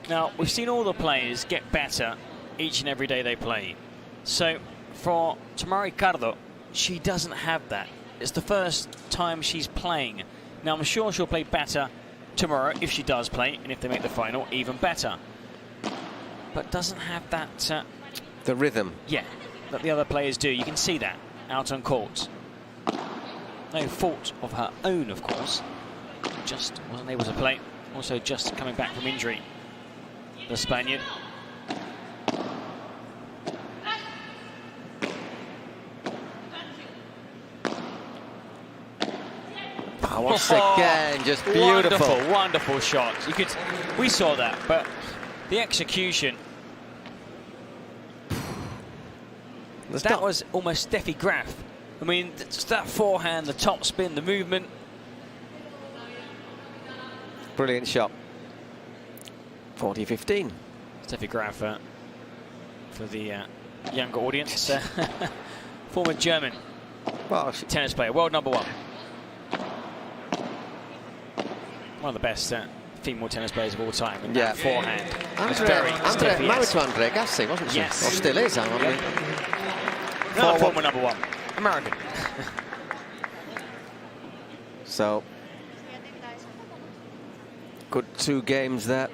Now, we've seen all the players get better each and every day they play. So, for Tamara Ricardo, she doesn't have that. It's the first time she's playing. Now, I'm sure she'll play better tomorrow if she does play, and if they make the final, even better. But doesn't have that... the rhythm. Yeah, that the other players do. You can see that out on court. No fault of her own, of course. Just wasn't able to play. Also just coming back from injury, the Spaniard. Oh, once again, just beautiful. Wonderful, wonderful shots. We saw that, but the execution. That was almost Steffi Graf. I mean, just that forehand, the top spin, the movement. Brilliant shot. 40-15. Steffi Graf for the younger audience. Former German tennis player, world #1. One of the best female tennis players of all time. And that forehand. Married to Andre Agassi, wasn't she? Yes. Or still is, I mean. Former #1. American. So, good 2 games there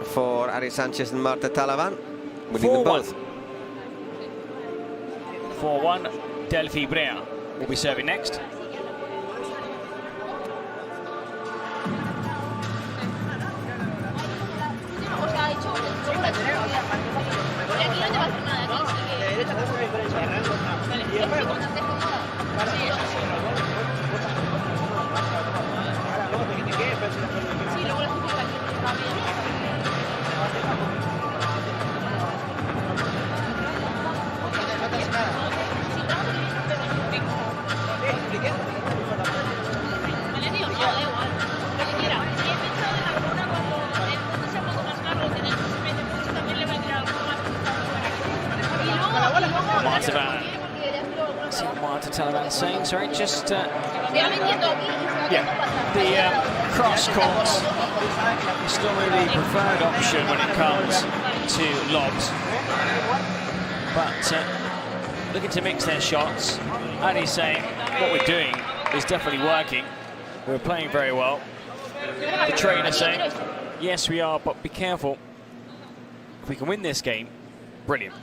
for Ari Sanchez and Marta Talavan. Winning them both. 4-1. Delfi Brea will be serving next. Marta Talavan saying, sorry, just yeah, the cross court is still the preferred option when it comes to lobs, but looking to mix their shots. Ari's saying what we're doing is definitely working. We're playing very well. The trainer saying yes we are, but be careful. If we can win this game, brilliant.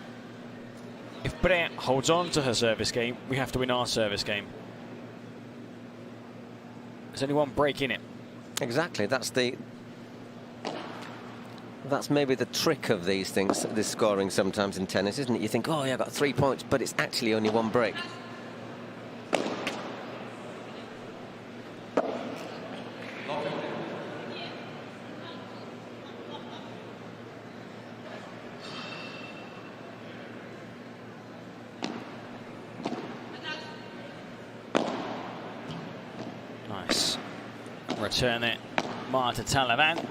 If Brea holds on to her service game, we have to win our service game. There's only one break in it. Exactly, that's maybe the trick of these things, this scoring sometimes in tennis, isn't it? You think, oh yeah, I got 3 points, but it's actually only one break. Nice. Return it, Marta Talavan.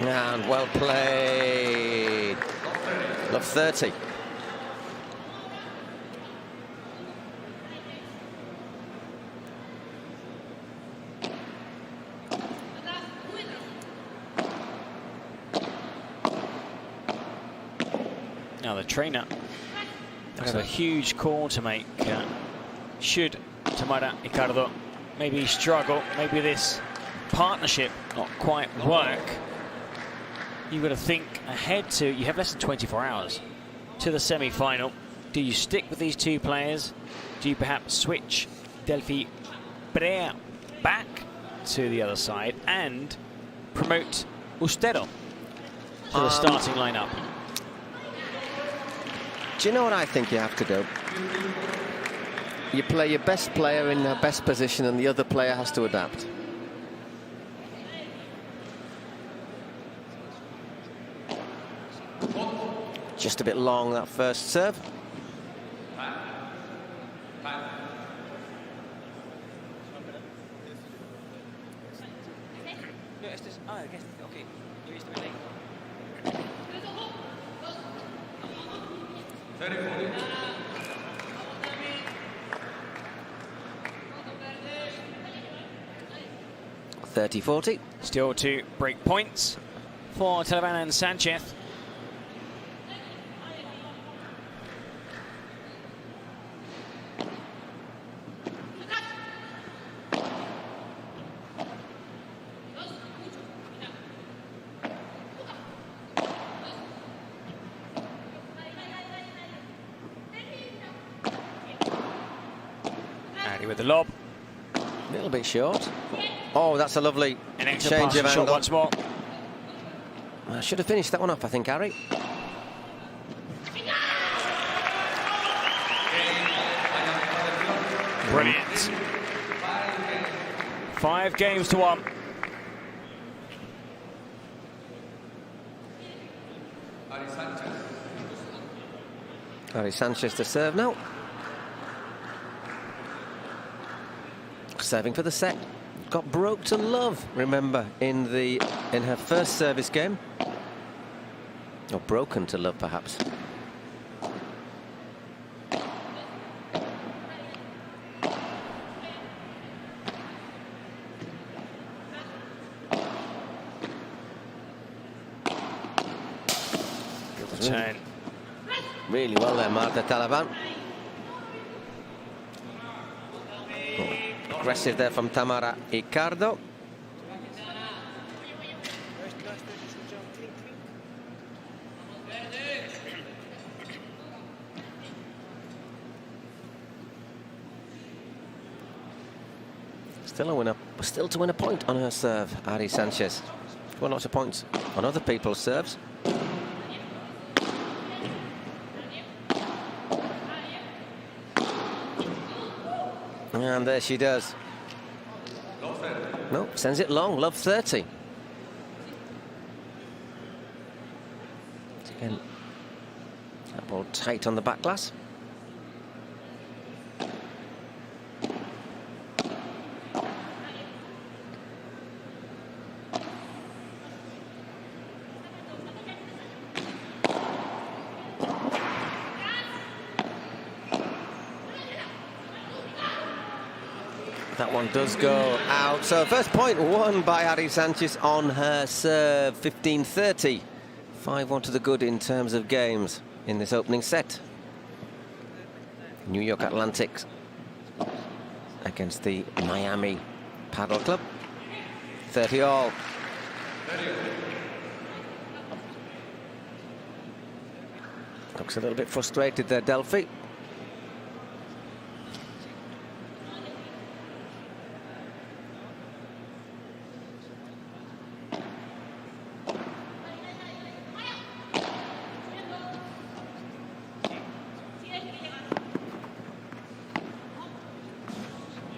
And well played. Love 30. Now the trainer has a huge call to make. Should Tamara Ricardo maybe struggle, maybe this partnership not quite work, you've got to think ahead to, you have less than 24 hours to the semi-final. Do you stick with these 2 players? Do you perhaps switch Delfi Brea back to the other side and promote Ustero to the starting lineup? Do you know what I think you have to do? You play your best player in their best position and the other player has to adapt. Just a bit long, that first serve. 30-40. Still to break points for Televan and Sanchez. With the lob. A little bit short. Oh, that's a lovely change of angle. Once more. I should have finished that one off, I think, Ari. Brilliant. 5 games to 1. Ari Sanchez to serve now. Serving for the set. Got broke to love, remember, in her first service game. Or broken to love, perhaps. Good turn. Really well there, Martita Ortega. Aggressive there from Tamara Ricardo. Still a winner, still to win a point on her serve, Ari Sanchez. Won lots of points on other people's serves. And there she does. No, sends it long, love 30. Again, that ball tight on the back glass. That one does go out. So first point won by Ari Sanchez on her serve, 15-30. 5-1 to the good in terms of games in this opening set. New York Atlantics against the Miami Padel Club. 30 all. Looks a little bit frustrated there, Delfi.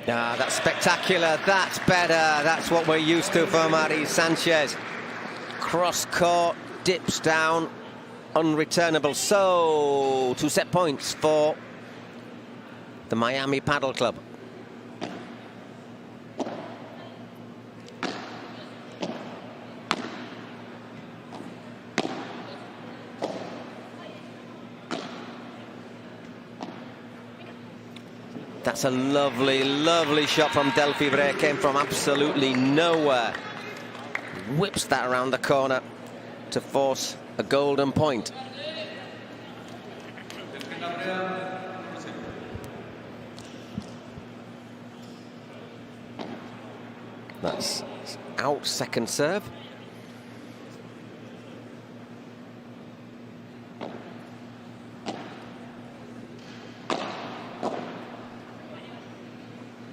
Ah, that's spectacular, that's better, that's what we're used to from Ari Sanchez. Cross court, dips down, unreturnable. So, 2 set points for the Miami Padel Club. That's a lovely, lovely shot from Delfi Brea. Came from absolutely nowhere. Whips that around the corner to force a golden point. That's out, second serve.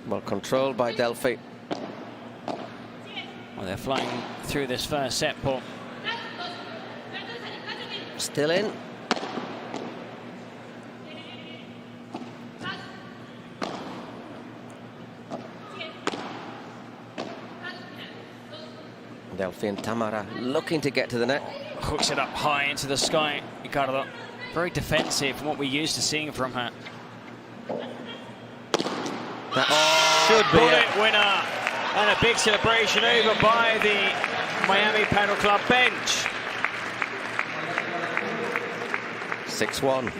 Well controlled by Delfi. Well, they're flying through this first set, Paul. Still in. Delfi and Tamara looking to get to the net. Hooks it up high into the sky. Ricardo, very defensive from what we're used to seeing from her. That should be bullet winner, and a big celebration over by the Miami Padel Club bench. 6-1.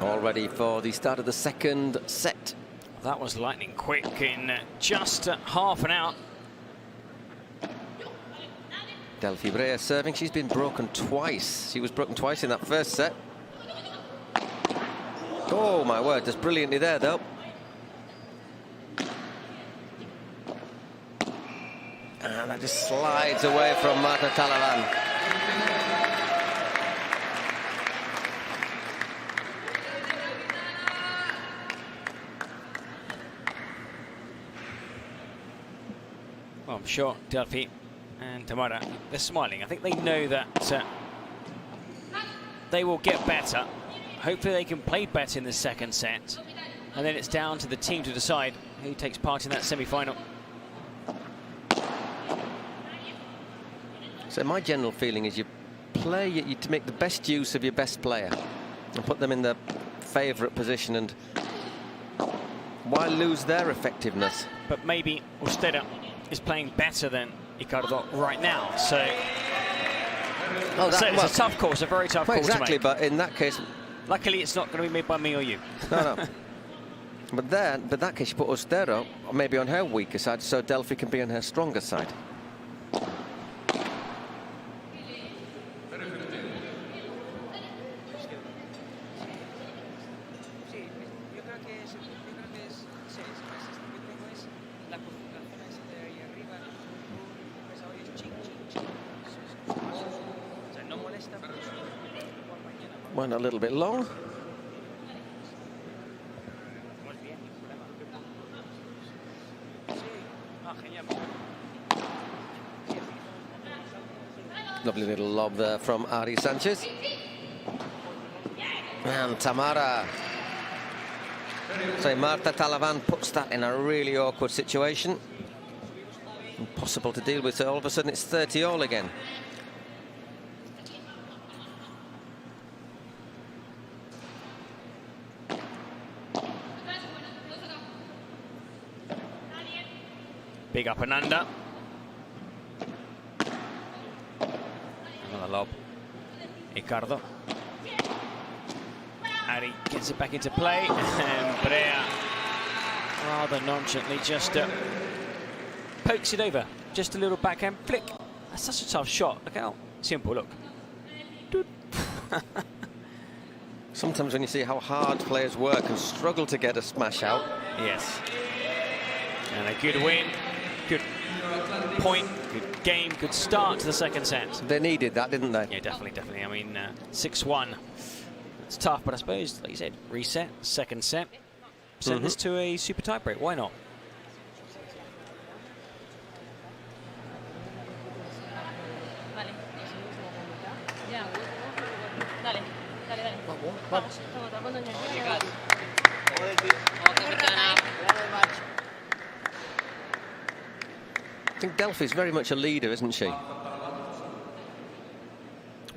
All ready for the start of the second set. That was lightning quick in just half an hour. Delfi Brea serving. She's been broken twice. She was broken twice in that first set. Oh, my word. Just brilliantly there, though. And that just slides away from Martita Ortega. Well, I'm sure Delfi and Tamara, they're smiling. I think they know that they will get better. Hopefully they can play better in the second set. And then it's down to the team to decide who takes part in that semi-final. So my general feeling is you play you to make the best use of your best player and put them in the favourite position, and why lose their effectiveness? But maybe Ortega is playing better than Ricardo right now, so, it's a tough call. It's a very tough call exactly, to make. But in that case, luckily it's not going to be made by me or you. No. But then, in that case, you put Ortega maybe on her weaker side, so Delfi can be on her stronger side. Went a little bit long. Lovely little lob there from Ari Sanchez. And Tamara. So Martita Ortega puts that in a really awkward situation. Impossible to deal with, so all of a sudden it's 30-all again. Big up and under. Another lob. Ricardo. Ari gets it back into play. And Brea rather nonchalantly just pokes it over. Just a little backhand flick. That's such a tough shot. Look how simple, look. Sometimes when you see how hard players work and struggle to get a smash out. Yes. And a good win. Good point, good game, good start to the second set. They needed that, didn't they? Yeah, definitely. I mean, 6-1. It's tough, but I suppose, like you said, reset, second set. Send this to a super tie break. Why not? I think Delfi's very much a leader, isn't she?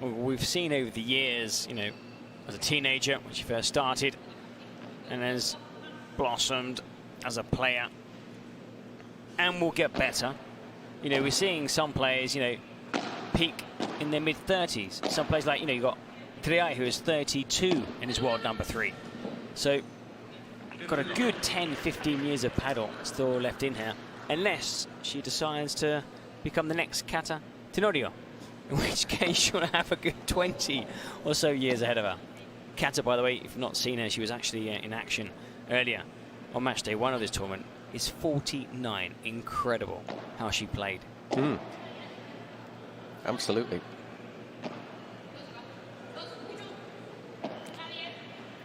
Well, we've seen over the years, you know, as a teenager when she first started, and has blossomed as a player, and will get better. You know, we're seeing some players, you know, peak in their mid-30s. Some players like, you know, you've got Triay, who is 32 and is world number 3. So, got a good 10, 15 years of paddle still left in her, unless she decides to become the next Kata Tenorio, in which case she'll have a good 20 or so years ahead of her. Kata, by the way, if you've not seen her, she was actually in action earlier on match day 1 of this tournament, is 49. Incredible how she played. Absolutely.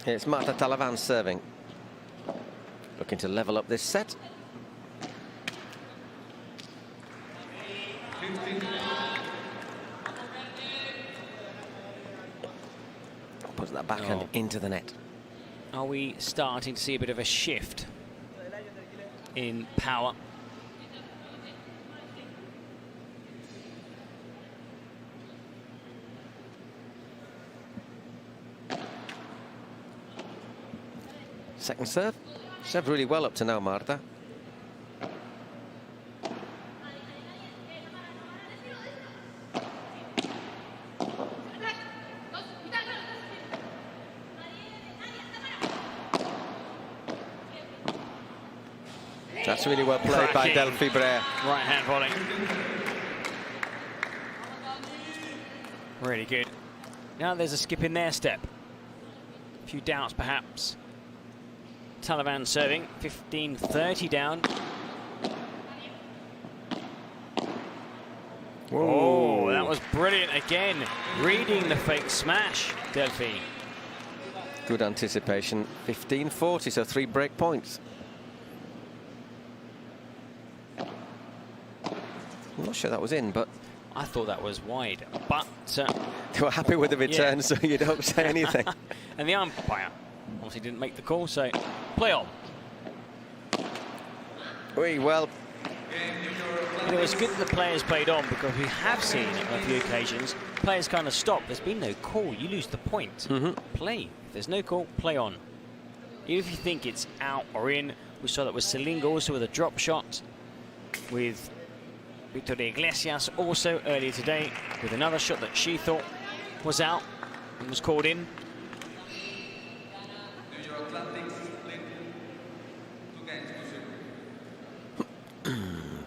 It's Martita Ortega serving. Looking to level up this set. Puts that backhand into the net. Are we starting to see a bit of a shift in power? Second serve. Served really well up to now, Marta. That's really well played by Delfi Brea. Right hand volley. Really good. Now there's a skip in their step. A few doubts perhaps. Taliban serving, 15-30 down. Whoa. Oh, that was brilliant again. Reading the fake smash, Delfi. Good anticipation. 15-40, so 3 break points. I'm not sure that was in, but I thought that was wide, but they were happy with the return, so you don't say anything. And the umpire obviously didn't make the call, so play on. Well, it was good that the players played on, because we have seen on a few occasions players kind of stop. There's been no call, you lose the point. Play. If there's no call, play on. Even if you think it's out or in. We saw that with Silingo also with a drop shot, with Victoria Iglesias also earlier today with another shot that she thought was out and was called in.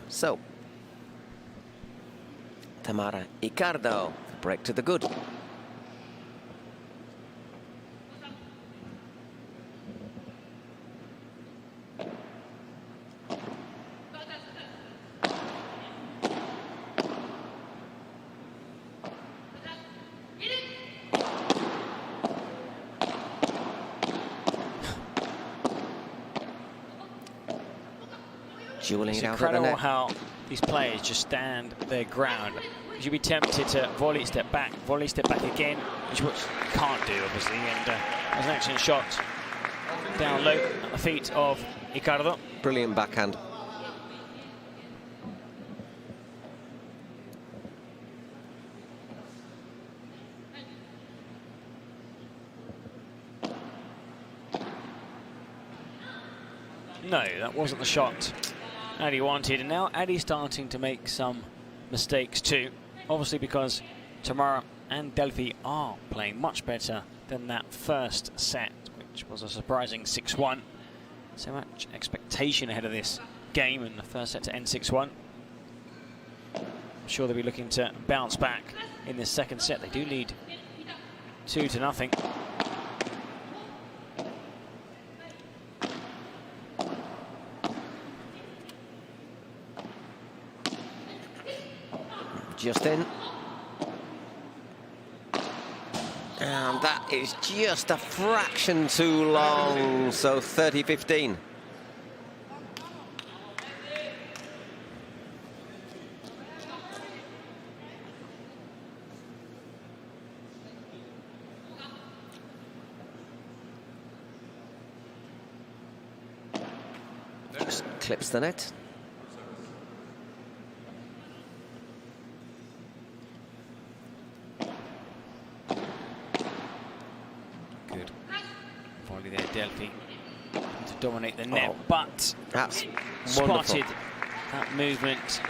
So, Tamara Icardo, break to the good. It's incredible how these players just stand their ground. You'd be tempted to volley step back again, which you can't do, obviously. And there's an excellent shot down low at the feet of Icardo. Brilliant backhand. No, that wasn't the shot Adi wanted, and now Adi's starting to make some mistakes too, obviously because Tamara and Delfi are playing much better than that first set, which was a surprising 6-1. So much expectation ahead of this game, and the first set to end 6-1. I'm sure they'll be looking to bounce back in this second set. They do lead 2-0. Just in. And that is just a fraction too long, so 30-15. Just clips the net. Delfi to dominate the net, but that's spotted that movement.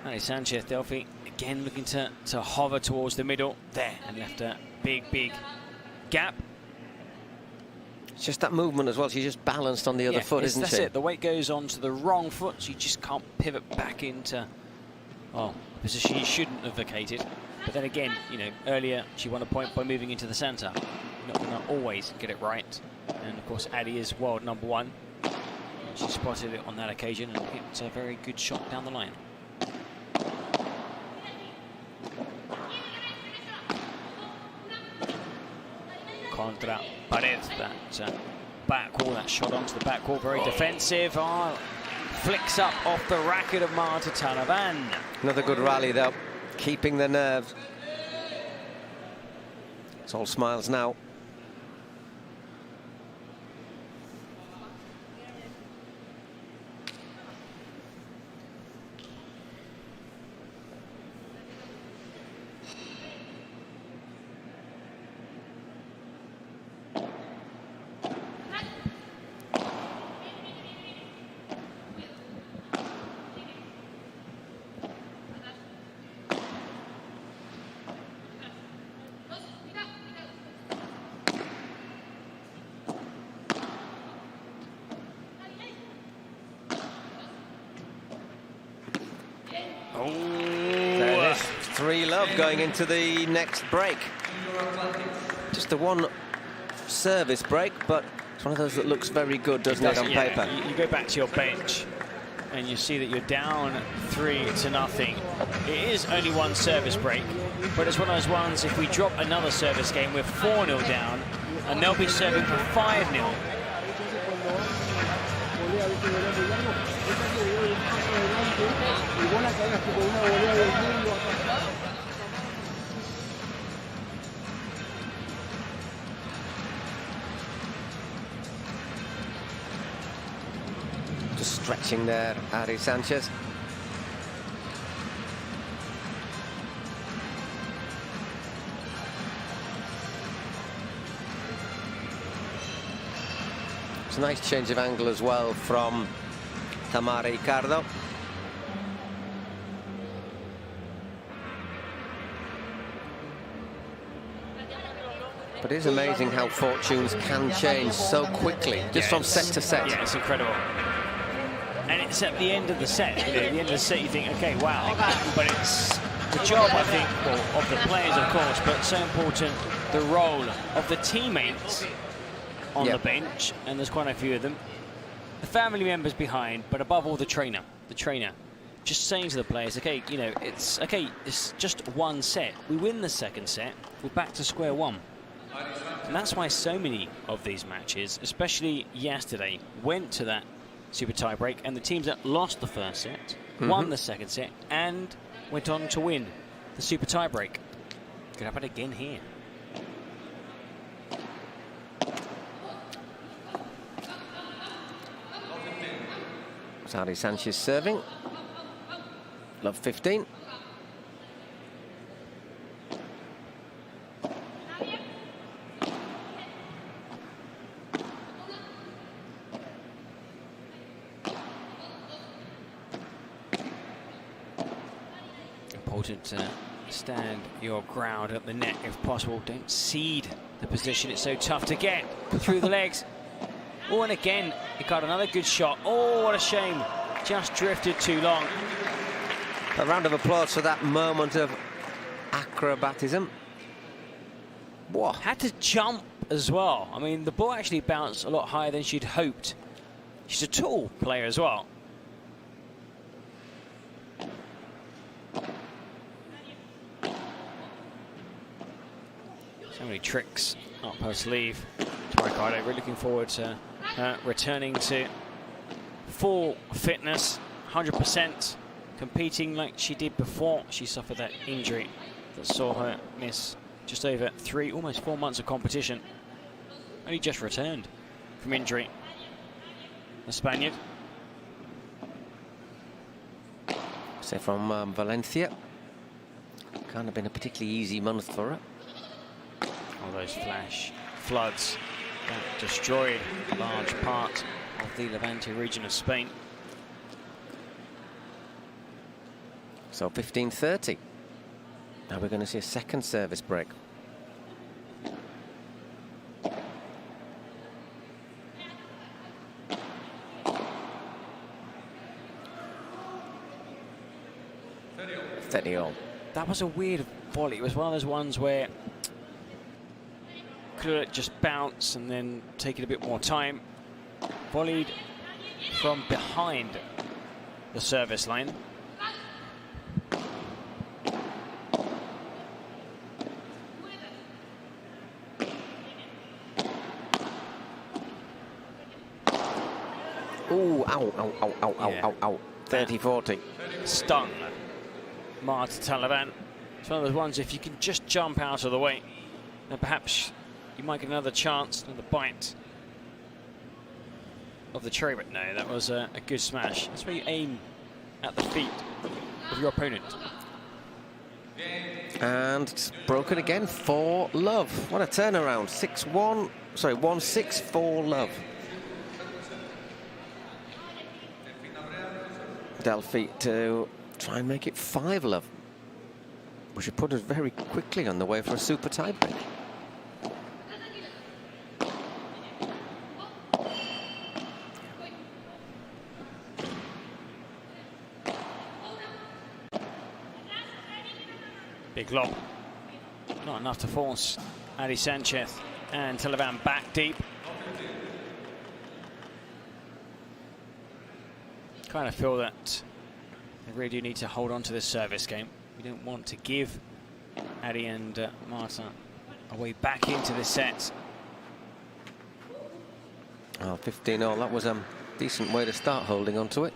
Ari Sanchez, Delfi again looking to hover towards the middle there, and left a big gap. It's just that movement as well. She's just balanced on the other foot, isn't she? That's it. The weight goes onto the wrong foot, so you just can't pivot back into position you shouldn't have vacated. But then again, you know, earlier she won a point by moving into the centre. Not going to always get it right. And of course, Adi is world #1. She spotted it on that occasion and hit a very good shot down the line. Contra Pared, that back wall, that shot onto the back wall, very defensive. Flicks up off the racket of Martita Ortega. Another good rally though, keeping the nerve. It's all smiles now. There it is. 3-love going into the next break. Just the one service break, but it's one of those that looks very good, doesn't it, on paper? You go back to your bench and you see that you're down 3-0. It is only one service break, but it's one of those ones, if we drop another service game, we're 4-0 down, and they'll be serving for 5-0. Just stretching there, Ari Sanchez. It's a nice change of angle as well from Tamara Ricardo. But it is amazing how fortunes can change so quickly, just from set to set. Yeah, it's incredible. And it's at the end of the set. You know, at the end of the set, you think, okay, wow. But it's the job, I think, well, of the players, of course, but so important, the role of the teammates on the bench, and there's quite a few of them. The family members behind, but above all, the trainer. The trainer just saying to the players, okay, you know, it's just one set. We win the second set, we're back to square one. And that's why so many of these matches, especially yesterday, went to that super tie break, and the teams that lost the first set won the second set and went on to win the super tie break. Could happen again here. Ari Sanchez serving. Love 15. Important to stand your ground at the net if possible. Don't cede the position. It's so tough to get through the legs. Oh, and again, he got another good shot. Oh, what a shame. Just drifted too long. A round of applause for that moment of acrobatism. Whoa. Had to jump as well. I mean, the ball actually bounced a lot higher than she'd hoped. She's a tall player as well. So many tricks up her sleeve to Ricardo. We're looking forward to returning to full fitness, 100%, competing like she did before she suffered that injury that saw her miss just over almost 4 months of competition. Only just returned from injury. The Spaniard. So from Valencia. Kind of been a particularly easy month for her. All those flash floods that destroyed a large part of the Levante region of Spain. So 15:30. Now we're going to see a second service break. That was a weird volley. It was one of those ones where could just bounce and then take it a bit more time. Volleyed from behind the service line. Ooh, ow, ow, ow, ow, ow, ow, ow. 30-40. Stung Martita. It's one of those ones, if you can just jump out of the way, then perhaps you might get another chance, another bite of the cherry. But no, that was a good smash. That's where you aim at the feet of your opponent. And it's broken again for love. What a turnaround. 6-1, sorry, 1-6 for love. Delfi to try and make it 5-love, which would put us very quickly on the way for a super tiebreak. Big lob. Not enough to force Ari Sanchez and Talavan back deep. Kind of feel that they really do need to hold on to this service game. We don't want to give Ari and Marta a way back into the set. Oh, 15-all, that was a decent way to start holding on to it.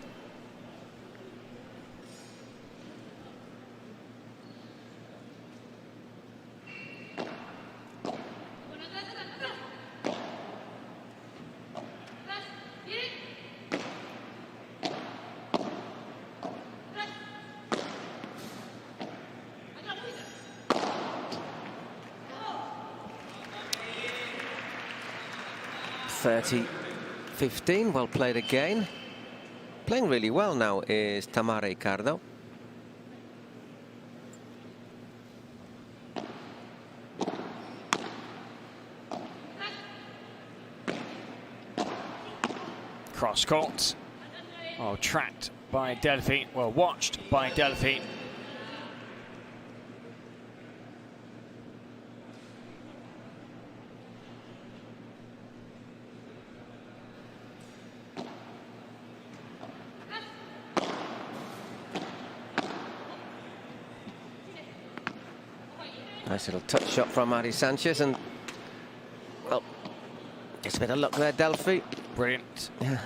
.30-15, well played again. Playing really well now is Tamara Ricardo. Cross court. Oh, tracked by Delfi. Well, watched by Delfi. Nice little touch shot from Ari Sanchez, and well, it's a bit of luck there, Delfi. Brilliant. Yeah.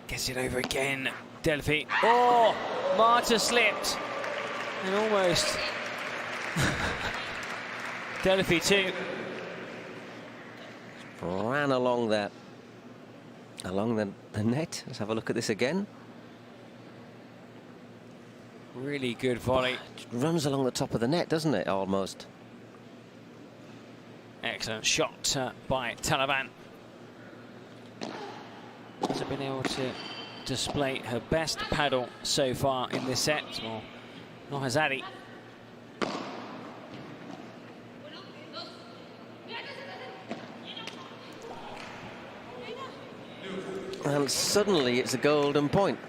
Gets it over again, Delfi. Oh, Marta slipped. And almost. Delfi too. Ran along there. Along the net. Let's have a look at this again. Really good volley. It runs along the top of the net, doesn't it, almost? Excellent shot by Talavan. Has been able to display her best paddle so far in this set. Well, not has Ari. And suddenly it's a golden point.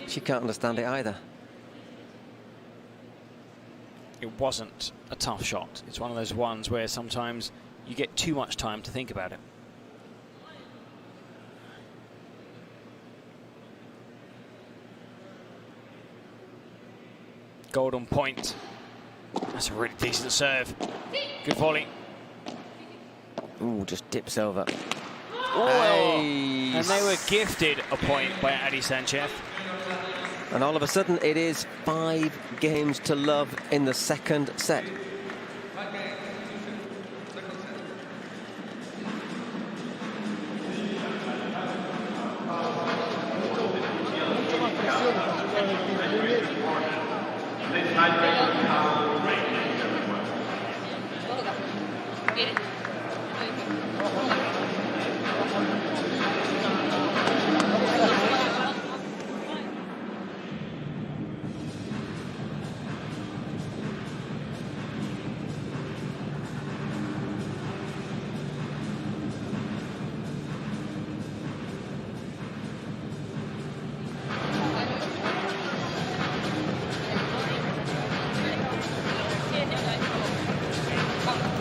She can't understand it either. It wasn't a tough shot. It's one of those ones where sometimes you get too much time to think about it. Golden point. That's a really decent serve. Good volley. Ooh, just dips over. Oh, and they were gifted a point by Ari Sanchez. And all of a sudden, it is 5 games to love in the second set.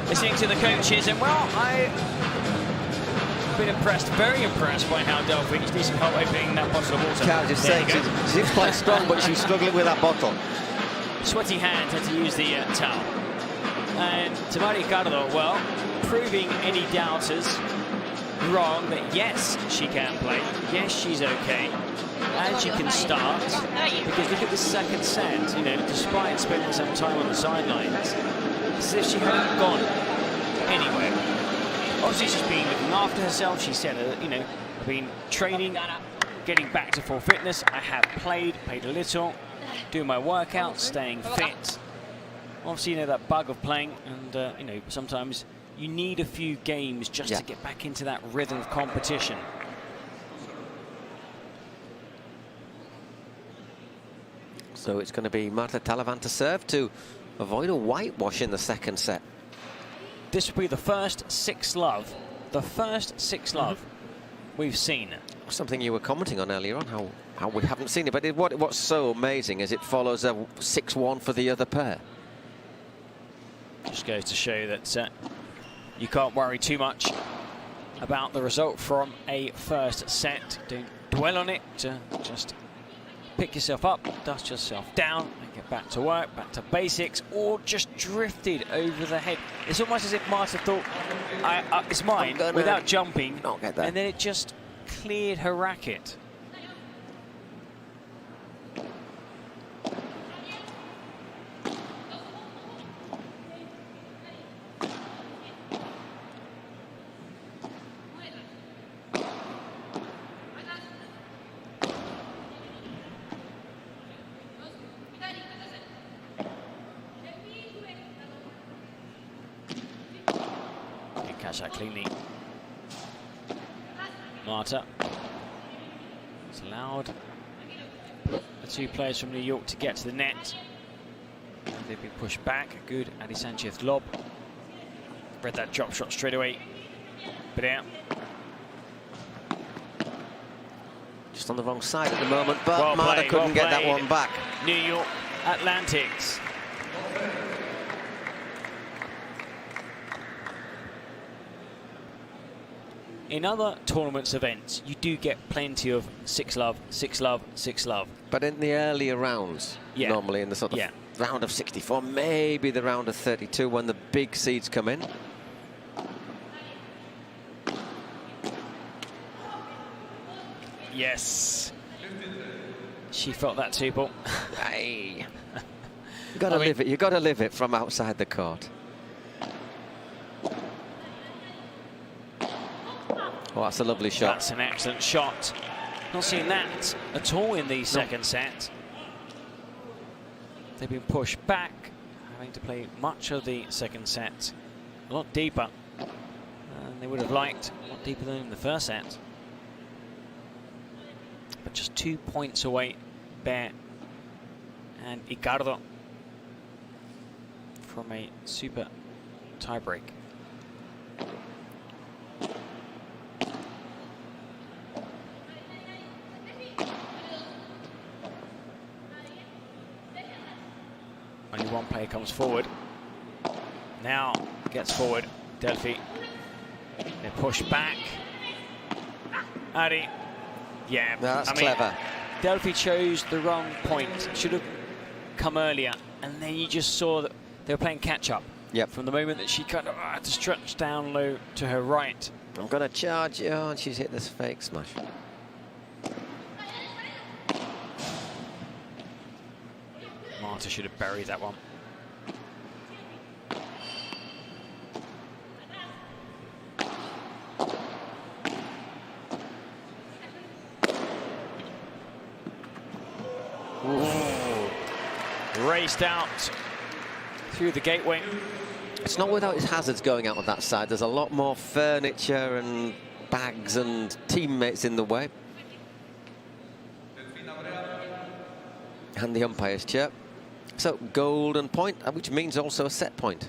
Listening to the coaches, and well, I've been impressed, very impressed by how Delfi is decent help opening that bottle of water. Can't just say she's quite strong, but she's struggling with that bottle. Sweaty hands, had to use the towel. And Tamara Ricardo, well, proving any doubters wrong that yes, she can play, yes, she's okay, and she can start. Because look at the second set, you know, despite spending some time on the sidelines, it's as if she hadn't gone anywhere. Obviously, she's been looking after herself. She said, you know, I've been training, getting back to full fitness. I have played a little, doing my workouts, staying fit. Obviously, you know, that bug of playing, and, you know, sometimes you need a few games just to get back into that rhythm of competition. So it's going to be Marta Talavan to serve to avoid a whitewash in the second set. This will be the first 6-love, we've seen something you were commenting on earlier on, how we haven't seen it, but what's so amazing is it follows a 6-1 for the other pair. Just goes to show that you can't worry too much about the result from a first set. Don't dwell on it, just pick yourself up, dust yourself down, and get back to work, back to basics, or just drifted over the head. It's almost as if Marta thought, it's mine, without jumping, and then it just cleared her racket. Catch that cleanly. Marta. It's allowed the two players from New York to get to the net. And they've been pushed back. Good Ari Sanchez lob. Read that drop shot straight away. Brea. Just on the wrong side at the moment, but Marta couldn't get that one back. New York Atlantics. In other tournaments events, you do get plenty of 6-love, 6-love, 6-love. But in the earlier rounds, normally in the sort of round of 64, maybe the round of 32, when the big seeds come in. Yes. She felt that too, Paul. Hey. You got to live it. You got to live it from outside the court. Oh, that's a lovely shot. That's an excellent shot. Not seen that at all in the second set. They've been pushed back, having to play much of the second set a lot deeper than they would have liked, a lot deeper than in the first set. But just 2 points away, Brea and Ricardo from a super tiebreak. Only one player comes forward. Now gets forward, Delfi. They push back. Ari. Yeah, that's clever. Delfi chose the wrong point. Should have come earlier. And then you just saw that they were playing catch-up. Yep. From the moment that she kind of had to stretch down low to her right. I'm going to charge you. Oh, and she's hit this fake smash. Marta should have buried that one. Ooh. Raced out through the gateway. It's not without its hazards going out of that side. There's a lot more furniture and bags and teammates in the way. And the umpire's chirp. So golden point, which means also a set point.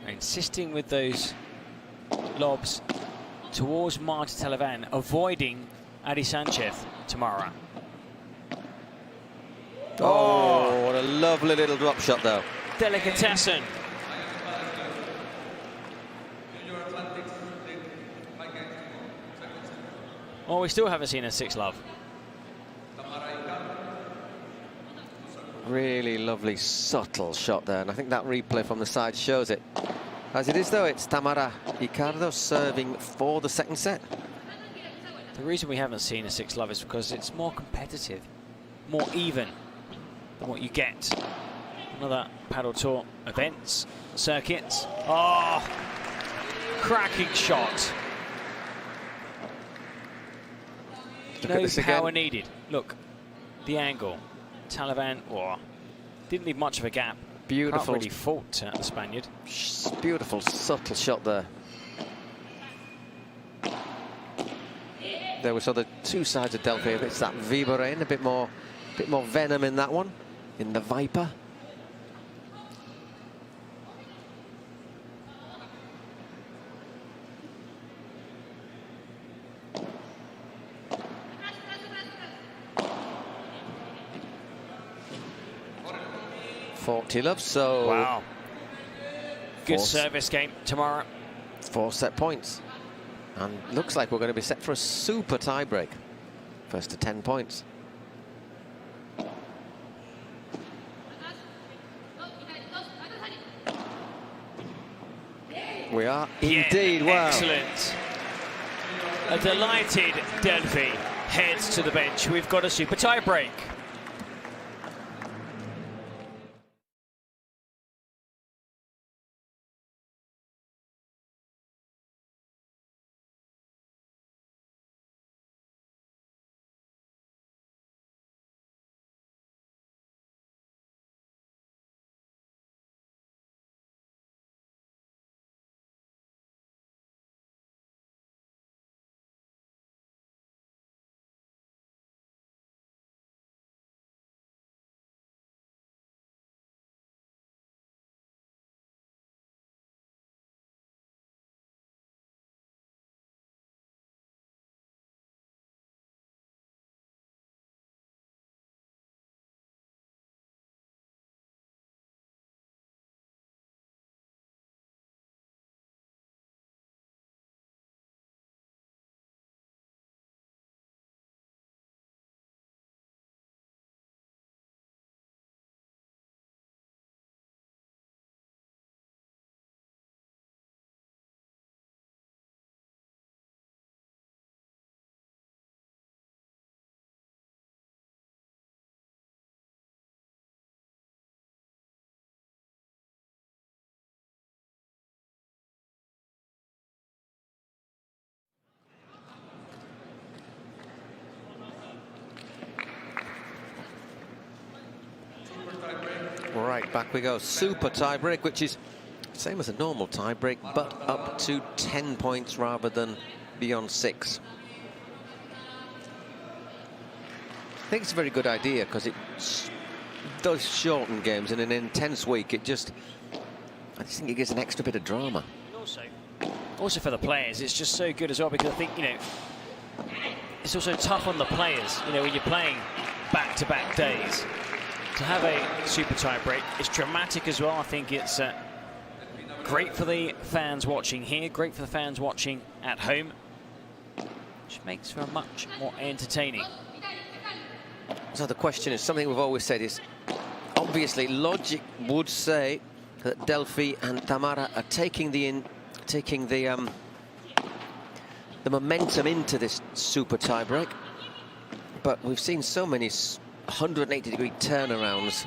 Insisting with those lobs towards Martita Ortega, avoiding Ari Sanchez tomorrow. Oh, what a lovely little drop shot, though. Delicatessen. Oh, we still haven't seen a 6-love. Really lovely, subtle shot there, and I think that replay from the side shows it. As it is, though, it's Tamara Ricardo serving for the second set. The reason we haven't seen a 6-love is because it's more competitive, more even than what you get on other Padel Tour events, circuits. Oh, cracking shot. No power needed. Look, the angle. Taliban, didn't leave much of a gap. Beautiful. Can't really fault the Spaniard. Beautiful, subtle shot there. There we saw the two sides of Delfi. It's that Vibora in, a bit more venom in that one, in the Viper. Love, so wow, good service game tomorrow. 4 set points, and looks like we're going to be set for a super tie break. First to 10 points. We are indeed. Wow, excellent. A delighted Delfi heads to the bench. We've got a super tie break. Right, back we go. Super tie break, which is same as a normal tie break, but up to 10 points rather than beyond 6. I think it's a very good idea because it does shorten games in an intense week. I just think it gives an extra bit of drama. Also for the players, it's just so good as well, because I think, you know, it's also tough on the players, you know, when you're playing back-to-back days. To have a super tie break, it's dramatic as well. I think it's great for the fans watching here, great for the fans watching at home, which makes for a much more entertaining. So the question is, something we've always said is, obviously logic would say that Delfi and Tamara are taking the momentum into this super tie break, but we've seen so many 180-degree turnarounds.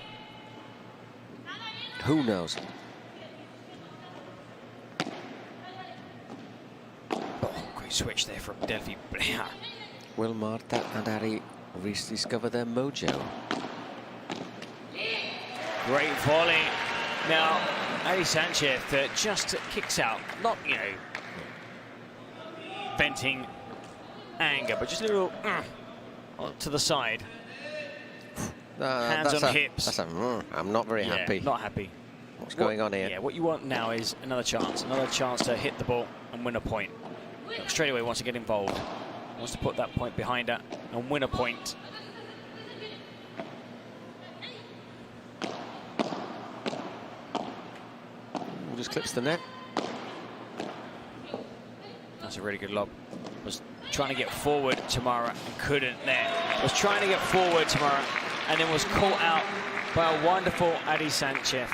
Who knows? Oh, great switch there from Delfi Brea. Will Marta and Ari rediscover their mojo? Great volley. Now, Ari Sanchez just kicks out, not, you know, venting anger, but just a little to the side. Hands on hips. I'm not very happy. Not happy. What's going on here? Yeah, what you want now is another chance to hit the ball and win a point. Straight away wants to get involved. Wants to put that point behind her and win a point. Just clips the net. That's a really good lob. Was trying to get forward Tamara and couldn't there. Was trying to get forward Tamara and then was caught out by a wonderful Ari Sanchez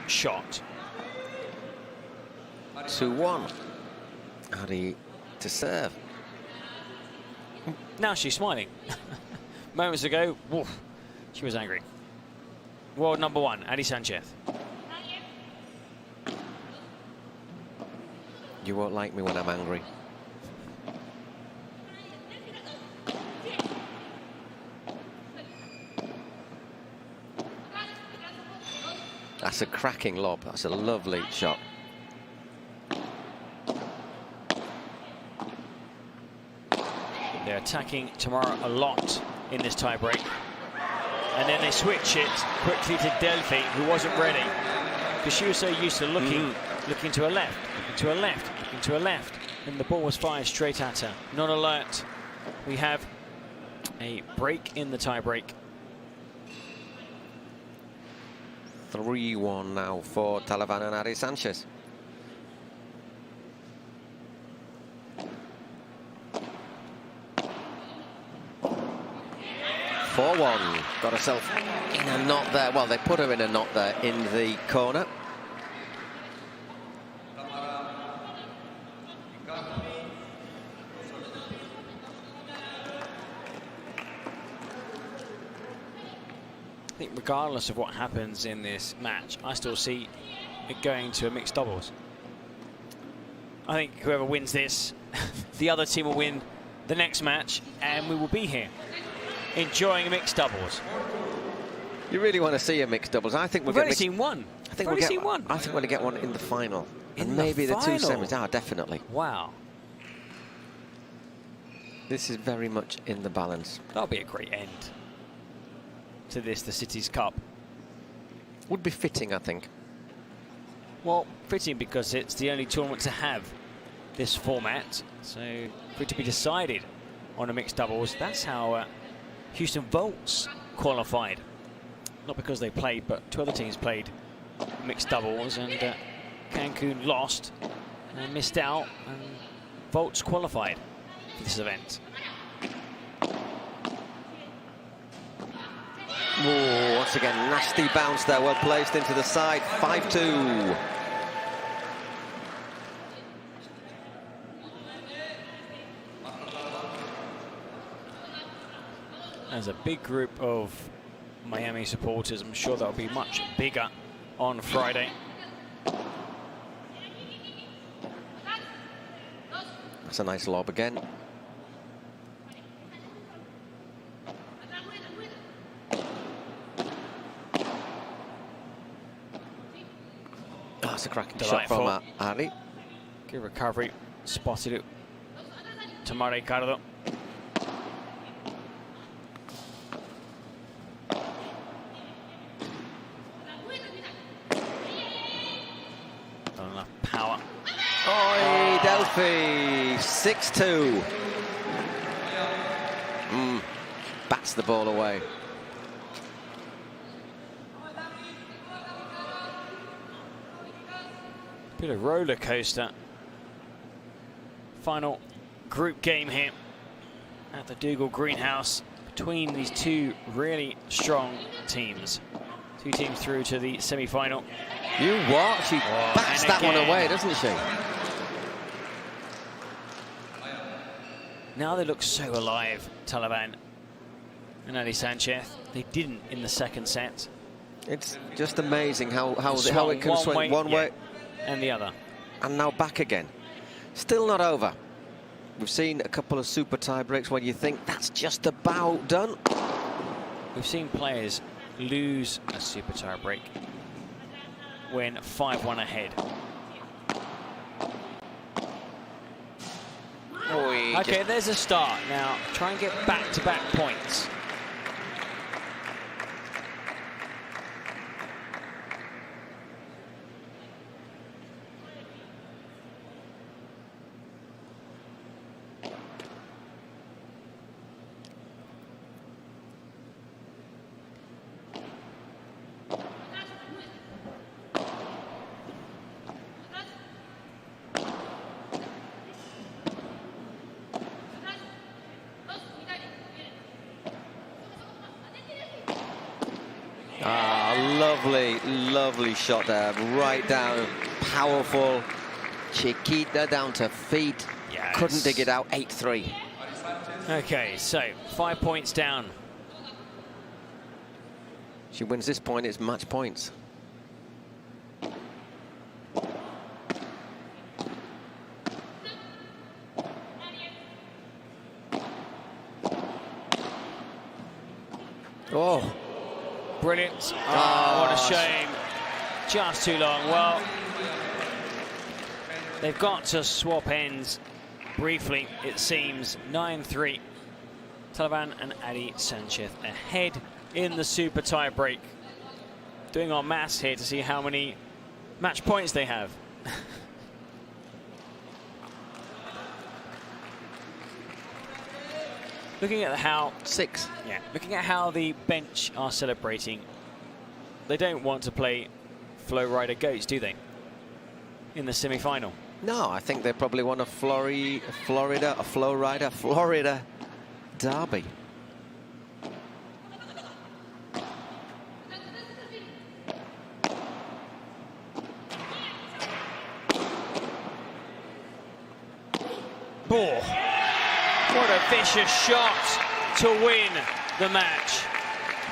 shot. 2-1. Ari to serve. Now she's smiling. Moments ago, woof, she was angry. World number 1, Ari Sanchez. You won't like me when I'm angry. That's a cracking lob. That's a lovely shot. They're attacking Tamara a lot in this tie-break. And then they switch it quickly to Delfi, who wasn't ready, because she was so used to looking to her left, looking to her left, looking to her left, and the ball was fired straight at her. Not alert. We have a break in the tie-break. 3-1 now for Talavan and Ari Sanchez. Got herself in a knot there. Well, they put her in a knot there in the corner. I think regardless of what happens in this match, I still see it going to a mixed doubles. I think whoever wins this, the other team will win the next match, and we will be here enjoying mixed doubles. You really want to see a mixed doubles? I think we've only seen one. I think we'll get one. I think we're going to get one in the final, and maybe the two semis. Definitely. Wow. This is very much in the balance. That'll be a great end to this, the Cities Cup. Would be fitting, I think. Well, fitting because it's the only tournament to have this format. So for it to be decided on a mixed doubles, that's how Houston Volts qualified. Not because they played, but two other teams played mixed doubles, and Cancun lost and missed out, and Volts qualified for this event. Oh, once again, nasty bounce there, well placed into the side, 5-2. There's a big group of Miami supporters. I'm sure that'll be much bigger on Friday. That's a nice lob again. That's a cracking shot from Ari. Good recovery. Spotted it. Tamara Ricardo. Not enough power. Oi, Delfi, 6-2. Bats the ball away. Bit of roller coaster. Final group game here at the Dougal Greenhouse between these two really strong teams. Two teams through to the semi-final. You what? She bats that one away, doesn't she? Now they look so alive, Talavan and Ari Sanchez. They didn't in the second set. It's just amazing how it can swing one way and the other. And now back again. Still not over. We've seen a couple of super tie breaks where you think that's just about done. We've seen players lose a super tie break when 5-1 ahead. Okay, there's a start. Now try and get back-to-back points. Lovely shot there, right down, powerful. Chiquita down to feet. Yes. Couldn't dig it out, 8-3. Okay, so 5 points down. She wins this point, it's match points. Oh. Brilliant. Oh, what a shame. Just too long. Well, they've got to swap ends briefly, it seems 9-3. Taliban and Ari Sanchez ahead in the super tie break. Doing our maths here to see how many match points they have. Looking at how... 6. Yeah, looking at how the bench are celebrating, they don't want to play FlowRida Goats, do they? In the semi-final. No, I think they probably want a FlowRida derby. Oh, what a vicious shot to win the match.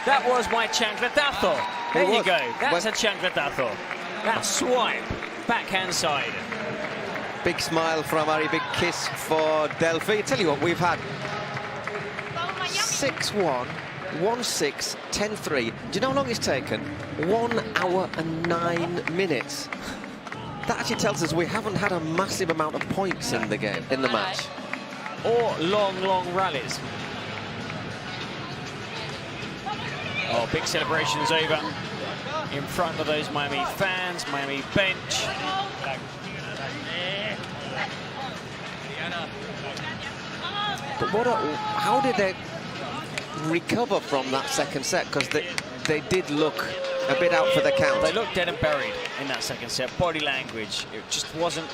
That was my chancletazo. There you go. That's a chancletazo. That swipe, backhand side. Big smile from Ari, big kiss for Delfi. Tell you what, we've had 6-1, 1-6, 10-3. Do you know how long it's taken? 1 hour and 9 minutes. That actually tells us we haven't had a massive amount of points in the game, in the match. Or long rallies. Oh, big celebrations over in front of those Miami fans, Miami bench. But how did they recover from that second set? Because they did look a bit out for the count. They looked dead and buried in that second set. Body language, it just wasn't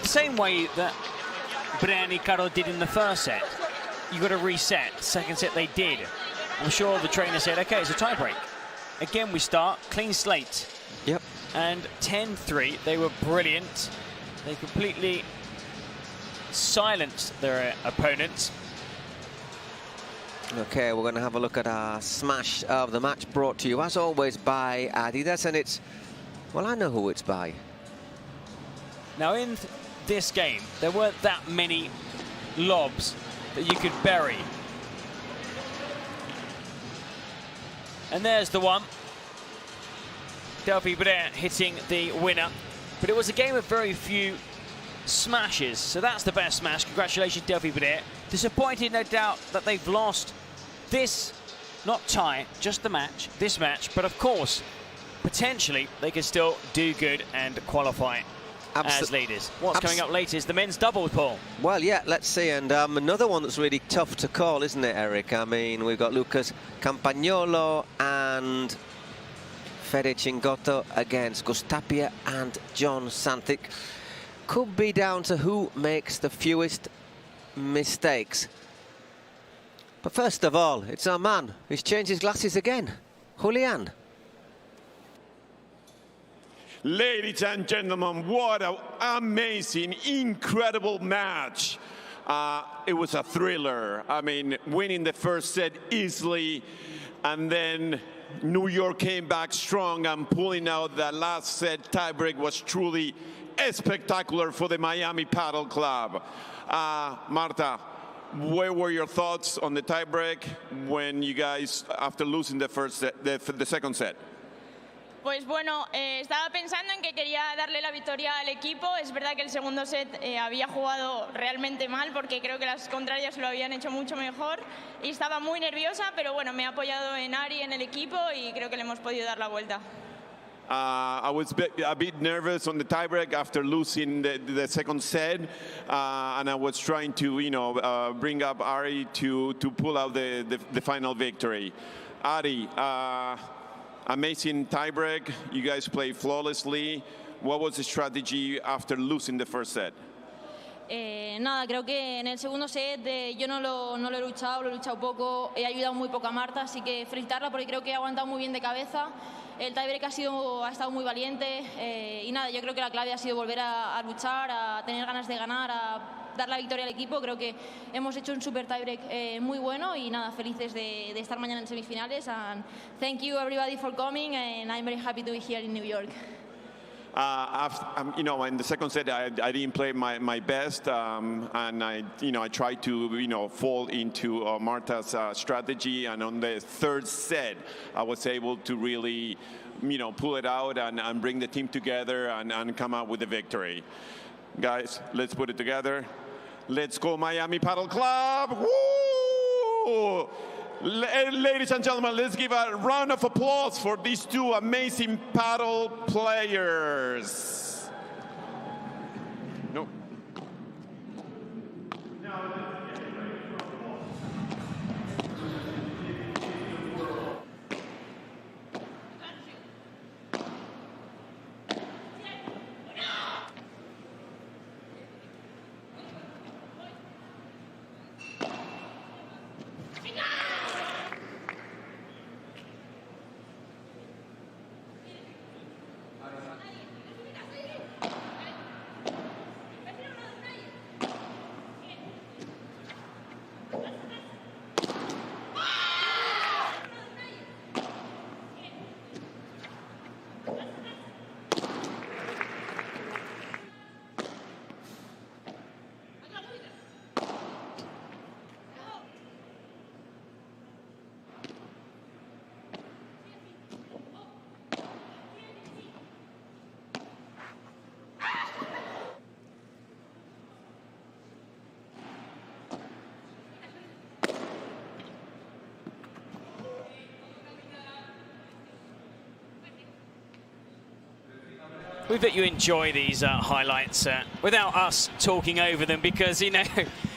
the same way that Brea and Ricardo did in the first set. You got to reset. Second set they did. I'm sure the trainer said, okay, it's a tie break. Again, we start clean slate. Yep. And 10-3, they were brilliant. They completely silenced their opponents. Okay, we're going to have a look at our smash of the match, brought to you as always by Adidas, and it's, well, I know who it's by. Now in this game, there weren't that many lobs that you could bury. And there's the one. Delfi Brea hitting the winner. But it was a game of very few smashes, so that's the best smash. Congratulations, Delfi Brea. Disappointed, no doubt, that they've lost this, not tie, just the match, this match. But of course, potentially, they could still do good and qualify as leaders. What's coming up later is the men's doubles, Paul. Well, yeah, let's see. And another one that's really tough to call, isn't it, Eric? I mean, we've got Lucas Campagnolo and Fede Chingotto against Augustin Tapia and John Santic. Could be down to who makes the fewest mistakes. But first of all, it's our man. He's changed his glasses again. Julian. Ladies and gentlemen, what an amazing, incredible match. It was a thriller. I mean, winning the first set easily, and then New York came back strong and pulling out that last set tiebreak was truly spectacular for the Miami Padel Club. Marta, where were your thoughts on the tiebreak when you guys, after losing the first set, the second set? Pues bueno, estaba pensando en que quería darle la victoria al equipo. Es verdad que el segundo set había jugado realmente mal porque creo que las contrarias lo habían hecho mucho mejor y estaba muy nerviosa, pero bueno, me he apoyado en Ari, en el equipo, y creo que le hemos podido dar la vuelta. I was a bit nervous on the tiebreak after losing the second set, and I was trying to, you know, bring up Ari to pull out the final victory. Ari, amazing tiebreak. You guys played flawlessly. What was the strategy after losing the first set? Nada, creo que en el segundo set yo no lo he luchado, lo he luchado poco, he ayudado muy poco a Marta, así que felicitarla porque creo que ha aguantado muy bien de cabeza. El tiebreak ha estado muy valiente y nada, yo creo que la clave ha sido volver a luchar, a tener ganas de ganar, a dar la victoria al equipo. Creo que hemos hecho un super tiebreak muy bueno y nada, felices de estar mañana en semifinales. And thank you everybody for coming, and I'm very happy to be here in New York. You know, in the second set, I didn't play my best, and I tried to, fall into Marta's strategy. And on the third set, I was able to really, pull it out and bring the team together and come out with the victory. Guys, let's put it together. Let's go Miami Padel Club. Woo! Ladies and gentlemen, let's give a round of applause for these two amazing paddle players. No. We bet you enjoy these highlights without us talking over them, because, you know,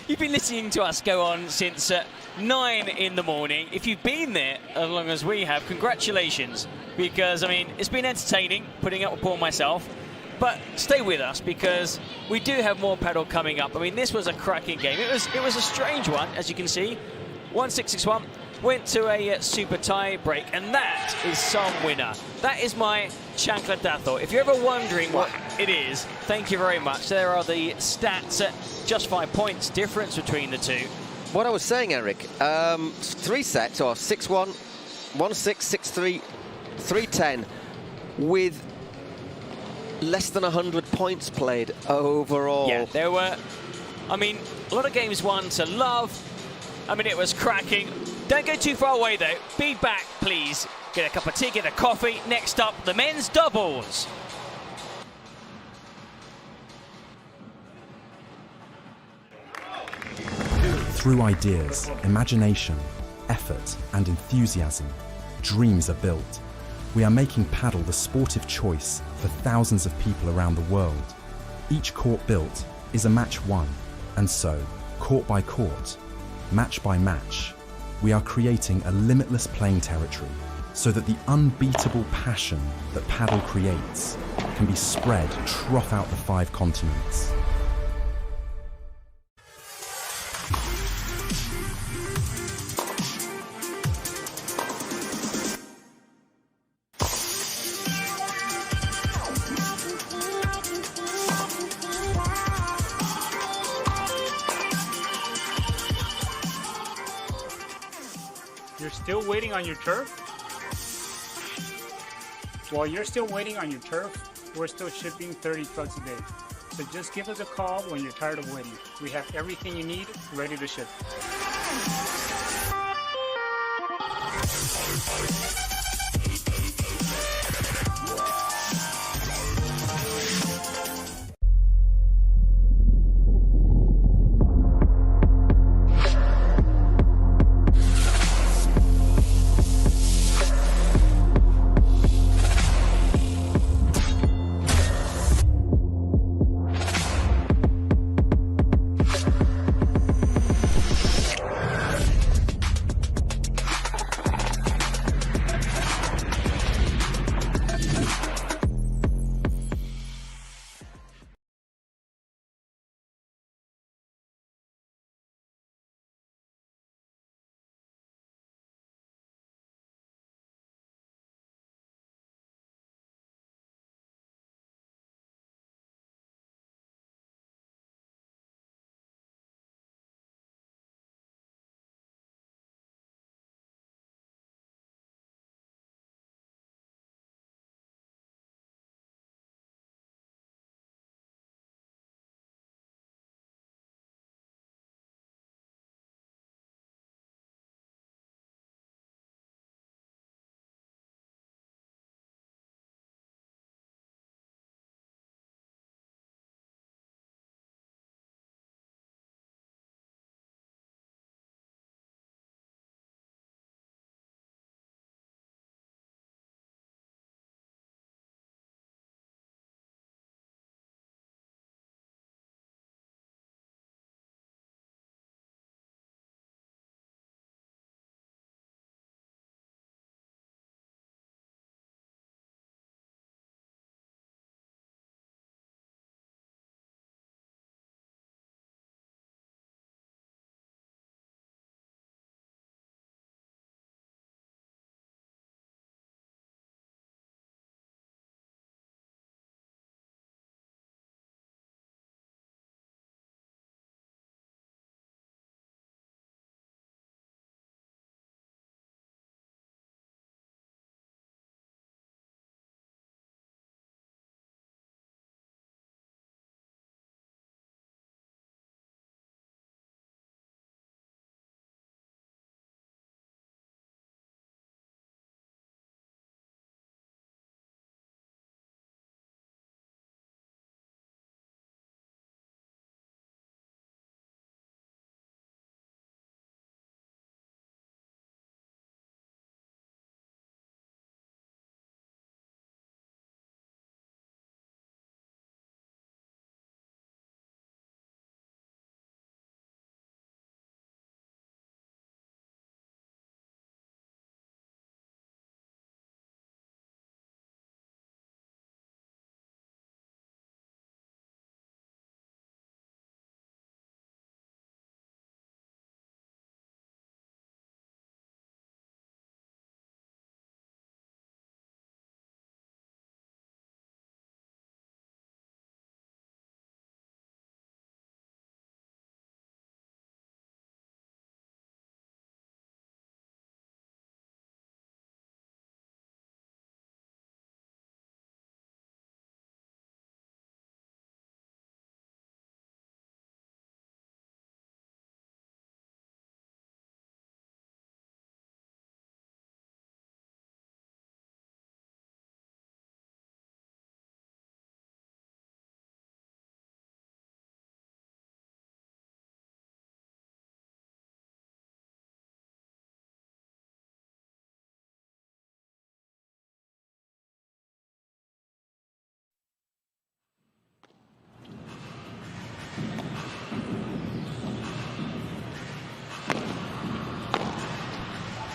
you've been listening to us go on since 9 in the morning. If you've been there as long as we have, congratulations, because, I mean, it's been entertaining putting up with Paul myself, but stay with us because we do have more paddle coming up. I mean, this was a cracking game. It was a strange one, as you can see. 1-6-6-1. Went to a super tie break, and that is some winner. That is my chancletazo. If you're ever wondering what it is, thank you very much. There are the stats, just 5 points difference between the two. What I was saying, Eric, 3 sets, or 6-1, 1-6, 6-3, 3-10, with less than 100 points played overall. Yeah, there were, I mean, a lot of games won to love. I mean, it was cracking. Don't go too far away, though. Be back, please. Get a cup of tea, get a coffee. Next up, the men's doubles. Through ideas, imagination, effort, and enthusiasm, dreams are built. We are making paddle the sportive choice for thousands of people around the world. Each court built is a match won, and so, court by court, match by match, we are creating a limitless playing territory so that the unbeatable passion that paddle creates can be spread throughout the 5 continents. You're still waiting on your turf? While you're still waiting on your turf, we're still shipping 30 trucks a day. So just give us a call when you're tired of waiting. We have everything you need ready to ship.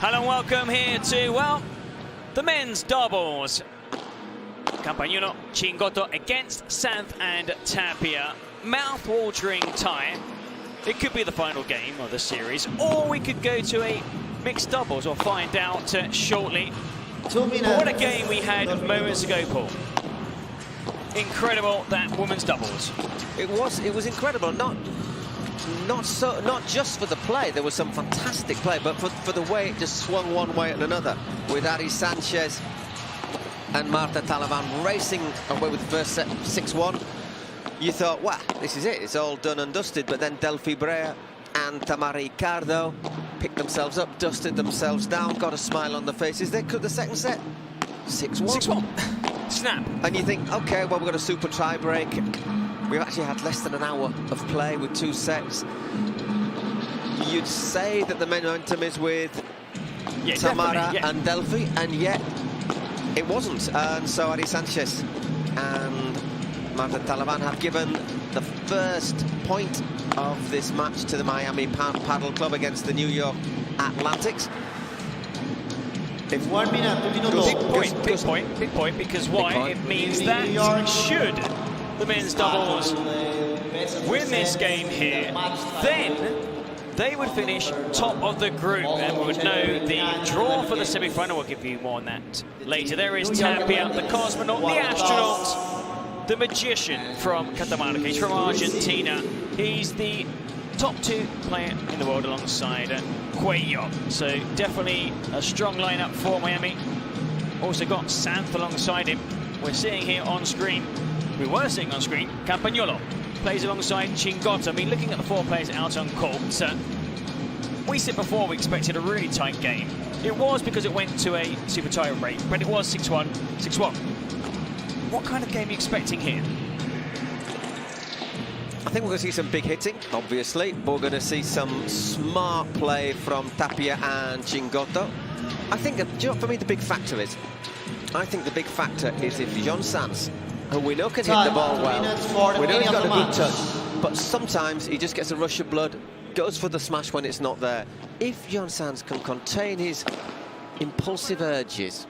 Hello and welcome here to, well, the men's doubles. Campagnolo, Chingotto against Santh and Tapia. Mouth-watering tie. It could be the final game of the series, or we could go to a mixed doubles. We'll find out shortly. But what a game we had moments ago, Paul. Incredible, that women's doubles. It was incredible. Not just for the play. There was some fantastic play, but for the way it just swung one way and another, with Ari Sanchez and Martita Ortega racing away with the first set 6-1. You thought, wow, this is it. It's all done and dusted. But then Delfi Brea and Tamara Ricardo picked themselves up, dusted themselves down, got a smile on their faces. They cut the second set 6-1. 6-1. Snap. And you think, okay, well, we've got a super tie break. We've actually had less than an hour of play with 2 sets. You'd say that the momentum is with Tamara and Delfi, and yet it wasn't. And so Ari Sanchez and Martita Ortega have given the first point of this match to the Miami Padel Club against the New York Athletics. Big point, because why? It means that should the men's doubles win this game here, then they would finish top of the group and we would know the draw for the semi-final. We'll give you more on that later. There is Tapia, the cosmonaut, the astronaut, the magician from Catamarca. He's from Argentina. He's the top 2 player in the world alongside Cuello. So definitely a strong lineup for Miami. Also got Santh alongside him. We're seeing here on screen, we were seeing on screen, Campagnolo plays alongside Chingotto. I mean, looking at the 4 players out on court, we said before we expected a really tight game. It was because it went to a super tie break, but it was 6-1, 6-1. What kind of game are you expecting here? I think we're going to see some big hitting, obviously. We're going to see some smart play from Tapia and Chingotto. I think, for me, the big factor is, if Jensen, who we know can hit the ball well, we know he's got a good touch, but sometimes he just gets a rush of blood, goes for the smash when it's not there. If Jensen can contain his impulsive urges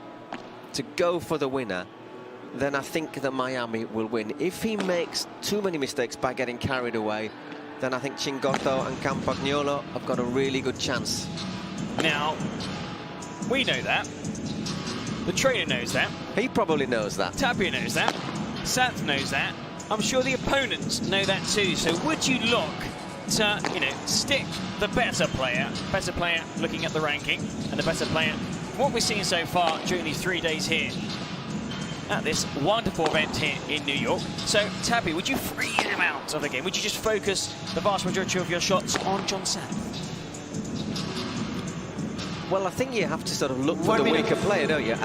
to go for the winner, then I think that Miami will win. If he makes too many mistakes by getting carried away, then I think Chingotto and Campagnolo have got a really good chance. Now, we know that. The trainer knows that. He probably knows that. Tapia knows that. Santh knows that. I'm sure the opponents know that too. So would you look to, stick the better player looking at the ranking, and the better player, what we've seen so far during these 3 days here at this wonderful event here in New York. So, Tapia, would you free him out of the game? Would you just focus the vast majority of your shots on Jensen? Well, I think you have to sort of look for the weaker player, don't you?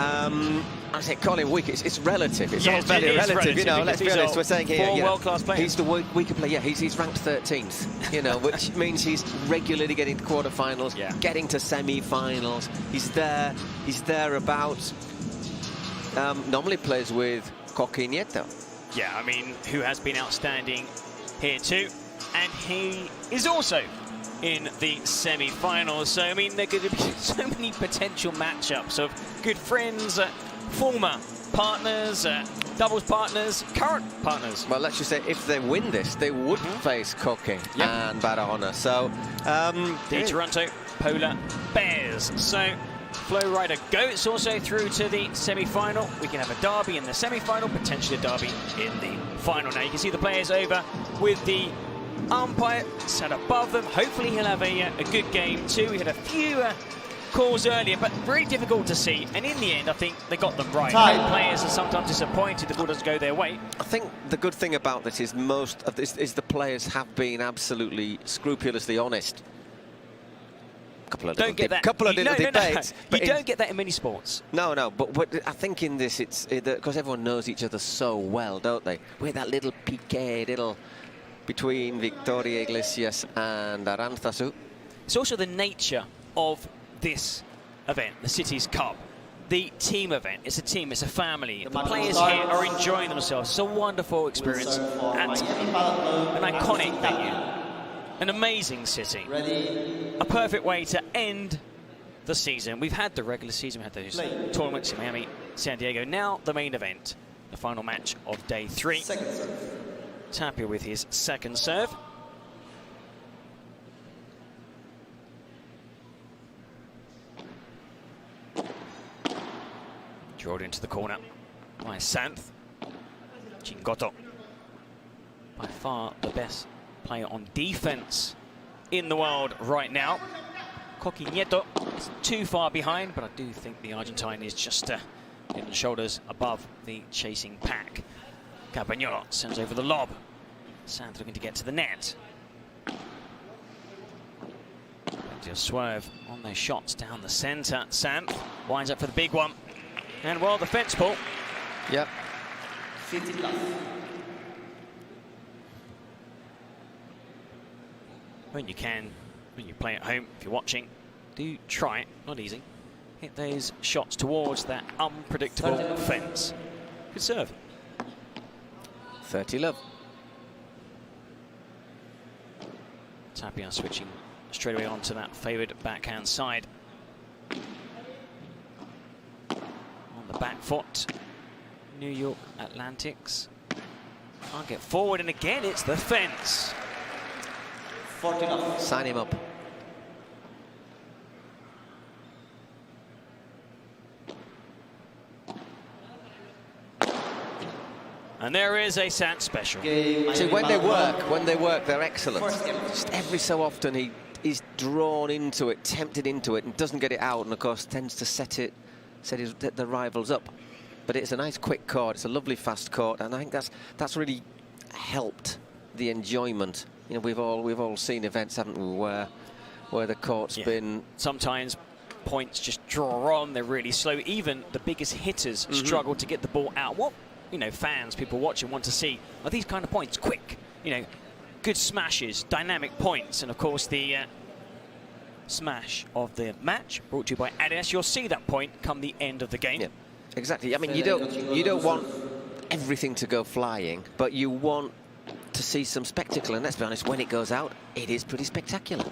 I say call him weak. It's relative. It's all very relative. Let's be honest. We're saying here, world-class players. He's the weaker player. Yeah, he's ranked 13th. Which means he's regularly getting to quarterfinals, getting to semi-finals. He's there. He's thereabouts. Normally plays with Coquinieto. Yeah, I mean, who has been outstanding here too, and he is also in the semi-finals. So, I mean, there could be so many potential matchups of good friends, former partners, doubles partners, current partners. Well, let's just say if they win this, they would face Coqui and Barahona. So, the Toronto Polar Bears. So, FlowRida goes also through to the semi-final. We can have a derby in the semi-final, potentially a derby in the final. Now, you can see the players over with the umpire sat above them. Hopefully he'll have a good game too. We had a few calls earlier, but very difficult to see, and in the end I think they got them right. Players are sometimes disappointed the ball doesn't go their way. I think the good thing about this is most of this is the players have been absolutely scrupulously honest. Couple of little debates. You don't get that in many sports. No, but I think in this it's because everyone knows each other so well, don't they? With that little piqué, between Victoria Iglesias and Arantzazu. It's also the nature of this event, the Cities Cup. The team event. It's a team, it's a family. The players here are enjoying themselves. It's a wonderful experience at an iconic venue. An amazing city. A perfect way to end the season. We've had the regular season, we had those tournaments in Miami, San Diego. Now the main event, the final match of day 3. Tapia with his second serve. Drilled into the corner by Santh. Chingotto, by far the best player on defense in the world right now. Coquinieto is too far behind, but I do think the Argentine is just head and shoulders above the chasing pack. Campagnolo sends over the lob. Santh looking to get to the net. Plenty of swerve on those shots down the centre. Santh winds up for the big one. And well, the fence pull. Yep. When you can, when you play at home, if you're watching, do try it. Not easy. Hit those shots towards that unpredictable fence. Good serve. 30 love. Tapia switching straight away onto that favoured backhand side. On the back foot, New York Atlantics. Can't get forward, and again it's the fence. Sign him up. And there is a Santh special. See, when they work, they're excellent. Just every so often he is drawn into it, tempted into it, and doesn't get it out, and of course tends to set the rivals up. But it's a nice quick court. It's a lovely fast court, and I think that's really helped the enjoyment. You know, we've all seen events, haven't we, where the court's been. Sometimes points just draw on. They're really slow. Even the biggest hitters struggle to get the ball out. What, you know, fans, people watching want to see are these kind of points quick. You know, good smashes, dynamic points, and of course the smash of the match brought to you by Adidas. You'll see that point come the end of the game. Yeah, exactly. I mean, you don't want everything to go flying, but you want to see some spectacle, and let's be honest, when it goes out, it is pretty spectacular.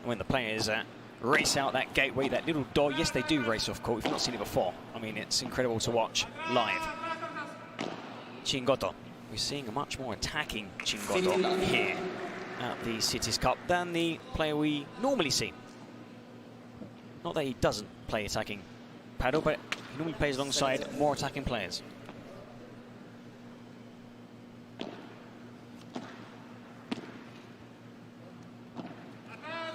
When the players race out that gateway, that little door, yes, they do race off court. We've not seen it before. I mean, it's incredible to watch live. Chingotto. We're seeing a much more attacking Chingotto here at the Cities Cup than the player we normally see. Not that he doesn't play attacking paddle, but he normally plays alongside more attacking players.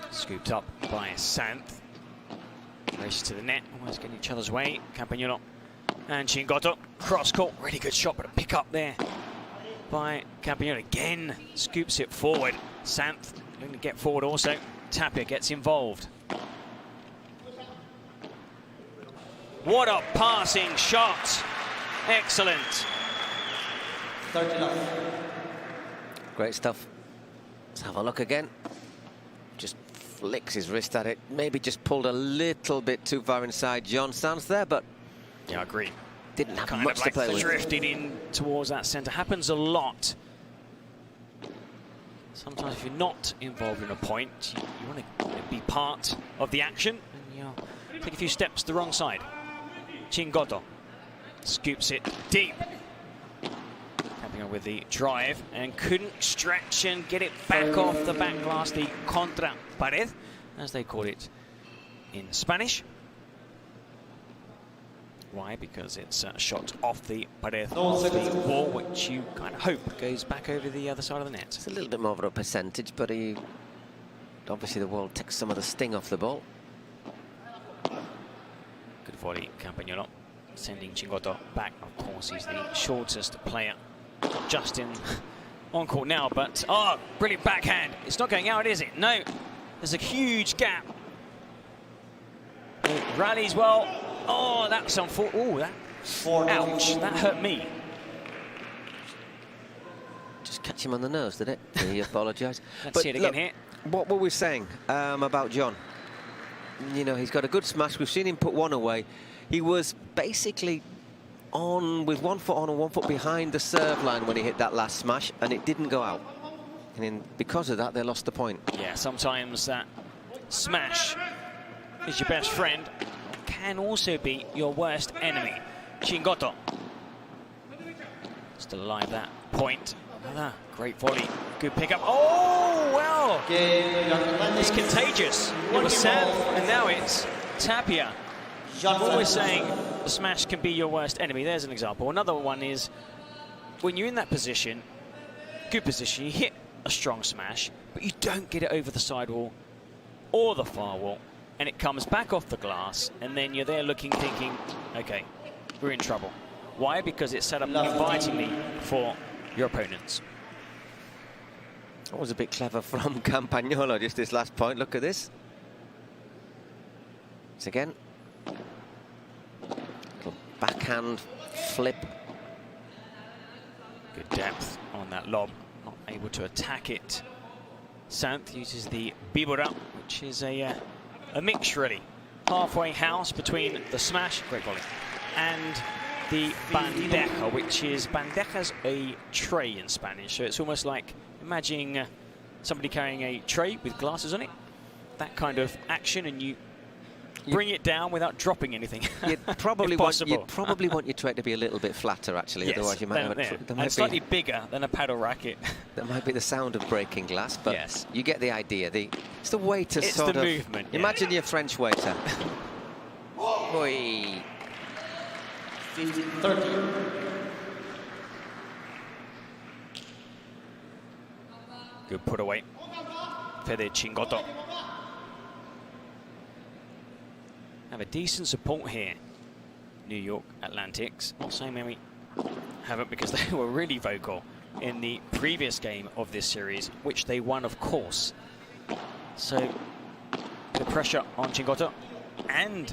Scooped up by Santh. Races to the net, almost getting each other's way. Campagnolo and Chingotto. Cross court, really good shot, but a pick up there by Campagnolo. Again, scoops it forward. Santh going to get forward also. Tapia gets involved. What a passing shot. Excellent. Great stuff. Let's have a look again. Just flicks his wrist at it. Maybe just pulled a little bit too far inside John Sanz there, but yeah, I agree. Didn't have kind much of like to play with. Drifted in towards that centre. Happens a lot. Sometimes if you're not involved in a point, you want to be part of the action, and you take a few steps the wrong side. Chingotto scoops it deep. Camping with the drive, and couldn't stretch and get it back off the back glass, the contra pared, as they call it in Spanish. Why? Because it's a shot off the pared, off the wall, which you kind of hope goes back over the other side of the net. It's a little bit more of a percentage, but obviously the wall takes some of the sting off the ball. Good volley, Campagnolo, sending Chingotto back. Of course, he's the shortest player, not just in on court now, but oh, brilliant backhand. It's not going out, is it? No, there's a huge gap. It rallies well. Oh, that's unfortunate. Oh, ouch, that hurt me. Just catch him on the nose, did it? He apologised. Let's see it again here. What were we saying about John? You know, he's got a good smash. We've seen him put one away. He was basically on with 1 foot on and 1 foot behind the serve line when he hit that last smash, and it didn't go out. And because of that, they lost the point. Yeah, sometimes that smash is your best friend, can also be your worst enemy. Chingotto. Still alive, that point. Another great volley. Good pickup. Oh, well. It's contagious. It was Sam, and now it's Tapia. I'm always saying the smash can be your worst enemy. There's an example. Another one is when you're in that position, good position, you hit a strong smash, but you don't get it over the sidewall or the far wall, and it comes back off the glass, and then you're there looking, thinking, okay, we're in trouble. Why? Because it's set up invitingly for your opponents. That was a bit clever from Campagnolo, just this last point. Look at this. It's again. Little backhand flip. Good depth on that lob. Not able to attack it. Santh uses the Bibura, which is a mix, really. Halfway house between the smash, great volley, and the bandeja, which is, bandeja's a tray in Spanish, so it's almost like imagining somebody carrying a tray with glasses on it, that kind of action, and you bring it down without dropping anything. You'd probably want your tray to be a little bit flatter, actually, yes, otherwise you might have and slightly bigger than a paddle racket. That might be the sound of breaking glass, but yes, you get the idea. It's the way to it's sort the of movement. Imagine your French waiter. Oi. 30. Good put away. Fede Chingotto. Have a decent support here. New York Atlantics. Not saying maybe haven't, because they were really vocal in the previous game of this series, which they won, of course. So the pressure on Chingotto and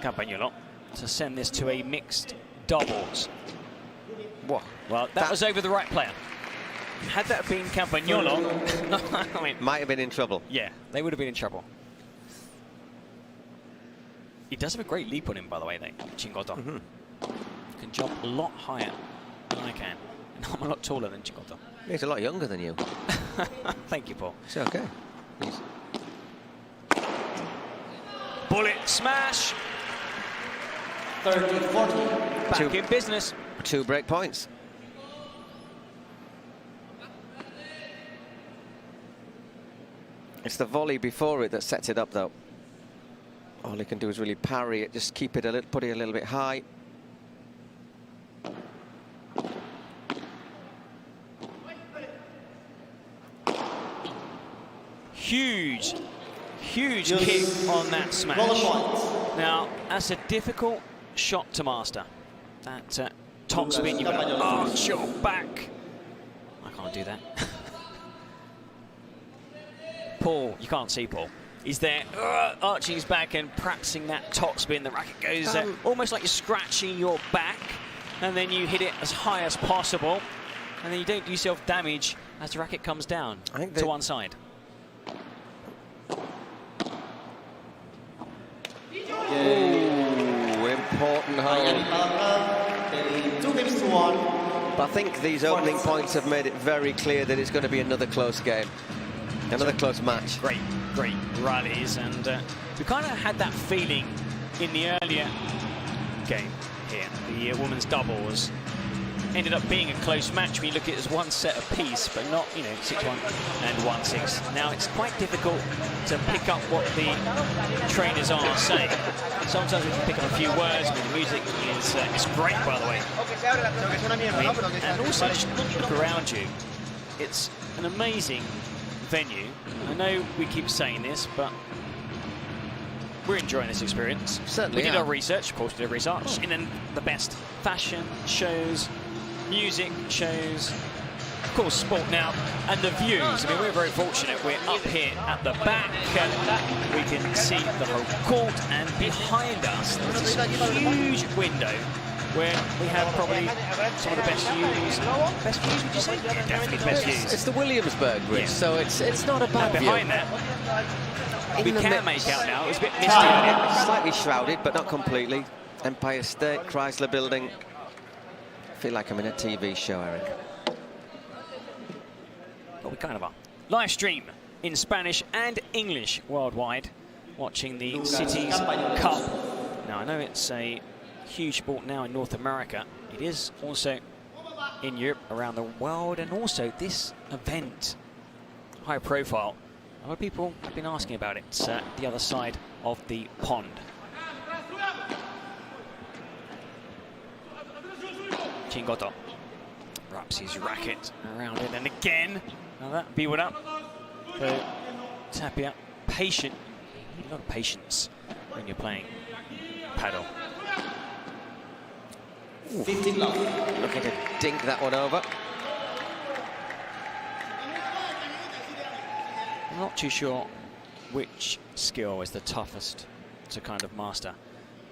Campagnolo to send this to a mixed doubles. What? Well, that was over the right player. Had that been Campagnolo, I mean, might have been in trouble. Yeah, they would have been in trouble. He does have a great leap on him, by the way, though, Chingotto. Can jump a lot higher than I can. And I'm a lot taller than Chingotto. He's a lot younger than you. Thank you, Paul. It's okay. Please. Bullet smash. 30-40. Back in business. 2 break points. It's the volley before it that sets it up, though. All he can do is really parry it, just keep it a little, put it a little bit high. Huge kick on that smash. Now, that's a difficult shot to master. That top spin, you've got to arch your back. I can't do that. Paul, you can't see Paul. He's there arching his back and practicing that top spin. The racket goes almost like you're scratching your back, and then you hit it as high as possible, and then you don't do yourself damage as the racket comes down to one side. Ooh, important hole. 2 games to 1. But I think these opening points have made it very clear that it's going to be another close game. Another close match. Great rallies, and we kind of had that feeling in the earlier game here. The women's doubles ended up being a close match when you look at it as one set apiece, but not, 6-1 and 1-6. Now it's quite difficult to pick up what the trainers are saying. Sometimes we can pick up a few words, but the music is great, by the way. And also, just look around you. It's an amazing venue. I know we keep saying this, but we're enjoying this experience. Certainly. We did our research, of course, we did research in the best fashion shows, music shows, of course, sport now, and the views. I mean, we're very fortunate. We're up here at the back, and we can see the whole court, and behind us there's this huge window where we have probably some of the best views. Best views, would you say? Yeah, definitely the best views. It's the Williamsburg Bridge, so it's not a bad view. Behind that, we can make out now. It was a bit misty earlier. Slightly shrouded, but not completely. Empire State, Chrysler Building. I feel like I'm in a TV show, Eric. Well, we kind of are. Live stream in Spanish and English worldwide. watching the Cities Cup. Now, I know it's a huge sport now in North America. It is also in Europe, around the world, and also this event, high profile. A lot of people have been asking about it. It's the other side of the pond. Chingotto wraps his racket around it, and again, now that beat up. So Tapia, patient. You need a lot of patience when you're playing paddle. 15 love. Looking to dink that one over. I'm not too sure which skill is the toughest to kind of master.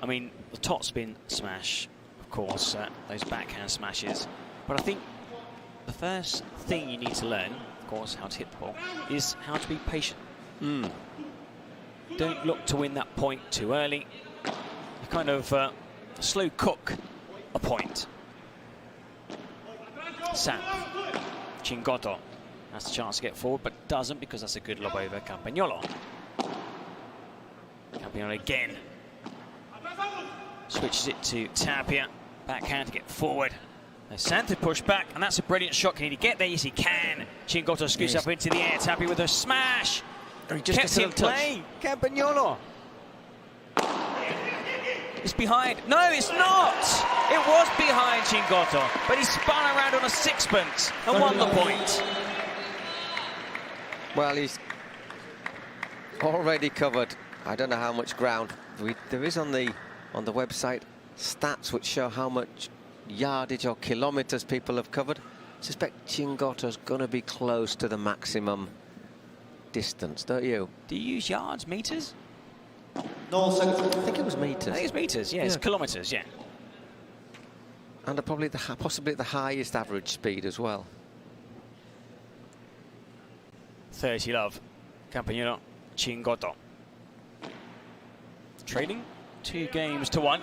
I mean, the top spin smash, of course, those backhand smashes. But I think the first thing you need to learn, of course, how to hit the ball, is how to be patient. Don't look to win that point too early. You kind of slow cook a point. Sam, Chingotto has the chance to get forward, but doesn't, because that's a good lob over Campagnolo. Campagnolo again. Switches it to Tapia. Backhand to get forward. Now Santi push back, and that's a brilliant shot. Can he get there? Yes, he can. Chingotto scoots up into the air. Tapia with a smash. He just kept him playing. Campagnolo. It's behind. No, it's not. It was behind Chingotto, but he spun around on a sixpence and won the point. Well, he's already covered, I don't know how much ground. There is on the website stats which show how much yardage or kilometers people have covered. I suspect Chingotto's going to be close to the maximum distance, don't you? Do you use yards, meters? No, I think it was meters. I think it's meters, yeah. It's kilometers, yeah. And probably possibly at the highest average speed as well. 30 love. Campagnolo, Chingotto. Trading 2 games to 1.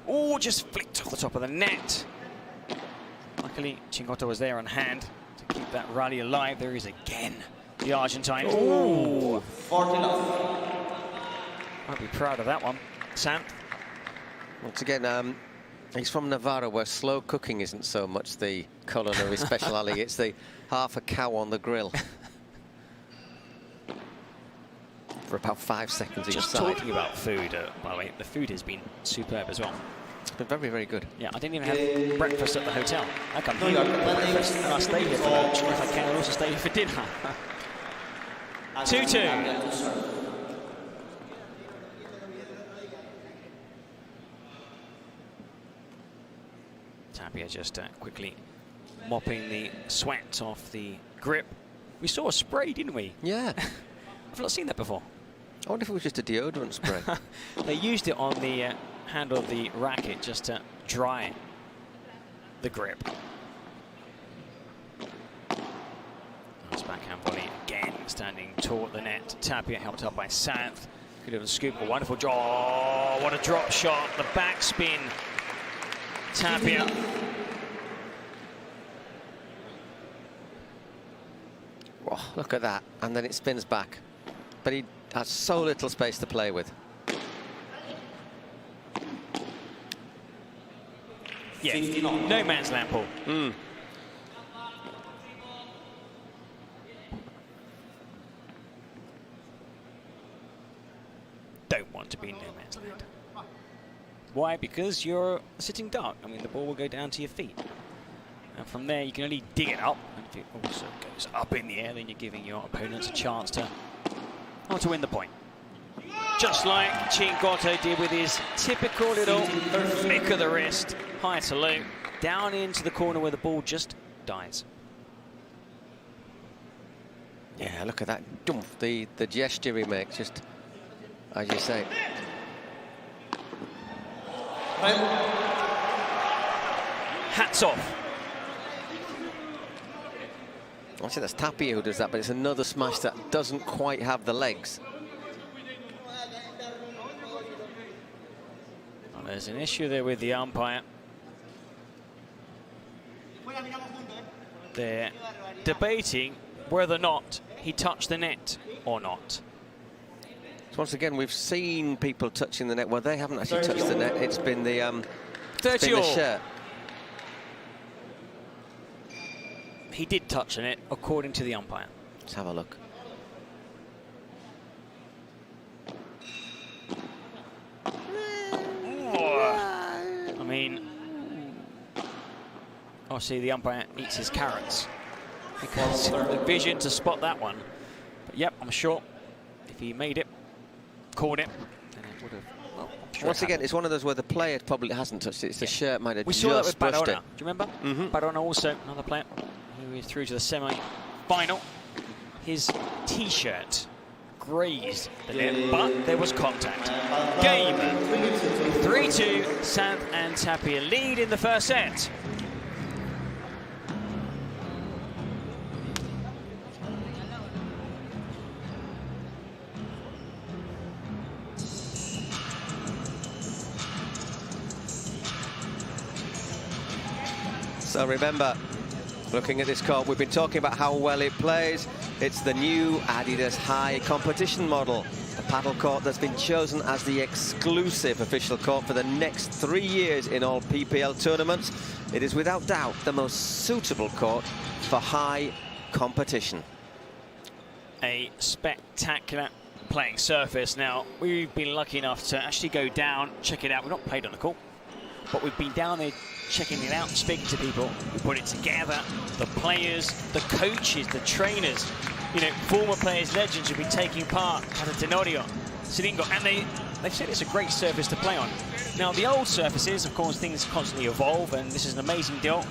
Oh, just flicked off the top of the net. Luckily, Chingotto was there on hand to keep that rally alive. There is again the Argentine. Oh, 40 love. Might be proud of that one. Sam. Once again, he's from Navarro, where slow cooking isn't so much the culinary speciality. It's the half a cow on the grill. For about 5 seconds each Just side. talking about food, by the way, the food has been superb as well. It's been very, very good. Yeah, I didn't even have breakfast at the hotel. I come here for breakfast and I stay here for lunch. If I can, I'll also stay here for dinner. 2-2. Tapia just quickly mopping the sweat off the grip. We saw a spray, didn't we? Yeah. I've not seen that before. I wonder if it was just a deodorant spray. They used it on the handle of the racket just to dry the grip. Nice backhand volley again, standing tall at the net. Tapia helped up by Santh. Good little scoop, a wonderful draw. What a drop shot, the backspin. Tapia. Oh, look at that. And then it spins back. But he has so little space to play with. Yeah, no man's land, Paul. Don't want to be no man's land. Why? Because you're a sitting duck. I mean, the ball will go down to your feet. And from there, you can only dig it up. And if it also goes up in the air, then you're giving your opponents a chance to win the point. Just like Chingotto did with his typical little flick of the wrist, high to low, down into the corner where the ball just dies. Yeah, look at that. The gesture he makes, just as you say. Hats off. I think that's Tapia who does that, but it's another smash that doesn't quite have the legs. Well, there's an issue there with the umpire. They're debating whether or not he touched the net. or not. So once again, we've seen people touching the net. Well, they haven't actually touched the net. It's been the, shirt. He did touch on it, according to the umpire. Let's have a look. I mean, obviously the umpire eats his carrots because the vision to spot that one. But yep, I'm sure if he made it, called it, then it would have. Well, sure Once again, it's one of those where the player probably hasn't touched it. It's the shirt might have we just saw that with brushed Barona. it. Do you remember? Barona also, another player who is through to the semi-final. His T-shirt grazed the net, but there was contact. Game 3-2. Santh and Tapia lead in the first set. So remember, looking at this court, we've been talking about how well it plays. It's the new Adidas High competition model, a paddle court that's been chosen as the exclusive official court for the next 3 years in all PPL tournaments. It is without doubt the most suitable court for high competition. A spectacular playing surface. Now, we've been lucky enough to actually go down, check it out. We've not played on the court, but we've been down there checking it out, speaking to people who put it together, the players, the coaches, the trainers, you know, former players, legends who've been taking part at the Tenorio, Silingo, and they've said it's a great surface to play on. Now, the old surfaces, of course, things constantly evolve, and this is an amazing deal.